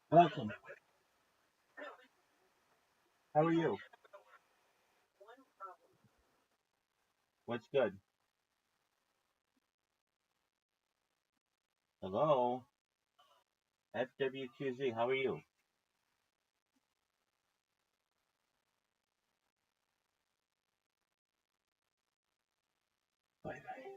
Welcome. How are you? What's good? Hello? FWQZ, how are you? Bye bye.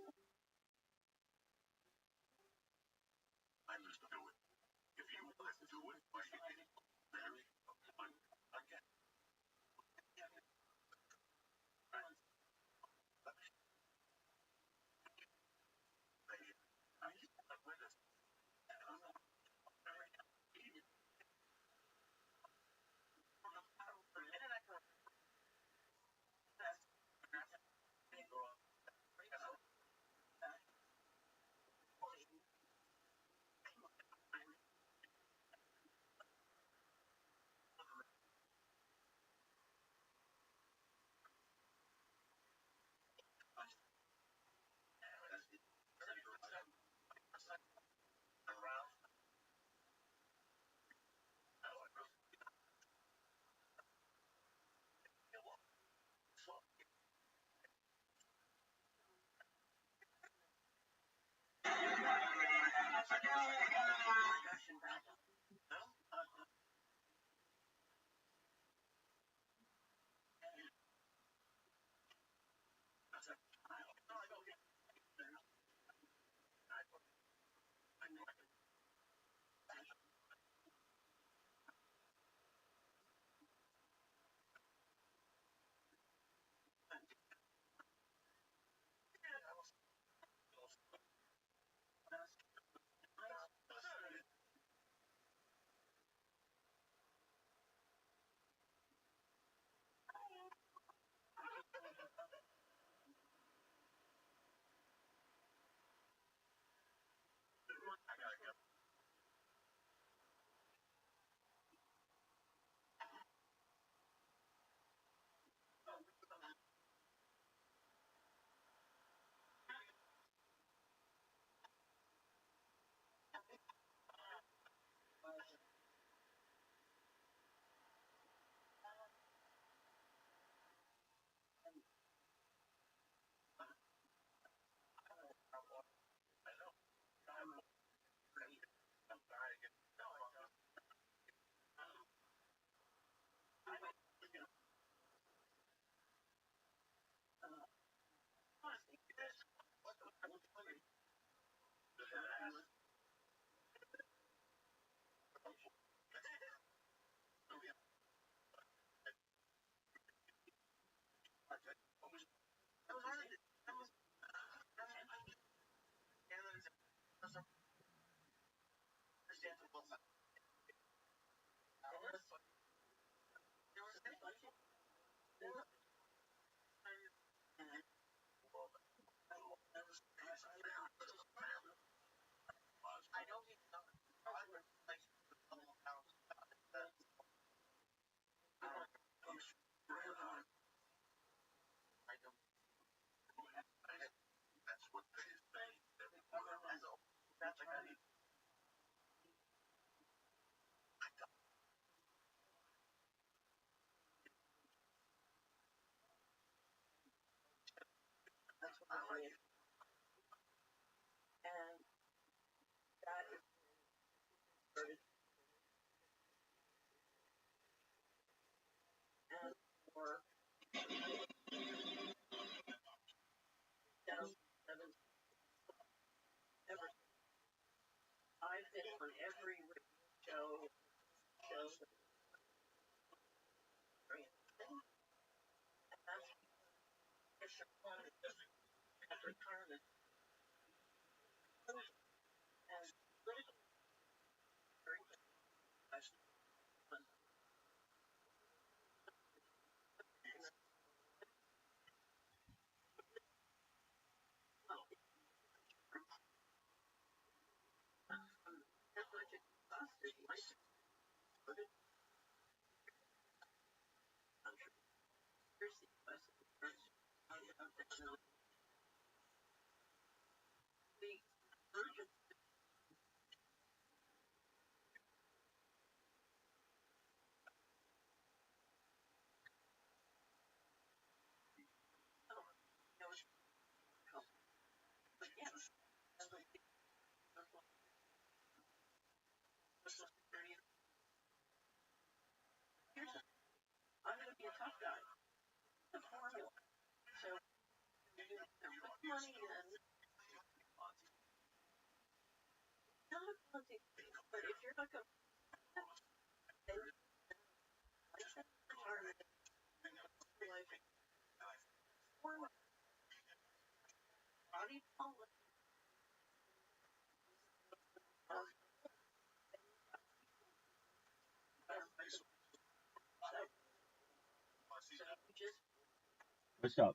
What's up?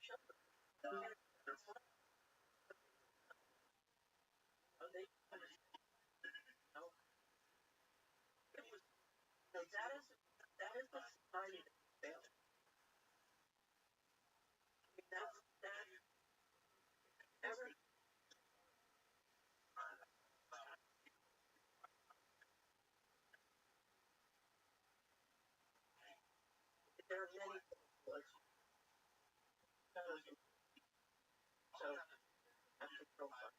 children. They know, it was, that is the society that failed. I mean, that ever. There are many people, so have to profile.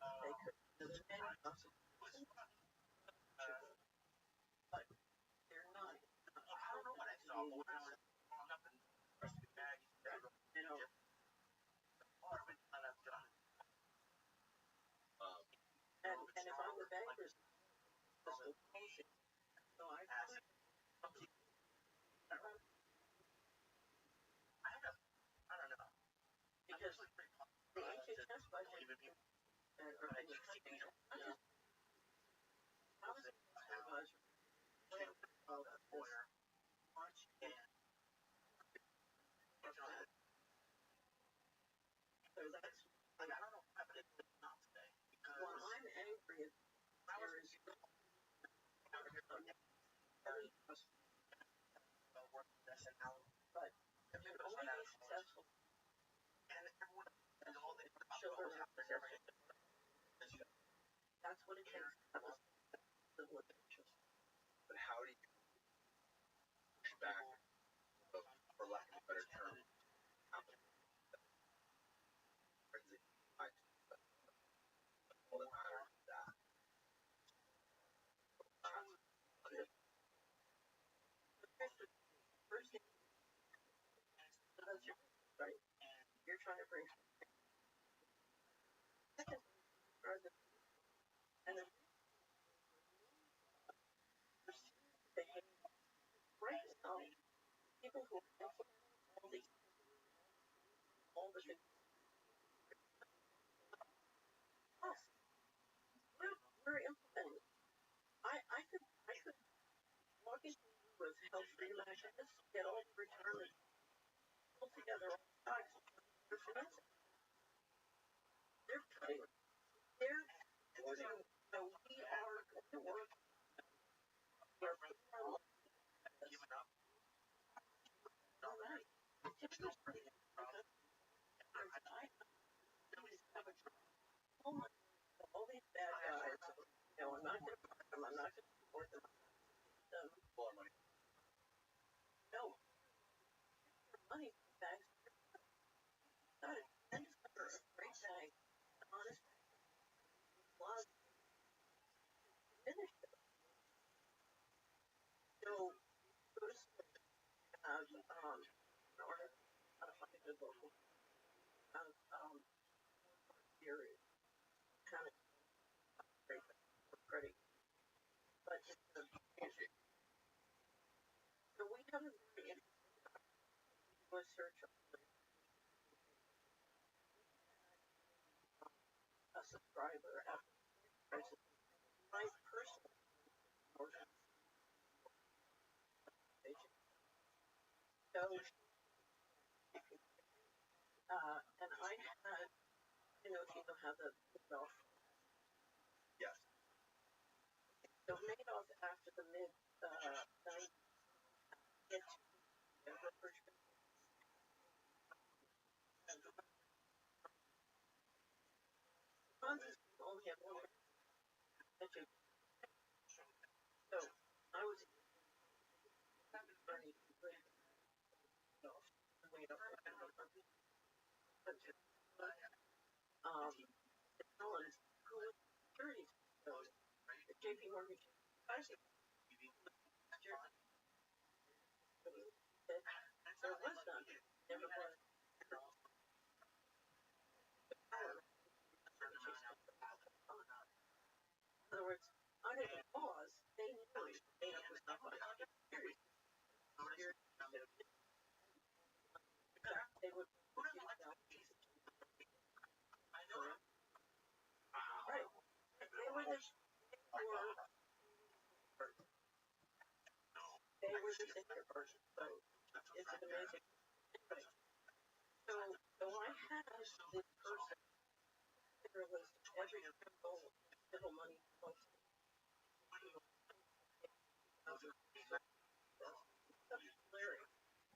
They could, there's many possibilities, but they're not. I don't know what I saw. When I was growing up and you know, and if I'm the bankers, so I don't know, because the HHS budget or the so that's, I don't know what it is not today. Well, I'm angry at there is but you can only be successful and everyone and all the children have to that's what it takes to have civilizations. But how do you push back, for lack of a better term, all that matters is that. First thing, that's your right. You're trying to bring second are the and then right now people who all the things us we're implementing. I could walk in with health free matches, get all the retirement pull together all the stocks, they're financing. They're putting so we are going to work. We are putting our life all right. All these bad guys, you know, I'm not going to support them. No, money bags. Not a great bag, honest, love, finish. So, go to school, in order to find a good local, here is kind of great credit, but it's so we have a very interesting search a subscriber after my personal organization. So, and I had, you know, if you know how the Madoff. Yes. So Madoff after the mid 90s hit only had one budget. So I was attorney Alan, who was securities, JP Morgan. There was none. Never was. In other words, under the laws, they knew data was not securities. They would right. They were the they were the kindergarten. So it's an amazing. Anyway, so I had this person there list every single civil money policy. Larry.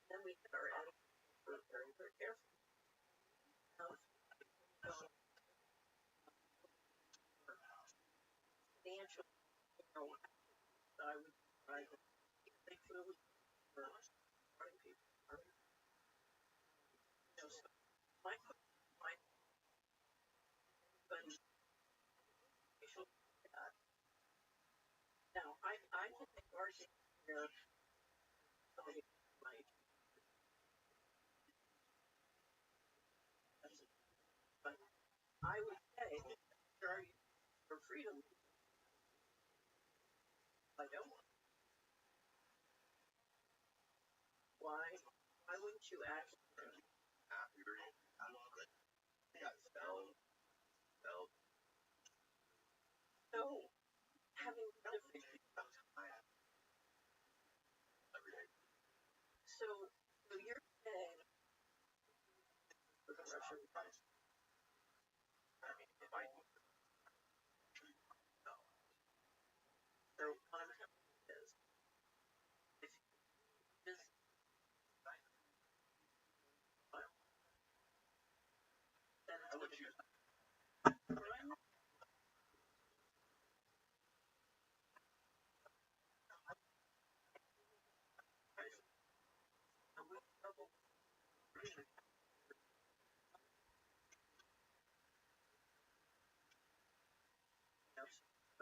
Then we had our editor were very, very careful. Financial, I would try to they truly were running people. So my but now I can make arguments where somebody might but I would say sure for freedom I don't want. Why wouldn't you act so having beneficiary so you're saying for the Russian so what I'm telling you is if this then I would choose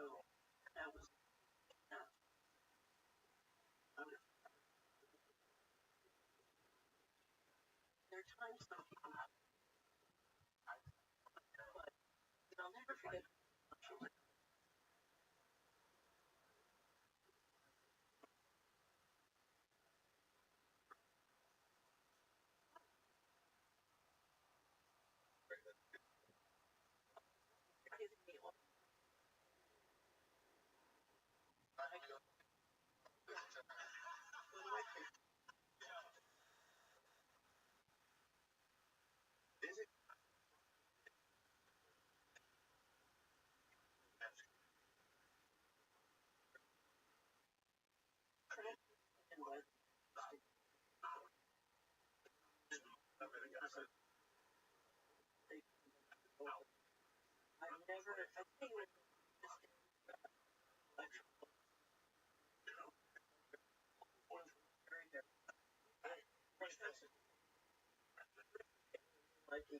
so that was there are times some people but I'll never forget giving me all and was I've never I think it was very very like the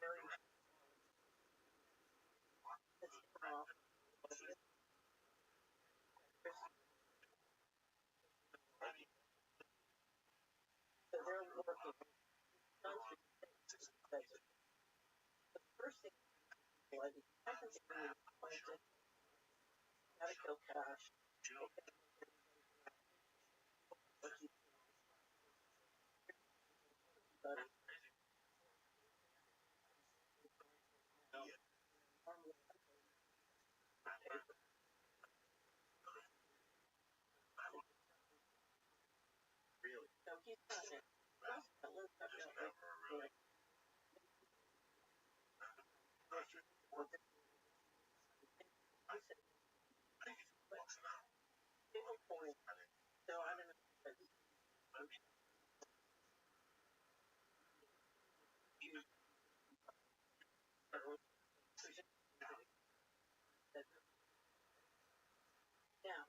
very off so they're working the first thing like the second thing is gotta kill cash but so he's not it. So I don't know yeah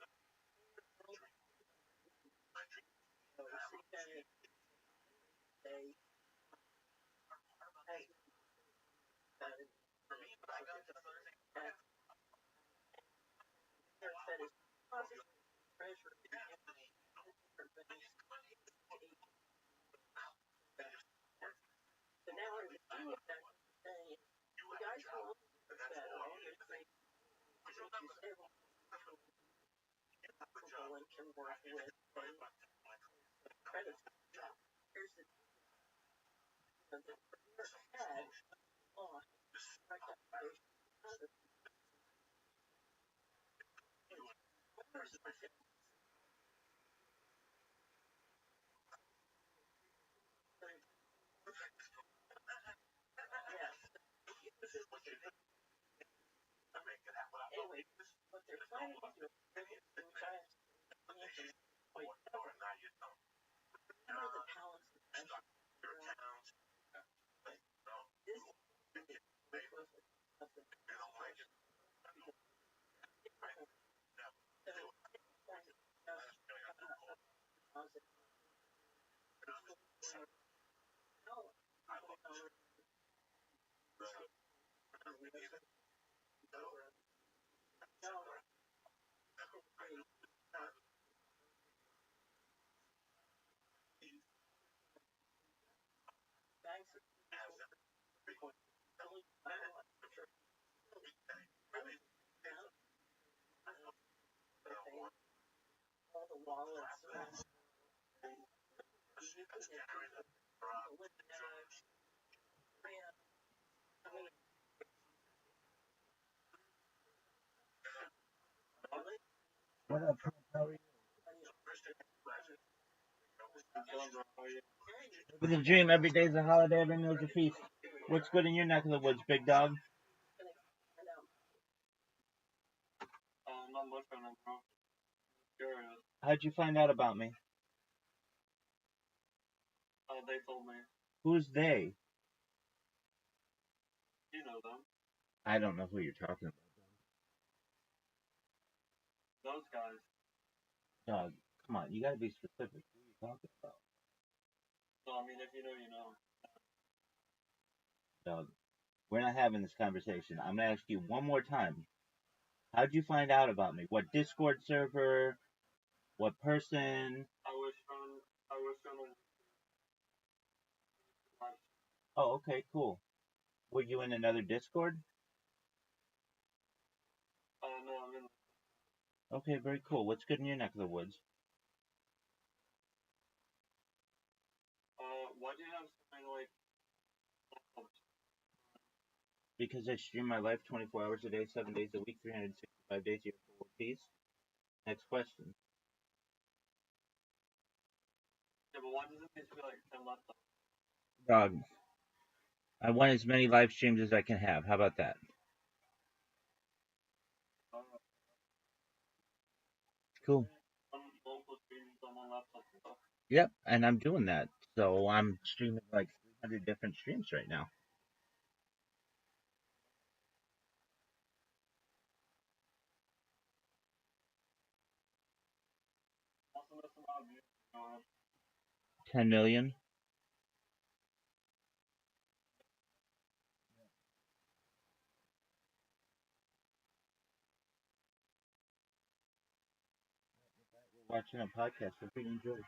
so they positive pressure so now I'm saying you guys will and can work with credit. Here's the head off Anyway, what they're planning to do is the talents all the wallets. What up, Prince? How are you? Living the dream. Every day's a holiday. Every meal's a feast. What's good in your neck of the woods, big dog? Not much on them, bro. Curious. How'd you find out about me? They told me. Who's they? You know them. I don't know who you're talking about. Those guys. Dog, come on. You gotta be specific. Who are you talking about? So, I mean, if you know, you know. Dog, we're not having this conversation. I'm gonna ask you one more time. How'd you find out about me? What Discord server? What person? I was trying to. Oh, okay, cool. Were you in another Discord? No, I'm in. Okay, very cool. What's good in your neck of the woods? Why do you have something like. Because I stream my life 24 hours a day, 7 days a week, 365 days a year for world peace. Next question. Yeah, but why does it need to be like 10 left? Dog, I want as many live streams as I can have. How about that? Cool. Yep, and I'm doing that. So I'm streaming like 300 different streams right now. $10 million. We're watching a podcast. Hope you enjoy.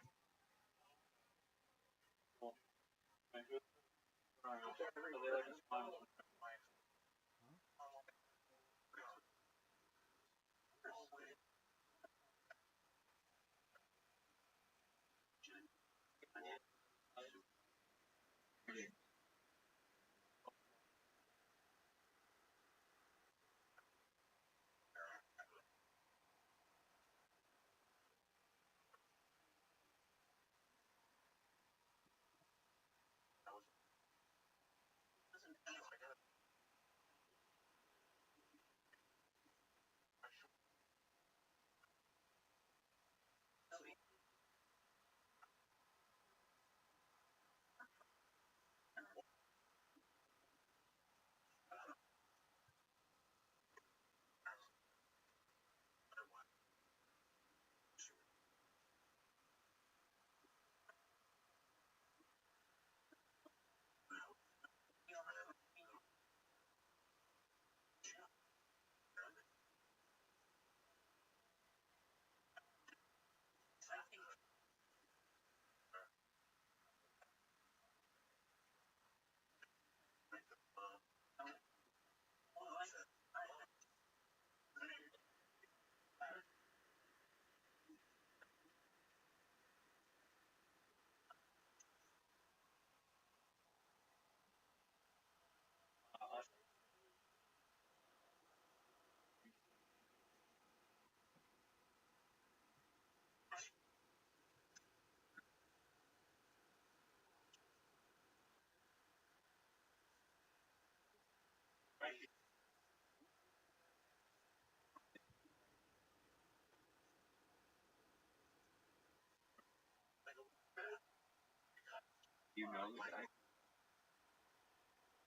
You know the guy?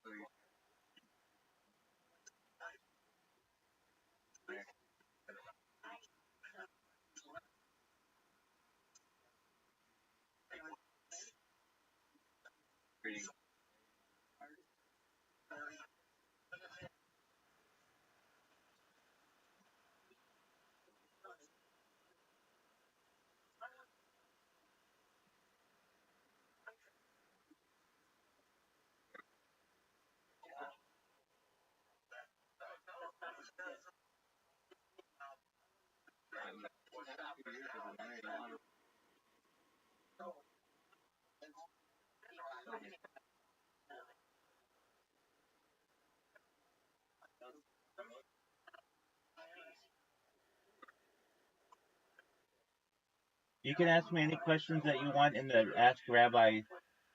So you reading. You can ask me any questions that you want in the Ask Rabbi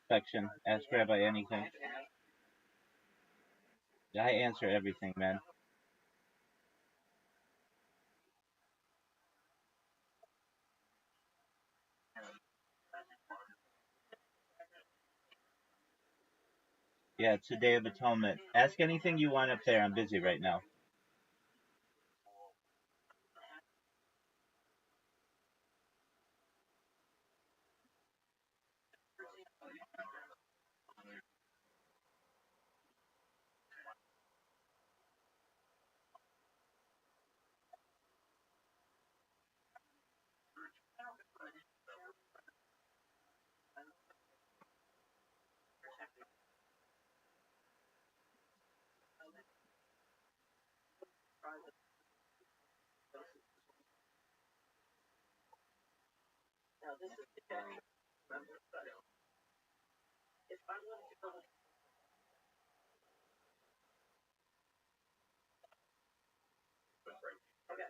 section. Ask Rabbi anything. I answer everything, man. Yeah, it's a Day of Atonement. Ask anything you want up there. I'm busy right now. Now this is the guy. Remember, but if I wanted to go to okay,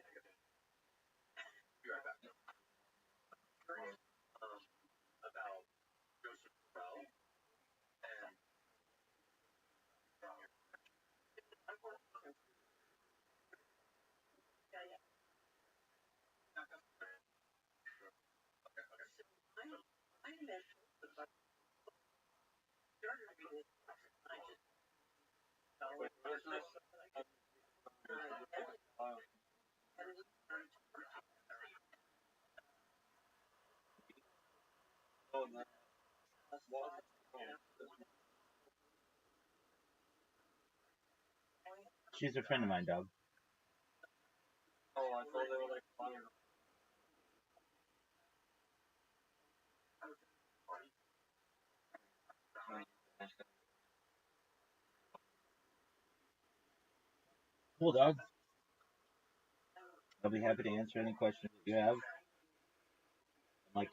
About Joseph Bell and yeah, yeah. I mentioned the started reading it. I just She's a friend of mine, dog. Oh, I thought they were like flying. Cool, dog. I'll be happy to answer any questions that you have. Like,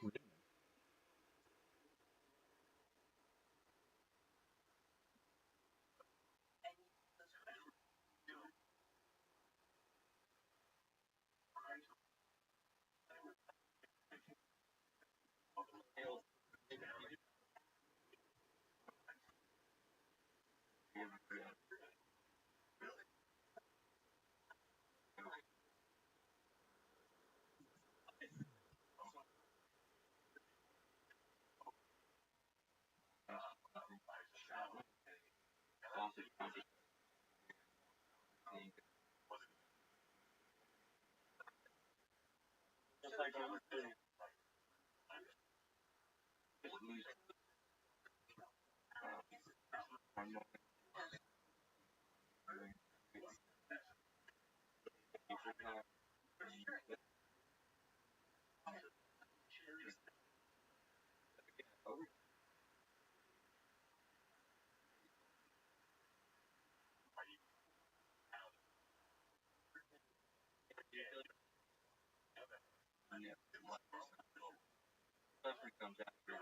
Comes after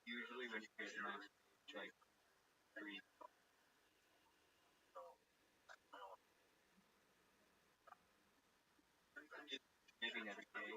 usually when you get enough, like three, maybe every day.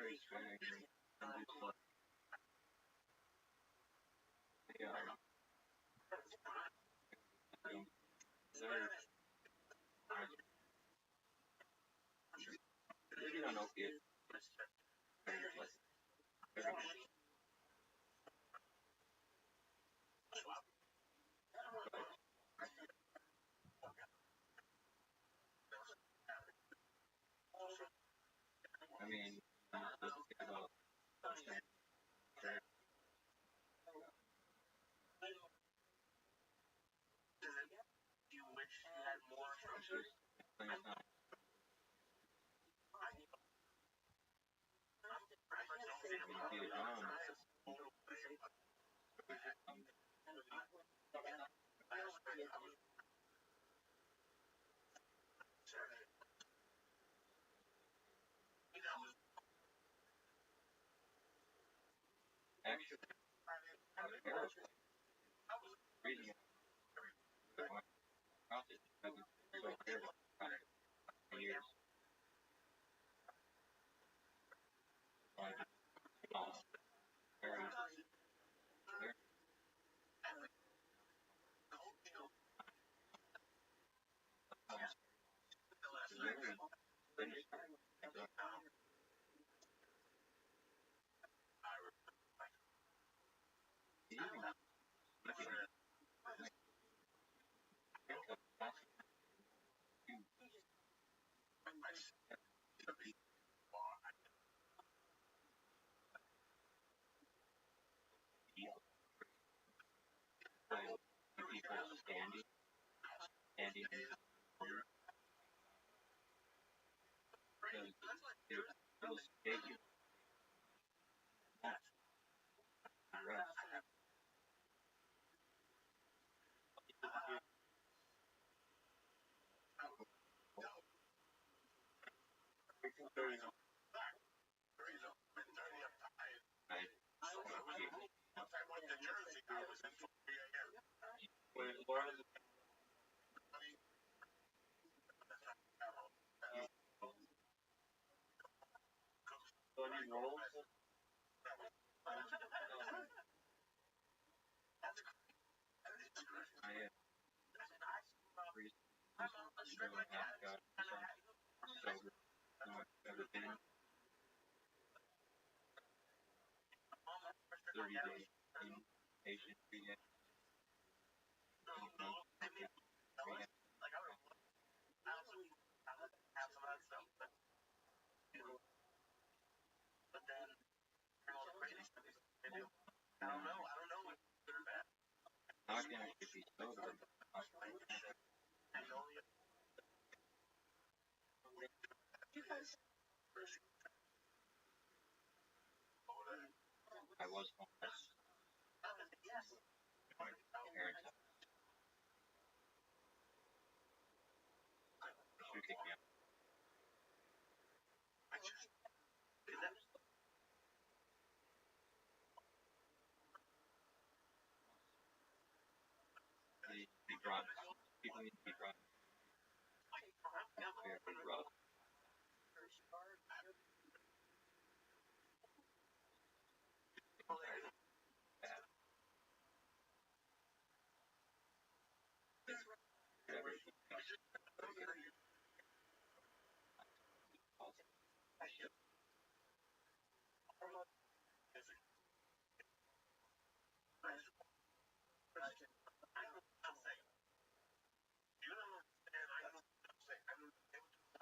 very strange. And just like, yeah, you don't know if I mean, let's think about actually reading it process hasn't so clear for years. Like, very people standing because it was taken when Laura Tony rolls, I have recently half got sober. Ever been 30 days inpatient rehab. Not gonna actually be sober. I was homeless. My parents should kick me out. They need to be brought. People need to be brought. Very rough.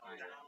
I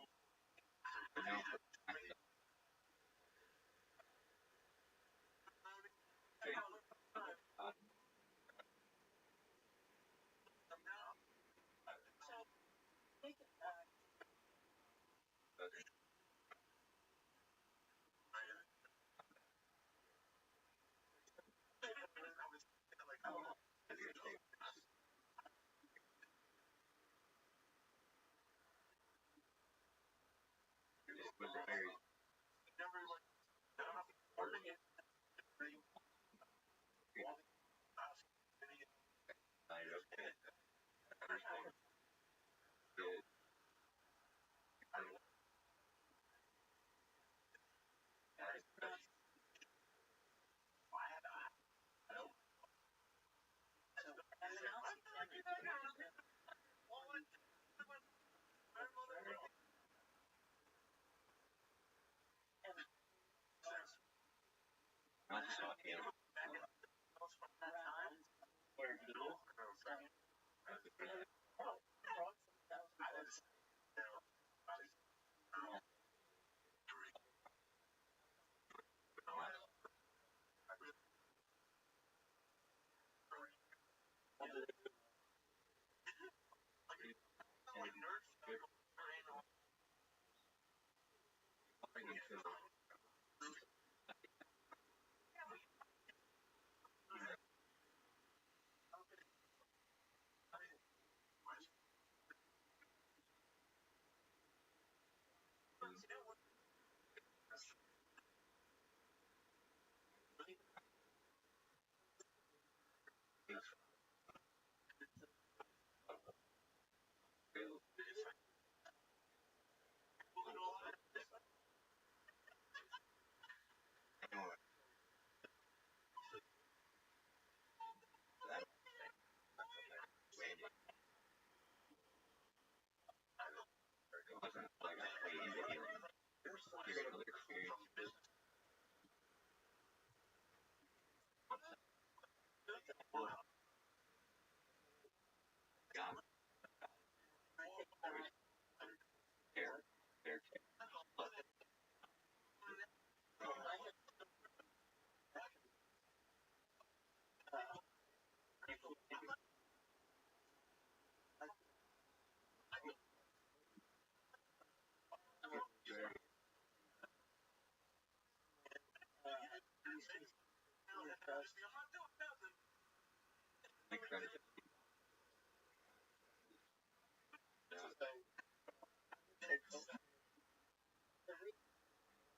My credit.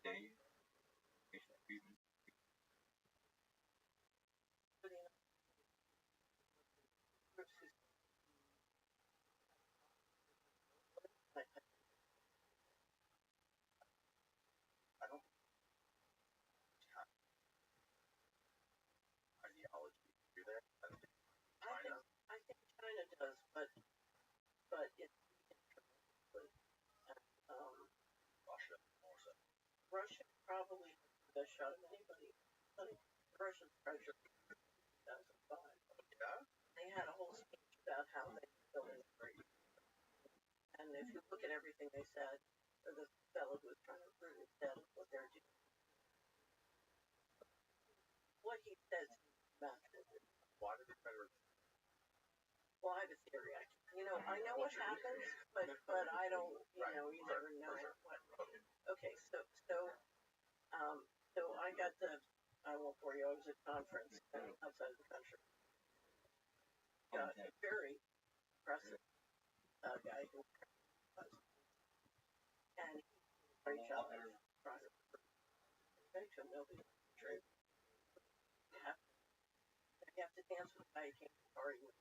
Day. I don't ideology do there. I think China does, but it's Russia more so. Russia probably has the best shot of anybody. I think Russian treasury in 2005. Yeah? They had a whole speech about how they were building the bridge. And if you look at everything they said, or the fellow who was trying to recruit it said what they're doing. What he says matches. Why did they try to Well, I have a theory. I know what happens, but I don't. You never know what. Okay, so I got I won't bore you. I was at a conference outside of the country. Got a very impressive guy who was, and he did a great job of trying to to him. Nobody trade. You have to dance with the guy you can't party with.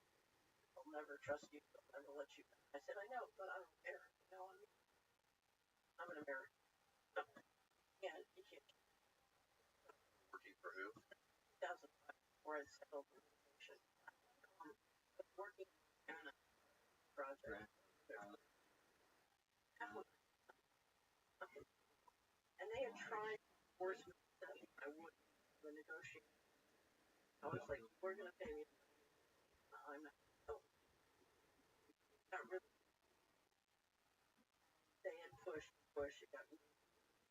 I'll never trust you. I'll never let you. I said, I know, but I don't care. I'm an American. Yeah, you can't. working for who? 2005, before I settled in the nation. Working on a project. And they had tried to force me that I would the negotiation. I was like, we're going to pay me. I'm not. No, not really. They had pushed. It got me.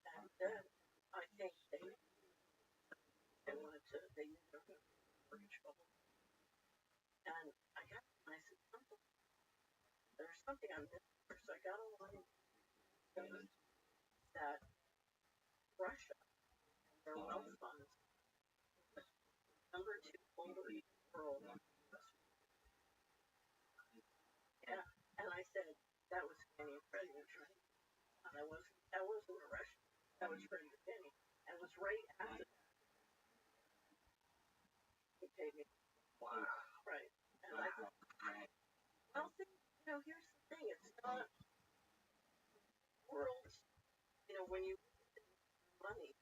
And then I think they wanted to. They knew they were going to mortgage bubble. And I got. And I said, there's something I'm missing. So I got a line that Russia, their wealth funds, number 2 holder in the world. Yeah, and I said that was Fannie and Freddie were trying. And that wasn't a Russian. That was Freddie and Fannie. And it was right after that. He paid me. Wow. Right. And I said, well, here's the thing. It's not world. When you money.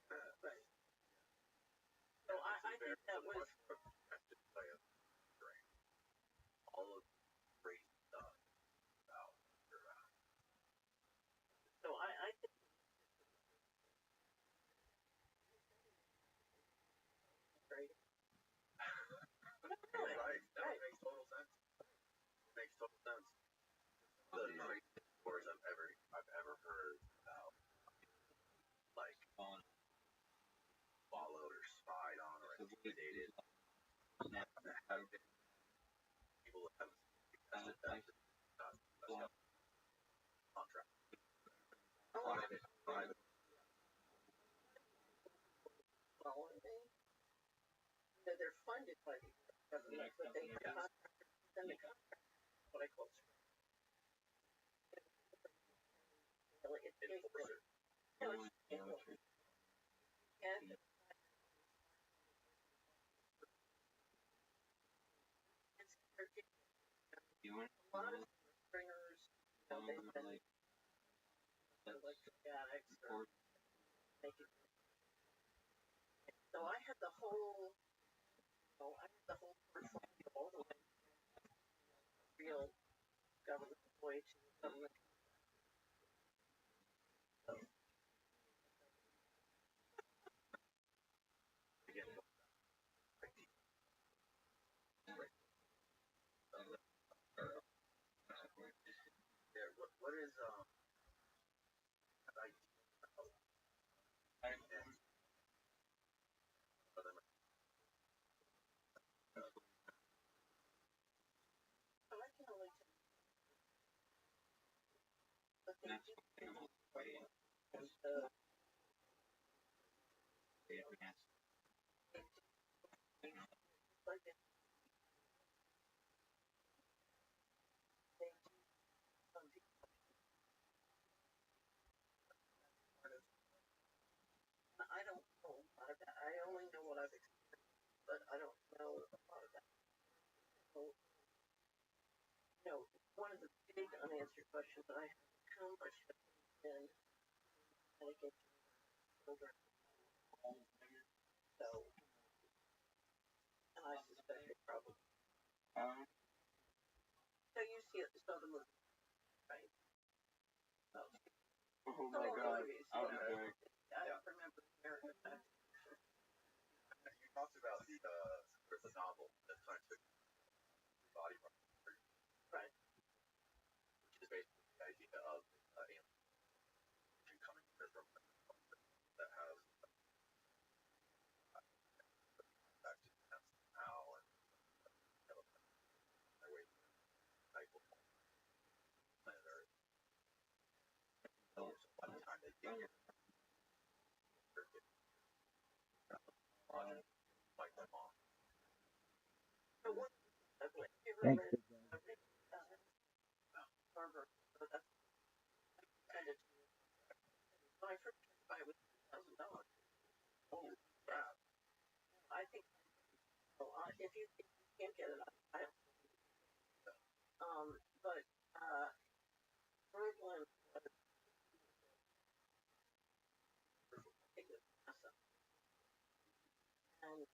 Right. So I think that was. All of great stuff about So I think. Great. Right. That makes total sense. Makes total sense. The craziest stories I've ever heard about, like followed or spied on or intimidated. People have tested that contract. Private. Following me. They're funded by the government, but they have contractors. Then the contract, what I call Enforcer. And a lot of stringers, they've been electric addicts or making. So I had the whole portfolio all the way real government employee to government. Yeah, what is So I can only tell you. But they do. experience, but I don't know a lot about it. So, one of the big unanswered questions that I have is how much have we been medicating children? So, and I suspect they probably. So you saw the movie, right? Oh my God. Movies, I remember American Facts. You talked about the novel that kind of took body part, right? Which is basically the idea of alien coming here from that has back to them somehow and their way type of planet Earth. So by the time they get here, they're getting like their mom. So what? Thanks. Harvard. So that's kind of. When I first tried to buy it was $2,000. Oh, crap. I think. So if you can't get it, I don't. But Berglund was NASA, and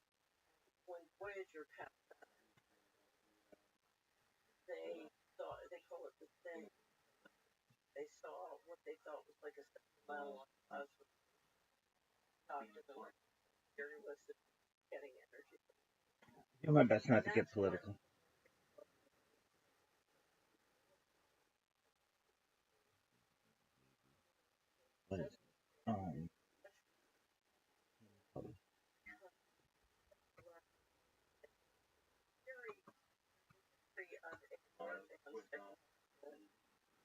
when Voyager passed that, they call it the thing. They saw what they thought was like a central line talked to them. Theory was that getting energy. Do my best not to get political. What is it? Theory of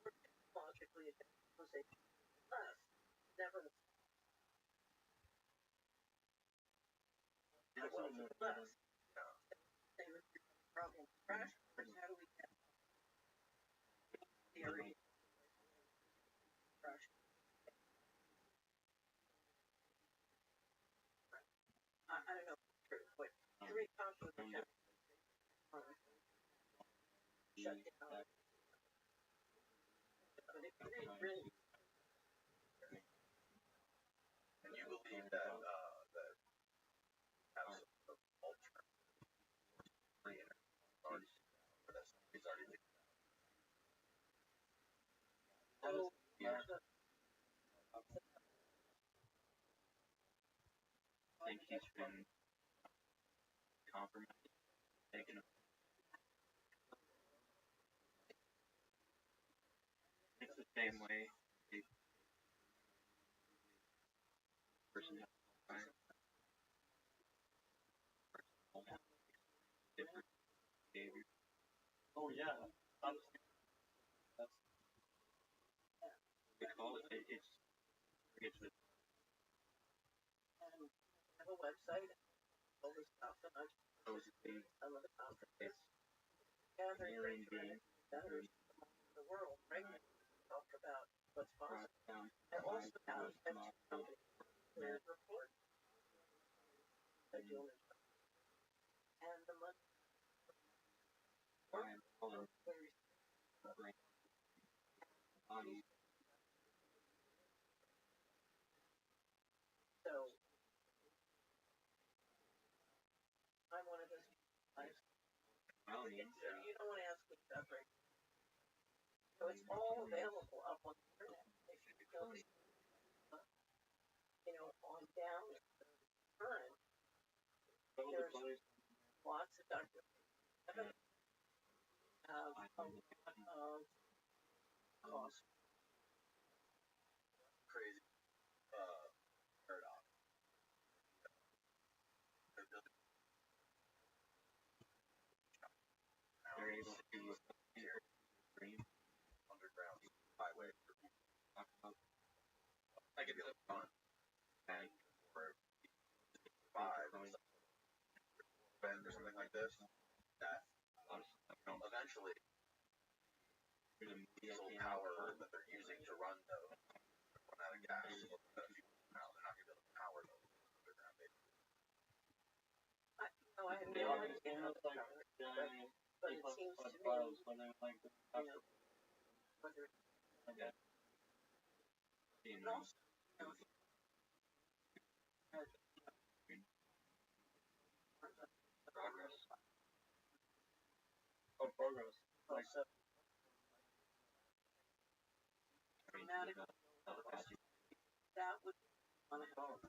technologically advanced less never less. Same as the problem crash course. How do we get theory crash? I don't know if it's true, but theory conflict shut down. But if you read really And you believe that that have some alternative free energy already, or that's it's already figured out. so Yeah. I think he's been compromised, taken. It's the same way. The person has different behavior. Oh yeah, they call it. It's the have a website, all this stuff, and I'm supposedly some of the conferences gathering better the world, right? Talk about what's possible. I also have two companies that report that do and the money so I'm one of those guys. You don't want to ask me that, right? So it's all available up on the internet. If you go, on down current, there's lots of documents of a lot of cost. Crazy paradox. they're able to underground highway for people. I could be like fun and or 5 or something like this. That eventually diesel power that they're using to run those run out of gas. They're not gonna be able to power those underground. I have no idea how to cover it, but it seems to me, whether it's Progress. also dramatic. That would want to help.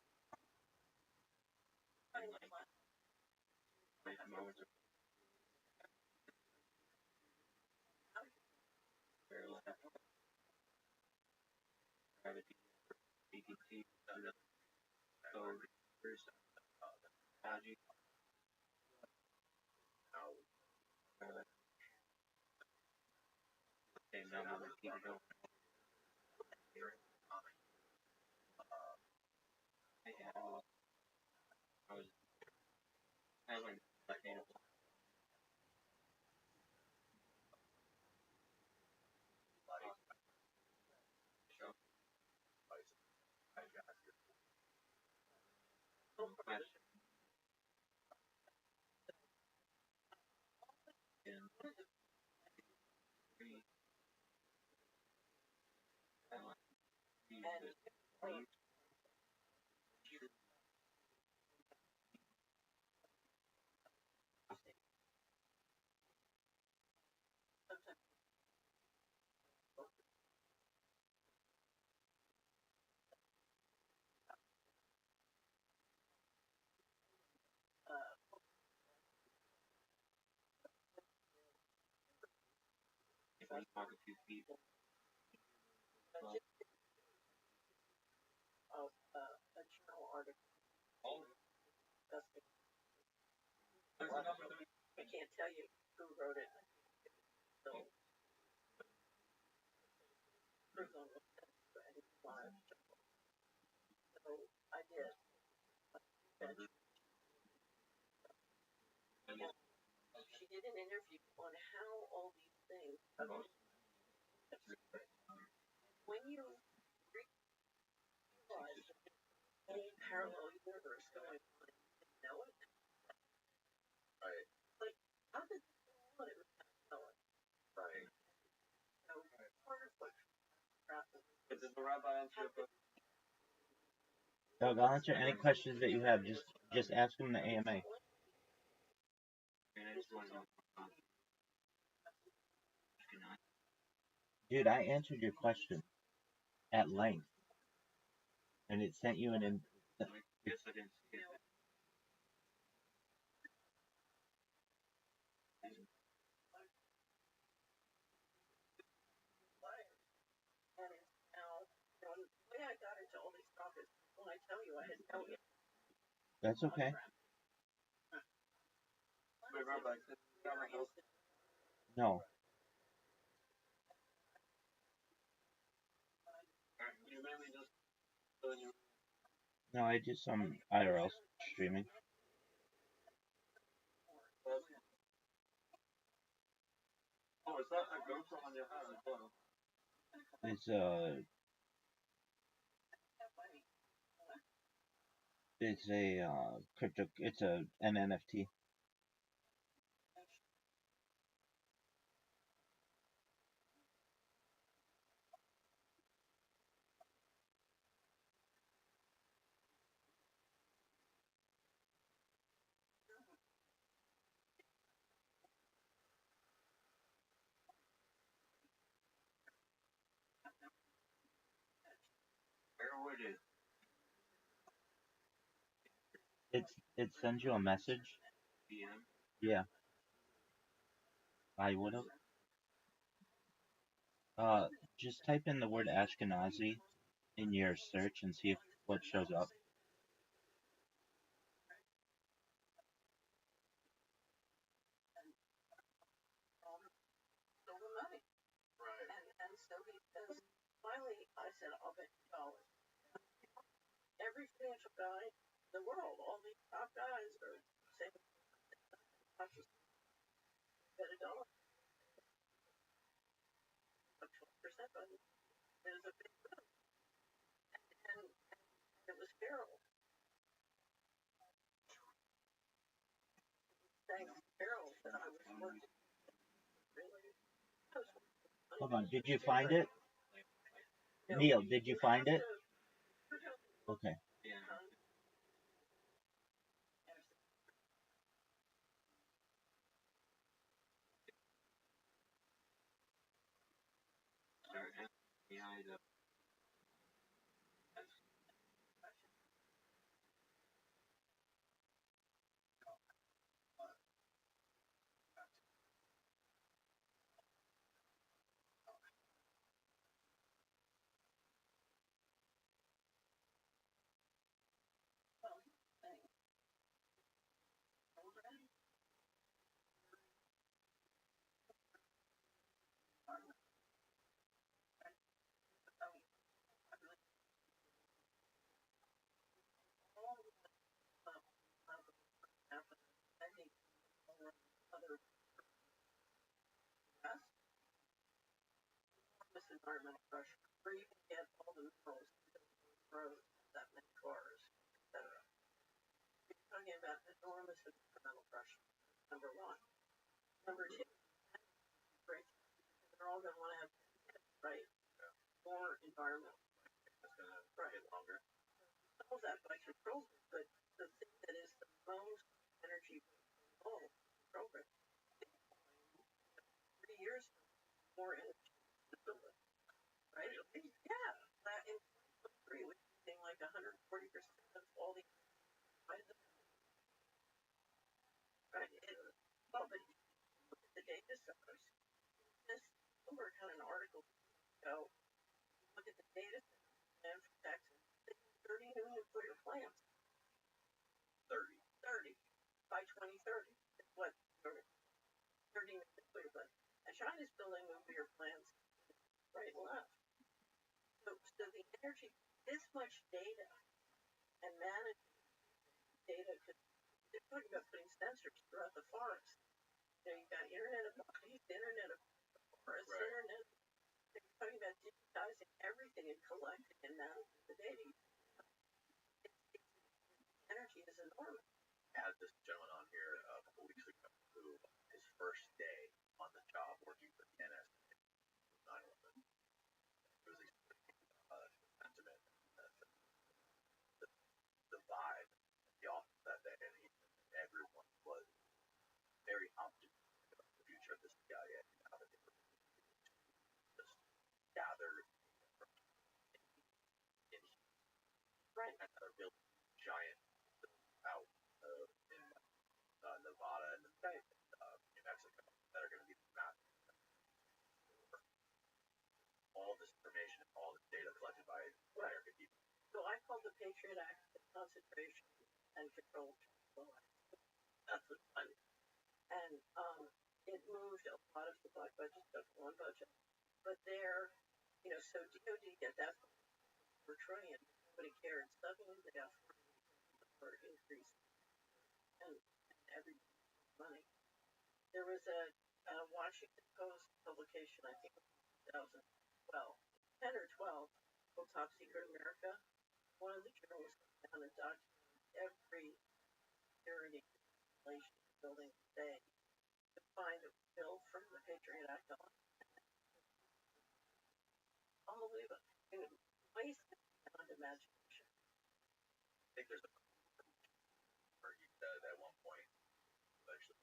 Of a journal article. I can't tell you who wrote it. So, so I did. She did an interview on how all these things. When you realize a parallel universe going on, you know it. Right. Like, how did this go on? It was know it. Right. So, part of what But does the rabbi answer your question? Doug, I'll answer any questions that you have. Just ask him the AMA. Dude, I answered your question at length, and it sent you an. Yes, I didn't see it. And it's now, the way I got into all these topics, when I tell you I had no. That's okay. Wait, Rabbi, No. you mainly just doing your. No, I did some IRL streaming. Oh, is that a GoPro on your hand as well? It's a crypto. It's an NFT. Where would it? It sends you a message. DM? Yeah. I would have. Just type in the word Ashkenazi in your search and see if what shows up. Right. And so he says, finally, I said, I'll bet $2. Every financial guy in the world, all these top guys are saying, bet $1. 12% on it. There's a big boom. And it was terrible. Frank Carroll that I was working really. I was Hold on. Did you find it? No, Neil, did you find it? Okay. behind the environmental pressure, where you can get all the minerals roads, that many cars, etc. You're talking about enormous environmental pressure, number one. Number two, right, they're all going to want to have, right, more environmental. That's going to get longer. All that by control, but the thing that is the most energy involved in the program, 3 years more energy to build it, right? Yeah, that in 2023 was something like 140% of all the right. Well, but look at the data centers. This Bloomberg had an article ago. Look at the data centers and for Texas, 30 new nuclear plants. 30 by 2030. What? 30 new nuclear plants. And China's building nuclear plants right and left. So the energy, this much data and managing data, because they're talking about putting sensors throughout the forest. You know, you've got Internet of Bodies, Internet of Forests, right. Internet. They're talking about digitizing everything and collecting and managing the data. Energy is enormous. I had this gentleman on here a couple weeks ago who, his first day on the job working for the NSA, 9/11, it was the sentiment, the vibe, the office that day, and everyone was very optimistic about the future of the CIA. Now that they were just gathered in right. And they're building giant out in Nevada and New Mexico that are going to be massive. All this information, all this data collected by American people. So I call the Patriot Act the concentration and control. That's what's funny. And it moved a lot of the black budget stuff to one budget. But there, you know, so DOD get that per trillion. Nobody cared. Suddenly they got for increase and every money. There was a Washington Post publication, I think, 2012, 10 or 12, called Top Secret America. One of the journalists went down and documented every security installation building today to find a bill from the Patriot Act on. Unbelievable. Wasted beyond imagination. I think there's a where he said at one point, eventually.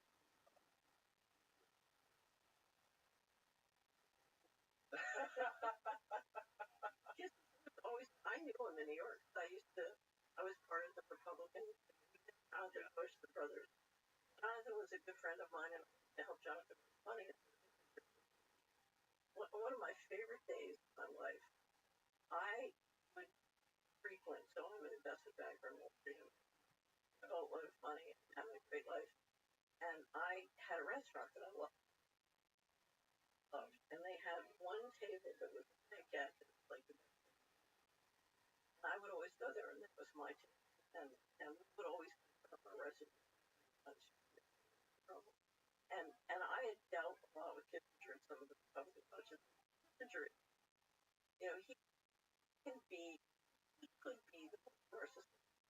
Always, I knew him in New York. I was part of the Republican, Jonathan Bush, the brothers. Jonathan was a good friend of mine, and I helped Jonathan with money. One of my favorite days of my life, I would frequent, so I'm an investment banker in Wall Street, a boatload of money, and having a great life. And I had a restaurant that I loved. And they had one table that was at like the I would always go there, and that was my table. And we would always come on a resident. And I had dealt a lot with Kissinger and some of the Republican budgets. Kissinger, you know, he could be the worst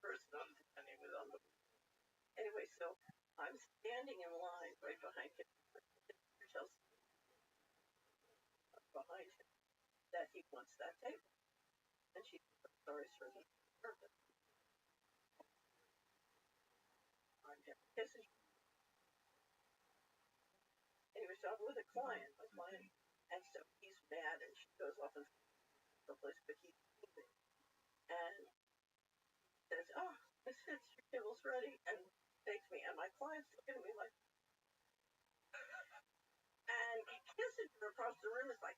person on the anyway, so I'm standing in line right behind him. He tells behind him that he wants that table. And she says, sorry, sir, that's purpose. I'm kissing. And he was talking with a client, and so he's mad, and she goes off and someplace, but he's leaving. And says, oh, Miss Fitz, your table's ready, and takes me, and my client's looking at me like, and he kisses her across the room. It's like,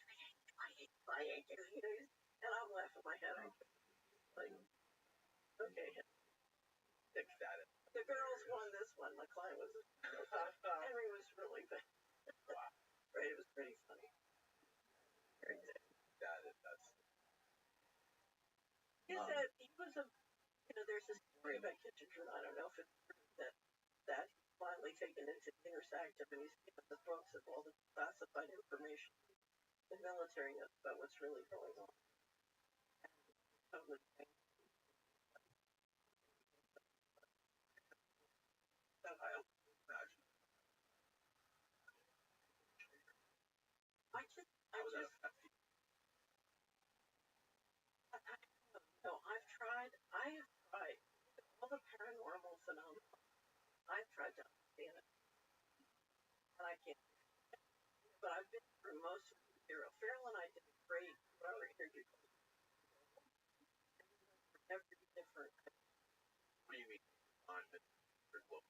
and I'm laughing my head off. Like, okay, fix that. The girls won this one. My client was Henry was really bad. Right, it was pretty funny. Very good. He said he was there's this story about Kissinger. I don't know if it's true that he's finally taken into the inner sanctum and he's given the books of all the classified information the military knows about what's really going on. Public thing. I have tried all the paranormal phenomena. I've tried to understand it, and I can't. But I've been through most of the material. Farrell and I did a great interview. Every different. What do you mean on the global?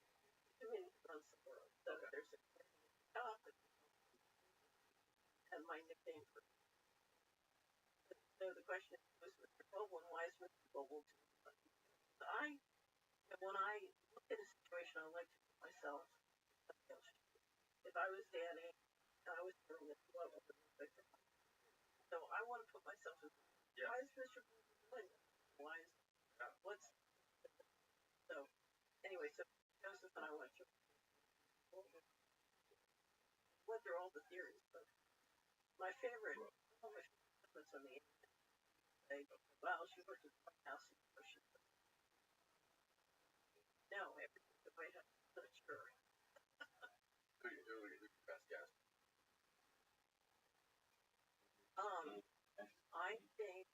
I mean on the world. So there's a topic, and my nickname for. So the question is, was Mr. Global and why is Mr. Global? When I look at a situation, I like to put myself. If I was Danny, and I was doing this level, so I want to put myself in. Yeah. Why is Mr. doing this? Why is what's so? Anyway, so Joseph and I went through all the theories, but my favorite was on the internet. Well, she worked at the White House. No, everything the White House. Not sure. Who's your best guess? I think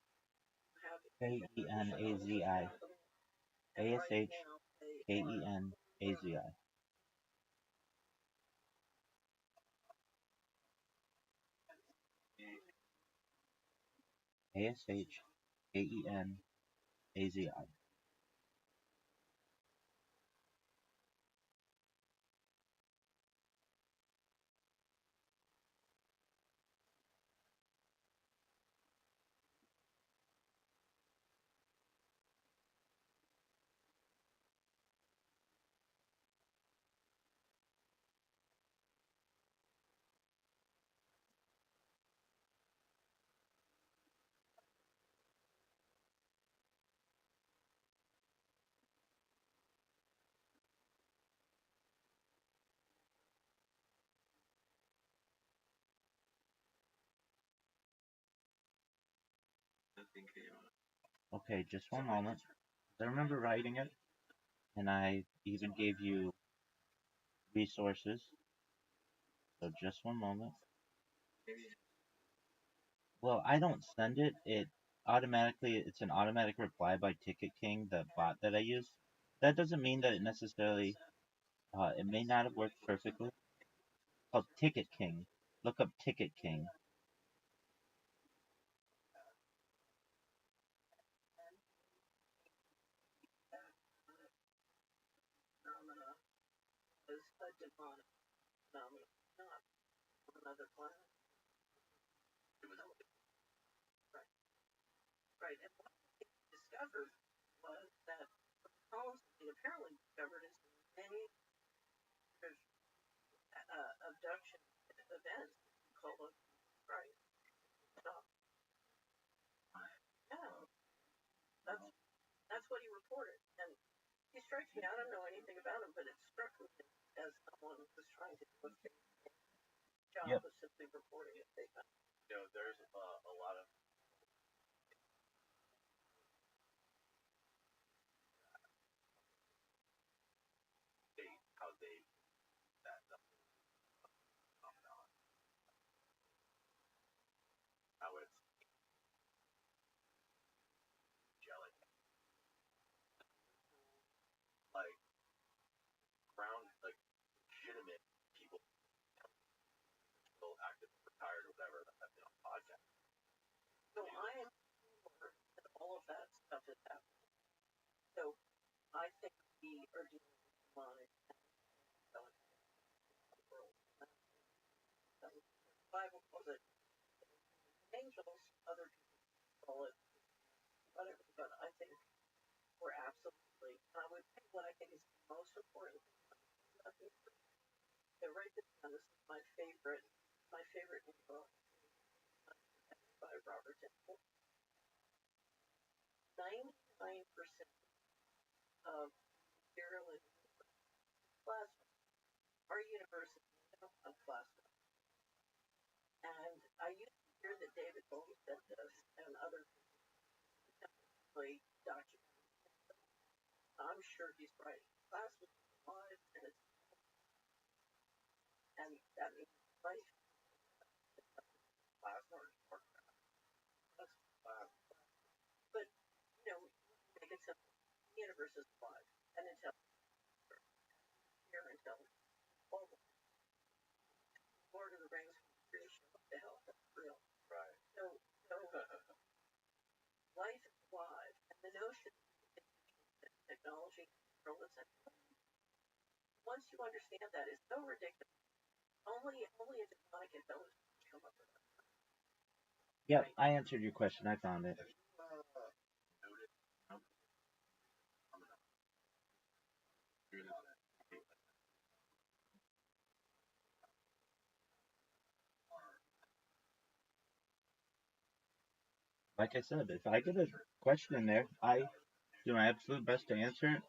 have Kenazii. ASHKENAZI. ASHKENAZI. Okay, just one moment. I remember writing it, and I even gave you resources. So just one moment. Well, I don't send it. It's an automatic reply by Ticket King, the bot that I use. That doesn't mean that it necessarily, it may not have worked perfectly. It's called Ticket King. Look up Ticket King. Another planet. Right. And what they discovered was that Holmes apparently discovered is many abduction events called a right. Stop. Yeah. That's what he reported. And he strikes me, I don't know anything about him, but it struck me as someone who was trying to do a job of simply reporting it. There's a lot of how they that the phenomenon, how it's angelic, like ground, like legitimate people still active, retired, or whatever that have been on podcasts. So I am sure that all of that stuff is happening. So I think we are dealing with demonic and angelic world. The Bible calls it angels, other people call it whatever, but I think we're absolutely, I would pick what I think is the most important thing about this. So right this down, this is my favorite book by Robert Rothschild. 99% of material in classroom, our university of classroom. And I used to hear that David Bowie said this and other people document. I'm sure he's right. Class was alive and that means life class or that's but you know, make it simple. The universe is alive and intelligent. Here intelligent. Lord of the Rings creation. What the hell? That's real. Right. So life is alive, and the notion that technology control us. Once you understand that, is so ridiculous. Only a demonic intelligence can come up with that. Yep, I answered your question. I found it. Like I said, if I get a question in there, I do my absolute best to answer it.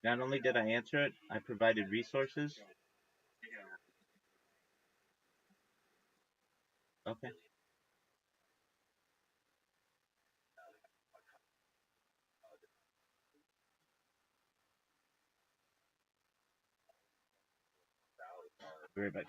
Not only did I answer it, I provided resources. Okay. Be right back.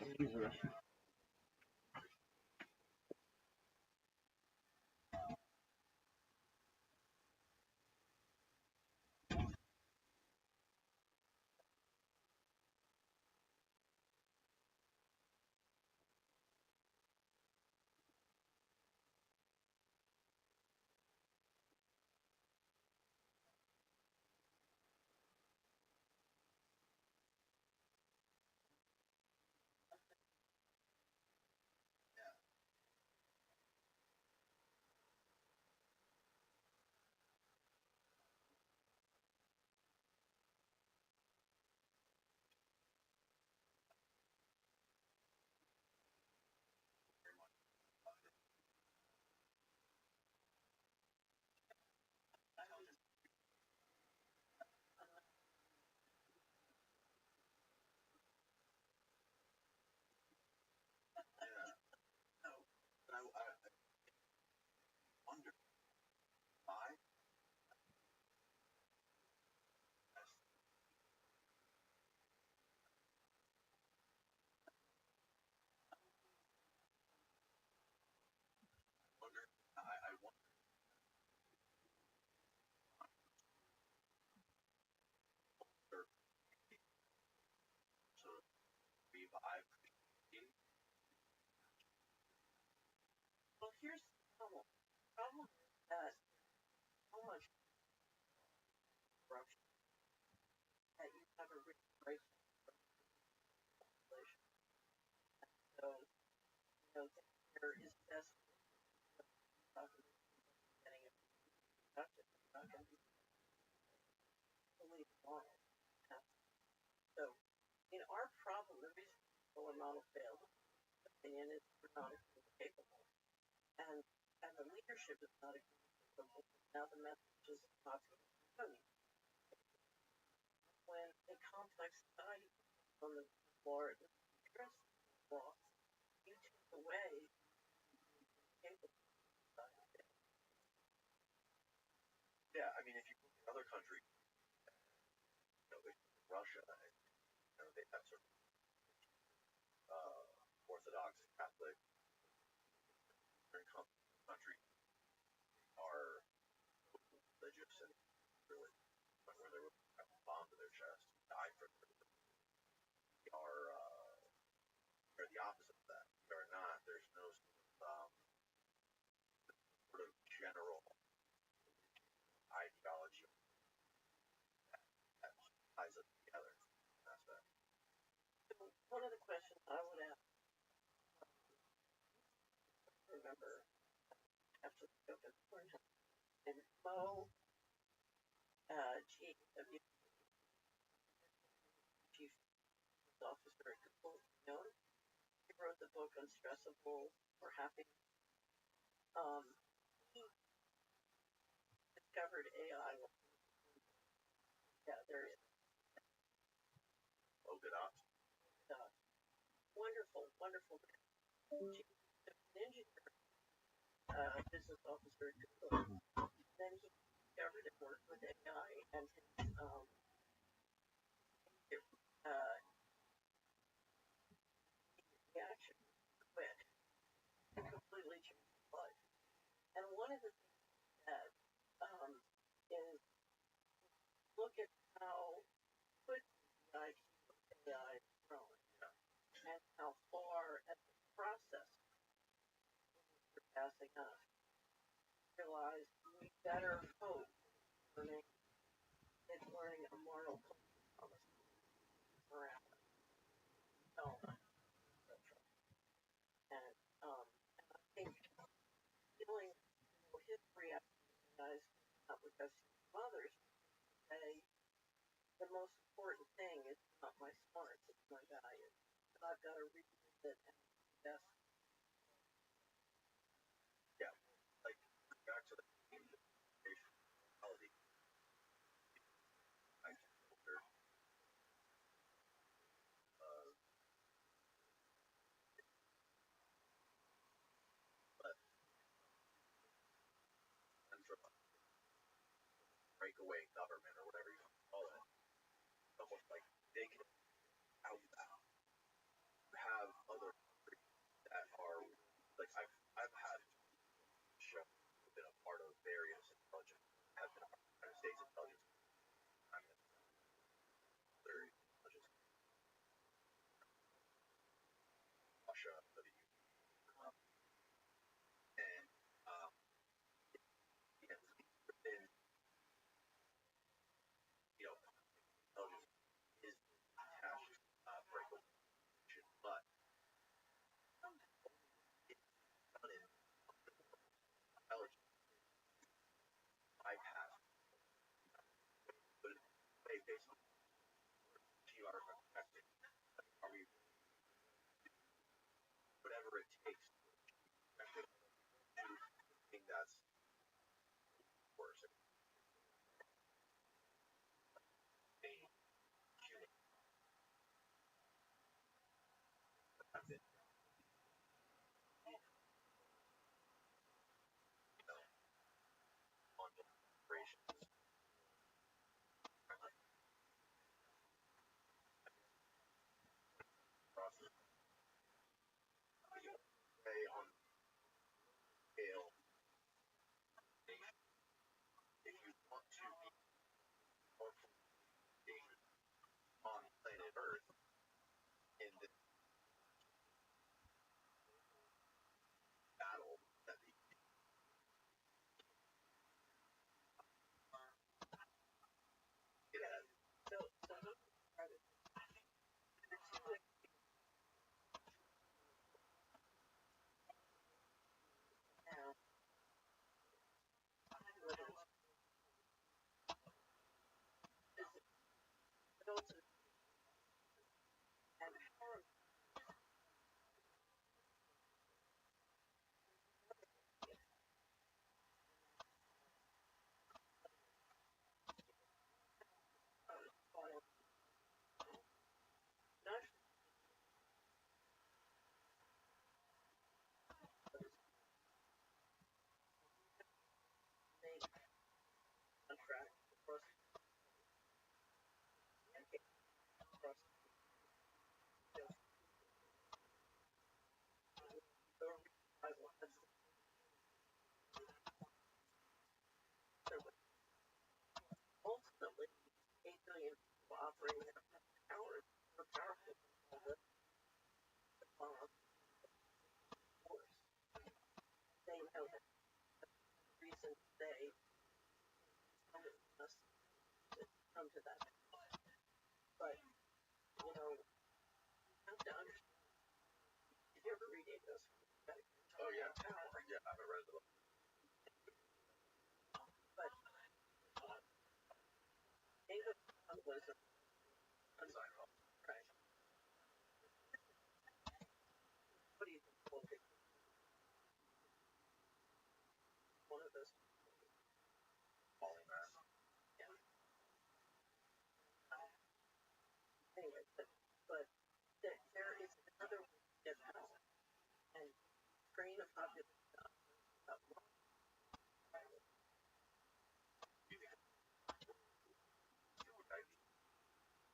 Wonder why. I wonder to revive Christianity. Well, here's the problem. The problem is that so much corruption that you have a real breakdown of population. So, you know, there is best talking getting it productive. It's not going to be fully normal. So, in our problem, the reason people are not failed opinion is we're not capable. And the leadership is not capable. Now the message is not to be when a complex society on the floor is lost, you take away Yeah, I mean, if you look at other countries, you know, Russia, you know, they have sort of Orthodox Catholic country are religious and really where they really have a bomb to their chest, die for their we are they're the opposite of that. We are not. There's no sort of general ideology that ties us together. That's that. One of the questions I would ask, remember, after the open and Mo, Chief Officer at Google, he wrote the book Unstressable or Happy. He discovered AI. Yeah, there is. Look it up. Wonderful, wonderful. Chief engineer, business officer at Google. Then he discovered and worked with AI, and his reaction quick completely changed his life. And one of the things that is look at how quickly the IQ of AI is growing, and how far at the process is surpassing us. Realize we better hope it's learning a moral culture from us around us. And I think feeling his reaction is not because others say the most important thing is not my smarts, it's my values. And I've got to revisit and invest. Yeah, like back to the reality. I older, but from breakaway government or whatever you want to call it, it's almost like they can out have other countries that are like I've had show been a part of various intelligence have been a part of the United States intelligence. I'm in other intelligence Russia, the and within intelligence is attached breakaway, but it's done in intelligence bypass way based on you are affected. Are we whatever it takes to do something that's worse? A human that's it. On operations process way on scale. If you want to be more on planet Earth in this Power, more powerful than all the force. They know that reason they must come to that. But, you know, you have to understand. Did you ever read any of those? Oh yeah, yeah, I haven't read the book. But David was a right. What do you think? One of those. Falling Man. Yeah. Anyway, but there is another way to get out and train a population up.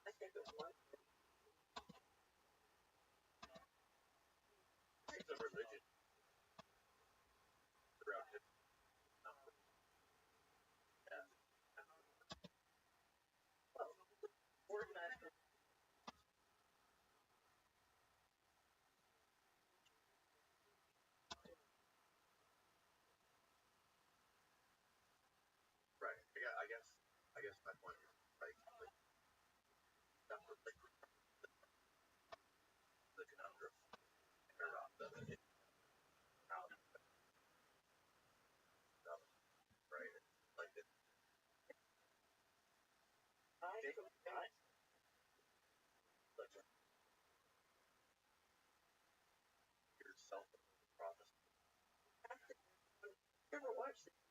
I think it was It's a religion throughout history. Yeah. well, organized. Right. Yeah, I guess my point is like that was like the conundrum around the how right? Like it, yourself prophecy. You ever watch